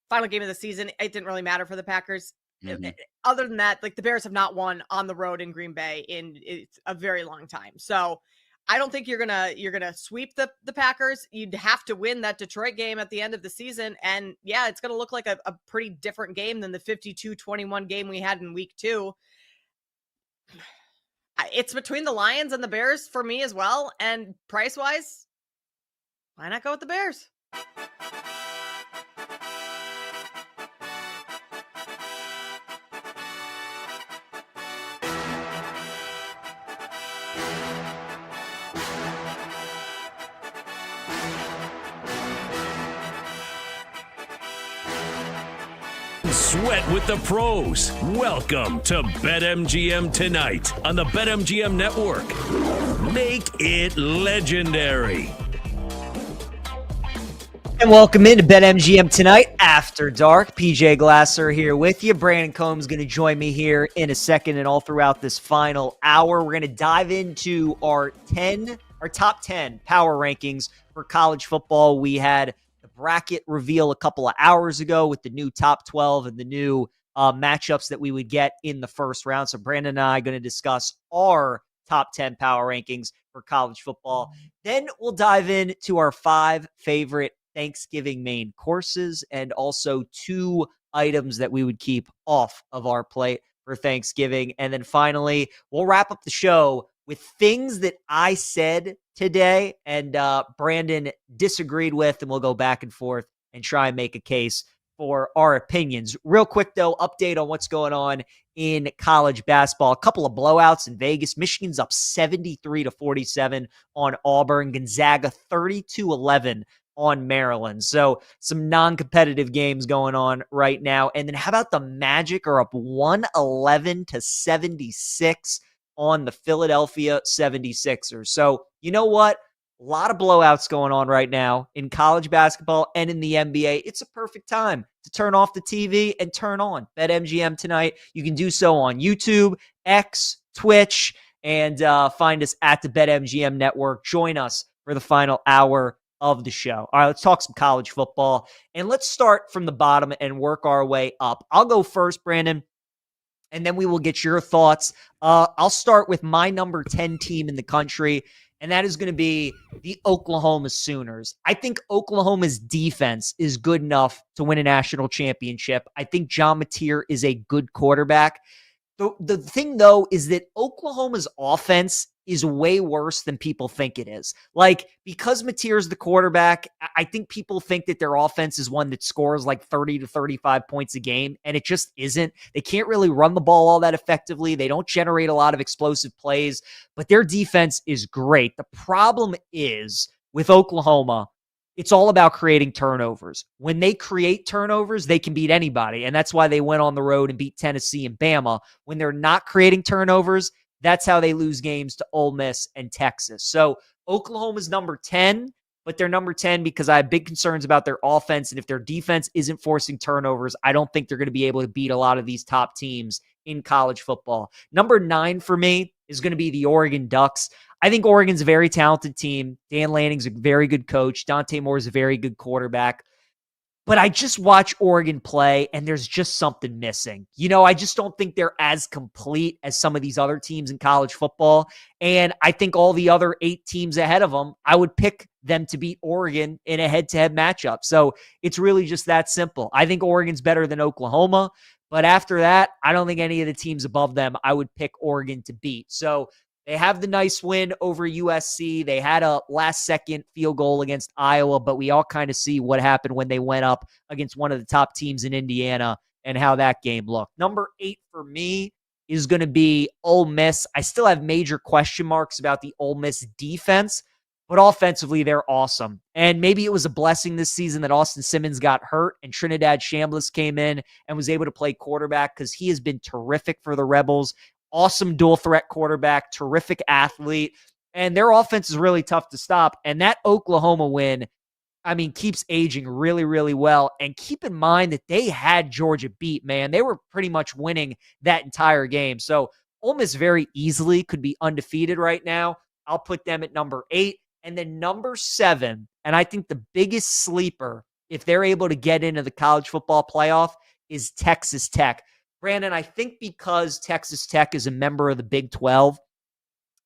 Final game of the season, it didn't really matter for the Packers. Mm-hmm. Other than that, like, the Bears have not won on the road in Green Bay in a very long time. So I don't think you're gonna sweep the Packers. You'd have to win that Detroit game at the end of the season. And yeah, it's gonna look like a pretty different game than the 52-21 game we had in week 2. It's between the Lions and the Bears for me as well. And price-wise, why not go with the Bears? Sweat with the pros. Welcome to BetMGM Tonight on the BetMGM Network. Make it legendary. And welcome into BetMGM Tonight After Dark. PJ Glasser here with you. Brandon Combs going to join me here in a second and all throughout this final hour. We're going to dive into our top 10 power rankings for college football. We had bracket reveal a couple of hours ago with the new top 12 and the new matchups that we would get in the first round. So Brandon and I are going to discuss our top 10 power rankings for college football. Then we'll dive into our 5 favorite Thanksgiving main courses and also 2 items that we would keep off of our plate for Thanksgiving. And then finally, we'll wrap up the show with things that I said today and Brandon disagreed with, and we'll go back and forth and try and make a case for our opinions. Real quick, though, update on what's going on in college basketball. A couple of blowouts in Vegas. Michigan's up 73-47 on Auburn. Gonzaga 32-11 on Maryland. So some non-competitive games going on right now. And then how about the Magic are up 111-76 on the Philadelphia 76ers. So, you know what? A lot of blowouts going on right now in college basketball and in the NBA. It's a perfect time to turn off the TV and turn on BetMGM Tonight. You can do so on YouTube, X, Twitch, and find us at the BetMGM Network. Join us for the final hour of the show. All right, let's talk some college football. And let's start from the bottom and work our way up. I'll go first, Brandon, and then we will get your thoughts. I'll start with my number 10 team in the country, and that is going to be the Oklahoma Sooners. I think Oklahoma's defense is good enough to win a national championship. I think John Mateer is a good quarterback. The thing, though, is that Oklahoma's offense is way worse than people think it is. Like, because Mateer's the quarterback, I think people think that their offense is one that scores like 30 to 35 points a game, and it just isn't. They can't really run the ball all that effectively. They don't generate a lot of explosive plays, but their defense is great. The problem is with Oklahoma, it's all about creating turnovers. When they create turnovers, they can beat anybody, and that's why they went on the road and beat Tennessee and Bama. When they're not creating turnovers, That's how they lose games to Ole Miss and Texas. So Oklahoma's number 10, but they're number 10 because I have big concerns about their offense. And if their defense isn't forcing turnovers, I don't think they're going to be able to beat a lot of these top teams in college football. Number 9 for me is going to be the Oregon Ducks. I think Oregon's a very talented team. Dan Lanning's a very good coach. Dante Moore's a very good quarterback. But I just watch Oregon play, and there's just something missing. I just don't think they're as complete as some of these other teams in college football. And I think all the other 8 teams ahead of them, I would pick them to beat Oregon in a head-to-head matchup. So it's really just that simple. I think Oregon's better than Oklahoma. But after that, I don't think any of the teams above them, I would pick Oregon to beat. So they have the nice win over USC. They had a last-second field goal against Iowa, but we all kind of see what happened when they went up against one of the top teams in Indiana and how that game looked. Number 8 for me is going to be Ole Miss. I still have major question marks about the Ole Miss defense, but offensively, they're awesome. And maybe it was a blessing this season that Austin Simmons got hurt and Trinidad Chambliss came in and was able to play quarterback because he has been terrific for the Rebels. Awesome dual threat quarterback, terrific athlete, and their offense is really tough to stop. And that Oklahoma win, keeps aging really, really well. And keep in mind that they had Georgia beat, man. They were pretty much winning that entire game. So Ole Miss very easily could be undefeated right now. I'll put them at number 8. And then number 7, and I think the biggest sleeper, if they're able to get into the college football playoff, is Texas Tech. Brandon, I think because Texas Tech is a member of the Big 12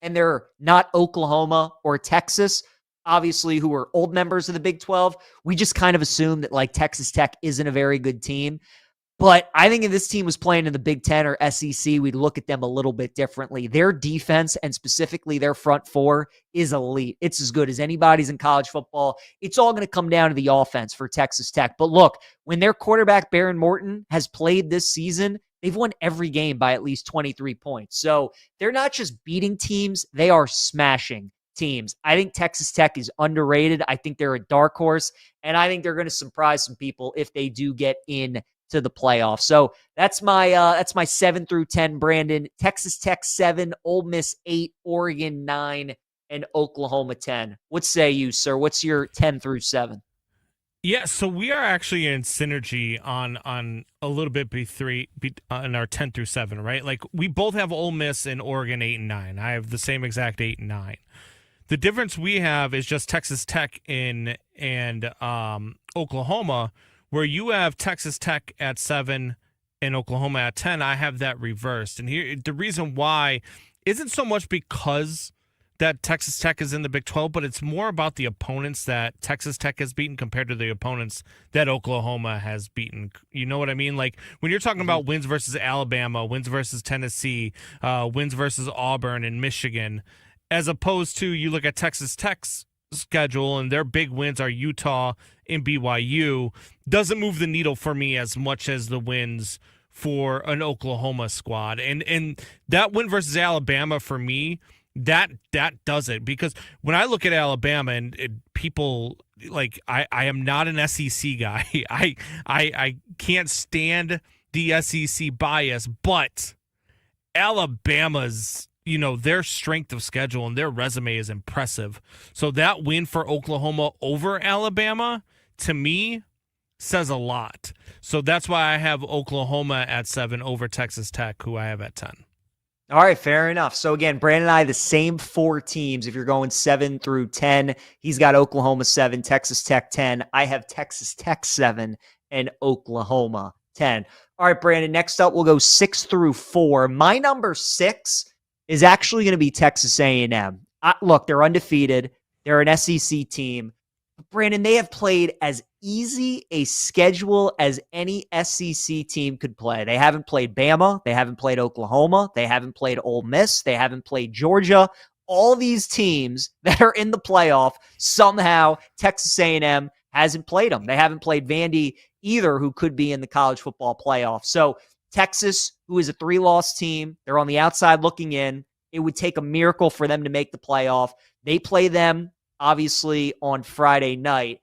and they're not Oklahoma or Texas, obviously, who are old members of the Big 12, we just kind of assume that Texas Tech isn't a very good team. But I think if this team was playing in the Big 10 or SEC, we'd look at them a little bit differently. Their defense, and specifically their front four, is elite. It's as good as anybody's in college football. It's all going to come down to the offense for Texas Tech. But look, when their quarterback, Baron Morton, has played this season, they've won every game by at least 23 points. So they're not just beating teams, they are smashing teams. I think Texas Tech is underrated. I think they're a dark horse, and I think they're going to surprise some people if they do get in to the playoffs. So that's my 7 through 10, Brandon. Texas Tech 7, Ole Miss 8, Oregon 9, and Oklahoma 10. What say you, sir? What's your 10 through 7? Yeah, so we are actually in synergy on a little bit on our 10 through 7, right? Like, we both have Ole Miss and Oregon 8 and 9. I have the same exact 8 and 9. The difference we have is just Texas Tech and Oklahoma, where you have Texas Tech at 7 and Oklahoma at 10. I have that reversed. And here, the reason why isn't so much because that Texas Tech is in the Big 12, but it's more about the opponents that Texas Tech has beaten compared to the opponents that Oklahoma has beaten. You know what I mean? Like, when you're talking about wins versus Alabama, wins versus Tennessee, wins versus Auburn and Michigan, as opposed to you look at Texas Tech's schedule and their big wins are Utah and BYU, doesn't move the needle for me as much as the wins for an Oklahoma squad. And that win versus Alabama for me, that does it, because when I look at Alabama and people like, I am not an SEC guy. I can't stand the SEC bias, but Alabama's, their strength of schedule and their resume is impressive. So that win for Oklahoma over Alabama, to me, says a lot. So that's why I have Oklahoma at 7 over Texas Tech, who I have at 10. All right, fair enough. So again, Brandon and I, the same 4 teams. If you're going 7 through 10, he's got Oklahoma 7, Texas Tech 10. I have Texas Tech 7 and Oklahoma 10. All right, Brandon, next up, we'll go 6 through 4. My number 6 is actually going to be Texas A&M. Look, they're undefeated. They're an SEC team. But Brandon, they have played as easy a schedule as any SEC team could play. They haven't played Bama. They haven't played Oklahoma. They haven't played Ole Miss. They haven't played Georgia. All these teams that are in the playoff, somehow Texas A&M hasn't played them. They haven't played Vandy either, who could be in the college football playoff. So Texas, who is a 3-loss team, they're on the outside looking in. It would take a miracle for them to make the playoff. They play them, obviously, on Friday night.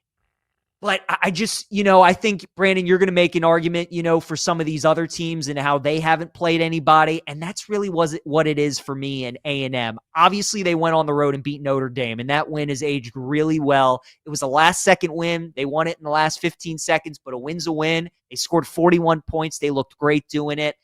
But I just, I think, Brandon, you're going to make an argument, for some of these other teams and how they haven't played anybody. And that's really what it is for me and A&M. Obviously, they went on the road and beat Notre Dame, and that win has aged really well. It was a last-second win. They won it in the last 15 seconds, but a win's a win. They scored 41 points. They looked great doing it.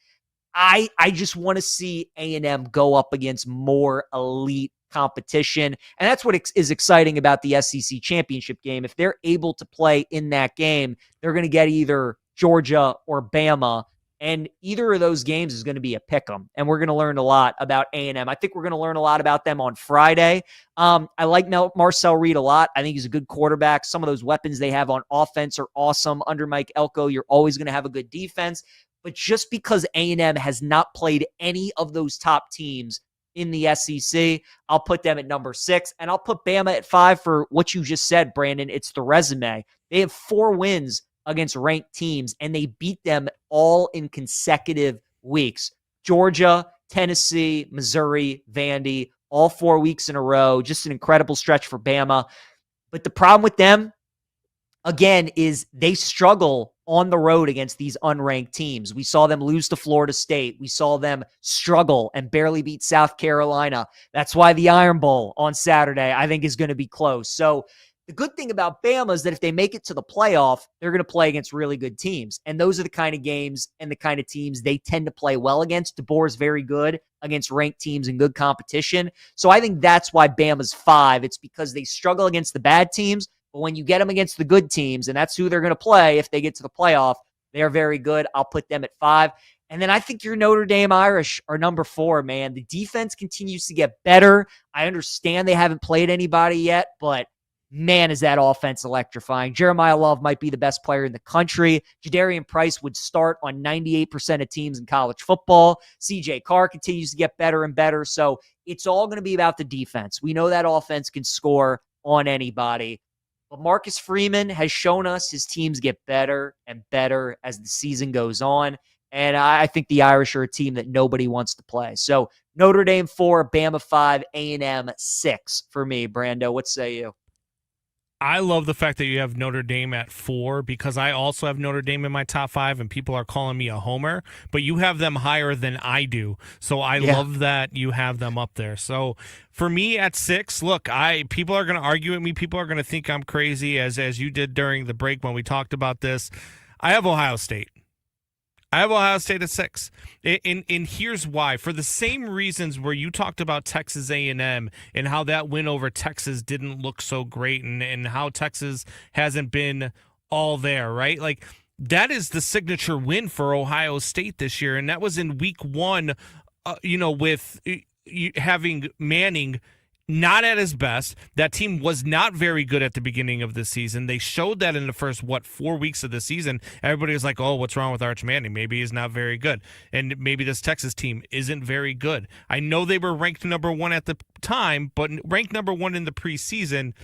I just want to see A&M go up against more elite competition. And that's what is exciting about the SEC championship game. If they're able to play in that game, they're going to get either Georgia or Bama. And either of those games is going to be a pick 'em. And we're going to learn a lot about A&M. I think we're going to learn a lot about them on Friday. I like Marcel Reed a lot. I think he's a good quarterback. Some of those weapons they have on offense are awesome. Under Mike Elko, you're always going to have a good defense. But just because A&M has not played any of those top teams in the SEC, I'll put them at number 6, and I'll put Bama at 5 for what you just said, Brandon. It's the resume. They have 4 wins against ranked teams, and they beat them all in consecutive weeks. Georgia, Tennessee, Missouri, Vandy, all 4 weeks in a row. Just an incredible stretch for Bama. But the problem with them, again, is they struggle on the road against these unranked teams. We saw them lose to Florida State. We saw them struggle and barely beat South Carolina. That's why the Iron Bowl on Saturday, I think, is going to be close. So the good thing about Bama is that if they make it to the playoff, they're going to play against really good teams. And those are the kind of games and the kind of teams they tend to play well against. DeBoer is very good against ranked teams and good competition. So I think that's why Bama's 5. It's because they struggle against the bad teams. But when you get them against the good teams, and that's who they're going to play if they get to the playoff, they're very good. I'll put them at 5. And then I think your Notre Dame Irish are number 4, man. The defense continues to get better. I understand they haven't played anybody yet, but man, is that offense electrifying. Jeremiah Love might be the best player in the country. Jadarian Price would start on 98% of teams in college football. CJ Carr continues to get better and better. So it's all going to be about the defense. We know that offense can score on anybody. But Marcus Freeman has shown us his teams get better and better as the season goes on. And I think the Irish are a team that nobody wants to play. So Notre Dame 4, Bama 5, A&M 6 for me. Brando, what say you? I love the fact that you have Notre Dame at 4 because I also have Notre Dame in my top 5 and people are calling me a homer, but you have them higher than I do. So I love that you have them up there. So for me at 6, look, people are going to argue with me. People are going to think I'm crazy as you did during the break when we talked about this. I have Ohio State. I have Ohio State at 6. And here's why. For the same reasons where you talked about Texas A&M and how that win over Texas didn't look so great and how Texas hasn't been all there, right? Like, that is the signature win for Ohio State this year. And that was in week 1, with having Manning not at his best. That team was not very good at the beginning of the season. They showed that in the first, 4 weeks of the season. Everybody was like, oh, what's wrong with Arch Manning? Maybe he's not very good. And maybe this Texas team isn't very good. I know they were ranked number 1 at the time, but ranked number 1 in the preseason,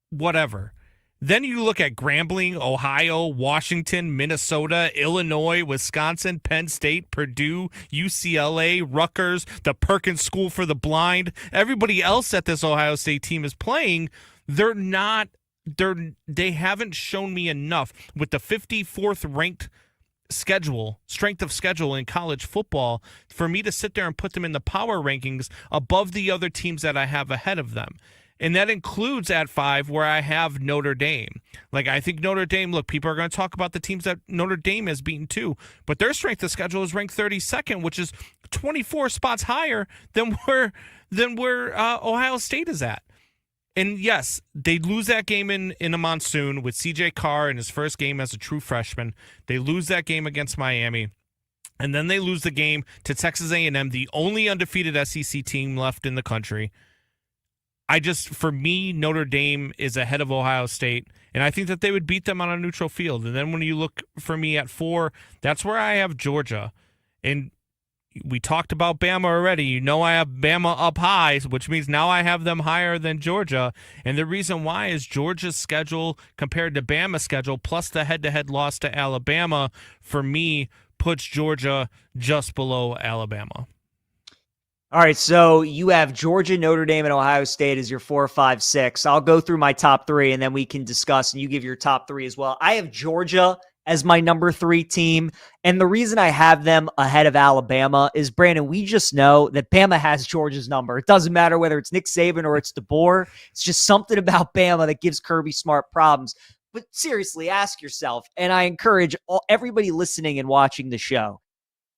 whatever. Then you look at Grambling, Ohio, Washington, Minnesota, Illinois, Wisconsin, Penn State, Purdue, UCLA, Rutgers, the Perkins School for the Blind. Everybody else that this Ohio State team is playing, they haven't shown me enough with the 54th ranked strength of schedule in college football for me to sit there and put them in the power rankings above the other teams that I have ahead of them. And that includes at 5 where I have Notre Dame. Like, I think Notre Dame, look, people are going to talk about the teams that Notre Dame has beaten too, but their strength of schedule is ranked 32nd, which is 24 spots higher than where Ohio State is at. And yes, they lose that game in a monsoon with CJ Carr in his first game as a true freshman. They lose that game against Miami. And then they lose the game to Texas A&M, the only undefeated SEC team left in the country. For me, Notre Dame is ahead of Ohio State, and I think that they would beat them on a neutral field. And then when you look for me at 4, that's where I have Georgia. And we talked about Bama already. You know I have Bama up high, which means now I have them higher than Georgia. And the reason why is Georgia's schedule compared to Bama's schedule, plus the head-to-head loss to Alabama, for me, puts Georgia just below Alabama. All right, so you have Georgia, Notre Dame, and Ohio State as your 4, 5, 6. I'll go through my top 3, and then we can discuss, and you give your top 3 as well. I have Georgia as my number 3 team, and the reason I have them ahead of Alabama is, Brandon, we just know that Bama has Georgia's number. It doesn't matter whether it's Nick Saban or it's DeBoer. It's just something about Bama that gives Kirby Smart problems. But seriously, ask yourself, and I encourage everybody listening and watching the show,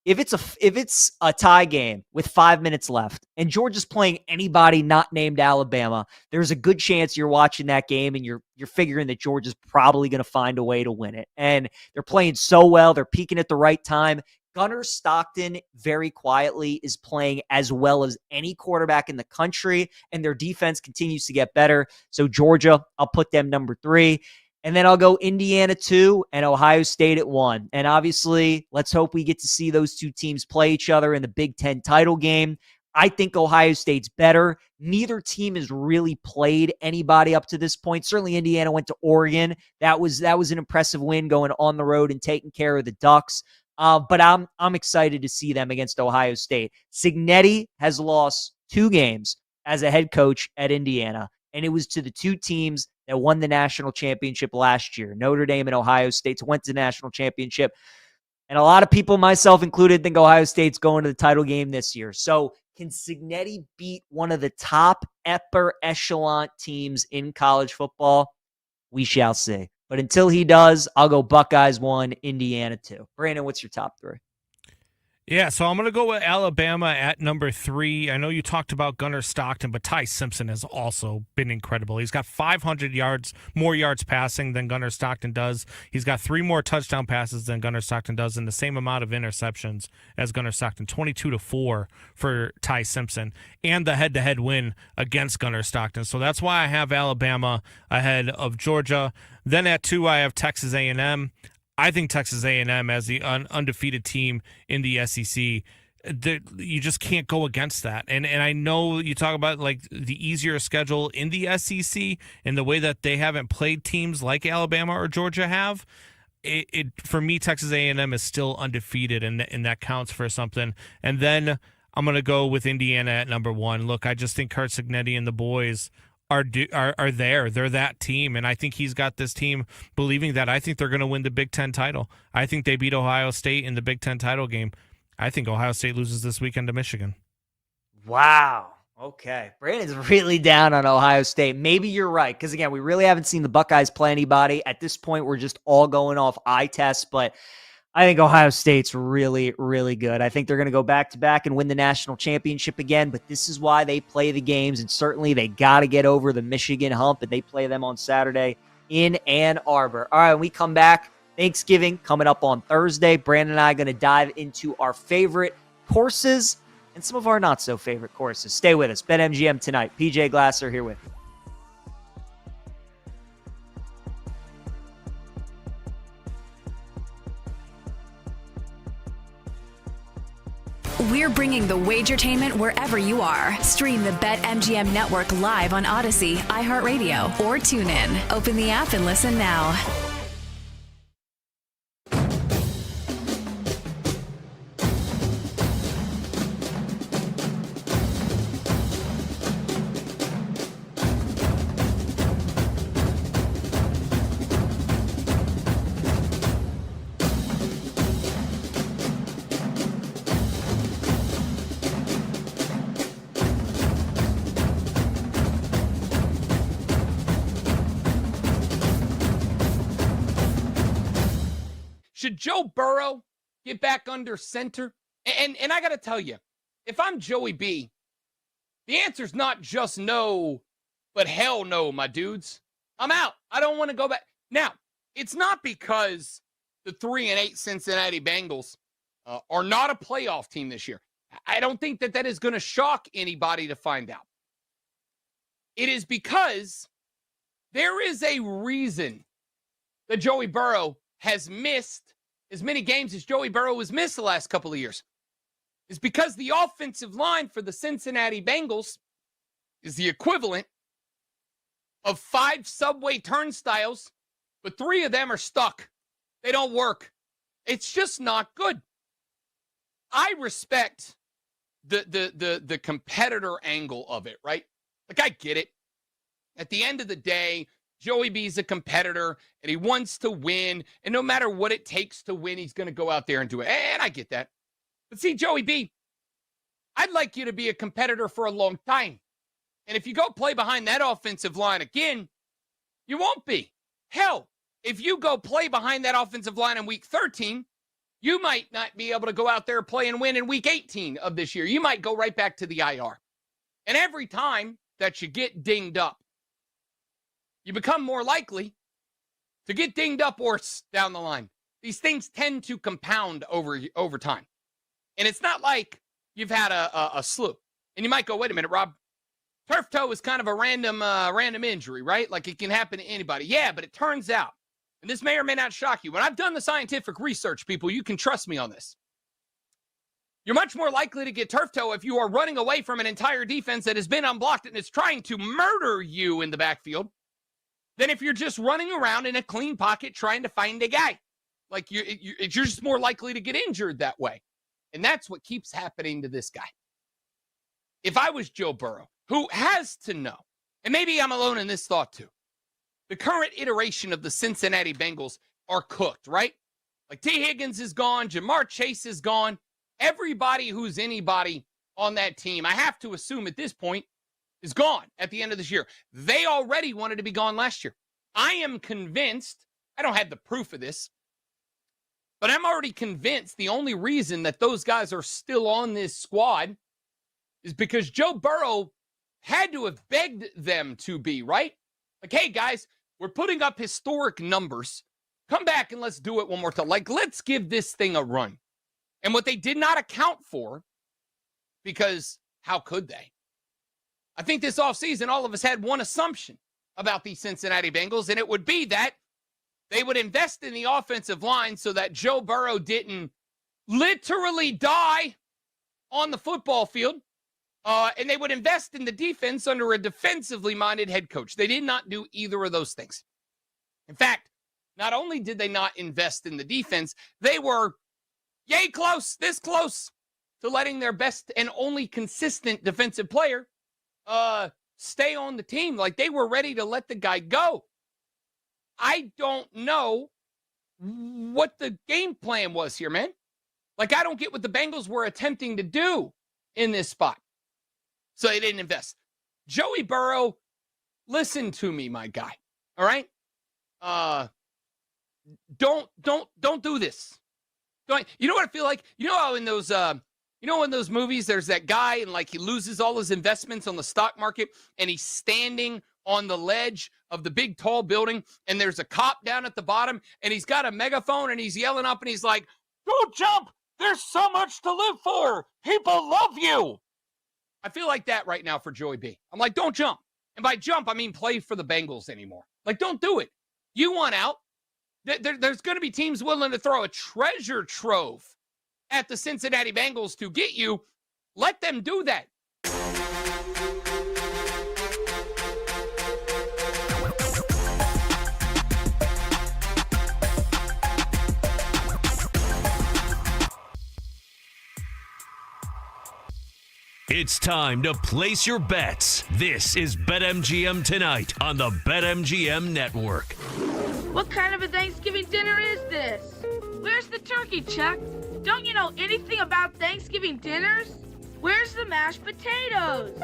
if it's a tie game with 5 minutes left and Georgia's playing anybody not named Alabama, there's a good chance you're watching that game and you're figuring that Georgia's probably going to find a way to win it. And they're playing so well. They're peaking at the right time. Gunnar Stockton, very quietly, is playing as well as any quarterback in the country, and their defense continues to get better. So Georgia, I'll put them number 3. And then I'll go Indiana 2 and Ohio State at 1. And obviously, let's hope we get to see those two teams play each other in the Big Ten title game. I think Ohio State's better. Neither team has really played anybody up to this point. Certainly Indiana went to Oregon. That was an impressive win, going on the road and taking care of the Ducks. But I'm excited to see them against Ohio State. Cignetti has lost 2 games as a head coach at Indiana, and it was to the 2 teams that won the national championship last year. Notre Dame and Ohio State went to the national championship. And a lot of people, myself included, think Ohio State's going to the title game this year. So can Cignetti beat one of the top upper echelon teams in college football? We shall see. But until he does, I'll go Buckeyes 1, Indiana 2. Brandon, what's your top 3? Yeah, so I'm going to go with Alabama at number 3. I know you talked about Gunnar Stockton, but Ty Simpson has also been incredible. He's got 500 yards, more yards passing than Gunnar Stockton does. He's got 3 more touchdown passes than Gunnar Stockton does, and the same amount of interceptions as Gunnar Stockton, 22-4 for Ty Simpson, and the head-to-head win against Gunnar Stockton. So that's why I have Alabama ahead of Georgia. Then at 2, I have Texas A&M. I think Texas A&M as the undefeated team in the SEC, you just can't go against that. And I know you talk about like the easier schedule in the SEC and the way that they haven't played teams like Alabama or Georgia have. It for me, Texas A&M is still undefeated, and that counts for something. And then I'm going to go with Indiana at number 1. Look, I just think Curt Cignetti and the boys are there. They're that team, and I think he's got this team believing that. I think they're going to win the Big Ten title. I think they beat Ohio State in the Big Ten title game. I think Ohio State loses this weekend to Michigan. Wow. Okay. Brandon's really down on Ohio State. Maybe you're right, because, again, we really haven't seen the Buckeyes play anybody. At this point, we're just all going off eye tests, but I think Ohio State's really, really good. I think they're going to go back-to-back and win the national championship again, but this is why they play the games, and certainly they got to get over the Michigan hump, and they play them on Saturday in Ann Arbor. All right, when we come back, Thanksgiving coming up on Thursday. Brandon and I are going to dive into our favorite courses and some of our not-so-favorite courses. Stay with us. BetMGM tonight. PJ Glasser here with you. We're bringing the Wagertainment wherever you are. Stream the BetMGM network live on Odyssey, iHeartRadio, or TuneIn. Open the app and listen now. Should Joe Burrow get back under center? And I got to tell you, if I'm Joey B, the answer's not just no, but hell no, my dudes. I'm out. I don't want to go back. Now, it's not because the 3-8 Cincinnati Bengals are not a playoff team this year. I don't think that is going to shock anybody to find out. It is because there is a reason that Joey Burrow has missed as many games as Joey Burrow has missed the last couple of years. Is because the offensive line for the Cincinnati Bengals is the equivalent of 5 subway turnstiles, but 3 of them are stuck. They don't work. It's just not good. I respect the competitor angle of it, right? Like, I get it. At the end of the day, Joey B's a competitor and he wants to win. And no matter what it takes to win, he's going to go out there and do it. And I get that. But see, Joey B, I'd like you to be a competitor for a long time. And if you go play behind that offensive line again, you won't be. Hell, if you go play behind that offensive line in week 13, you might not be able to go out there, play and win in week 18 of this year. You might go right back to the IR. And every time that you get dinged up, you become more likely to get dinged up worse down the line. These things tend to compound over time. And it's not like you've had a slew. And you might go, wait a minute, Rob, turf toe is kind of a random injury, right? Like, it can happen to anybody. Yeah, but it turns out, and this may or may not shock you, when I've done the scientific research, people, you can trust me on this. You're much more likely to get turf toe if you are running away from an entire defense that has been unblocked and is trying to murder you in the backfield than if you're just running around in a clean pocket trying to find a guy. Like, you're just more likely to get injured that way. And that's what keeps happening to this guy. If I was Joe Burrow, who has to know, and maybe I'm alone in this thought too, the current iteration of the Cincinnati Bengals are cooked, right? Like, T. Higgins is gone, Jamar Chase is gone. Everybody who's anybody on that team, I have to assume at this point, is gone at the end of this year. They already wanted to be gone last year. I am convinced, I don't have the proof of this, but I'm already convinced the only reason that those guys are still on this squad is because Joe Burrow had to have begged them to be, right? Like, hey, guys, we're putting up historic numbers. Come back and let's do it one more time. Like, let's give this thing a run. And what they did not account for, because how could they? I think this offseason, all of us had one assumption about the Cincinnati Bengals, and it would be that they would invest in the offensive line so that Joe Burrow didn't literally die on the football field, and they would invest in the defense under a defensively minded head coach. They did not do either of those things. In fact, not only did they not invest in the defense, they were yay close, this close to letting their best and only consistent defensive player stay on the team. Like, they were ready to let the guy go. I don't know what the game plan was here, man. Like, I don't get what the Bengals were attempting to do in this spot. So they didn't invest. Joey Burrow, listen to me, my guy. All right? Don't do this. You know what I feel like? You know how in those in those movies there's that guy and, like, he loses all his investments on the stock market and he's standing on the ledge of the big tall building and there's a cop down at the bottom and he's got a megaphone and he's yelling up and he's like, "Don't jump! There's so much to live for! People love you!" I feel like that right now for Joey B. I'm like, don't jump. And by jump, I mean play for the Bengals anymore. Like, don't do it. You want out. There's going to be teams willing to throw a treasure trove at the Cincinnati Bengals to get you. Let them do that. It's time to place your bets. This is BetMGM Tonight on the BetMGM Network. What kind of a Thanksgiving dinner is this? Where's the turkey, Chuck? Don't you know anything about Thanksgiving dinners? Where's the mashed potatoes?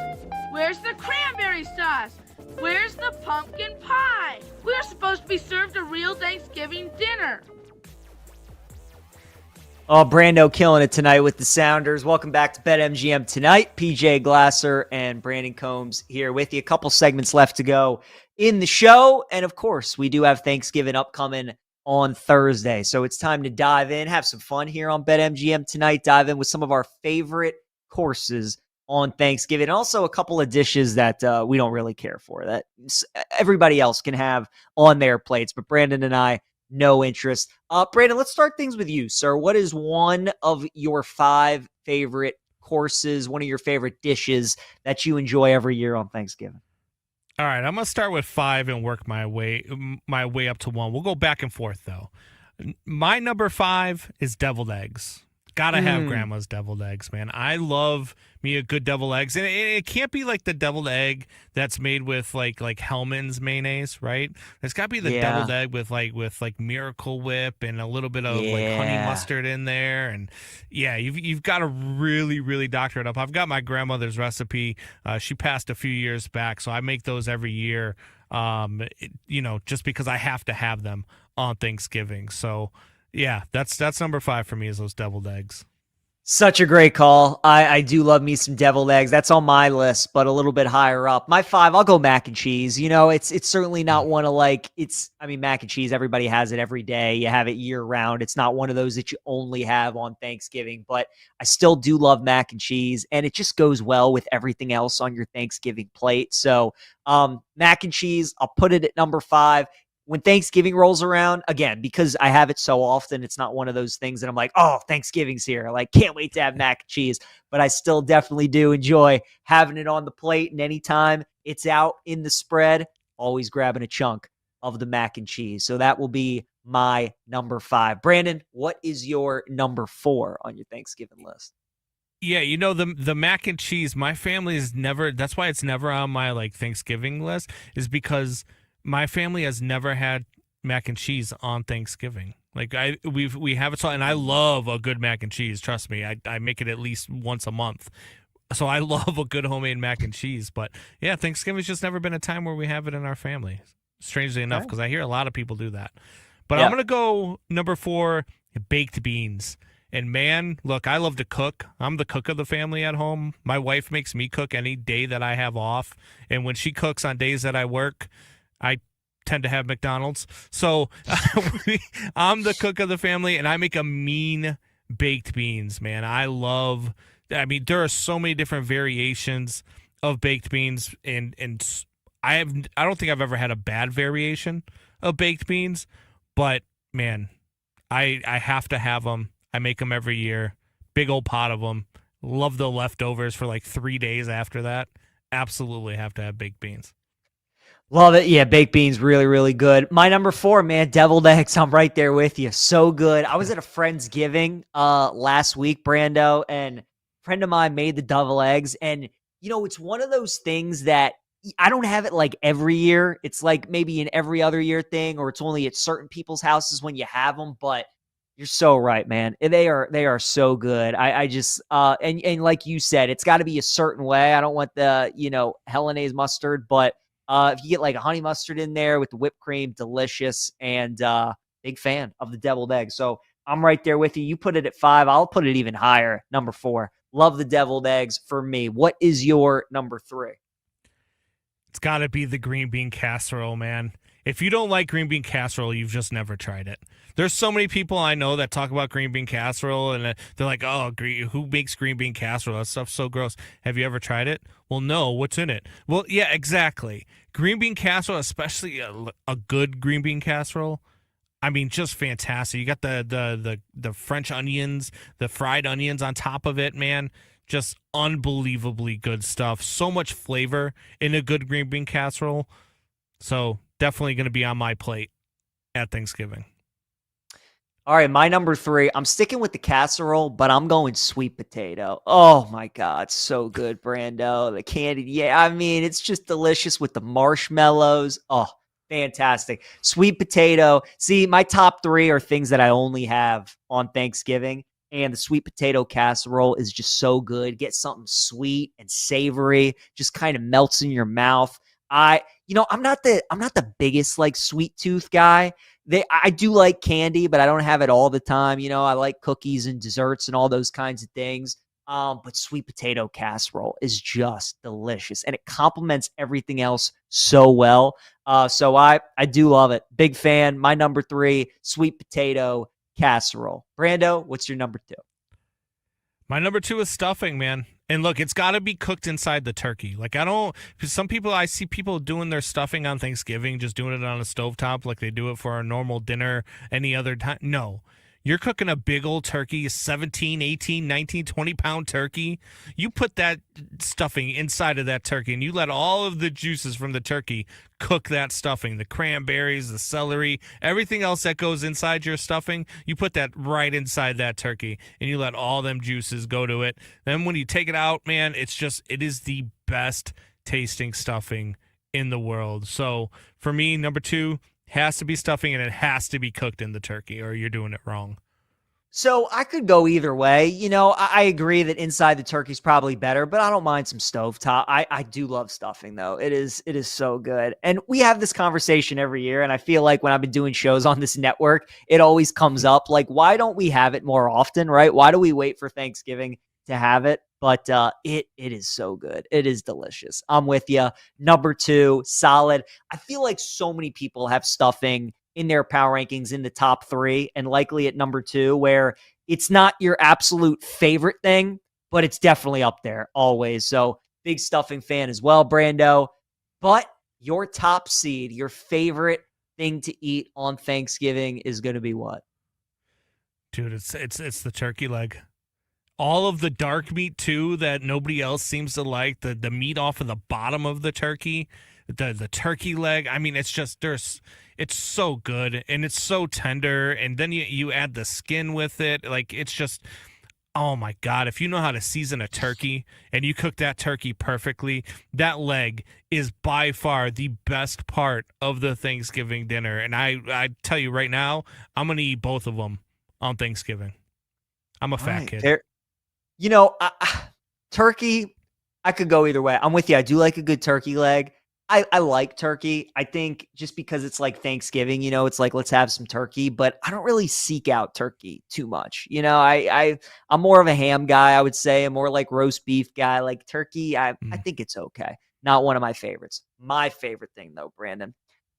Where's the cranberry sauce? Where's the pumpkin pie? We're supposed to be served a real Thanksgiving dinner. Oh, Brando killing it tonight with the Sounders. Welcome back to BetMGM Tonight. PJ Glasser and Brandon Combs here with you. A couple segments left to go in the show. And of course, we do have Thanksgiving upcoming on Thursday. So it's time to dive in, have some fun here on BetMGM Tonight. Dive in with some of our favorite courses on Thanksgiving. And also a couple of dishes that we don't really care for, that everybody else can have on their plates. But Brandon and I, no interest. Brandon, let's start things with you, sir. What is one of your 5 favorite courses, one of your favorite dishes that you enjoy every year on Thanksgiving? All right, I'm going to start with 5 and work my way up to 1. We'll go back and forth, though. My number 5 is deviled eggs. Gotta have grandma's deviled eggs, man. I love me a good deviled eggs. And it can't be like the deviled egg that's made with like Hellman's mayonnaise, right? It's gotta be the deviled egg with Miracle Whip and a little bit of like honey mustard in there. And yeah, you've got to really, really doctor it up. I've got my grandmother's recipe. She passed a few years back, so I make those every year. Just because I have to have them on Thanksgiving. So yeah, that's number 5 for me is those deviled eggs. Such a great call. I do love me some deviled eggs. That's on my list, but a little bit higher up. My 5, I'll go mac and cheese. It's certainly not one of mac and cheese, everybody has it every day. You have it year round. It's not one of those that you only have on Thanksgiving, but I still do love mac and cheese, and it just goes well with everything else on your Thanksgiving plate. So mac and cheese, I'll put it at number 5. When Thanksgiving rolls around, again, because I have it so often, it's not one of those things that I'm like, oh, Thanksgiving's here. Like, can't wait to have mac and cheese. But I still definitely do enjoy having it on the plate. And anytime it's out in the spread, always grabbing a chunk of the mac and cheese. So that will be my number 5. Brandon, what is your number 4 on your Thanksgiving list? Yeah, the mac and cheese, my family is never, that's why it's never on my like Thanksgiving list, is because my family has never had mac and cheese on Thanksgiving. Like we have it so, and I love a good mac and cheese. Trust me, I make it at least once a month. So I love a good homemade mac and cheese. But yeah, Thanksgiving's just never been a time where we have it in our family. Strangely enough, because I hear a lot of people do that. But I'm gonna go number 4, baked beans. And man, look, I love to cook. I'm the cook of the family at home. My wife makes me cook any day that I have off, and when she cooks on days that I work, I tend to have McDonald's. So I'm the cook of the family, and I make a mean baked beans, man. There are so many different variations of baked beans, and I don't think I've ever had a bad variation of baked beans, but man, I have to have them. I make them every year. Big old pot of them. Love the leftovers for like 3 days after that. Absolutely have to have baked beans. Love it. Yeah, baked beans, really, really good. My number 4, man, deviled eggs. I'm right there with you. So good. I was at a Friendsgiving last week, Brando, and a friend of mine made the deviled eggs. And, it's one of those things that I don't have it like every year. It's like maybe an every other year thing, or it's only at certain people's houses when you have them. But you're so right, man. They are so good. I just and like you said, it's got to be a certain way. I don't want the Hellenaise mustard, but if you get like a honey mustard in there with the whipped cream, delicious. And big fan of the deviled egg. So I'm right there with you. You put it at 5. I'll put it even higher. Number 4. Love the deviled eggs for me. What is your number 3? It's got to be the green bean casserole, man. If you don't like green bean casserole, you've just never tried it. There's so many people I know that talk about green bean casserole, and they're like, oh, who makes green bean casserole? That stuff's so gross. Have you ever tried it? Well, no. What's in it? Well, yeah, exactly. Green bean casserole, especially a good green bean casserole, just fantastic. You got the French onions, the fried onions on top of it, man. Just unbelievably good stuff. So much flavor in a good green bean casserole. So definitely going to be on my plate at Thanksgiving. All right, my number 3. I'm sticking with the casserole, but I'm going sweet potato. Oh my God, so good, Brando. The candy, it's just delicious with the marshmallows. Oh, fantastic. Sweet potato. See, my top 3 are things that I only have on Thanksgiving, and the sweet potato casserole is just so good. Get something sweet and savory, just kind of melts in your mouth. I'm not the biggest like sweet tooth guy. I do like candy, but I don't have it all the time. I like cookies and desserts and all those kinds of things. But sweet potato casserole is just delicious, and it complements everything else so well. So I do love it. Big fan. My number 3, sweet potato casserole. Brando, what's your number 2? My number 2 is stuffing, man. And look, it's got to be cooked inside the turkey. Like, I see people doing their stuffing on Thanksgiving, just doing it on a stovetop like they do it for a normal dinner any other time. No, You're cooking a big old turkey, 17, 18, 19, 20-pound turkey. You put that stuffing inside of that turkey, and you let all of the juices from the turkey cook that stuffing, the cranberries, the celery, everything else that goes inside your stuffing, you put that right inside that turkey, and you let all them juices go to it. Then when you take it out, man, it is the best tasting stuffing in the world. So for me, number 2, has to be stuffing, and it has to be cooked in the turkey, or you're doing it wrong. So I could go either way. I agree that inside the turkey's probably better, but I don't mind some stovetop. I do love stuffing though. It is so good. And we have this conversation every year, and I feel like when I've been doing shows on this network, it always comes up. Like, why don't we have it more often, right? Why do we wait for Thanksgiving to have it? But it is so good. It is delicious. I'm with you. Number 2, solid. I feel like so many people have stuffing in their power rankings in the top 3 and likely at number 2, where it's not your absolute favorite thing, but it's definitely up there always. So big stuffing fan as well, Brando. But your top seed, your favorite thing to eat on Thanksgiving is going to be what? Dude, it's the turkey leg. All of the dark meat too that nobody else seems to like, the meat off of the bottom of the turkey, the turkey leg. I mean, it's so good and it's so tender, and then you add the skin with it. Like, it's just, oh my God, if you know how to season a turkey and you cook that turkey perfectly, that leg is by far the best part of the Thanksgiving dinner. And I tell you right now, I'm going to eat both of them on Thanksgiving. I'm a fat kid. Turkey, I could go either way. I'm with you. I do like a good turkey leg. I like turkey. I think just because it's like Thanksgiving, it's like, let's have some turkey, but I don't really seek out turkey too much. I'm more of a ham guy, I would say. I'm more like roast beef guy. Like turkey, I think it's okay. Not one of my favorites. My favorite thing though, Brandon,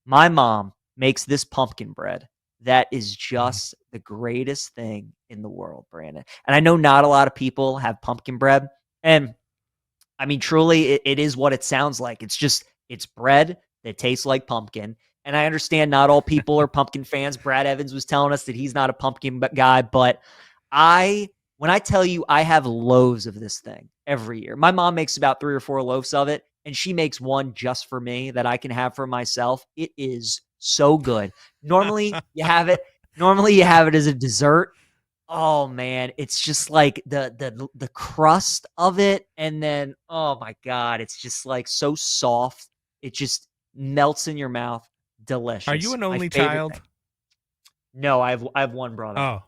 my mom makes this pumpkin bread. That is just the greatest thing in the world, Brandon. And I know not a lot of people have pumpkin bread. And I mean, truly, it is what it sounds like. It's bread that tastes like pumpkin. And I understand not all people are pumpkin fans. Brad Evans was telling us that he's not a pumpkin guy. But when I tell you I have loaves of this thing every year, my mom makes about 3 or 4 loaves of it. And she makes one just for me that I can have for myself. It is so good. Normally you have it as a dessert. Oh man, it's just like the crust of it, and then oh my God, it's just like so soft. It just melts in your mouth. Delicious. Are you an only child? Thing. No, I have one brother. Oh.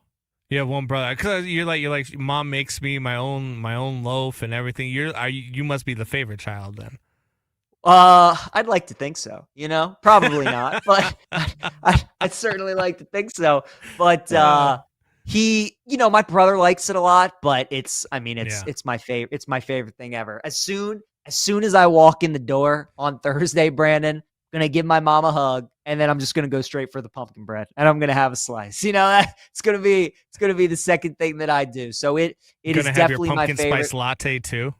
You have one brother. Cause you're like mom makes me my own loaf and everything. You must be the favorite child then. I'd like to think so, probably not, but I'd certainly like to think so. But my brother likes it a lot, but it's my favorite. It's my favorite thing ever. As soon as I walk in the door on Thursday, Brandon, I'm going to give my mom a hug, and then I'm just going to go straight for the pumpkin bread, and I'm going to have a slice. It's going to be the second thing that I do. So it is definitely my favorite. Pumpkin spice latte too.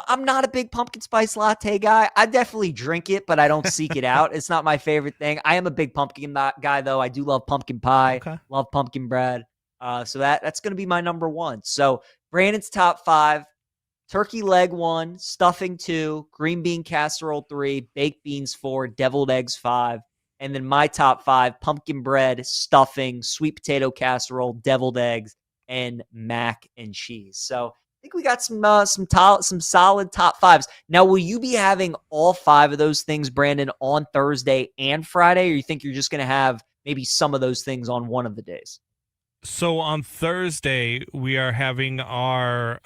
I'm not a big pumpkin spice latte guy. I definitely drink it, but I don't seek it out. It's not my favorite thing. I am a big pumpkin guy, though. I do love pumpkin pie, love pumpkin bread. So that's going to be my number 1. So Brandon's top 5, turkey leg 1, stuffing 2, green bean casserole 3, baked beans 4, deviled eggs 5. And then my top 5, pumpkin bread, stuffing, sweet potato casserole, deviled eggs, and mac and cheese. So I think we got some solid top 5s. Now, will you be having all 5 of those things, Brandon, on Thursday and Friday, or you think you're just going to have maybe some of those things on one of the days? So on Thursday, we are having our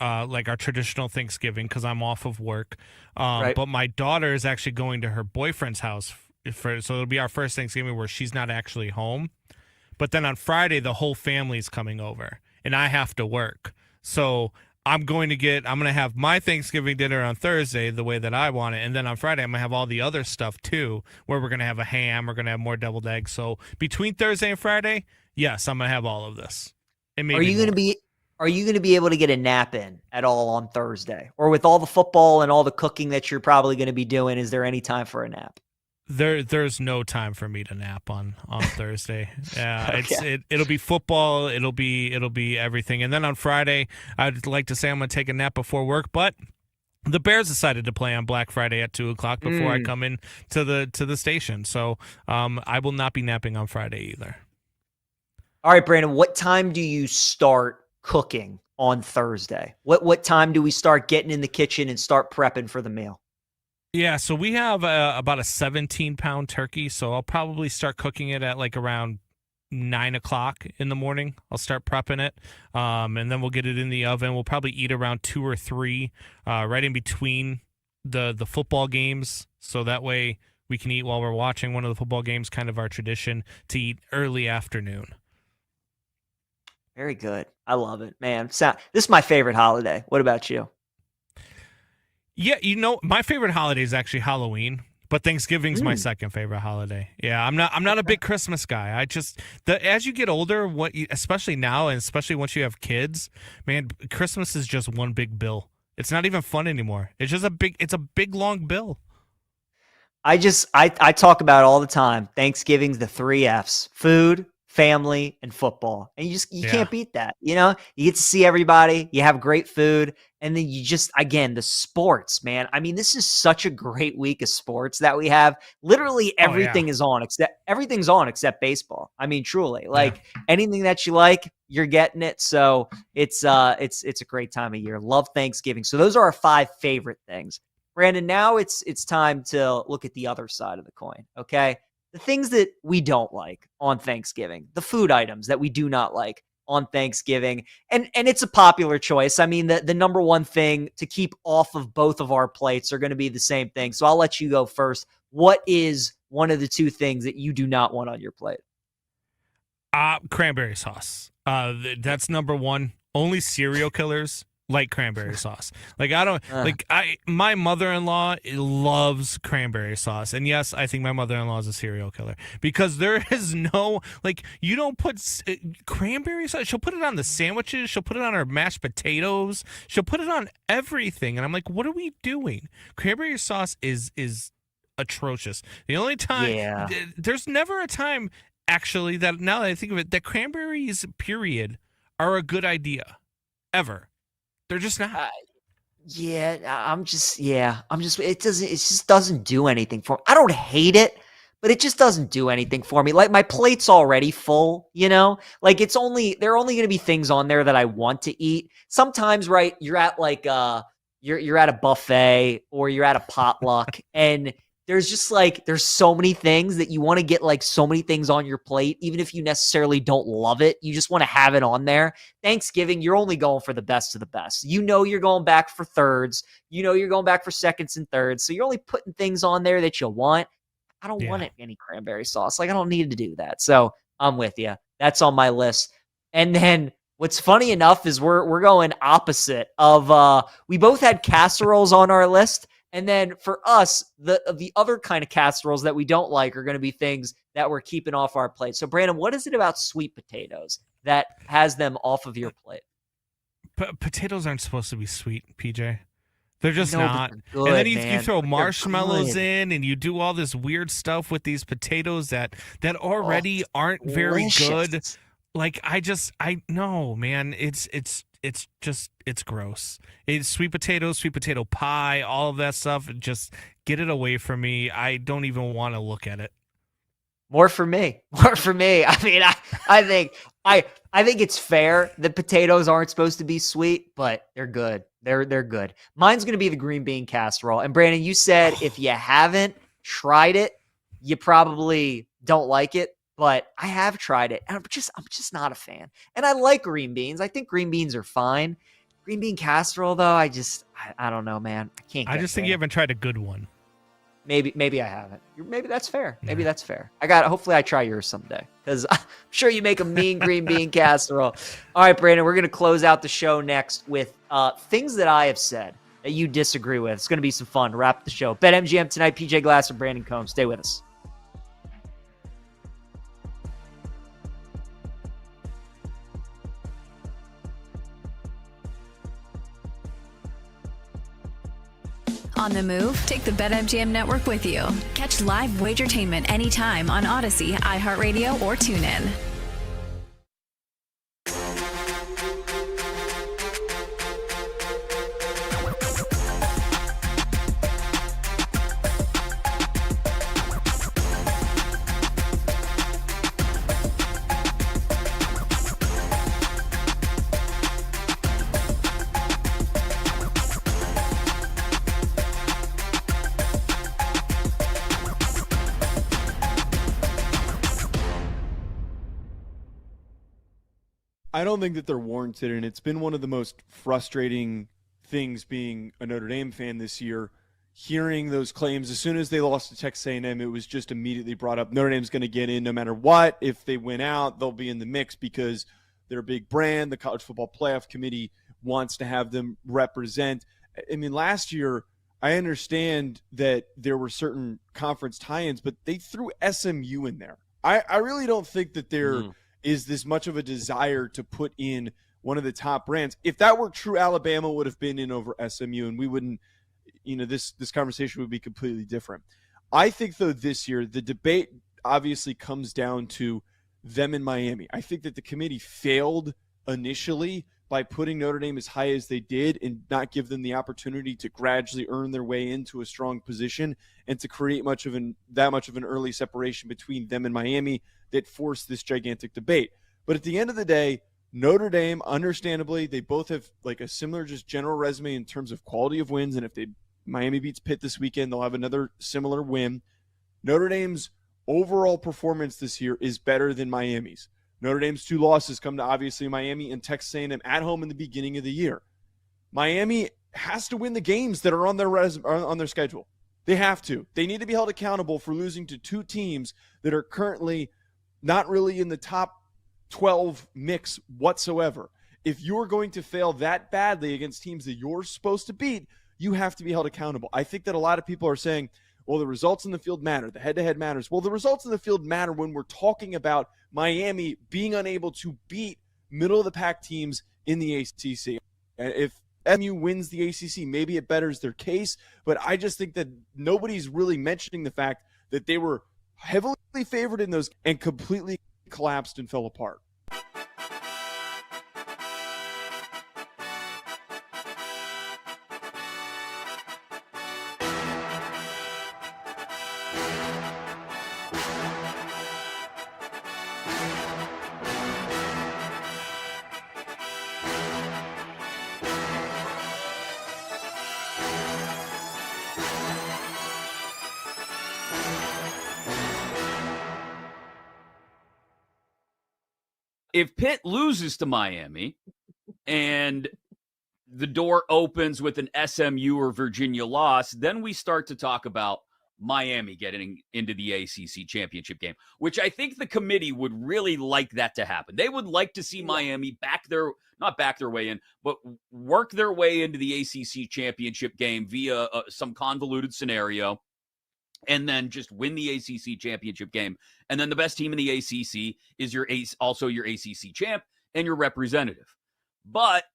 traditional Thanksgiving because I'm off of work. Right. But my daughter is actually going to her boyfriend's house, so it'll be our first Thanksgiving where she's not actually home. But then on Friday, the whole family's coming over, and I have to work. So I'm going to have my Thanksgiving dinner on Thursday the way that I want it. And then on Friday, I'm going to have all the other stuff too, where we're going to have a ham. We're going to have more deviled eggs. So between Thursday and Friday, yes, I'm going to have all of this. Are you going to be able to get a nap in at all on Thursday? Or with all the football and all the cooking that you're probably going to be doing, is there any time for a nap? There's no time for me to nap on Thursday. Yeah, Okay. it'll be football. It'll be everything. And then on Friday, I'd like to say I'm gonna take a nap before work, but the Bears decided to play on Black Friday at 2:00 before I come in to the station. So I will not be napping on Friday either. All right, Brandon, what time do you start cooking on Thursday? What time do we start getting in the kitchen and start prepping for the meal? Yeah, so we have about a 17-pound turkey, so I'll probably start cooking it at like around 9:00 in the morning. I'll start prepping it, and then we'll get it in the oven. We'll probably eat around 2 or 3, right in between the football games, so that way we can eat while we're watching one of the football games. Kind of our tradition to eat early afternoon. Very good. I love it, man. This is my favorite holiday. What about you? Yeah, my favorite holiday is actually Halloween, but Thanksgiving's my second favorite holiday. Yeah, I'm not a big Christmas guy. As you get older, especially now and especially once you have kids, man, Christmas is just one big bill. It's not even fun anymore. It's just a big long bill. I talk about it all the time. Thanksgiving's the 3 F's: food, family, and football. And you can't beat that. You get to see everybody, you have great food, and then again, the sports, man. I mean, this is such a great week of sports that we have. Literally everything's on except baseball. I mean, truly. Anything that you like, you're getting it. So it's a great time of year. Love Thanksgiving. So those are our 5 favorite things. Brandon, now it's time to look at the other side of the coin, okay? The things that we don't like on Thanksgiving, the food items that we do not like on Thanksgiving. And it's a popular choice. I mean, the number one thing to keep off of both of our plates are going to be the same thing. So I'll let you go first. What is one of the 2 things that you do not want on your plate? Cranberry sauce. That's number one. Only serial killers like cranberry sauce. My mother-in-law loves cranberry sauce. And yes, I think my mother-in-law is a serial killer because there is no, you don't put cranberry sauce. She'll put it on the sandwiches. She'll put it on her mashed potatoes. She'll put it on everything. And I'm like, what are we doing? Cranberry sauce is atrocious. The only time, there's never a time actually that, now that I think of it, that cranberries, period, are a good idea ever. They're just not. It just doesn't do anything for me. I don't hate it, but it just doesn't do anything for me. Like, my plate's already full, there are only going to be things on there that I want to eat. Sometimes, right, you're at you're at a buffet or you're at a potluck and there's just there's so many things that you want to get so many things on your plate, even if you necessarily don't love it. You just want to have it on there. Thanksgiving, you're only going for the best of the best. You're going back for thirds. You're going back for seconds and thirds. So you're only putting things on there that you want. I don't want any cranberry sauce. I don't need to do that. So I'm with you. That's on my list. And then what's funny enough is we're going opposite of we both had casseroles on our list. And then for us, the other kind of casseroles that we don't like are going to be things that we're keeping off our plate. So, Brandon, what is it about sweet potatoes that has them off of your plate? Potatoes aren't supposed to be sweet, PJ. They're just not. Good, and then you throw marshmallows in and you do all this weird stuff with these potatoes that already aren't very good. No, man, it's gross. It's sweet potato pie, all of that stuff. Just get it away from me. I don't even want to look at it. More for me. I mean, I think it's fair that potatoes aren't supposed to be sweet, but they're good. They're good. Mine's going to be the green bean casserole. And Brandon, you said if you haven't tried it, you probably don't like it. But I have tried it, and I'm just not a fan. And I like green beans. I think green beans are fine. Green bean casserole, though, I don't know, man. I can't. I just think you haven't tried a good one. Maybe I haven't. Maybe that's fair. Maybe that's fair. Hopefully I try yours someday because I'm sure you make a mean green bean casserole. All right, Brandon, we're gonna close out the show next with things that I have said that you disagree with. It's gonna be some fun to wrap the show. BetMGM tonight. PJ Glasser, Brandon Combs. Stay with us. On the move? Take the BetMGM network with you. Catch live Wagertainment anytime on Odyssey, iHeartRadio, or TuneIn. I don't think that they're warranted, and it's been one of the most frustrating things being a Notre Dame fan this year, hearing those claims. As soon as they lost to Texas A&M, it was just immediately brought up. Notre Dame's going to get in no matter what. If they win out, they'll be in the mix because they're a big brand. The College Football Playoff Committee wants to have them represent. I mean, last year, I understand that there were certain conference tie-ins, but they threw SMU in there. I really don't think that they're is this much of a desire to put in one of the top brands. If that were true, Alabama would have been in over SMU, and we wouldn't, this conversation would be completely different. I think, though, this year, the debate obviously comes down to them in Miami. I think that the committee failed initially by putting Notre Dame as high as they did and not give them the opportunity to gradually earn their way into a strong position and to create that much of an early separation between them and Miami that forced this gigantic debate. But at the end of the day, Notre Dame, understandably, they both have like a similar just general resume in terms of quality of wins. And if Miami beats Pitt this weekend, they'll have another similar win. Notre Dame's overall performance this year is better than Miami's. Notre Dame's 2 losses come to obviously Miami and Texas A&M at home in the beginning of the year. Miami has to win the games that are on their schedule. They have to. They need to be held accountable for losing to 2 teams that are currently not really in the top 12 mix whatsoever. If you're going to fail that badly against teams that you're supposed to beat, you have to be held accountable. I think that a lot of people are saying, well, the results in the field matter. The head-to-head matters. Well, the results in the field matter when we're talking about Miami being unable to beat middle-of-the-pack teams in the ACC. And if SMU wins the ACC, maybe it betters their case, but I just think that nobody's really mentioning the fact that they were heavily favored in those and completely collapsed and fell apart. If Pitt loses to Miami and the door opens with an SMU or Virginia loss, then we start to talk about Miami getting into the ACC championship game, which I think the committee would really like that to happen. They would like to see Miami not back their way in, but work their way into the ACC championship game via some convoluted scenario, and then just win the ACC championship game. And then the best team in the ACC is also your ACC champ and your representative. But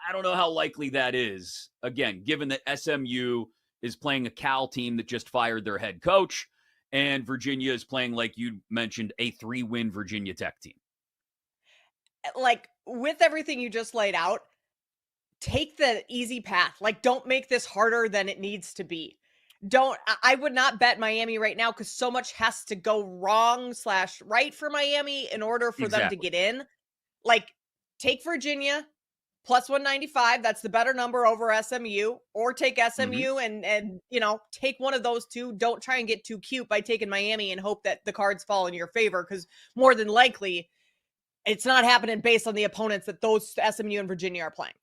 I don't know how likely that is, again, given that SMU is playing a Cal team that just fired their head coach, and Virginia is playing, like you mentioned, a 3-win Virginia Tech team. Like, with everything you just laid out, take the easy path. Like, don't make this harder than it needs to be. I would not bet Miami right now because so much has to go wrong/right for Miami in order for them to get in. Like, take Virginia plus 195. That's the better number over SMU, or take SMU and take one of those two. Don't try and get too cute by taking Miami and hope that the cards fall in your favor, because more than likely it's not happening based on the opponents that those SMU and Virginia are playing.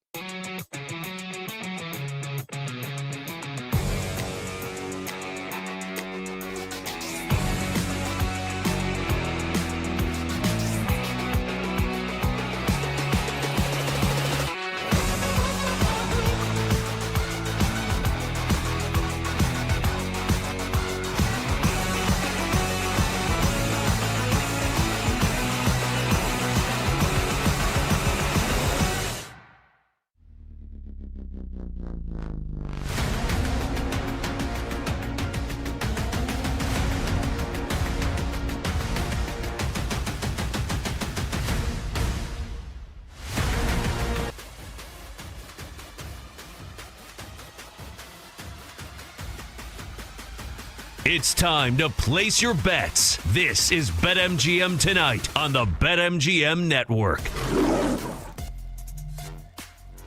It's time to place your bets. This is BetMGM Tonight on the BetMGM Network.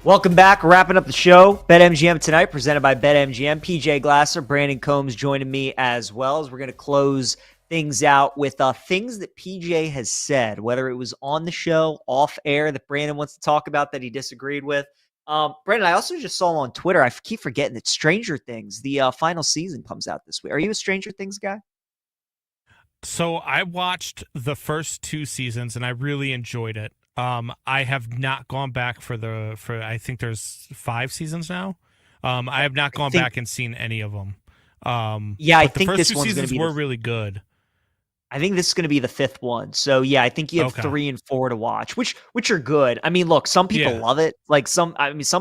Welcome back. Wrapping up the show. BetMGM Tonight, presented by BetMGM. PJ Glasser, Brandon Combs joining me as well, as we're going to close things out with things that PJ has said, whether it was on the show, off air, that Brandon wants to talk about that he disagreed with. Brandon, I also just saw on Twitter, I keep forgetting that Stranger Things, the final season comes out this week. Are you a Stranger Things guy? So I watched the first 2 seasons and I really enjoyed it. I have not gone back for I think there's 5 seasons now. I have not gone back and seen any of them. I think the first this 2 one's seasons going to be were really good. I think this is going to be the 5th one. So yeah, I think you have 3 and 4 to watch, which are good. I mean, look, some people love it. Like some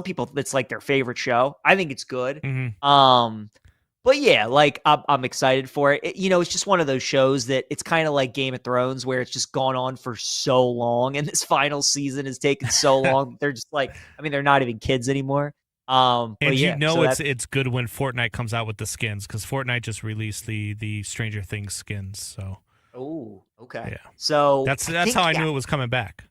people, it's like their favorite show. I think it's good. But yeah, like I'm excited for it. It's just one of those shows that it's kind of like Game of Thrones, where it's just gone on for so long, and this final season has taken so long. They're just like, they're not even kids anymore. And but yeah, it's good when Fortnite comes out with the skins, because Fortnite just released the Stranger Things skins. So. Oh, okay. Yeah. So that's how I knew it was coming back. I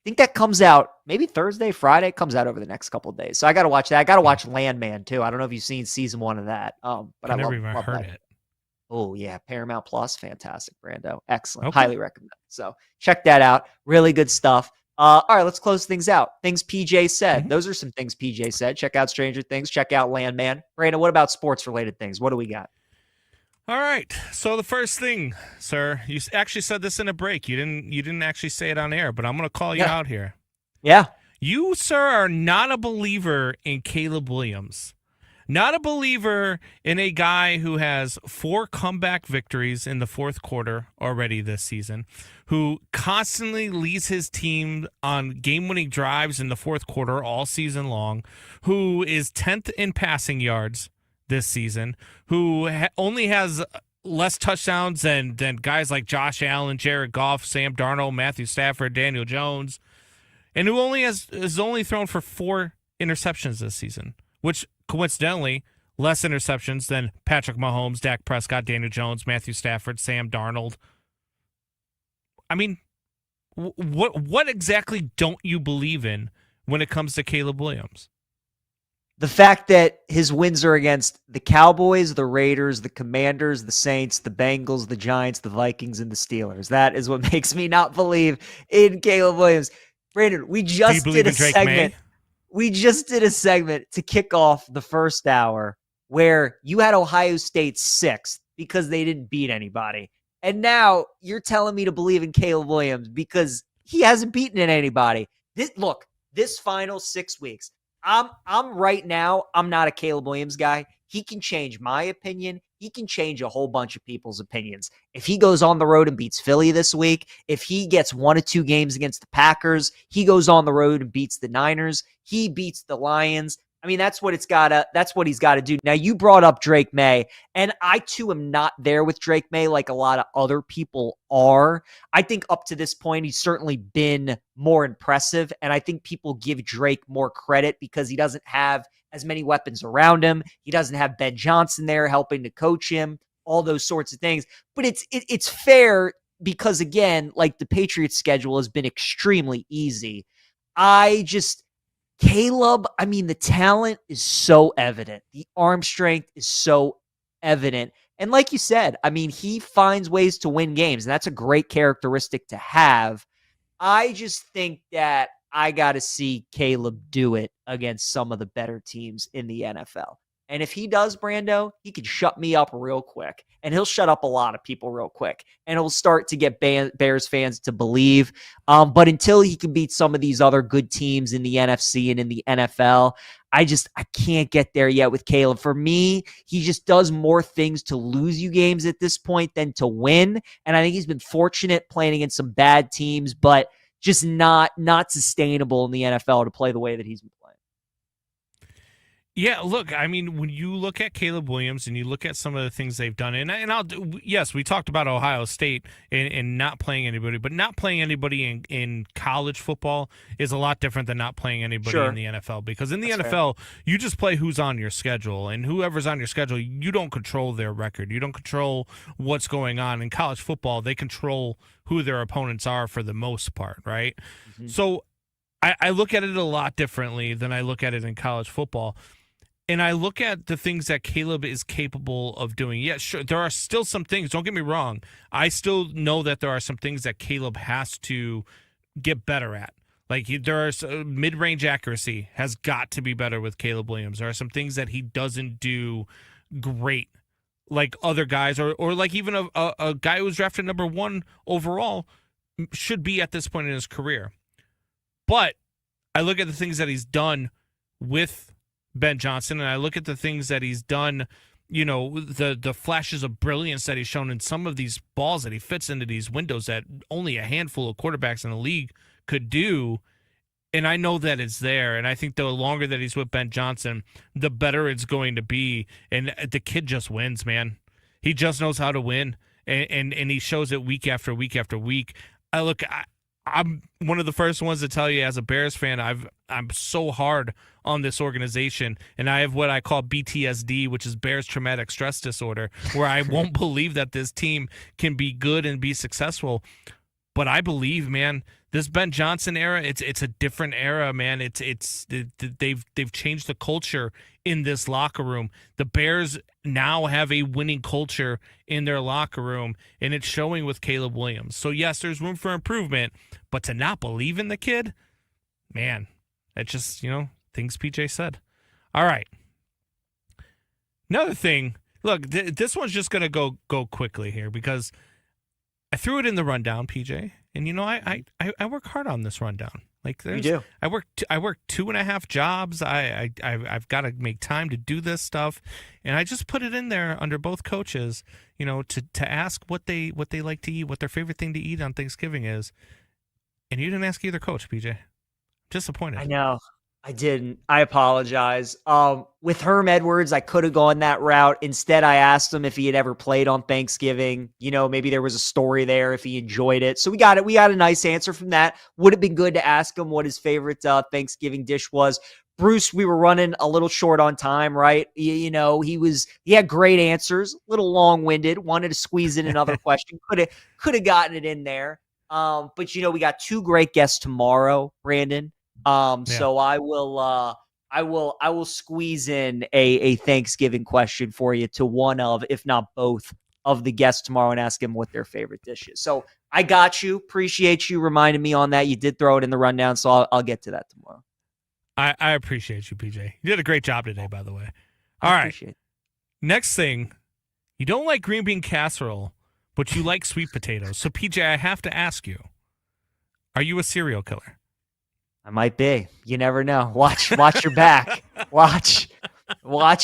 think that comes out maybe Thursday, Friday. It comes out over the next couple of days. So I got to watch that. I got to watch Landman too. I don't know if you've seen season 1 of that. But I never love heard that. it. Oh yeah, Paramount Plus, fantastic, Brando, excellent, Okay. highly recommend. So check that out. Really good stuff. All right, let's close things out. Things PJ said. Those are some things PJ said. Check out Stranger Things. Check out Landman. Brandon, what about sports related things? What do we got? All right. So the first thing, sir, you actually said this in a break. You didn't actually say it on air, but I'm going to call you out here. Yeah. You, sir, are not a believer in Caleb Williams. Not a believer in a guy who has 4 comeback victories in the fourth quarter already this season, who constantly leads his team on game-winning drives in the fourth quarter all season long, who is 10th in passing yards this season, who only has less touchdowns than guys like Josh Allen, Jared Goff, Sam Darnold, Matthew Stafford, Daniel Jones, and who has only thrown for 4 interceptions this season, which coincidentally less interceptions than Patrick Mahomes, Dak Prescott, Daniel Jones, Matthew Stafford, Sam Darnold. I mean, what exactly don't you believe in when it comes to Caleb Williams? The fact that his wins are against the Cowboys, the Raiders, the Commanders, the Saints, the Bengals, the Giants, the Vikings, and the Steelers. That is what makes me not believe in Caleb Williams. Brandon, we just did a segment. We just did a segment to kick off the first hour where you had Ohio State 6th because they didn't beat anybody. And now you're telling me to believe in Caleb Williams because he hasn't beaten anybody. This final 6 weeks, I'm right now, I'm not a Caleb Williams guy. He can change my opinion. He can change a whole bunch of people's opinions. If he goes on the road and beats Philly this week, if he gets 1 or 2 games against the Packers, he goes on the road and beats the Niners, he beats the Lions. I mean, that's what he's got to do. Now, you brought up Drake May, and I too am not there with Drake May like a lot of other people are. I think up to this point, he's certainly been more impressive, and I think people give Drake more credit because he doesn't have as many weapons around him. He doesn't have Ben Johnson there helping to coach him, all those sorts of things. But it's fair because, again, like the Patriots' schedule has been extremely easy. Caleb, I mean, the talent is so evident. The arm strength is so evident. And like you said, I mean, he finds ways to win games, and that's a great characteristic to have. I just think that I got to see Caleb do it against some of the better teams in the NFL. And if he does, Brando, he can shut me up real quick. And he'll shut up a lot of people real quick. And it'll start to get Bears fans to believe. But until he can beat some of these other good teams in the NFC and in the NFL, I can't get there yet with Caleb. For me, he just does more things to lose you games at this point than to win. And I think he's been fortunate playing against some bad teams, but just not sustainable in the NFL to play the way that he's been playing. Yeah, look, I mean, when you look at Caleb Williams and you look at some of the things they've done, yes, we talked about Ohio State and not playing anybody, but not playing anybody in college football is a lot different than not playing anybody in the NFL. Because in the NFL, you just play who's on your schedule, and whoever's on your schedule, you don't control their record. You don't control what's going on. In college football, they control who their opponents are for the most part, right? Mm-hmm. So I look at it a lot differently than I look at it in college football. And I look at the things that Caleb is capable of doing. Yeah, sure, there are still some things. Don't get me wrong. I still know that there are some things that Caleb has to get better at. Like there are mid-range accuracy has got to be better with Caleb Williams. There are some things that he doesn't do great, like other guys, or like even a guy who was drafted number 1 overall should be at this point in his career. But I look at the things that he's done with Ben Johnson, and I look at the things that he's done, the flashes of brilliance that he's shown in some of these balls that he fits into these windows that only a handful of quarterbacks in the league could do. And I know that it's there. And I think the longer that he's with Ben Johnson, the better it's going to be. And the kid just wins, man. He just knows how to win. And he shows it week after week after week. I'm one of the first ones to tell you, as a Bears fan, I'm so hard on this organization, and I have what I call BTSD, which is Bears Traumatic Stress Disorder, where I won't believe that this team can be good and be successful. But I believe, man, this Ben Johnson era, it's a different era, man. They've changed the culture in this locker room. The Bears now have a winning culture in their locker room, and it's showing with Caleb Williams. So yes, there's room for improvement, but to not believe in the kid, man, that's just, things PJ said. All right. Another thing, look, this one's just going to go quickly here because I threw it in the rundown, PJ, and I work hard on this rundown. Like you do. I work 2.5 jobs. I've got to make time to do this stuff, and I just put it in there under both coaches, to ask what they like to eat, what their favorite thing to eat on Thanksgiving is, and you didn't ask either coach, PJ. Disappointed. I know. I didn't. I apologize. With Herm Edwards, I could have gone that route. Instead, I asked him if he had ever played on Thanksgiving. Maybe there was a story there if he enjoyed it. So we got it. We got a nice answer from that. Would have been good to ask him what his favorite Thanksgiving dish was. Bruce, we were running a little short on time, right? He had great answers, a little long-winded, wanted to squeeze in another question. Could have gotten it in there. But we got 2 great guests tomorrow, Brandon. So I will squeeze in a Thanksgiving question for you to one of, if not both, of the guests tomorrow and ask them what their favorite dish is. So I got you. Appreciate you reminding me on that. You did throw it in the rundown, so I'll get to that tomorrow. I appreciate you, PJ. You did a great job today, by the way. All right. Next thing, you don't like green bean casserole, but you like sweet potatoes. So PJ, I have to ask you, are you a serial killer? I might be. You never know. Watch your back. Watch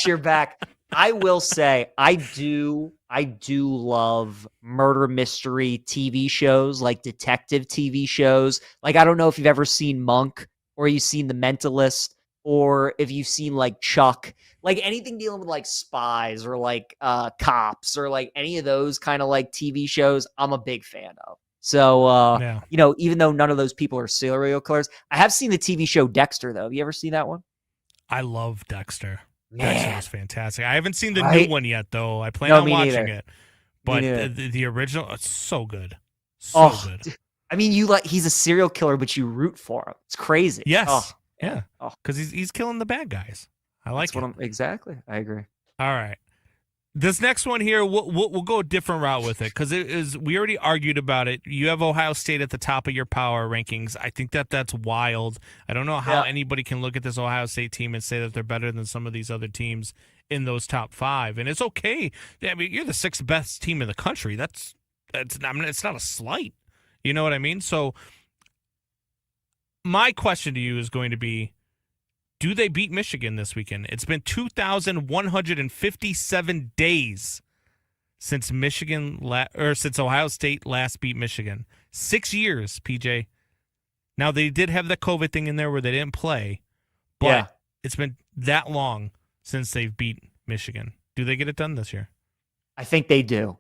your back. I will say I do love murder mystery TV shows, like detective TV shows. Like, I don't know if you've ever seen Monk or you've seen The Mentalist or if you've seen like Chuck, like anything dealing with like spies or like cops or like any of those kind of like TV shows, I'm a big fan of. So, even though none of those people are serial killers, I have seen the TV show Dexter, though. Have you ever seen that one? I love Dexter. Dexter was fantastic. I haven't seen the new one yet, though. I plan on watching it. But the original, it's so good. So good. I mean, he's a serial killer, but you root for him. It's crazy. Yes. Yeah. Because he's killing the bad guys. I like it. Exactly. I agree. All right. This next one here, we'll go a different route with it because we already argued about it. You have Ohio State at the top of your power rankings. I think that's wild. I don't know how anybody can look at this Ohio State team and say that they're better than some of these other teams in those top 5. And it's okay. I mean, you're the 6th best team in the country. It's not a slight. You know what I mean? So my question to you is going to be, do they beat Michigan this weekend? It's been 2,157 days since since Ohio State last beat Michigan. 6 years, PJ. Now, they did have the COVID thing in there where they didn't play, but it's been that long since they've beat Michigan. Do they get it done this year? I think they do.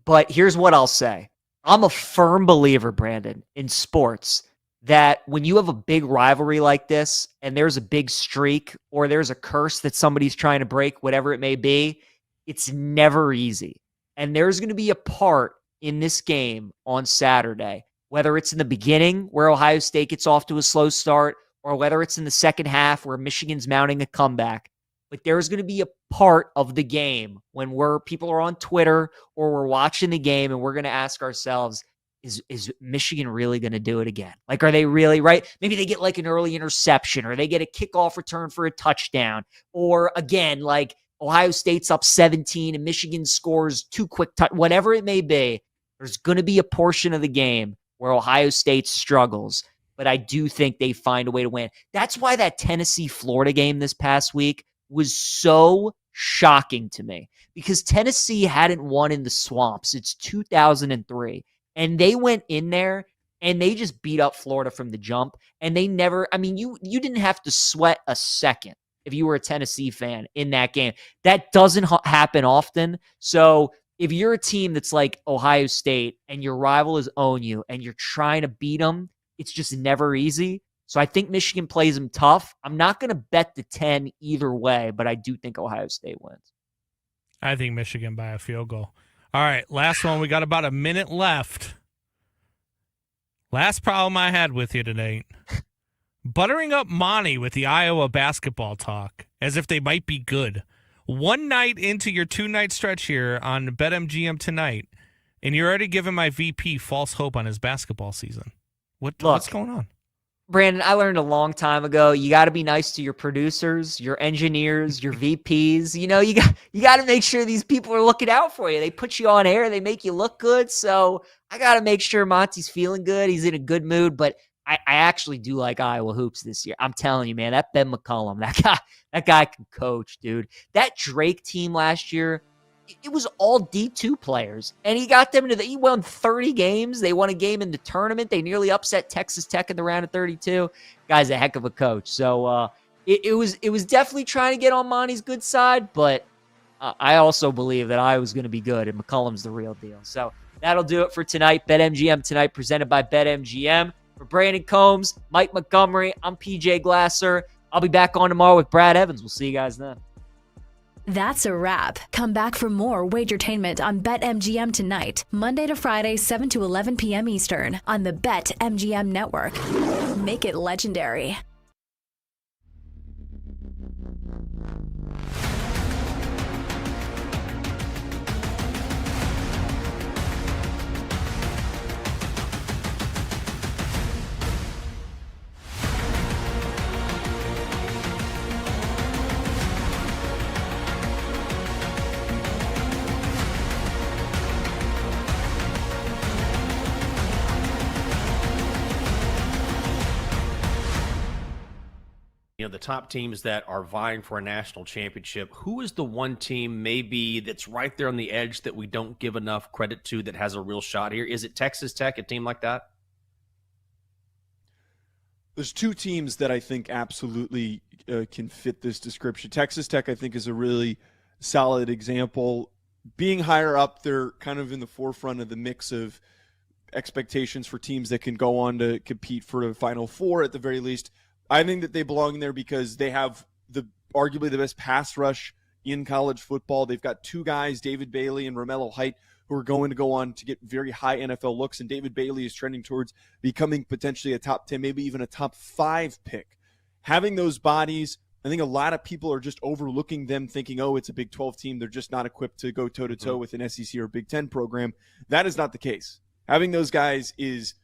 But here's what I'll say. I'm a firm believer, Brandon, in sports that when you have a big rivalry like this and there's a big streak or there's a curse that somebody's trying to break, whatever it may be, it's never easy. And there's going to be a part in this game on Saturday, whether it's in the beginning where Ohio State gets off to a slow start or whether it's in the second half where Michigan's mounting a comeback. But there's going to be a part of the game when people are on Twitter or we're watching the game and we're going to ask ourselves, is Michigan really going to do it again? Like, are they really right? Maybe they get like an early interception or they get a kickoff return for a touchdown. Or again, like Ohio State's up 17 and Michigan scores 2 quick whatever it may be. There's going to be a portion of the game where Ohio State struggles, but I do think they find a way to win. That's why that Tennessee-Florida game this past week was so shocking to me because Tennessee hadn't won in the swamps. It's 2003. And they went in there and they just beat up Florida from the jump. And they never, I mean, you didn't have to sweat a second if you were a Tennessee fan in that game. That doesn't happen often. So if you're a team that's like Ohio State and your rival is OU and you're trying to beat them, it's just never easy. So I think Michigan plays them tough. I'm not going to bet the 10 either way, but I do think Ohio State wins. I think Michigan by a field goal. All right, last one. We got about a minute left. Last problem I had with you tonight. Buttering up Monty with the Iowa basketball talk as if they might be good. One night into your 2-night stretch here on BetMGM tonight, and you're already giving my VP false hope on his basketball season. What's going on? Brandon, I learned a long time ago, you got to be nice to your producers, your engineers, your VPs. You know, you got to make sure these people are looking out for you. They put you on air. They make you look good. So I got to make sure Monty's feeling good. He's in a good mood. But I actually do like Iowa hoops this year. I'm telling you, man, that Ben McCollum, that guy can coach, dude. That Drake team last year, it was all D2 players, and he got them he won 30 games. They won a game in the tournament. They nearly upset Texas Tech in the round of 32. Guy's a heck of a coach. So it was definitely trying to get on Monty's good side, but I also believe that I was going to be good, and McCollum's the real deal. So that'll do it for tonight. BetMGM tonight, presented by BetMGM. For Brandon Combs, Mike Montgomery, I'm PJ Glasser. I'll be back on tomorrow with Brad Evans. We'll see you guys then. That's a wrap. Come back for more Wagertainment on BetMGM tonight, Monday to Friday, 7 to 11 p.m. Eastern on the BetMGM network. Make it legendary. You know, the top teams that are vying for a national championship, who is the one team maybe that's right there on the edge that we don't give enough credit to that has a real shot here? Is it Texas Tech, a team like that? There's 2 teams that I think absolutely can fit this description. Texas Tech, I think, is a really solid example. Being higher up, they're kind of in the forefront of the mix of expectations for teams that can go on to compete for the Final Four at the very least. I think that they belong in there because they have arguably the best pass rush in college football. They've got 2 guys, David Bailey and Romello Height, who are going to go on to get very high NFL looks. And David Bailey is trending towards becoming potentially a top 10, maybe even a top 5 pick. Having those bodies, I think a lot of people are just overlooking them thinking, oh, it's a Big 12 team. They're just not equipped to go toe-to-toe with an SEC or Big 10 program. That is not the case. Having those guys is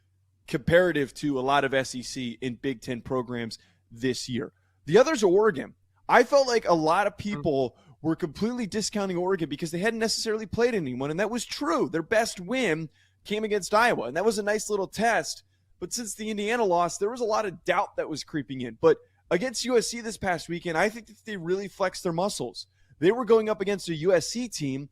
comparative to a lot of SEC and Big 10 programs this year. The others are Oregon. I felt like a lot of people were completely discounting Oregon because they hadn't necessarily played anyone, and that was true. Their best win came against Iowa, and that was a nice little test. But since the Indiana loss, there was a lot of doubt that was creeping in. But against USC this past weekend, I think that they really flexed their muscles. They were going up against a USC team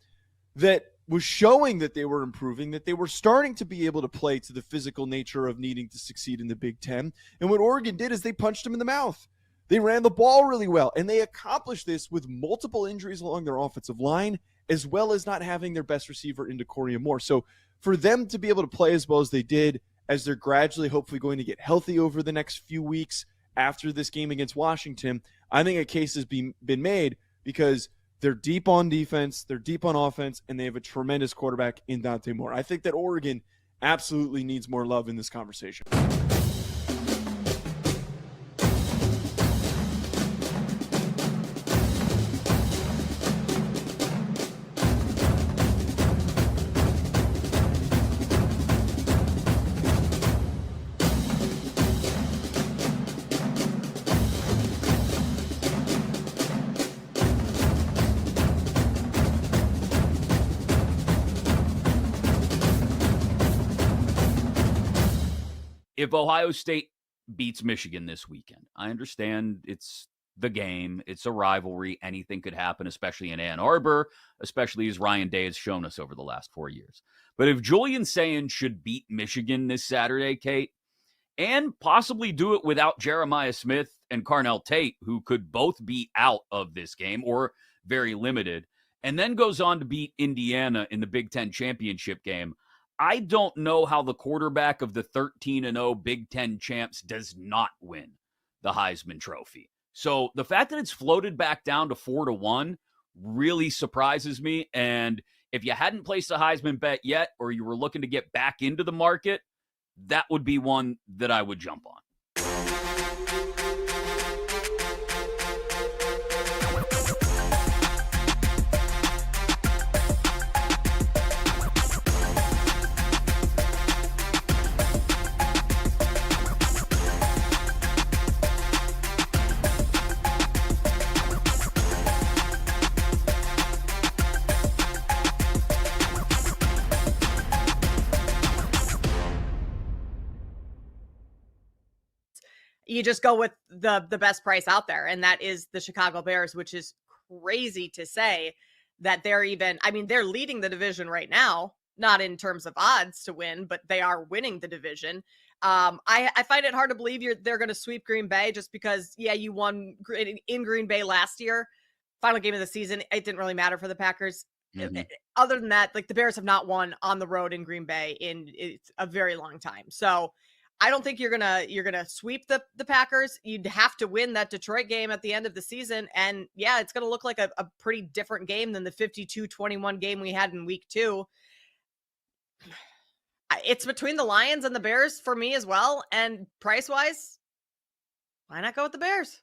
that was showing that they were improving, that they were starting to be able to play to the physical nature of needing to succeed in the Big Ten. And what Oregon did is they punched them in the mouth. They ran the ball really well, and they accomplished this with multiple injuries along their offensive line, as well as not having their best receiver into Corey Moore. So for them to be able to play as well as they did, as they're gradually hopefully going to get healthy over the next few weeks after this game against Washington, I think a case has been made because they're deep on defense, they're deep on offense, and they have a tremendous quarterback in Dante Moore. I think that Oregon absolutely needs more love in this conversation. If Ohio State beats Michigan this weekend, I understand it's the game, it's a rivalry, anything could happen, especially in Ann Arbor, especially as Ryan Day has shown us over the last 4 years. But if Julian Sayin should beat Michigan this Saturday, Kate, and possibly do it without Jeremiah Smith and Carnell Tate, who could both be out of this game or very limited, and then goes on to beat Indiana in the Big Ten championship game, I don't know how the quarterback of the 13-0 Big Ten champs does not win the Heisman Trophy. So the fact that it's floated back down to 4-1 really surprises me. And if you hadn't placed a Heisman bet yet, or you were looking to get back into the market, that would be one that I would jump on. You just go with the best price out there, and that is the Chicago Bears, which is crazy to say that they're even, I mean, they're leading the division right now, not in terms of odds to win, but they are winning the division. I find it hard to believe they're going to sweep Green Bay just because, yeah, you won in Green Bay last year. Final game of the season, it didn't really matter for the Packers. Mm-hmm. Other than that, like, the Bears have not won on the road in Green Bay in a very long time. So I don't think you're gonna sweep the Packers. You'd have to win that Detroit game at the end of the season. And yeah, it's gonna look like a pretty different game than the 52-21 game we had in week 2. It's between the Lions and the Bears for me as well. And price-wise, why not go with the Bears?